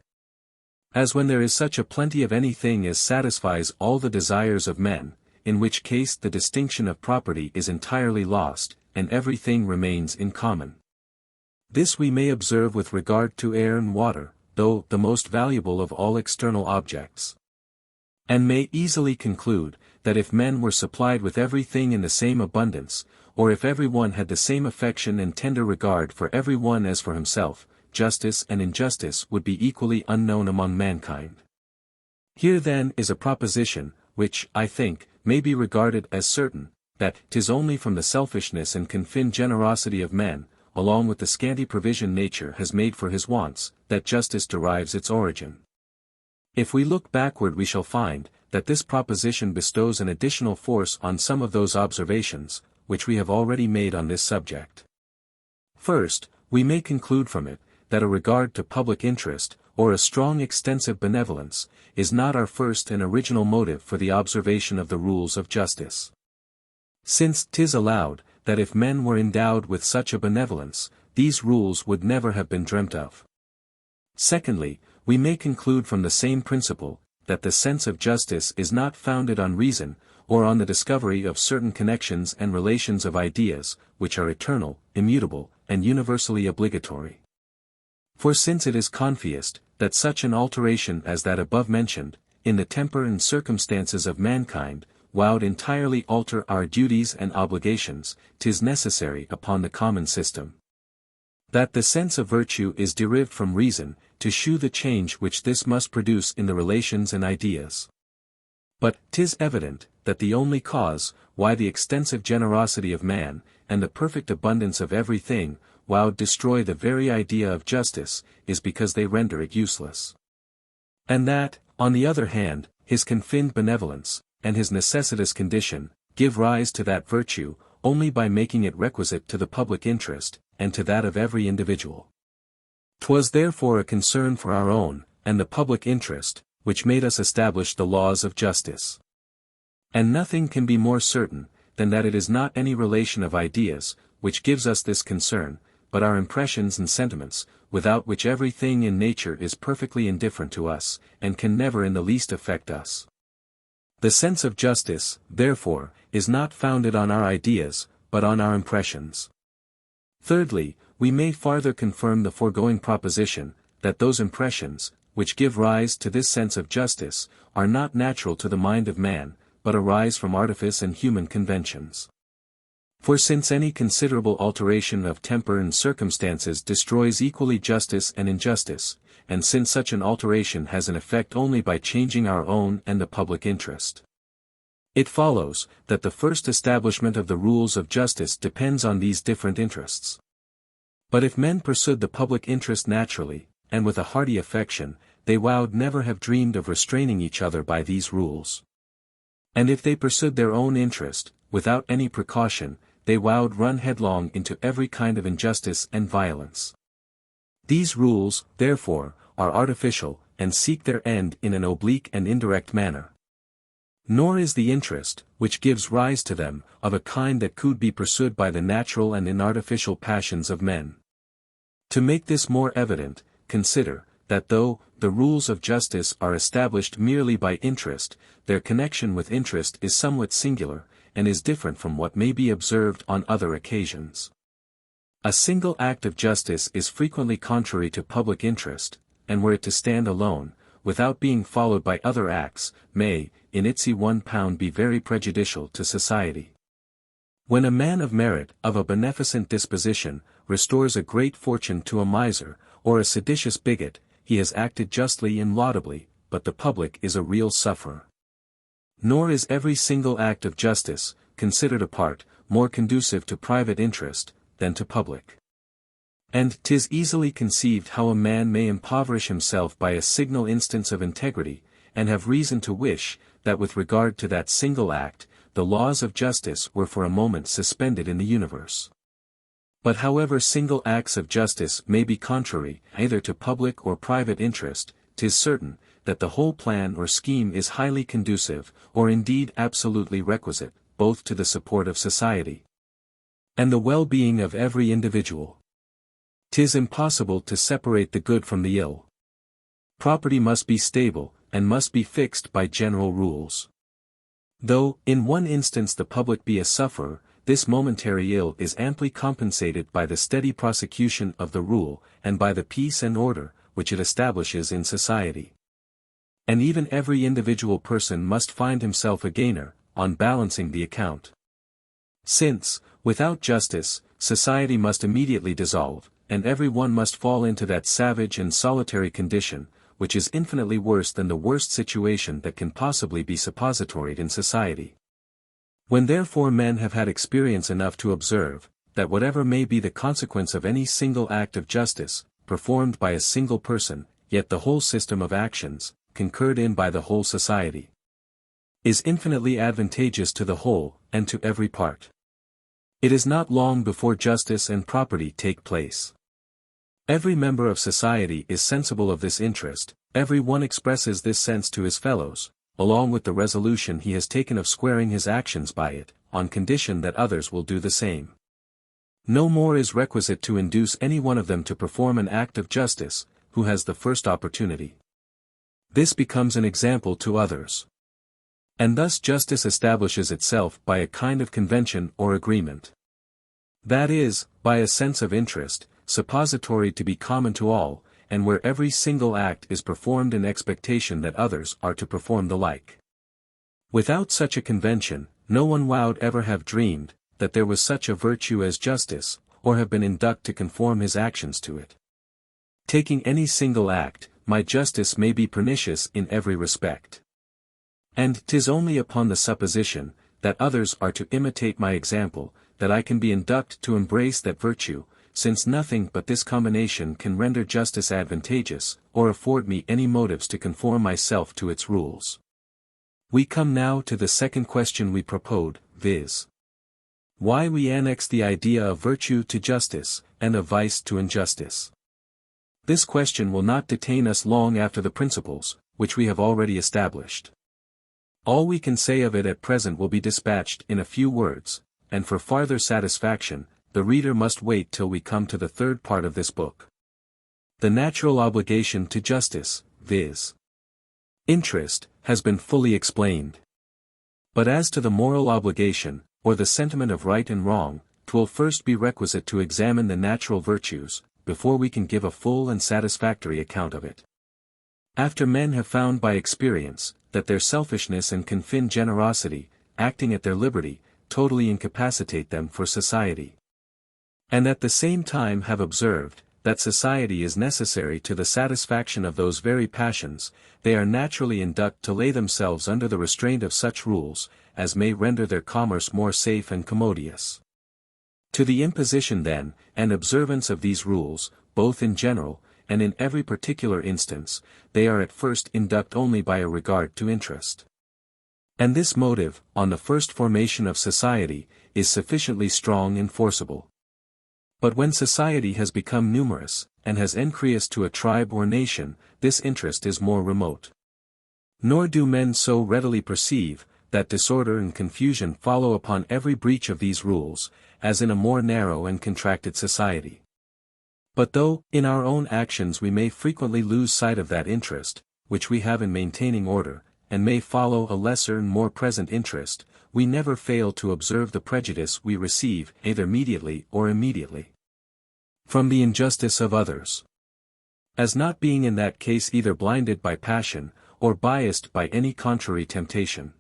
As when there is such a plenty of anything as satisfies all the desires of men, in which case the distinction of property is entirely lost, and everything remains in common. This we may observe with regard to air and water, though the most valuable of all external objects. And may easily conclude, that if men were supplied with everything in the same abundance, or if every one had the same affection and tender regard for every one as for himself, justice and injustice would be equally unknown among mankind. Here then is a proposition, which, I think, may be regarded as certain, that 'tis only from the selfishness and confined generosity of men, along with the scanty provision nature has made for his wants, that justice derives its origin. If we look backward we shall find, that this proposition bestows an additional force on some of those observations, which we have already made on this subject. First, we may conclude from it, that a regard to public interest, or a strong extensive benevolence, is not our first and original motive for the observation of the rules of justice. Since 'tis allowed, that if men were endowed with such a benevolence, these rules would never have been dreamt of. Secondly, we may conclude from the same principle, that the sense of justice is not founded on reason, or on the discovery of certain connections and relations of ideas, which are eternal, immutable, and universally obligatory. For since it is confiest, that such an alteration as that above mentioned, in the temper and circumstances of mankind, would entirely alter our duties and obligations, 'tis necessary upon the common system, that the sense of virtue is derived from reason, to shew the change which this must produce in the relations and ideas. But 'tis evident, that the only cause, why the extensive generosity of man, and the perfect abundance of everything, would destroy the very idea of justice, is because they render it useless. And that, on the other hand, his confined benevolence, and his necessitous condition, give rise to that virtue, only by making it requisite to the public interest, and to that of every individual. 'Twas therefore a concern for our own, and the public interest, which made us establish the laws of justice. And nothing can be more certain, than that it is not any relation of ideas, which gives us this concern, but our impressions and sentiments, without which everything in nature is perfectly indifferent to us, and can never in the least affect us. The sense of justice, therefore, is not founded on our ideas, but on our impressions. Thirdly, we may farther confirm the foregoing proposition, that those impressions, which give rise to this sense of justice, are not natural to the mind of man, but arise from artifice and human conventions. For since any considerable alteration of temper and circumstances destroys equally justice and injustice, and since such an alteration has an effect only by changing our own and the public interest, it follows, that the first establishment of the rules of justice depends on these different interests. But if men pursued the public interest naturally, and with a hearty affection, they would never have dreamed of restraining each other by these rules. And if they pursued their own interest, without any precaution, they would run headlong into every kind of injustice and violence. These rules, therefore, are artificial, and seek their end in an oblique and indirect manner. Nor is the interest, which gives rise to them, of a kind that could be pursued by the natural and inartificial passions of men. To make this more evident, consider, that though the rules of justice are established merely by interest, their connection with interest is somewhat singular, and is different from what may be observed on other occasions. A single act of justice is frequently contrary to public interest, and were it to stand alone, without being followed by other acts, may, in itsy £1 be very prejudicial to society. When a man of merit, of a beneficent disposition, restores a great fortune to a miser, or a seditious bigot, he has acted justly and laudably, but the public is a real sufferer. Nor is every single act of justice, considered apart, more conducive to private interest, than to public. And 'tis easily conceived how a man may impoverish himself by a signal instance of integrity, and have reason to wish, that with regard to that single act, the laws of justice were for a moment suspended in the universe. But however single acts of justice may be contrary, either to public or private interest, 'tis certain, that the whole plan or scheme is highly conducive, or indeed absolutely requisite, both to the support of society and the well-being of every individual. 'Tis impossible to separate the good from the ill. Property must be stable, and must be fixed by general rules. Though, in one instance the public be a sufferer, this momentary ill is amply compensated by the steady prosecution of the rule, and by the peace and order, which it establishes in society. And even every individual person must find himself a gainer, on balancing the account. Since, without justice, society must immediately dissolve, and every one must fall into that savage and solitary condition, which is infinitely worse than the worst situation that can possibly be suppositoried in society. When therefore men have had experience enough to observe, that whatever may be the consequence of any single act of justice, performed by a single person, yet the whole system of actions, concurred in by the whole society, is infinitely advantageous to the whole, and to every part. It is not long before justice and property take place. Every member of society is sensible of this interest, every one expresses this sense to his fellows, along with the resolution he has taken of squaring his actions by it, on condition that others will do the same. No more is requisite to induce any one of them to perform an act of justice, who has the first opportunity. This becomes an example to others. And thus justice establishes itself by a kind of convention or agreement. That is, by a sense of interest, suppository to be common to all, and where every single act is performed in expectation that others are to perform the like. Without such a convention, no one would ever have dreamed, that there was such a virtue as justice, or have been induced to conform his actions to it. Taking any single act, my justice may be pernicious in every respect. And 'tis only upon the supposition, that others are to imitate my example, that I can be induced to embrace that virtue, since nothing but this combination can render justice advantageous, or afford me any motives to conform myself to its rules. We come now to the second question we proposed, viz. Why we annex the idea of virtue to justice, and of vice to injustice. This question will not detain us long after the principles, which we have already established. All we can say of it at present will be dispatched in a few words, and for farther satisfaction, the reader must wait till we come to the third part of this book. The natural obligation to justice, viz. interest, has been fully explained. But as to the moral obligation, or the sentiment of right and wrong, 'twill first be requisite to examine the natural virtues, before we can give a full and satisfactory account of it. After men have found by experience, that their selfishness and confined generosity, acting at their liberty, totally incapacitate them for society. And at the same time have observed, that society is necessary to the satisfaction of those very passions, they are naturally induced to lay themselves under the restraint of such rules, as may render their commerce more safe and commodious. To the imposition then, and observance of these rules, both in general, and in every particular instance, they are at first induced only by a regard to interest. And this motive, on the first formation of society, is sufficiently strong and forcible. But when society has become numerous, and has increased to a tribe or nation, this interest is more remote. Nor do men so readily perceive, that disorder and confusion follow upon every breach of these rules, as in a more narrow and contracted society. But though, in our own actions we may frequently lose sight of that interest, which we have in maintaining order, and may follow a lesser and more present interest, we never fail to observe the prejudice we receive, either mediately or immediately, from the injustice of others. As not being in that case either blinded by passion, or biased by any contrary temptation.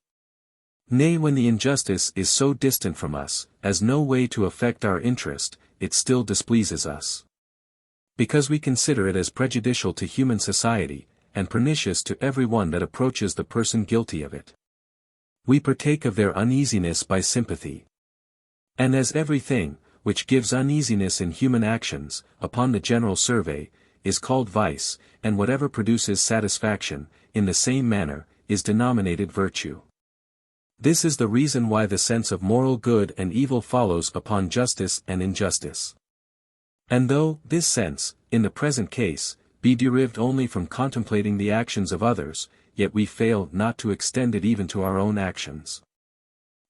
Nay, when the injustice is so distant from us, as no way to affect our interest, it still displeases us. Because we consider it as prejudicial to human society, and pernicious to every one that approaches the person guilty of it. We partake of their uneasiness by sympathy. And as everything, which gives uneasiness in human actions, upon the general survey, is called vice, and whatever produces satisfaction, in the same manner, is denominated virtue. This is the reason why the sense of moral good and evil follows upon justice and injustice. And though this sense, in the present case, be derived only from contemplating the actions of others, yet we fail not to extend it even to our own actions.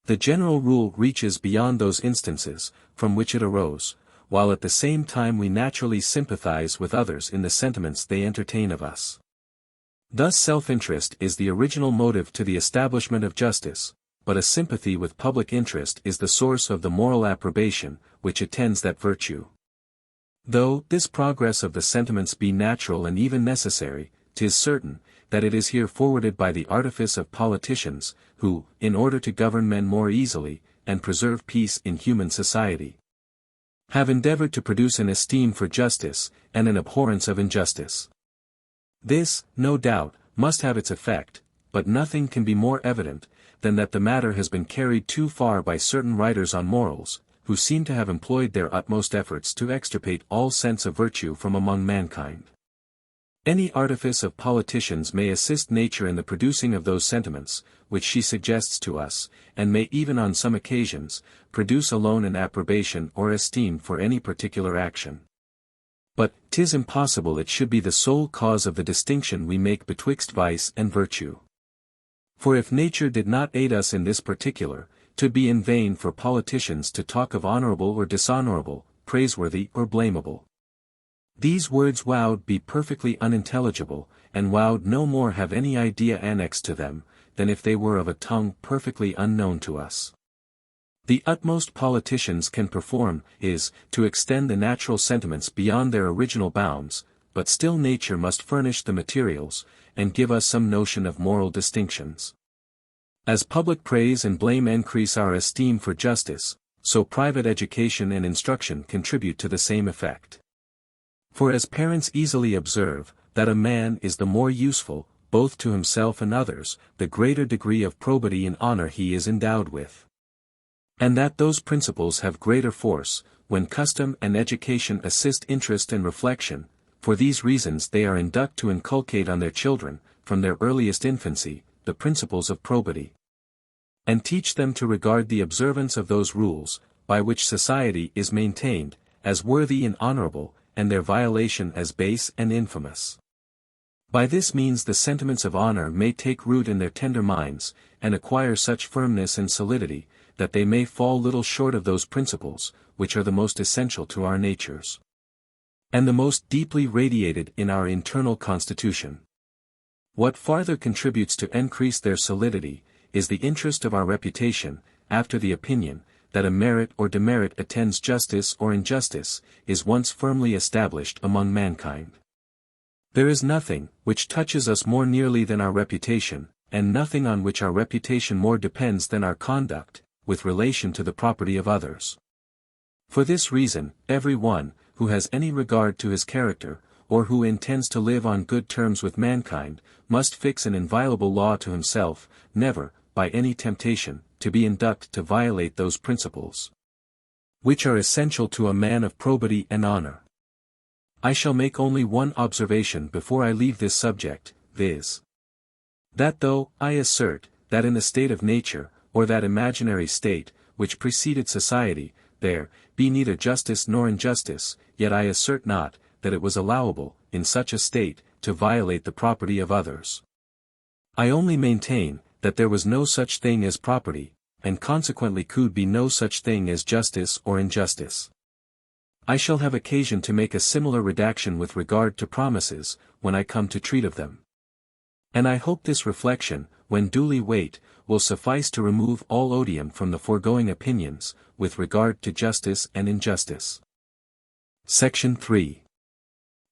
The general rule reaches beyond those instances, from which it arose, while at the same time we naturally sympathize with others in the sentiments they entertain of us. Thus self-interest is the original motive to the establishment of justice, but a sympathy with public interest is the source of the moral approbation, which attends that virtue. Though this progress of the sentiments be natural and even necessary, 'tis certain, that it is here forwarded by the artifice of politicians, who, in order to govern men more easily, and preserve peace in human society, have endeavored to produce an esteem for justice, and an abhorrence of injustice. This, no doubt, must have its effect, but nothing can be more evident, than that the matter has been carried too far by certain writers on morals, who seem to have employed their utmost efforts to extirpate all sense of virtue from among mankind. Any artifice of politicians may assist nature in the producing of those sentiments, which she suggests to us, and may even on some occasions, produce alone an approbation or esteem for any particular action. But 'tis impossible it should be the sole cause of the distinction we make betwixt vice and virtue. For if nature did not aid us in this particular, 'twould be in vain for politicians to talk of honorable or dishonorable, praiseworthy or blamable. These words would be perfectly unintelligible, and would no more have any idea annexed to them, than if they were of a tongue perfectly unknown to us. The utmost politicians can perform, is, to extend the natural sentiments beyond their original bounds, but still nature must furnish the materials, and give us some notion of moral distinctions. As public praise and blame increase our esteem for justice, so private education and instruction contribute to the same effect. For as parents easily observe, that a man is the more useful, both to himself and others, the greater degree of probity and honor he is endowed with. And that those principles have greater force, when custom and education assist interest and reflection. For these reasons they are induced to inculcate on their children, from their earliest infancy, the principles of probity. And teach them to regard the observance of those rules, by which society is maintained, as worthy and honorable, and their violation as base and infamous. By this means the sentiments of honor may take root in their tender minds, and acquire such firmness and solidity, that they may fall little short of those principles, which are the most essential to our natures, and the most deeply radiated in our internal constitution. What farther contributes to increase their solidity, is the interest of our reputation, after the opinion, that a merit or demerit attends justice or injustice, is once firmly established among mankind. There is nothing, which touches us more nearly than our reputation, and nothing on which our reputation more depends than our conduct, with relation to the property of others. For this reason, every one, who has any regard to his character, or who intends to live on good terms with mankind, must fix an inviolable law to himself, never, by any temptation, to be induced to violate those principles, which are essential to a man of probity and honor. I shall make only one observation before I leave this subject, viz. that though I assert, that in the state of nature, or that imaginary state, which preceded society, there be neither justice nor injustice, yet I assert not, that it was allowable, in such a state, to violate the property of others. I only maintain, that there was no such thing as property, and consequently could be no such thing as justice or injustice. I shall have occasion to make a similar redaction with regard to promises, when I come to treat of them. And I hope this reflection, when duly weighed, will suffice to remove all odium from the foregoing opinions, with regard to justice and injustice. Section 3.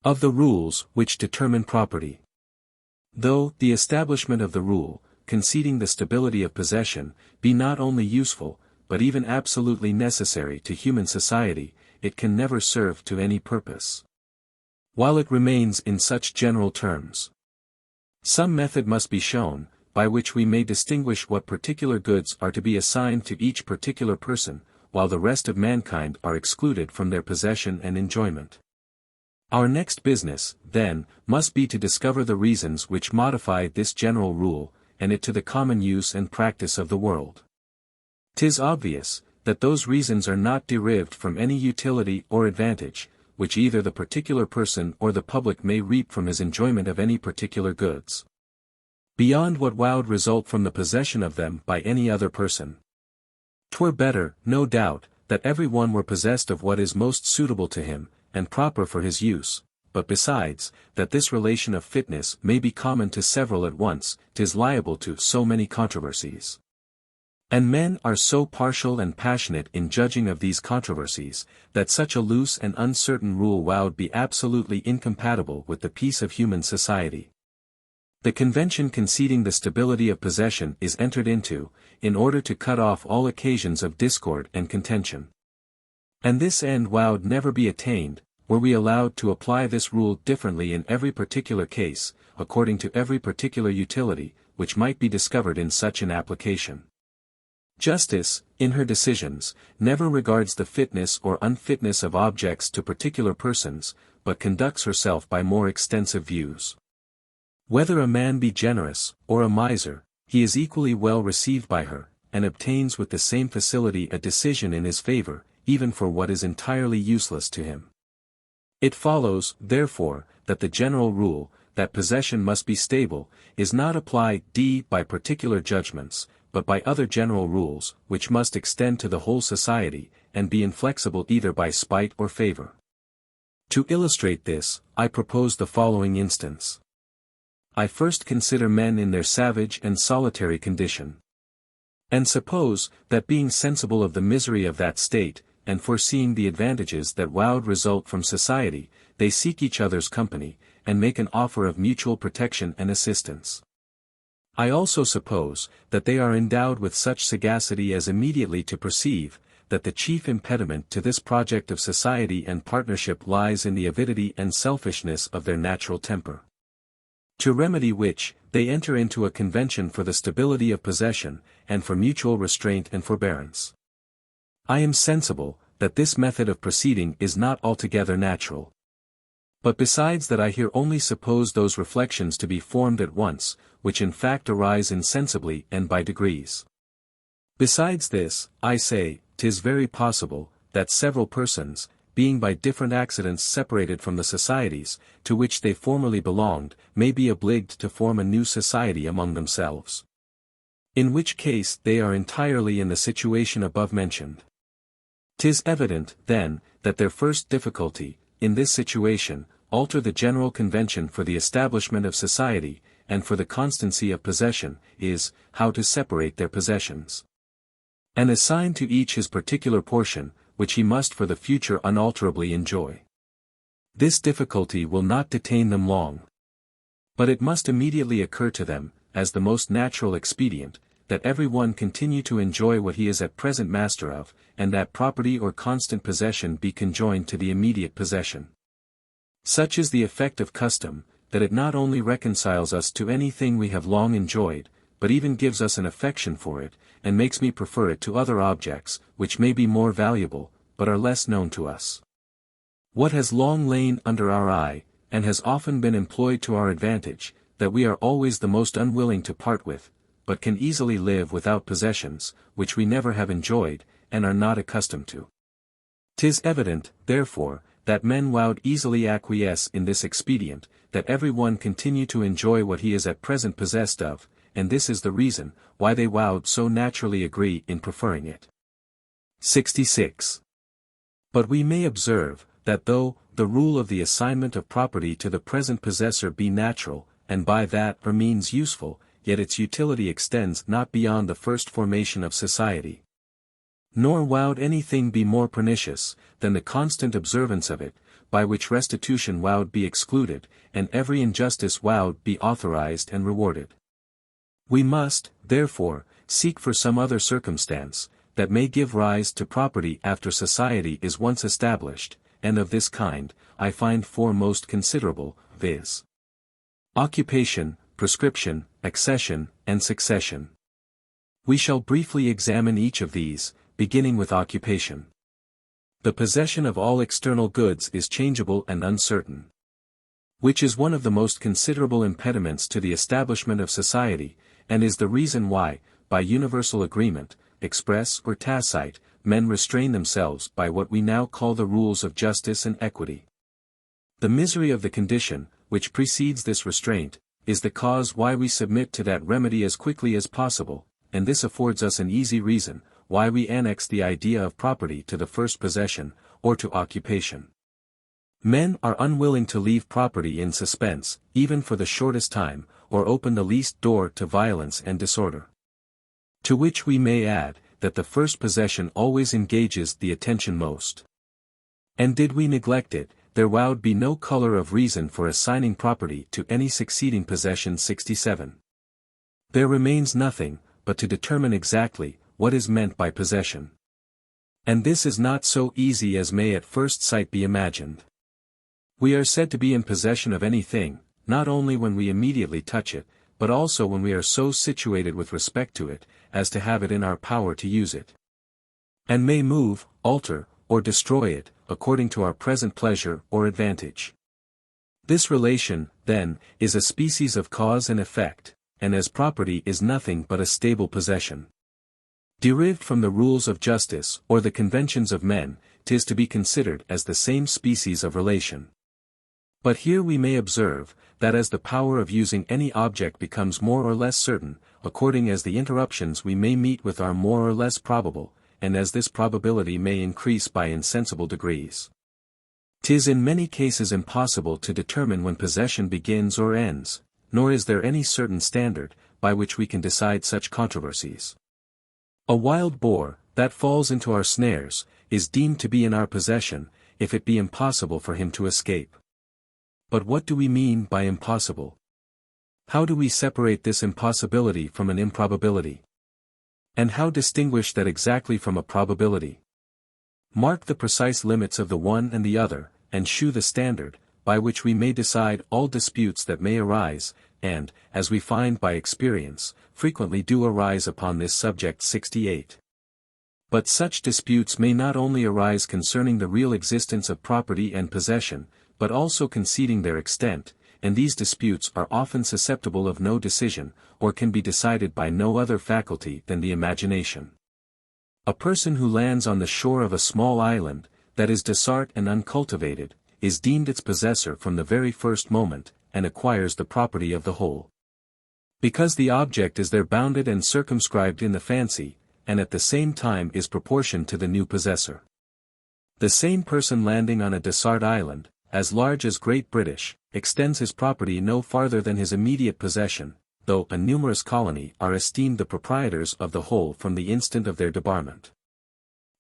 Of the rules which determine property. Though the establishment of the rule, conceding the stability of possession, be not only useful, but even absolutely necessary to human society, it can never serve to any purpose, while it remains in such general terms. Some method must be shown, by which we may distinguish what particular goods are to be assigned to each particular person, while the rest of mankind are excluded from their possession and enjoyment. Our next business, then, must be to discover the reasons which modify this general rule, and it to the common use and practice of the world. 'Tis obvious, that those reasons are not derived from any utility or advantage, which either the particular person or the public may reap from his enjoyment of any particular goods, beyond what would result from the possession of them by any other person. 'Twere better, no doubt, that every one were possessed of what is most suitable to him, and proper for his use, but besides, that this relation of fitness may be common to several at once, 'tis liable to so many controversies. And men are so partial and passionate in judging of these controversies, that such a loose and uncertain rule would be absolutely incompatible with the peace of human society. The convention conceding the stability of possession is entered into, in order to cut off all occasions of discord and contention. And this end would never be attained, were we allowed to apply this rule differently in every particular case, according to every particular utility, which might be discovered in such an application. Justice, in her decisions, never regards the fitness or unfitness of objects to particular persons, but conducts herself by more extensive views. Whether a man be generous, or a miser, he is equally well received by her, and obtains with the same facility a decision in his favor, even for what is entirely useless to him. It follows, therefore, that the general rule, that possession must be stable, is not applied by particular judgments, but by other general rules, which must extend to the whole society, and be inflexible either by spite or favor. To illustrate this, I propose the following instance. I first consider men in their savage and solitary condition. And suppose, that being sensible of the misery of that state, and foreseeing the advantages that would result from society, they seek each other's company, and make an offer of mutual protection and assistance. I also suppose, that they are endowed with such sagacity as immediately to perceive, that the chief impediment to this project of society and partnership lies in the avidity and selfishness of their natural temper. To remedy which, they enter into a convention for the stability of possession, and for mutual restraint and forbearance. I am sensible, that this method of proceeding is not altogether natural. But besides that I here only suppose those reflections to be formed at once, which in fact arise insensibly and by degrees. Besides this, I say, 'tis very possible, that several persons, being by different accidents separated from the societies, to which they formerly belonged, may be obliged to form a new society among themselves. In which case they are entirely in the situation above mentioned. 'Tis evident, then, that their first difficulty, in this situation, alter the general convention for the establishment of society, and for the constancy of possession, is, how to separate their possessions. And assign to each his particular portion, which he must for the future unalterably enjoy. This difficulty will not detain them long. But it must immediately occur to them, as the most natural expedient, that every one continue to enjoy what he is at present master of, and that property or constant possession be conjoined to the immediate possession. Such is the effect of custom, that it not only reconciles us to anything we have long enjoyed, but even gives us an affection for it, and makes me prefer it to other objects, which may be more valuable, but are less known to us. What has long lain under our eye, and has often been employed to our advantage, that we are always the most unwilling to part with, but can easily live without possessions, which we never have enjoyed, and are not accustomed to. 'Tis evident, therefore, that men would easily acquiesce in this expedient, that every one continue to enjoy what he is at present possessed of, and this is the reason, why they would so naturally agree in preferring it. 66. But we may observe, that though, the rule of the assignment of property to the present possessor be natural, and by that or means useful, yet its utility extends not beyond the first formation of society. Nor would anything be more pernicious, than the constant observance of it, by which restitution would be excluded, and every injustice would be authorized and rewarded. We must, therefore, seek for some other circumstance, that may give rise to property after society is once established, and of this kind, I find four most considerable, viz. Occupation, prescription, accession, and succession. We shall briefly examine each of these, beginning with occupation. The possession of all external goods is changeable and uncertain. Which is one of the most considerable impediments to the establishment of society, and is the reason why, by universal agreement, express or tacite, men restrain themselves by what we now call the rules of justice and equity. The misery of the condition, which precedes this restraint, is the cause why we submit to that remedy as quickly as possible, and this affords us an easy reason, why we annex the idea of property to the first possession, or to occupation. Men are unwilling to leave property in suspense, even for the shortest time, or open the least door to violence and disorder. To which we may add, that the first possession always engages the attention most. And did we neglect it, there would be no color of reason for assigning property to any succeeding possession. 67. There remains nothing, but to determine exactly, what is meant by possession. And this is not so easy as may at first sight be imagined. We are said to be in possession of anything, not only when we immediately touch it, but also when we are so situated with respect to it, as to have it in our power to use it. And may move, alter, or destroy it, according to our present pleasure or advantage. This relation, then, is a species of cause and effect, and as property is nothing but a stable possession. Derived from the rules of justice or the conventions of men, 'tis to be considered as the same species of relation. But here we may observe, that as the power of using any object becomes more or less certain, according as the interruptions we may meet with are more or less probable, and as this probability may increase by insensible degrees, 'tis in many cases impossible to determine when possession begins or ends, nor is there any certain standard, by which we can decide such controversies. A wild boar, that falls into our snares, is deemed to be in our possession, if it be impossible for him to escape. But what do we mean by impossible? How do we separate this impossibility from an improbability? And how distinguish that exactly from a probability? Mark the precise limits of the one and the other, and shew the standard, by which we may decide all disputes that may arise, and, as we find by experience, frequently do arise upon this subject. 68. But such disputes may not only arise concerning the real existence of property and possession, but also conceding their extent, and these disputes are often susceptible of no decision, or can be decided by no other faculty than the imagination. A person who lands on the shore of a small island, that is desert and uncultivated, is deemed its possessor from the very first moment, and acquires the property of the whole. Because the object is there bounded and circumscribed in the fancy, and at the same time is proportioned to the new possessor. The same person landing on a desert island, as large as Great British, extends his property no farther than his immediate possession, though a numerous colony are esteemed the proprietors of the whole from the instant of their debarment.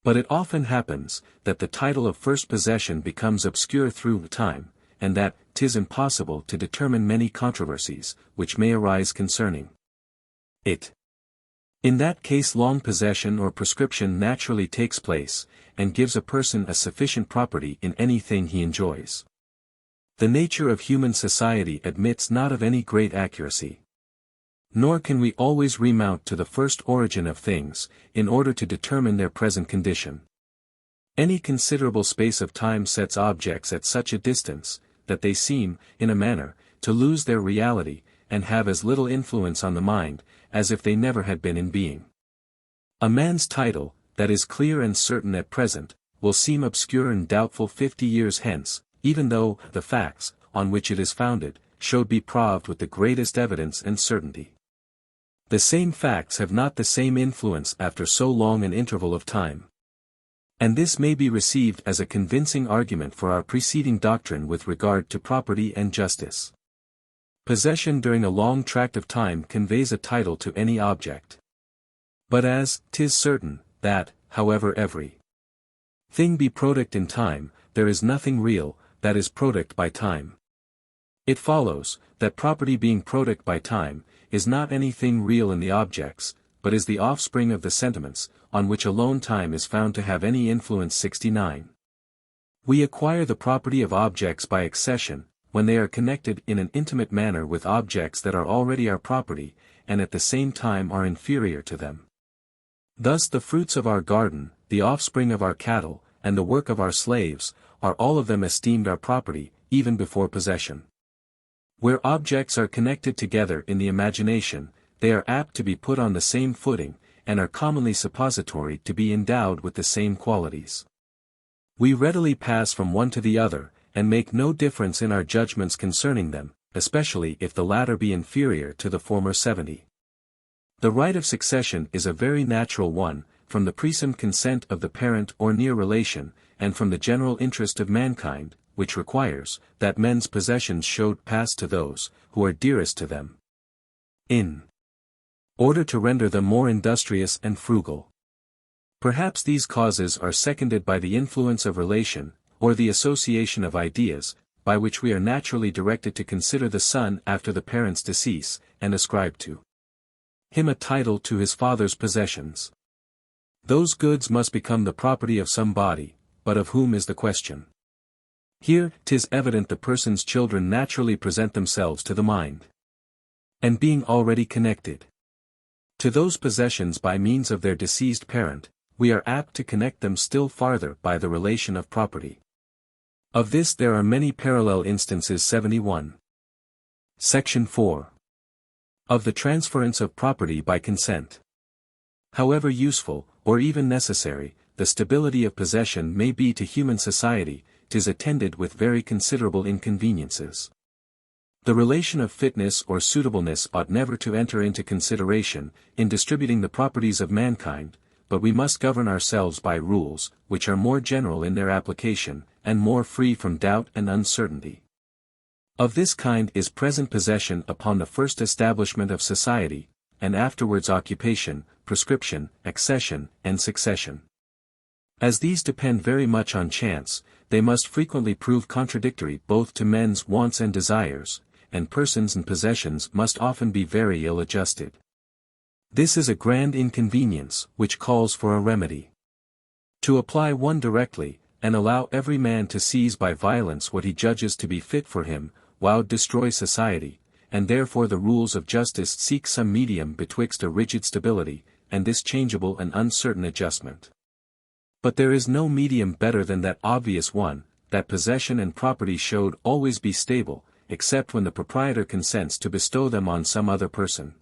But it often happens, that the title of first possession becomes obscure through time, and that 'tis impossible to determine many controversies, which may arise concerning it. In that case long possession or prescription naturally takes place, and gives a person a sufficient property in anything he enjoys. The nature of human society admits not of any great accuracy. Nor can we always remount to the first origin of things, in order to determine their present condition. Any considerable space of time sets objects at such a distance, that they seem, in a manner, to lose their reality, and have as little influence on the mind, as if they never had been in being. A man's title, that is clear and certain at present, will seem obscure and doubtful 50 years hence, even though the facts, on which it is founded, should be proved with the greatest evidence and certainty. The same facts have not the same influence after so long an interval of time. And this may be received as a convincing argument for our preceding doctrine with regard to property and justice. Possession during a long tract of time conveys a title to any object. But as 'tis certain, that, however every thing be product in time, there is nothing real, that is product by time. It follows, that property being product by time, is not anything real in the objects, but is the offspring of the sentiments, on which alone time is found to have any influence. 69. We acquire the property of objects by accession, when they are connected in an intimate manner with objects that are already our property, and at the same time are inferior to them. Thus the fruits of our garden, the offspring of our cattle, and the work of our slaves, are all of them esteemed our property, even before possession. Where objects are connected together in the imagination, they are apt to be put on the same footing, and are commonly suppository to be endowed with the same qualities. We readily pass from one to the other, and make no difference in our judgments concerning them, especially if the latter be inferior to the former. 70. The right of succession is a very natural one, from the presumed consent of the parent or near relation, and from the general interest of mankind, which requires, that men's possessions should pass to those, who are dearest to them, in order to render them more industrious and frugal. Perhaps these causes are seconded by the influence of relation, or the association of ideas, by which we are naturally directed to consider the son after the parent's decease, and ascribe to him a title to his father's possessions. Those goods must become the property of some body, but of whom is the question. Here 'tis evident the person's children naturally present themselves to the mind. And being already connected to those possessions by means of their deceased parent, we are apt to connect them still farther by the relation of property. Of this there are many parallel instances. 71. Section 4. Of the transference of property by consent. However useful, or even necessary, the stability of possession may be to human society, 'tis attended with very considerable inconveniences. The relation of fitness or suitableness ought never to enter into consideration, in distributing the properties of mankind, but we must govern ourselves by rules, which are more general in their application, and more free from doubt and uncertainty. Of this kind is present possession upon the first establishment of society, and afterwards occupation, prescription, accession, and succession. As these depend very much on chance, they must frequently prove contradictory both to men's wants and desires, and persons and possessions must often be very ill-adjusted. This is a grand inconvenience, which calls for a remedy. To apply one directly, and allow every man to seize by violence what he judges to be fit for him, would destroy society, and therefore the rules of justice seek some medium betwixt a rigid stability, and this changeable and uncertain adjustment. But there is no medium better than that obvious one, that possession and property should always be stable, except when the proprietor consents to bestow them on some other person.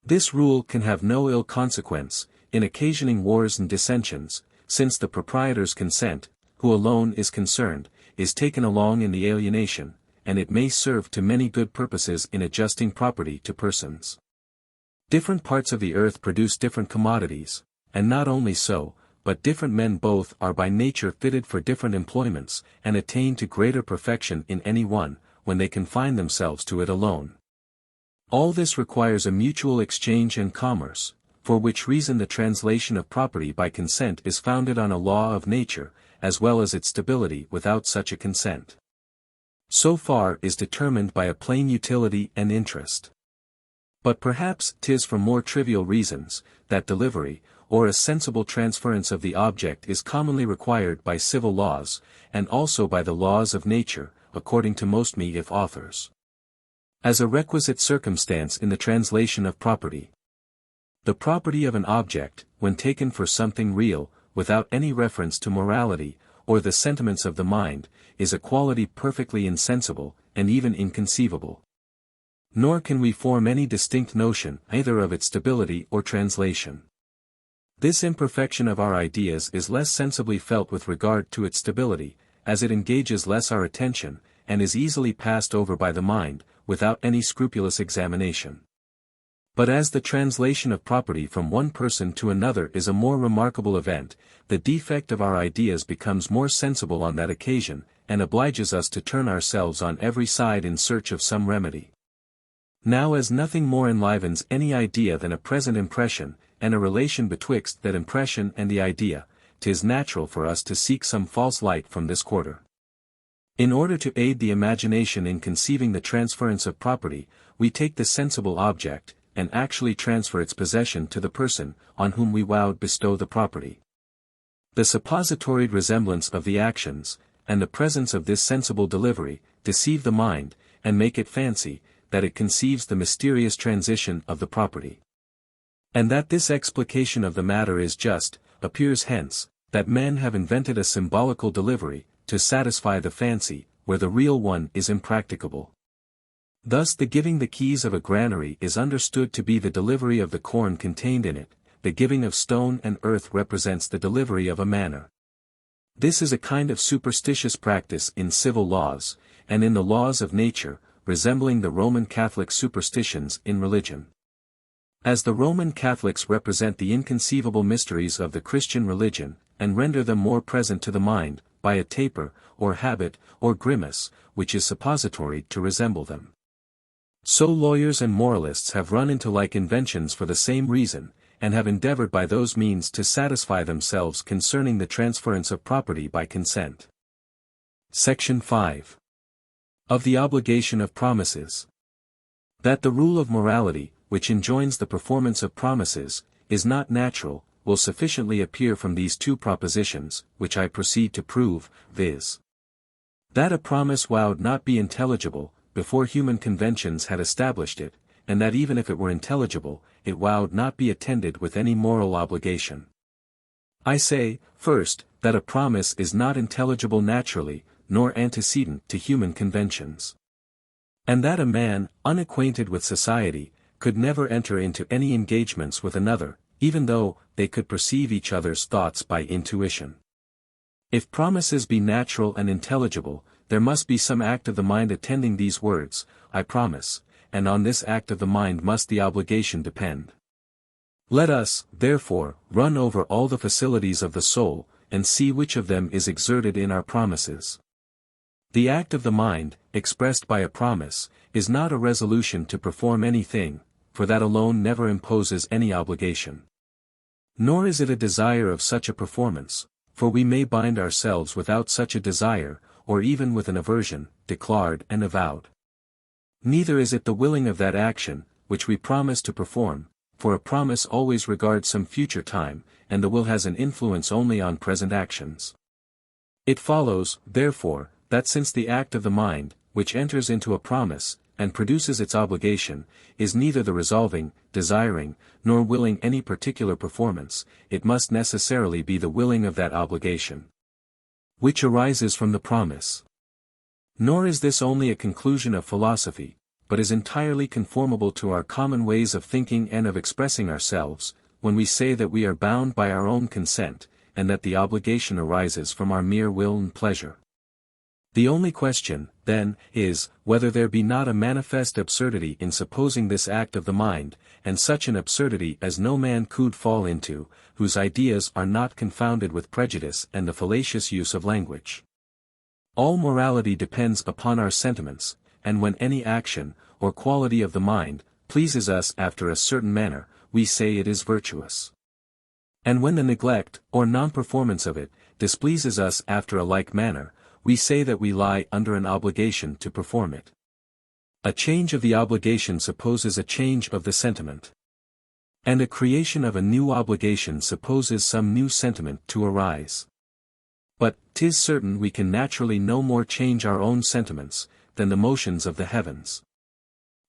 This rule can have no ill consequence, in occasioning wars and dissensions, since the proprietor's consent, who alone is concerned, is taken along in the alienation, and it may serve to many good purposes in adjusting property to persons. Different parts of the earth produce different commodities, and not only so, but different men both are by nature fitted for different employments, and attain to greater perfection in any one, when they confine themselves to it alone. All this requires a mutual exchange and commerce, for which reason the translation of property by consent is founded on a law of nature, as well as its stability without such a consent. So far is determined by a plain utility and interest. But perhaps 'tis for more trivial reasons, that delivery, or a sensible transference of the object is commonly required by civil laws, and also by the laws of nature, according to most if authors. As a requisite circumstance in the translation of property. The property of an object, when taken for something real, without any reference to morality, or the sentiments of the mind, is a quality perfectly insensible, and even inconceivable. Nor can we form any distinct notion either of its stability or translation. This imperfection of our ideas is less sensibly felt with regard to its stability, as it engages less our attention, and is easily passed over by the mind, without any scrupulous examination. But as the translation of property from one person to another is a more remarkable event, the defect of our ideas becomes more sensible on that occasion, and obliges us to turn ourselves on every side in search of some remedy. Now as nothing more enlivens any idea than a present impression, and a relation betwixt that impression and the idea, 'tis natural for us to seek some false light from this quarter. In order to aid the imagination in conceiving the transference of property, we take the sensible object, and actually transfer its possession to the person, on whom we would bestow the property. The suppositoried resemblance of the actions, and the presence of this sensible delivery, deceive the mind, and make it fancy, that it conceives the mysterious transition of the property. And that this explication of the matter is just, appears hence, that men have invented a symbolical delivery, to satisfy the fancy, where the real one is impracticable. Thus the giving the keys of a granary is understood to be the delivery of the corn contained in it, the giving of stone and earth represents the delivery of a manor. This is a kind of superstitious practice in civil laws, and in the laws of nature, resembling the Roman Catholic superstitions in religion. As the Roman Catholics represent the inconceivable mysteries of the Christian religion, and render them more present to the mind, by a taper, or habit, or grimace, which is suppository to resemble them. So lawyers and moralists have run into like inventions for the same reason, and have endeavored by those means to satisfy themselves concerning the transference of property by consent. Section 5. Of the obligation of promises. That the rule of morality, which enjoins the performance of promises, is not natural, will sufficiently appear from these two propositions, which I proceed to prove, viz. That a promise would not be intelligible, before human conventions had established it, and that even if it were intelligible, it would not be attended with any moral obligation. I say, first, that a promise is not intelligible naturally, nor antecedent to human conventions. And that a man, unacquainted with society, could never enter into any engagements with another, even though they could perceive each other's thoughts by intuition. If promises be natural and intelligible, there must be some act of the mind attending these words, I promise, and on this act of the mind must the obligation depend. Let us, therefore, run over all the facilities of the soul, and see which of them is exerted in our promises. The act of the mind, expressed by a promise, is not a resolution to perform anything, for that alone never imposes any obligation. Nor is it a desire of such a performance, for we may bind ourselves without such a desire, or even with an aversion, declared and avowed. Neither is it the willing of that action, which we promise to perform, for a promise always regards some future time, and the will has an influence only on present actions. It follows, therefore, that since the act of the mind, which enters into a promise, and produces its obligation, is neither the resolving, desiring, nor willing any particular performance, it must necessarily be the willing of that obligation, which arises from the promise. Nor is this only a conclusion of philosophy, but is entirely conformable to our common ways of thinking and of expressing ourselves, when we say that we are bound by our own consent, and that the obligation arises from our mere will and pleasure. The only question, then, is, whether there be not a manifest absurdity in supposing this act of the mind, and such an absurdity as no man could fall into, whose ideas are not confounded with prejudice and the fallacious use of language. All morality depends upon our sentiments, and when any action, or quality of the mind, pleases us after a certain manner, we say it is virtuous. And when the neglect, or non-performance of it, displeases us after a like manner, we say that we lie under an obligation to perform it. A change of the obligation supposes a change of the sentiment. And a creation of a new obligation supposes some new sentiment to arise. But 'tis certain we can naturally no more change our own sentiments, than the motions of the heavens.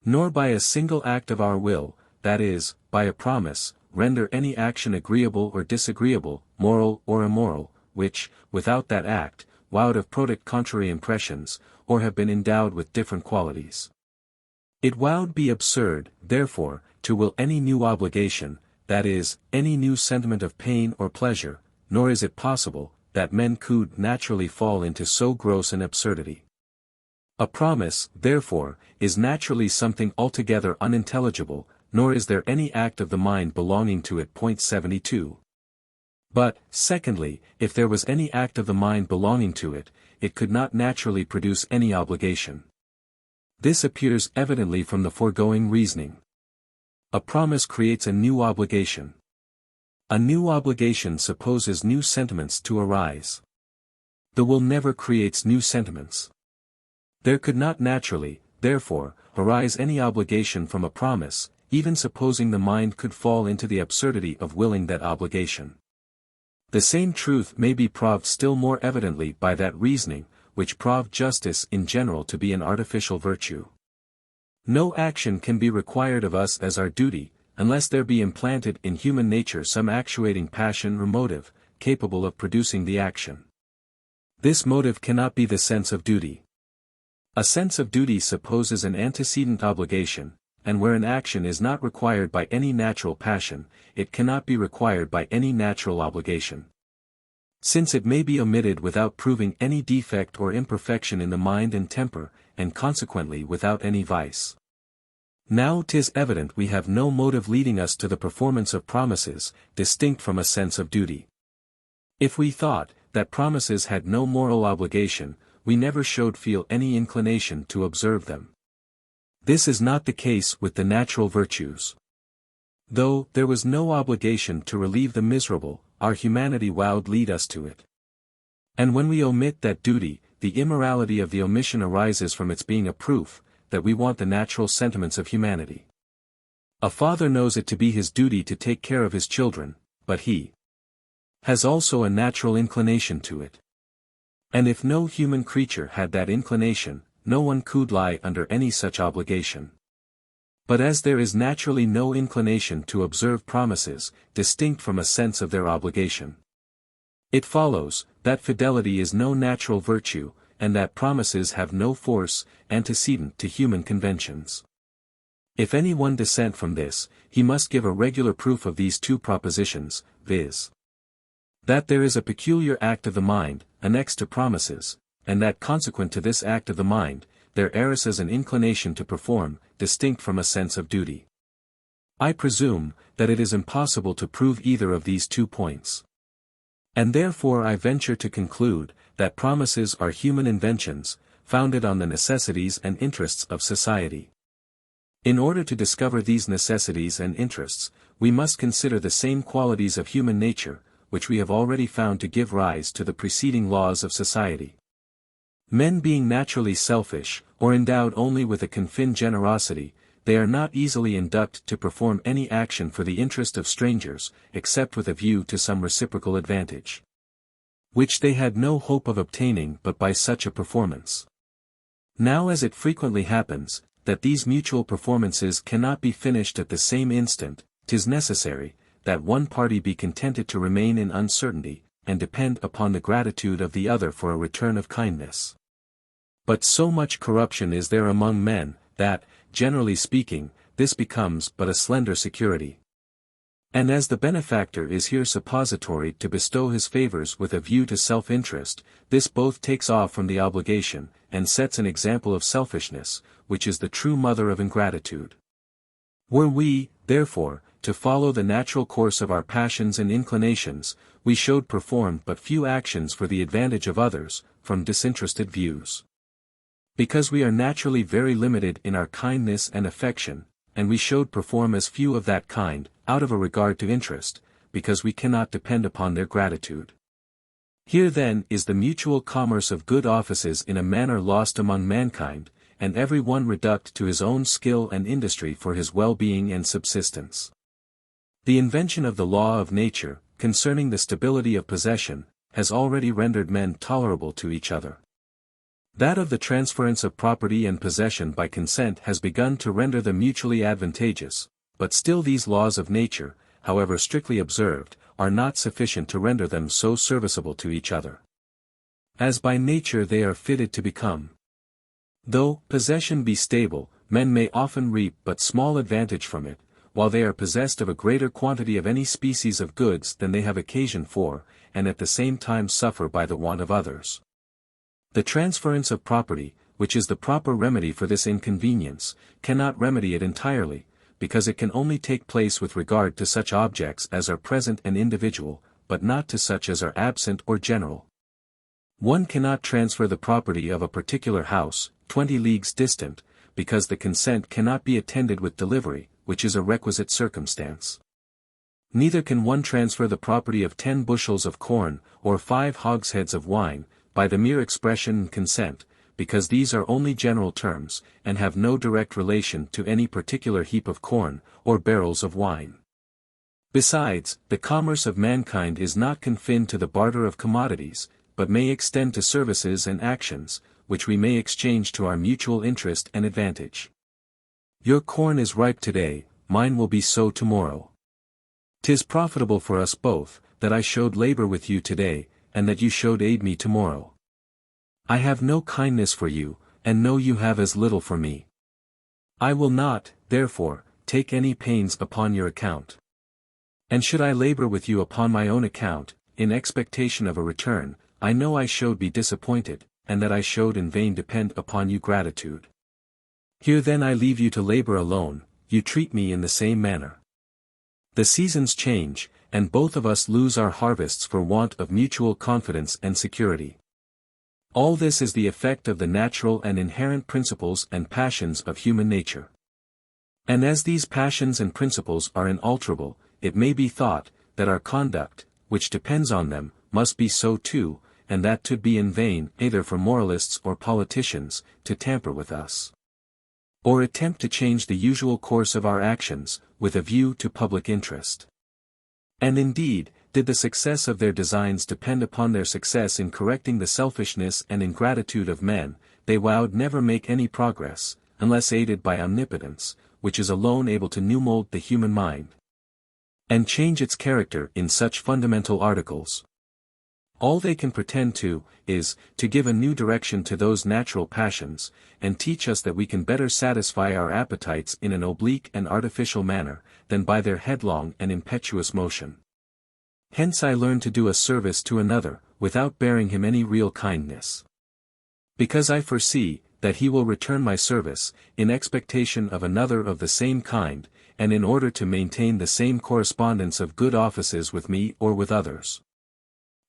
Nor by a single act of our will, that is, by a promise, render any action agreeable or disagreeable, moral or immoral, which, without that act, would have product contrary impressions, or have been endowed with different qualities. It would be absurd, therefore, to will any new obligation, that is, any new sentiment of pain or pleasure, nor is it possible, that men could naturally fall into so gross an absurdity. A promise, therefore, is naturally something altogether unintelligible, nor is there any act of the mind belonging to it. 72. But, secondly, if there was any act of the mind belonging to it, it could not naturally produce any obligation. This appears evidently from the foregoing reasoning. A promise creates a new obligation. A new obligation supposes new sentiments to arise. The will never creates new sentiments. There could not naturally, therefore, arise any obligation from a promise, even supposing the mind could fall into the absurdity of willing that obligation. The same truth may be proved still more evidently by that reasoning, which proved justice in general to be an artificial virtue. No action can be required of us as our duty, unless there be implanted in human nature some actuating passion or motive, capable of producing the action. This motive cannot be the sense of duty. A sense of duty supposes an antecedent obligation, and where an action is not required by any natural passion, it cannot be required by any natural obligation. Since it may be omitted without proving any defect or imperfection in the mind and temper, and consequently without any vice. Now 'tis evident we have no motive leading us to the performance of promises, distinct from a sense of duty. If we thought that promises had no moral obligation, we never should feel any inclination to observe them. This is not the case with the natural virtues. Though there was no obligation to relieve the miserable, our humanity would lead us to it. And when we omit that duty, the immorality of the omission arises from its being a proof, that we want the natural sentiments of humanity. A father knows it to be his duty to take care of his children, but he has also a natural inclination to it. And if no human creature had that inclination, no one could lie under any such obligation. But as there is naturally no inclination to observe promises, distinct from a sense of their obligation, it follows, that fidelity is no natural virtue, and that promises have no force, antecedent to human conventions. If any one dissent from this, he must give a regular proof of these two propositions, viz. That there is a peculiar act of the mind, annexed to promises, and that consequent to this act of the mind, there arises an inclination to perform, distinct from a sense of duty. I presume, that it is impossible to prove either of these 2 points. And therefore I venture to conclude, that promises are human inventions, founded on the necessities and interests of society. In order to discover these necessities and interests, we must consider the same qualities of human nature, which we have already found to give rise to the preceding laws of society. Men being naturally selfish, or endowed only with a confined generosity, they are not easily induced to perform any action for the interest of strangers, except with a view to some reciprocal advantage, which they had no hope of obtaining but by such a performance. Now as it frequently happens, that these mutual performances cannot be finished at the same instant, 'tis necessary, that one party be contented to remain in uncertainty, and depend upon the gratitude of the other for a return of kindness. But so much corruption is there among men, that, generally speaking, this becomes but a slender security. And as the benefactor is here suppository to bestow his favors with a view to self-interest, this both takes off from the obligation, and sets an example of selfishness, which is the true mother of ingratitude. Were we, therefore, to follow the natural course of our passions and inclinations, we should perform but few actions for the advantage of others, from disinterested views. Because we are naturally very limited in our kindness and affection, and we should perform as few of that kind, out of a regard to interest, because we cannot depend upon their gratitude. Here then is the mutual commerce of good offices in a manner lost among mankind, and every one reduced to his own skill and industry for his well-being and subsistence. The invention of the law of nature, concerning the stability of possession, has already rendered men tolerable to each other. That of the transference of property and possession by consent has begun to render them mutually advantageous, but still these laws of nature, however strictly observed, are not sufficient to render them so serviceable to each other, as by nature they are fitted to become. Though possession be stable, men may often reap but small advantage from it, while they are possessed of a greater quantity of any species of goods than they have occasion for, and at the same time suffer by the want of others. The transference of property, which is the proper remedy for this inconvenience, cannot remedy it entirely, because it can only take place with regard to such objects as are present and individual, but not to such as are absent or general. One cannot transfer the property of a particular house, 20 leagues distant, because the consent cannot be attended with delivery, which is a requisite circumstance. Neither can one transfer the property of 10 bushels of corn, or 5 hogsheads of wine, by the mere expression and consent, because these are only general terms, and have no direct relation to any particular heap of corn, or barrels of wine. Besides, the commerce of mankind is not confined to the barter of commodities, but may extend to services and actions, which we may exchange to our mutual interest and advantage. Your corn is ripe today, mine will be so tomorrow. 'Tis profitable for us both, that I showed labor with you today, and that you showed aid me tomorrow. I have no kindness for you, and know you have as little for me. I will not, therefore, take any pains upon your account. And should I labor with you upon my own account, in expectation of a return, I know I showed be disappointed, and that I showed in vain depend upon you gratitude. Here then I leave you to labor alone, you treat me in the same manner. The seasons change, and both of us lose our harvests for want of mutual confidence and security. All this is the effect of the natural and inherent principles and passions of human nature. And as these passions and principles are inalterable, it may be thought, that our conduct, which depends on them, must be so too, and that 'twould be in vain either for moralists or politicians, to tamper with us, or attempt to change the usual course of our actions, with a view to public interest. And indeed, did the success of their designs depend upon their success in correcting the selfishness and ingratitude of men, they would never make any progress, unless aided by omnipotence, which is alone able to new-mold the human mind, and change its character in such fundamental articles. All they can pretend to, is, to give a new direction to those natural passions, and teach us that we can better satisfy our appetites in an oblique and artificial manner, than by their headlong and impetuous motion. Hence I learn to do a service to another, without bearing him any real kindness. Because I foresee, that he will return my service, in expectation of another of the same kind, and in order to maintain the same correspondence of good offices with me or with others.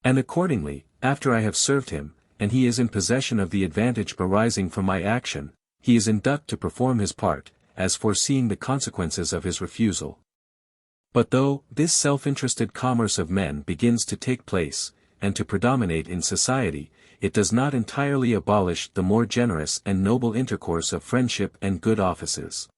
And accordingly, after I have served him, and he is in possession of the advantage arising from my action, he is induced to perform his part, as foreseeing the consequences of his refusal. But though this self-interested commerce of men begins to take place, and to predominate in society, it does not entirely abolish the more generous and noble intercourse of friendship and good offices.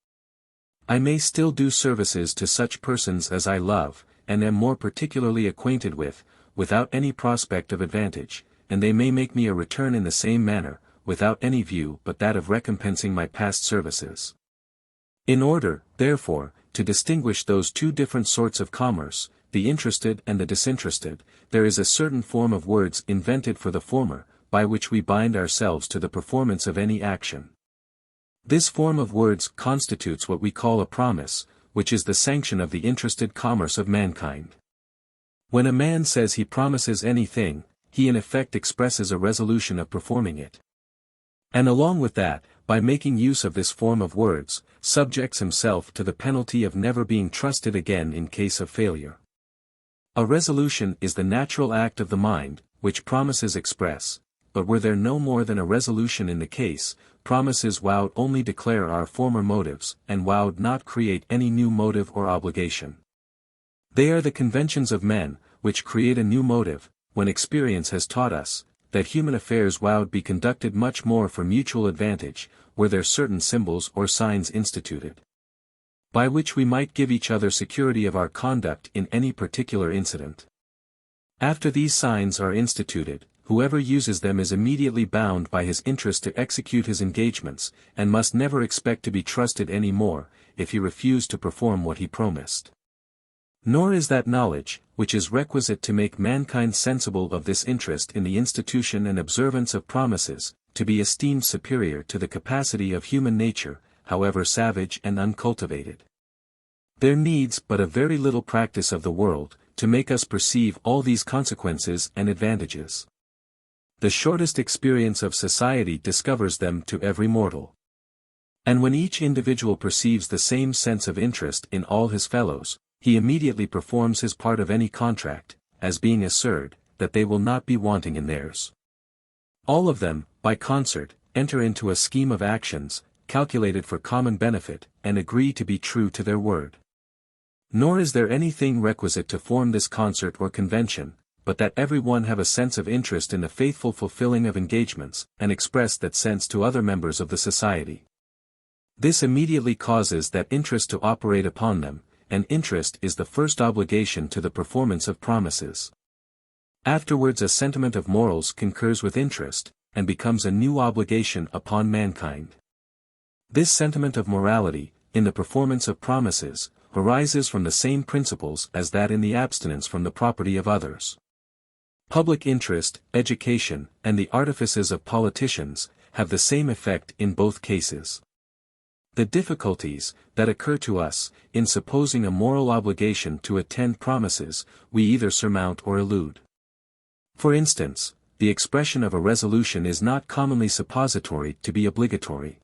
I may still do services to such persons as I love, and am more particularly acquainted with, without any prospect of advantage, and they may make me a return in the same manner, without any view but that of recompensing my past services. In order, therefore, to distinguish those two different sorts of commerce, the interested and the disinterested, there is a certain form of words invented for the former, by which we bind ourselves to the performance of any action. This form of words constitutes what we call a promise, which is the sanction of the interested commerce of mankind. When a man says he promises anything, he in effect expresses a resolution of performing it. And along with that, by making use of this form of words, subjects himself to the penalty of never being trusted again in case of failure. A resolution is the natural act of the mind, which promises express, but were there no more than a resolution in the case, promises would only declare our former motives, and would not create any new motive or obligation. They are the conventions of men, which create a new motive, when experience has taught us, that human affairs would be conducted much more for mutual advantage, were there certain symbols or signs instituted, by which we might give each other security of our conduct in any particular incident. After these signs are instituted, whoever uses them is immediately bound by his interest to execute his engagements, and must never expect to be trusted any more, if he refuse to perform what he promised. Nor is that knowledge, which is requisite to make mankind sensible of this interest in the institution and observance of promises, to be esteemed superior to the capacity of human nature, however savage and uncultivated. There needs but a very little practice of the world, to make us perceive all these consequences and advantages. The shortest experience of society discovers them to every mortal. And when each individual perceives the same sense of interest in all his fellows, he immediately performs his part of any contract, as being assured, that they will not be wanting in theirs. All of them, by concert, enter into a scheme of actions, calculated for common benefit, and agree to be true to their word. Nor is there anything requisite to form this concert or convention, but that every one have a sense of interest in the faithful fulfilling of engagements, and express that sense to other members of the society. This immediately causes that interest to operate upon them, and interest is the first obligation to the performance of promises. Afterwards a sentiment of morals concurs with interest, and becomes a new obligation upon mankind. This sentiment of morality, in the performance of promises, arises from the same principles as that in the abstinence from the property of others. Public interest, education, and the artifices of politicians, have the same effect in both cases. The difficulties, that occur to us, in supposing a moral obligation to attend promises, we either surmount or elude. For instance, the expression of a resolution is not commonly suppository to be obligatory.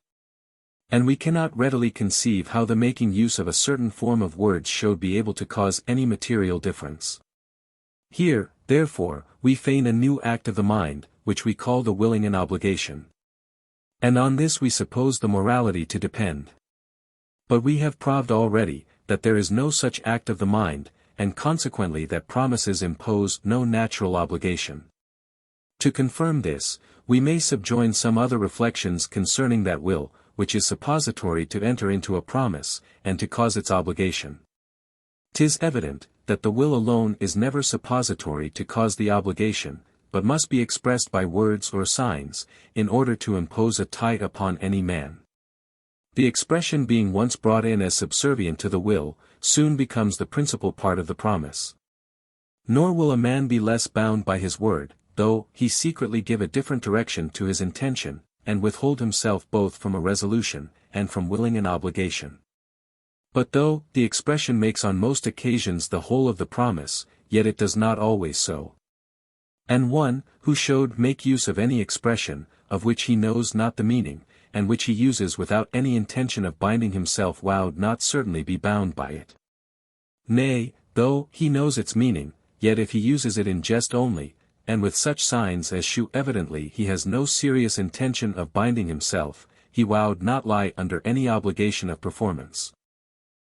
And we cannot readily conceive how the making use of a certain form of words should be able to cause any material difference. Here, therefore, we feign a new act of the mind, which we call the willing and obligation. And on this we suppose the morality to depend. But we have proved already, that there is no such act of the mind, and consequently that promises impose no natural obligation. To confirm this, we may subjoin some other reflections concerning that will, which is suppository to enter into a promise, and to cause its obligation. 'Tis evident, that the will alone is never suppository to cause the obligation, but must be expressed by words or signs, in order to impose a tie upon any man. The expression being once brought in as subservient to the will, soon becomes the principal part of the promise. Nor will a man be less bound by his word, though he secretly give a different direction to his intention, and withhold himself both from a resolution, and from willing an obligation. But though the expression makes on most occasions the whole of the promise, yet it does not always so. And one, who should make use of any expression, of which he knows not the meaning, and which he uses without any intention of binding himself would not certainly be bound by it. Nay, though he knows its meaning, yet if he uses it in jest only, and with such signs as shew evidently he has no serious intention of binding himself, he would not lie under any obligation of performance.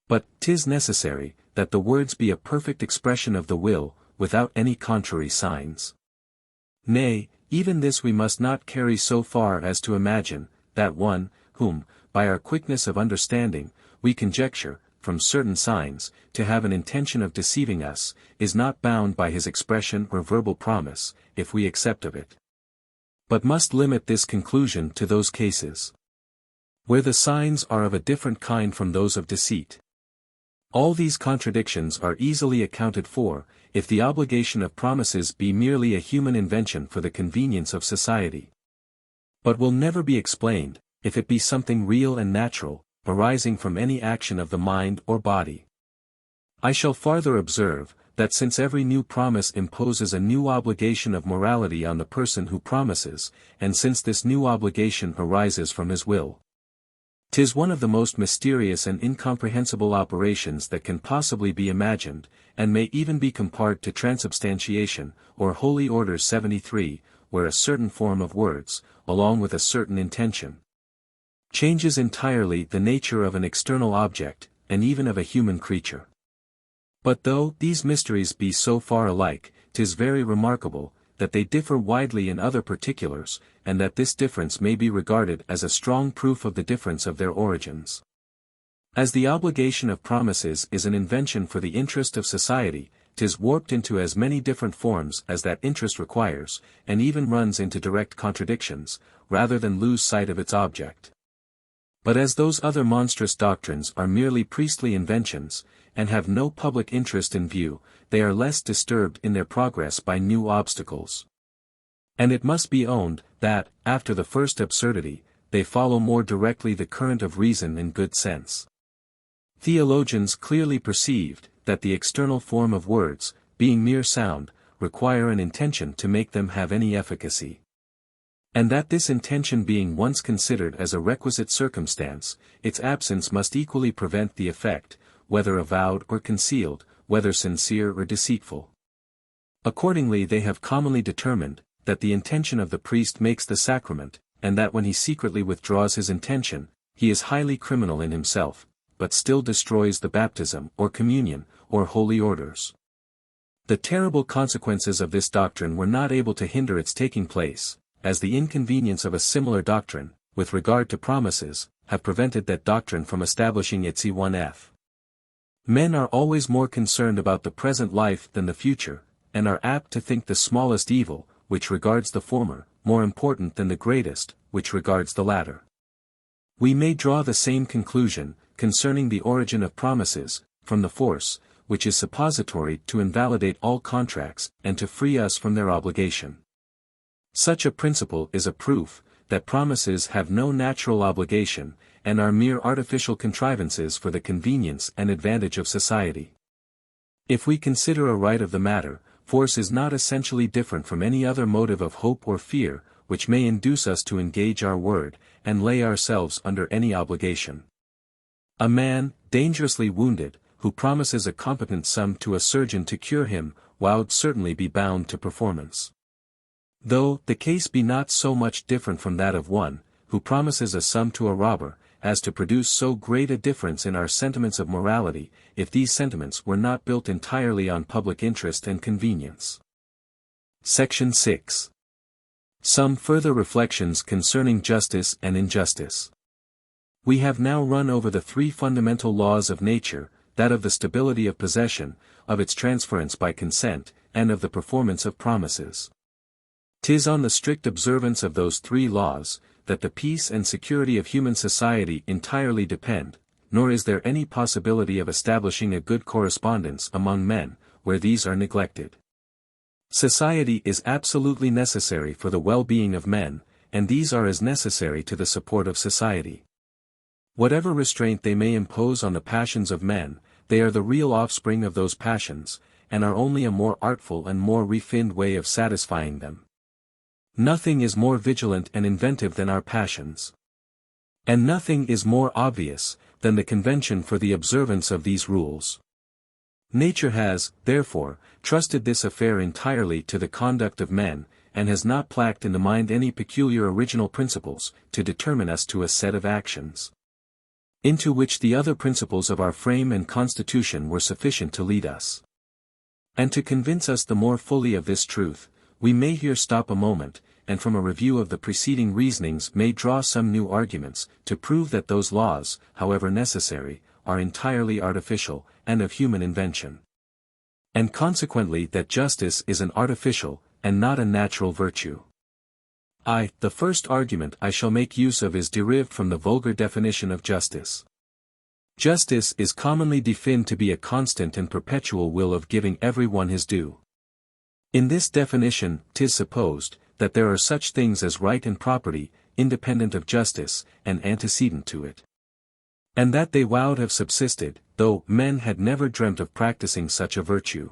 But 'tis necessary, that the words be a perfect expression of the will, without any contrary signs. Nay, even this we must not carry so far as to imagine, that one, whom, by our quickness of understanding, we conjecture, from certain signs, to have an intention of deceiving us, is not bound by his expression or verbal promise, if we accept of it. but must limit this conclusion to those cases where the signs are of a different kind from those of deceit. All these contradictions are easily accounted for, if the obligation of promises be merely a human invention for the convenience of society. But will never be explained, if it be something real and natural, arising from any action of the mind or body. I shall farther observe, that since every new promise imposes a new obligation of morality on the person who promises, and since this new obligation arises from his will, 'tis one of the most mysterious and incomprehensible operations that can possibly be imagined, and may even be compared to transubstantiation, or Holy Orders 73, where a certain form of words, along with a certain intention, changes entirely the nature of an external object, and even of a human creature. But though these mysteries be so far alike, 'tis very remarkable, that they differ widely in other particulars, and that this difference may be regarded as a strong proof of the difference of their origins. As the obligation of promises is an invention for the interest of society, 'tis warped into as many different forms as that interest requires, and even runs into direct contradictions, rather than lose sight of its object. But as those other monstrous doctrines are merely priestly inventions, and have no public interest in view, they are less disturbed in their progress by new obstacles. And it must be owned, that, after the first absurdity, they follow more directly the current of reason and good sense. Theologians clearly perceived, that the external form of words, being mere sound, require an intention to make them have any efficacy. And that this intention being once considered as a requisite circumstance, its absence must equally prevent the effect, whether avowed or concealed, whether sincere or deceitful. Accordingly they have commonly determined, that the intention of the priest makes the sacrament, and that when he secretly withdraws his intention, he is highly criminal in himself, but still destroys the baptism or communion, or holy orders. The terrible consequences of this doctrine were not able to hinder its taking place, as the inconvenience of a similar doctrine, with regard to promises, have prevented that doctrine from establishing its E1F. Men are always more concerned about the present life than the future, and are apt to think the smallest evil, which regards the former, more important than the greatest, which regards the latter. We may draw the same conclusion, concerning the origin of promises, from the force, which is suppository to invalidate all contracts, and to free us from their obligation. Such a principle is a proof, that promises have no natural obligation, and are mere artificial contrivances for the convenience and advantage of society. If we consider aright of the matter, force is not essentially different from any other motive of hope or fear, which may induce us to engage our word, and lay ourselves under any obligation. A man, dangerously wounded, who promises a competent sum to a surgeon to cure him, would certainly be bound to performance. Though the case be not so much different from that of one, who promises a sum to a robber, as to produce so great a difference in our sentiments of morality, if these sentiments were not built entirely on public interest and convenience. Section 6. Some further reflections concerning justice and injustice. We have now run over the three fundamental laws of nature, that of the stability of possession, of its transference by consent, and of the performance of promises. 'Tis on the strict observance of those three laws, that the peace and security of human society entirely depend, nor is there any possibility of establishing a good correspondence among men, where these are neglected. Society is absolutely necessary for the well-being of men, and these are as necessary to the support of society. Whatever restraint they may impose on the passions of men, they are the real offspring of those passions, and are only a more artful and more refined way of satisfying them. Nothing is more vigilant and inventive than our passions. And nothing is more obvious, than the convention for the observance of these rules. Nature has, therefore, trusted this affair entirely to the conduct of men, and has not placed in the mind any peculiar original principles, to determine us to a set of actions, into which the other principles of our frame and constitution were sufficient to lead us. And to convince us the more fully of this truth, we may here stop a moment, and from a review of the preceding reasonings may draw some new arguments, to prove that those laws, however necessary, are entirely artificial, and of human invention. And consequently that justice is an artificial, and not a natural virtue. The first argument I shall make use of is derived from the vulgar definition of justice. Justice is commonly defined to be a constant and perpetual will of giving every one his due. In this definition, 'tis supposed, that there are such things as right and property, independent of justice, and antecedent to it. And that they would have subsisted, though men had never dreamt of practicing such a virtue.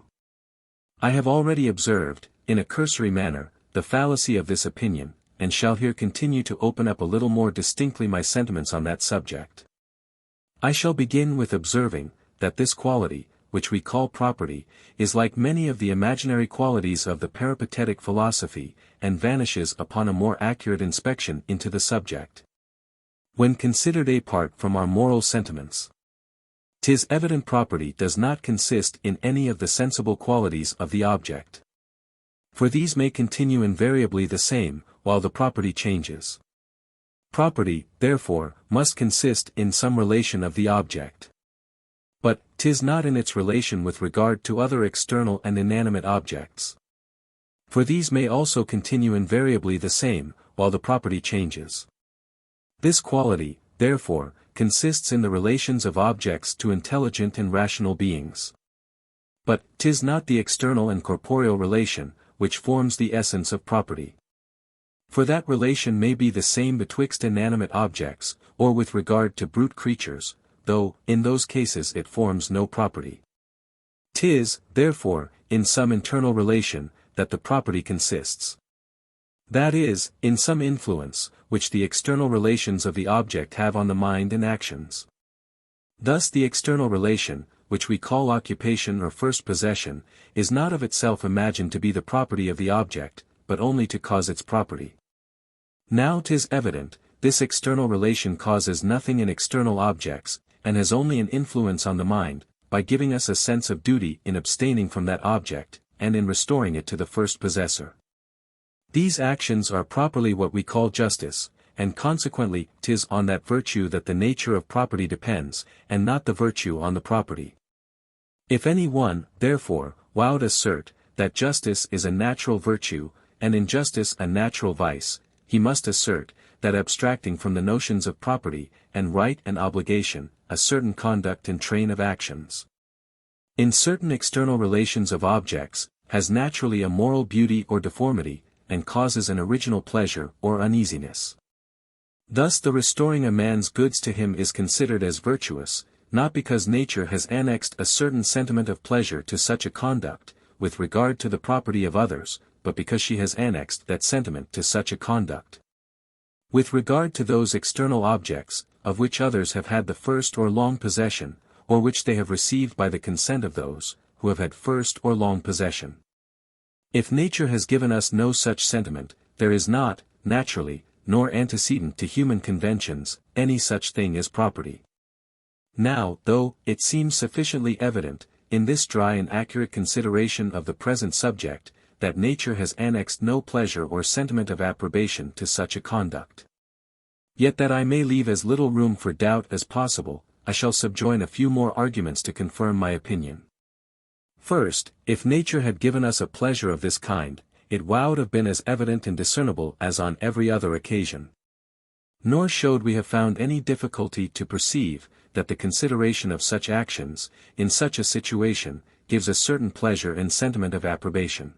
I have already observed, in a cursory manner, the fallacy of this opinion, and shall here continue to open up a little more distinctly my sentiments on that subject. I shall begin with observing, that this quality, which we call property, is like many of the imaginary qualities of the peripatetic philosophy, and vanishes upon a more accurate inspection into the subject. When considered apart from our moral sentiments, 'tis evident property does not consist in any of the sensible qualities of the object. For these may continue invariably the same, while the property changes. Property, therefore, must consist in some relation of the object. But 'tis not in its relation with regard to other external and inanimate objects. For these may also continue invariably the same, while the property changes. This quality, therefore, consists in the relations of objects to intelligent and rational beings. But 'tis not the external and corporeal relation, which forms the essence of property. For that relation may be the same betwixt inanimate objects, or with regard to brute creatures, though, in those cases it forms no property. 'Tis, therefore, in some internal relation, that the property consists. That is, in some influence, which the external relations of the object have on the mind and actions. Thus the external relation, which we call occupation or first possession, is not of itself imagined to be the property of the object, but only to cause its property. Now 'tis evident, this external relation causes nothing in external objects, and has only an influence on the mind, by giving us a sense of duty in abstaining from that object, and in restoring it to the first possessor. These actions are properly what we call justice, and consequently 'tis on that virtue that the nature of property depends, and not the virtue on the property. If any one, therefore, would assert, that justice is a natural virtue, and injustice a natural vice, he must assert, that abstracting from the notions of property, and right and obligation, a certain conduct and train of actions, in certain external relations of objects, has naturally a moral beauty or deformity, and causes an original pleasure or uneasiness. Thus the restoring a man's goods to him is considered as virtuous, not because nature has annexed a certain sentiment of pleasure to such a conduct, with regard to the property of others, but because she has annexed that sentiment to such a conduct. With regard to those external objects, of which others have had the first or long possession, or which they have received by the consent of those, who have had first or long possession. If nature has given us no such sentiment, there is not, naturally, nor antecedent to human conventions, any such thing as property. Now, though, it seems sufficiently evident, in this dry and accurate consideration of the present subject, that nature has annexed no pleasure or sentiment of approbation to such a conduct. Yet that I may leave as little room for doubt as possible, I shall subjoin a few more arguments to confirm my opinion. First, if nature had given us a pleasure of this kind, it would have been as evident and discernible as on every other occasion. Nor should we have found any difficulty to perceive, that the consideration of such actions, in such a situation, gives a certain pleasure and sentiment of approbation.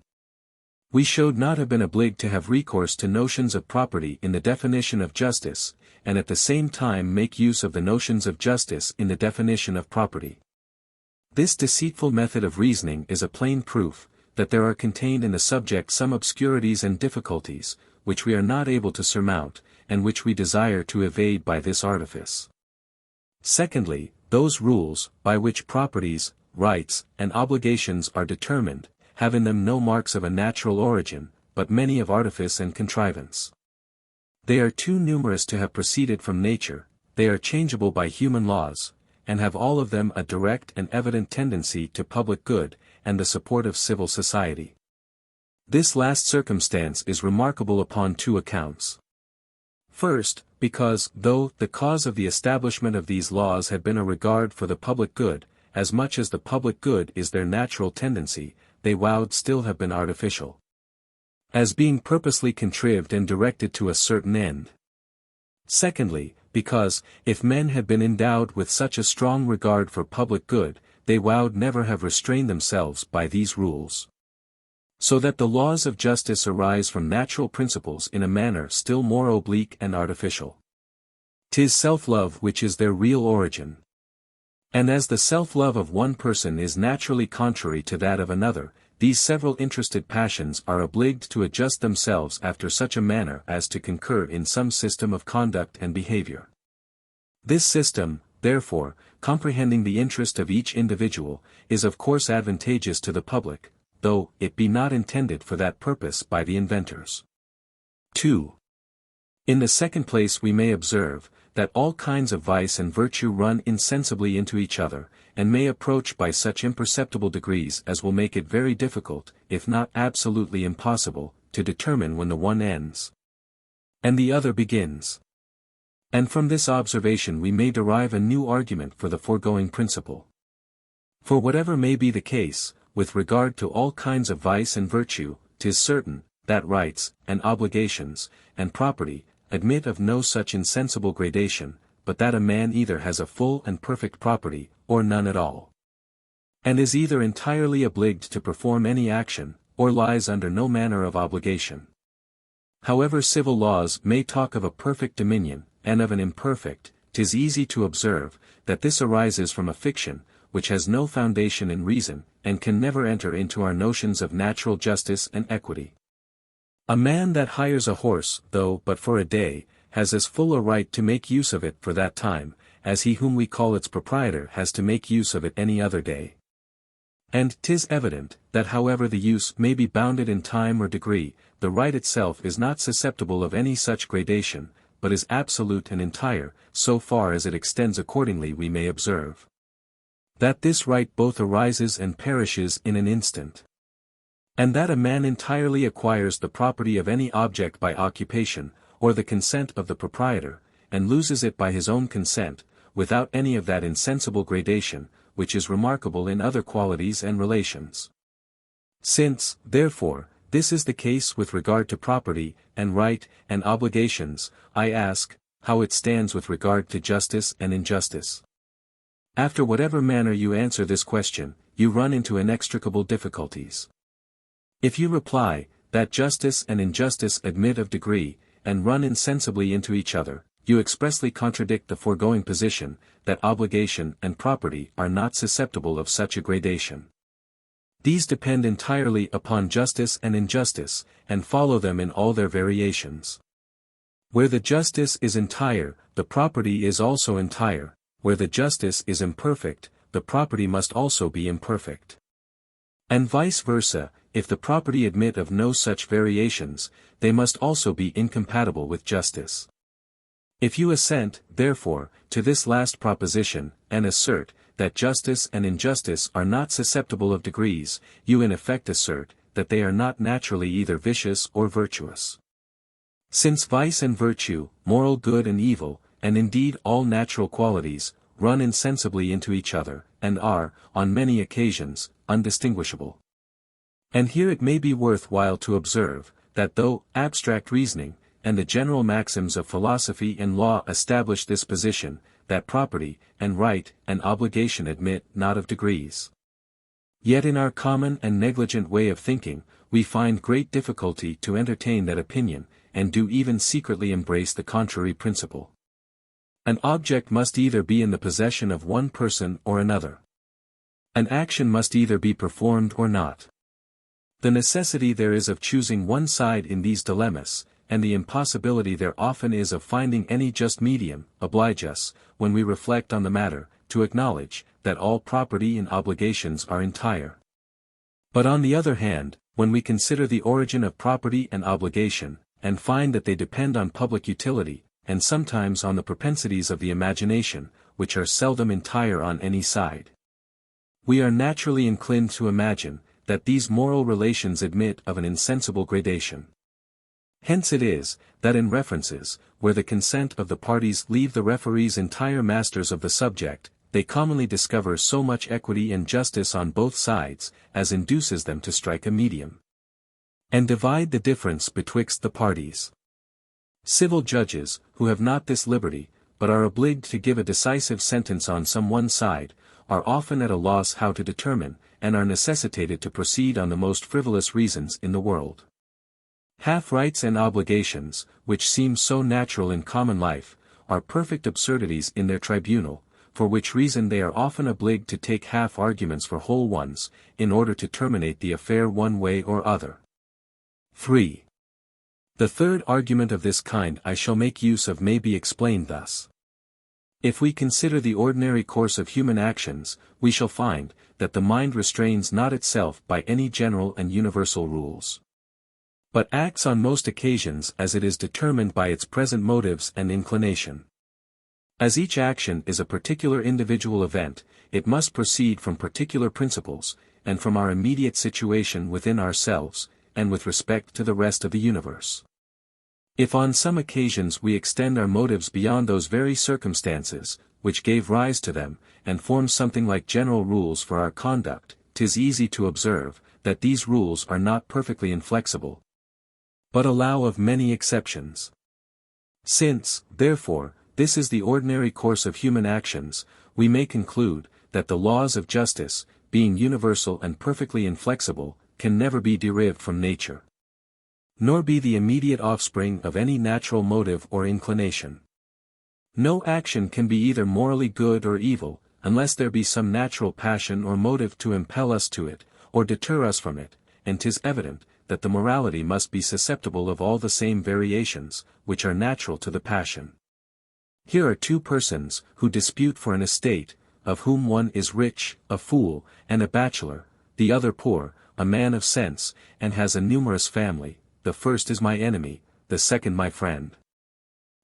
We should not have been obliged to have recourse to notions of property in the definition of justice, and at the same time make use of the notions of justice in the definition of property. This deceitful method of reasoning is a plain proof, that there are contained in the subject some obscurities and difficulties, which we are not able to surmount, and which we desire to evade by this artifice. Secondly, those rules, by which properties, rights, and obligations are determined, have in them no marks of a natural origin, but many of artifice and contrivance. They are too numerous to have proceeded from nature, they are changeable by human laws, and have all of them a direct and evident tendency to public good, and the support of civil society. This last circumstance is remarkable upon two accounts. First, because, though the cause of the establishment of these laws had been a regard for the public good, as much as the public good is their natural tendency, they would still have been artificial. as being purposely contrived and directed to a certain end. Secondly, because, if men had been endowed with such a strong regard for public good, they would never have restrained themselves by these rules. So that the laws of justice arise from natural principles in a manner still more oblique and artificial. 'Tis self-love which is their real origin. And as the self-love of one person is naturally contrary to that of another, these several interested passions are obliged to adjust themselves after such a manner as to concur in some system of conduct and behavior. This system, therefore, comprehending the interest of each individual, is of course advantageous to the public, though it be not intended for that purpose by the inventors. 2. In the second place we may observe, that all kinds of vice and virtue run insensibly into each other, and may approach by such imperceptible degrees as will make it very difficult, if not absolutely impossible, to determine when the one ends and the other begins. And from this observation we may derive a new argument for the foregoing principle. For whatever may be the case, with regard to all kinds of vice and virtue, 'tis certain, that rights, and obligations, and property, admit of no such insensible gradation, but that a man either has a full and perfect property, or none at all, and is either entirely obliged to perform any action, or lies under no manner of obligation. However civil laws may talk of a perfect dominion, and of an imperfect, 'tis easy to observe, that this arises from a fiction, which has no foundation in reason, and can never enter into our notions of natural justice and equity. A man that hires a horse, though but for a day, has as full a right to make use of it for that time, as he whom we call its proprietor has to make use of it any other day. And 'tis evident, that however the use may be bounded in time or degree, the right itself is not susceptible of any such gradation, but is absolute and entire, so far as it extends. Accordingly we may observe that this right both arises and perishes in an instant, and that a man entirely acquires the property of any object by occupation, or the consent of the proprietor, and loses it by his own consent, without any of that insensible gradation, which is remarkable in other qualities and relations. Since, therefore, this is the case with regard to property, and right, and obligations, I ask, how it stands with regard to justice and injustice? After whatever manner you answer this question, you run into inextricable difficulties. If you reply, that justice and injustice admit of degree, and run insensibly into each other, you expressly contradict the foregoing position, that obligation and property are not susceptible of such a gradation. These depend entirely upon justice and injustice, and follow them in all their variations. Where the justice is entire, the property is also entire; where the justice is imperfect, the property must also be imperfect. And vice versa, if the property admit of no such variations, they must also be incompatible with justice. If you assent, therefore, to this last proposition, and assert, that justice and injustice are not susceptible of degrees, you in effect assert, that they are not naturally either vicious or virtuous. Since vice and virtue, moral good and evil, and indeed all natural qualities, run insensibly into each other, and are, on many occasions, undistinguishable. And here it may be worth while to observe, that though abstract reasoning, and the general maxims of philosophy and law establish this position, that property, and right, and obligation admit not of degrees, yet in our common and negligent way of thinking, we find great difficulty to entertain that opinion, and do even secretly embrace the contrary principle. An object must either be in the possession of one person or another. An action must either be performed or not. The necessity there is of choosing one side in these dilemmas, and the impossibility there often is of finding any just medium, oblige us, when we reflect on the matter, to acknowledge, that all property and obligations are entire. But on the other hand, when we consider the origin of property and obligation, and find that they depend on public utility, and sometimes on the propensities of the imagination, which are seldom entire on any side, we are naturally inclined to imagine, that these moral relations admit of an insensible gradation. Hence it is, that in references, where the consent of the parties leave the referees entire masters of the subject, they commonly discover so much equity and justice on both sides, as induces them to strike a medium. and divide the difference betwixt the parties. Civil judges, who have not this liberty, but are obliged to give a decisive sentence on some one side, are often at a loss how to determine, and are necessitated to proceed on the most frivolous reasons in the world. Half-rights and obligations, which seem so natural in common life, are perfect absurdities in their tribunal, for which reason they are often obliged to take half-arguments for whole ones, in order to terminate the affair one way or other. 3. The third argument of this kind I shall make use of may be explained thus. If we consider the ordinary course of human actions, we shall find, that the mind restrains not itself by any general and universal rules, but acts on most occasions as it is determined by its present motives and inclination. As each action is a particular individual event, it must proceed from particular principles, and from our immediate situation within ourselves, and with respect to the rest of the universe. If on some occasions we extend our motives beyond those very circumstances, which gave rise to them, and form something like general rules for our conduct, 'tis easy to observe, that these rules are not perfectly inflexible, but allow of many exceptions. Since, therefore, this is the ordinary course of human actions, we may conclude, that the laws of justice, being universal and perfectly inflexible, can never be derived from nature, nor be the immediate offspring of any natural motive or inclination. No action can be either morally good or evil, unless there be some natural passion or motive to impel us to it, or deter us from it, and 'tis evident, that the morality must be susceptible of all the same variations, which are natural to the passion. Here are two persons, who dispute for an estate, of whom one is rich, a fool, and a bachelor, the other poor, a man of sense, and has a numerous family. The first is my enemy, the second my friend.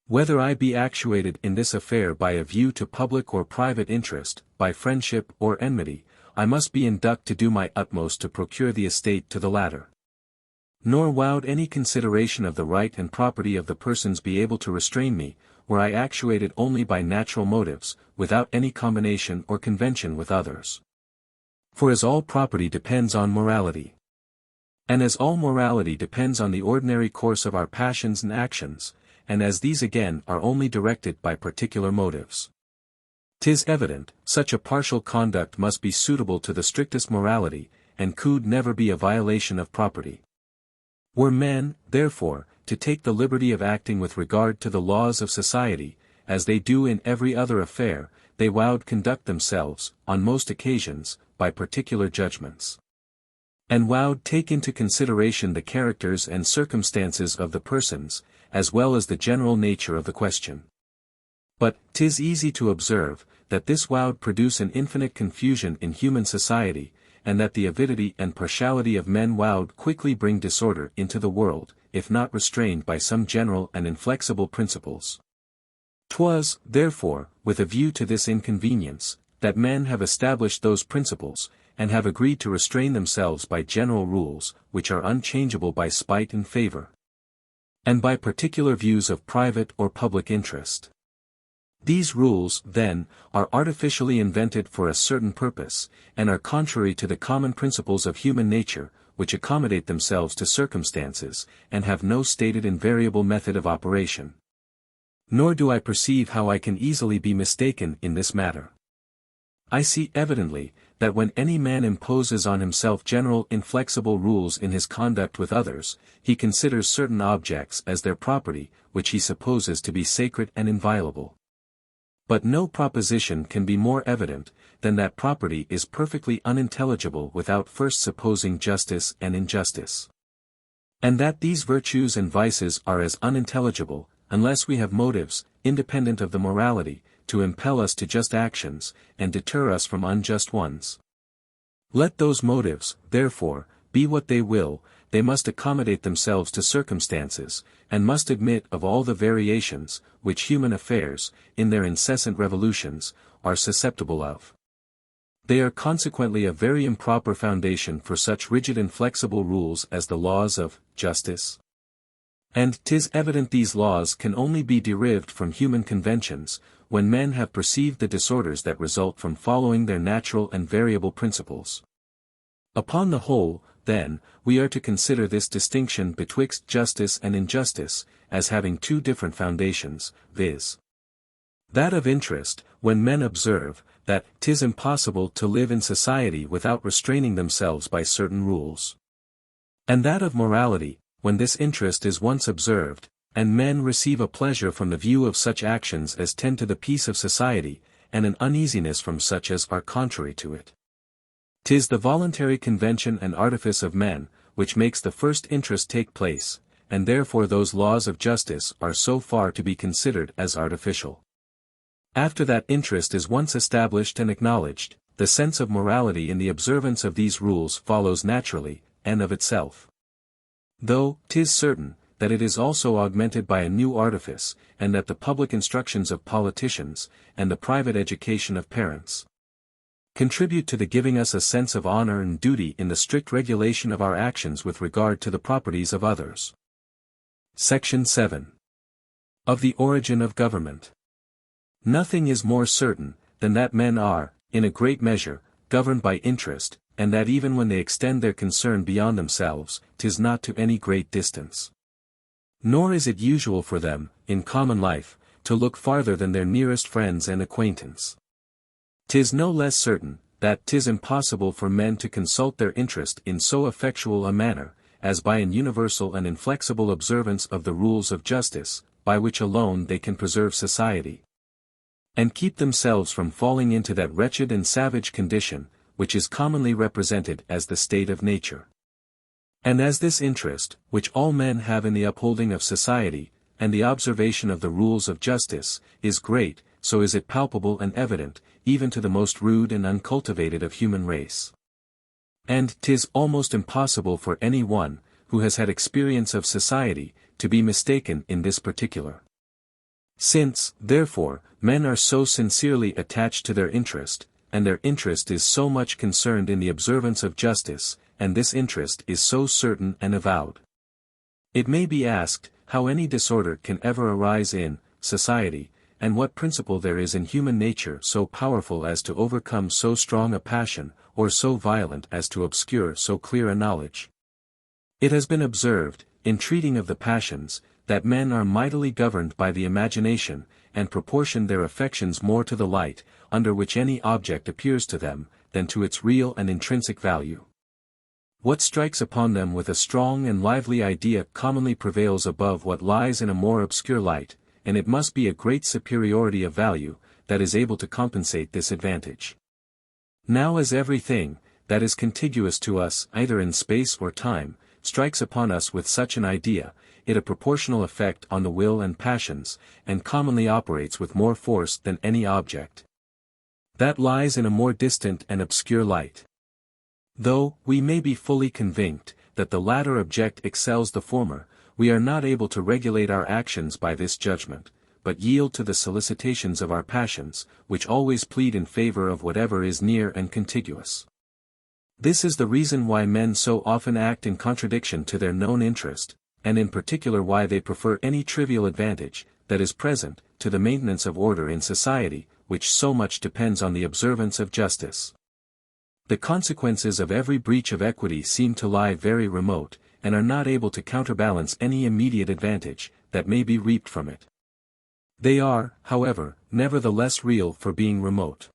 Whether I be actuated in this affair by a view to public or private interest, by friendship or enmity, I must be induced to do my utmost to procure the estate to the latter. Nor would any consideration of the right and property of the persons be able to restrain me, were I actuated only by natural motives, without any combination or convention with others. For as all property depends on morality, and as all morality depends on the ordinary course of our passions and actions, and as these again are only directed by particular motives, 'tis evident, such a partial conduct must be suitable to the strictest morality, and could never be a violation of property. Were men, therefore, to take the liberty of acting with regard to the laws of society, as they do in every other affair, they would conduct themselves, on most occasions, by particular judgments, and would take into consideration the characters and circumstances of the persons, as well as the general nature of the question. But 'tis easy to observe, that this would produce an infinite confusion in human society, and that the avidity and partiality of men would quickly bring disorder into the world, if not restrained by some general and inflexible principles. 'Twas, therefore, with a view to this inconvenience, that men have established those principles, and have agreed to restrain themselves by general rules, which are unchangeable by spite and favor, and by particular views of private or public interest. These rules, then, are artificially invented for a certain purpose, and are contrary to the common principles of human nature, which accommodate themselves to circumstances, and have no stated invariable method of operation. Nor do I perceive how I can easily be mistaken in this matter. I see evidently, that when any man imposes on himself general inflexible rules in his conduct with others, he considers certain objects as their property, which he supposes to be sacred and inviolable. But no proposition can be more evident, than that property is perfectly unintelligible without first supposing justice and injustice, and that these virtues and vices are as unintelligible, unless we have motives, independent of the morality, to impel us to just actions, and deter us from unjust ones. Let those motives, therefore, be what they will, they must accommodate themselves to circumstances, and must admit of all the variations, which human affairs, in their incessant revolutions, are susceptible of. They are consequently a very improper foundation for such rigid inflexible rules as the laws of justice. And 'tis evident these laws can only be derived from human conventions, when men have perceived the disorders that result from following their natural and variable principles. Upon the whole, then, we are to consider this distinction betwixt justice and injustice, as having two different foundations, viz. That of interest, when men observe, that 'tis impossible to live in society without restraining themselves by certain rules. And that of morality, when this interest is once observed, and men receive a pleasure from the view of such actions as tend to the peace of society, and an uneasiness from such as are contrary to it. 'Tis the voluntary convention and artifice of men, which makes the first interest take place, and therefore those laws of justice are so far to be considered as artificial. After that interest is once established and acknowledged, the sense of morality in the observance of these rules follows naturally, and of itself. Though, 'tis certain, that it is also augmented by a new artifice, and that the public instructions of politicians, and the private education of parents, contribute to the giving us a sense of honor and duty in the strict regulation of our actions with regard to the properties of others. Section 7. Of the origin of government. Nothing is more certain, than that men are, in a great measure, governed by interest, and that even when they extend their concern beyond themselves, 'tis not to any great distance. Nor is it usual for them, in common life, to look farther than their nearest friends and acquaintance. 'Tis no less certain, that 'tis impossible for men to consult their interest in so effectual a manner, as by an universal and inflexible observance of the rules of justice, by which alone they can preserve society, and keep themselves from falling into that wretched and savage condition, which is commonly represented as the state of nature. And as this interest, which all men have in the upholding of society, and the observation of the rules of justice, is great, so is it palpable and evident, even to the most rude and uncultivated of human race. And 'tis almost impossible for any one, who has had experience of society, to be mistaken in this particular. Since, therefore, men are so sincerely attached to their interest, and their interest is so much concerned in the observance of justice, and this interest is so certain and avowed. It may be asked, how any disorder can ever arise in society, and what principle there is in human nature so powerful as to overcome so strong a passion, or so violent as to obscure so clear a knowledge. It has been observed, in treating of the passions, that men are mightily governed by the imagination, and proportion their affections more to the light, under which any object appears to them, than to its real and intrinsic value. What strikes upon them with a strong and lively idea commonly prevails above what lies in a more obscure light, and it must be a great superiority of value, that is able to compensate this advantage. Now as everything, that is contiguous to us either in space or time, strikes upon us with such an idea, it a proportional effect on the will and passions, and commonly operates with more force than any object that lies in a more distant and obscure light. Though we may be fully convinced that the latter object excels the former, we are not able to regulate our actions by this judgment, but yield to the solicitations of our passions, which always plead in favor of whatever is near and contiguous. This is the reason why men so often act in contradiction to their known interest, and in particular why they prefer any trivial advantage, that is present, to the maintenance of order in society, which so much depends on the observance of justice. The consequences of every breach of equity seem to lie very remote, and are not able to counterbalance any immediate advantage, that may be reaped from it. They are, however, nevertheless real for being remote.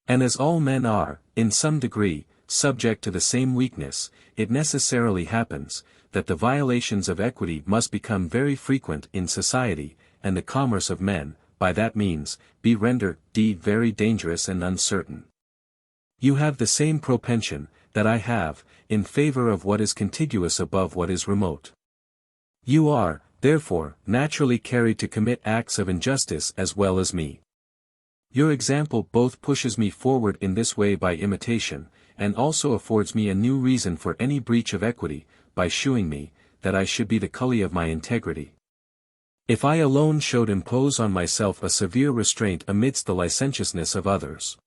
And as all men are, in some degree, subject to the same weakness, it necessarily happens, that the violations of equity must become very frequent in society, and the commerce of men, by that means, be rendered very dangerous and uncertain. You have the same propension, that I have, in favor of what is contiguous above what is remote. You are, therefore, naturally carried to commit acts of injustice as well as me. Your example both pushes me forward in this way by imitation, and also affords me a new reason for any breach of equity, by shewing me, that I should be the cully of my integrity. If I alone should impose on myself a severe restraint amidst the licentiousness of others.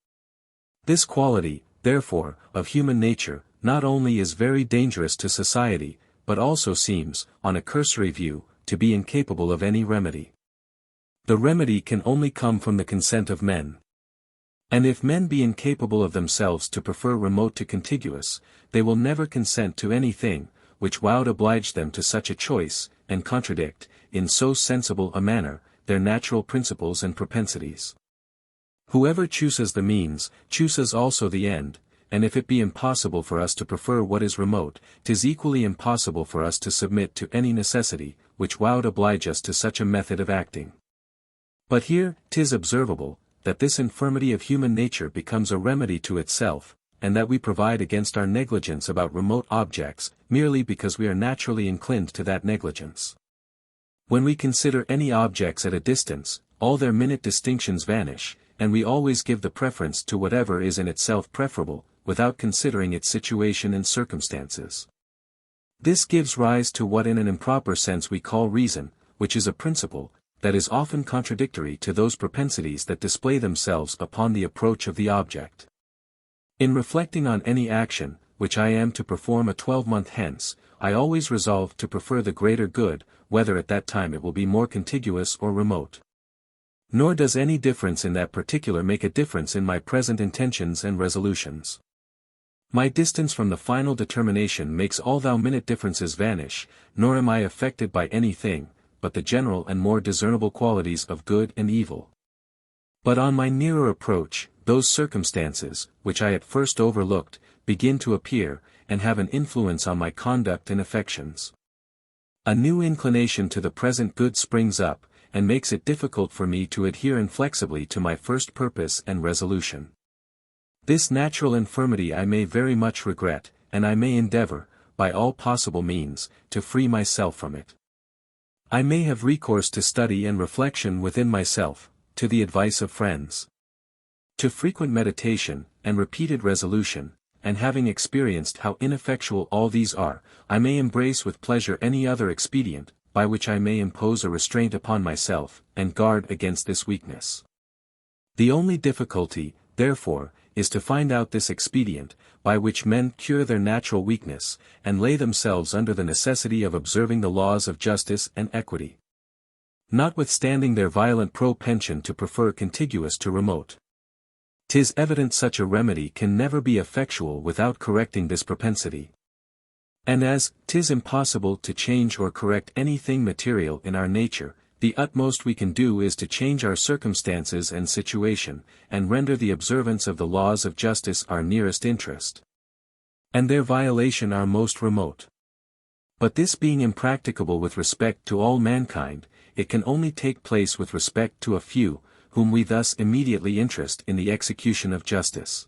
This quality, therefore, of human nature, not only is very dangerous to society, but also seems, on a cursory view, to be incapable of any remedy. The remedy can only come from the consent of men. And if men be incapable of themselves to prefer remote to contiguous, they will never consent to anything, which would oblige them to such a choice, and contradict, in so sensible a manner, their natural principles and propensities. Whoever chooses the means, chooses also the end, and if it be impossible for us to prefer what is remote, 'tis equally impossible for us to submit to any necessity, which would oblige us to such a method of acting. But here, 'tis observable, that this infirmity of human nature becomes a remedy to itself, and that we provide against our negligence about remote objects, merely because we are naturally inclined to that negligence. When we consider any objects at a distance, all their minute distinctions vanish, and we always give the preference to whatever is in itself preferable, without considering its situation and circumstances. This gives rise to what in an improper sense we call reason, which is a principle, that is often contradictory to those propensities that display themselves upon the approach of the object. In reflecting on any action, which I am to perform a 12-month hence, I always resolve to prefer the greater good, whether at that time it will be more contiguous or remote. Nor does any difference in that particular make a difference in my present intentions and resolutions. My distance from the final determination makes all thou minute differences vanish, nor am I affected by anything, but the general and more discernible qualities of good and evil. But on my nearer approach, those circumstances, which I at first overlooked, begin to appear, and have an influence on my conduct and affections. A new inclination to the present good springs up, and makes it difficult for me to adhere inflexibly to my first purpose and resolution. This natural infirmity I may very much regret, and I may endeavor, by all possible means, to free myself from it. I may have recourse to study and reflection within myself, to the advice of friends, to frequent meditation, and repeated resolution, and having experienced how ineffectual all these are, I may embrace with pleasure any other expedient, by which I may impose a restraint upon myself, and guard against this weakness. The only difficulty, therefore, is to find out this expedient, by which men cure their natural weakness, and lay themselves under the necessity of observing the laws of justice and equity. Notwithstanding their violent propension to prefer contiguous to remote, 'tis evident such a remedy can never be effectual without correcting this propensity. And as 'tis impossible to change or correct anything material in our nature, the utmost we can do is to change our circumstances and situation, and render the observance of the laws of justice our nearest interest, and their violation our most remote. But this being impracticable with respect to all mankind, it can only take place with respect to a few, whom we thus immediately interest in the execution of justice.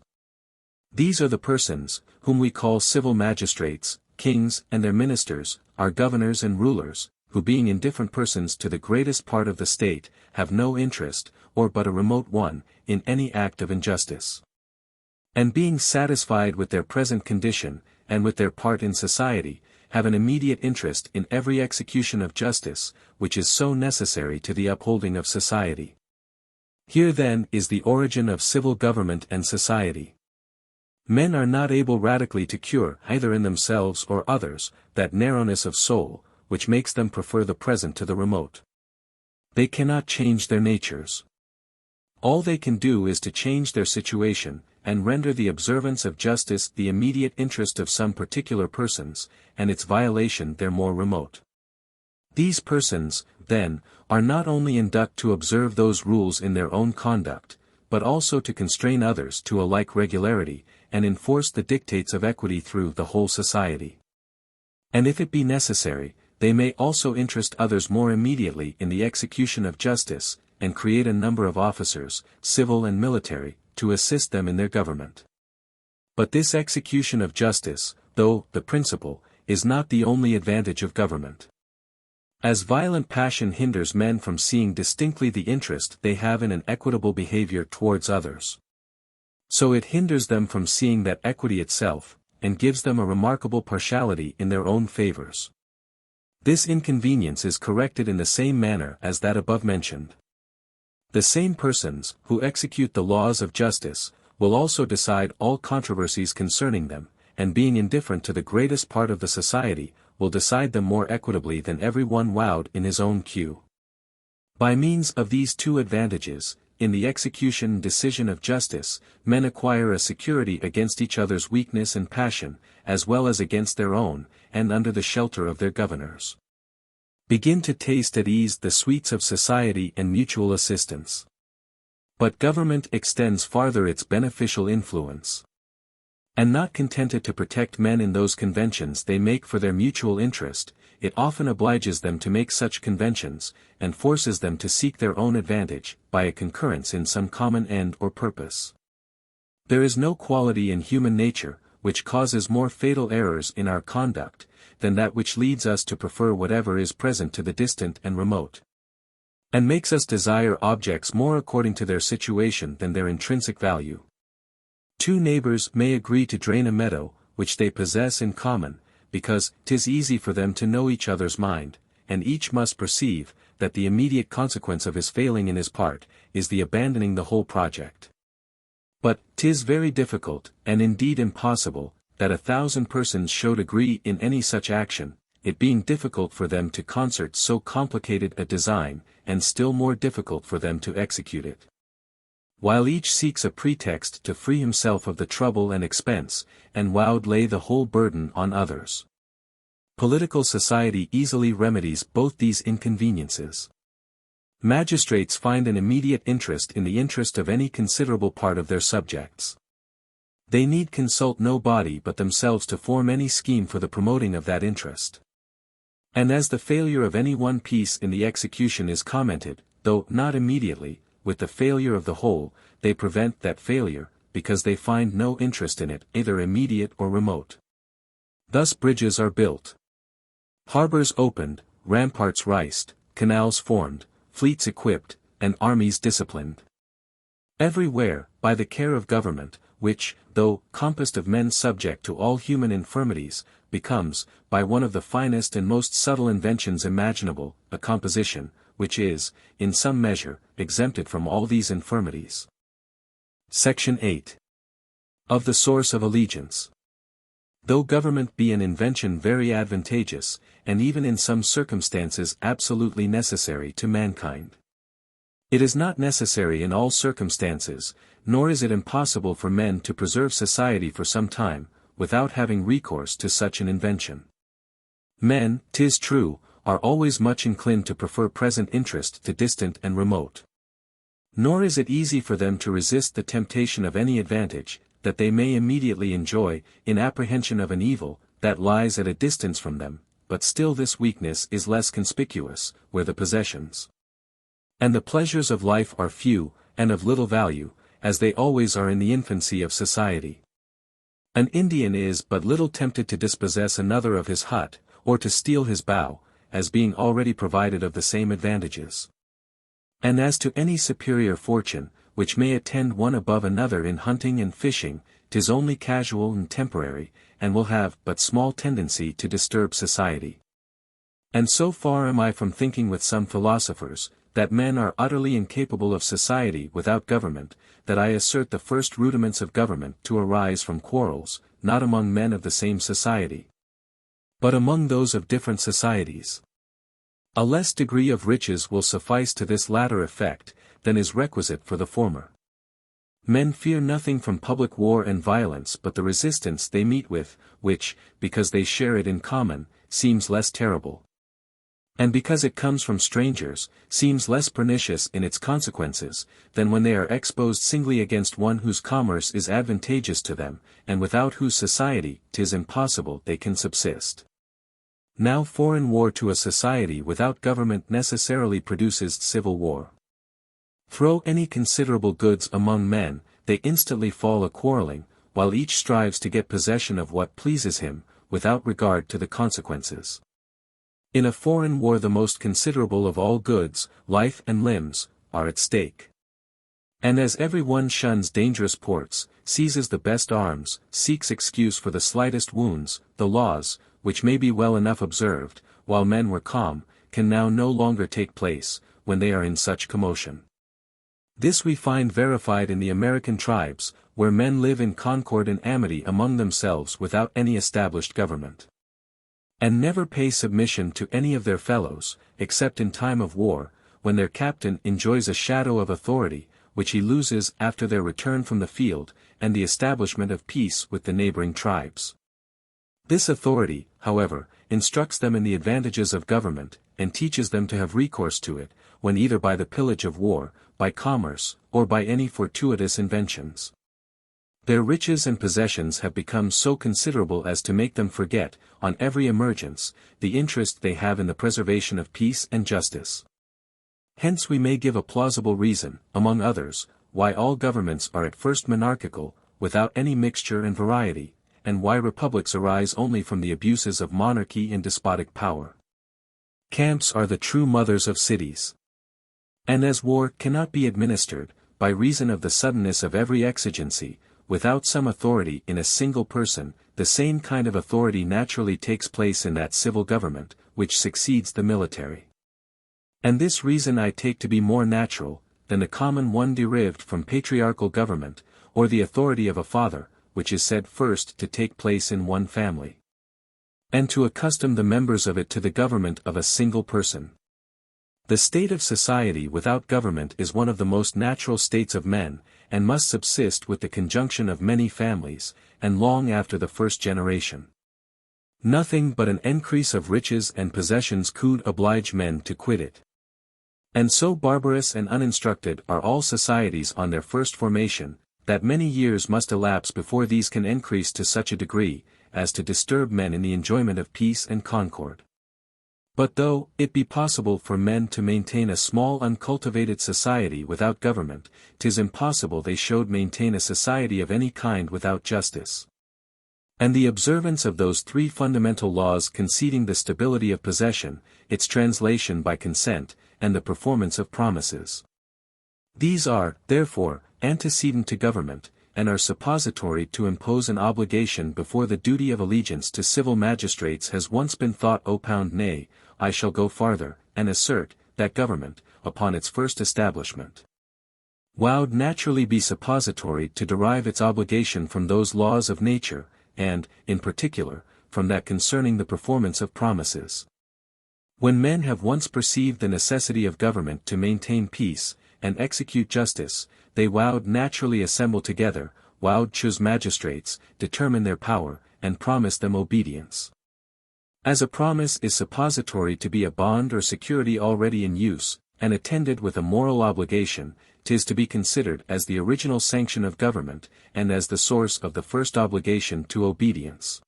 These are the persons, whom we call civil magistrates, kings and their ministers, our governors and rulers, who being indifferent persons to the greatest part of the state, have no interest, or but a remote one, in any act of injustice. And being satisfied with their present condition, and with their part in society, have an immediate interest in every execution of justice, which is so necessary to the upholding of society. Here then is the origin of civil government and society. Men are not able radically to cure, either in themselves or others, that narrowness of soul, which makes them prefer the present to the remote. They cannot change their natures. All they can do is to change their situation, and render the observance of justice the immediate interest of some particular persons, and its violation their more remote. These persons, then, are not only induced to observe those rules in their own conduct, but also to constrain others to a like regularity, and enforce the dictates of equity through the whole society. And if it be necessary, they may also interest others more immediately in the execution of justice, and create a number of officers, civil and military, to assist them in their government. But this execution of justice, though the principal, is not the only advantage of government. As violent passion hinders men from seeing distinctly the interest they have in an equitable behavior towards others, so it hinders them from seeing that equity itself, and gives them a remarkable partiality in their own favors. This inconvenience is corrected in the same manner as that above mentioned. The same persons, who execute the laws of justice, will also decide all controversies concerning them, and being indifferent to the greatest part of the society, will decide them more equitably than every one wowed in his own queue. By means of these two advantages, in the execution and decision of justice, men acquire a security against each other's weakness and passion, as well as against their own, and under the shelter of their governors. Begin to taste at ease the sweets of society and mutual assistance. But government extends farther its beneficial influence. And not contented to protect men in those conventions they make for their mutual interest, it often obliges them to make such conventions, and forces them to seek their own advantage, by a concurrence in some common end or purpose. There is no quality in human nature, which causes more fatal errors in our conduct, than that which leads us to prefer whatever is present to the distant and remote. And makes us desire objects more according to their situation than their intrinsic value. Two neighbors may agree to drain a meadow, which they possess in common, because 'tis easy for them to know each other's mind, and each must perceive, that the immediate consequence of his failing in his part, is the abandoning the whole project. But 'tis very difficult, and indeed impossible, that 1,000 persons should agree in any such action, it being difficult for them to concert so complicated a design, and still more difficult for them to execute it. While each seeks a pretext to free himself of the trouble and expense, and would lay the whole burden on others. Political society easily remedies both these inconveniences. Magistrates find an immediate interest in the interest of any considerable part of their subjects. They need consult no body but themselves to form any scheme for the promoting of that interest. And as the failure of any one piece in the execution is commented, though not immediately, with the failure of the whole, they prevent that failure, because they find no interest in it, either immediate or remote. Thus bridges are built, harbors opened, ramparts raised, canals formed, fleets equipped, and armies disciplined. Everywhere, by the care of government, which, though compassed of men subject to all human infirmities, becomes, by one of the finest and most subtle inventions imaginable, a composition, which is, in some measure, exempted from all these infirmities. Section 8. Of the source of allegiance. Though government be an invention very advantageous, and even in some circumstances absolutely necessary to mankind, it is not necessary in all circumstances, nor is it impossible for men to preserve society for some time, without having recourse to such an invention. Men, 'tis true, are always much inclined to prefer present interest to distant and remote. Nor is it easy for them to resist the temptation of any advantage, that they may immediately enjoy, in apprehension of an evil, that lies at a distance from them, but still this weakness is less conspicuous, where the possessions and the pleasures of life are few, and of little value, as they always are in the infancy of society. An Indian is but little tempted to dispossess another of his hut, or to steal his bow, as being already provided of the same advantages. And as to any superior fortune, which may attend one above another in hunting and fishing, 'tis only casual and temporary, and will have but small tendency to disturb society. And so far am I from thinking with some philosophers, that men are utterly incapable of society without government, that I assert the first rudiments of government to arise from quarrels, not among men of the same society, but among those of different societies. A less degree of riches will suffice to this latter effect, than is requisite for the former. Men fear nothing from public war and violence but the resistance they meet with, which, because they share it in common, seems less terrible. And because it comes from strangers, seems less pernicious in its consequences, than when they are exposed singly against one whose commerce is advantageous to them, and without whose society 'tis impossible they can subsist. Now foreign war to a society without government necessarily produces civil war. Throw any considerable goods among men, they instantly fall a-quarreling, while each strives to get possession of what pleases him, without regard to the consequences. In a foreign war the most considerable of all goods, life and limbs, are at stake. And as every one shuns dangerous ports, seizes the best arms, seeks excuse for the slightest wounds, the laws, which may be well enough observed, while men were calm, can now no longer take place, when they are in such commotion. This we find verified in the American tribes, where men live in concord and amity among themselves without any established government, and never pay submission to any of their fellows, except in time of war, when their captain enjoys a shadow of authority, which he loses after their return from the field, and the establishment of peace with the neighboring tribes. This authority, however, instructs them in the advantages of government, and teaches them to have recourse to it, when either by the pillage of war, by commerce, or by any fortuitous inventions. Their riches and possessions have become so considerable as to make them forget, on every emergence, the interest they have in the preservation of peace and justice. Hence we may give a plausible reason, among others, why all governments are at first monarchical, without any mixture and variety, and why republics arise only from the abuses of monarchy and despotic power. Camps are the true mothers of cities. And as war cannot be administered, by reason of the suddenness of every exigency, without some authority in a single person, the same kind of authority naturally takes place in that civil government, which succeeds the military. And this reason I take to be more natural, than the common one derived from patriarchal government, or the authority of a father, which is said first to take place in one family, and to accustom the members of it to the government of a single person. The state of society without government is one of the most natural states of men, and must subsist with the conjunction of many families, and long after the first generation. Nothing but an increase of riches and possessions could oblige men to quit it. And so barbarous and uninstructed are all societies on their first formation, that many years must elapse before these can increase to such a degree, as to disturb men in the enjoyment of peace and concord. But though it be possible for men to maintain a small uncultivated society without government, 'tis impossible they should maintain a society of any kind without justice. And the observance of those three fundamental laws conceding the stability of possession, its translation by consent, and the performance of promises. These are, therefore, antecedent to government, and are suppository to impose an obligation before the duty of allegiance to civil magistrates has once been thought opound. Nay, I shall go farther, and assert, that government, upon its first establishment, would naturally be suppository to derive its obligation from those laws of nature, and, in particular, from that concerning the performance of promises. When men have once perceived the necessity of government to maintain peace, and execute justice, they would naturally assemble together, would choose magistrates, determine their power, and promise them obedience. As a promise is suppository to be a bond or security already in use, and attended with a moral obligation, 'tis to be considered as the original sanction of government, and as the source of the first obligation to obedience.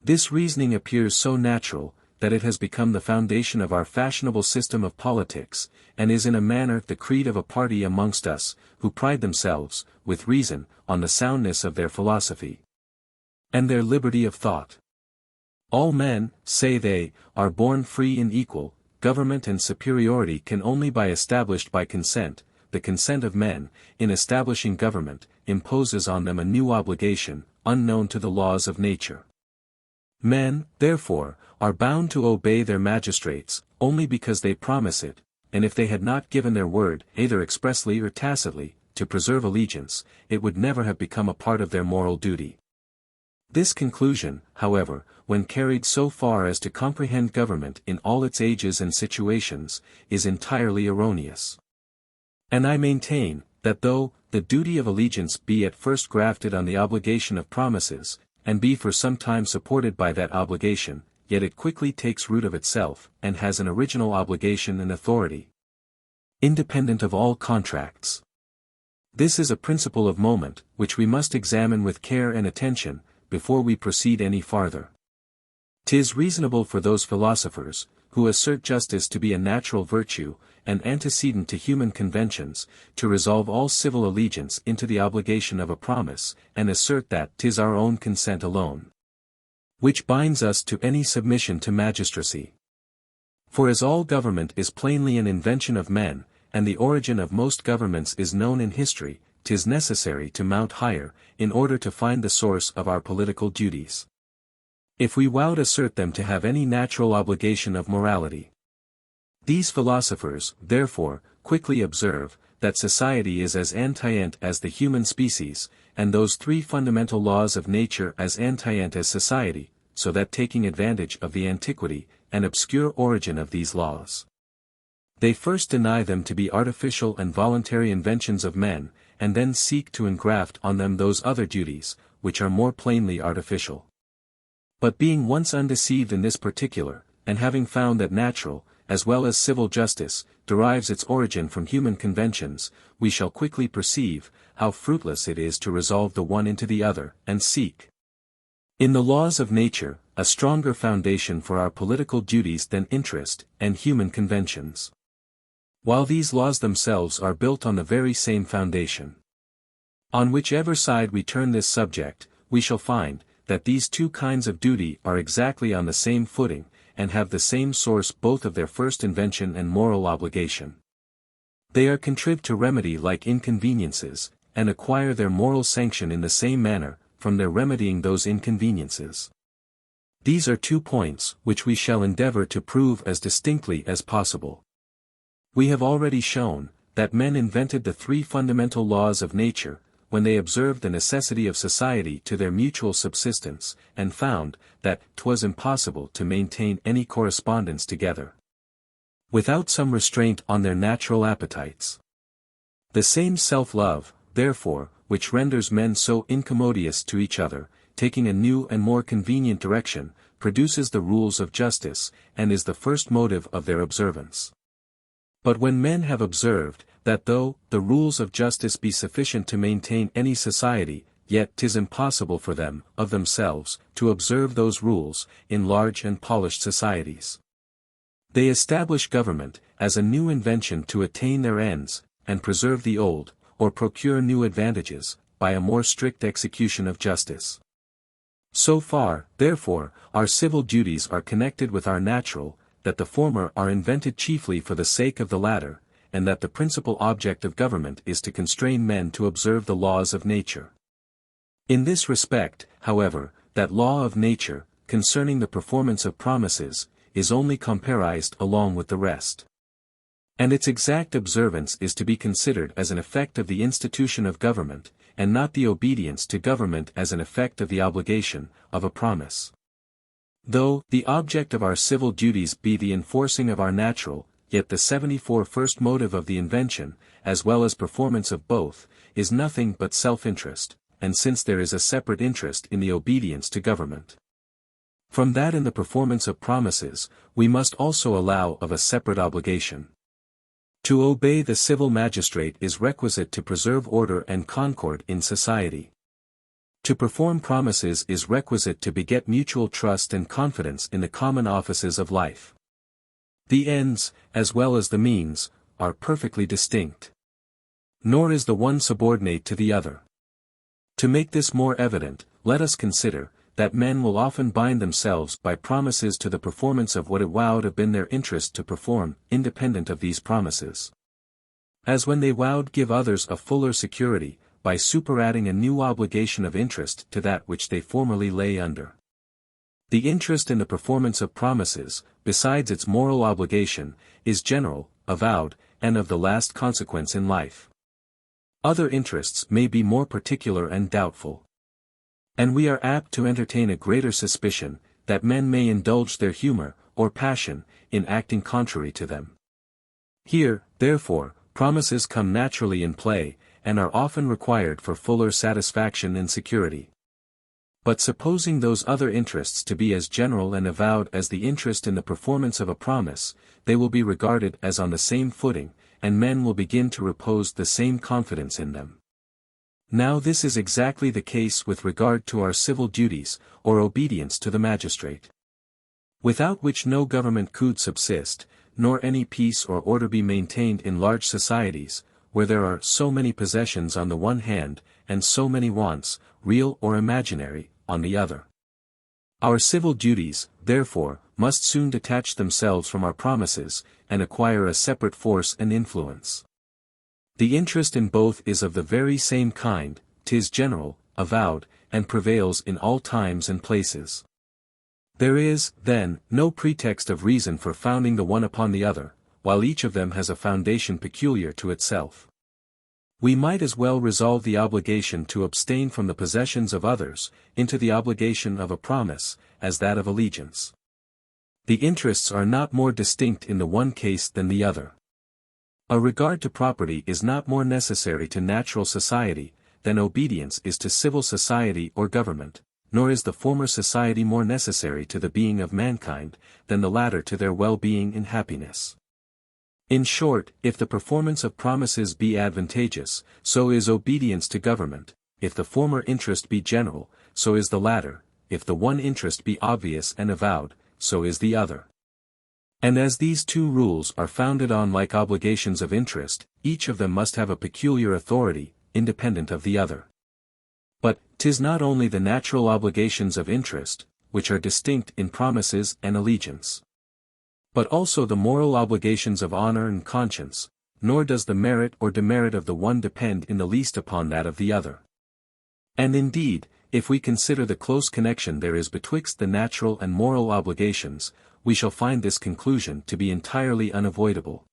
This reasoning appears so natural, that it has become the foundation of our fashionable system of politics, and is in a manner the creed of a party amongst us, who pride themselves, with reason, on the soundness of their philosophy, and their liberty of thought. All men, say they, are born free and equal, government and superiority can only be established by consent. The consent of men, in establishing government, imposes on them a new obligation, unknown to the laws of nature. Men, therefore, are bound to obey their magistrates, only because they promise it, and if they had not given their word, either expressly or tacitly, to preserve allegiance, it would never have become a part of their moral duty. This conclusion, however, when carried so far as to comprehend government in all its ages and situations, is entirely erroneous. And I maintain, that though the duty of allegiance be at first grafted on the obligation of promises, and be for some time supported by that obligation, yet it quickly takes root of itself, and has an original obligation and authority, independent of all contracts. This is a principle of moment, which we must examine with care and attention, before we proceed any farther. 'Tis reasonable for those philosophers, who assert justice to be a natural virtue, and antecedent to human conventions, to resolve all civil allegiance into the obligation of a promise, and assert that 'tis our own consent alone which binds us to any submission to magistracy. For as all government is plainly an invention of men, and the origin of most governments is known in history, 'tis necessary to mount higher, in order to find the source of our political duties, if we would assert them to have any natural obligation of morality. These philosophers, therefore, quickly observe, that society is as antient as the human species, and those three fundamental laws of nature as antient as society, so that taking advantage of the antiquity, and obscure origin of these laws, They first deny them to be artificial and voluntary inventions of men, and then seek to engraft on them those other duties, which are more plainly artificial. But being once undeceived in this particular, and having found that natural, as well as civil justice, derives its origin from human conventions, we shall quickly perceive how fruitless it is to resolve the one into the other, and seek in the laws of nature a stronger foundation for our political duties than interest and human conventions, while these laws themselves are built on the very same foundation. On whichever side we turn this subject, we shall find that these two kinds of duty are exactly on the same footing, and have the same source both of their first invention and moral obligation. They are contrived to remedy like inconveniences, and acquire their moral sanction in the same manner, from their remedying those inconveniences. These are 2 points which we shall endeavor to prove as distinctly as possible. We have already shown that men invented the 3 fundamental laws of nature, when they observed the necessity of society to their mutual subsistence, and found that 'twas impossible to maintain any correspondence together without some restraint on their natural appetites. The same self-love, therefore, which renders men so incommodious to each other, taking a new and more convenient direction, produces the rules of justice, and is the first motive of their observance. But when men have observed that though the rules of justice be sufficient to maintain any society, yet 'tis impossible for them, of themselves, to observe those rules, in large and polished societies, they establish government, as a new invention to attain their ends, and preserve the old, or procure new advantages, by a more strict execution of justice. So far, therefore, our civil duties are connected with our natural, that the former are invented chiefly for the sake of the latter, and that the principal object of government is to constrain men to observe the laws of nature. In this respect, however, that law of nature, concerning the performance of promises, is only comparised along with the rest. And its exact observance is to be considered as an effect of the institution of government, and not the obedience to government as an effect of the obligation of a promise. Though the object of our civil duties be the enforcing of our natural, yet the 74 first motive of the invention, as well as performance of both, is nothing but self-interest, and since there is a separate interest in the obedience to government, from that in the performance of promises, we must also allow of a separate obligation. To obey the civil magistrate is requisite to preserve order and concord in society. To perform promises is requisite to beget mutual trust and confidence in the common offices of life. The ends, as well as the means, are perfectly distinct. Nor is the one subordinate to the other. To make this more evident, let us consider that men will often bind themselves by promises to the performance of what it would have been their interest to perform, independent of these promises. As when they would give others a fuller security, by superadding a new obligation of interest to that which they formerly lay under. The interest in the performance of promises, besides its moral obligation, is general, avowed, and of the last consequence in life. Other interests may be more particular and doubtful. And we are apt to entertain a greater suspicion, that men may indulge their humor, or passion, in acting contrary to them. Here, therefore, promises come naturally in play, and are often required for fuller satisfaction and security. But supposing those other interests to be as general and avowed as the interest in the performance of a promise, they will be regarded as on the same footing, and men will begin to repose the same confidence in them. Now this is exactly the case with regard to our civil duties, or obedience to the magistrate, without which no government could subsist, nor any peace or order be maintained in large societies, where there are so many possessions on the one hand, and so many wants, real or imaginary, on the other. Our civil duties, therefore, must soon detach themselves from our promises, and acquire a separate force and influence. The interest in both is of the very same kind, 'tis general, avowed, and prevails in all times and places. There is, then, no pretext of reason for founding the one upon the other, while each of them has a foundation peculiar to itself. We might as well resolve the obligation to abstain from the possessions of others, into the obligation of a promise, as that of allegiance. The interests are not more distinct in the one case than the other. A regard to property is not more necessary to natural society, than obedience is to civil society or government, nor is the former society more necessary to the being of mankind, than the latter to their well-being and happiness. In short, if the performance of promises be advantageous, so is obedience to government; if the former interest be general, so is the latter; if the one interest be obvious and avowed, so is the other. And as these two rules are founded on like obligations of interest, each of them must have a peculiar authority, independent of the other. But 'tis not only the natural obligations of interest, which are distinct in promises and allegiance, but also the moral obligations of honor and conscience, nor does the merit or demerit of the one depend in the least upon that of the other. And indeed, if we consider the close connection there is betwixt the natural and moral obligations, we shall find this conclusion to be entirely unavoidable.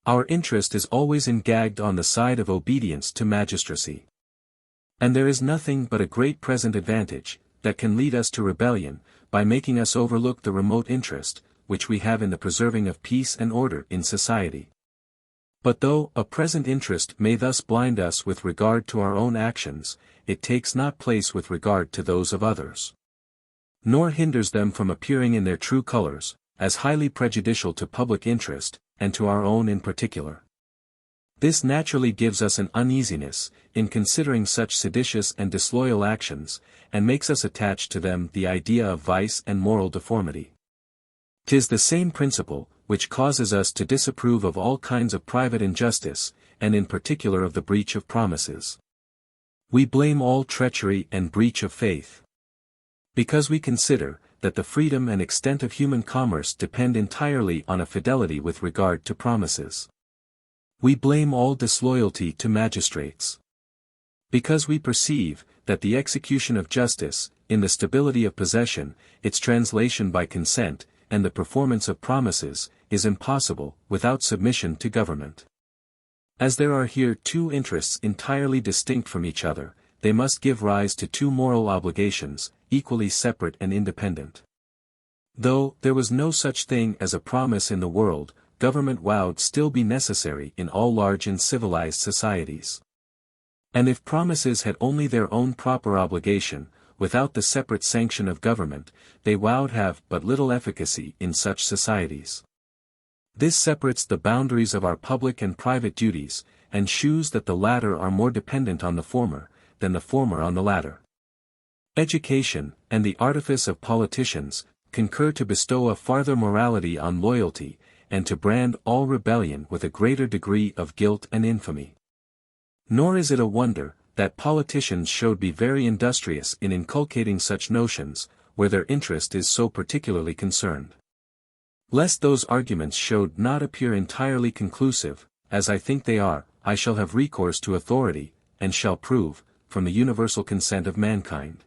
Our interest is always engagged on the side of obedience to magistracy. And there is nothing but a great present advantage, that can lead us to rebellion, by making us overlook the remote interest, which we have in the preserving of peace and order in society. But though a present interest may thus blind us with regard to our own actions, it takes not place with regard to those of others, nor hinders them from appearing in their true colors, as highly prejudicial to public interest, and to our own in particular. This naturally gives us an uneasiness, in considering such seditious and disloyal actions, and makes us attach to them the idea of vice and moral deformity. 'Tis the same principle, which causes us to disapprove of all kinds of private injustice, and in particular of the breach of promises. We blame all treachery and breach of faith, because we consider, that the freedom and extent of human commerce depend entirely on a fidelity with regard to promises. We blame all disloyalty to magistrates, because we perceive, that the execution of justice, in the stability of possession, its translation by consent, and the performance of promises, is impossible, without submission to government. As there are here two interests entirely distinct from each other, they must give rise to two moral obligations, equally separate and independent. Though there was no such thing as a promise in the world, government would still be necessary in all large and civilized societies. And if promises had only their own proper obligation, without the separate sanction of government, they would have but little efficacy in such societies. This separates the boundaries of our public and private duties, and shews that the latter are more dependent on the former, than the former on the latter. Education, and the artifice of politicians, concur to bestow a farther morality on loyalty, and to brand all rebellion with a greater degree of guilt and infamy. Nor is it a wonder, that politicians should be very industrious in inculcating such notions, where their interest is so particularly concerned. Lest those arguments should not appear entirely conclusive, as I think they are, I shall have recourse to authority, and shall prove, from the universal consent of mankind,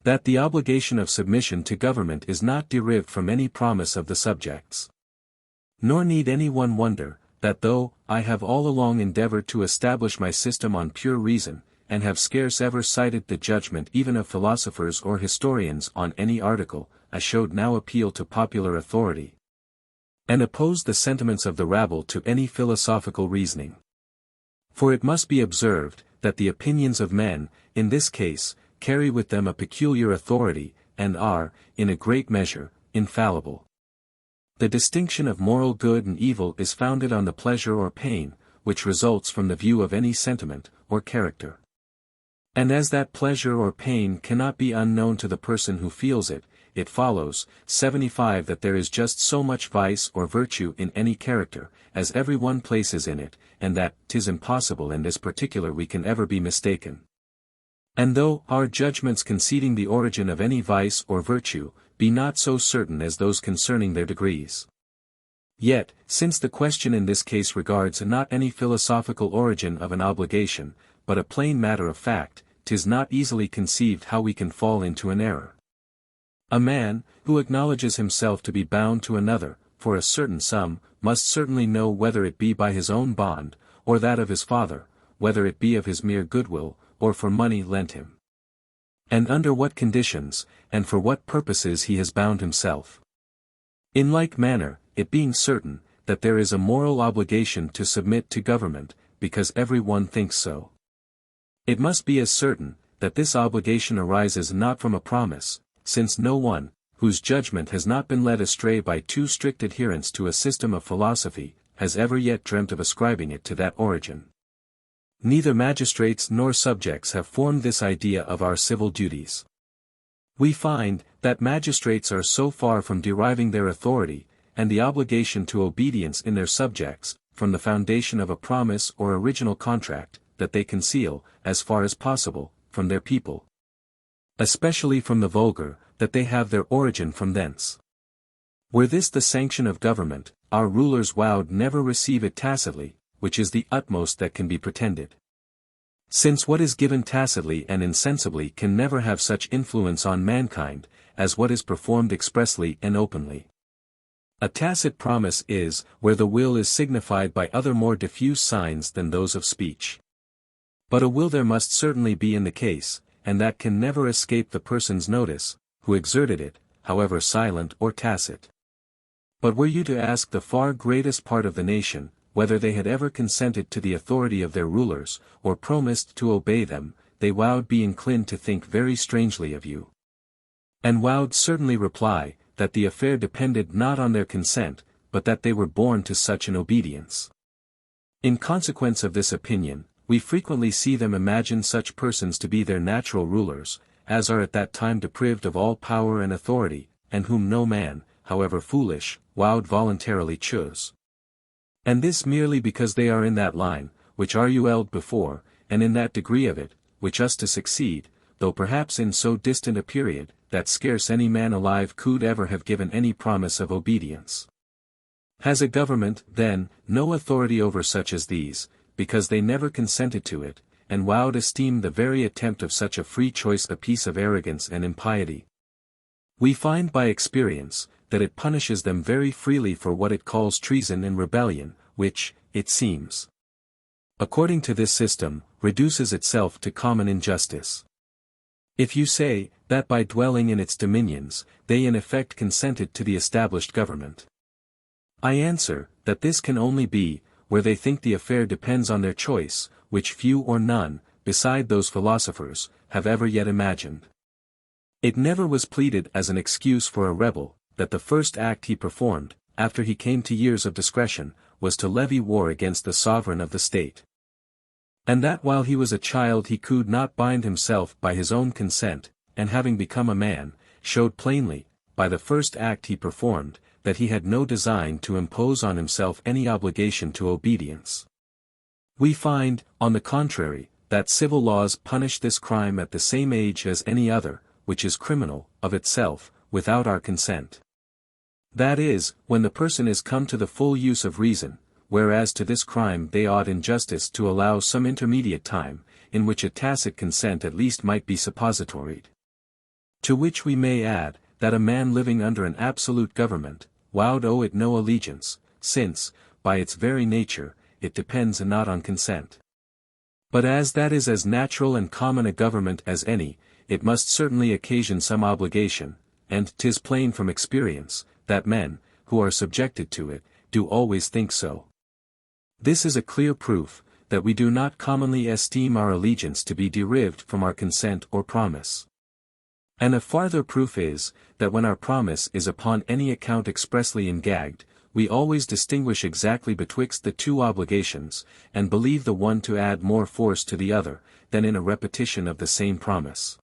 that the obligation of submission to government is not derived from any promise of the subjects. Nor need any one wonder, that though I have all along endeavored to establish my system on pure reason, and have scarce ever cited the judgment even of philosophers or historians on any article, I should now appeal to popular authority, and oppose the sentiments of the rabble to any philosophical reasoning. For it must be observed, that the opinions of men, in this case, carry with them a peculiar authority, and are, in a great measure, infallible. The distinction of moral good and evil is founded on the pleasure or pain, which results from the view of any sentiment, or character. And as that pleasure or pain cannot be unknown to the person who feels it, it follows, 75 that there is just so much vice or virtue in any character, as every one places in it, and that 'tis impossible in this particular we can ever be mistaken. And though our judgments conceding the origin of any vice or virtue, be not so certain as those concerning their degrees, yet, since the question in this case regards not any philosophical origin of an obligation, but a plain matter of fact, 'tis not easily conceived how we can fall into an error. A man, who acknowledges himself to be bound to another, for a certain sum, must certainly know whether it be by his own bond, or that of his father, whether it be of his mere goodwill, or for money lent him, and under what conditions, and for what purposes he has bound himself. In like manner, it being certain, that there is a moral obligation to submit to government, because every one thinks so. It must be as certain, that this obligation arises not from a promise, since no one, whose judgment has not been led astray by too strict adherence to a system of philosophy, has ever yet dreamt of ascribing it to that origin. Neither magistrates nor subjects have formed this idea of our civil duties. We find, that magistrates are so far from deriving their authority, and the obligation to obedience in their subjects, from the foundation of a promise or original contract, that they conceal, as far as possible, from their people, especially from the vulgar, that they have their origin from thence. Were this the sanction of government, our rulers would never receive it tacitly, which is the utmost that can be pretended. Since what is given tacitly and insensibly can never have such influence on mankind, as what is performed expressly and openly. A tacit promise is, where the will is signified by other more diffuse signs than those of speech. But a will there must certainly be in the case, and that can never escape the person's notice, who exerted it, however silent or tacit. But were you to ask the far greatest part of the nation, whether they had ever consented to the authority of their rulers, or promised to obey them, they would be inclined to think very strangely of you. And would certainly reply, that the affair depended not on their consent, but that they were born to such an obedience. In consequence of this opinion, we frequently see them imagine such persons to be their natural rulers, as are at that time deprived of all power and authority, and whom no man, however foolish, would voluntarily choose. And this merely because they are in that line, which argued before, and in that degree of it, which us to succeed, though perhaps in so distant a period, that scarce any man alive could ever have given any promise of obedience. Has a government, then, no authority over such as these, because they never consented to it, and would esteem the very attempt of such a free choice a piece of arrogance and impiety? We find by experience, that it punishes them very freely for what it calls treason and rebellion, which, it seems, according to this system, reduces itself to common injustice. If you say, that by dwelling in its dominions, they in effect consented to the established government, I answer, that this can only be, where they think the affair depends on their choice, which few or none, beside those philosophers, have ever yet imagined. It never was pleaded as an excuse for a rebel, that the first act he performed, after he came to years of discretion, was to levy war against the sovereign of the state. And that while he was a child he could not bind himself by his own consent, and having become a man, showed plainly, by the first act he performed, that he had no design to impose on himself any obligation to obedience. We find, on the contrary, that civil laws punish this crime at the same age as any other, which is criminal, of itself, without our consent. That is, when the person is come to the full use of reason, whereas to this crime they ought in justice to allow some intermediate time, in which a tacit consent at least might be suppositoried. To which we may add, that a man living under an absolute government, would owe it no allegiance, since, by its very nature, it depends not on consent. But as that is as natural and common a government as any, it must certainly occasion some obligation, and 'tis plain from experience, that men, who are subjected to it, do always think so. This is a clear proof, that we do not commonly esteem our allegiance to be derived from our consent or promise. And a farther proof is, that when our promise is upon any account expressly engagged, we always distinguish exactly betwixt the two obligations, and believe the one to add more force to the other, than in a repetition of the same promise.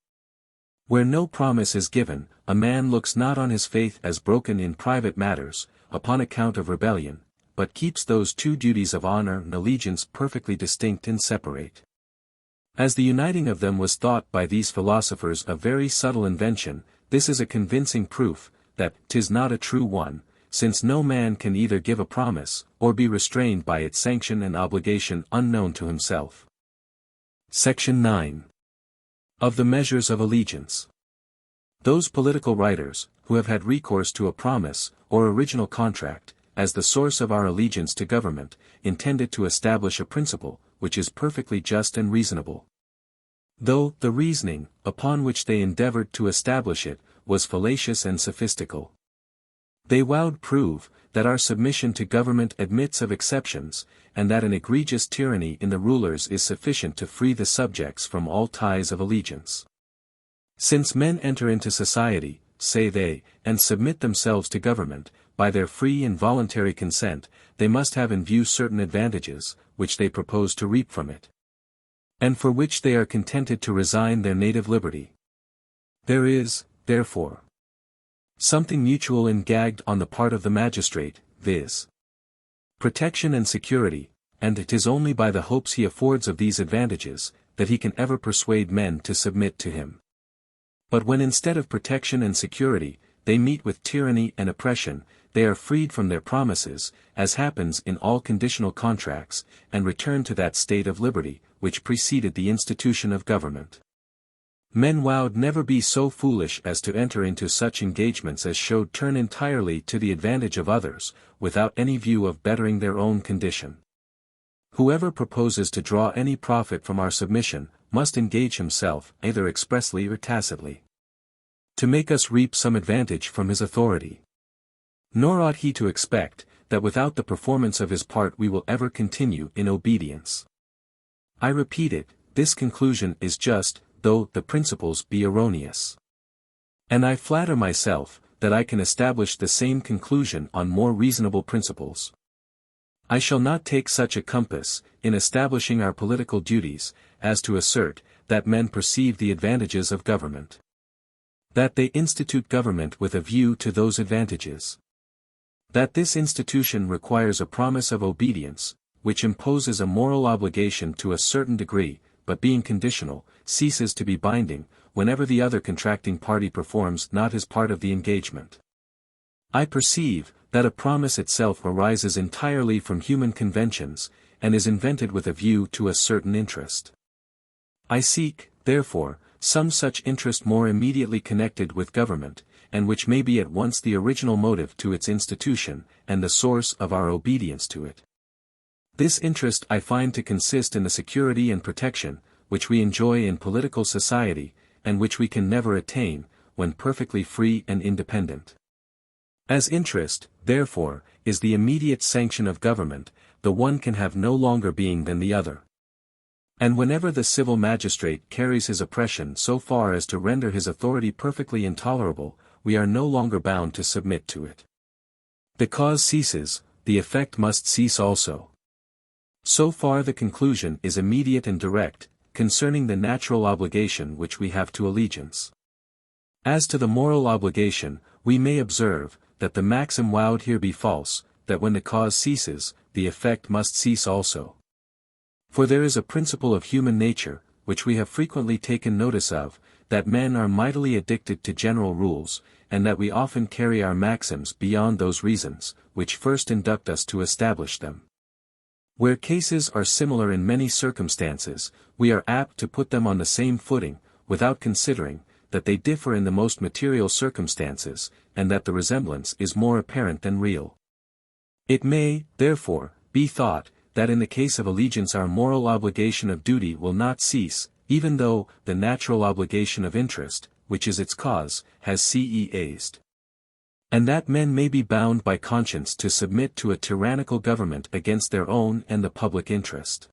Where no promise is given, a man looks not on his faith as broken in private matters, upon account of rebellion, but keeps those two duties of honor and allegiance perfectly distinct and separate. As the uniting of them was thought by these philosophers a very subtle invention, this is a convincing proof, that 'tis not a true one, since no man can either give a promise, or be restrained by its sanction and obligation unknown to himself. Section 9. Of the measures of allegiance. Those political writers, who have had recourse to a promise, or original contract, as the source of our allegiance to government, intended to establish a principle, which is perfectly just and reasonable. Though the reasoning, upon which they endeavored to establish it, was fallacious and sophistical. They would prove that our submission to government admits of exceptions, and that an egregious tyranny in the rulers is sufficient to free the subjects from all ties of allegiance. Since men enter into society, say they, and submit themselves to government, by their free and voluntary consent, they must have in view certain advantages, which they propose to reap from it, and for which they are contented to resign their native liberty. There is, therefore, something mutual and gagged on the part of the magistrate, viz. protection and security, and it is only by the hopes he affords of these advantages, that he can ever persuade men to submit to him. But when instead of protection and security, they meet with tyranny and oppression, they are freed from their promises, as happens in all conditional contracts, and return to that state of liberty, which preceded the institution of government. Men would never be so foolish as to enter into such engagements as showed turn entirely to the advantage of others, without any view of bettering their own condition. Whoever proposes to draw any profit from our submission, must engage himself, either expressly or tacitly, to make us reap some advantage from his authority. Nor ought he to expect, that without the performance of his part we will ever continue in obedience. I repeat it, this conclusion is just, though the principles be erroneous. And I flatter myself, that I can establish the same conclusion on more reasonable principles. I shall not take such a compass, in establishing our political duties, as to assert, that men perceive the advantages of government, that they institute government with a view to those advantages, that this institution requires a promise of obedience, which imposes a moral obligation to a certain degree, but being conditional, ceases to be binding, whenever the other contracting party performs not his part of the engagement. I perceive, that a promise itself arises entirely from human conventions, and is invented with a view to a certain interest. I seek, therefore, some such interest more immediately connected with government, and which may be at once the original motive to its institution, and the source of our obedience to it. This interest I find to consist in the security and protection, which we enjoy in political society, and which we can never attain, when perfectly free and independent. As interest, therefore, is the immediate sanction of government, the one can have no longer being than the other. And whenever the civil magistrate carries his oppression so far as to render his authority perfectly intolerable, we are no longer bound to submit to it. The cause ceases, the effect must cease also. So far the conclusion is immediate and direct, concerning the natural obligation which we have to allegiance. As to the moral obligation, we may observe, that the maxim would here be false, that when the cause ceases, the effect must cease also. For there is a principle of human nature, which we have frequently taken notice of, that men are mightily addicted to general rules, and that we often carry our maxims beyond those reasons, which first induct us to establish them. Where cases are similar in many circumstances, we are apt to put them on the same footing, without considering, that they differ in the most material circumstances, and that the resemblance is more apparent than real. It may, therefore, be thought, that in the case of allegiance our moral obligation of duty will not cease, even though the natural obligation of interest, which is its cause, has ceased. And that men may be bound by conscience to submit to a tyrannical government against their own and the public interest.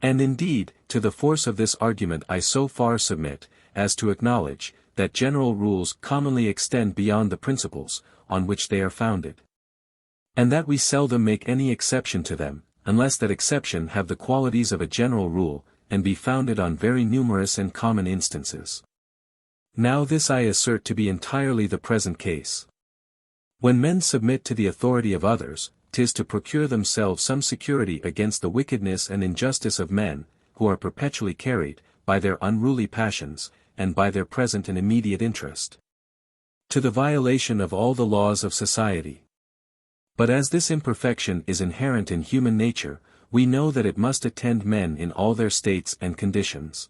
And indeed, to the force of this argument I so far submit, as to acknowledge, that general rules commonly extend beyond the principles, on which they are founded. And that we seldom make any exception to them, unless that exception have the qualities of a general rule, and be founded on very numerous and common instances. Now this I assert to be entirely the present case. When men submit to the authority of others, 'tis to procure themselves some security against the wickedness and injustice of men, who are perpetually carried, by their unruly passions, and by their present and immediate interest, to the violation of all the laws of society. But as this imperfection is inherent in human nature, we know that it must attend men in all their states and conditions.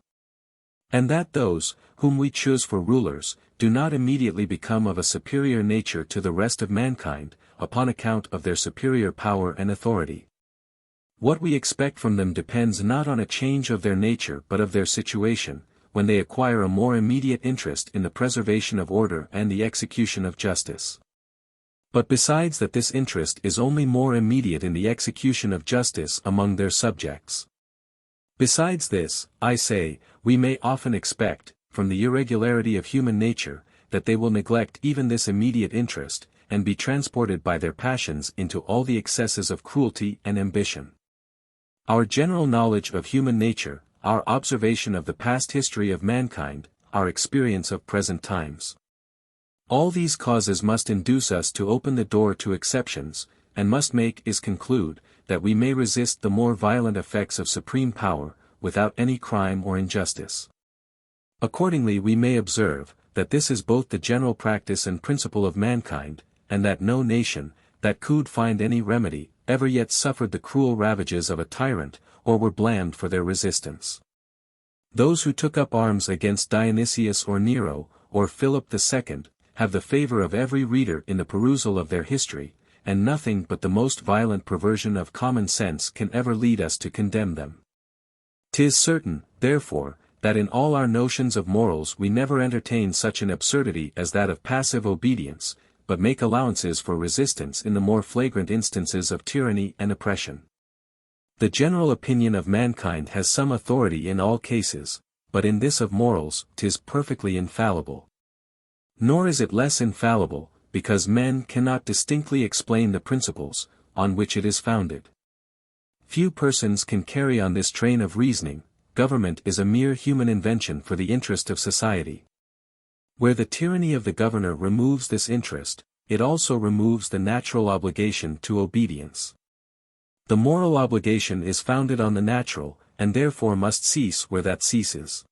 And that those, whom we choose for rulers, do not immediately become of a superior nature to the rest of mankind, upon account of their superior power and authority. What we expect from them depends not on a change of their nature but of their situation, when they acquire a more immediate interest in the preservation of order and the execution of justice. But besides that, this interest is only more immediate in the execution of justice among their subjects. Besides this, I say, we may often expect, from the irregularity of human nature, that they will neglect even this immediate interest, and be transported by their passions into all the excesses of cruelty and ambition. Our general knowledge of human nature, our observation of the past history of mankind, our experience of present times. All these causes must induce us to open the door to exceptions, and must make us conclude, that we may resist the more violent effects of supreme power, without any crime or injustice. Accordingly we may observe, that this is both the general practice and principle of mankind, and that no nation, that could find any remedy, ever yet suffered the cruel ravages of a tyrant, or were blamed for their resistance. Those who took up arms against Dionysius or Nero, or Philip II, have the favor of every reader in the perusal of their history, and nothing but the most violent perversion of common sense can ever lead us to condemn them. 'Tis certain, therefore, that in all our notions of morals we never entertain such an absurdity as that of passive obedience, but make allowances for resistance in the more flagrant instances of tyranny and oppression. The general opinion of mankind has some authority in all cases, but in this of morals 'tis perfectly infallible. Nor is it less infallible, because men cannot distinctly explain the principles, on which it is founded. Few persons can carry on this train of reasoning. Government is a mere human invention for the interest of society. Where the tyranny of the governor removes this interest, it also removes the natural obligation to obedience. The moral obligation is founded on the natural, and therefore must cease where that ceases.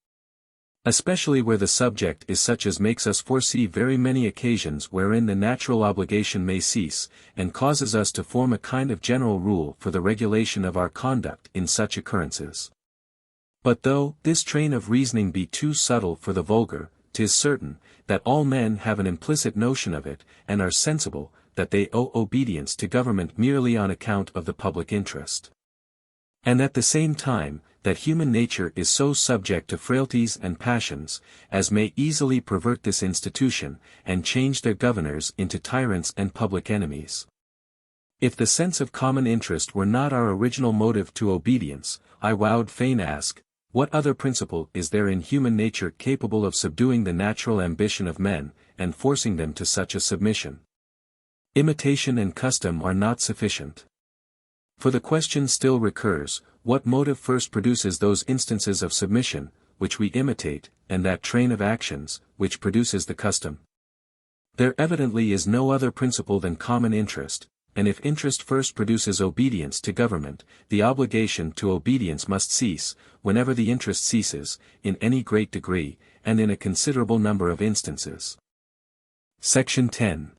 Especially where the subject is such as makes us foresee very many occasions wherein the natural obligation may cease, and causes us to form a kind of general rule for the regulation of our conduct in such occurrences. But though this train of reasoning be too subtle for the vulgar, 'tis certain, that all men have an implicit notion of it, and are sensible, that they owe obedience to government merely on account of the public interest. And at the same time, that human nature is so subject to frailties and passions, as may easily pervert this institution, and change their governors into tyrants and public enemies. If the sense of common interest were not our original motive to obedience, I would fain ask, what other principle is there in human nature capable of subduing the natural ambition of men, and forcing them to such a submission? Imitation and custom are not sufficient. For the question still recurs, what motive first produces those instances of submission, which we imitate, and that train of actions, which produces the custom? There evidently is no other principle than common interest, and if interest first produces obedience to government, the obligation to obedience must cease, whenever the interest ceases, in any great degree, and in a considerable number of instances. Section 10.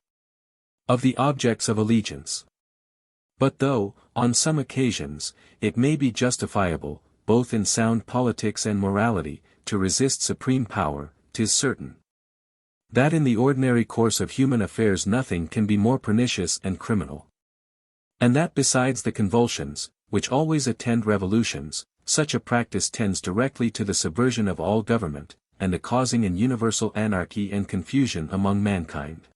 Of the objects of allegiance. But though, on some occasions, it may be justifiable, both in sound politics and morality, to resist supreme power, 'tis certain that in the ordinary course of human affairs nothing can be more pernicious and criminal. And that besides the convulsions, which always attend revolutions, such a practice tends directly to the subversion of all government, and the causing an universal anarchy and confusion among mankind.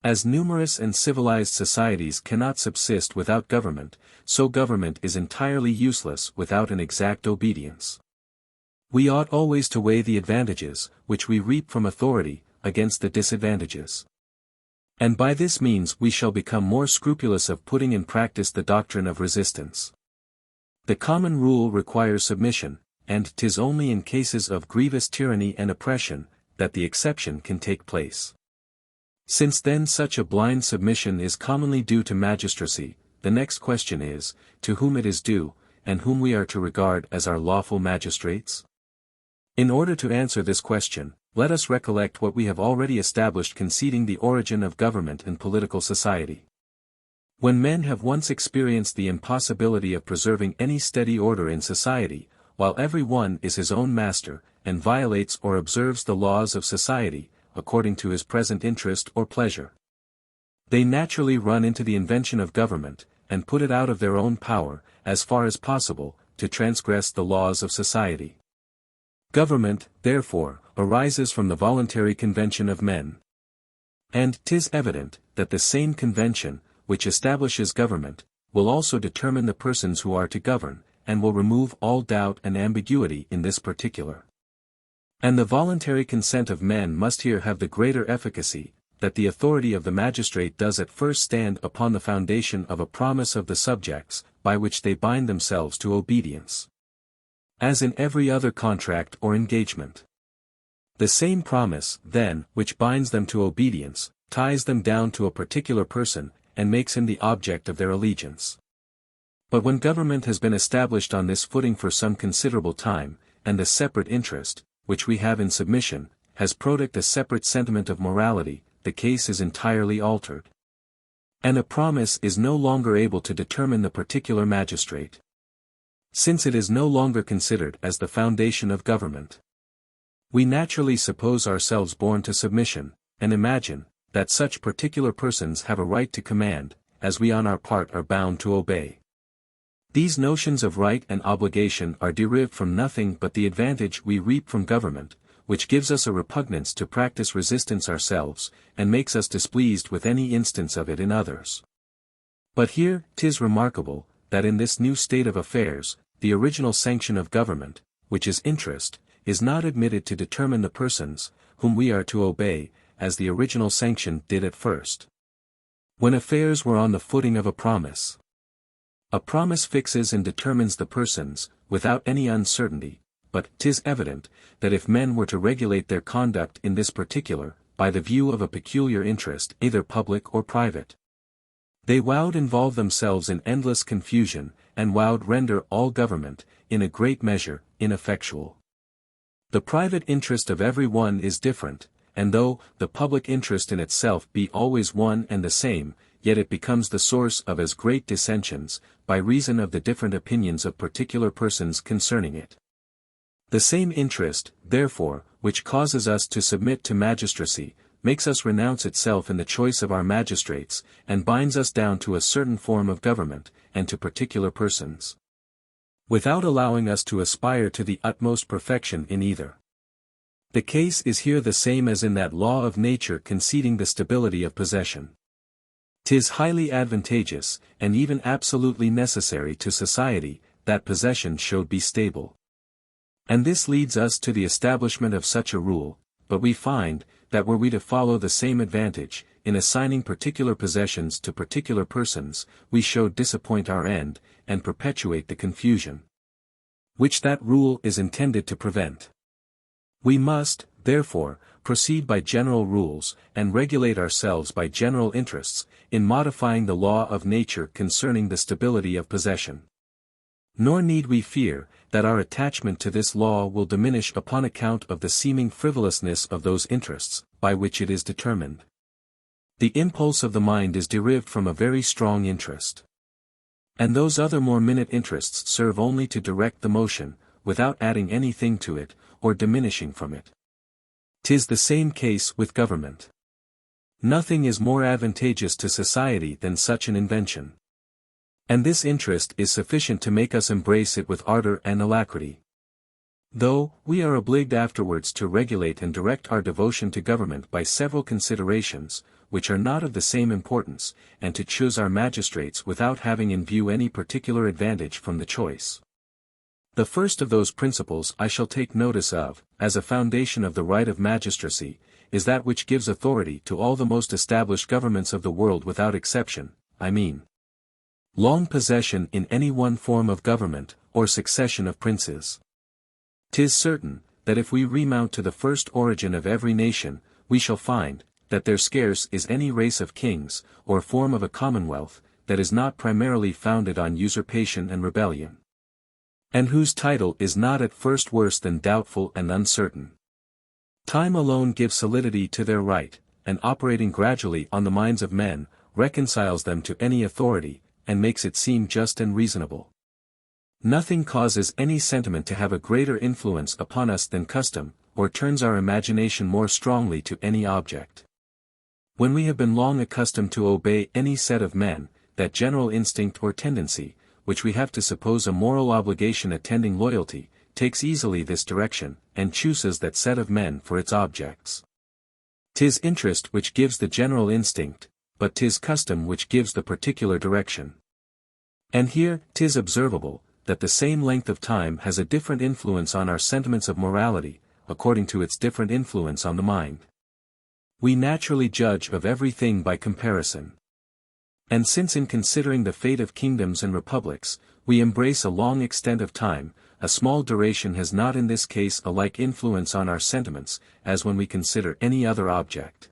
As numerous and civilized societies cannot subsist without government, so government is entirely useless without an exact obedience. We ought always to weigh the advantages, which we reap from authority, against the disadvantages. And by this means we shall become more scrupulous of putting in practice the doctrine of resistance. The common rule requires submission, and 'tis only in cases of grievous tyranny and oppression, that the exception can take place. Since then such a blind submission is commonly due to magistracy, the next question is, to whom it is due, and whom we are to regard as our lawful magistrates? In order to answer this question, let us recollect what we have already established concerning the origin of government and political society. When men have once experienced the impossibility of preserving any steady order in society, while every one is his own master, and violates or observes the laws of society, according to his present interest or pleasure, they naturally run into the invention of government, and put it out of their own power, as far as possible, to transgress the laws of society. Government, therefore, arises from the voluntary convention of men. And 'tis evident, that the same convention, which establishes government, will also determine the persons who are to govern, and will remove all doubt and ambiguity in this particular. And the voluntary consent of men must here have the greater efficacy, that the authority of the magistrate does at first stand upon the foundation of a promise of the subjects, by which they bind themselves to obedience. As in every other contract or engagement. The same promise, then, which binds them to obedience, ties them down to a particular person, and makes him the object of their allegiance. But when government has been established on this footing for some considerable time, and the separate interest, which we have in submission, has product a separate sentiment of morality, the case is entirely altered. And a promise is no longer able to determine the particular magistrate. Since it is no longer considered as the foundation of government. We naturally suppose ourselves born to submission, and imagine, that such particular persons have a right to command, as we on our part are bound to obey. These notions of right and obligation are derived from nothing but the advantage we reap from government, which gives us a repugnance to practice resistance ourselves, and makes us displeased with any instance of it in others. But here, 'tis remarkable, that in this new state of affairs, the original sanction of government, which is interest, is not admitted to determine the persons, whom we are to obey, as the original sanction did at first. When affairs were on the footing of a promise. A promise fixes and determines the persons, without any uncertainty, but 'tis evident, that if men were to regulate their conduct in this particular, by the view of a peculiar interest either public or private, they would involve themselves in endless confusion, and would render all government, in a great measure, ineffectual. The private interest of every one is different, and though the public interest in itself be always one and the same, yet it becomes the source of as great dissensions, by reason of the different opinions of particular persons concerning it. The same interest, therefore, which causes us to submit to magistracy, makes us renounce itself in the choice of our magistrates, and binds us down to a certain form of government, and to particular persons, without allowing us to aspire to the utmost perfection in either. The case is here the same as in that law of nature conceding the stability of possession. 'Tis highly advantageous, and even absolutely necessary to society, that possession should be stable. And this leads us to the establishment of such a rule, but we find, that were we to follow the same advantage, in assigning particular possessions to particular persons, we should disappoint our end, and perpetuate the confusion, which that rule is intended to prevent. We must, therefore, proceed by general rules, and regulate ourselves by general interests, in modifying the law of nature concerning the stability of possession. Nor need we fear, that our attachment to this law will diminish upon account of the seeming frivolousness of those interests, by which it is determined. The impulse of the mind is derived from a very strong interest. And those other more minute interests serve only to direct the motion, without adding anything to it, or diminishing from it. 'Tis the same case with government. Nothing is more advantageous to society than such an invention. And this interest is sufficient to make us embrace it with ardor and alacrity. Though, we are obliged afterwards to regulate and direct our devotion to government by several considerations, which are not of the same importance, and to choose our magistrates without having in view any particular advantage from the choice. The first of those principles I shall take notice of, as a foundation of the right of magistracy, is that which gives authority to all the most established governments of the world without exception, I mean, long possession in any one form of government, or succession of princes. 'Tis certain, that if we remount to the first origin of every nation, we shall find, that there scarce is any race of kings, or form of a commonwealth, that is not primarily founded on usurpation and rebellion, and whose title is not at first worse than doubtful and uncertain. Time alone gives solidity to their right, and operating gradually on the minds of men, reconciles them to any authority, and makes it seem just and reasonable. Nothing causes any sentiment to have a greater influence upon us than custom, or turns our imagination more strongly to any object. When we have been long accustomed to obey any set of men, that general instinct or tendency, which we have to suppose a moral obligation attending loyalty, takes easily this direction, and chooses that set of men for its objects. 'Tis interest which gives the general instinct, but 'tis custom which gives the particular direction. And here, 'tis observable, that the same length of time has a different influence on our sentiments of morality, according to its different influence on the mind. We naturally judge of everything by comparison. And since in considering the fate of kingdoms and republics, we embrace a long extent of time, a small duration has not in this case a like influence on our sentiments, as when we consider any other object.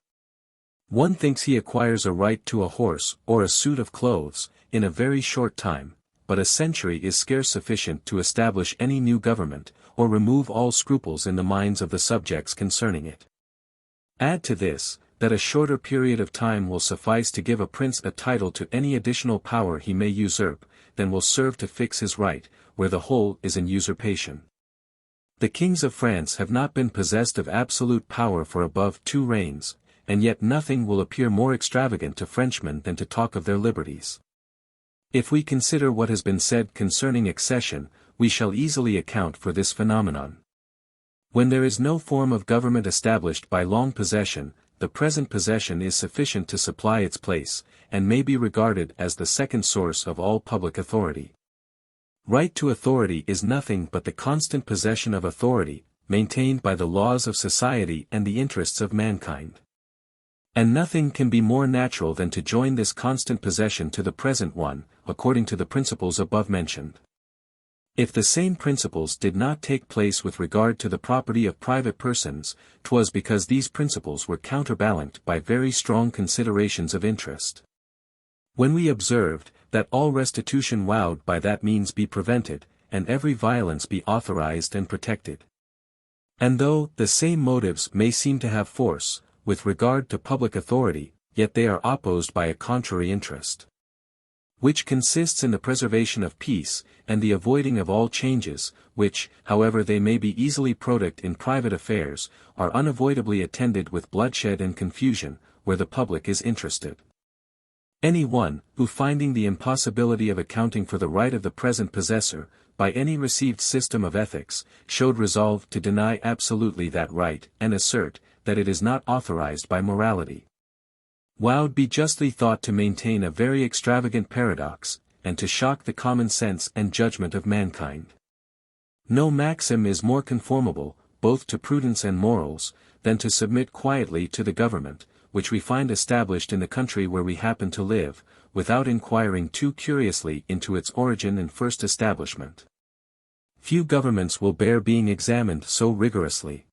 One thinks he acquires a right to a horse or a suit of clothes, in a very short time, but a century is scarce sufficient to establish any new government, or remove all scruples in the minds of the subjects concerning it. Add to this, that a shorter period of time will suffice to give a prince a title to any additional power he may usurp, than will serve to fix his right, where the whole is in usurpation. The kings of France have not been possessed of absolute power for above 2 reigns, and yet nothing will appear more extravagant to Frenchmen than to talk of their liberties. If we consider what has been said concerning accession, we shall easily account for this phenomenon. When there is no form of government established by long possession, the present possession is sufficient to supply its place, and may be regarded as the second source of all public authority. Right to authority is nothing but the constant possession of authority, maintained by the laws of society and the interests of mankind. And nothing can be more natural than to join this constant possession to the present one, according to the principles above mentioned. If the same principles did not take place with regard to the property of private persons, 'twas because these principles were counterbalanced by very strong considerations of interest. When we observed, that all restitution vowed by that means be prevented, and every violence be authorized and protected. And though the same motives may seem to have force, with regard to public authority, yet they are opposed by a contrary interest, which consists in the preservation of peace, and the avoiding of all changes, which, however they may be easily product in private affairs, are unavoidably attended with bloodshed and confusion, where the public is interested. Any one, who finding the impossibility of accounting for the right of the present possessor, by any received system of ethics, showed resolve to deny absolutely that right, and assert, that it is not authorized by morality, would be justly thought to maintain a very extravagant paradox, and to shock the common sense and judgment of mankind. No maxim is more conformable, both to prudence and morals, than to submit quietly to the government, which we find established in the country where we happen to live, without inquiring too curiously into its origin and first establishment. Few governments will bear being examined so rigorously.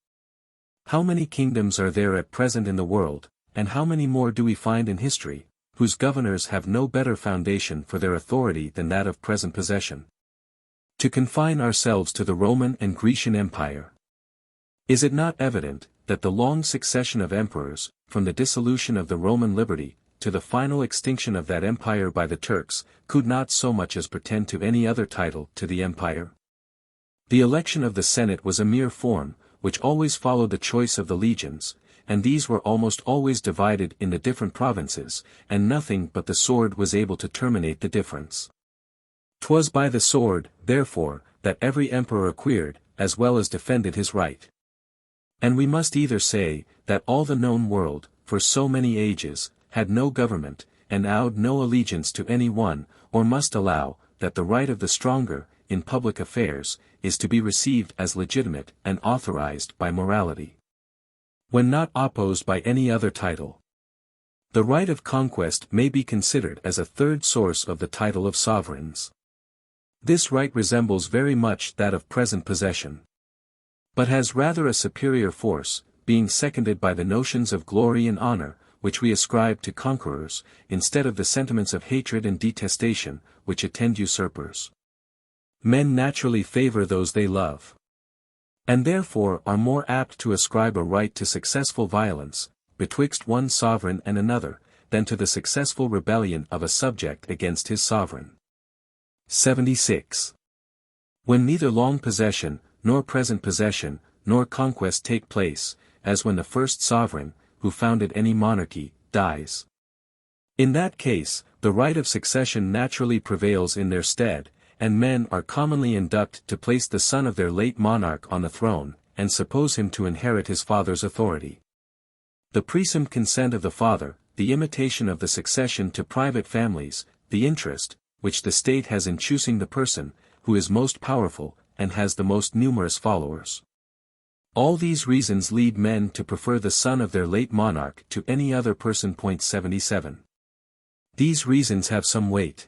How many kingdoms are there at present in the world, and how many more do we find in history, whose governors have no better foundation for their authority than that of present possession? To confine ourselves to the Roman and Grecian Empire. Is it not evident, that the long succession of emperors, from the dissolution of the Roman liberty, to the final extinction of that empire by the Turks, could not so much as pretend to any other title to the empire? The election of the Senate was a mere form, which always followed the choice of the legions, and these were almost always divided in the different provinces, and nothing but the sword was able to terminate the difference. 'Twas by the sword, therefore, that every emperor acquired, as well as defended his right. And we must either say, that all the known world, for so many ages, had no government, and owed no allegiance to any one, or must allow, that the right of the stronger, in public affairs, is to be received as legitimate and authorized by morality, when not opposed by any other title. The right of conquest may be considered as a third source of the title of sovereigns. This right resembles very much that of present possession, but has rather a superior force, being seconded by the notions of glory and honor, which we ascribe to conquerors, instead of the sentiments of hatred and detestation, which attend usurpers. Men naturally favor those they love, and therefore are more apt to ascribe a right to successful violence, betwixt one sovereign and another, than to the successful rebellion of a subject against his sovereign. 76. When neither long possession, nor present possession, nor conquest take place, as when the first sovereign, who founded any monarchy, dies. In that case, the right of succession naturally prevails in their stead, and men are commonly induced to place the son of their late monarch on the throne, and suppose him to inherit his father's authority. The presumed consent of the father, the imitation of the succession to private families, the interest, which the state has in choosing the person, who is most powerful, and has the most numerous followers. All these reasons lead men to prefer the son of their late monarch to any other person. 77. These reasons have some weight.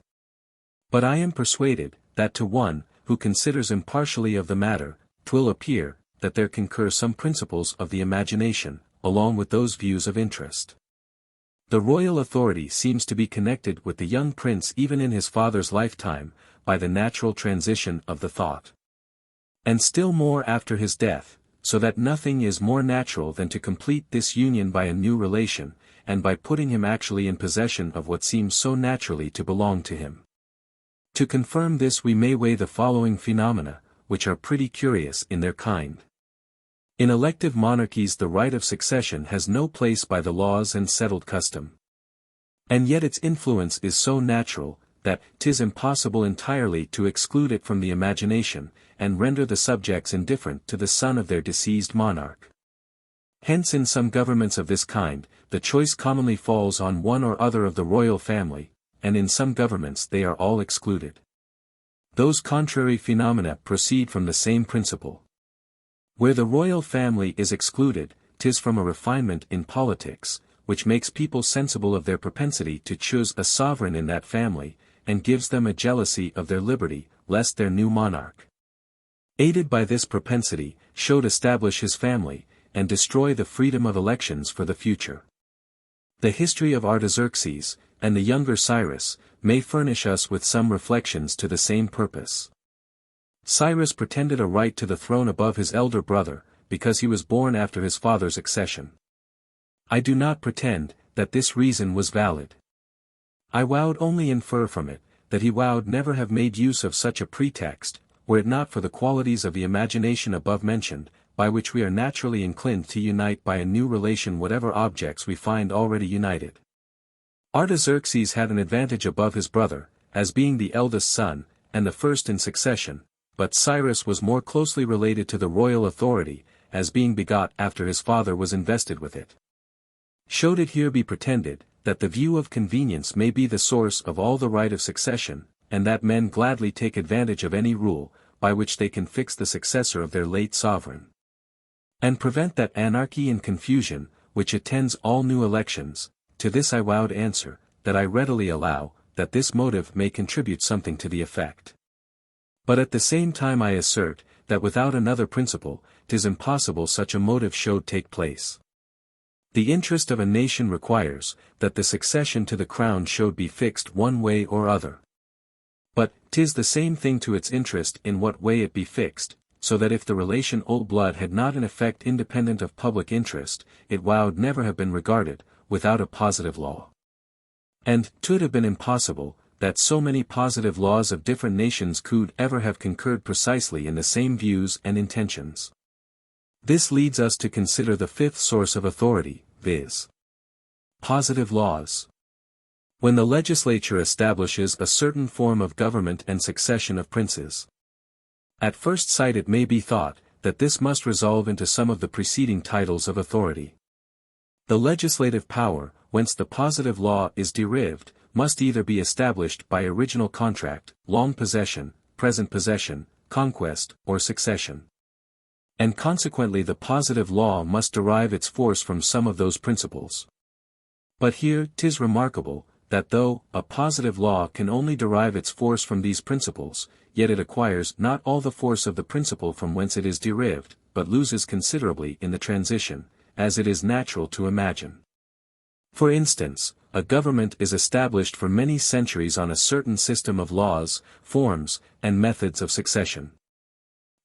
But I am persuaded, that to one, who considers impartially of the matter, 'twill appear, that there concur some principles of the imagination, along with those views of interest. The royal authority seems to be connected with the young prince even in his father's lifetime, by the natural transition of the thought. And still more after his death, so that nothing is more natural than to complete this union by a new relation, and by putting him actually in possession of what seems so naturally to belong to him. To confirm this we may weigh the following phenomena, which are pretty curious in their kind. In elective monarchies the right of succession has no place by the laws and settled custom. And yet its influence is so natural, that 'tis impossible entirely to exclude it from the imagination, and render the subjects indifferent to the son of their deceased monarch. Hence in some governments of this kind, the choice commonly falls on one or other of the royal family, and in some governments they are all excluded. Those contrary phenomena proceed from the same principle. Where the royal family is excluded, 'tis from a refinement in politics, which makes people sensible of their propensity to choose a sovereign in that family, and gives them a jealousy of their liberty, lest their new monarch, aided by this propensity, should establish his family, and destroy the freedom of elections for the future. The history of Artaxerxes, and the younger Cyrus, may furnish us with some reflections to the same purpose. Cyrus pretended a right to the throne above his elder brother, because he was born after his father's accession. I do not pretend, that this reason was valid. I would only infer from it, that he would never have made use of such a pretext, were it not for the qualities of the imagination above mentioned, by which we are naturally inclined to unite by a new relation whatever objects we find already united. Artaxerxes had an advantage above his brother, as being the eldest son, and the first in succession, but Cyrus was more closely related to the royal authority, as being begot after his father was invested with it. Should it here be pretended, that the view of convenience may be the source of all the right of succession, and that men gladly take advantage of any rule, by which they can fix the successor of their late sovereign, and prevent that anarchy and confusion, which attends all new elections, to this I would answer, that I readily allow, that this motive may contribute something to the effect. But at the same time I assert, that without another principle, 'tis impossible such a motive should take place. The interest of a nation requires, that the succession to the crown should be fixed one way or other. But 'tis the same thing to its interest in what way it be fixed, so that if the relation old blood had not an effect independent of public interest, it would never have been regarded, without a positive law. And 'twould have been impossible, that so many positive laws of different nations could ever have concurred precisely in the same views and intentions. This leads us to consider the fifth source of authority, viz. Positive laws. When the legislature establishes a certain form of government and succession of princes. At first sight it may be thought, that this must resolve into some of the preceding titles of authority. The legislative power, whence the positive law is derived, must either be established by original contract, long possession, present possession, conquest, or succession. And consequently the positive law must derive its force from some of those principles. But here 'tis remarkable, that though a positive law can only derive its force from these principles, yet it acquires not all the force of the principle from whence it is derived, but loses considerably in the transition, as it is natural to imagine. For instance, a government is established for many centuries on a certain system of laws, forms, and methods of succession.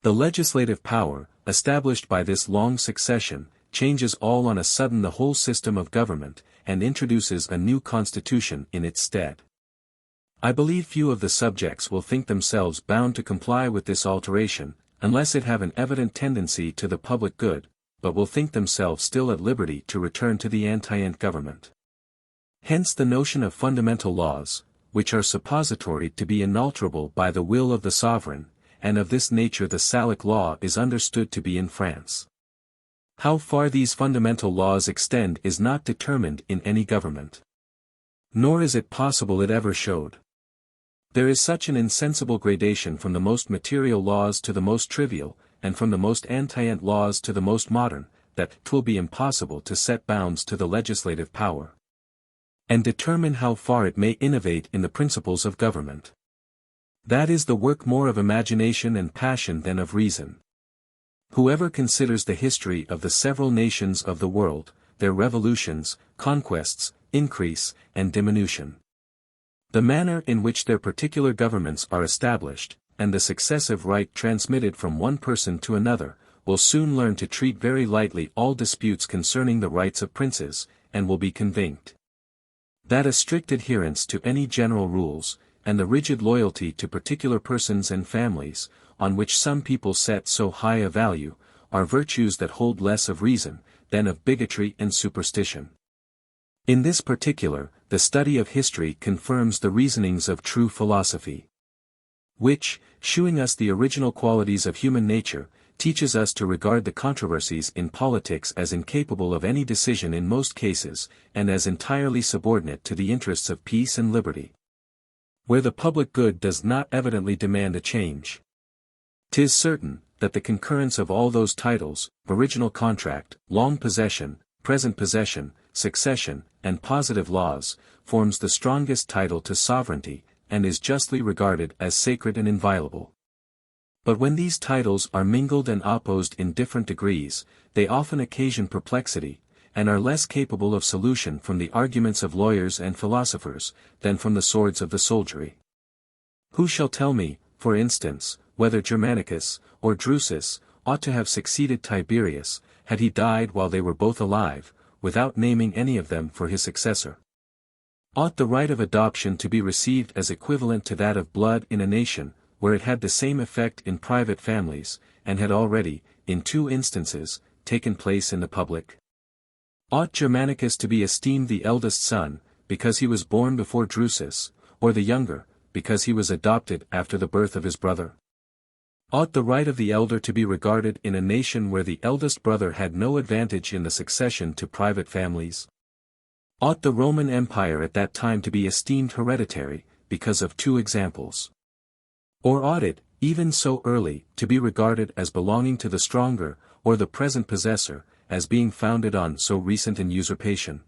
The legislative power, established by this long succession, changes all on a sudden the whole system of government, and introduces a new constitution in its stead. I believe few of the subjects will think themselves bound to comply with this alteration, unless it have an evident tendency to the public good, but will think themselves still at liberty to return to the antient government. Hence the notion of fundamental laws, which are suppository to be inalterable by the will of the sovereign, and of this nature the Salic law is understood to be in France. How far these fundamental laws extend is not determined in any government. Nor is it possible it ever showed. There is such an insensible gradation from the most material laws to the most trivial, and from the most antient laws to the most modern, that 'twill be impossible to set bounds to the legislative power, and determine how far it may innovate in the principles of government. That is the work more of imagination and passion than of reason. Whoever considers the history of the several nations of the world, their revolutions, conquests, increase, and diminution, the manner in which their particular governments are established, and the successive right transmitted from one person to another, will soon learn to treat very lightly all disputes concerning the rights of princes, and will be convinced that a strict adherence to any general rules, and the rigid loyalty to particular persons and families, on which some people set so high a value, are virtues that hold less of reason, than of bigotry and superstition. In this particular, the study of history confirms the reasonings of true philosophy, which, shewing us the original qualities of human nature, teaches us to regard the controversies in politics as incapable of any decision in most cases, and as entirely subordinate to the interests of peace and liberty, where the public good does not evidently demand a change. 'Tis certain, that the concurrence of all those titles, original contract, long possession, present possession, succession, and positive laws, forms the strongest title to sovereignty, and is justly regarded as sacred and inviolable. But when these titles are mingled and opposed in different degrees, they often occasion perplexity, and are less capable of solution from the arguments of lawyers and philosophers, than from the swords of the soldiery. Who shall tell me, for instance, whether Germanicus, or Drusus, ought to have succeeded Tiberius, had he died while they were both alive, without naming any of them for his successor? Ought the right of adoption to be received as equivalent to that of blood in a nation, where it had the same effect in private families, and had already, in 2 instances, taken place in the public? Ought Germanicus to be esteemed the eldest son, because he was born before Drusus, or the younger, because he was adopted after the birth of his brother? Ought the right of the elder to be regarded in a nation where the eldest brother had no advantage in the succession to private families? Ought the Roman Empire at that time to be esteemed hereditary, because of 2 examples? Or ought it, even so early, to be regarded as belonging to the stronger, or the present possessor, as being founded on so recent an usurpation?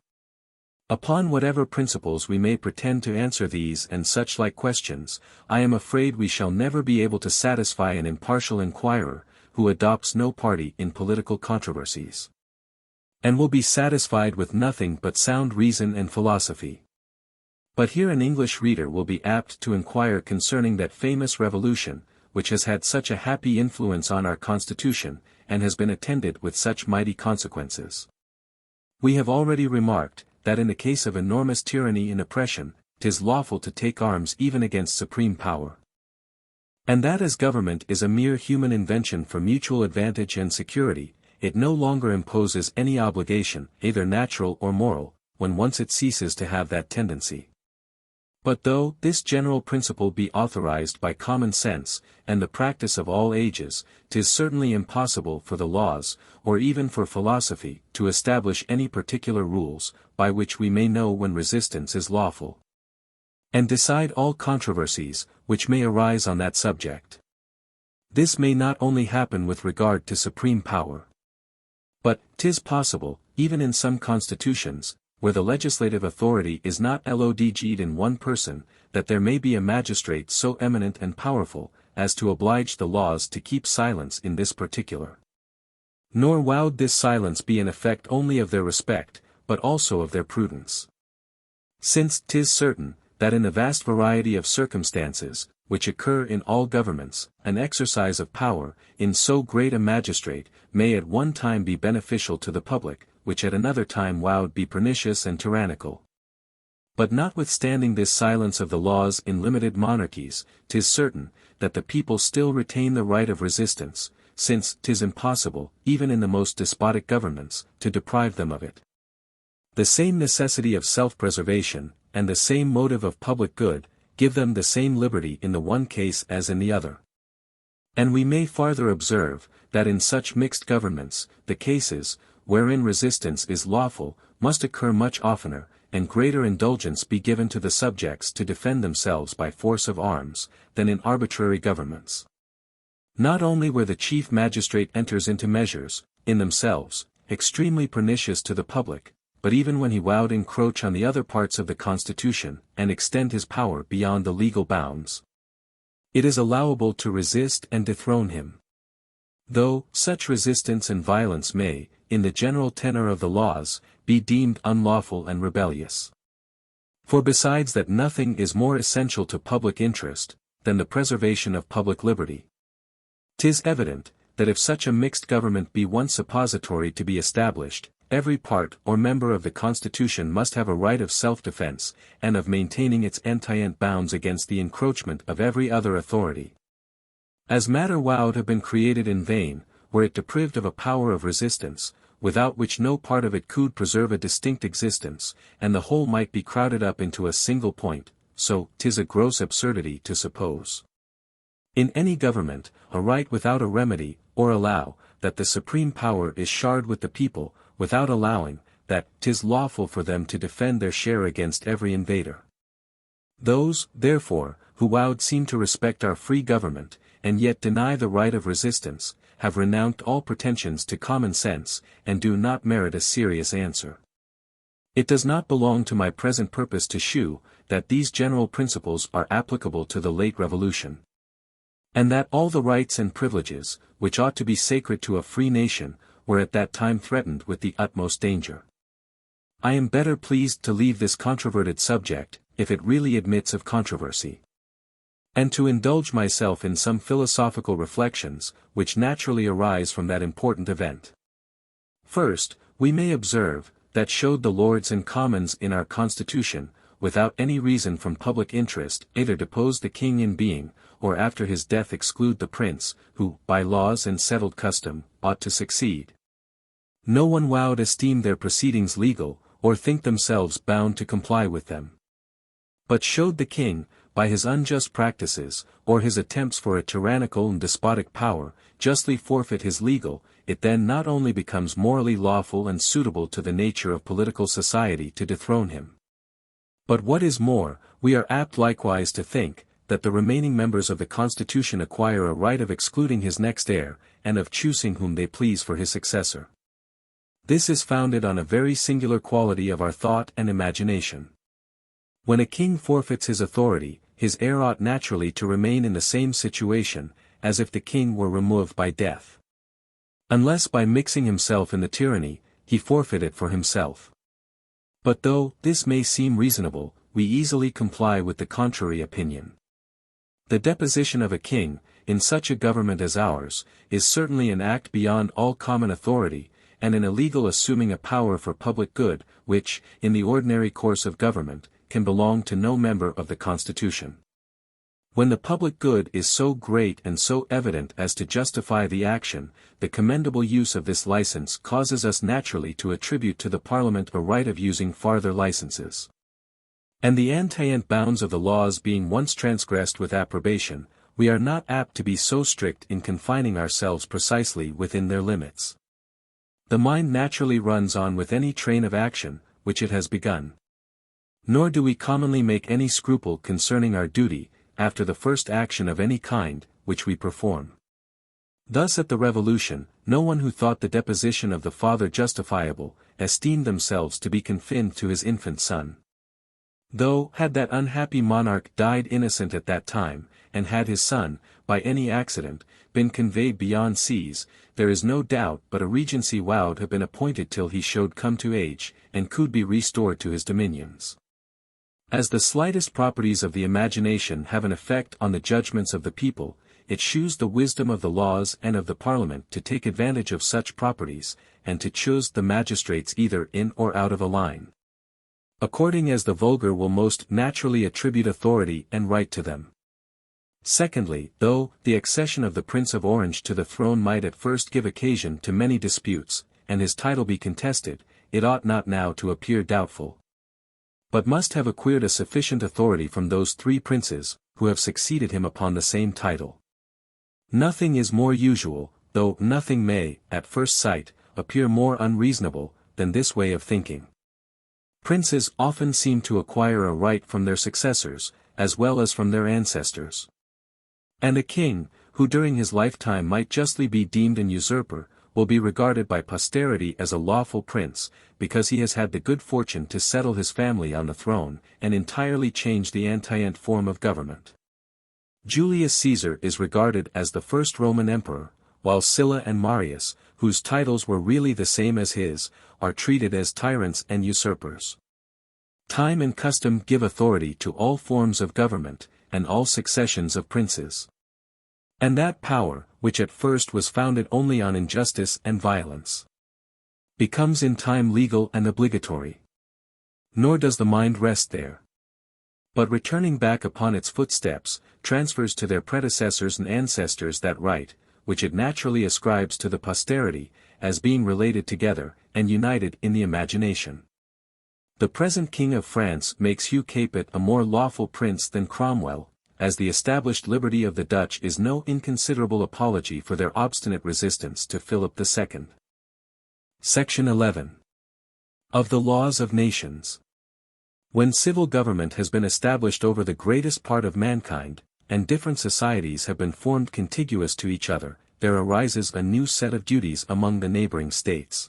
Upon whatever principles we may pretend to answer these and such like questions, I am afraid we shall never be able to satisfy an impartial inquirer, who adopts no party in political controversies, and will be satisfied with nothing but sound reason and philosophy. But here an English reader will be apt to inquire concerning that famous revolution, which has had such a happy influence on our Constitution, and has been attended with such mighty consequences. We have already remarked, that in the case of enormous tyranny and oppression, 'tis lawful to take arms even against supreme power. And that as government is a mere human invention for mutual advantage and security, it no longer imposes any obligation, either natural or moral, when once it ceases to have that tendency. But though this general principle be authorized by common sense, and the practice of all ages, 'tis certainly impossible for the laws, or even for philosophy, to establish any particular rules, by which we may know when resistance is lawful, and decide all controversies, which may arise on that subject. This may not only happen with regard to supreme power, but 'tis possible, even in some constitutions, where the legislative authority is not lodged in one person, that there may be a magistrate so eminent and powerful, as to oblige the laws to keep silence in this particular. Nor would this silence be an effect only of their respect, but also of their prudence. Since 'tis certain, that in the vast variety of circumstances, which occur in all governments, an exercise of power, in so great a magistrate, may at one time be beneficial to the public, which at another time would be pernicious and tyrannical. But notwithstanding this silence of the laws in limited monarchies, 'tis certain, that the people still retain the right of resistance, since 'tis impossible, even in the most despotic governments, to deprive them of it. The same necessity of self-preservation, and the same motive of public good, give them the same liberty in the one case as in the other. And we may farther observe, that in such mixed governments, the cases, wherein resistance is lawful, must occur much oftener, and greater indulgence be given to the subjects to defend themselves by force of arms, than in arbitrary governments. Not only where the chief magistrate enters into measures, in themselves, extremely pernicious to the public, but even when he would encroach on the other parts of the constitution, and extend his power beyond the legal bounds, it is allowable to resist and dethrone him. Though such resistance and violence may, in the general tenor of the laws, be deemed unlawful and rebellious. For besides that nothing is more essential to public interest, than the preservation of public liberty, 'tis evident, that if such a mixed government be once suppository to be established, every part or member of the Constitution must have a right of self-defense, and of maintaining its antient bounds against the encroachment of every other authority. As matter would have been created in vain, were it deprived of a power of resistance, without which no part of it could preserve a distinct existence, and the whole might be crowded up into a single point, so 'tis a gross absurdity to suppose in any government, a right without a remedy, or allow, that the supreme power is shared with the people, without allowing, that 'tis lawful for them to defend their share against every invader. Those, therefore, who would seem to respect our free government, and yet deny the right of resistance, have renounced all pretensions to common sense, and do not merit a serious answer. It does not belong to my present purpose to shew, that these general principles are applicable to the late revolution, and that all the rights and privileges, which ought to be sacred to a free nation, were at that time threatened with the utmost danger. I am better pleased to leave this controverted subject, if it really admits of controversy, and to indulge myself in some philosophical reflections, which naturally arise from that important event. First, we may observe, that showed the Lords and Commons in our Constitution, without any reason from public interest, either depose the King in being, or after his death exclude the Prince, who, by laws and settled custom, ought to succeed. No one would esteem their proceedings legal, or think themselves bound to comply with them. But showed the King, by his unjust practices, or his attempts for a tyrannical and despotic power, justly forfeit his legal, it then not only becomes morally lawful and suitable to the nature of political society to dethrone him, but what is more, we are apt likewise to think, that the remaining members of the Constitution acquire a right of excluding his next heir, and of choosing whom they please for his successor. This is founded on a very singular quality of our thought and imagination. When a king forfeits his authority, his heir ought naturally to remain in the same situation, as if the king were removed by death. Unless by mixing himself in the tyranny, he forfeit it for himself. But though this may seem reasonable, we easily comply with the contrary opinion. The deposition of a king, in such a government as ours, is certainly an act beyond all common authority, and an illegal assuming a power for public good, which, in the ordinary course of government, can belong to no member of the Constitution. When the public good is so great and so evident as to justify the action, the commendable use of this license causes us naturally to attribute to the Parliament a right of using farther licenses. And the antient bounds of the laws being once transgressed with approbation, we are not apt to be so strict in confining ourselves precisely within their limits. The mind naturally runs on with any train of action, which it has begun. Nor do we commonly make any scruple concerning our duty, after the first action of any kind, which we perform. Thus at the Revolution, no one who thought the deposition of the father justifiable, esteemed themselves to be confined to his infant son. Though, had that unhappy monarch died innocent at that time, and had his son, by any accident, been conveyed beyond seas, there is no doubt but a regency would have been appointed till he should come to age, and could be restored to his dominions. As the slightest properties of the imagination have an effect on the judgments of the people, it shews the wisdom of the laws and of the Parliament to take advantage of such properties, and to choose the magistrates either in or out of a line, according as the vulgar will most naturally attribute authority and right to them. Secondly, though the accession of the Prince of Orange to the throne might at first give occasion to many disputes, and his title be contested, it ought not now to appear doubtful, but must have acquired a sufficient authority from those three princes, who have succeeded him upon the same title. Nothing is more usual, though nothing may, at first sight, appear more unreasonable than this way of thinking. Princes often seem to acquire a right from their successors, as well as from their ancestors. And a king, who during his lifetime might justly be deemed an usurper, will be regarded by posterity as a lawful prince, because he has had the good fortune to settle his family on the throne, and entirely change the antient form of government. Julius Caesar is regarded as the first Roman emperor, while Sylla and Marius, whose titles were really the same as his, are treated as tyrants and usurpers. Time and custom give authority to all forms of government, and all successions of princes. And that power, which at first was founded only on injustice and violence, becomes in time legal and obligatory. Nor does the mind rest there, but returning back upon its footsteps, transfers to their predecessors and ancestors that right, which it naturally ascribes to the posterity, as being related together, and united in the imagination. The present King of France makes Hugh Capet a more lawful prince than Cromwell, as the established liberty of the Dutch is no inconsiderable apology for their obstinate resistance to Philip II. Section 11. Of the Laws of Nations. When civil government has been established over the greatest part of mankind, and different societies have been formed contiguous to each other, there arises a new set of duties among the neighboring states,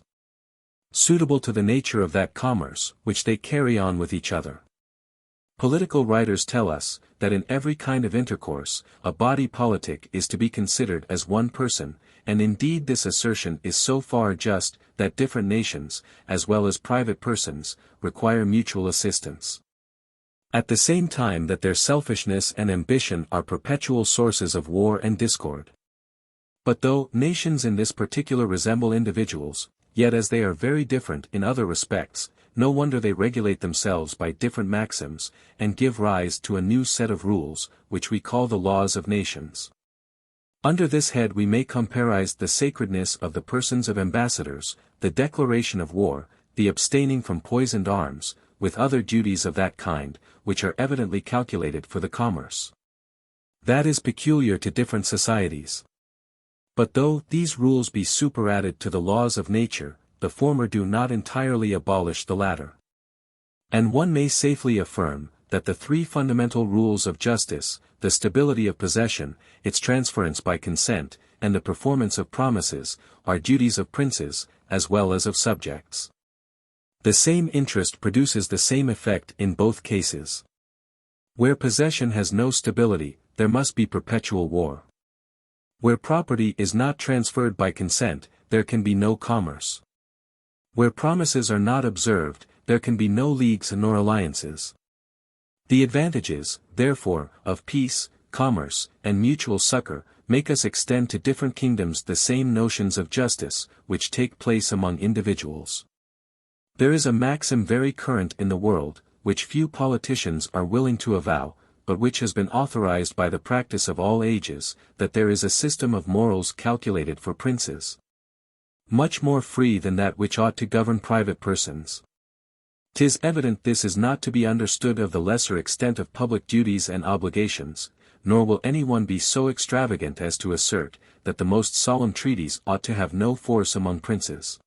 suitable to the nature of that commerce which they carry on with each other. Political writers tell us, that in every kind of intercourse, a body politic is to be considered as one person, and indeed this assertion is so far just, that different nations, as well as private persons, require mutual assistance. At the same time that their selfishness and ambition are perpetual sources of war and discord. But though nations in this particular resemble individuals, yet as they are very different in other respects, no wonder they regulate themselves by different maxims, and give rise to a new set of rules, which we call the laws of nations. Under this head we may comparize the sacredness of the persons of ambassadors, the declaration of war, the abstaining from poisoned arms, with other duties of that kind, which are evidently calculated for the commerce that is peculiar to different societies. But though these rules be superadded to the laws of nature, the former do not entirely abolish the latter. And one may safely affirm, that the three fundamental rules of justice, the stability of possession, its transference by consent, and the performance of promises, are duties of princes, as well as of subjects. The same interest produces the same effect in both cases. Where possession has no stability, there must be perpetual war. Where property is not transferred by consent, there can be no commerce. Where promises are not observed, there can be no leagues nor alliances. The advantages, therefore, of peace, commerce, and mutual succor, make us extend to different kingdoms the same notions of justice, which take place among individuals. There is a maxim very current in the world, which few politicians are willing to avow, but which has been authorized by the practice of all ages, that there is a system of morals calculated for princes, much more free than that which ought to govern private persons. 'Tis evident this is not to be understood of the lesser extent of public duties and obligations, nor will any one be so extravagant as to assert, that the most solemn treaties ought to have no force among princes.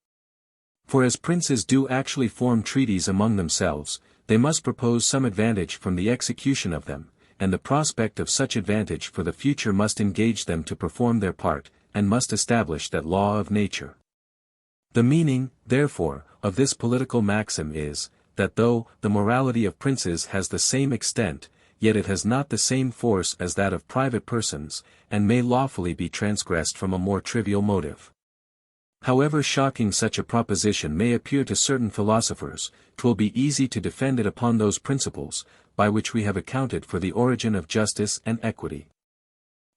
For as princes do actually form treaties among themselves, they must propose some advantage from the execution of them, and the prospect of such advantage for the future must engage them to perform their part, and must establish that law of nature. The meaning, therefore, of this political maxim is, that though the morality of princes has the same extent, yet it has not the same force as that of private persons, and may lawfully be transgressed from a more trivial motive. However shocking such a proposition may appear to certain philosophers, 'twill be easy to defend it upon those principles, by which we have accounted for the origin of justice and equity.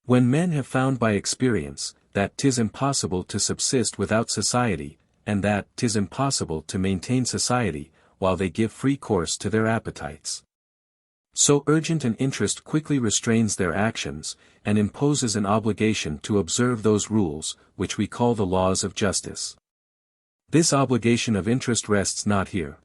When men have found by experience, that 'tis impossible to subsist without society, and that 'tis impossible to maintain society, while they give free course to their appetites, so urgent an interest quickly restrains their actions, and imposes an obligation to observe those rules, which we call the laws of justice. This obligation of interest rests not here,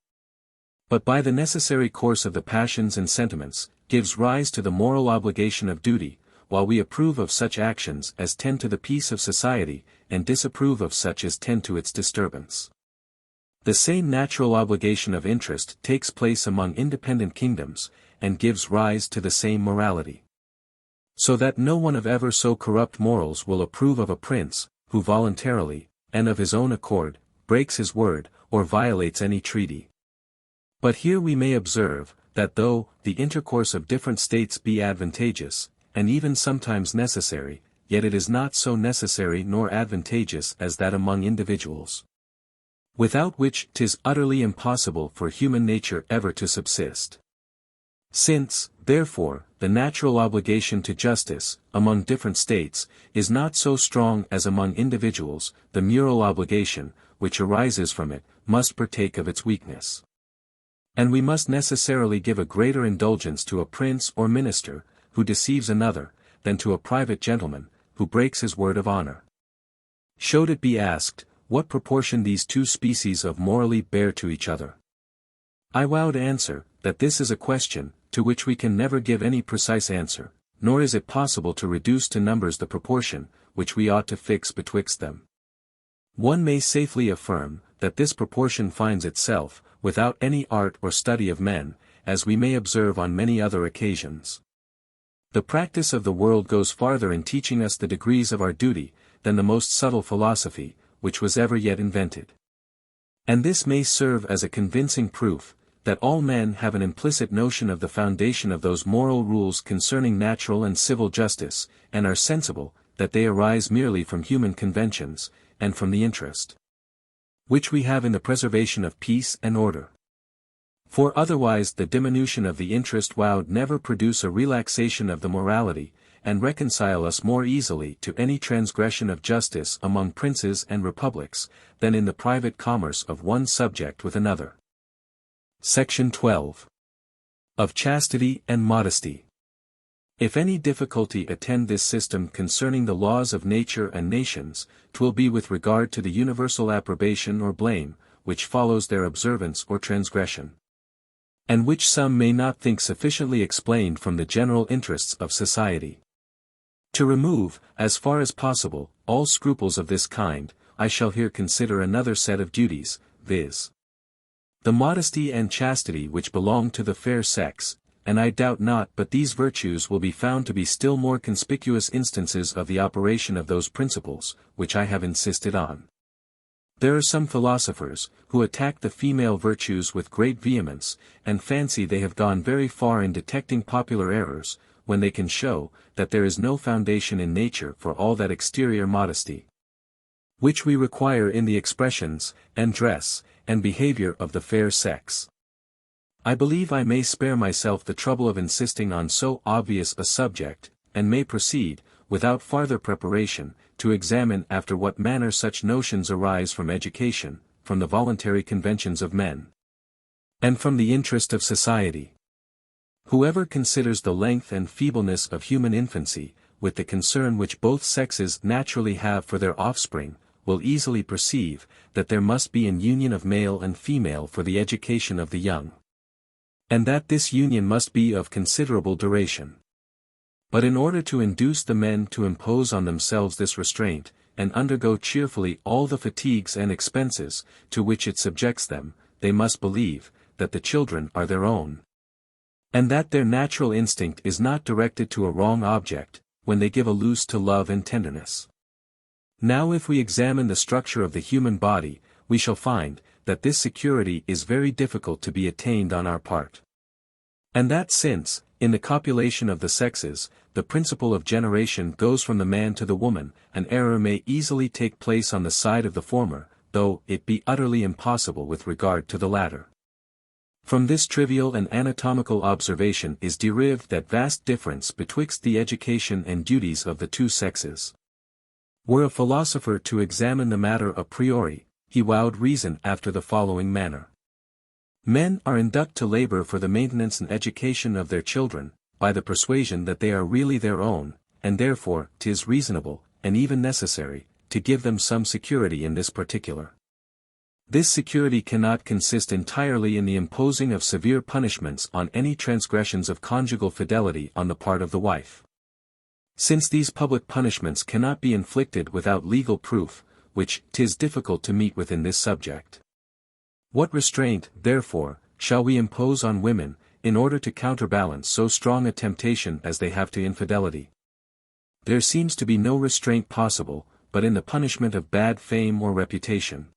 but by the necessary course of the passions and sentiments, gives rise to the moral obligation of duty, while we approve of such actions as tend to the peace of society, and disapprove of such as tend to its disturbance. The same natural obligation of interest takes place among independent kingdoms, and gives rise to the same morality. So that no one of ever so corrupt morals will approve of a prince, who voluntarily, and of his own accord, breaks his word, or violates any treaty. But here we may observe, that though the intercourse of different states be advantageous, and even sometimes necessary, yet it is not so necessary nor advantageous as that among individuals, without which 'tis utterly impossible for human nature ever to subsist. Since, therefore, the natural obligation to justice, among different states, is not so strong as among individuals, the moral obligation, which arises from it, must partake of its weakness. And we must necessarily give a greater indulgence to a prince or minister, who deceives another, than to a private gentleman, who breaks his word of honor. Should it be asked, what proportion these two species of morally bear to each other? I vow to answer, that this is a question, to which we can never give any precise answer, nor is it possible to reduce to numbers the proportion, which we ought to fix betwixt them. One may safely affirm, that this proportion finds itself, without any art or study of men, as we may observe on many other occasions. The practice of the world goes farther in teaching us the degrees of our duty, than the most subtle philosophy, which was ever yet invented. And this may serve as a convincing proof, that all men have an implicit notion of the foundation of those moral rules concerning natural and civil justice, and are sensible, that they arise merely from human conventions, and from the interest which we have in the preservation of peace and order. For otherwise the diminution of the interest would never produce a relaxation of the morality, and reconcile us more easily to any transgression of justice among princes and republics, than in the private commerce of one subject with another. Section 12. Of Chastity and Modesty. If any difficulty attend this system concerning the laws of nature and nations, 'twill be with regard to the universal approbation or blame, which follows their observance or transgression, and which some may not think sufficiently explained from the general interests of society. To remove, as far as possible, all scruples of this kind, I shall here consider another set of duties, viz. the modesty and chastity which belong to the fair sex, and I doubt not but these virtues will be found to be still more conspicuous instances of the operation of those principles, which I have insisted on. There are some philosophers, who attack the female virtues with great vehemence, and fancy they have gone very far in detecting popular errors, when they can show, that there is no foundation in nature for all that exterior modesty, which we require in the expressions, and dress, and behavior of the fair sex. I believe I may spare myself the trouble of insisting on so obvious a subject, and may proceed, without farther preparation, to examine after what manner such notions arise from education, from the voluntary conventions of men, and from the interest of society. Whoever considers the length and feebleness of human infancy, with the concern which both sexes naturally have for their offspring, will easily perceive, that there must be an union of male and female for the education of the young, and that this union must be of considerable duration. But in order to induce the men to impose on themselves this restraint, and undergo cheerfully all the fatigues and expenses, to which it subjects them, they must believe, that the children are their own, and that their natural instinct is not directed to a wrong object, when they give a loose to love and tenderness. Now if we examine the structure of the human body, we shall find, that this security is very difficult to be attained on our part. And that since, in the copulation of the sexes, the principle of generation goes from the man to the woman, an error may easily take place on the side of the former, though it be utterly impossible with regard to the latter. From this trivial and anatomical observation is derived that vast difference betwixt the education and duties of the two sexes. Were a philosopher to examine the matter a priori, he would reason after the following manner. Men are induced to labor for the maintenance and education of their children, by the persuasion that they are really their own, and therefore 'tis reasonable, and even necessary, to give them some security in this particular. This security cannot consist entirely in the imposing of severe punishments on any transgressions of conjugal fidelity on the part of the wife. Since these public punishments cannot be inflicted without legal proof, which 'tis difficult to meet with in this subject. What restraint, therefore, shall we impose on women, in order to counterbalance so strong a temptation as they have to infidelity? There seems to be no restraint possible, but in the punishment of bad fame or reputation.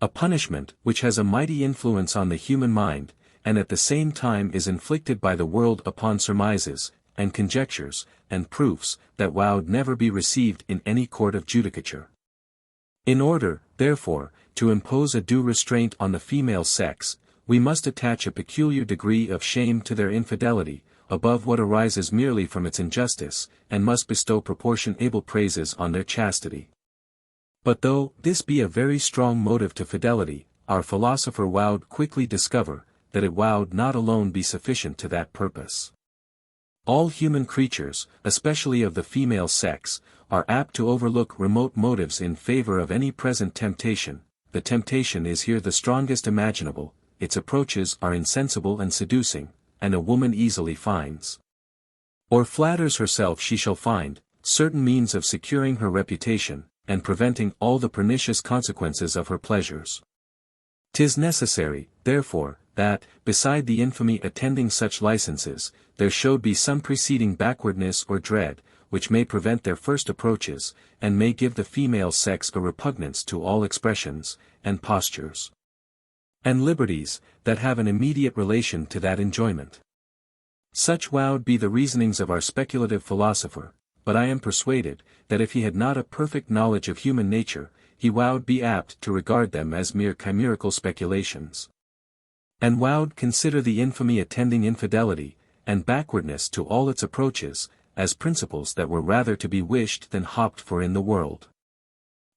A punishment which has a mighty influence on the human mind, and at the same time is inflicted by the world upon surmises, and conjectures, and proofs, that would never be received in any court of judicature. In order, therefore, to impose a due restraint on the female sex, we must attach a peculiar degree of shame to their infidelity, above what arises merely from its injustice, and must bestow proportionable praises on their chastity. But though this be a very strong motive to fidelity, our philosopher would quickly discover, that it would not alone be sufficient to that purpose. All human creatures, especially of the female sex, are apt to overlook remote motives in favor of any present temptation. The temptation is here the strongest imaginable, its approaches are insensible and seducing, and a woman easily finds, or flatters herself she shall find, certain means of securing her reputation, and preventing all the pernicious consequences of her pleasures. 'Tis necessary, therefore, that, beside the infamy attending such licenses, there should be some preceding backwardness or dread, which may prevent their first approaches, and may give the female sex a repugnance to all expressions, and postures, and liberties, that have an immediate relation to that enjoyment. Such would be the reasonings of our speculative philosopher, but I am persuaded, that if he had not a perfect knowledge of human nature, he would be apt to regard them as mere chimerical speculations, and would consider the infamy attending infidelity, and backwardness to all its approaches, as principles that were rather to be wished than hoped for in the world.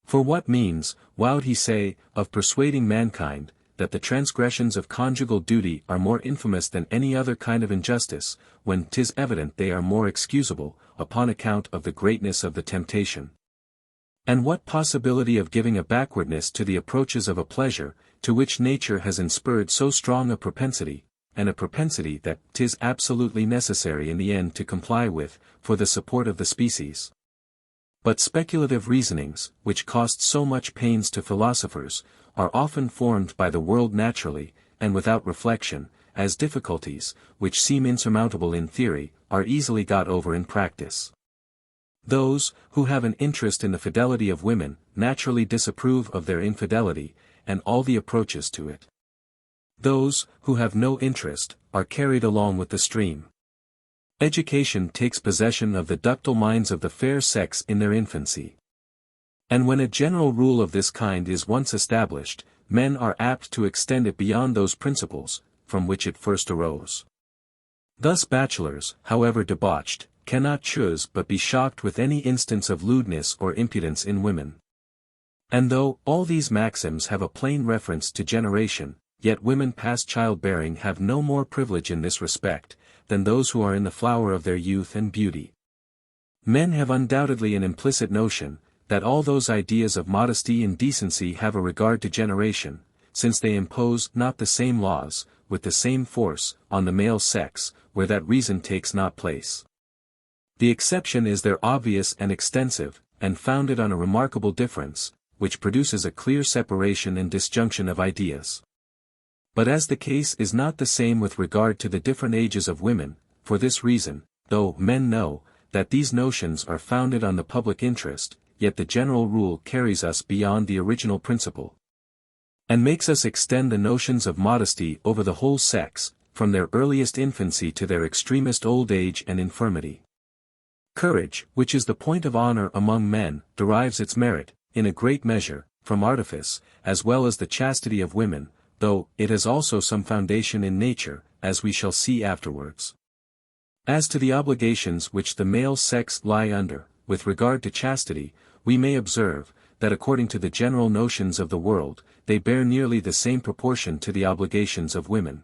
For what means, would he say, of persuading mankind, that the transgressions of conjugal duty are more infamous than any other kind of injustice, when 'tis evident they are more excusable, upon account of the greatness of the temptation? And what possibility of giving a backwardness to the approaches of a pleasure, to which nature has inspired so strong a propensity, and a propensity that 'tis absolutely necessary in the end to comply with, for the support of the species? But speculative reasonings, which cost so much pains to philosophers, are often formed by the world naturally, and without reflection, as difficulties, which seem insurmountable in theory, are easily got over in practice. Those, who have an interest in the fidelity of women, naturally disapprove of their infidelity, and all the approaches to it. Those, who have no interest, are carried along with the stream. Education takes possession of the ductile minds of the fair sex in their infancy. And when a general rule of this kind is once established, men are apt to extend it beyond those principles, from which it first arose. Thus bachelors, however debauched, cannot choose but be shocked with any instance of lewdness or impudence in women. And though all these maxims have a plain reference to generation, yet women past childbearing have no more privilege in this respect, than those who are in the flower of their youth and beauty. Men have undoubtedly an implicit notion, that all those ideas of modesty and decency have a regard to generation, since they impose not the same laws, with the same force, on the male sex, where that reason takes not place. The exception is there obvious and extensive, and founded on a remarkable difference, which produces a clear separation and disjunction of ideas. But as the case is not the same with regard to the different ages of women, for this reason, though men know, that these notions are founded on the public interest, yet the general rule carries us beyond the original principle, and makes us extend the notions of modesty over the whole sex, from their earliest infancy to their extremest old age and infirmity. Courage, which is the point of honor among men, derives its merit, in a great measure, from artifice, as well as the chastity of women, though it has also some foundation in nature, as we shall see afterwards. As to the obligations which the male sex lie under, with regard to chastity, we may observe, that according to the general notions of the world, they bear nearly the same proportion to the obligations of women,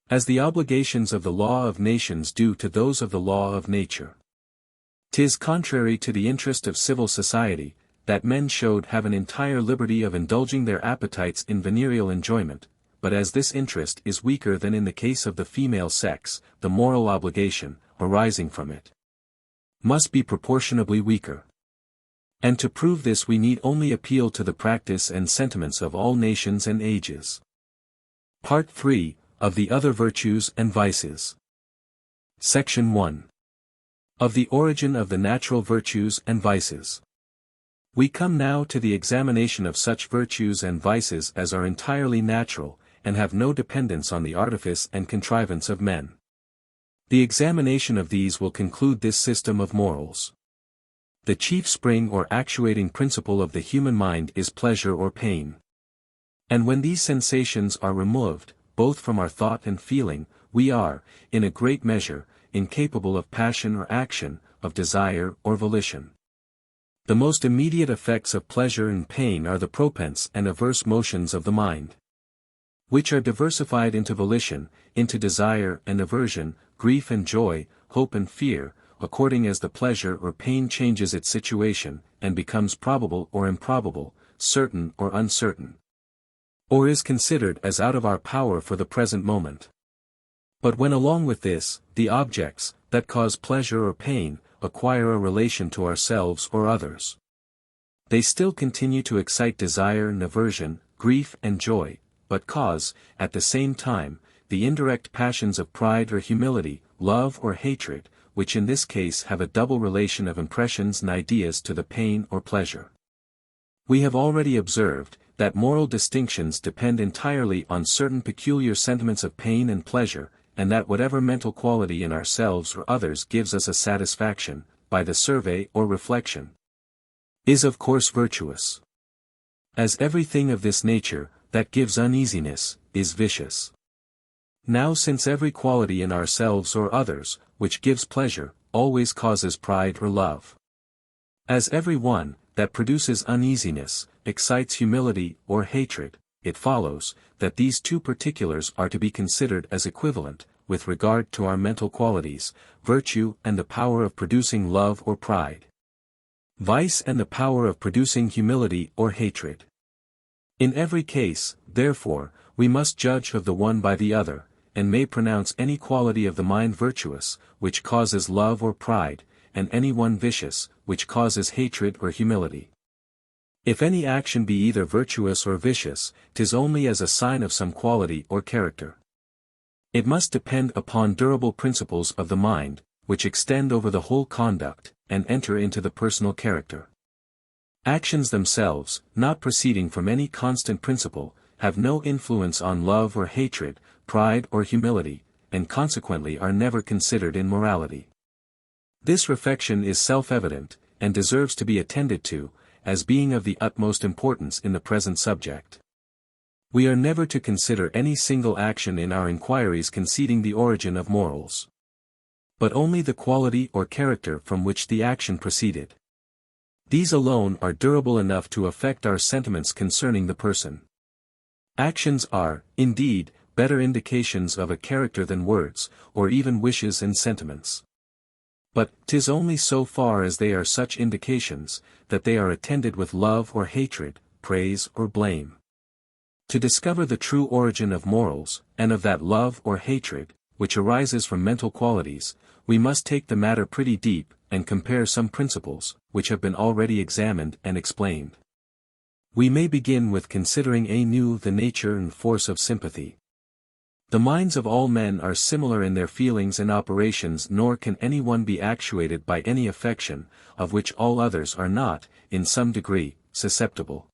as the obligations of the law of nations do to those of the law of nature. 'Tis contrary to the interest of civil society, that men should have an entire liberty of indulging their appetites in venereal enjoyment, but as this interest is weaker than in the case of the female sex, the moral obligation, arising from it, must be proportionably weaker. And to prove this we need only appeal to the practice and sentiments of all nations and ages. Part 3, of the other virtues and vices. Section 1. Of the origin of the natural virtues and vices. We come now to the examination of such virtues and vices as are entirely natural, and have no dependence on the artifice and contrivance of men. The examination of these will conclude this system of morals. The chief spring or actuating principle of the human mind is pleasure or pain. And when these sensations are removed, both from our thought and feeling, we are, in a great measure, incapable of passion or action, of desire or volition. The most immediate effects of pleasure and pain are the propense and averse motions of the mind, which are diversified into volition, into desire and aversion, grief and joy, hope and fear, according as the pleasure or pain changes its situation, and becomes probable or improbable, certain or uncertain, or is considered as out of our power for the present moment. But when along with this, the objects, that cause pleasure or pain, acquire a relation to ourselves or others, they still continue to excite desire and aversion, grief and joy, but cause, at the same time, the indirect passions of pride or humility, love or hatred, which in this case have a double relation of impressions and ideas to the pain or pleasure. We have already observed, that moral distinctions depend entirely on certain peculiar sentiments of pain and pleasure, and that whatever mental quality in ourselves or others gives us a satisfaction, by the survey or reflection, is of course virtuous. As everything of this nature, that gives uneasiness, is vicious. Now since every quality in ourselves or others, which gives pleasure, always causes pride or love. As every one, that produces uneasiness, excites humility or hatred, it follows, that these two particulars are to be considered as equivalent, with regard to our mental qualities, virtue and the power of producing love or pride, vice and the power of producing humility or hatred. In every case, therefore, we must judge of the one by the other, and may pronounce any quality of the mind virtuous, which causes love or pride, and any one vicious, which causes hatred or humility. If any action be either virtuous or vicious, 'tis only as a sign of some quality or character. It must depend upon durable principles of the mind, which extend over the whole conduct, and enter into the personal character. Actions themselves, not proceeding from any constant principle, have no influence on love or hatred, pride or humility, and consequently are never considered in morality. This reflection is self-evident, and deserves to be attended to, as being of the utmost importance in the present subject. We are never to consider any single action in our inquiries conceding the origin of morals, but only the quality or character from which the action proceeded. These alone are durable enough to affect our sentiments concerning the person. Actions are, indeed, better indications of a character than words, or even wishes and sentiments. But 'tis only so far as they are such indications, that they are attended with love or hatred, praise or blame. To discover the true origin of morals, and of that love or hatred, which arises from mental qualities, we must take the matter pretty deep, and compare some principles, which have been already examined and explained. We may begin with considering anew the nature and force of sympathy. The minds of all men are similar in their feelings and operations, nor can any one be actuated by any affection, of which all others are not, in some degree, susceptible.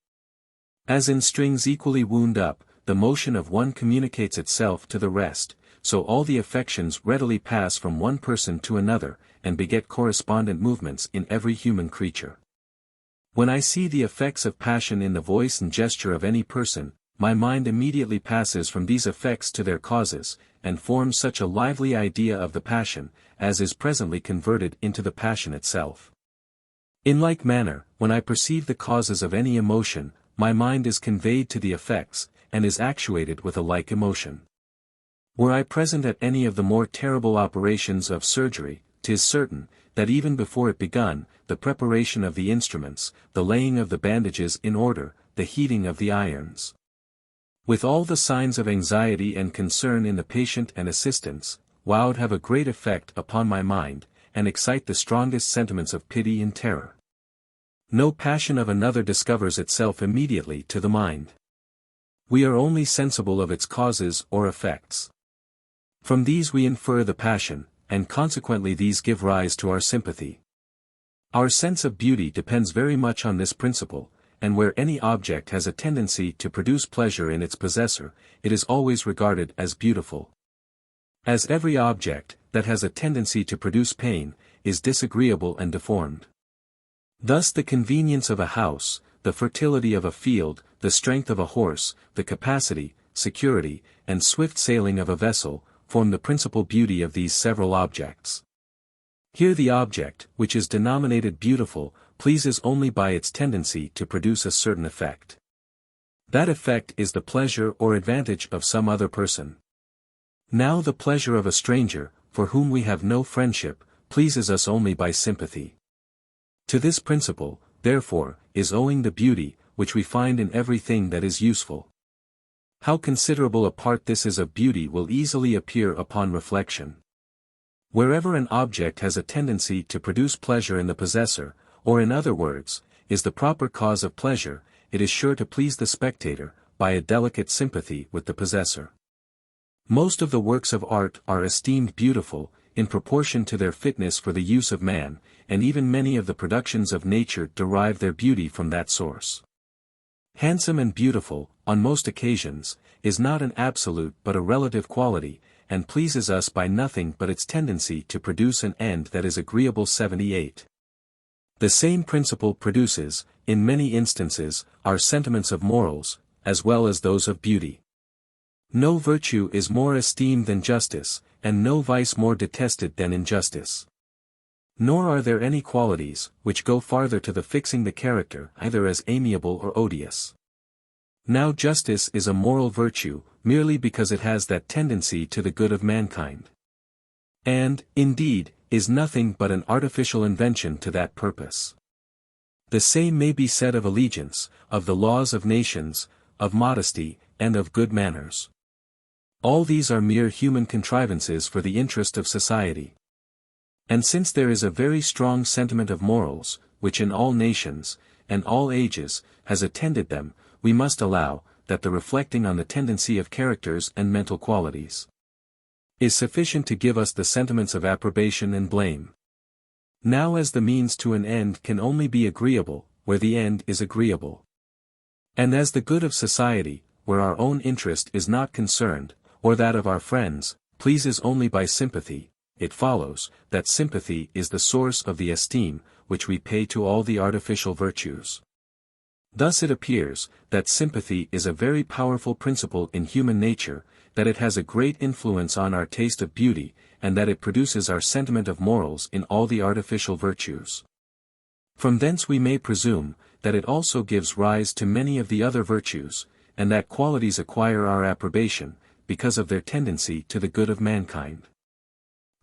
As in strings equally wound up, the motion of one communicates itself to the rest, so all the affections readily pass from one person to another, and beget correspondent movements in every human creature. When I see the effects of passion in the voice and gesture of any person, my mind immediately passes from these effects to their causes, and forms such a lively idea of the passion, as is presently converted into the passion itself. In like manner, when I perceive the causes of any emotion, my mind is conveyed to the effects, and is actuated with a like emotion. Were I present at any of the more terrible operations of surgery, 'tis certain, that even before it begun, the preparation of the instruments, the laying of the bandages in order, the heating of the irons, with all the signs of anxiety and concern in the patient and assistants, would have a great effect upon my mind, and excite the strongest sentiments of pity and terror. No passion of another discovers itself immediately to the mind. We are only sensible of its causes or effects. From these we infer the passion, and consequently these give rise to our sympathy. Our sense of beauty depends very much on this principle, and where any object has a tendency to produce pleasure in its possessor, it is always regarded as beautiful. As every object, that has a tendency to produce pain, is disagreeable and deformed. Thus the convenience of a house, the fertility of a field, the strength of a horse, the capacity, security, and swift sailing of a vessel, form the principal beauty of these several objects. Here the object, which is denominated beautiful, pleases only by its tendency to produce a certain effect. That effect is the pleasure or advantage of some other person. Now the pleasure of a stranger, for whom we have no friendship, pleases us only by sympathy. To this principle, therefore, is owing the beauty, which we find in everything that is useful. How considerable a part this is of beauty will easily appear upon reflection. Wherever an object has a tendency to produce pleasure in the possessor, or in other words, is the proper cause of pleasure, it is sure to please the spectator, by a delicate sympathy with the possessor. Most of the works of art are esteemed beautiful, in proportion to their fitness for the use of man, and even many of the productions of nature derive their beauty from that source. Handsome and beautiful, on most occasions, is not an absolute but a relative quality, and pleases us by nothing but its tendency to produce an end that is agreeable. 78. The same principle produces, in many instances, our sentiments of morals, as well as those of beauty. No virtue is more esteemed than justice, and no vice more detested than injustice. Nor are there any qualities, which go farther to the fixing the character either as amiable or odious. Now justice is a moral virtue, merely because it has that tendency to the good of mankind. And, indeed, is nothing but an artificial invention to that purpose. The same may be said of allegiance, of the laws of nations, of modesty, and of good manners. All these are mere human contrivances for the interest of society. And since there is a very strong sentiment of morals, which in all nations, and all ages, has attended them, we must allow, that the reflecting on the tendency of characters and mental qualities is sufficient to give us the sentiments of approbation and blame. Now as the means to an end can only be agreeable, where the end is agreeable. And as the good of society, where our own interest is not concerned, or that of our friends, pleases only by sympathy, it follows, that sympathy is the source of the esteem, which we pay to all the artificial virtues. Thus it appears, that sympathy is a very powerful principle in human nature, that it has a great influence on our taste of beauty, and that it produces our sentiment of morals in all the artificial virtues. From thence we may presume, that it also gives rise to many of the other virtues, and that qualities acquire our approbation, because of their tendency to the good of mankind.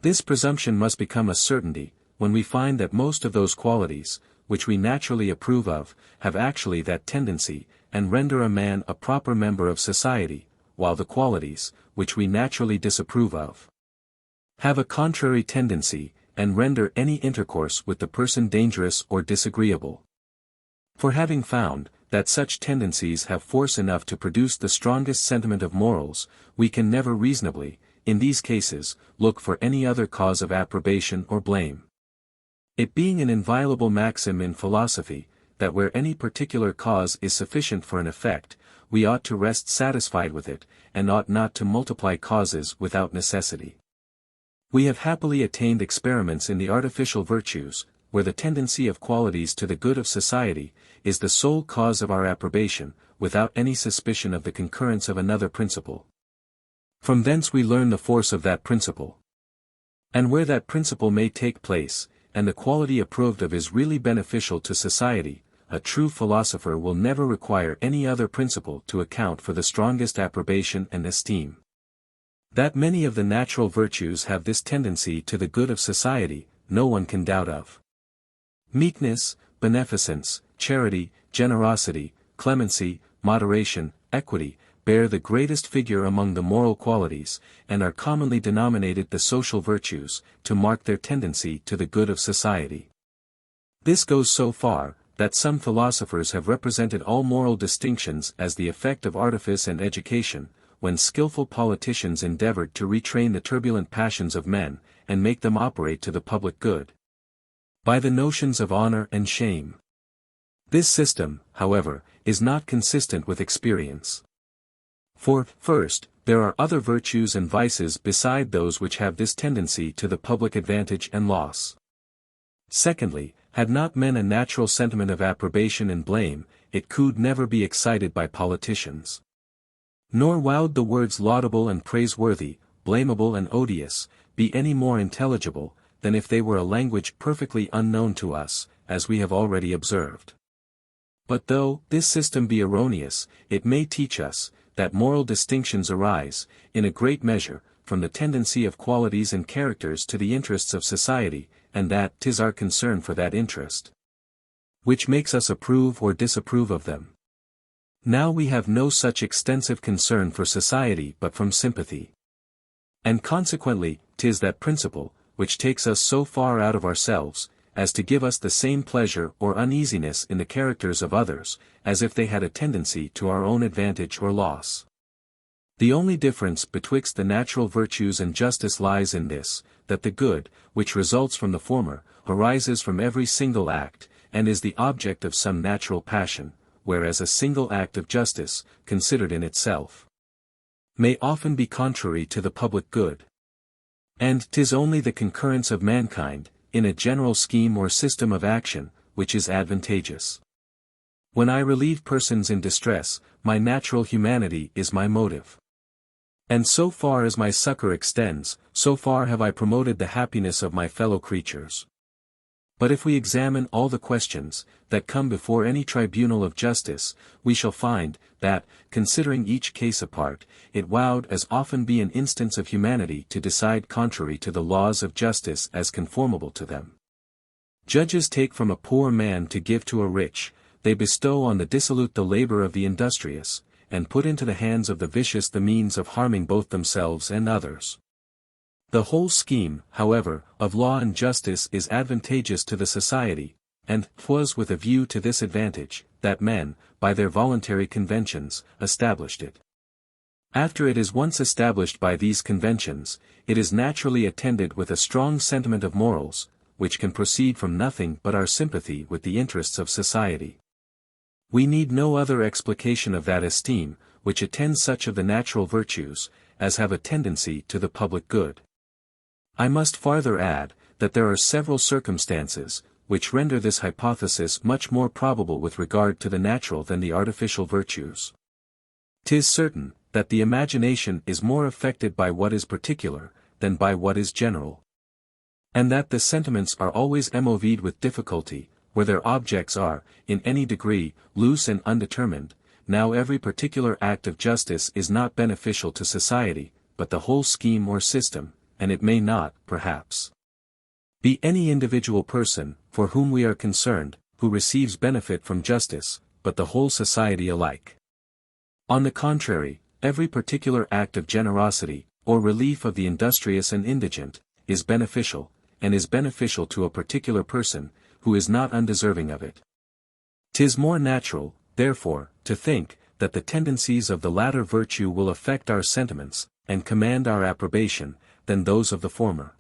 This presumption must become a certainty, when we find that most of those qualities, which we naturally approve of, have actually that tendency, and render a man a proper member of society, while the qualities, which we naturally disapprove of, have a contrary tendency, and render any intercourse with the person dangerous or disagreeable. For having found, that such tendencies have force enough to produce the strongest sentiment of morals, we can never reasonably, in these cases, look for any other cause of approbation or blame. It being an inviolable maxim in philosophy, that where any particular cause is sufficient for an effect, we ought to rest satisfied with it, and ought not to multiply causes without necessity. We have happily attained experiments in the artificial virtues, where the tendency of qualities to the good of society, is the sole cause of our approbation, without any suspicion of the concurrence of another principle. From thence we learn the force of that principle. And where that principle may take place, and the quality approved of is really beneficial to society, a true philosopher will never require any other principle to account for the strongest approbation and esteem. That many of the natural virtues have this tendency to the good of society, no one can doubt of. Meekness, beneficence, charity, generosity, clemency, moderation, equity, bear the greatest figure among the moral qualities, and are commonly denominated the social virtues, to mark their tendency to the good of society. This goes so far, that some philosophers have represented all moral distinctions as the effect of artifice and education, when skillful politicians endeavored to retrain the turbulent passions of men, and make them operate to the public good, by the notions of honor and shame. This system, however, is not consistent with experience. For, first, there are other virtues and vices beside those which have this tendency to the public advantage and loss. Secondly, had not men a natural sentiment of approbation and blame, it could never be excited by politicians. Nor would the words laudable and praiseworthy, blamable and odious, be any more intelligible, than if they were a language perfectly unknown to us, as we have already observed. But though this system be erroneous, it may teach us, that moral distinctions arise, in a great measure, from the tendency of qualities and characters to the interests of society, and that 'tis our concern for that interest, which makes us approve or disapprove of them. Now we have no such extensive concern for society but from sympathy. And consequently, 'tis that principle, which takes us so far out of ourselves, as to give us the same pleasure or uneasiness in the characters of others, as if they had a tendency to our own advantage or loss. The only difference betwixt the natural virtues and justice lies in this, that the good, which results from the former, arises from every single act, and is the object of some natural passion, whereas a single act of justice, considered in itself, may often be contrary to the public good. And 'tis only the concurrence of mankind, in a general scheme or system of action, which is advantageous. When I relieve persons in distress, my natural humanity is my motive. And so far as my succor extends, so far have I promoted the happiness of my fellow creatures. But if we examine all the questions, that come before any tribunal of justice, we shall find, that, considering each case apart, it would as often be an instance of humanity to decide contrary to the laws of justice as conformable to them. Judges take from a poor man to give to a rich, they bestow on the dissolute the labor of the industrious, and put into the hands of the vicious the means of harming both themselves and others. The whole scheme, however, of law and justice is advantageous to the society, and 'twas with a view to this advantage, that men, by their voluntary conventions, established it. After it is once established by these conventions, it is naturally attended with a strong sentiment of morals, which can proceed from nothing but our sympathy with the interests of society. We need no other explication of that esteem, which attends such of the natural virtues, as have a tendency to the public good. I must farther add, that there are several circumstances, which render this hypothesis much more probable with regard to the natural than the artificial virtues. 'Tis certain, that the imagination is more affected by what is particular, than by what is general. And that the sentiments are always moved with difficulty, where their objects are, in any degree, loose and undetermined. Now every particular act of justice is not beneficial to society, but the whole scheme or system, and it may not, perhaps, be any individual person, for whom we are concerned, who receives benefit from justice, but the whole society alike. On the contrary, every particular act of generosity, or relief of the industrious and indigent, is beneficial, and is beneficial to a particular person, who is not undeserving of it. 'Tis more natural, therefore, to think, that the tendencies of the latter virtue will affect our sentiments, and command our approbation, than those of the former.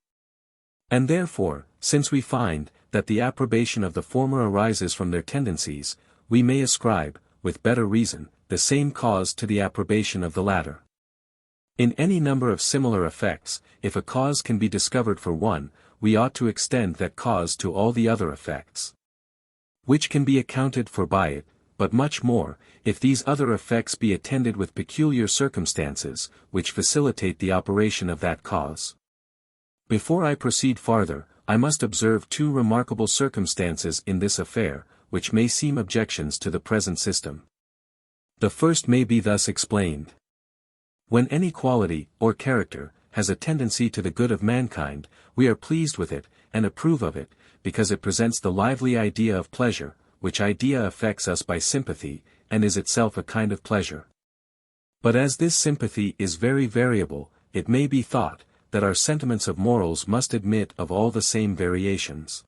And therefore, since we find, that the approbation of the former arises from their tendencies, we may ascribe, with better reason, the same cause to the approbation of the latter. In any number of similar effects, if a cause can be discovered for one, we ought to extend that cause to all the other effects, which can be accounted for by it, but much more, if these other effects be attended with peculiar circumstances, which facilitate the operation of that cause. Before I proceed farther, I must observe two remarkable circumstances in this affair, which may seem objections to the present system. The first may be thus explained. When any quality, or character, has a tendency to the good of mankind, we are pleased with it, and approve of it, because it presents the lively idea of pleasure, which idea affects us by sympathy, and is itself a kind of pleasure. But as this sympathy is very variable, it may be thought, that our sentiments of morals must admit of all the same variations.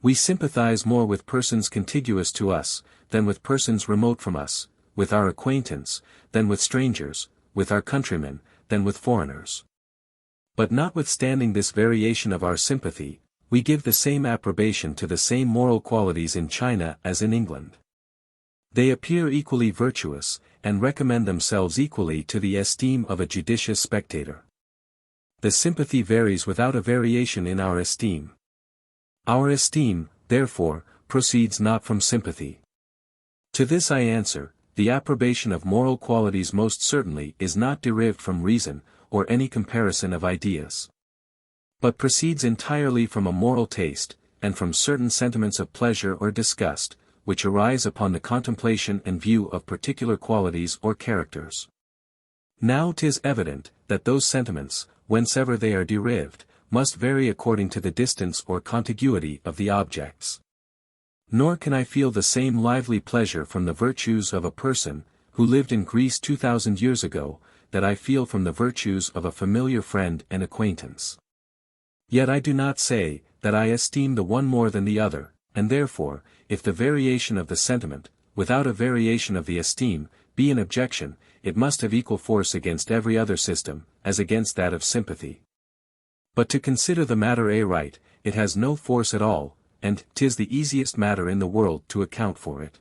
We sympathize more with persons contiguous to us, than with persons remote from us, with our acquaintance, than with strangers, with our countrymen, than with foreigners. But notwithstanding this variation of our sympathy, we give the same approbation to the same moral qualities in China as in England. They appear equally virtuous, and recommend themselves equally to the esteem of a judicious spectator. The sympathy varies without a variation in our esteem. Our esteem, therefore, proceeds not from sympathy. To this I answer, the approbation of moral qualities most certainly is not derived from reason, or any comparison of ideas, but proceeds entirely from a moral taste, and from certain sentiments of pleasure or disgust, which arise upon the contemplation and view of particular qualities or characters. Now 'tis evident, that those sentiments, whencever they are derived, must vary according to the distance or contiguity of the objects. Nor can I feel the same lively pleasure from the virtues of a person, who lived in Greece 2000 years ago, that I feel from the virtues of a familiar friend and acquaintance. Yet I do not say, that I esteem the one more than the other, and therefore, if the variation of the sentiment, without a variation of the esteem, be an objection, it must have equal force against every other system, as against that of sympathy. But to consider the matter aright, it has no force at all, and 'tis the easiest matter in the world to account for it.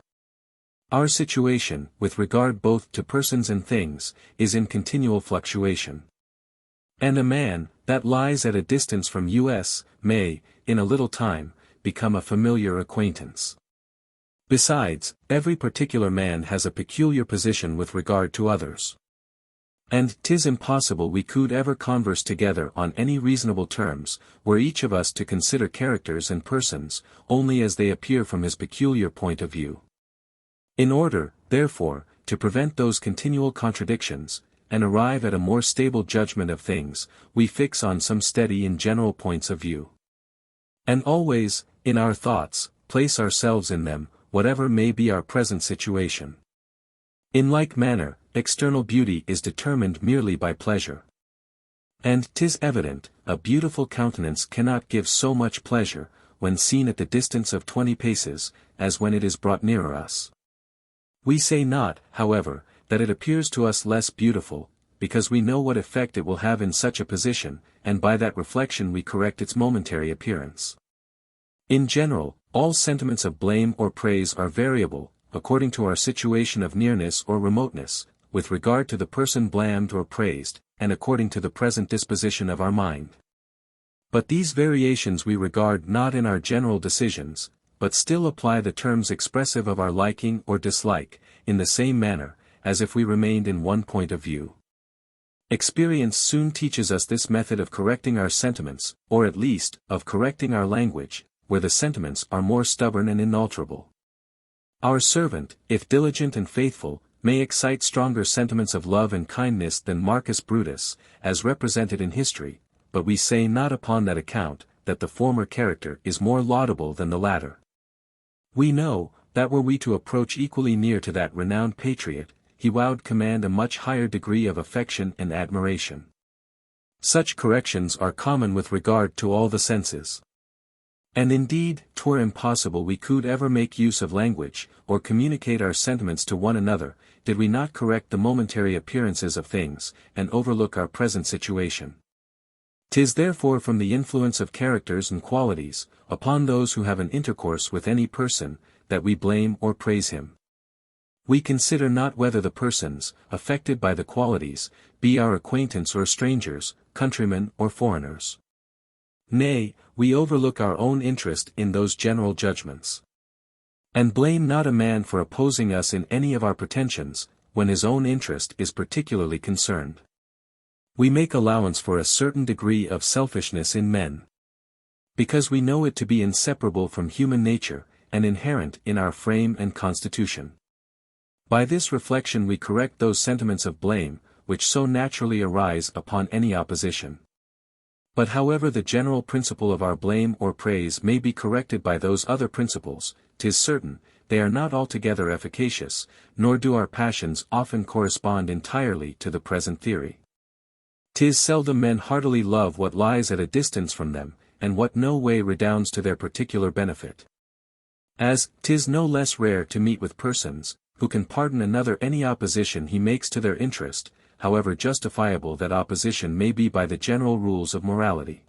Our situation, with regard both to persons and things, is in continual fluctuation. And a man, that lies at a distance from us, may, in a little time, become a familiar acquaintance. Besides, every particular man has a peculiar position with regard to others. And 'tis impossible we could ever converse together on any reasonable terms, were each of us to consider characters and persons, only as they appear from his peculiar point of view. In order, therefore, to prevent those continual contradictions, and arrive at a more stable judgment of things, we fix on some steady and general points of view. And always, in our thoughts, place ourselves in them, whatever may be our present situation. In like manner, external beauty is determined merely by pleasure. And 'tis evident, a beautiful countenance cannot give so much pleasure, when seen at the distance of 20 paces, as when it is brought nearer us. We say not, however, that it appears to us less beautiful, because we know what effect it will have in such a position, and by that reflection we correct its momentary appearance. In general, all sentiments of blame or praise are variable, according to our situation of nearness or remoteness, with regard to the person blamed or praised, and according to the present disposition of our mind. But these variations we regard not in our general decisions, but still apply the terms expressive of our liking or dislike, in the same manner, as if we remained in one point of view. Experience soon teaches us this method of correcting our sentiments, or at least, of correcting our language, where the sentiments are more stubborn and inalterable. Our servant, if diligent and faithful, may excite stronger sentiments of love and kindness than Marcus Brutus, as represented in history, but we say not upon that account, that the former character is more laudable than the latter. We know, that were we to approach equally near to that renowned patriot, he would command a much higher degree of affection and admiration. Such corrections are common with regard to all the senses. And indeed, 'twere impossible we could ever make use of language, or communicate our sentiments to one another, did we not correct the momentary appearances of things, and overlook our present situation. 'Tis therefore from the influence of characters and qualities, upon those who have an intercourse with any person, that we blame or praise him. We consider not whether the persons, affected by the qualities, be our acquaintance or strangers, countrymen or foreigners. Nay, we overlook our own interest in those general judgments. And blame not a man for opposing us in any of our pretensions, when his own interest is particularly concerned. We make allowance for a certain degree of selfishness in men, because we know it to be inseparable from human nature, and inherent in our frame and constitution. By this reflection we correct those sentiments of blame, which so naturally arise upon any opposition. But however the general principle of our blame or praise may be corrected by those other principles, 'tis certain, they are not altogether efficacious, nor do our passions often correspond entirely to the present theory. 'Tis seldom men heartily love what lies at a distance from them, and what no way redounds to their particular benefit. As 'tis no less rare to meet with persons, who can pardon another any opposition he makes to their interest, however justifiable that opposition may be by the general rules of morality.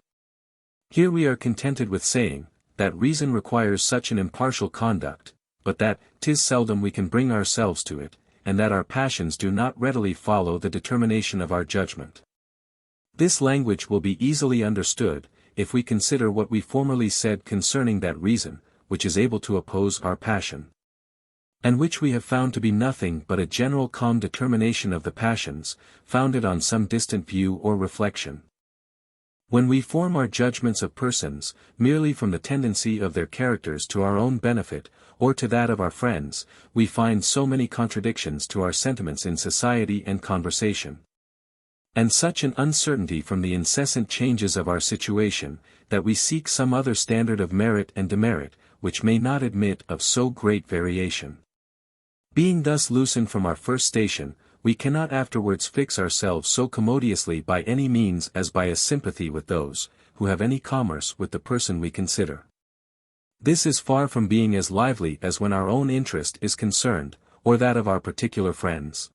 Here we are contented with saying, that reason requires such an impartial conduct, but that 'tis seldom we can bring ourselves to it, and that our passions do not readily follow the determination of our judgment. This language will be easily understood, if we consider what we formerly said concerning that reason, which is able to oppose our passion, and which we have found to be nothing but a general calm determination of the passions, founded on some distant view or reflection. When we form our judgments of persons, merely from the tendency of their characters to our own benefit, or to that of our friends, we find so many contradictions to our sentiments in society and conversation, and such an uncertainty from the incessant changes of our situation, that we seek some other standard of merit and demerit, which may not admit of so great variation. Being thus loosened from our first station, we cannot afterwards fix ourselves so commodiously by any means as by a sympathy with those, who have any commerce with the person we consider. This is far from being as lively as when our own interest is concerned, or that of our particular friends.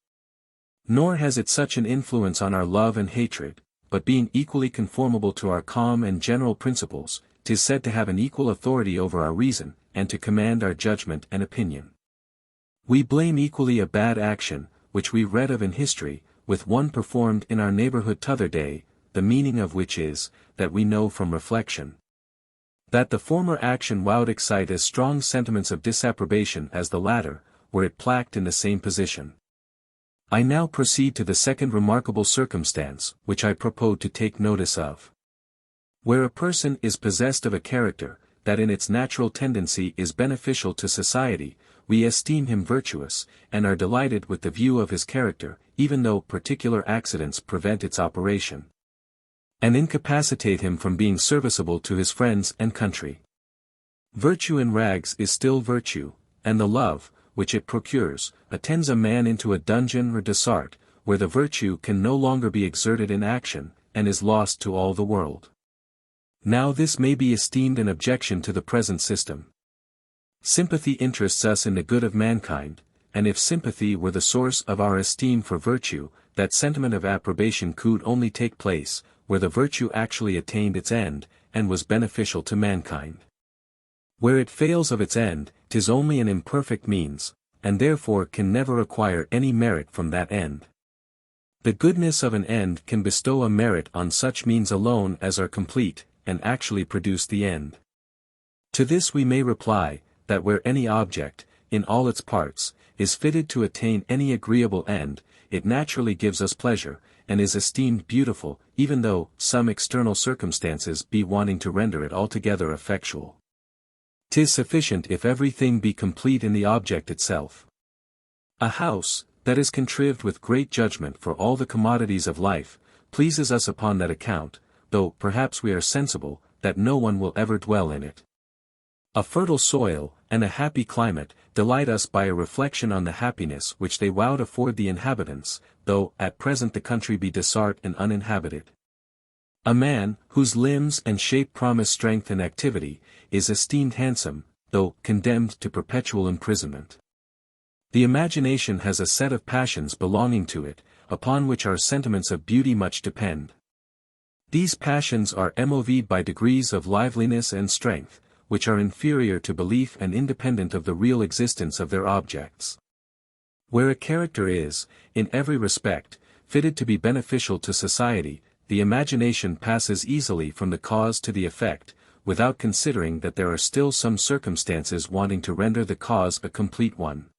Nor has it such an influence on our love and hatred, but being equally conformable to our calm and general principles, 'tis said to have an equal authority over our reason, and to command our judgment and opinion. We blame equally a bad action, which we read of in history, with one performed in our neighborhood t'other day, the meaning of which is, that we know from reflection, that the former action would excite as strong sentiments of disapprobation as the latter, were it placked in the same position. I now proceed to the second remarkable circumstance, which I propose to take notice of. Where a person is possessed of a character, that in its natural tendency is beneficial to society, we esteem him virtuous, and are delighted with the view of his character, even though particular accidents prevent its operation, and incapacitate him from being serviceable to his friends and country. Virtue in rags is still virtue, and the love, which it procures, attends a man into a dungeon or dessart, where the virtue can no longer be exerted in action, and is lost to all the world. Now this may be esteemed an objection to the present system. Sympathy interests us in the good of mankind, and if sympathy were the source of our esteem for virtue, that sentiment of approbation could only take place, where the virtue actually attained its end, and was beneficial to mankind. Where it fails of its end, 'tis only an imperfect means, and therefore can never acquire any merit from that end. The goodness of an end can bestow a merit on such means alone as are complete, and actually produce the end. To this we may reply, that where any object, in all its parts, is fitted to attain any agreeable end, it naturally gives us pleasure, and is esteemed beautiful, even though some external circumstances be wanting to render it altogether effectual. 'Tis sufficient if everything be complete in the object itself. A house, that is contrived with great judgment for all the commodities of life, pleases us upon that account, though perhaps we are sensible, that no one will ever dwell in it. A fertile soil, and a happy climate, delight us by a reflection on the happiness which they would afford the inhabitants, though at present the country be desart and uninhabited. A man, whose limbs and shape promise strength and activity, is esteemed handsome, though condemned to perpetual imprisonment. The imagination has a set of passions belonging to it, upon which our sentiments of beauty much depend. These passions are moved by degrees of liveliness and strength, which are inferior to belief and independent of the real existence of their objects. Where a character is, in every respect, fitted to be beneficial to society, the imagination passes easily from the cause to the effect, without considering that there are still some circumstances wanting to render the cause a complete one.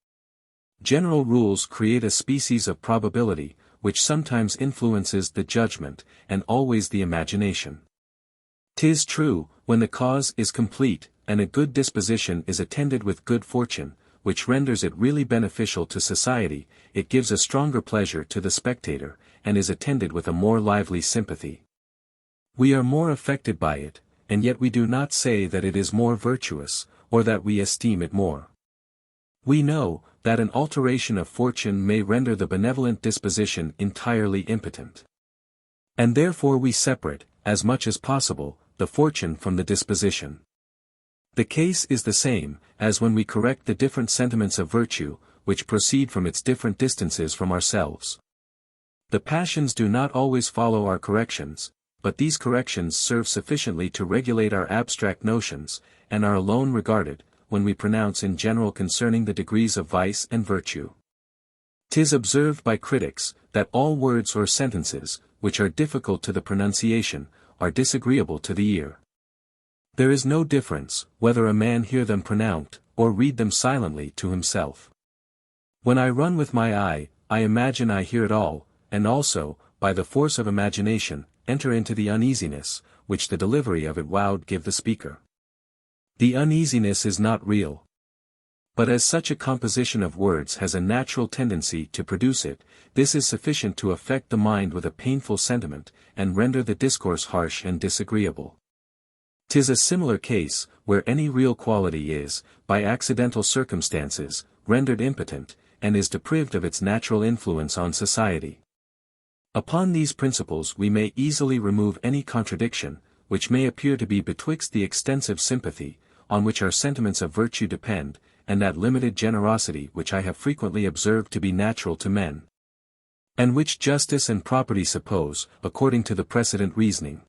General rules create a species of probability, which sometimes influences the judgment, and always the imagination. 'Tis true, when the cause is complete, and a good disposition is attended with good fortune, which renders it really beneficial to society, it gives a stronger pleasure to the spectator, and is attended with a more lively sympathy. We are more affected by it, and yet we do not say that it is more virtuous, or that we esteem it more. We know, that an alteration of fortune may render the benevolent disposition entirely impotent. And therefore we separate, as much as possible, the fortune from the disposition. The case is the same, as when we correct the different sentiments of virtue, which proceed from its different distances from ourselves. The passions do not always follow our corrections, but these corrections serve sufficiently to regulate our abstract notions, and are alone regarded, when we pronounce in general concerning the degrees of vice and virtue. 'Tis observed by critics, that all words or sentences, which are difficult to the pronunciation, are disagreeable to the ear. There is no difference, whether a man hear them pronounced, or read them silently to himself. When I run with my eye, I imagine I hear it all, and also, by the force of imagination, enter into the uneasiness, which the delivery of it would give the speaker. The uneasiness is not real. But as such a composition of words has a natural tendency to produce it, this is sufficient to affect the mind with a painful sentiment, and render the discourse harsh and disagreeable. 'Tis a similar case, where any real quality is, by accidental circumstances, rendered impotent, and is deprived of its natural influence on society. Upon these principles we may easily remove any contradiction, which may appear to be betwixt the extensive sympathy, on which our sentiments of virtue depend, and that limited generosity which I have frequently observed to be natural to men, and which justice and property suppose, according to the precedent reasoning.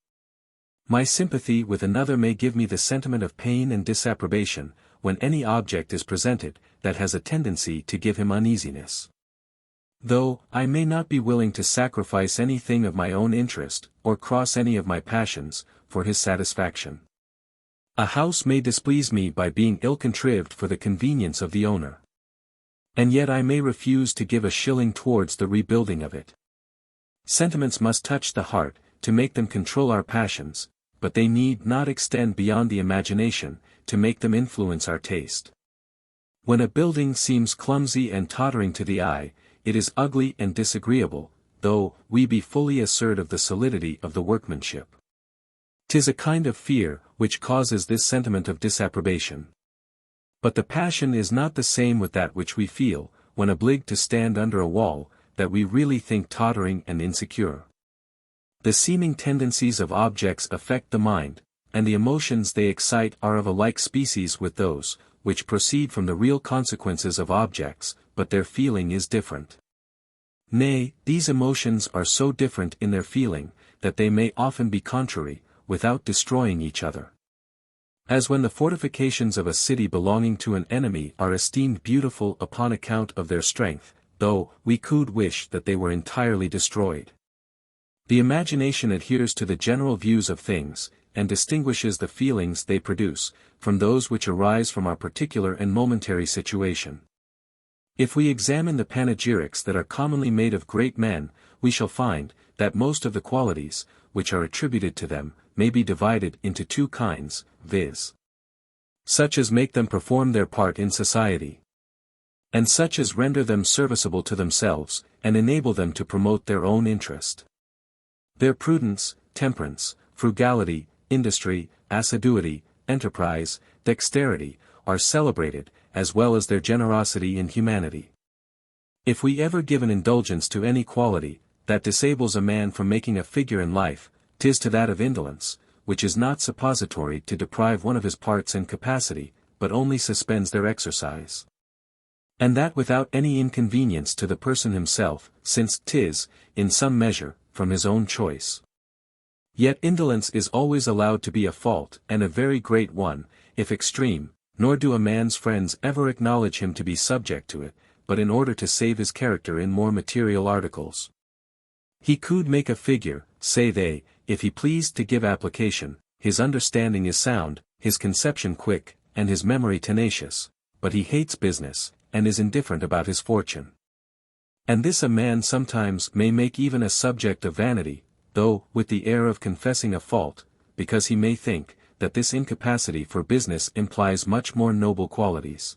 My sympathy with another may give me the sentiment of pain and disapprobation, when any object is presented, that has a tendency to give him uneasiness. Though I may not be willing to sacrifice anything of my own interest, or cross any of my passions, for his satisfaction. A house may displease me by being ill-contrived for the convenience of the owner. And yet I may refuse to give a shilling towards the rebuilding of it. Sentiments must touch the heart, to make them control our passions, but they need not extend beyond the imagination, to make them influence our taste. When a building seems clumsy and tottering to the eye, it is ugly and disagreeable, though we be fully assured of the solidity of the workmanship. 'Tis a kind of fear, which causes this sentiment of disapprobation. But the passion is not the same with that which we feel, when obliged to stand under a wall, that we really think tottering and insecure. The seeming tendencies of objects affect the mind, and the emotions they excite are of a like species with those, which proceed from the real consequences of objects, but their feeling is different. Nay, these emotions are so different in their feeling, that they may often be contrary, without destroying each other. As when the fortifications of a city belonging to an enemy are esteemed beautiful upon account of their strength, though we could wish that they were entirely destroyed. The imagination adheres to the general views of things, and distinguishes the feelings they produce, from those which arise from our particular and momentary situation. If we examine the panegyrics that are commonly made of great men, we shall find, that most of the qualities, which are attributed to them, may be divided into two kinds, viz. Such as make them perform their part in society, and such as render them serviceable to themselves, and enable them to promote their own interest. Their prudence, temperance, frugality, industry, assiduity, enterprise, dexterity, are celebrated, as well as their generosity and humanity. If we ever give an indulgence to any quality, that disables a man from making a figure in life, 'tis to that of indolence, which is not suppository to deprive one of his parts and capacity, but only suspends their exercise. And that without any inconvenience to the person himself, since 'tis, in some measure, from his own choice. Yet indolence is always allowed to be a fault, and a very great one, if extreme, nor do a man's friends ever acknowledge him to be subject to it, but in order to save his character in more material articles. He could make a figure, say they, if he pleased to give application, his understanding is sound, his conception quick, and his memory tenacious, but he hates business, and is indifferent about his fortune. And this a man sometimes may make even a subject of vanity, though with the air of confessing a fault, because he may think, that this incapacity for business implies much more noble qualities,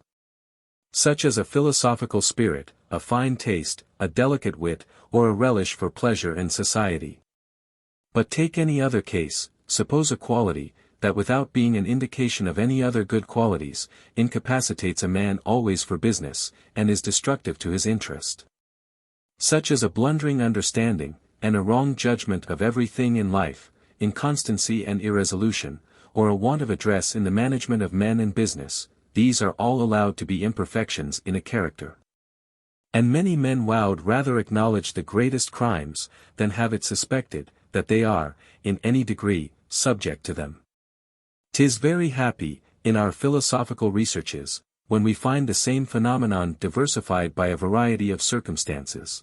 such as a philosophical spirit, a fine taste, a delicate wit, or a relish for pleasure and society. But take any other case, suppose a quality, that without being an indication of any other good qualities, incapacitates a man always for business, and is destructive to his interest. Such as a blundering understanding, and a wrong judgment of everything in life, inconstancy and irresolution, or a want of address in the management of men and business, these are all allowed to be imperfections in a character. And many men would rather acknowledge the greatest crimes, than have it suspected, that they are, in any degree, subject to them. 'Tis very happy, in our philosophical researches, when we find the same phenomenon diversified by a variety of circumstances.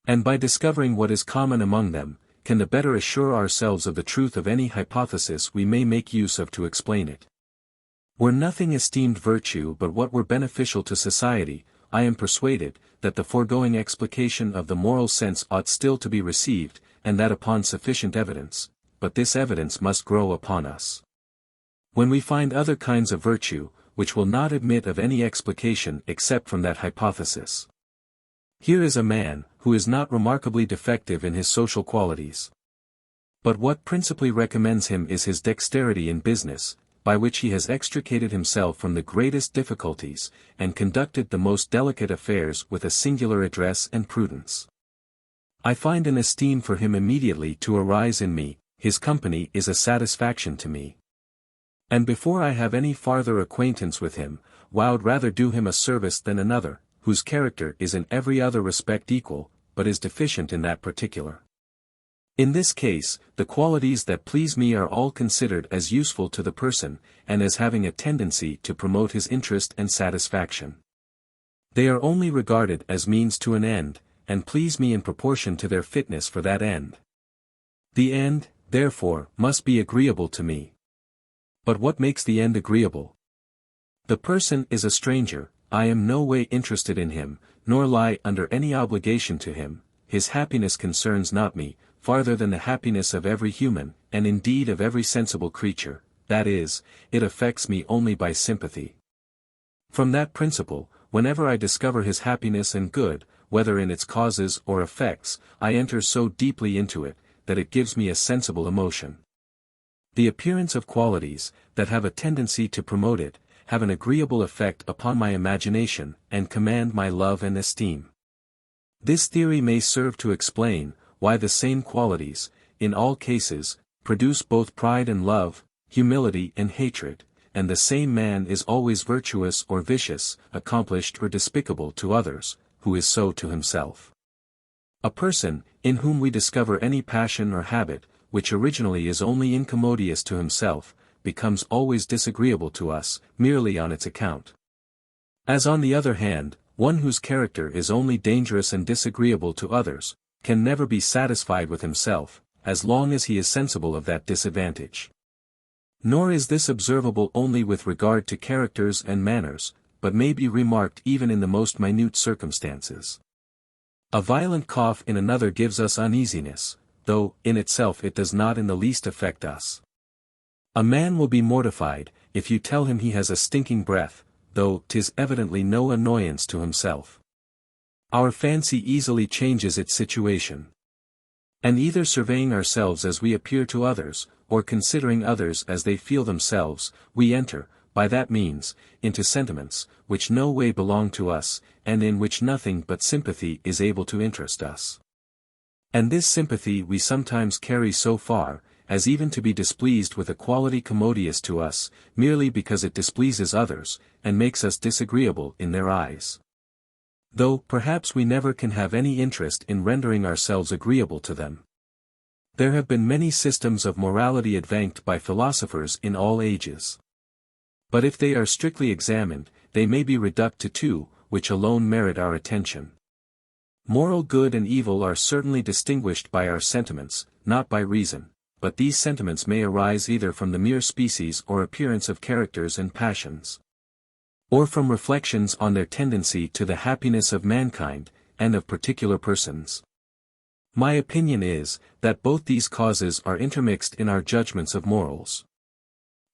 And by discovering what is common among them, can the better assure ourselves of the truth of any hypothesis we may make use of to explain it. Were nothing esteemed virtue but what were beneficial to society, I am persuaded, that the foregoing explication of the moral sense ought still to be received, and that upon sufficient evidence, but this evidence must grow upon us. When we find other kinds of virtue, which will not admit of any explication except from that hypothesis. Here is a man, who is not remarkably defective in his social qualities. But what principally recommends him is his dexterity in business, by which he has extricated himself from the greatest difficulties, and conducted the most delicate affairs with a singular address and prudence. I find an esteem for him immediately to arise in me, his company is a satisfaction to me. And before I have any farther acquaintance with him, would rather do him a service than another, whose character is in every other respect equal, but is deficient in that particular. In this case, the qualities that please me are all considered as useful to the person, and as having a tendency to promote his interest and satisfaction. They are only regarded as means to an end, and please me in proportion to their fitness for that end. The end, therefore, must be agreeable to me. But what makes the end agreeable? The person is a stranger, I am no way interested in him, nor lie under any obligation to him, his happiness concerns not me, farther than the happiness of every human, and indeed of every sensible creature, that is, it affects me only by sympathy. From that principle, whenever I discover his happiness and good, whether in its causes or effects, I enter so deeply into it, that it gives me a sensible emotion. The appearance of qualities, that have a tendency to promote it, have an agreeable effect upon my imagination, and command my love and esteem. This theory may serve to explain, why the same qualities, in all cases, produce both pride and love, humility and hatred, and the same man is always virtuous or vicious, accomplished or despicable to others, who is so to himself. A person, in whom we discover any passion or habit, which originally is only incommodious to himself, becomes always disagreeable to us, merely on its account. As on the other hand, one whose character is only dangerous and disagreeable to others, can never be satisfied with himself, as long as he is sensible of that disadvantage. Nor is this observable only with regard to characters and manners, but may be remarked even in the most minute circumstances. A violent cough in another gives us uneasiness, though, in itself it does not in the least affect us. A man will be mortified, if you tell him he has a stinking breath, though 'tis evidently no annoyance to himself. Our fancy easily changes its situation. And either surveying ourselves as we appear to others, or considering others as they feel themselves, we enter, by that means, into sentiments, which no way belong to us, and in which nothing but sympathy is able to interest us. And this sympathy we sometimes carry so far, as even to be displeased with a quality commodious to us, merely because it displeases others, and makes us disagreeable in their eyes. Though perhaps we never can have any interest in rendering ourselves agreeable to them. There have been many systems of morality advanced by philosophers in all ages. But if they are strictly examined, they may be reduced to two, which alone merit our attention. Moral good and evil are certainly distinguished by our sentiments, not by reason, but these sentiments may arise either from the mere species or appearance of characters and passions, or from reflections on their tendency to the happiness of mankind, and of particular persons. My opinion is, that both these causes are intermixed in our judgments of morals.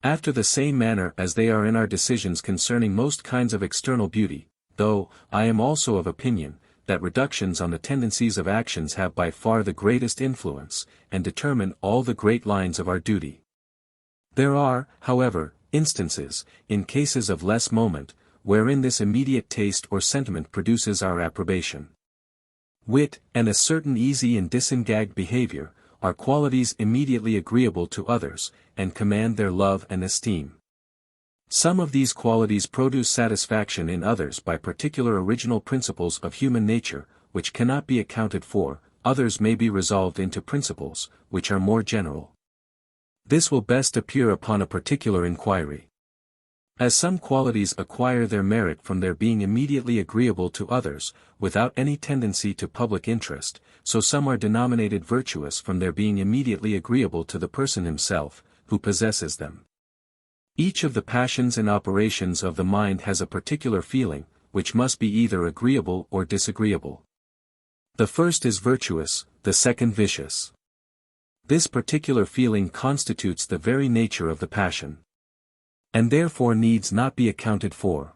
After the same manner as they are in our decisions concerning most kinds of external beauty, though, I am also of opinion, that reductions on the tendencies of actions have by far the greatest influence, and determine all the great lines of our duty. There are, however, instances, in cases of less moment, wherein this immediate taste or sentiment produces our approbation. Wit, and a certain easy and disengagged behavior, are qualities immediately agreeable to others, and command their love and esteem. Some of these qualities produce satisfaction in others by particular original principles of human nature, which cannot be accounted for, others may be resolved into principles, which are more general. This will best appear upon a particular inquiry. As some qualities acquire their merit from their being immediately agreeable to others, without any tendency to public interest, so some are denominated virtuous from their being immediately agreeable to the person himself, who possesses them. Each of the passions and operations of the mind has a particular feeling, which must be either agreeable or disagreeable. The first is virtuous, the second vicious. This particular feeling constitutes the very nature of the passion, and therefore needs not be accounted for.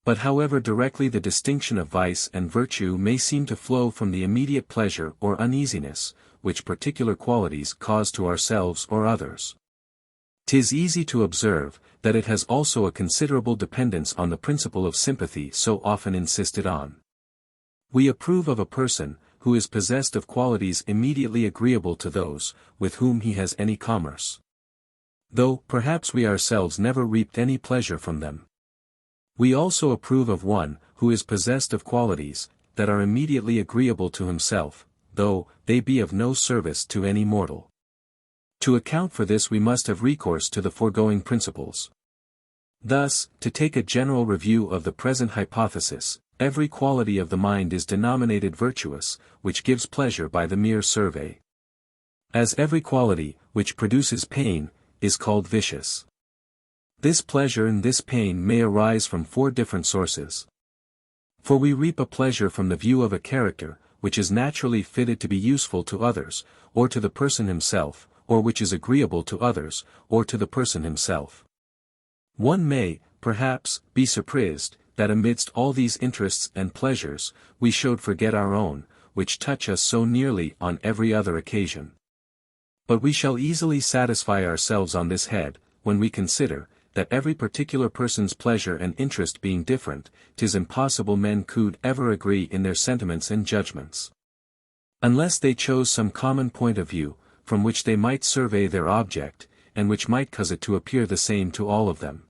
But however directly the distinction of vice and virtue may seem to flow from the immediate pleasure or uneasiness, which particular qualities cause to ourselves or others, 'tis easy to observe, that it has also a considerable dependence on the principle of sympathy so often insisted on. We approve of a person, who is possessed of qualities immediately agreeable to those, with whom he has any commerce, though perhaps we ourselves never reaped any pleasure from them. We also approve of one, who is possessed of qualities, that are immediately agreeable to himself, though they be of no service to any mortal. To account for this we must have recourse to the foregoing principles. Thus, to take a general review of the present hypothesis, every quality of the mind is denominated virtuous, which gives pleasure by the mere survey. As every quality, which produces pain, is called vicious. This pleasure and this pain may arise from 4 different sources. For we reap a pleasure from the view of a character, which is naturally fitted to be useful to others, or to the person himself, or which is agreeable to others, or to the person himself. One may, perhaps, be surprised, that amidst all these interests and pleasures, we should forget our own, which touch us so nearly on every other occasion. But we shall easily satisfy ourselves on this head, when we consider, that every particular person's pleasure and interest being different, 'tis impossible men could ever agree in their sentiments and judgments. Unless they chose some common point of view, from which they might survey their object, and which might cause it to appear the same to all of them.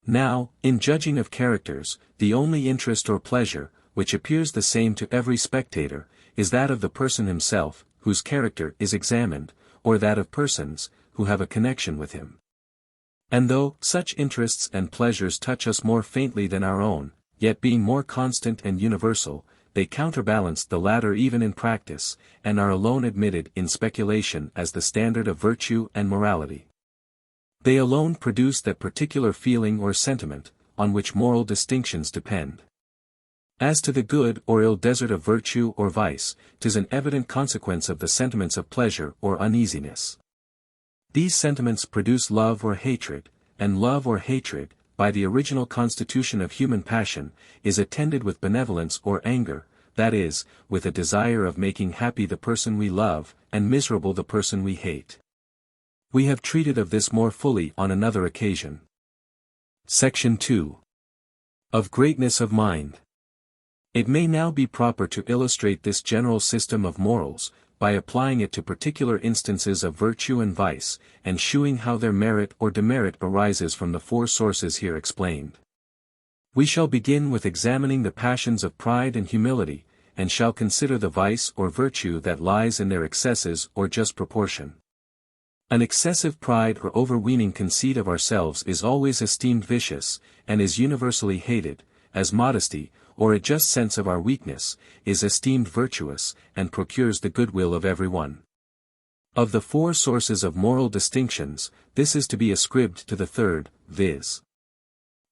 Now, in judging of characters, the only interest or pleasure, which appears the same to every spectator, is that of the person himself, whose character is examined, or that of persons, who have a connection with him. And though such interests and pleasures touch us more faintly than our own, yet being more constant and universal, they counterbalance the latter even in practice, and are alone admitted in speculation as the standard of virtue and morality. They alone produce that particular feeling or sentiment, on which moral distinctions depend. As to the good or ill desert of virtue or vice, 'tis an evident consequence of the sentiments of pleasure or uneasiness. These sentiments produce love or hatred, and love or hatred, by the original constitution of human passion, is attended with benevolence or anger, that is, with a desire of making happy the person we love, and miserable the person we hate. We have treated of this more fully on another occasion. Section 2. Of greatness of mind. It may now be proper to illustrate this general system of morals, by applying it to particular instances of virtue and vice, and shewing how their merit or demerit arises from the 4 sources here explained. We shall begin with examining the passions of pride and humility, and shall consider the vice or virtue that lies in their excesses or just proportion. An excessive pride or overweening conceit of ourselves is always esteemed vicious, and is universally hated, as modesty, or a just sense of our weakness, is esteemed virtuous, and procures the goodwill of everyone. Of the 4 sources of moral distinctions, this is to be ascribed to the third, viz.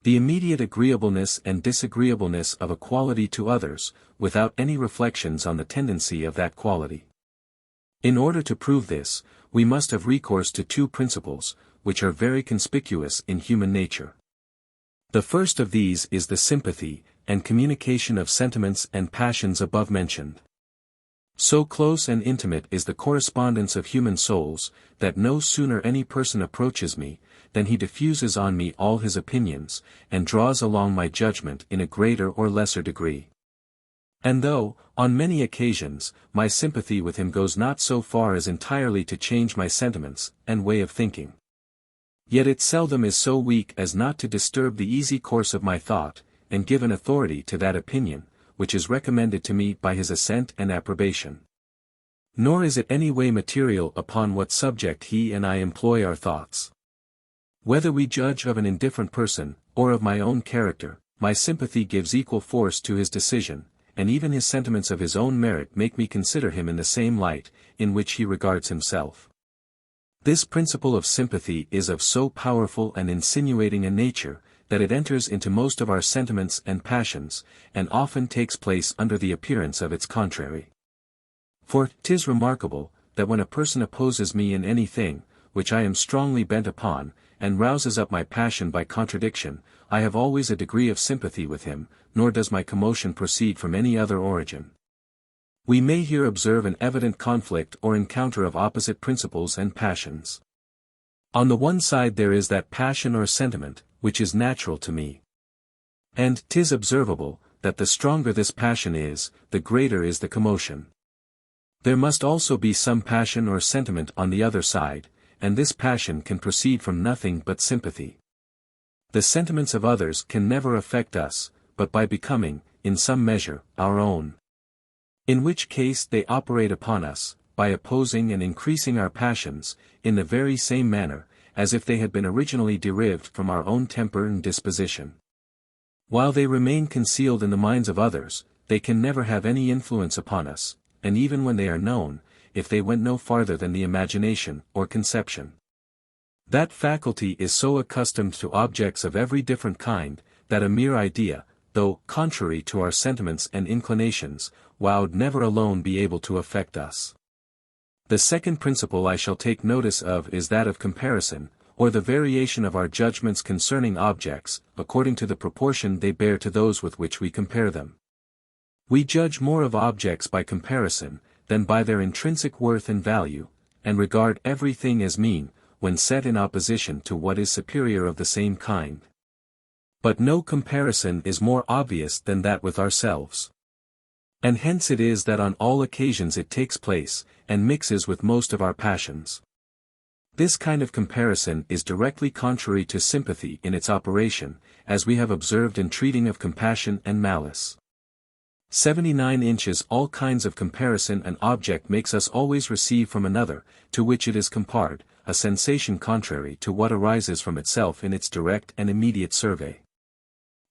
The immediate agreeableness and disagreeableness of a quality to others, without any reflections on the tendency of that quality. In order to prove this, we must have recourse to 2 principles, which are very conspicuous in human nature. The first of these is the sympathy, and communication of sentiments and passions above mentioned. So close and intimate is the correspondence of human souls, that no sooner any person approaches me, than he diffuses on me all his opinions, and draws along my judgment in a greater or lesser degree. And though, on many occasions, my sympathy with him goes not so far as entirely to change my sentiments and way of thinking, yet it seldom is so weak as not to disturb the easy course of my thought, and give an authority to that opinion, which is recommended to me by his assent and approbation. Nor is it any way material upon what subject he and I employ our thoughts. Whether we judge of an indifferent person, or of my own character, my sympathy gives equal force to his decision, and even his sentiments of his own merit make me consider him in the same light, in which he regards himself. This principle of sympathy is of so powerful and insinuating a nature, that it enters into most of our sentiments and passions, and often takes place under the appearance of its contrary. For 'tis remarkable, that when a person opposes me in any thing, which I am strongly bent upon, and rouses up my passion by contradiction, I have always a degree of sympathy with him, nor does my commotion proceed from any other origin. We may here observe an evident conflict or encounter of opposite principles and passions. On the one side there is that passion or sentiment, which is natural to me. And 'tis observable, that the stronger this passion is, the greater is the commotion. There must also be some passion or sentiment on the other side, and this passion can proceed from nothing but sympathy. The sentiments of others can never affect us, but by becoming, in some measure, our own. In which case they operate upon us, by opposing and increasing our passions, in the very same manner, as if they had been originally derived from our own temper and disposition. While they remain concealed in the minds of others, they can never have any influence upon us, and even when they are known, if they went no farther than the imagination or conception. That faculty is so accustomed to objects of every different kind, that a mere idea, though contrary to our sentiments and inclinations, would never alone be able to affect us. The second principle I shall take notice of is that of comparison, or the variation of our judgments concerning objects, according to the proportion they bear to those with which we compare them. We judge more of objects by comparison, than by their intrinsic worth and value, and regard everything as mean, when set in opposition to what is superior of the same kind. But no comparison is more obvious than that with ourselves. And hence it is that on all occasions it takes place, and mixes with most of our passions. This kind of comparison is directly contrary to sympathy in its operation, as we have observed in treating of compassion and malice. 79 inches all kinds of comparison an object makes us always receive from another, to which it is compared, a sensation contrary to what arises from itself in its direct and immediate survey.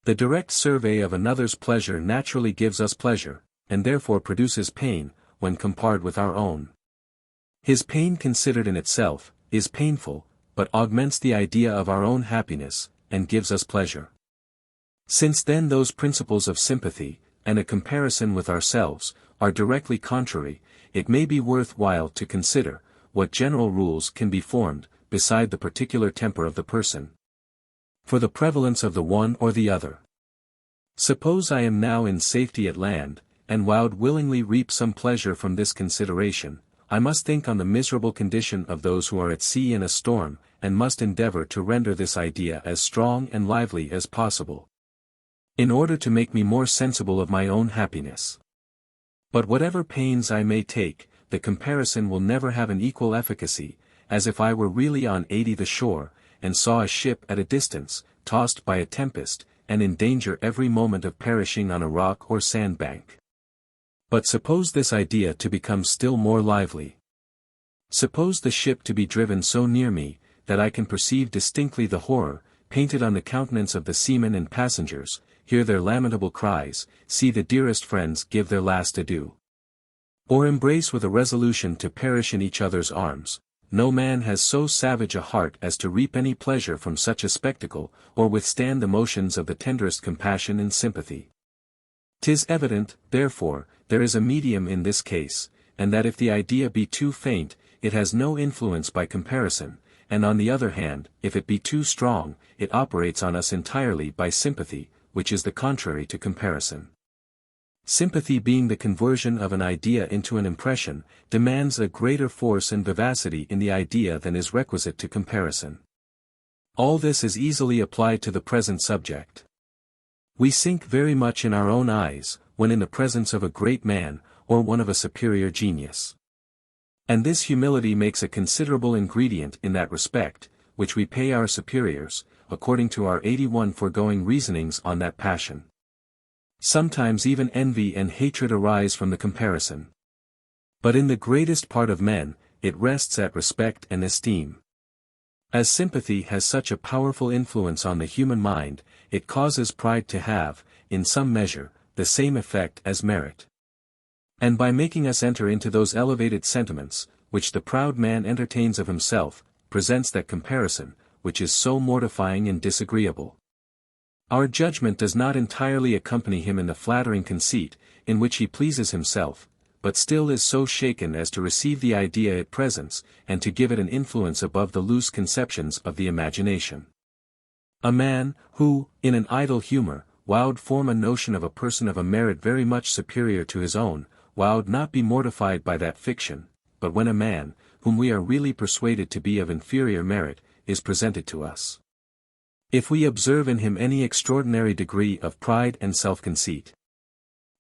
The direct survey of another's pleasure naturally gives us pleasure, and therefore produces pain, when compared with our own. His pain considered in itself, is painful, but augments the idea of our own happiness, and gives us pleasure. Since then those principles of sympathy, and a comparison with ourselves, are directly contrary, it may be worth while to consider, what general rules can be formed, beside the particular temper of the person, for the prevalence of the one or the other. Suppose I am now in safety at land, and would willingly reap some pleasure from this consideration, I must think on the miserable condition of those who are at sea in a storm, and must endeavor to render this idea as strong and lively as possible, in order to make me more sensible of my own happiness. But whatever pains I may take, the comparison will never have an equal efficacy, as if I were really on the shore, and saw a ship at a distance, tossed by a tempest, and in danger every moment of perishing on a rock or sandbank. But suppose this idea to become still more lively. Suppose the ship to be driven so near me, that I can perceive distinctly the horror, painted on the countenance of the seamen and passengers, hear their lamentable cries, see the dearest friends give their last adieu, or embrace with a resolution to perish in each other's arms. No man has so savage a heart as to reap any pleasure from such a spectacle, or withstand the motions of the tenderest compassion and sympathy. 'Tis evident, therefore, there is a medium in this case, and that if the idea be too faint, it has no influence by comparison, and on the other hand, if it be too strong, it operates on us entirely by sympathy, which is the contrary to comparison. Sympathy, being the conversion of an idea into an impression, demands a greater force and vivacity in the idea than is requisite to comparison. All this is easily applied to the present subject. We sink very much in our own eyes, when in the presence of a great man, or one of a superior genius. And this humility makes a considerable ingredient in that respect, which we pay our superiors, according to our 81 foregoing reasonings on that passion. Sometimes even envy and hatred arise from the comparison. But in the greatest part of men, it rests at respect and esteem. As sympathy has such a powerful influence on the human mind, it causes pride to have, in some measure, the same effect as merit. And by making us enter into those elevated sentiments, which the proud man entertains of himself, presents that comparison, which is so mortifying and disagreeable. Our judgment does not entirely accompany him in the flattering conceit, in which he pleases himself, but still is so shaken as to receive the idea it presents, and to give it an influence above the loose conceptions of the imagination. A man, who, in an idle humor, would form a notion of a person of a merit very much superior to his own, would not be mortified by that fiction, but when a man, whom we are really persuaded to be of inferior merit, is presented to us. If we observe in him any extraordinary degree of pride and self-conceit,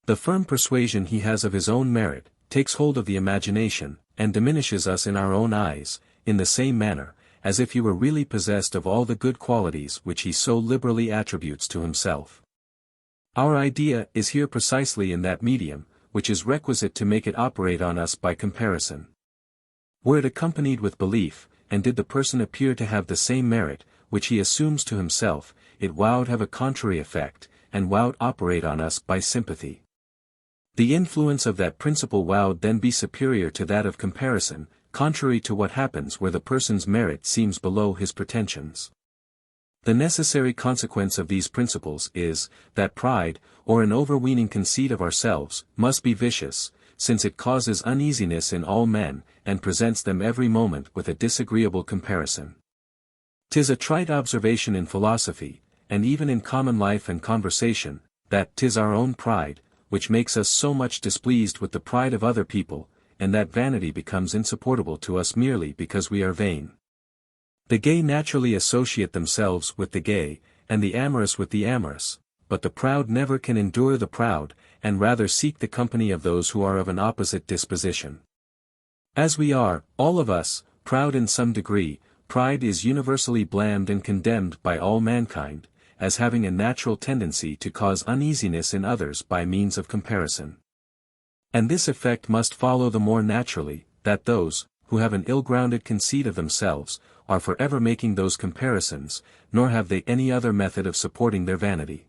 the firm persuasion he has of his own merit, takes hold of the imagination, and diminishes us in our own eyes, in the same manner, as if he were really possessed of all the good qualities which he so liberally attributes to himself. Our idea is here precisely in that medium, which is requisite to make it operate on us by comparison. Were it accompanied with belief, and did the person appear to have the same merit, which he assumes to himself, it would have a contrary effect, and would operate on us by sympathy. The influence of that principle would then be superior to that of comparison, contrary to what happens where the person's merit seems below his pretensions. The necessary consequence of these principles is, that pride, or an overweening conceit of ourselves, must be vicious, since it causes uneasiness in all men, and presents them every moment with a disagreeable comparison. 'Tis a trite observation in philosophy, and even in common life and conversation, that 'tis our own pride, which makes us so much displeased with the pride of other people, and that vanity becomes insupportable to us merely because we are vain. The gay naturally associate themselves with the gay, and the amorous with the amorous, but the proud never can endure the proud, and rather seek the company of those who are of an opposite disposition. As we are, all of us, proud in some degree, pride is universally blamed and condemned by all mankind, as having a natural tendency to cause uneasiness in others by means of comparison. And this effect must follow the more naturally, that those, who have an ill-grounded conceit of themselves, are forever making those comparisons, nor have they any other method of supporting their vanity.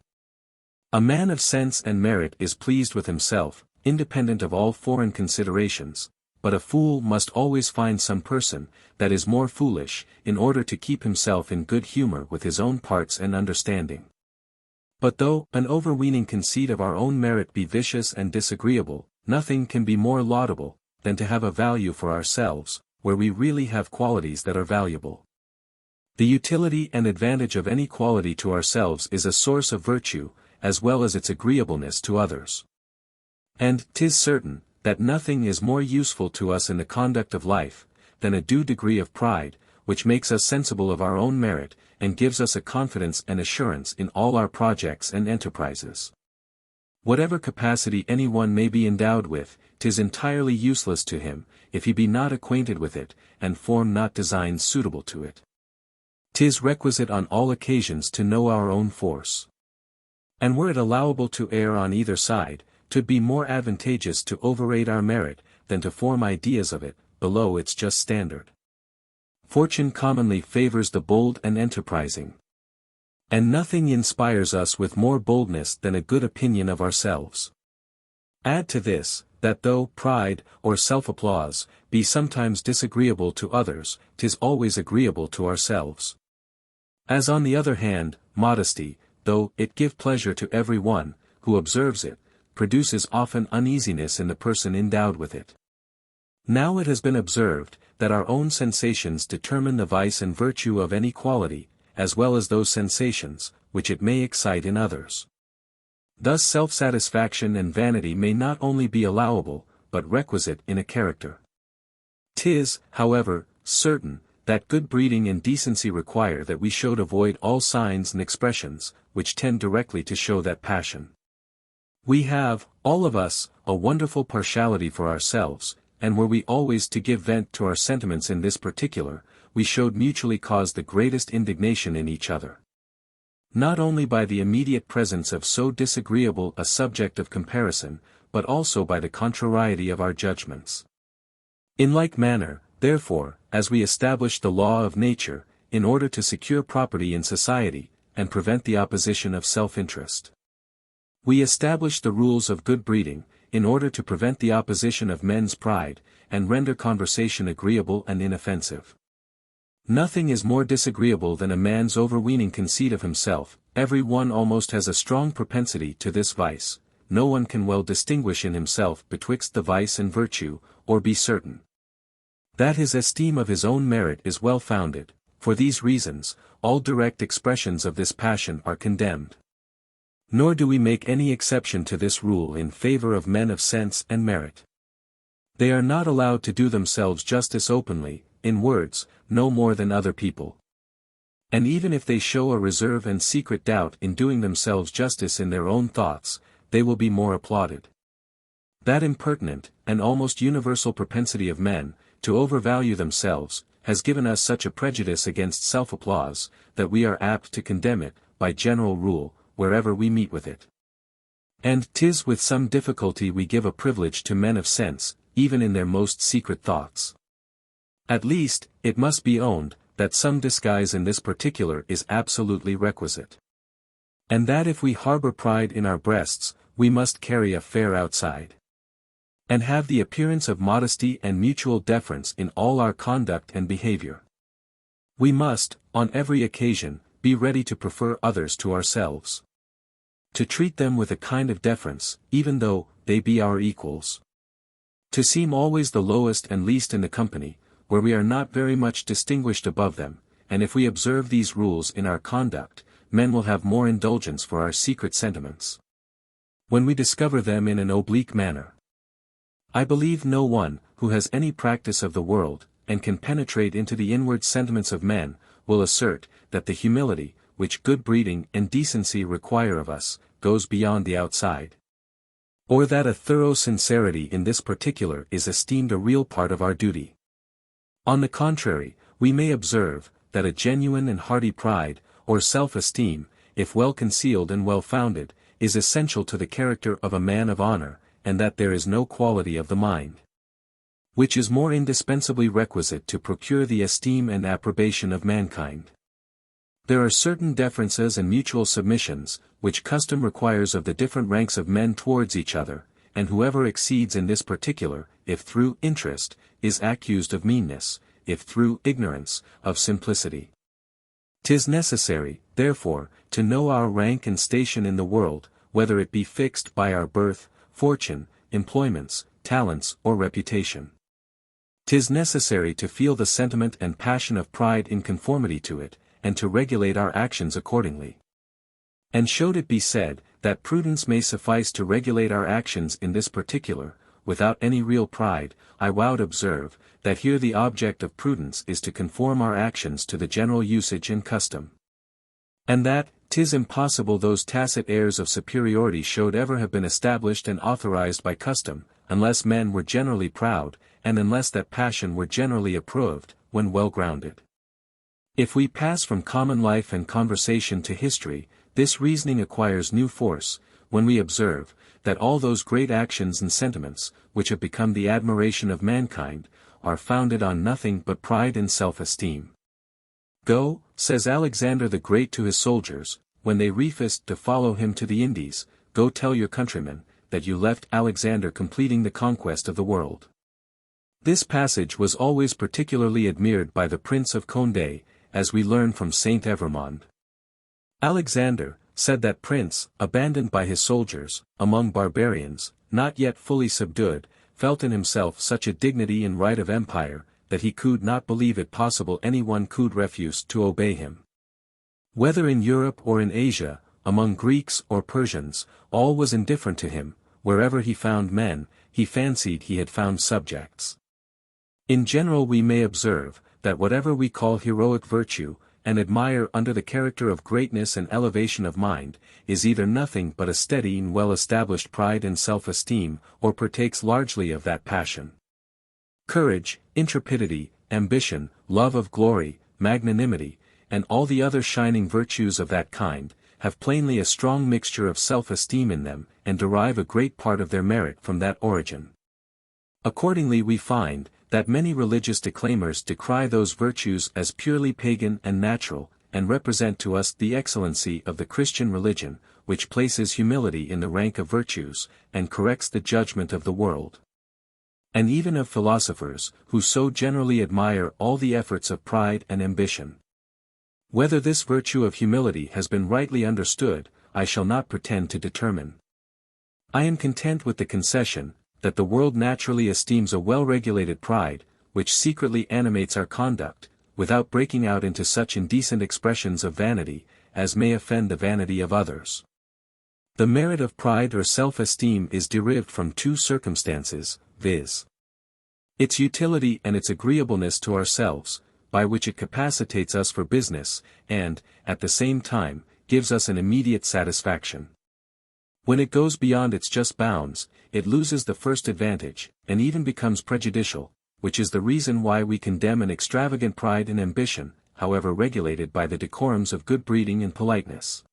A man of sense and merit is pleased with himself, independent of all foreign considerations, but a fool must always find some person, that is more foolish, in order to keep himself in good humor with his own parts and understanding. But though an overweening conceit of our own merit be vicious and disagreeable, nothing can be more laudable, than to have a value for ourselves, where we really have qualities that are valuable. The utility and advantage of any quality to ourselves is a source of virtue, as well as its agreeableness to others. And 'tis certain, that nothing is more useful to us in the conduct of life, than a due degree of pride, which makes us sensible of our own merit, and gives us a confidence and assurance in all our projects and enterprises. Whatever capacity any one may be endowed with, 'tis entirely useless to him, if he be not acquainted with it, and form not designs suitable to it. 'Tis requisite on all occasions to know our own force. And were it allowable to err on either side, 'twould be more advantageous to overrate our merit, than to form ideas of it, below its just standard. Fortune commonly favors the bold and enterprising. And nothing inspires us with more boldness than a good opinion of ourselves. Add to this, that though pride, or self-applause, be sometimes disagreeable to others, 'tis always agreeable to ourselves. As on the other hand, modesty, though it give pleasure to every one, who observes it, produces often uneasiness in the person endowed with it. Now it has been observed, that our own sensations determine the vice and virtue of any quality, as well as those sensations, which it may excite in others. Thus self-satisfaction and vanity may not only be allowable, but requisite in a character. 'Tis, however, certain, that good breeding and decency require that we should avoid all signs and expressions, which tend directly to show that passion. We have, all of us, a wonderful partiality for ourselves, and were we always to give vent to our sentiments in this particular, we should mutually cause the greatest indignation in each other. Not only by the immediate presence of so disagreeable a subject of comparison, but also by the contrariety of our judgments. In like manner, therefore, as we establish the law of nature, in order to secure property in society, and prevent the opposition of self-interest, we establish the rules of good breeding, in order to prevent the opposition of men's pride, and render conversation agreeable and inoffensive. Nothing is more disagreeable than a man's overweening conceit of himself. Every one almost has a strong propensity to this vice. No one can well distinguish in himself betwixt the vice and virtue, or be certain that his esteem of his own merit is well founded. For these reasons, all direct expressions of this passion are condemned. Nor do we make any exception to this rule in favor of men of sense and merit. They are not allowed to do themselves justice openly, in words, no more than other people. And even if they show a reserve and secret doubt in doing themselves justice in their own thoughts, they will be more applauded. That impertinent, and almost universal propensity of men, to overvalue themselves, has given us such a prejudice against self-applause, that we are apt to condemn it, by general rule, wherever we meet with it. And 'tis with some difficulty we give a privilege to men of sense, even in their most secret thoughts. At least, it must be owned, that some disguise in this particular is absolutely requisite. And that if we harbor pride in our breasts, we must carry a fair outside. And have the appearance of modesty and mutual deference in all our conduct and behavior. We must, on every occasion, be ready to prefer others to ourselves. To treat them with a kind of deference, even though they be our equals. To seem always the lowest and least in the company, where we are not very much distinguished above them, and if we observe these rules in our conduct, men will have more indulgence for our secret sentiments, when we discover them in an oblique manner. I believe no one, who has any practice of the world, and can penetrate into the inward sentiments of men, will assert, that the humility, which good breeding and decency require of us, goes beyond the outside. Or that a thorough sincerity in this particular is esteemed a real part of our duty. On the contrary, we may observe, that a genuine and hearty pride, or self-esteem, if well concealed and well founded, is essential to the character of a man of honor, and that there is no quality of the mind which is more indispensably requisite to procure the esteem and approbation of mankind. There are certain deferences and mutual submissions, which custom requires of the different ranks of men towards each other, and whoever exceeds in this particular, if through interest, is accused of meanness, if through ignorance, of simplicity. 'Tis necessary, therefore, to know our rank and station in the world, whether it be fixed by our birth, fortune, employments, talents, or reputation. 'Tis necessary to feel the sentiment and passion of pride in conformity to it, and to regulate our actions accordingly. And should it be said, that prudence may suffice to regulate our actions in this particular, without any real pride, I would observe, that here the object of prudence is to conform our actions to the general usage and custom. And that, 'tis impossible those tacit airs of superiority should ever have been established and authorized by custom, unless men were generally proud, and unless that passion were generally approved, when well grounded. If we pass from common life and conversation to history, this reasoning acquires new force, when we observe, that all those great actions and sentiments, which have become the admiration of mankind, are founded on nothing but pride and self-esteem. Go, says Alexander the Great to his soldiers, when they refused to follow him to the Indies, go tell your countrymen, that you left Alexander completing the conquest of the world. This passage was always particularly admired by the Prince of Condé, as we learn from Saint Evremond. Alexander, said that prince, abandoned by his soldiers, among barbarians, not yet fully subdued, felt in himself such a dignity and right of empire, that he could not believe it possible anyone could refuse to obey him. Whether in Europe or in Asia, among Greeks or Persians, all was indifferent to him. Wherever he found men, he fancied he had found subjects. In general we may observe, that whatever we call heroic virtue, and admire under the character of greatness and elevation of mind, is either nothing but a steady and well-established pride and self-esteem, or partakes largely of that passion. Courage, intrepidity, ambition, love of glory, magnanimity, and all the other shining virtues of that kind, have plainly a strong mixture of self-esteem in them, and derive a great part of their merit from that origin. Accordingly we find, that many religious declaimers decry those virtues as purely pagan and natural, and represent to us the excellency of the Christian religion, which places humility in the rank of virtues, and corrects the judgment of the world. And even of philosophers, who so generally admire all the efforts of pride and ambition. Whether this virtue of humility has been rightly understood, I shall not pretend to determine. I am content with the concession, that the world naturally esteems a well-regulated pride, which secretly animates our conduct, without breaking out into such indecent expressions of vanity, as may offend the vanity of others. The merit of pride or self-esteem is derived from two circumstances, viz. its utility and its agreeableness to ourselves, by which it capacitates us for business, and, at the same time, gives us an immediate satisfaction. When it goes beyond its just bounds, it loses the first advantage, and even becomes prejudicial, which is the reason why we condemn an extravagant pride and ambition, however regulated by the decorums of good breeding and politeness.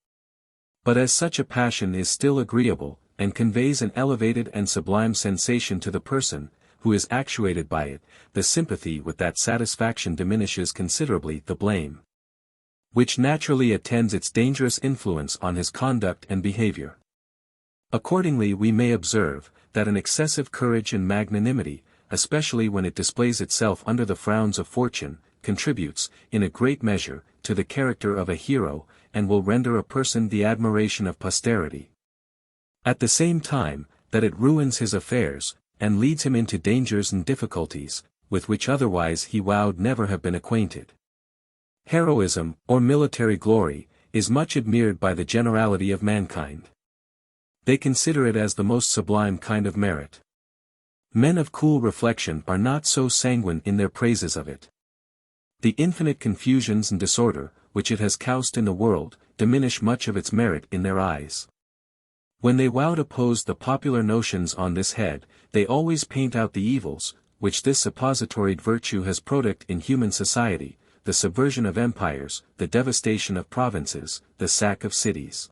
But as such a passion is still agreeable, and conveys an elevated and sublime sensation to the person, who is actuated by it, the sympathy with that satisfaction diminishes considerably the blame, which naturally attends its dangerous influence on his conduct and behavior. Accordingly we may observe, that an excessive courage and magnanimity, especially when it displays itself under the frowns of fortune, contributes, in a great measure, to the character of a hero, and will render a person the admiration of posterity. At the same time, that it ruins his affairs, and leads him into dangers and difficulties, with which otherwise he would never have been acquainted. Heroism, or military glory, is much admired by the generality of mankind. They consider it as the most sublime kind of merit. Men of cool reflection are not so sanguine in their praises of it. The infinite confusions and disorder, which it has caused in the world, diminish much of its merit in their eyes. When they would oppose the popular notions on this head, they always paint out the evils, which this suppositoried virtue has produced in human society, the subversion of empires, the devastation of provinces, the sack of cities.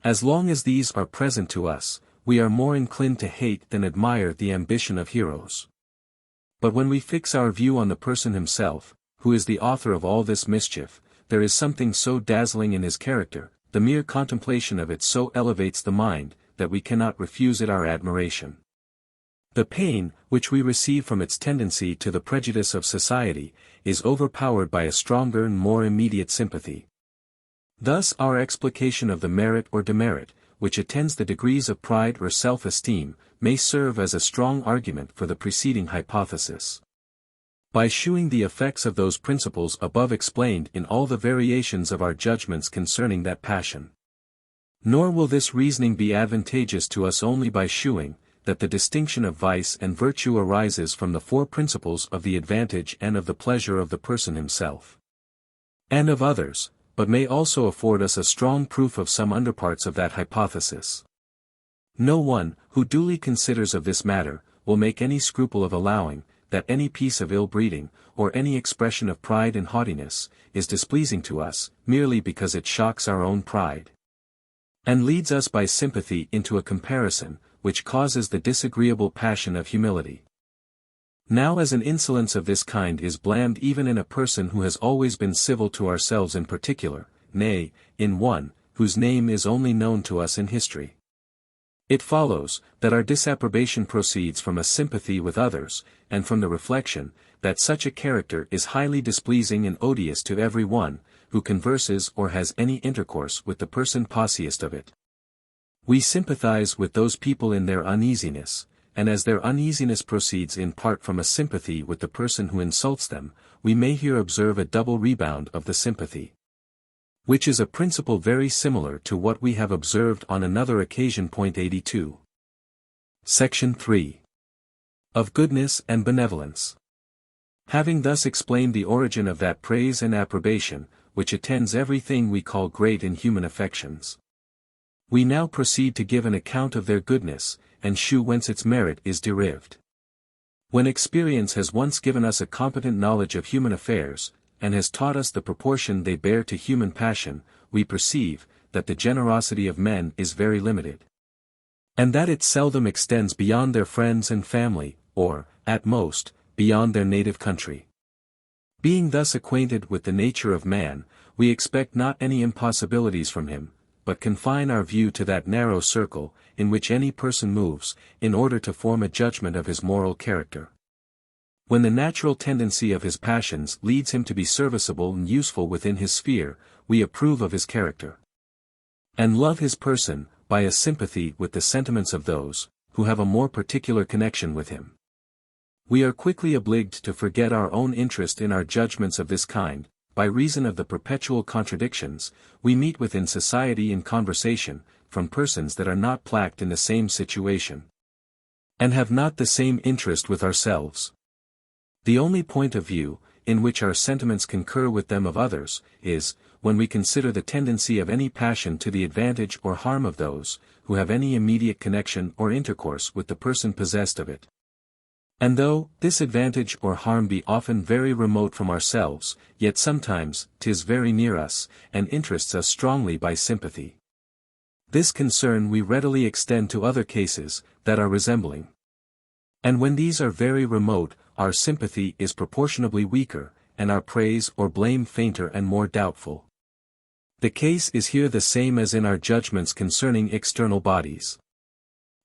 As long as these are present to us, we are more inclined to hate than admire the ambition of heroes. But when we fix our view on the person himself, who is the author of all this mischief, there is something so dazzling in his character, the mere contemplation of it so elevates the mind, that we cannot refuse it our admiration. The pain, which we receive from its tendency to the prejudice of society, is overpowered by a stronger and more immediate sympathy. Thus our explication of the merit or demerit, which attends the degrees of pride or self-esteem, may serve as a strong argument for the preceding hypothesis. By shewing the effects of those principles above explained in all the variations of our judgments concerning that passion. Nor will this reasoning be advantageous to us only by shewing, that the distinction of vice and virtue arises from the four principles of the advantage and of the pleasure of the person himself, and of others, but may also afford us a strong proof of some underparts of that hypothesis. No one, who duly considers of this matter, will make any scruple of allowing, that any piece of ill-breeding, or any expression of pride and haughtiness, is displeasing to us, merely because it shocks our own pride, and leads us by sympathy into a comparison, which causes the disagreeable passion of humility. Now as an insolence of this kind is blamed even in a person who has always been civil to ourselves in particular, nay, in one, whose name is only known to us in history, it follows, that our disapprobation proceeds from a sympathy with others, and from the reflection, that such a character is highly displeasing and odious to every one, who converses or has any intercourse with the person possiest of it. We sympathize with those people in their uneasiness, and as their uneasiness proceeds in part from a sympathy with the person who insults them, we may here observe a double rebound of the sympathy. Which is a principle very similar to what we have observed on another occasion. Point 82. Section 3. Of Goodness and Benevolence. Having thus explained the origin of that praise and approbation, which attends everything we call great in human affections, we now proceed to give an account of their goodness, and shew whence its merit is derived. When experience has once given us a competent knowledge of human affairs, and has taught us the proportion they bear to human passion, we perceive, that the generosity of men is very limited, and that it seldom extends beyond their friends and family, or, at most, beyond their native country. Being thus acquainted with the nature of man, we expect not any impossibilities from him, but confine our view to that narrow circle, in which any person moves, in order to form a judgment of his moral character. When the natural tendency of his passions leads him to be serviceable and useful within his sphere, we approve of his character, and love his person, by a sympathy with the sentiments of those, who have a more particular connection with him. We are quickly obliged to forget our own interest in our judgments of this kind, by reason of the perpetual contradictions we meet with in society and conversation, from persons that are not placed in the same situation, and have not the same interest with ourselves. The only point of view, in which our sentiments concur with them of others, is, when we consider the tendency of any passion to the advantage or harm of those, who have any immediate connection or intercourse with the person possessed of it. And though this advantage or harm be often very remote from ourselves, yet sometimes 'tis very near us, and interests us strongly by sympathy. This concern we readily extend to other cases, that are resembling. And when these are very remote, our sympathy is proportionably weaker, and our praise or blame fainter and more doubtful. The case is here the same as in our judgments concerning external bodies.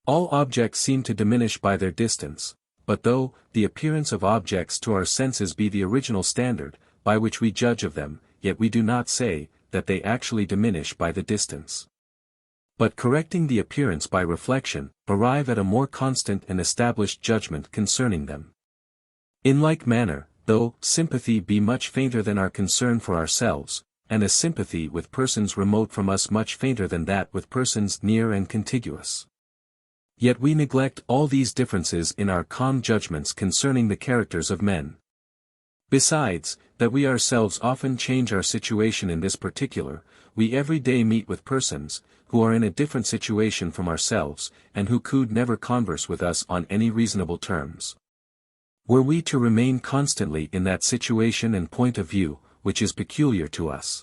All objects seem to diminish by their distance, but though the appearance of objects to our senses be the original standard, by which we judge of them, yet we do not say, that they actually diminish by the distance, but correcting the appearance by reflection, arrive at a more constant and established judgment concerning them. In like manner, though sympathy be much fainter than our concern for ourselves, and a sympathy with persons remote from us much fainter than that with persons near and contiguous, yet we neglect all these differences in our calm judgments concerning the characters of men. Besides, that we ourselves often change our situation in this particular, we every day meet with persons, who are in a different situation from ourselves, and who could never converse with us on any reasonable terms, were we to remain constantly in that situation and point of view, which is peculiar to us.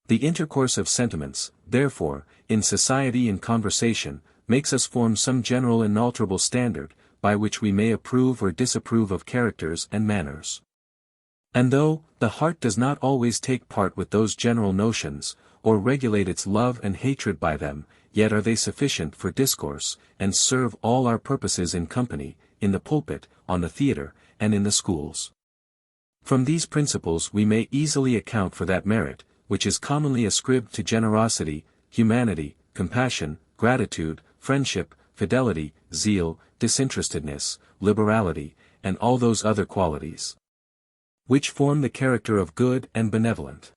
The intercourse of sentiments, therefore, in society and conversation, makes us form some general and alterable standard, by which we may approve or disapprove of characters and manners. And though the heart does not always take part with those general notions, or regulate its love and hatred by them, yet are they sufficient for discourse, and serve all our purposes in company, in the pulpit, on the theatre, and in the schools. From these principles we may easily account for that merit, which is commonly ascribed to generosity, humanity, compassion, gratitude, friendship, fidelity, zeal, disinterestedness, liberality, and all those other qualities, which form the character of good and benevolent.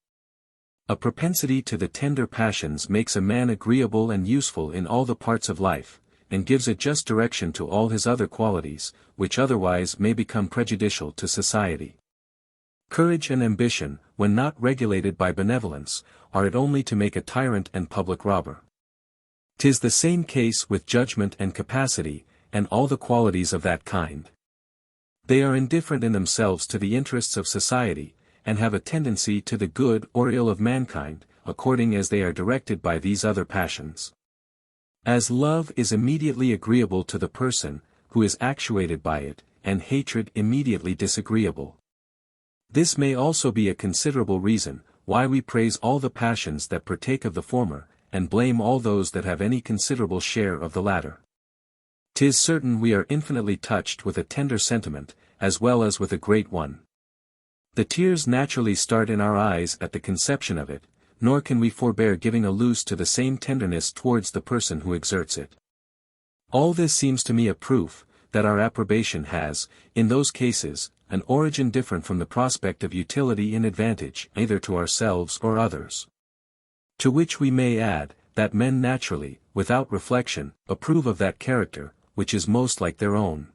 A propensity to the tender passions makes a man agreeable and useful in all the parts of life, and gives a just direction to all his other qualities, which otherwise may become prejudicial to society. Courage and ambition, when not regulated by benevolence, are it only to make a tyrant and public robber. 'Tis the same case with judgment and capacity, and all the qualities of that kind. They are indifferent in themselves to the interests of society, and have a tendency to the good or ill of mankind, according as they are directed by these other passions. As love is immediately agreeable to the person, who is actuated by it, and hatred immediately disagreeable. This may also be a considerable reason, why we praise all the passions that partake of the former, and blame all those that have any considerable share of the latter. 'Tis certain we are infinitely touched with a tender sentiment, as well as with a great one. The tears naturally start in our eyes at the conception of it, nor can we forbear giving a loose to the same tenderness towards the person who exerts it. All this seems to me a proof, that our approbation has, in those cases, an origin different from the prospect of utility and advantage either to ourselves or others. To which we may add, that men naturally, without reflection, approve of that character, which is most like their own.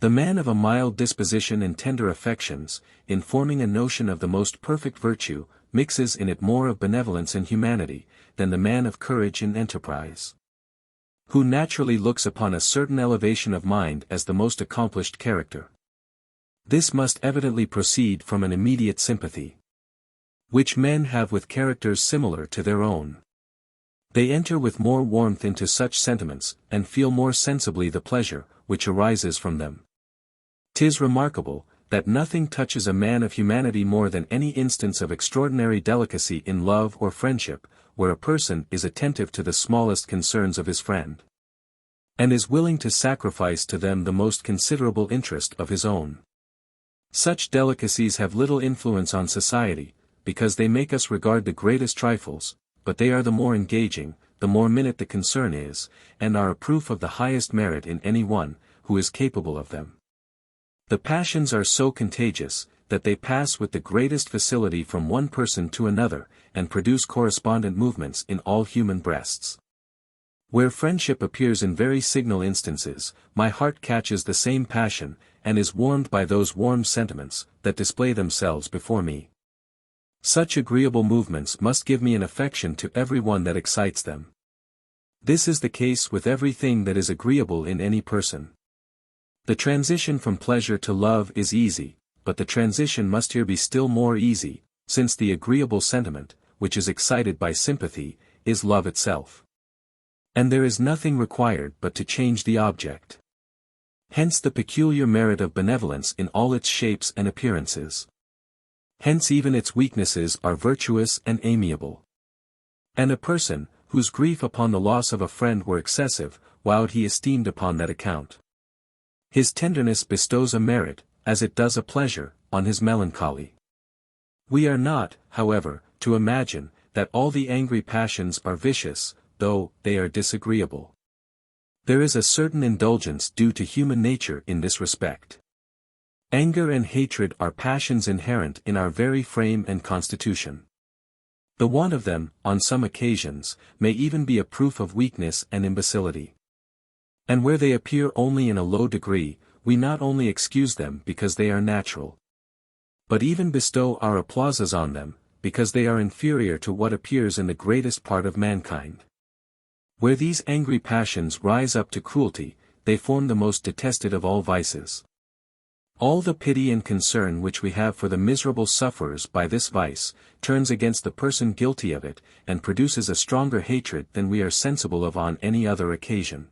The man of a mild disposition and tender affections, in forming a notion of the most perfect virtue, mixes in it more of benevolence and humanity, than the man of courage and enterprise, who naturally looks upon a certain elevation of mind as the most accomplished character. This must evidently proceed from an immediate sympathy, which men have with characters similar to their own. They enter with more warmth into such sentiments, and feel more sensibly the pleasure, which arises from them. 'Tis remarkable, that nothing touches a man of humanity more than any instance of extraordinary delicacy in love or friendship, where a person is attentive to the smallest concerns of his friend, and is willing to sacrifice to them the most considerable interest of his own. Such delicacies have little influence on society, because they make us regard the greatest trifles, but they are the more engaging, the more minute the concern is, and are a proof of the highest merit in any one, who is capable of them. The passions are so contagious, that they pass with the greatest facility from one person to another, and produce correspondent movements in all human breasts. Where friendship appears in very signal instances, my heart catches the same passion, and is warmed by those warm sentiments, that display themselves before me. Such agreeable movements must give me an affection to every one that excites them. This is the case with everything that is agreeable in any person. The transition from pleasure to love is easy, but the transition must here be still more easy, since the agreeable sentiment, which is excited by sympathy, is love itself. And there is nothing required but to change the object. Hence the peculiar merit of benevolence in all its shapes and appearances. Hence even its weaknesses are virtuous and amiable. And a person, whose grief upon the loss of a friend were excessive, wowed he esteemed upon that account. His tenderness bestows a merit, as it does a pleasure, on his melancholy. We are not, however, to imagine, that all the angry passions are vicious, though they are disagreeable. There is a certain indulgence due to human nature in this respect. Anger and hatred are passions inherent in our very frame and constitution. The want of them, on some occasions, may even be a proof of weakness and imbecility. And where they appear only in a low degree, we not only excuse them because they are natural, but even bestow our applauses on them, because they are inferior to what appears in the greatest part of mankind. Where these angry passions rise up to cruelty, they form the most detested of all vices. All the pity and concern which we have for the miserable sufferers by this vice, turns against the person guilty of it, and produces a stronger hatred than we are sensible of on any other occasion.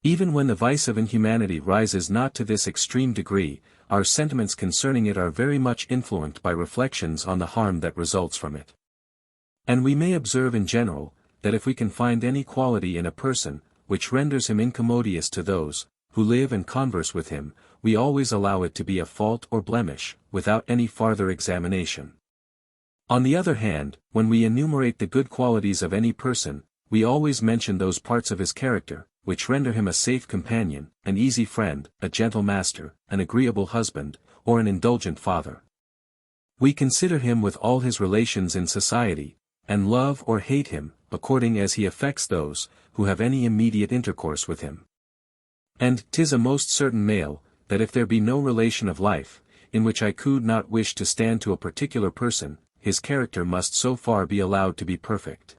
Even when the vice of inhumanity rises not to this extreme degree, our sentiments concerning it are very much influenced by reflections on the harm that results from it. And we may observe in general, that if we can find any quality in a person, which renders him incommodious to those, who live and converse with him, we always allow it to be a fault or blemish, without any farther examination. On the other hand, when we enumerate the good qualities of any person, we always mention those parts of his character, which render him a safe companion, an easy friend, a gentle master, an agreeable husband, or an indulgent father. We consider him with all his relations in society, and love or hate him, according as he affects those, who have any immediate intercourse with him. And 'tis a most certain male, that if there be no relation of life, in which I could not wish to stand to a particular person, his character must so far be allowed to be perfect.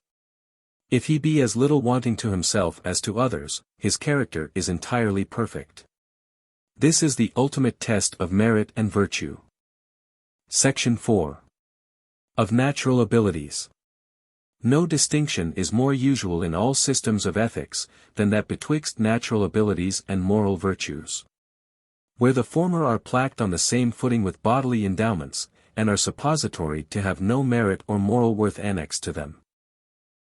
If he be as little wanting to himself as to others, his character is entirely perfect. This is the ultimate test of merit and virtue. Section 4. Of natural abilities. No distinction is more usual in all systems of ethics, than that betwixt natural abilities and moral virtues. Where the former are placked on the same footing with bodily endowments, and are suppository to have no merit or moral worth annexed to them.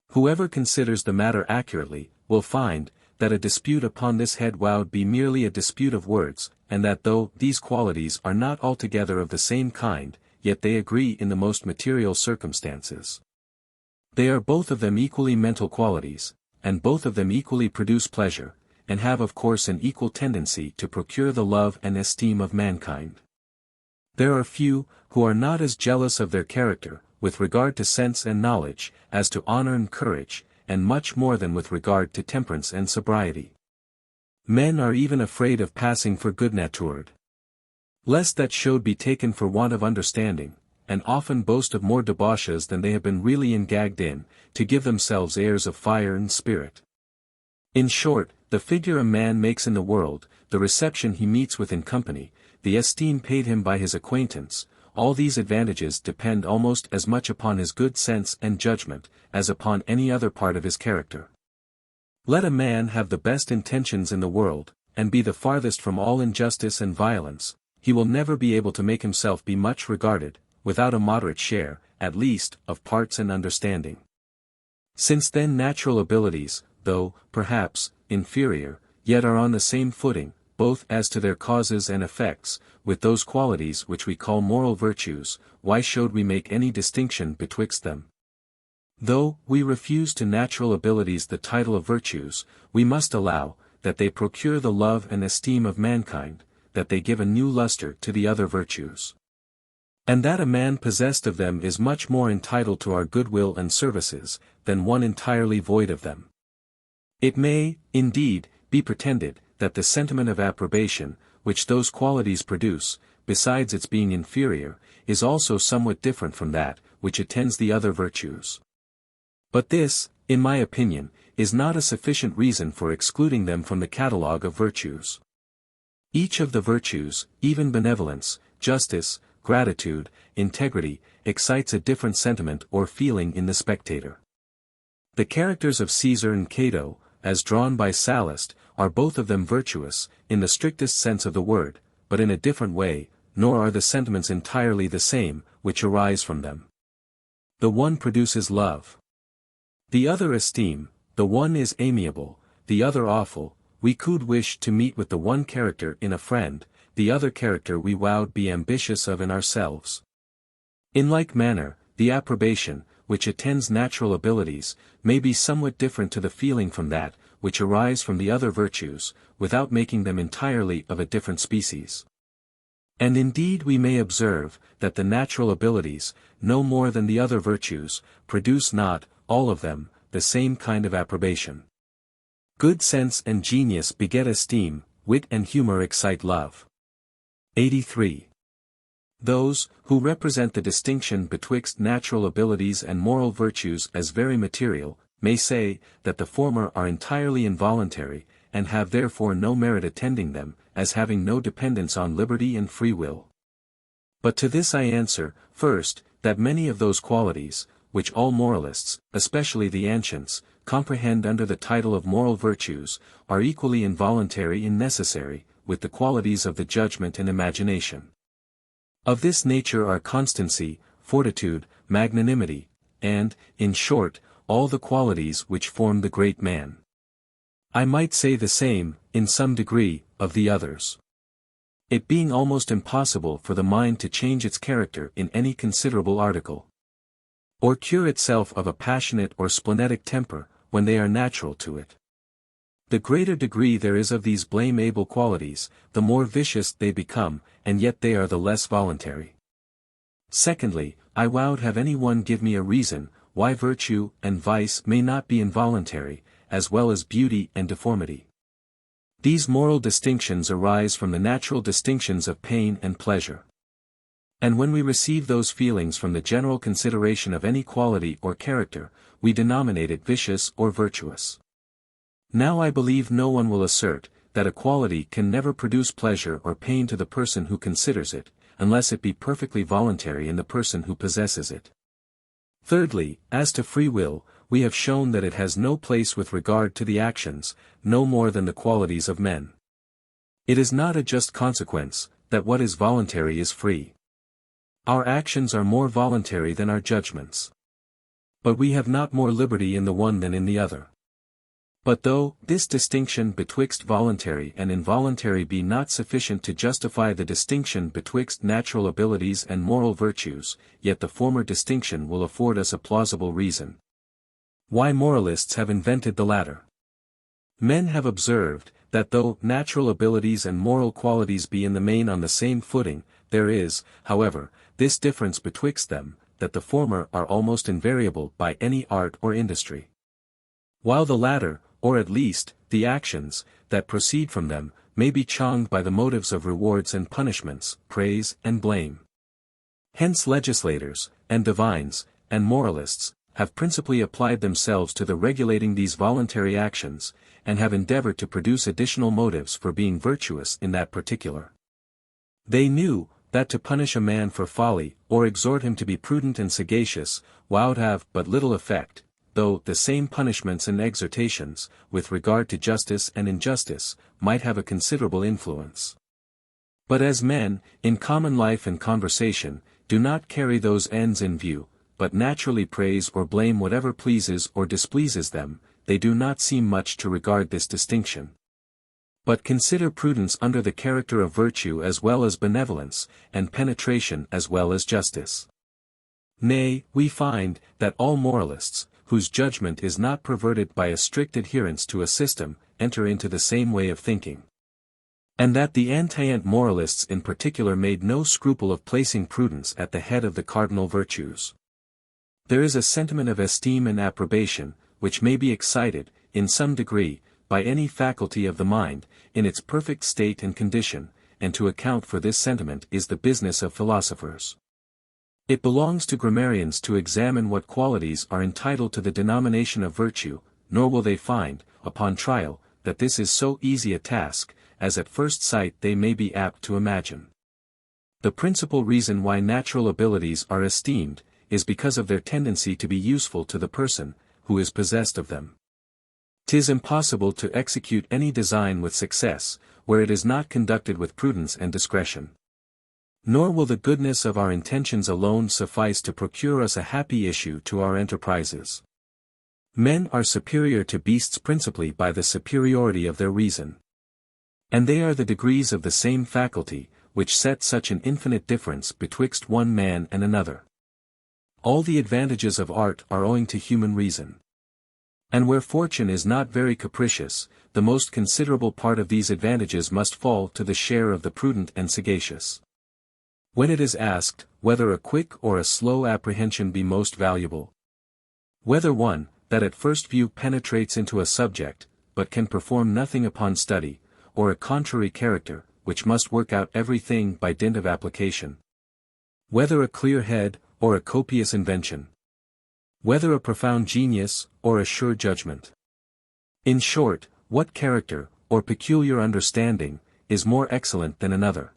Whoever considers the matter accurately, will find, that a dispute upon this head would be merely a dispute of words, and that though these qualities are not altogether of the same kind, yet they agree in the most material circumstances. They are both of them equally mental qualities, and both of them equally produce pleasure, and have of course an equal tendency to procure the love and esteem of mankind. There are few, who are not as jealous of their character, with regard to sense and knowledge, as to honor and courage, and much more than with regard to temperance and sobriety. Men are even afraid of passing for good-natured, lest that should be taken for want of understanding, and often boast of more debauches than they have been really engagged in, to give themselves airs of fire and spirit. In short, the figure a man makes in the world, the reception he meets with in company, the esteem paid him by his acquaintance, all these advantages depend almost as much upon his good sense and judgment, as upon any other part of his character. Let a man have the best intentions in the world, and be the farthest from all injustice and violence, he will never be able to make himself be much regarded, without a moderate share, at least, of parts and understanding. Since then natural abilities, though, perhaps, inferior, yet are on the same footing, both as to their causes and effects, with those qualities which we call moral virtues, why should we make any distinction betwixt them? Though we refuse to natural abilities the title of virtues, we must allow, that they procure the love and esteem of mankind, that they give a new lustre to the other virtues. And that a man possessed of them is much more entitled to our goodwill and services, than one entirely void of them. It may, indeed, be pretended, that the sentiment of approbation, which those qualities produce, besides its being inferior, is also somewhat different from that, which attends the other virtues. But this, in my opinion, is not a sufficient reason for excluding them from the catalogue of virtues. Each of the virtues, even benevolence, justice, gratitude, integrity, excites a different sentiment or feeling in the spectator. The characters of Caesar and Cato, as drawn by Sallust, are both of them virtuous, in the strictest sense of the word, but in a different way, nor are the sentiments entirely the same, which arise from them. The one produces love, the other esteem, the one is amiable, the other awful. We could wish to meet with the one character in a friend, the other character we would be ambitious of in ourselves. In like manner, the approbation, which attends natural abilities, may be somewhat different to the feeling from that, which arise from the other virtues, without making them entirely of a different species. And indeed we may observe, that the natural abilities, no more than the other virtues, produce not, all of them, the same kind of approbation. Good sense and genius beget esteem, wit and humor excite love. 83. Those, who represent the distinction betwixt natural abilities and moral virtues as very material, may say, that the former are entirely involuntary, and have therefore no merit attending them, as having no dependence on liberty and free will. But to this I answer, first, that many of those qualities, which all moralists, especially the ancients, comprehend under the title of moral virtues, are equally involuntary and necessary, with the qualities of the judgment and imagination. Of this nature are constancy, fortitude, magnanimity, and, in short, all the qualities which form the great man. I might say the same, in some degree, of the others. It being almost impossible for the mind to change its character in any considerable article, or cure itself of a passionate or splenetic temper, when they are natural to it. The greater degree there is of these blameable qualities, the more vicious they become, and yet they are the less voluntary. Secondly, I would have any one give me a reason, why virtue and vice may not be involuntary, as well as beauty and deformity. These moral distinctions arise from the natural distinctions of pain and pleasure. And when we receive those feelings from the general consideration of any quality or character, we denominate it vicious or virtuous. Now I believe no one will assert, that a quality can never produce pleasure or pain to the person who considers it, unless it be perfectly voluntary in the person who possesses it. Thirdly, as to free will, we have shown that it has no place with regard to the actions, no more than the qualities of men. It is not a just consequence, that what is voluntary is free. Our actions are more voluntary than our judgments. But we have not more liberty in the one than in the other. But though this distinction betwixt voluntary and involuntary be not sufficient to justify the distinction betwixt natural abilities and moral virtues, yet the former distinction will afford us a plausible reason why moralists have invented the latter. Men have observed, that though natural abilities and moral qualities be in the main on the same footing, there is, however, this difference betwixt them, that the former are almost invariable by any art or industry, while the latter, or at least, the actions, that proceed from them, may be charmed by the motives of rewards and punishments, praise and blame. Hence legislators, and divines, and moralists, have principally applied themselves to the regulating these voluntary actions, and have endeavored to produce additional motives for being virtuous in that particular. They knew, that to punish a man for folly, or exhort him to be prudent and sagacious, would have but little effect, though the same punishments and exhortations, with regard to justice and injustice, might have a considerable influence. But as men, in common life and conversation, do not carry those ends in view, but naturally praise or blame whatever pleases or displeases them, they do not seem much to regard this distinction, but consider prudence under the character of virtue as well as benevolence, and penetration as well as justice. Nay, we find, that all moralists, whose judgment is not perverted by a strict adherence to a system, enter into the same way of thinking. And that the antient moralists in particular made no scruple of placing prudence at the head of the cardinal virtues. There is a sentiment of esteem and approbation, which may be excited, in some degree, by any faculty of the mind, in its perfect state and condition, and to account for this sentiment is the business of philosophers. It belongs to grammarians to examine what qualities are entitled to the denomination of virtue, nor will they find, upon trial, that this is so easy a task, as at first sight they may be apt to imagine. The principal reason why natural abilities are esteemed, is because of their tendency to be useful to the person, who is possessed of them. 'Tis impossible to execute any design with success, where it is not conducted with prudence and discretion. Nor will the goodness of our intentions alone suffice to procure us a happy issue to our enterprises. Men are superior to beasts principally by the superiority of their reason. And they are the degrees of the same faculty, which set such an infinite difference betwixt one man and another. All the advantages of art are owing to human reason. And where fortune is not very capricious, the most considerable part of these advantages must fall to the share of the prudent and sagacious. When it is asked, whether a quick or a slow apprehension be most valuable, whether one, that at first view penetrates into a subject, but can perform nothing upon study, or a contrary character, which must work out everything by dint of application, whether a clear head, or a copious invention, whether a profound genius, or a sure judgment. In short, what character, or peculiar understanding, is more excellent than another?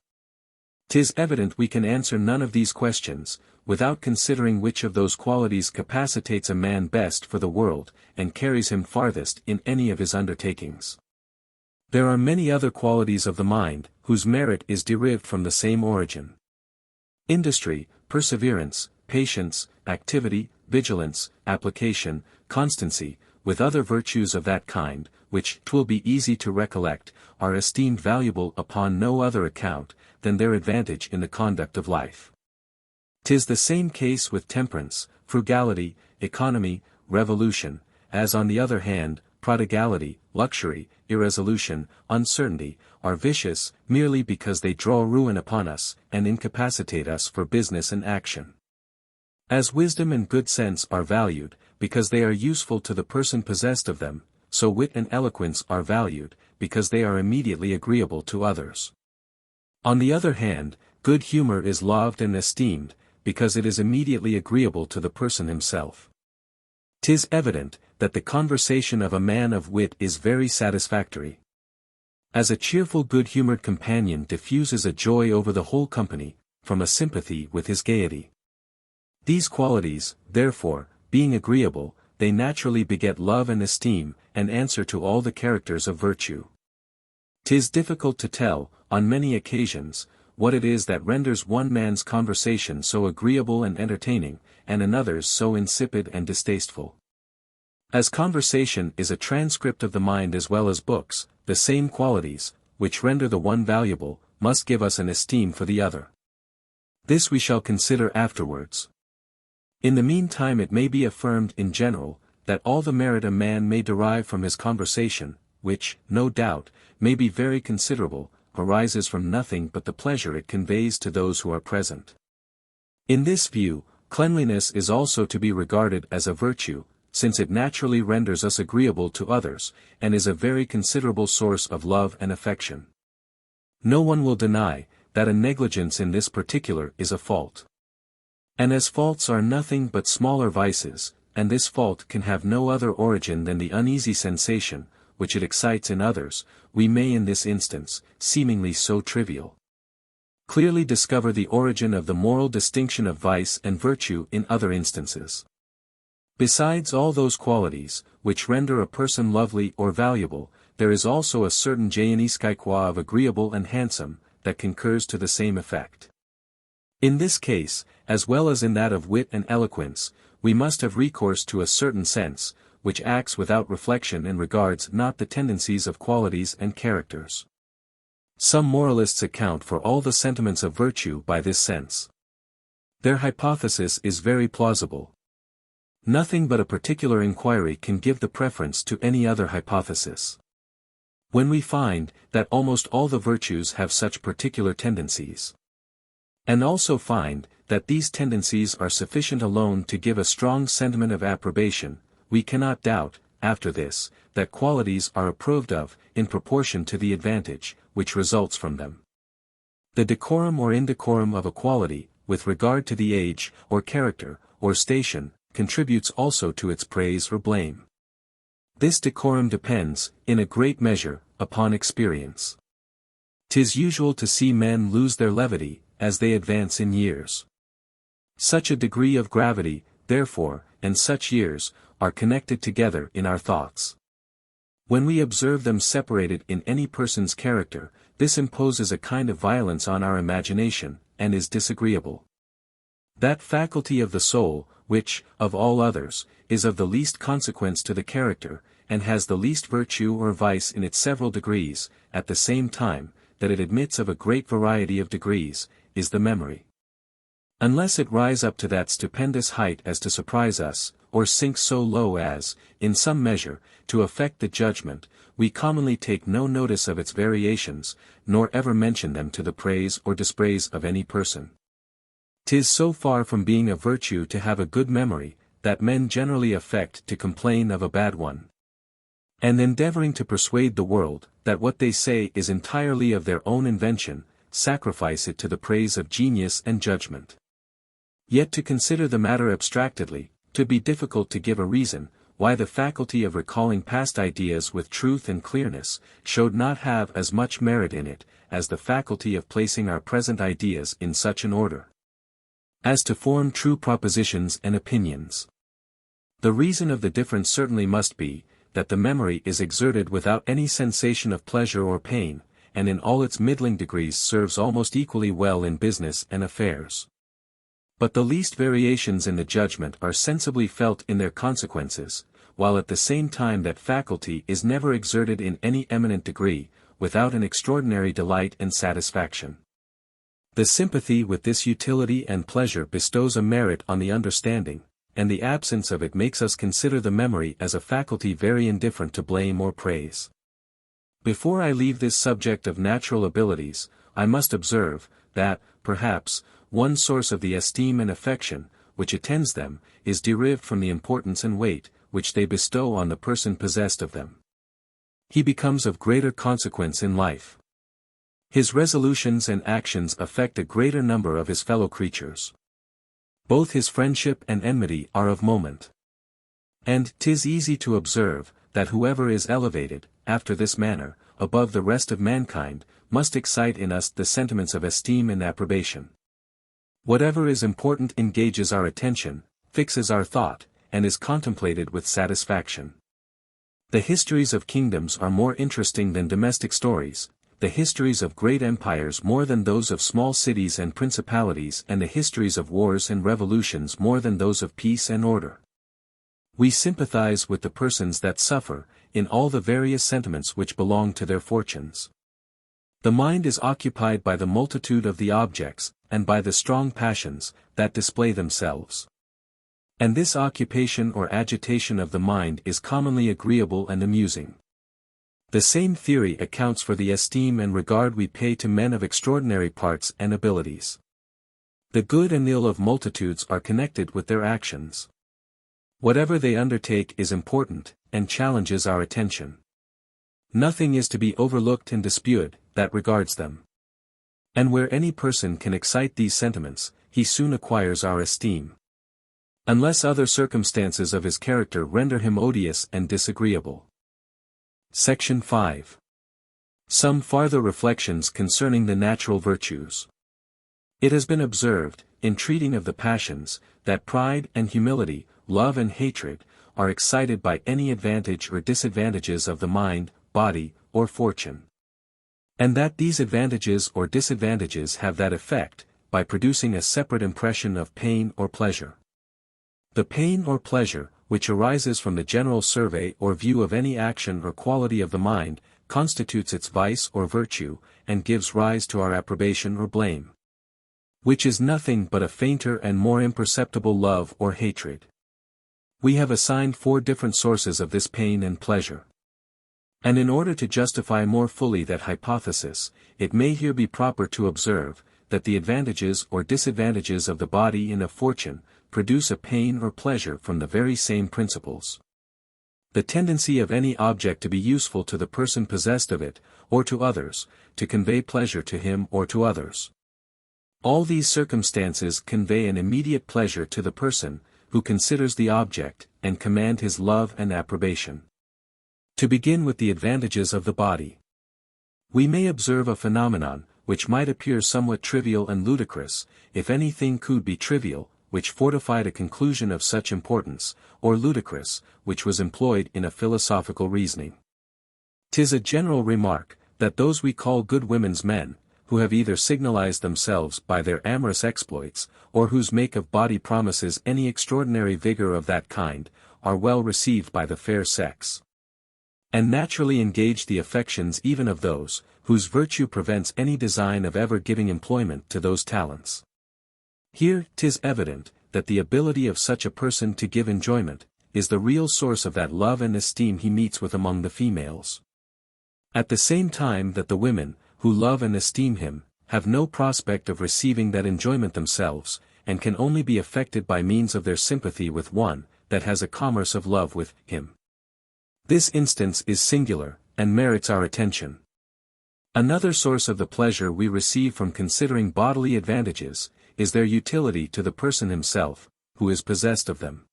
'Tis evident we can answer none of these questions, without considering which of those qualities capacitates a man best for the world, and carries him farthest in any of his undertakings. There are many other qualities of the mind, whose merit is derived from the same origin. Industry, perseverance, patience, activity, vigilance, application, constancy, with other virtues of that kind, which, 'twill be easy to recollect, are esteemed valuable upon no other account, than their advantage in the conduct of life. 'Tis the same case with temperance, frugality, economy, revolution, as on the other hand, prodigality, luxury, irresolution, uncertainty, are vicious, merely because they draw ruin upon us, and incapacitate us for business and action. As wisdom and good sense are valued, because they are useful to the person possessed of them, so wit and eloquence are valued, because they are immediately agreeable to others. On the other hand, good humor is loved and esteemed, because it is immediately agreeable to the person himself. 'Tis evident, that the conversation of a man of wit is very satisfactory. As a cheerful good-humored companion diffuses a joy over the whole company, from a sympathy with his gaiety. These qualities, therefore, being agreeable, they naturally beget love and esteem, and answer to all the characters of virtue. 'Tis difficult to tell, on many occasions, what it is that renders one man's conversation so agreeable and entertaining, and another's so insipid and distasteful. As conversation is a transcript of the mind as well as books, the same qualities, which render the one valuable, must give us an esteem for the other. This we shall consider afterwards. In the meantime it may be affirmed in general, that all the merit a man may derive from his conversation, which, no doubt, may be very considerable, arises from nothing but the pleasure it conveys to those who are present. In this view, Cleanliness is also to be regarded as a virtue, since it naturally renders us agreeable to others, and is a very considerable source of love and affection. No one will deny that a negligence in this particular is a fault. And as faults are nothing but smaller vices, and this fault can have no other origin than the uneasy sensation, which it excites in others, we may in this instance, seemingly so trivial, clearly discover the origin of the moral distinction of vice and virtue in other instances. Besides all those qualities, which render a person lovely or valuable, there is also a certain génie of agreeable and handsome, that concurs to the same effect. In this case, as well as in that of wit and eloquence, we must have recourse to a certain sense, which acts without reflection and regards not the tendencies of qualities and characters. Some moralists account for all the sentiments of virtue by this sense. Their hypothesis is very plausible. Nothing but a particular inquiry can give the preference to any other hypothesis. When we find that almost all the virtues have such particular tendencies, and also find that these tendencies are sufficient alone to give a strong sentiment of approbation, we cannot doubt, after this, that qualities are approved of, in proportion to the advantage, which results from them. The decorum or indecorum of a quality, with regard to the age, or character, or station, contributes also to its praise or blame. This decorum depends, in a great measure, upon experience. 'Tis usual to see men lose their levity, as they advance in years. Such a degree of gravity, therefore, and such years, are connected together in our thoughts. When we observe them separated in any person's character, this imposes a kind of violence on our imagination, and is disagreeable. That faculty of the soul, which, of all others, is of the least consequence to the character, and has the least virtue or vice in its several degrees, at the same time, that it admits of a great variety of degrees, is the memory. Unless it rise up to that stupendous height as to surprise us, or sink so low as, in some measure, to affect the judgment, we commonly take no notice of its variations, nor ever mention them to the praise or dispraise of any person. 'Tis so far from being a virtue to have a good memory, that men generally affect to complain of a bad one. And endeavoring to persuade the world, that what they say is entirely of their own invention, sacrifice it to the praise of genius and judgment. Yet to consider the matter abstractedly, to be difficult to give a reason, why the faculty of recalling past ideas with truth and clearness, should not have as much merit in it, as the faculty of placing our present ideas in such an order as to form true propositions and opinions. The reason of the difference certainly must be, that the memory is exerted without any sensation of pleasure or pain, and in all its middling degrees serves almost equally well in business and affairs. But the least variations in the judgment are sensibly felt in their consequences, while at the same time that faculty is never exerted in any eminent degree, without an extraordinary delight and satisfaction. The sympathy with this utility and pleasure bestows a merit on the understanding, and the absence of it makes us consider the memory as a faculty very indifferent to blame or praise. Before I leave this subject of natural abilities, I must observe, that, perhaps, one source of the esteem and affection, which attends them, is derived from the importance and weight, which they bestow on the person possessed of them. He becomes of greater consequence in life. His resolutions and actions affect a greater number of his fellow creatures. Both his friendship and enmity are of moment. And 'tis easy to observe, that whoever is elevated, after this manner, above the rest of mankind, must excite in us the sentiments of esteem and approbation. Whatever is important engages our attention, fixes our thought, and is contemplated with satisfaction. The histories of kingdoms are more interesting than domestic stories, the histories of great empires more than those of small cities and principalities, and the histories of wars and revolutions more than those of peace and order. We sympathize with the persons that suffer, in all the various sentiments which belong to their fortunes. The mind is occupied by the multitude of the objects, and by the strong passions, that display themselves. And this occupation or agitation of the mind is commonly agreeable and amusing. The same theory accounts for the esteem and regard we pay to men of extraordinary parts and abilities. The good and ill of multitudes are connected with their actions. Whatever they undertake is important, and challenges our attention. Nothing is to be overlooked and disputed that regards them. And where any person can excite these sentiments, he soon acquires our esteem. Unless other circumstances of his character render him odious and disagreeable. Section 5. Some farther reflections concerning the natural virtues. It has been observed, in treating of the passions, that pride and humility, love and hatred, are excited by any advantage or disadvantages of the mind, body, or fortune. And that these advantages or disadvantages have that effect, by producing a separate impression of pain or pleasure. The pain or pleasure, which arises from the general survey or view of any action or quality of the mind, constitutes its vice or virtue, and gives rise to our approbation or blame. Which is nothing but a fainter and more imperceptible love or hatred. We have assigned 4 different sources of this pain and pleasure. And in order to justify more fully that hypothesis, it may here be proper to observe, that the advantages or disadvantages of the body and of fortune, produce a pain or pleasure from the very same principles. The tendency of any object to be useful to the person possessed of it, or to others, to convey pleasure to him or to others. All these circumstances convey an immediate pleasure to the person, who considers the object, and command his love and approbation. To begin with the advantages of the body. We may observe a phenomenon, which might appear somewhat trivial and ludicrous, if anything could be trivial, which fortified a conclusion of such importance, or ludicrous, which was employed in a philosophical reasoning. 'Tis a general remark, that those we call good women's men, who have either signalized themselves by their amorous exploits, or whose make of body promises any extraordinary vigor of that kind, are well received by the fair sex. And naturally engage the affections even of those, whose virtue prevents any design of ever giving employment to those talents. Here 'tis evident, that the ability of such a person to give enjoyment, is the real source of that love and esteem he meets with among the females. At the same time that the women, who love and esteem him, have no prospect of receiving that enjoyment themselves, and can only be affected by means of their sympathy with one, that has a commerce of love with him. This instance is singular, and merits our attention. Another source of the pleasure we receive from considering bodily advantages, is their utility to the person himself, who is possessed of them.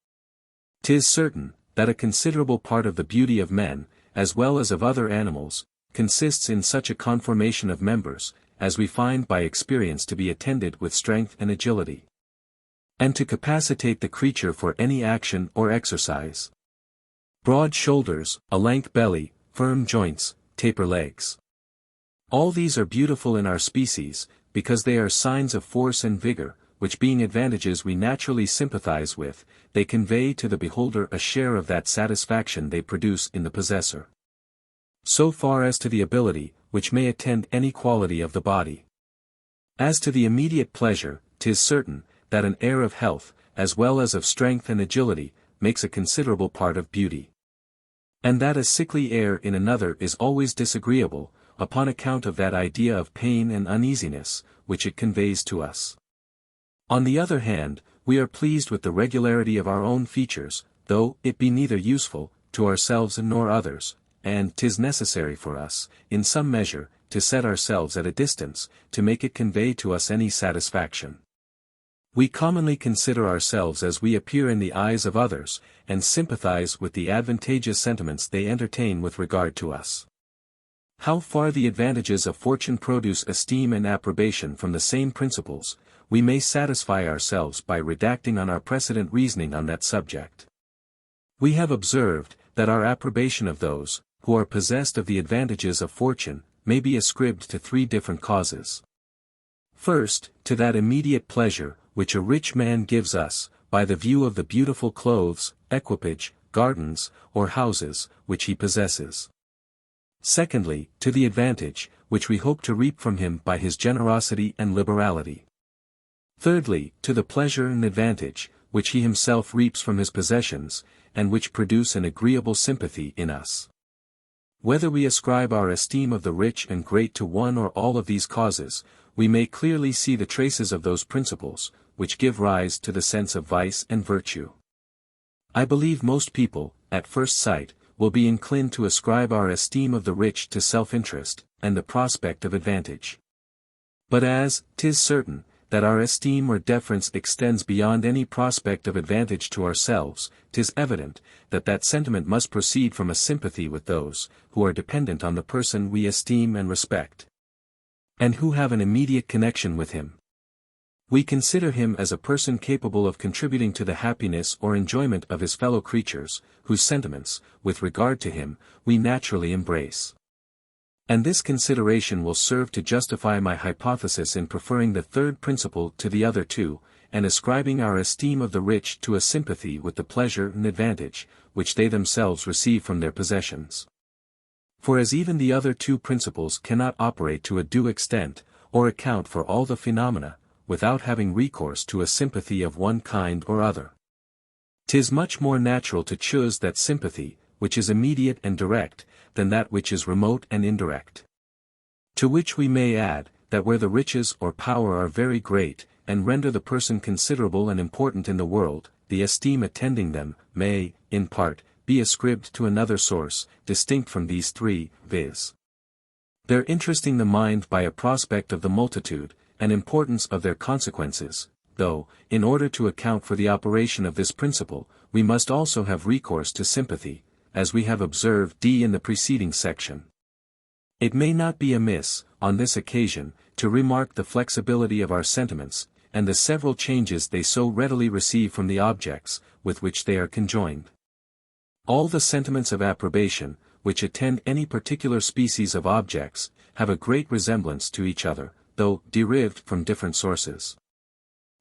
'Tis certain, that a considerable part of the beauty of men, as well as of other animals, consists in such a conformation of members, as we find by experience to be attended with strength and agility. And to capacitate the creature for any action or exercise. Broad shoulders, a lank belly, firm joints, taper legs. All these are beautiful in our species, because they are signs of force and vigor, which being advantages we naturally sympathize with, they convey to the beholder a share of that satisfaction they produce in the possessor. So far as to the ability, which may attend any quality of the body. As to the immediate pleasure, 'tis certain, that an air of health, as well as of strength and agility, makes a considerable part of beauty. And that a sickly air in another is always disagreeable, upon account of that idea of pain and uneasiness, which it conveys to us. On the other hand, we are pleased with the regularity of our own features, though it be neither useful, to ourselves nor others, and 'tis necessary for us, in some measure, to set ourselves at a distance, to make it convey to us any satisfaction. We commonly consider ourselves as we appear in the eyes of others, and sympathize with the advantageous sentiments they entertain with regard to us. How far the advantages of fortune produce esteem and approbation from the same principles, we may satisfy ourselves by redacting on our precedent reasoning on that subject. We have observed, that our approbation of those, who are possessed of the advantages of fortune, may be ascribed to 3 different causes. First, to that immediate pleasure, which a rich man gives us, by the view of the beautiful clothes, equipage, gardens, or houses, which he possesses. Secondly, to the advantage, which we hope to reap from him by his generosity and liberality. Thirdly, to the pleasure and advantage, which he himself reaps from his possessions, and which produce an agreeable sympathy in us. Whether we ascribe our esteem of the rich and great to one or all of these causes, we may clearly see the traces of those principles, which give rise to the sense of vice and virtue. I believe most people, at first sight, will be inclined to ascribe our esteem of the rich to self-interest, and the prospect of advantage. But as 'tis certain, that our esteem or deference extends beyond any prospect of advantage to ourselves, 'tis evident, that sentiment must proceed from a sympathy with those, who are dependent on the person we esteem and respect, and who have an immediate connection with him. We consider him as a person capable of contributing to the happiness or enjoyment of his fellow creatures, whose sentiments, with regard to him, we naturally embrace. And this consideration will serve to justify my hypothesis in preferring the third principle to the other two, and ascribing our esteem of the rich to a sympathy with the pleasure and advantage, which they themselves receive from their possessions. For as even the other two principles cannot operate to a due extent, or account for all the phenomena, without having recourse to a sympathy of one kind or other, 'tis much more natural to choose that sympathy, which is immediate and direct, than that which is remote and indirect. To which we may add, that where the riches or power are very great, and render the person considerable and important in the world, the esteem attending them, may, in part, be ascribed to another source, distinct from these three, viz. their interesting the mind by a prospect of the multitude, and importance of their consequences, though, in order to account for the operation of this principle, we must also have recourse to sympathy, as we have observed in the preceding section. It may not be amiss, on this occasion, to remark the flexibility of our sentiments, and the several changes they so readily receive from the objects, with which they are conjoined. All the sentiments of approbation, which attend any particular species of objects, have a great resemblance to each other, though derived from different sources.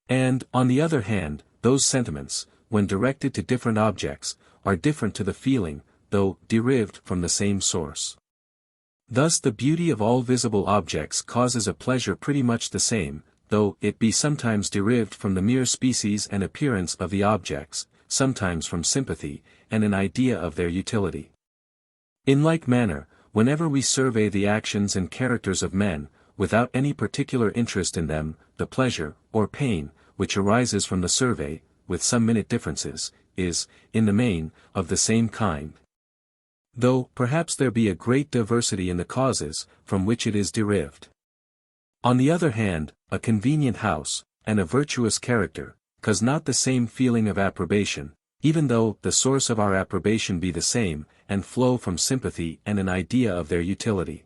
And, on the other hand, those sentiments, when directed to different objects, are different to the feeling, though derived from the same source. Thus the beauty of all visible objects causes a pleasure pretty much the same, though it be sometimes derived from the mere species and appearance of the objects, sometimes from sympathy, and an idea of their utility. In like manner, whenever we survey the actions and characters of men, without any particular interest in them, the pleasure, or pain, which arises from the survey, with some minute differences, is, in the main, of the same kind. Though, perhaps there be a great diversity in the causes, from which it is derived. On the other hand, a convenient house, and a virtuous character, cause not the same feeling of approbation, even though the source of our approbation be the same, and flow from sympathy and an idea of their utility.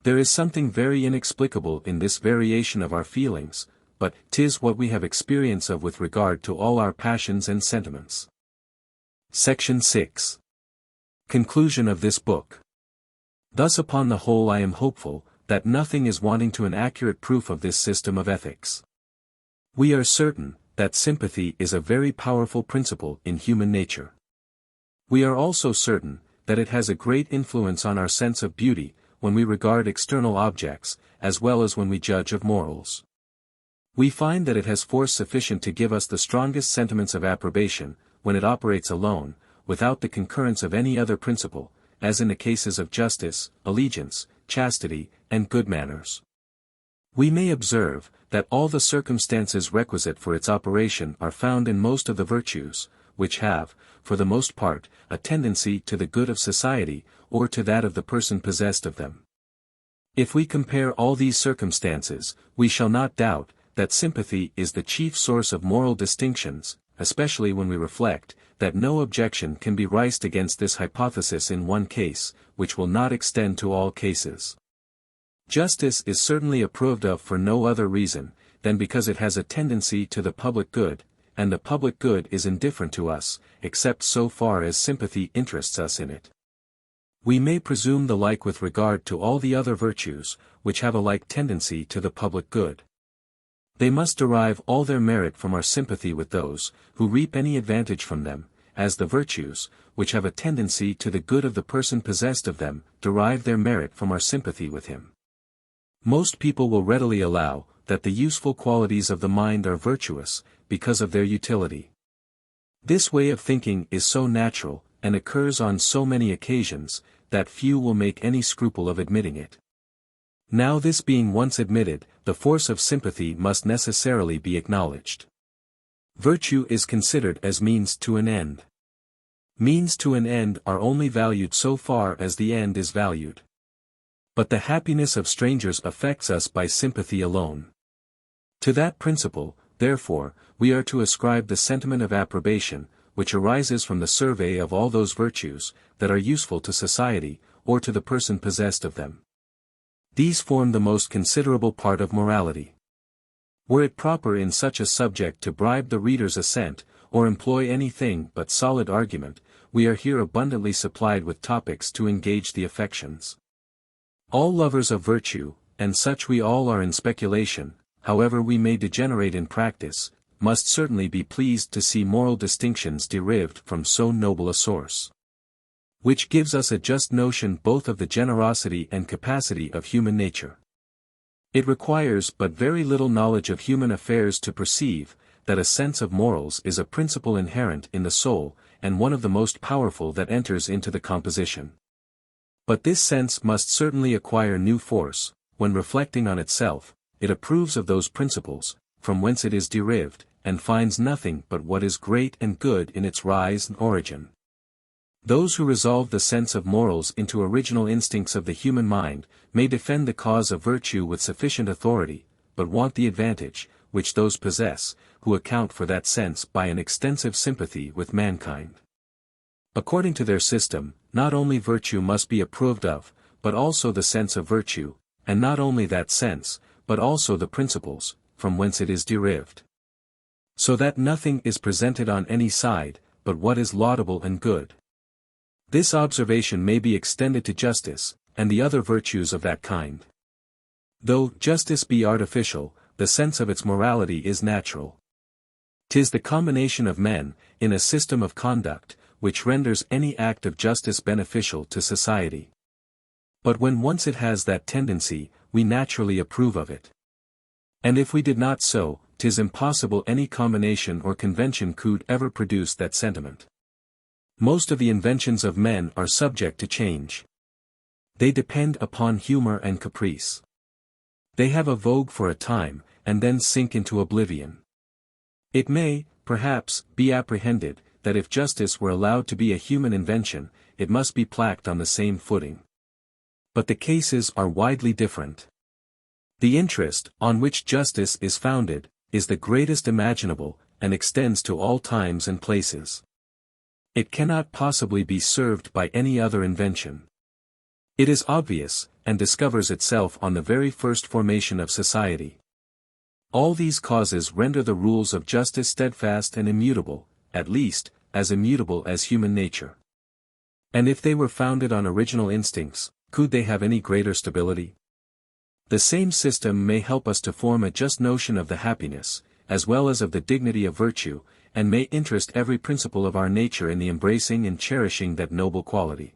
There is something very inexplicable in this variation of our feelings, but 'tis what we have experience of with regard to all our passions and sentiments. Section 6. Conclusion of this book. Thus upon the whole I am hopeful, that nothing is wanting to an accurate proof of this system of ethics. We are certain, that sympathy is a very powerful principle in human nature. We are also certain, that it has a great influence on our sense of beauty, when we regard external objects, as well as when we judge of morals. We find that it has force sufficient to give us the strongest sentiments of approbation, when it operates alone, without the concurrence of any other principle, as in the cases of justice, allegiance, chastity, and good manners. We may observe, that all the circumstances requisite for its operation are found in most of the virtues, which have, for the most part, a tendency to the good of society, or to that of the person possessed of them. If we compare all these circumstances, we shall not doubt, that sympathy is the chief source of moral distinctions, especially when we reflect, that no objection can be raised against this hypothesis in one case, which will not extend to all cases. Justice is certainly approved of for no other reason, than because it has a tendency to the public good, and the public good is indifferent to us, except so far as sympathy interests us in it. We may presume the like with regard to all the other virtues, which have a like tendency to the public good. They must derive all their merit from our sympathy with those, who reap any advantage from them, as the virtues, which have a tendency to the good of the person possessed of them, derive their merit from our sympathy with him. Most people will readily allow, that the useful qualities of the mind are virtuous, because of their utility. This way of thinking is so natural, and occurs on so many occasions, that few will make any scruple of admitting it. Now this being once admitted, the force of sympathy must necessarily be acknowledged. Virtue is considered as means to an end. Means to an end are only valued so far as the end is valued. But the happiness of strangers affects us by sympathy alone. To that principle, therefore, we are to ascribe the sentiment of approbation, which arises from the survey of all those virtues that are useful to society, or to the person possessed of them. These form the most considerable part of morality. Were it proper in such a subject to bribe the reader's assent, or employ anything but solid argument, we are here abundantly supplied with topics to engage the affections. All lovers of virtue, and such we all are in speculation, however we may degenerate in practice, must certainly be pleased to see moral distinctions derived from so noble a source. Which gives us a just notion both of the generosity and capacity of human nature. It requires but very little knowledge of human affairs to perceive, that a sense of morals is a principle inherent in the soul, and one of the most powerful that enters into the composition. But this sense must certainly acquire new force, when reflecting on itself, it approves of those principles, from whence it is derived, and finds nothing but what is great and good in its rise and origin. Those who resolve the sense of morals into original instincts of the human mind, may defend the cause of virtue with sufficient authority, but want the advantage, which those possess, who account for that sense by an extensive sympathy with mankind. According to their system, not only virtue must be approved of, but also the sense of virtue, and not only that sense, but also the principles, from whence it is derived. So that nothing is presented on any side, but what is laudable and good. This observation may be extended to justice, and the other virtues of that kind. Though justice be artificial, the sense of its morality is natural. 'Tis the combination of men, in a system of conduct, which renders any act of justice beneficial to society. But when once it has that tendency, we naturally approve of it. And if we did not so, 'tis impossible any combination or convention could ever produce that sentiment. Most of the inventions of men are subject to change. They depend upon humor and caprice. They have a vogue for a time, and then sink into oblivion. It may, perhaps, be apprehended, that if justice were allowed to be a human invention, it must be placed on the same footing. But the cases are widely different. The interest, on which justice is founded, is the greatest imaginable, and extends to all times and places. It cannot possibly be served by any other invention. It is obvious, and discovers itself on the very first formation of society. All these causes render the rules of justice steadfast and immutable, at least, as immutable as human nature. And if they were founded on original instincts, could they have any greater stability? The same system may help us to form a just notion of the happiness, as well as of the dignity of virtue, and may interest every principle of our nature in the embracing and cherishing that noble quality.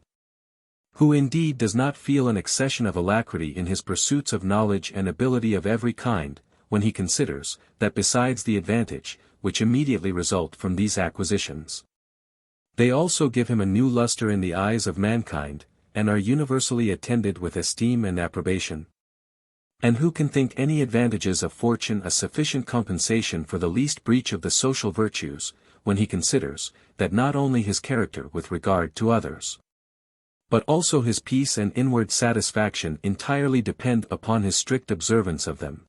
Who indeed does not feel an accession of alacrity in his pursuits of knowledge and ability of every kind, when he considers, that besides the advantage, which immediately result from these acquisitions, they also give him a new lustre in the eyes of mankind, and are universally attended with esteem and approbation? And who can think any advantages of fortune a sufficient compensation for the least breach of the social virtues, when he considers, that not only his character with regard to others, but also his peace and inward satisfaction entirely depend upon his strict observance of them?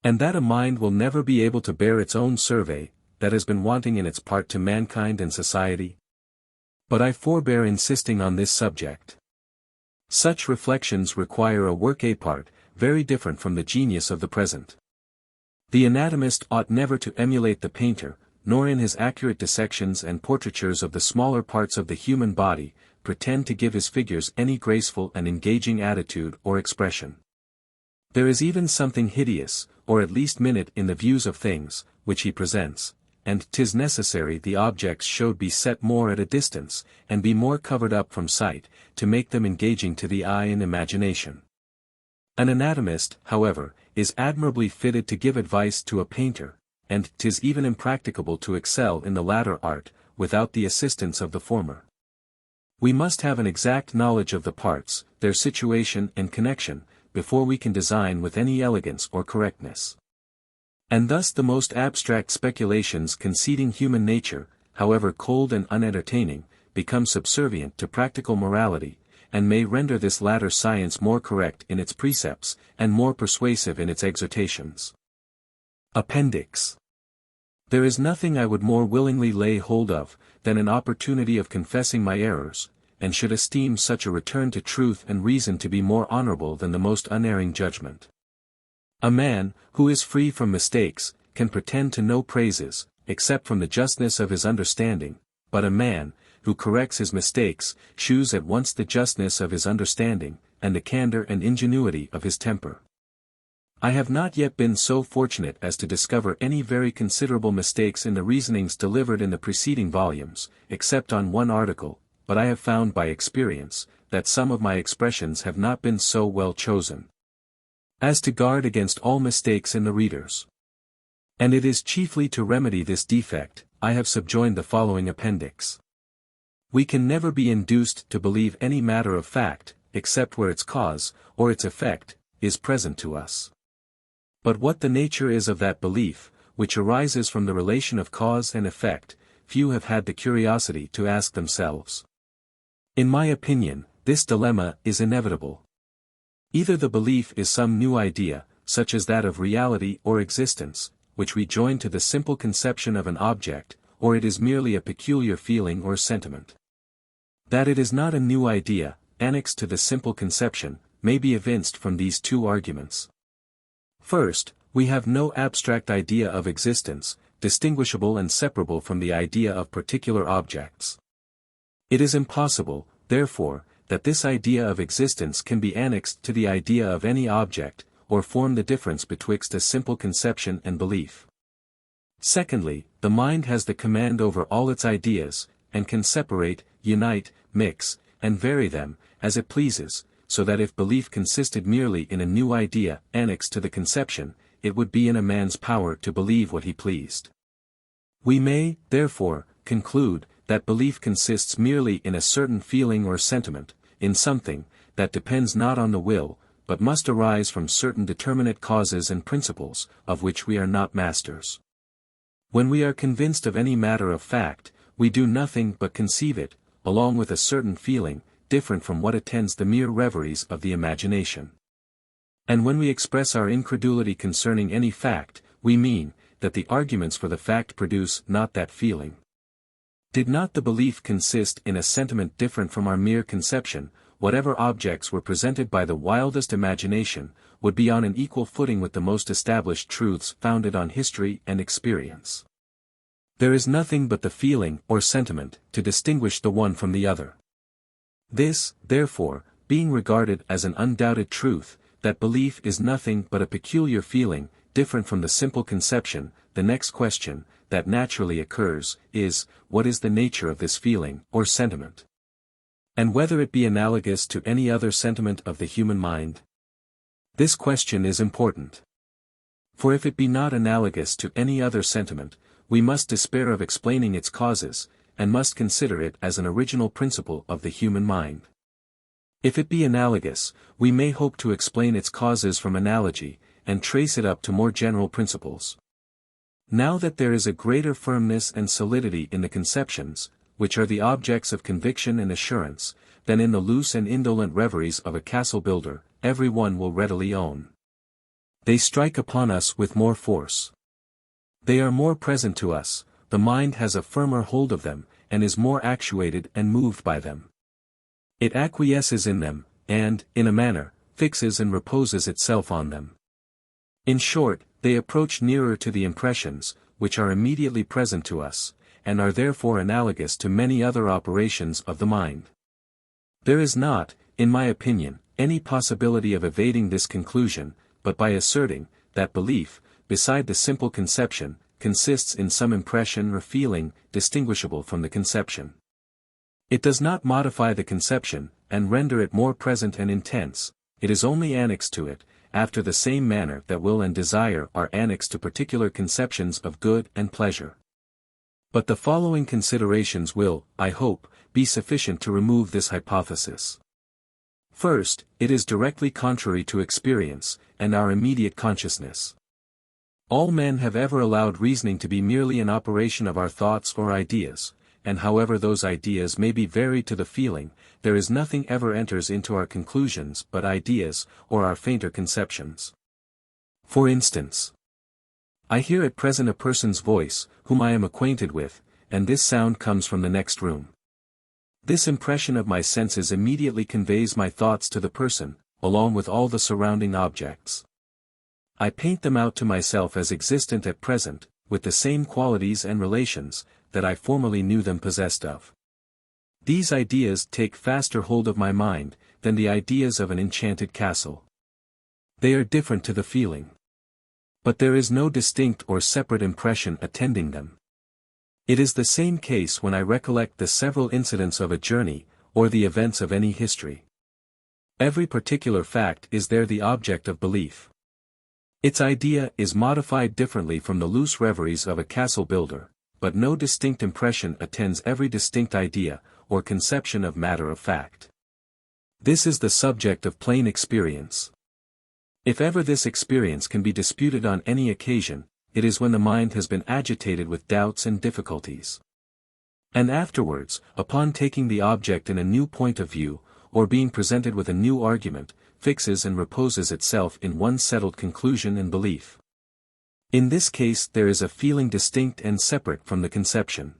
And that a mind will never be able to bear its own survey, that has been wanting in its part to mankind and society? But I forbear insisting on this subject. Such reflections require a work apart, very different from the genius of the present. The anatomist ought never to emulate the painter, nor in his accurate dissections and portraitures of the smaller parts of the human body, pretend to give his figures any graceful and engaging attitude or expression. There is even something hideous, or at least minute in the views of things, which he presents, and 'tis necessary the objects should be set more at a distance, and be more covered up from sight, to make them engaging to the eye and imagination. An anatomist, however, is admirably fitted to give advice to a painter, and 'tis even impracticable to excel in the latter art, without the assistance of the former. We must have an exact knowledge of the parts, their situation and connection, before we can design with any elegance or correctness. And thus the most abstract speculations conceding human nature, however cold and unentertaining, become subservient to practical morality, and may render this latter science more correct in its precepts, and more persuasive in its exhortations. Appendix. There is nothing I would more willingly lay hold of, than an opportunity of confessing my errors, and should esteem such a return to truth and reason to be more honorable than the most unerring judgment. A man, who is free from mistakes, can pretend to no praises, except from the justness of his understanding, but a man, who corrects his mistakes, shews at once the justness of his understanding, and the candour and ingenuity of his temper. I have not yet been so fortunate as to discover any very considerable mistakes in the reasonings delivered in the preceding volumes, except on one article, but I have found by experience, that some of my expressions have not been so well chosen as to guard against all mistakes in the readers. And it is chiefly to remedy this defect, I have subjoined the following appendix. We can never be induced to believe any matter of fact, except where its cause, or its effect, is present to us. But what the nature is of that belief, which arises from the relation of cause and effect, few have had the curiosity to ask themselves. In my opinion, this dilemma is inevitable. Either the belief is some new idea, such as that of reality or existence, which we join to the simple conception of an object, or it is merely a peculiar feeling or sentiment. That it is not a new idea, annexed to the simple conception, may be evinced from these two arguments. First, we have no abstract idea of existence, distinguishable and separable from the idea of particular objects. It is impossible, therefore, that this idea of existence can be annexed to the idea of any object, or form the difference betwixt a simple conception and belief. Secondly, the mind has the command over all its ideas, and can separate, unite, mix, and vary them, as it pleases, so that if belief consisted merely in a new idea annexed to the conception, it would be in a man's power to believe what he pleased. We may, therefore, conclude, that belief consists merely in a certain feeling or sentiment, in something, that depends not on the will, but must arise from certain determinate causes and principles, of which we are not masters. When we are convinced of any matter of fact, we do nothing but conceive it, along with a certain feeling, different from what attends the mere reveries of the imagination. And when we express our incredulity concerning any fact, we mean, that the arguments for the fact produce not that feeling. Did not the belief consist in a sentiment different from our mere conception, whatever objects were presented by the wildest imagination, would be on an equal footing with the most established truths founded on history and experience. There is nothing but the feeling or sentiment to distinguish the one from the other. This, therefore, being regarded as an undoubted truth, that belief is nothing but a peculiar feeling, different from the simple conception, the next question, that naturally occurs, is, what is the nature of this feeling, or sentiment? And whether it be analogous to any other sentiment of the human mind? This question is important. For if it be not analogous to any other sentiment, we must despair of explaining its causes, and must consider it as an original principle of the human mind. If it be analogous, we may hope to explain its causes from analogy, and trace it up to more general principles. Now that there is a greater firmness and solidity in the conceptions, which are the objects of conviction and assurance, than in the loose and indolent reveries of a castle builder, every one will readily own. They strike upon us with more force. They are more present to us, the mind has a firmer hold of them, and is more actuated and moved by them. It acquiesces in them, and, in a manner, fixes and reposes itself on them. In short, they approach nearer to the impressions, which are immediately present to us, and are therefore analogous to many other operations of the mind. There is not, in my opinion, any possibility of evading this conclusion, but by asserting, that belief, beside the simple conception, consists in some impression or feeling, distinguishable from the conception. It does not modify the conception, and render it more present and intense, it is only annexed to it, after the same manner that will and desire are annexed to particular conceptions of good and pleasure. But the following considerations will, I hope, be sufficient to remove this hypothesis. First, it is directly contrary to experience, and our immediate consciousness. All men have ever allowed reasoning to be merely an operation of our thoughts or ideas, and however those ideas may be varied to the feeling, there is nothing ever enters into our conclusions but ideas, or our fainter conceptions. For instance, I hear at present a person's voice, whom I am acquainted with, and this sound comes from the next room. This impression of my senses immediately conveys my thoughts to the person, along with all the surrounding objects. I paint them out to myself as existent at present, with the same qualities and relations, that I formerly knew them possessed of. These ideas take faster hold of my mind, than the ideas of an enchanted castle. They are different to the feeling. But there is no distinct or separate impression attending them. It is the same case when I recollect the several incidents of a journey, or the events of any history. Every particular fact is there the object of belief. Its idea is modified differently from the loose reveries of a castle builder, but no distinct impression attends every distinct idea, or conception of matter of fact. This is the subject of plain experience. If ever this experience can be disputed on any occasion, it is when the mind has been agitated with doubts and difficulties. And afterwards, upon taking the object in a new point of view, or being presented with a new argument, fixes and reposes itself in one settled conclusion and belief. In this case there is a feeling distinct and separate from the conception.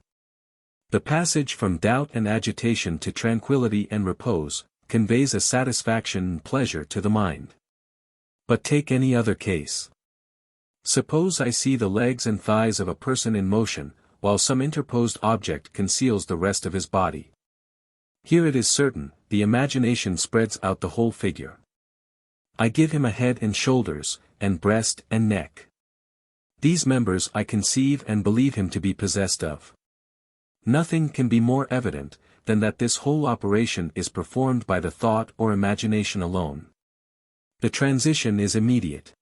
The passage from doubt and agitation to tranquility and repose, conveys a satisfaction and pleasure to the mind. But take any other case. Suppose I see the legs and thighs of a person in motion, while some interposed object conceals the rest of his body. Here it is certain, the imagination spreads out the whole figure. I give him a head and shoulders, and breast and neck. These members I conceive and believe him to be possessed of. Nothing can be more evident, than that this whole operation is performed by the thought or imagination alone. The transition is immediate.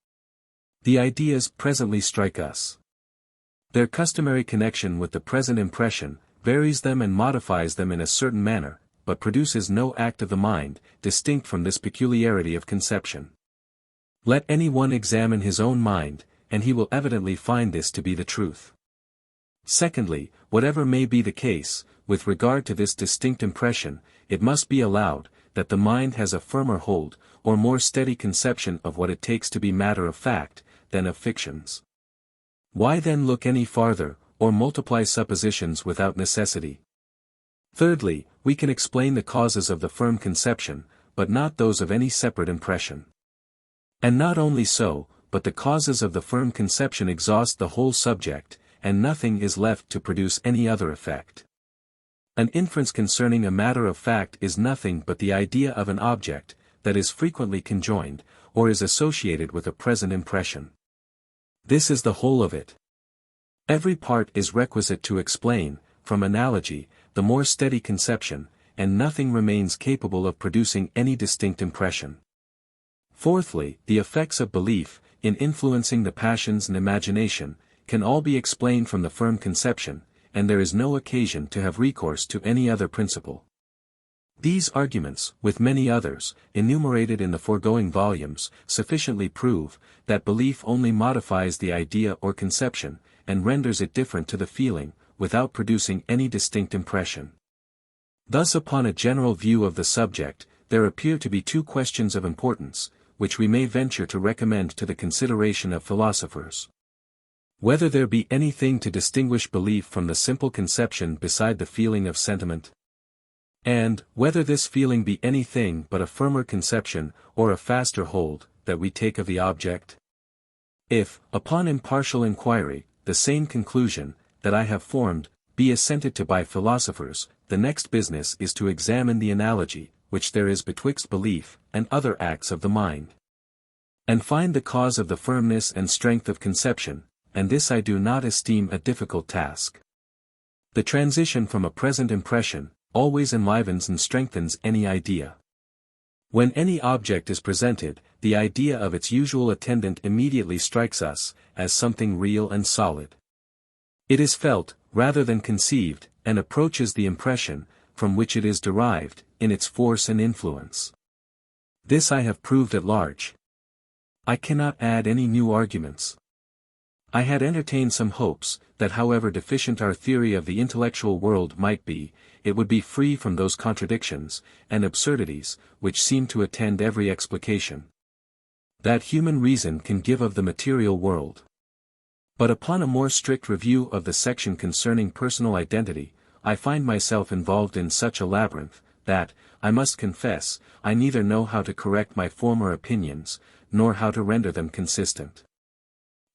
The ideas presently strike us. Their customary connection with the present impression, varies them and modifies them in a certain manner, but produces no act of the mind, distinct from this peculiarity of conception. Let any one examine his own mind, and he will evidently find this to be the truth. Secondly, whatever may be the case, with regard to this distinct impression, it must be allowed, that the mind has a firmer hold, or more steady conception of what it takes to be matter of fact, than of fictions. Why then look any farther, or multiply suppositions without necessity? Thirdly, we can explain the causes of the firm conception, but not those of any separate impression. And not only so, but the causes of the firm conception exhaust the whole subject, and nothing is left to produce any other effect. An inference concerning a matter of fact is nothing but the idea of an object, that is frequently conjoined, or is associated with a present impression. This is the whole of it. Every part is requisite to explain, from analogy, the more steady conception, and nothing remains capable of producing any distinct impression. Fourthly, the effects of belief, in influencing the passions and imagination, can all be explained from the firm conception, and there is no occasion to have recourse to any other principle. These arguments, with many others, enumerated in the foregoing volumes, sufficiently prove, that belief only modifies the idea or conception, and renders it different to the feeling, without producing any distinct impression. Thus upon a general view of the subject, there appear to be two questions of importance, which we may venture to recommend to the consideration of philosophers. Whether there be anything to distinguish belief from the simple conception beside the feeling of sentiment? And, whether this feeling be anything but a firmer conception, or a faster hold, that we take of the object? If, upon impartial inquiry, the same conclusion, that I have formed, be assented to by philosophers, the next business is to examine the analogy, which there is betwixt belief, and other acts of the mind. And find the cause of the firmness and strength of conception, and this I do not esteem a difficult task. The transition from a present impression, always enlivens and strengthens any idea. When any object is presented, the idea of its usual attendant immediately strikes us, as something real and solid. It is felt, rather than conceived, and approaches the impression, from which it is derived, in its force and influence. This I have proved at large. I cannot add any new arguments. I had entertained some hopes, that however deficient our theory of the intellectual world might be, it would be free from those contradictions, and absurdities, which seem to attend every explication that human reason can give of the material world. But upon a more strict review of the section concerning personal identity, I find myself involved in such a labyrinth, that, I must confess, I neither know how to correct my former opinions, nor how to render them consistent.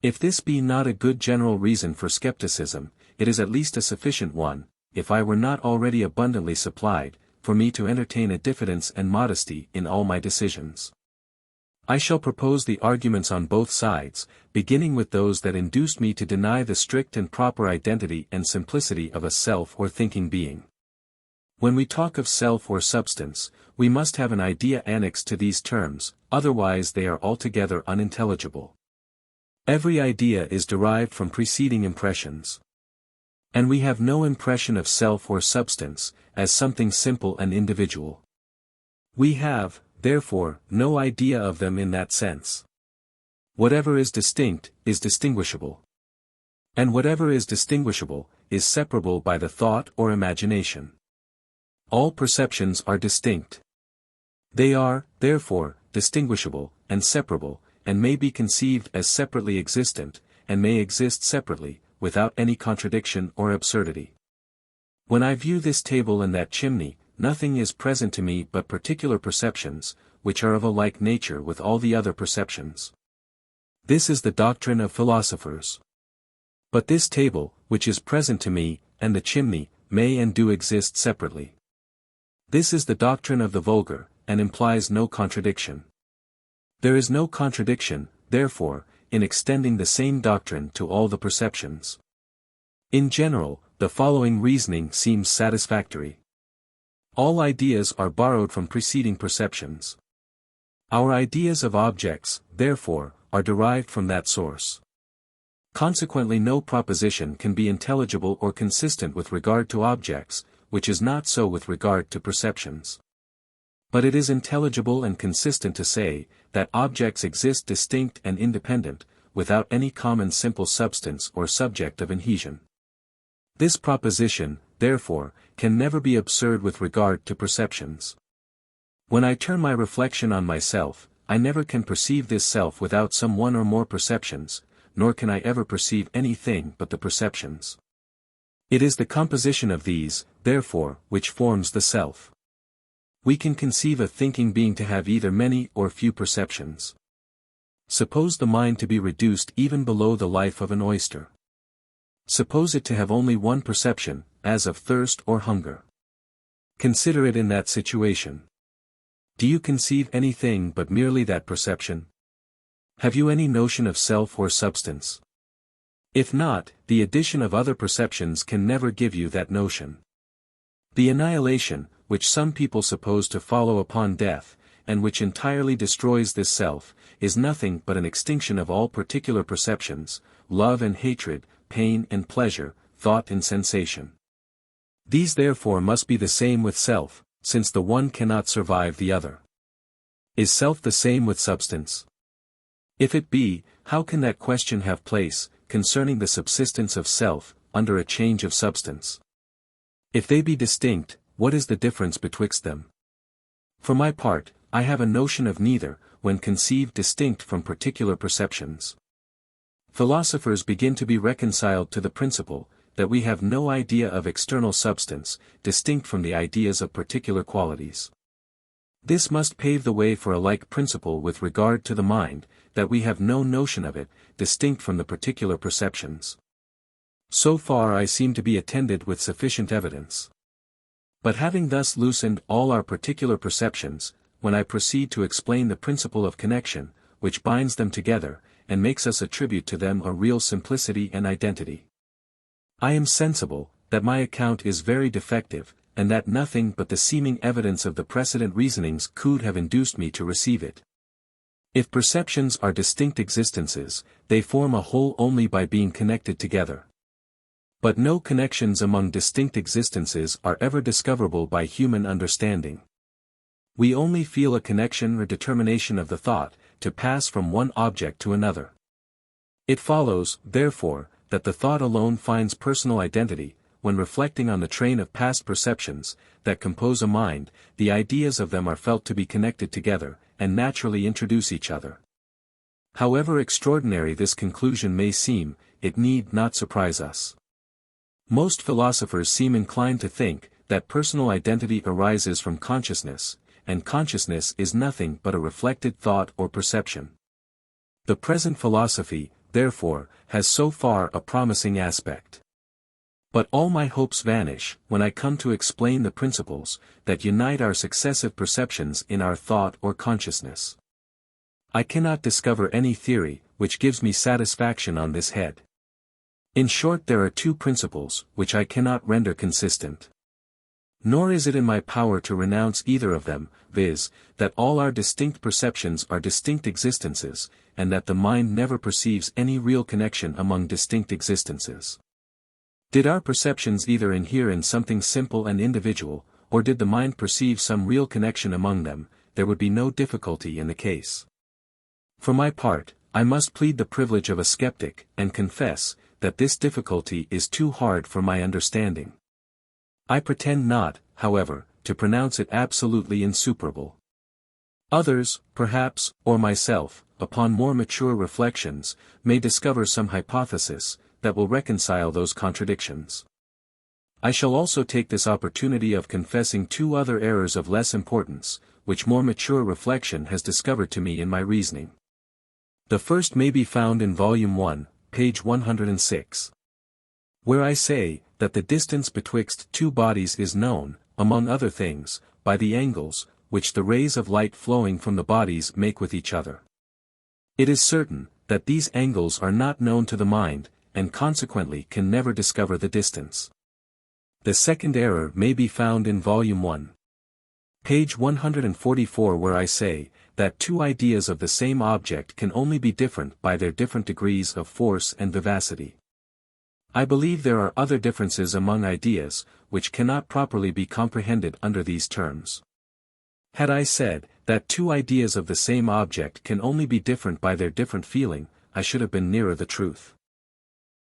If this be not a good general reason for skepticism, it is at least a sufficient one, if I were not already abundantly supplied, for me to entertain a diffidence and modesty in all my decisions. I shall propose the arguments on both sides, beginning with those that induced me to deny the strict and proper identity and simplicity of a self or thinking being. When we talk of self or substance, we must have an idea annexed to these terms, otherwise they are altogether unintelligible. Every idea is derived from preceding impressions. And we have no impression of self or substance, as something simple and individual. We have, therefore, no idea of them in that sense. Whatever is distinct, is distinguishable. And whatever is distinguishable, is separable by the thought or imagination. All perceptions are distinct. They are, therefore, distinguishable, and separable, and may be conceived as separately existent, and may exist separately, without any contradiction or absurdity. When I view this table and that chimney, nothing is present to me but particular perceptions, which are of a like nature with all the other perceptions. This is the doctrine of philosophers. But this table, which is present to me, and the chimney, may and do exist separately. This is the doctrine of the vulgar, and implies no contradiction. There is no contradiction, therefore, in extending the same doctrine to all the perceptions. In general, the following reasoning seems satisfactory. All ideas are borrowed from preceding perceptions. Our ideas of objects, therefore, are derived from that source. Consequently, no proposition can be intelligible or consistent with regard to objects, which is not so with regard to perceptions. But it is intelligible and consistent to say, that objects exist distinct and independent, without any common simple substance or subject of adhesion. This proposition, therefore, can never be absurd with regard to perceptions. When I turn my reflection on myself, I never can perceive this self without some one or more perceptions, nor can I ever perceive anything but the perceptions. It is the composition of these, therefore, which forms the self. We can conceive a thinking being to have either many or few perceptions. Suppose the mind to be reduced even below the life of an oyster. Suppose it to have only one perception, as of thirst or hunger. Consider it in that situation. Do you conceive anything but merely that perception? Have you any notion of self or substance? If not, the addition of other perceptions can never give you that notion. The annihilation, which some people suppose to follow upon death, and which entirely destroys this self, is nothing but an extinction of all particular perceptions, love and hatred, pain and pleasure, thought and sensation. These therefore must be the same with self, since the one cannot survive the other. Is self the same with substance? If it be, how can that question have place, concerning the subsistence of self, under a change of substance? If they be distinct, what is the difference betwixt them? For my part, I have a notion of neither, when conceived distinct from particular perceptions. Philosophers begin to be reconciled to the principle, that we have no idea of external substance, distinct from the ideas of particular qualities. This must pave the way for a like principle with regard to the mind, that we have no notion of it, distinct from the particular perceptions. So far I seem to be attended with sufficient evidence. But having thus loosened all our particular perceptions, when I proceed to explain the principle of connection, which binds them together, and makes us attribute to them a real simplicity and identity, I am sensible, that my account is very defective, and that nothing but the seeming evidence of the precedent reasonings could have induced me to receive it. If perceptions are distinct existences, they form a whole only by being connected together. But no connections among distinct existences are ever discoverable by human understanding. We only feel a connection or determination of the thought, to pass from one object to another. It follows, therefore, that the thought alone finds personal identity, when reflecting on the train of past perceptions, that compose a mind, the ideas of them are felt to be connected together, and naturally introduce each other. However extraordinary this conclusion may seem, it need not surprise us. Most philosophers seem inclined to think, that personal identity arises from consciousness, and consciousness is nothing but a reflected thought or perception. The present philosophy, therefore, has so far a promising aspect. But all my hopes vanish, when I come to explain the principles, that unite our successive perceptions in our thought or consciousness. I cannot discover any theory, which gives me satisfaction on this head. In short, there are two principles, which I cannot render consistent. Nor is it in my power to renounce either of them, viz., that all our distinct perceptions are distinct existences, and that the mind never perceives any real connection among distinct existences. Did our perceptions either inhere in something simple and individual, or did the mind perceive some real connection among them, there would be no difficulty in the case. For my part, I must plead the privilege of a skeptic, and confess, that this difficulty is too hard for my understanding. I pretend not, however, to pronounce it absolutely insuperable. Others, perhaps, or myself, upon more mature reflections, may discover some hypothesis, that will reconcile those contradictions. I shall also take this opportunity of confessing two other errors of less importance, which more mature reflection has discovered to me in my reasoning. The first may be found in Volume 1, page 106. Where I say, that the distance betwixt two bodies is known, among other things, by the angles, which the rays of light flowing from the bodies make with each other. It is certain, that these angles are not known to the mind, and consequently can never discover the distance. The second error may be found in Volume 1. Page 144, where I say, that two ideas of the same object can only be different by their different degrees of force and vivacity. I believe there are other differences among ideas, which cannot properly be comprehended under these terms. Had I said, that two ideas of the same object can only be different by their different feeling, I should have been nearer the truth.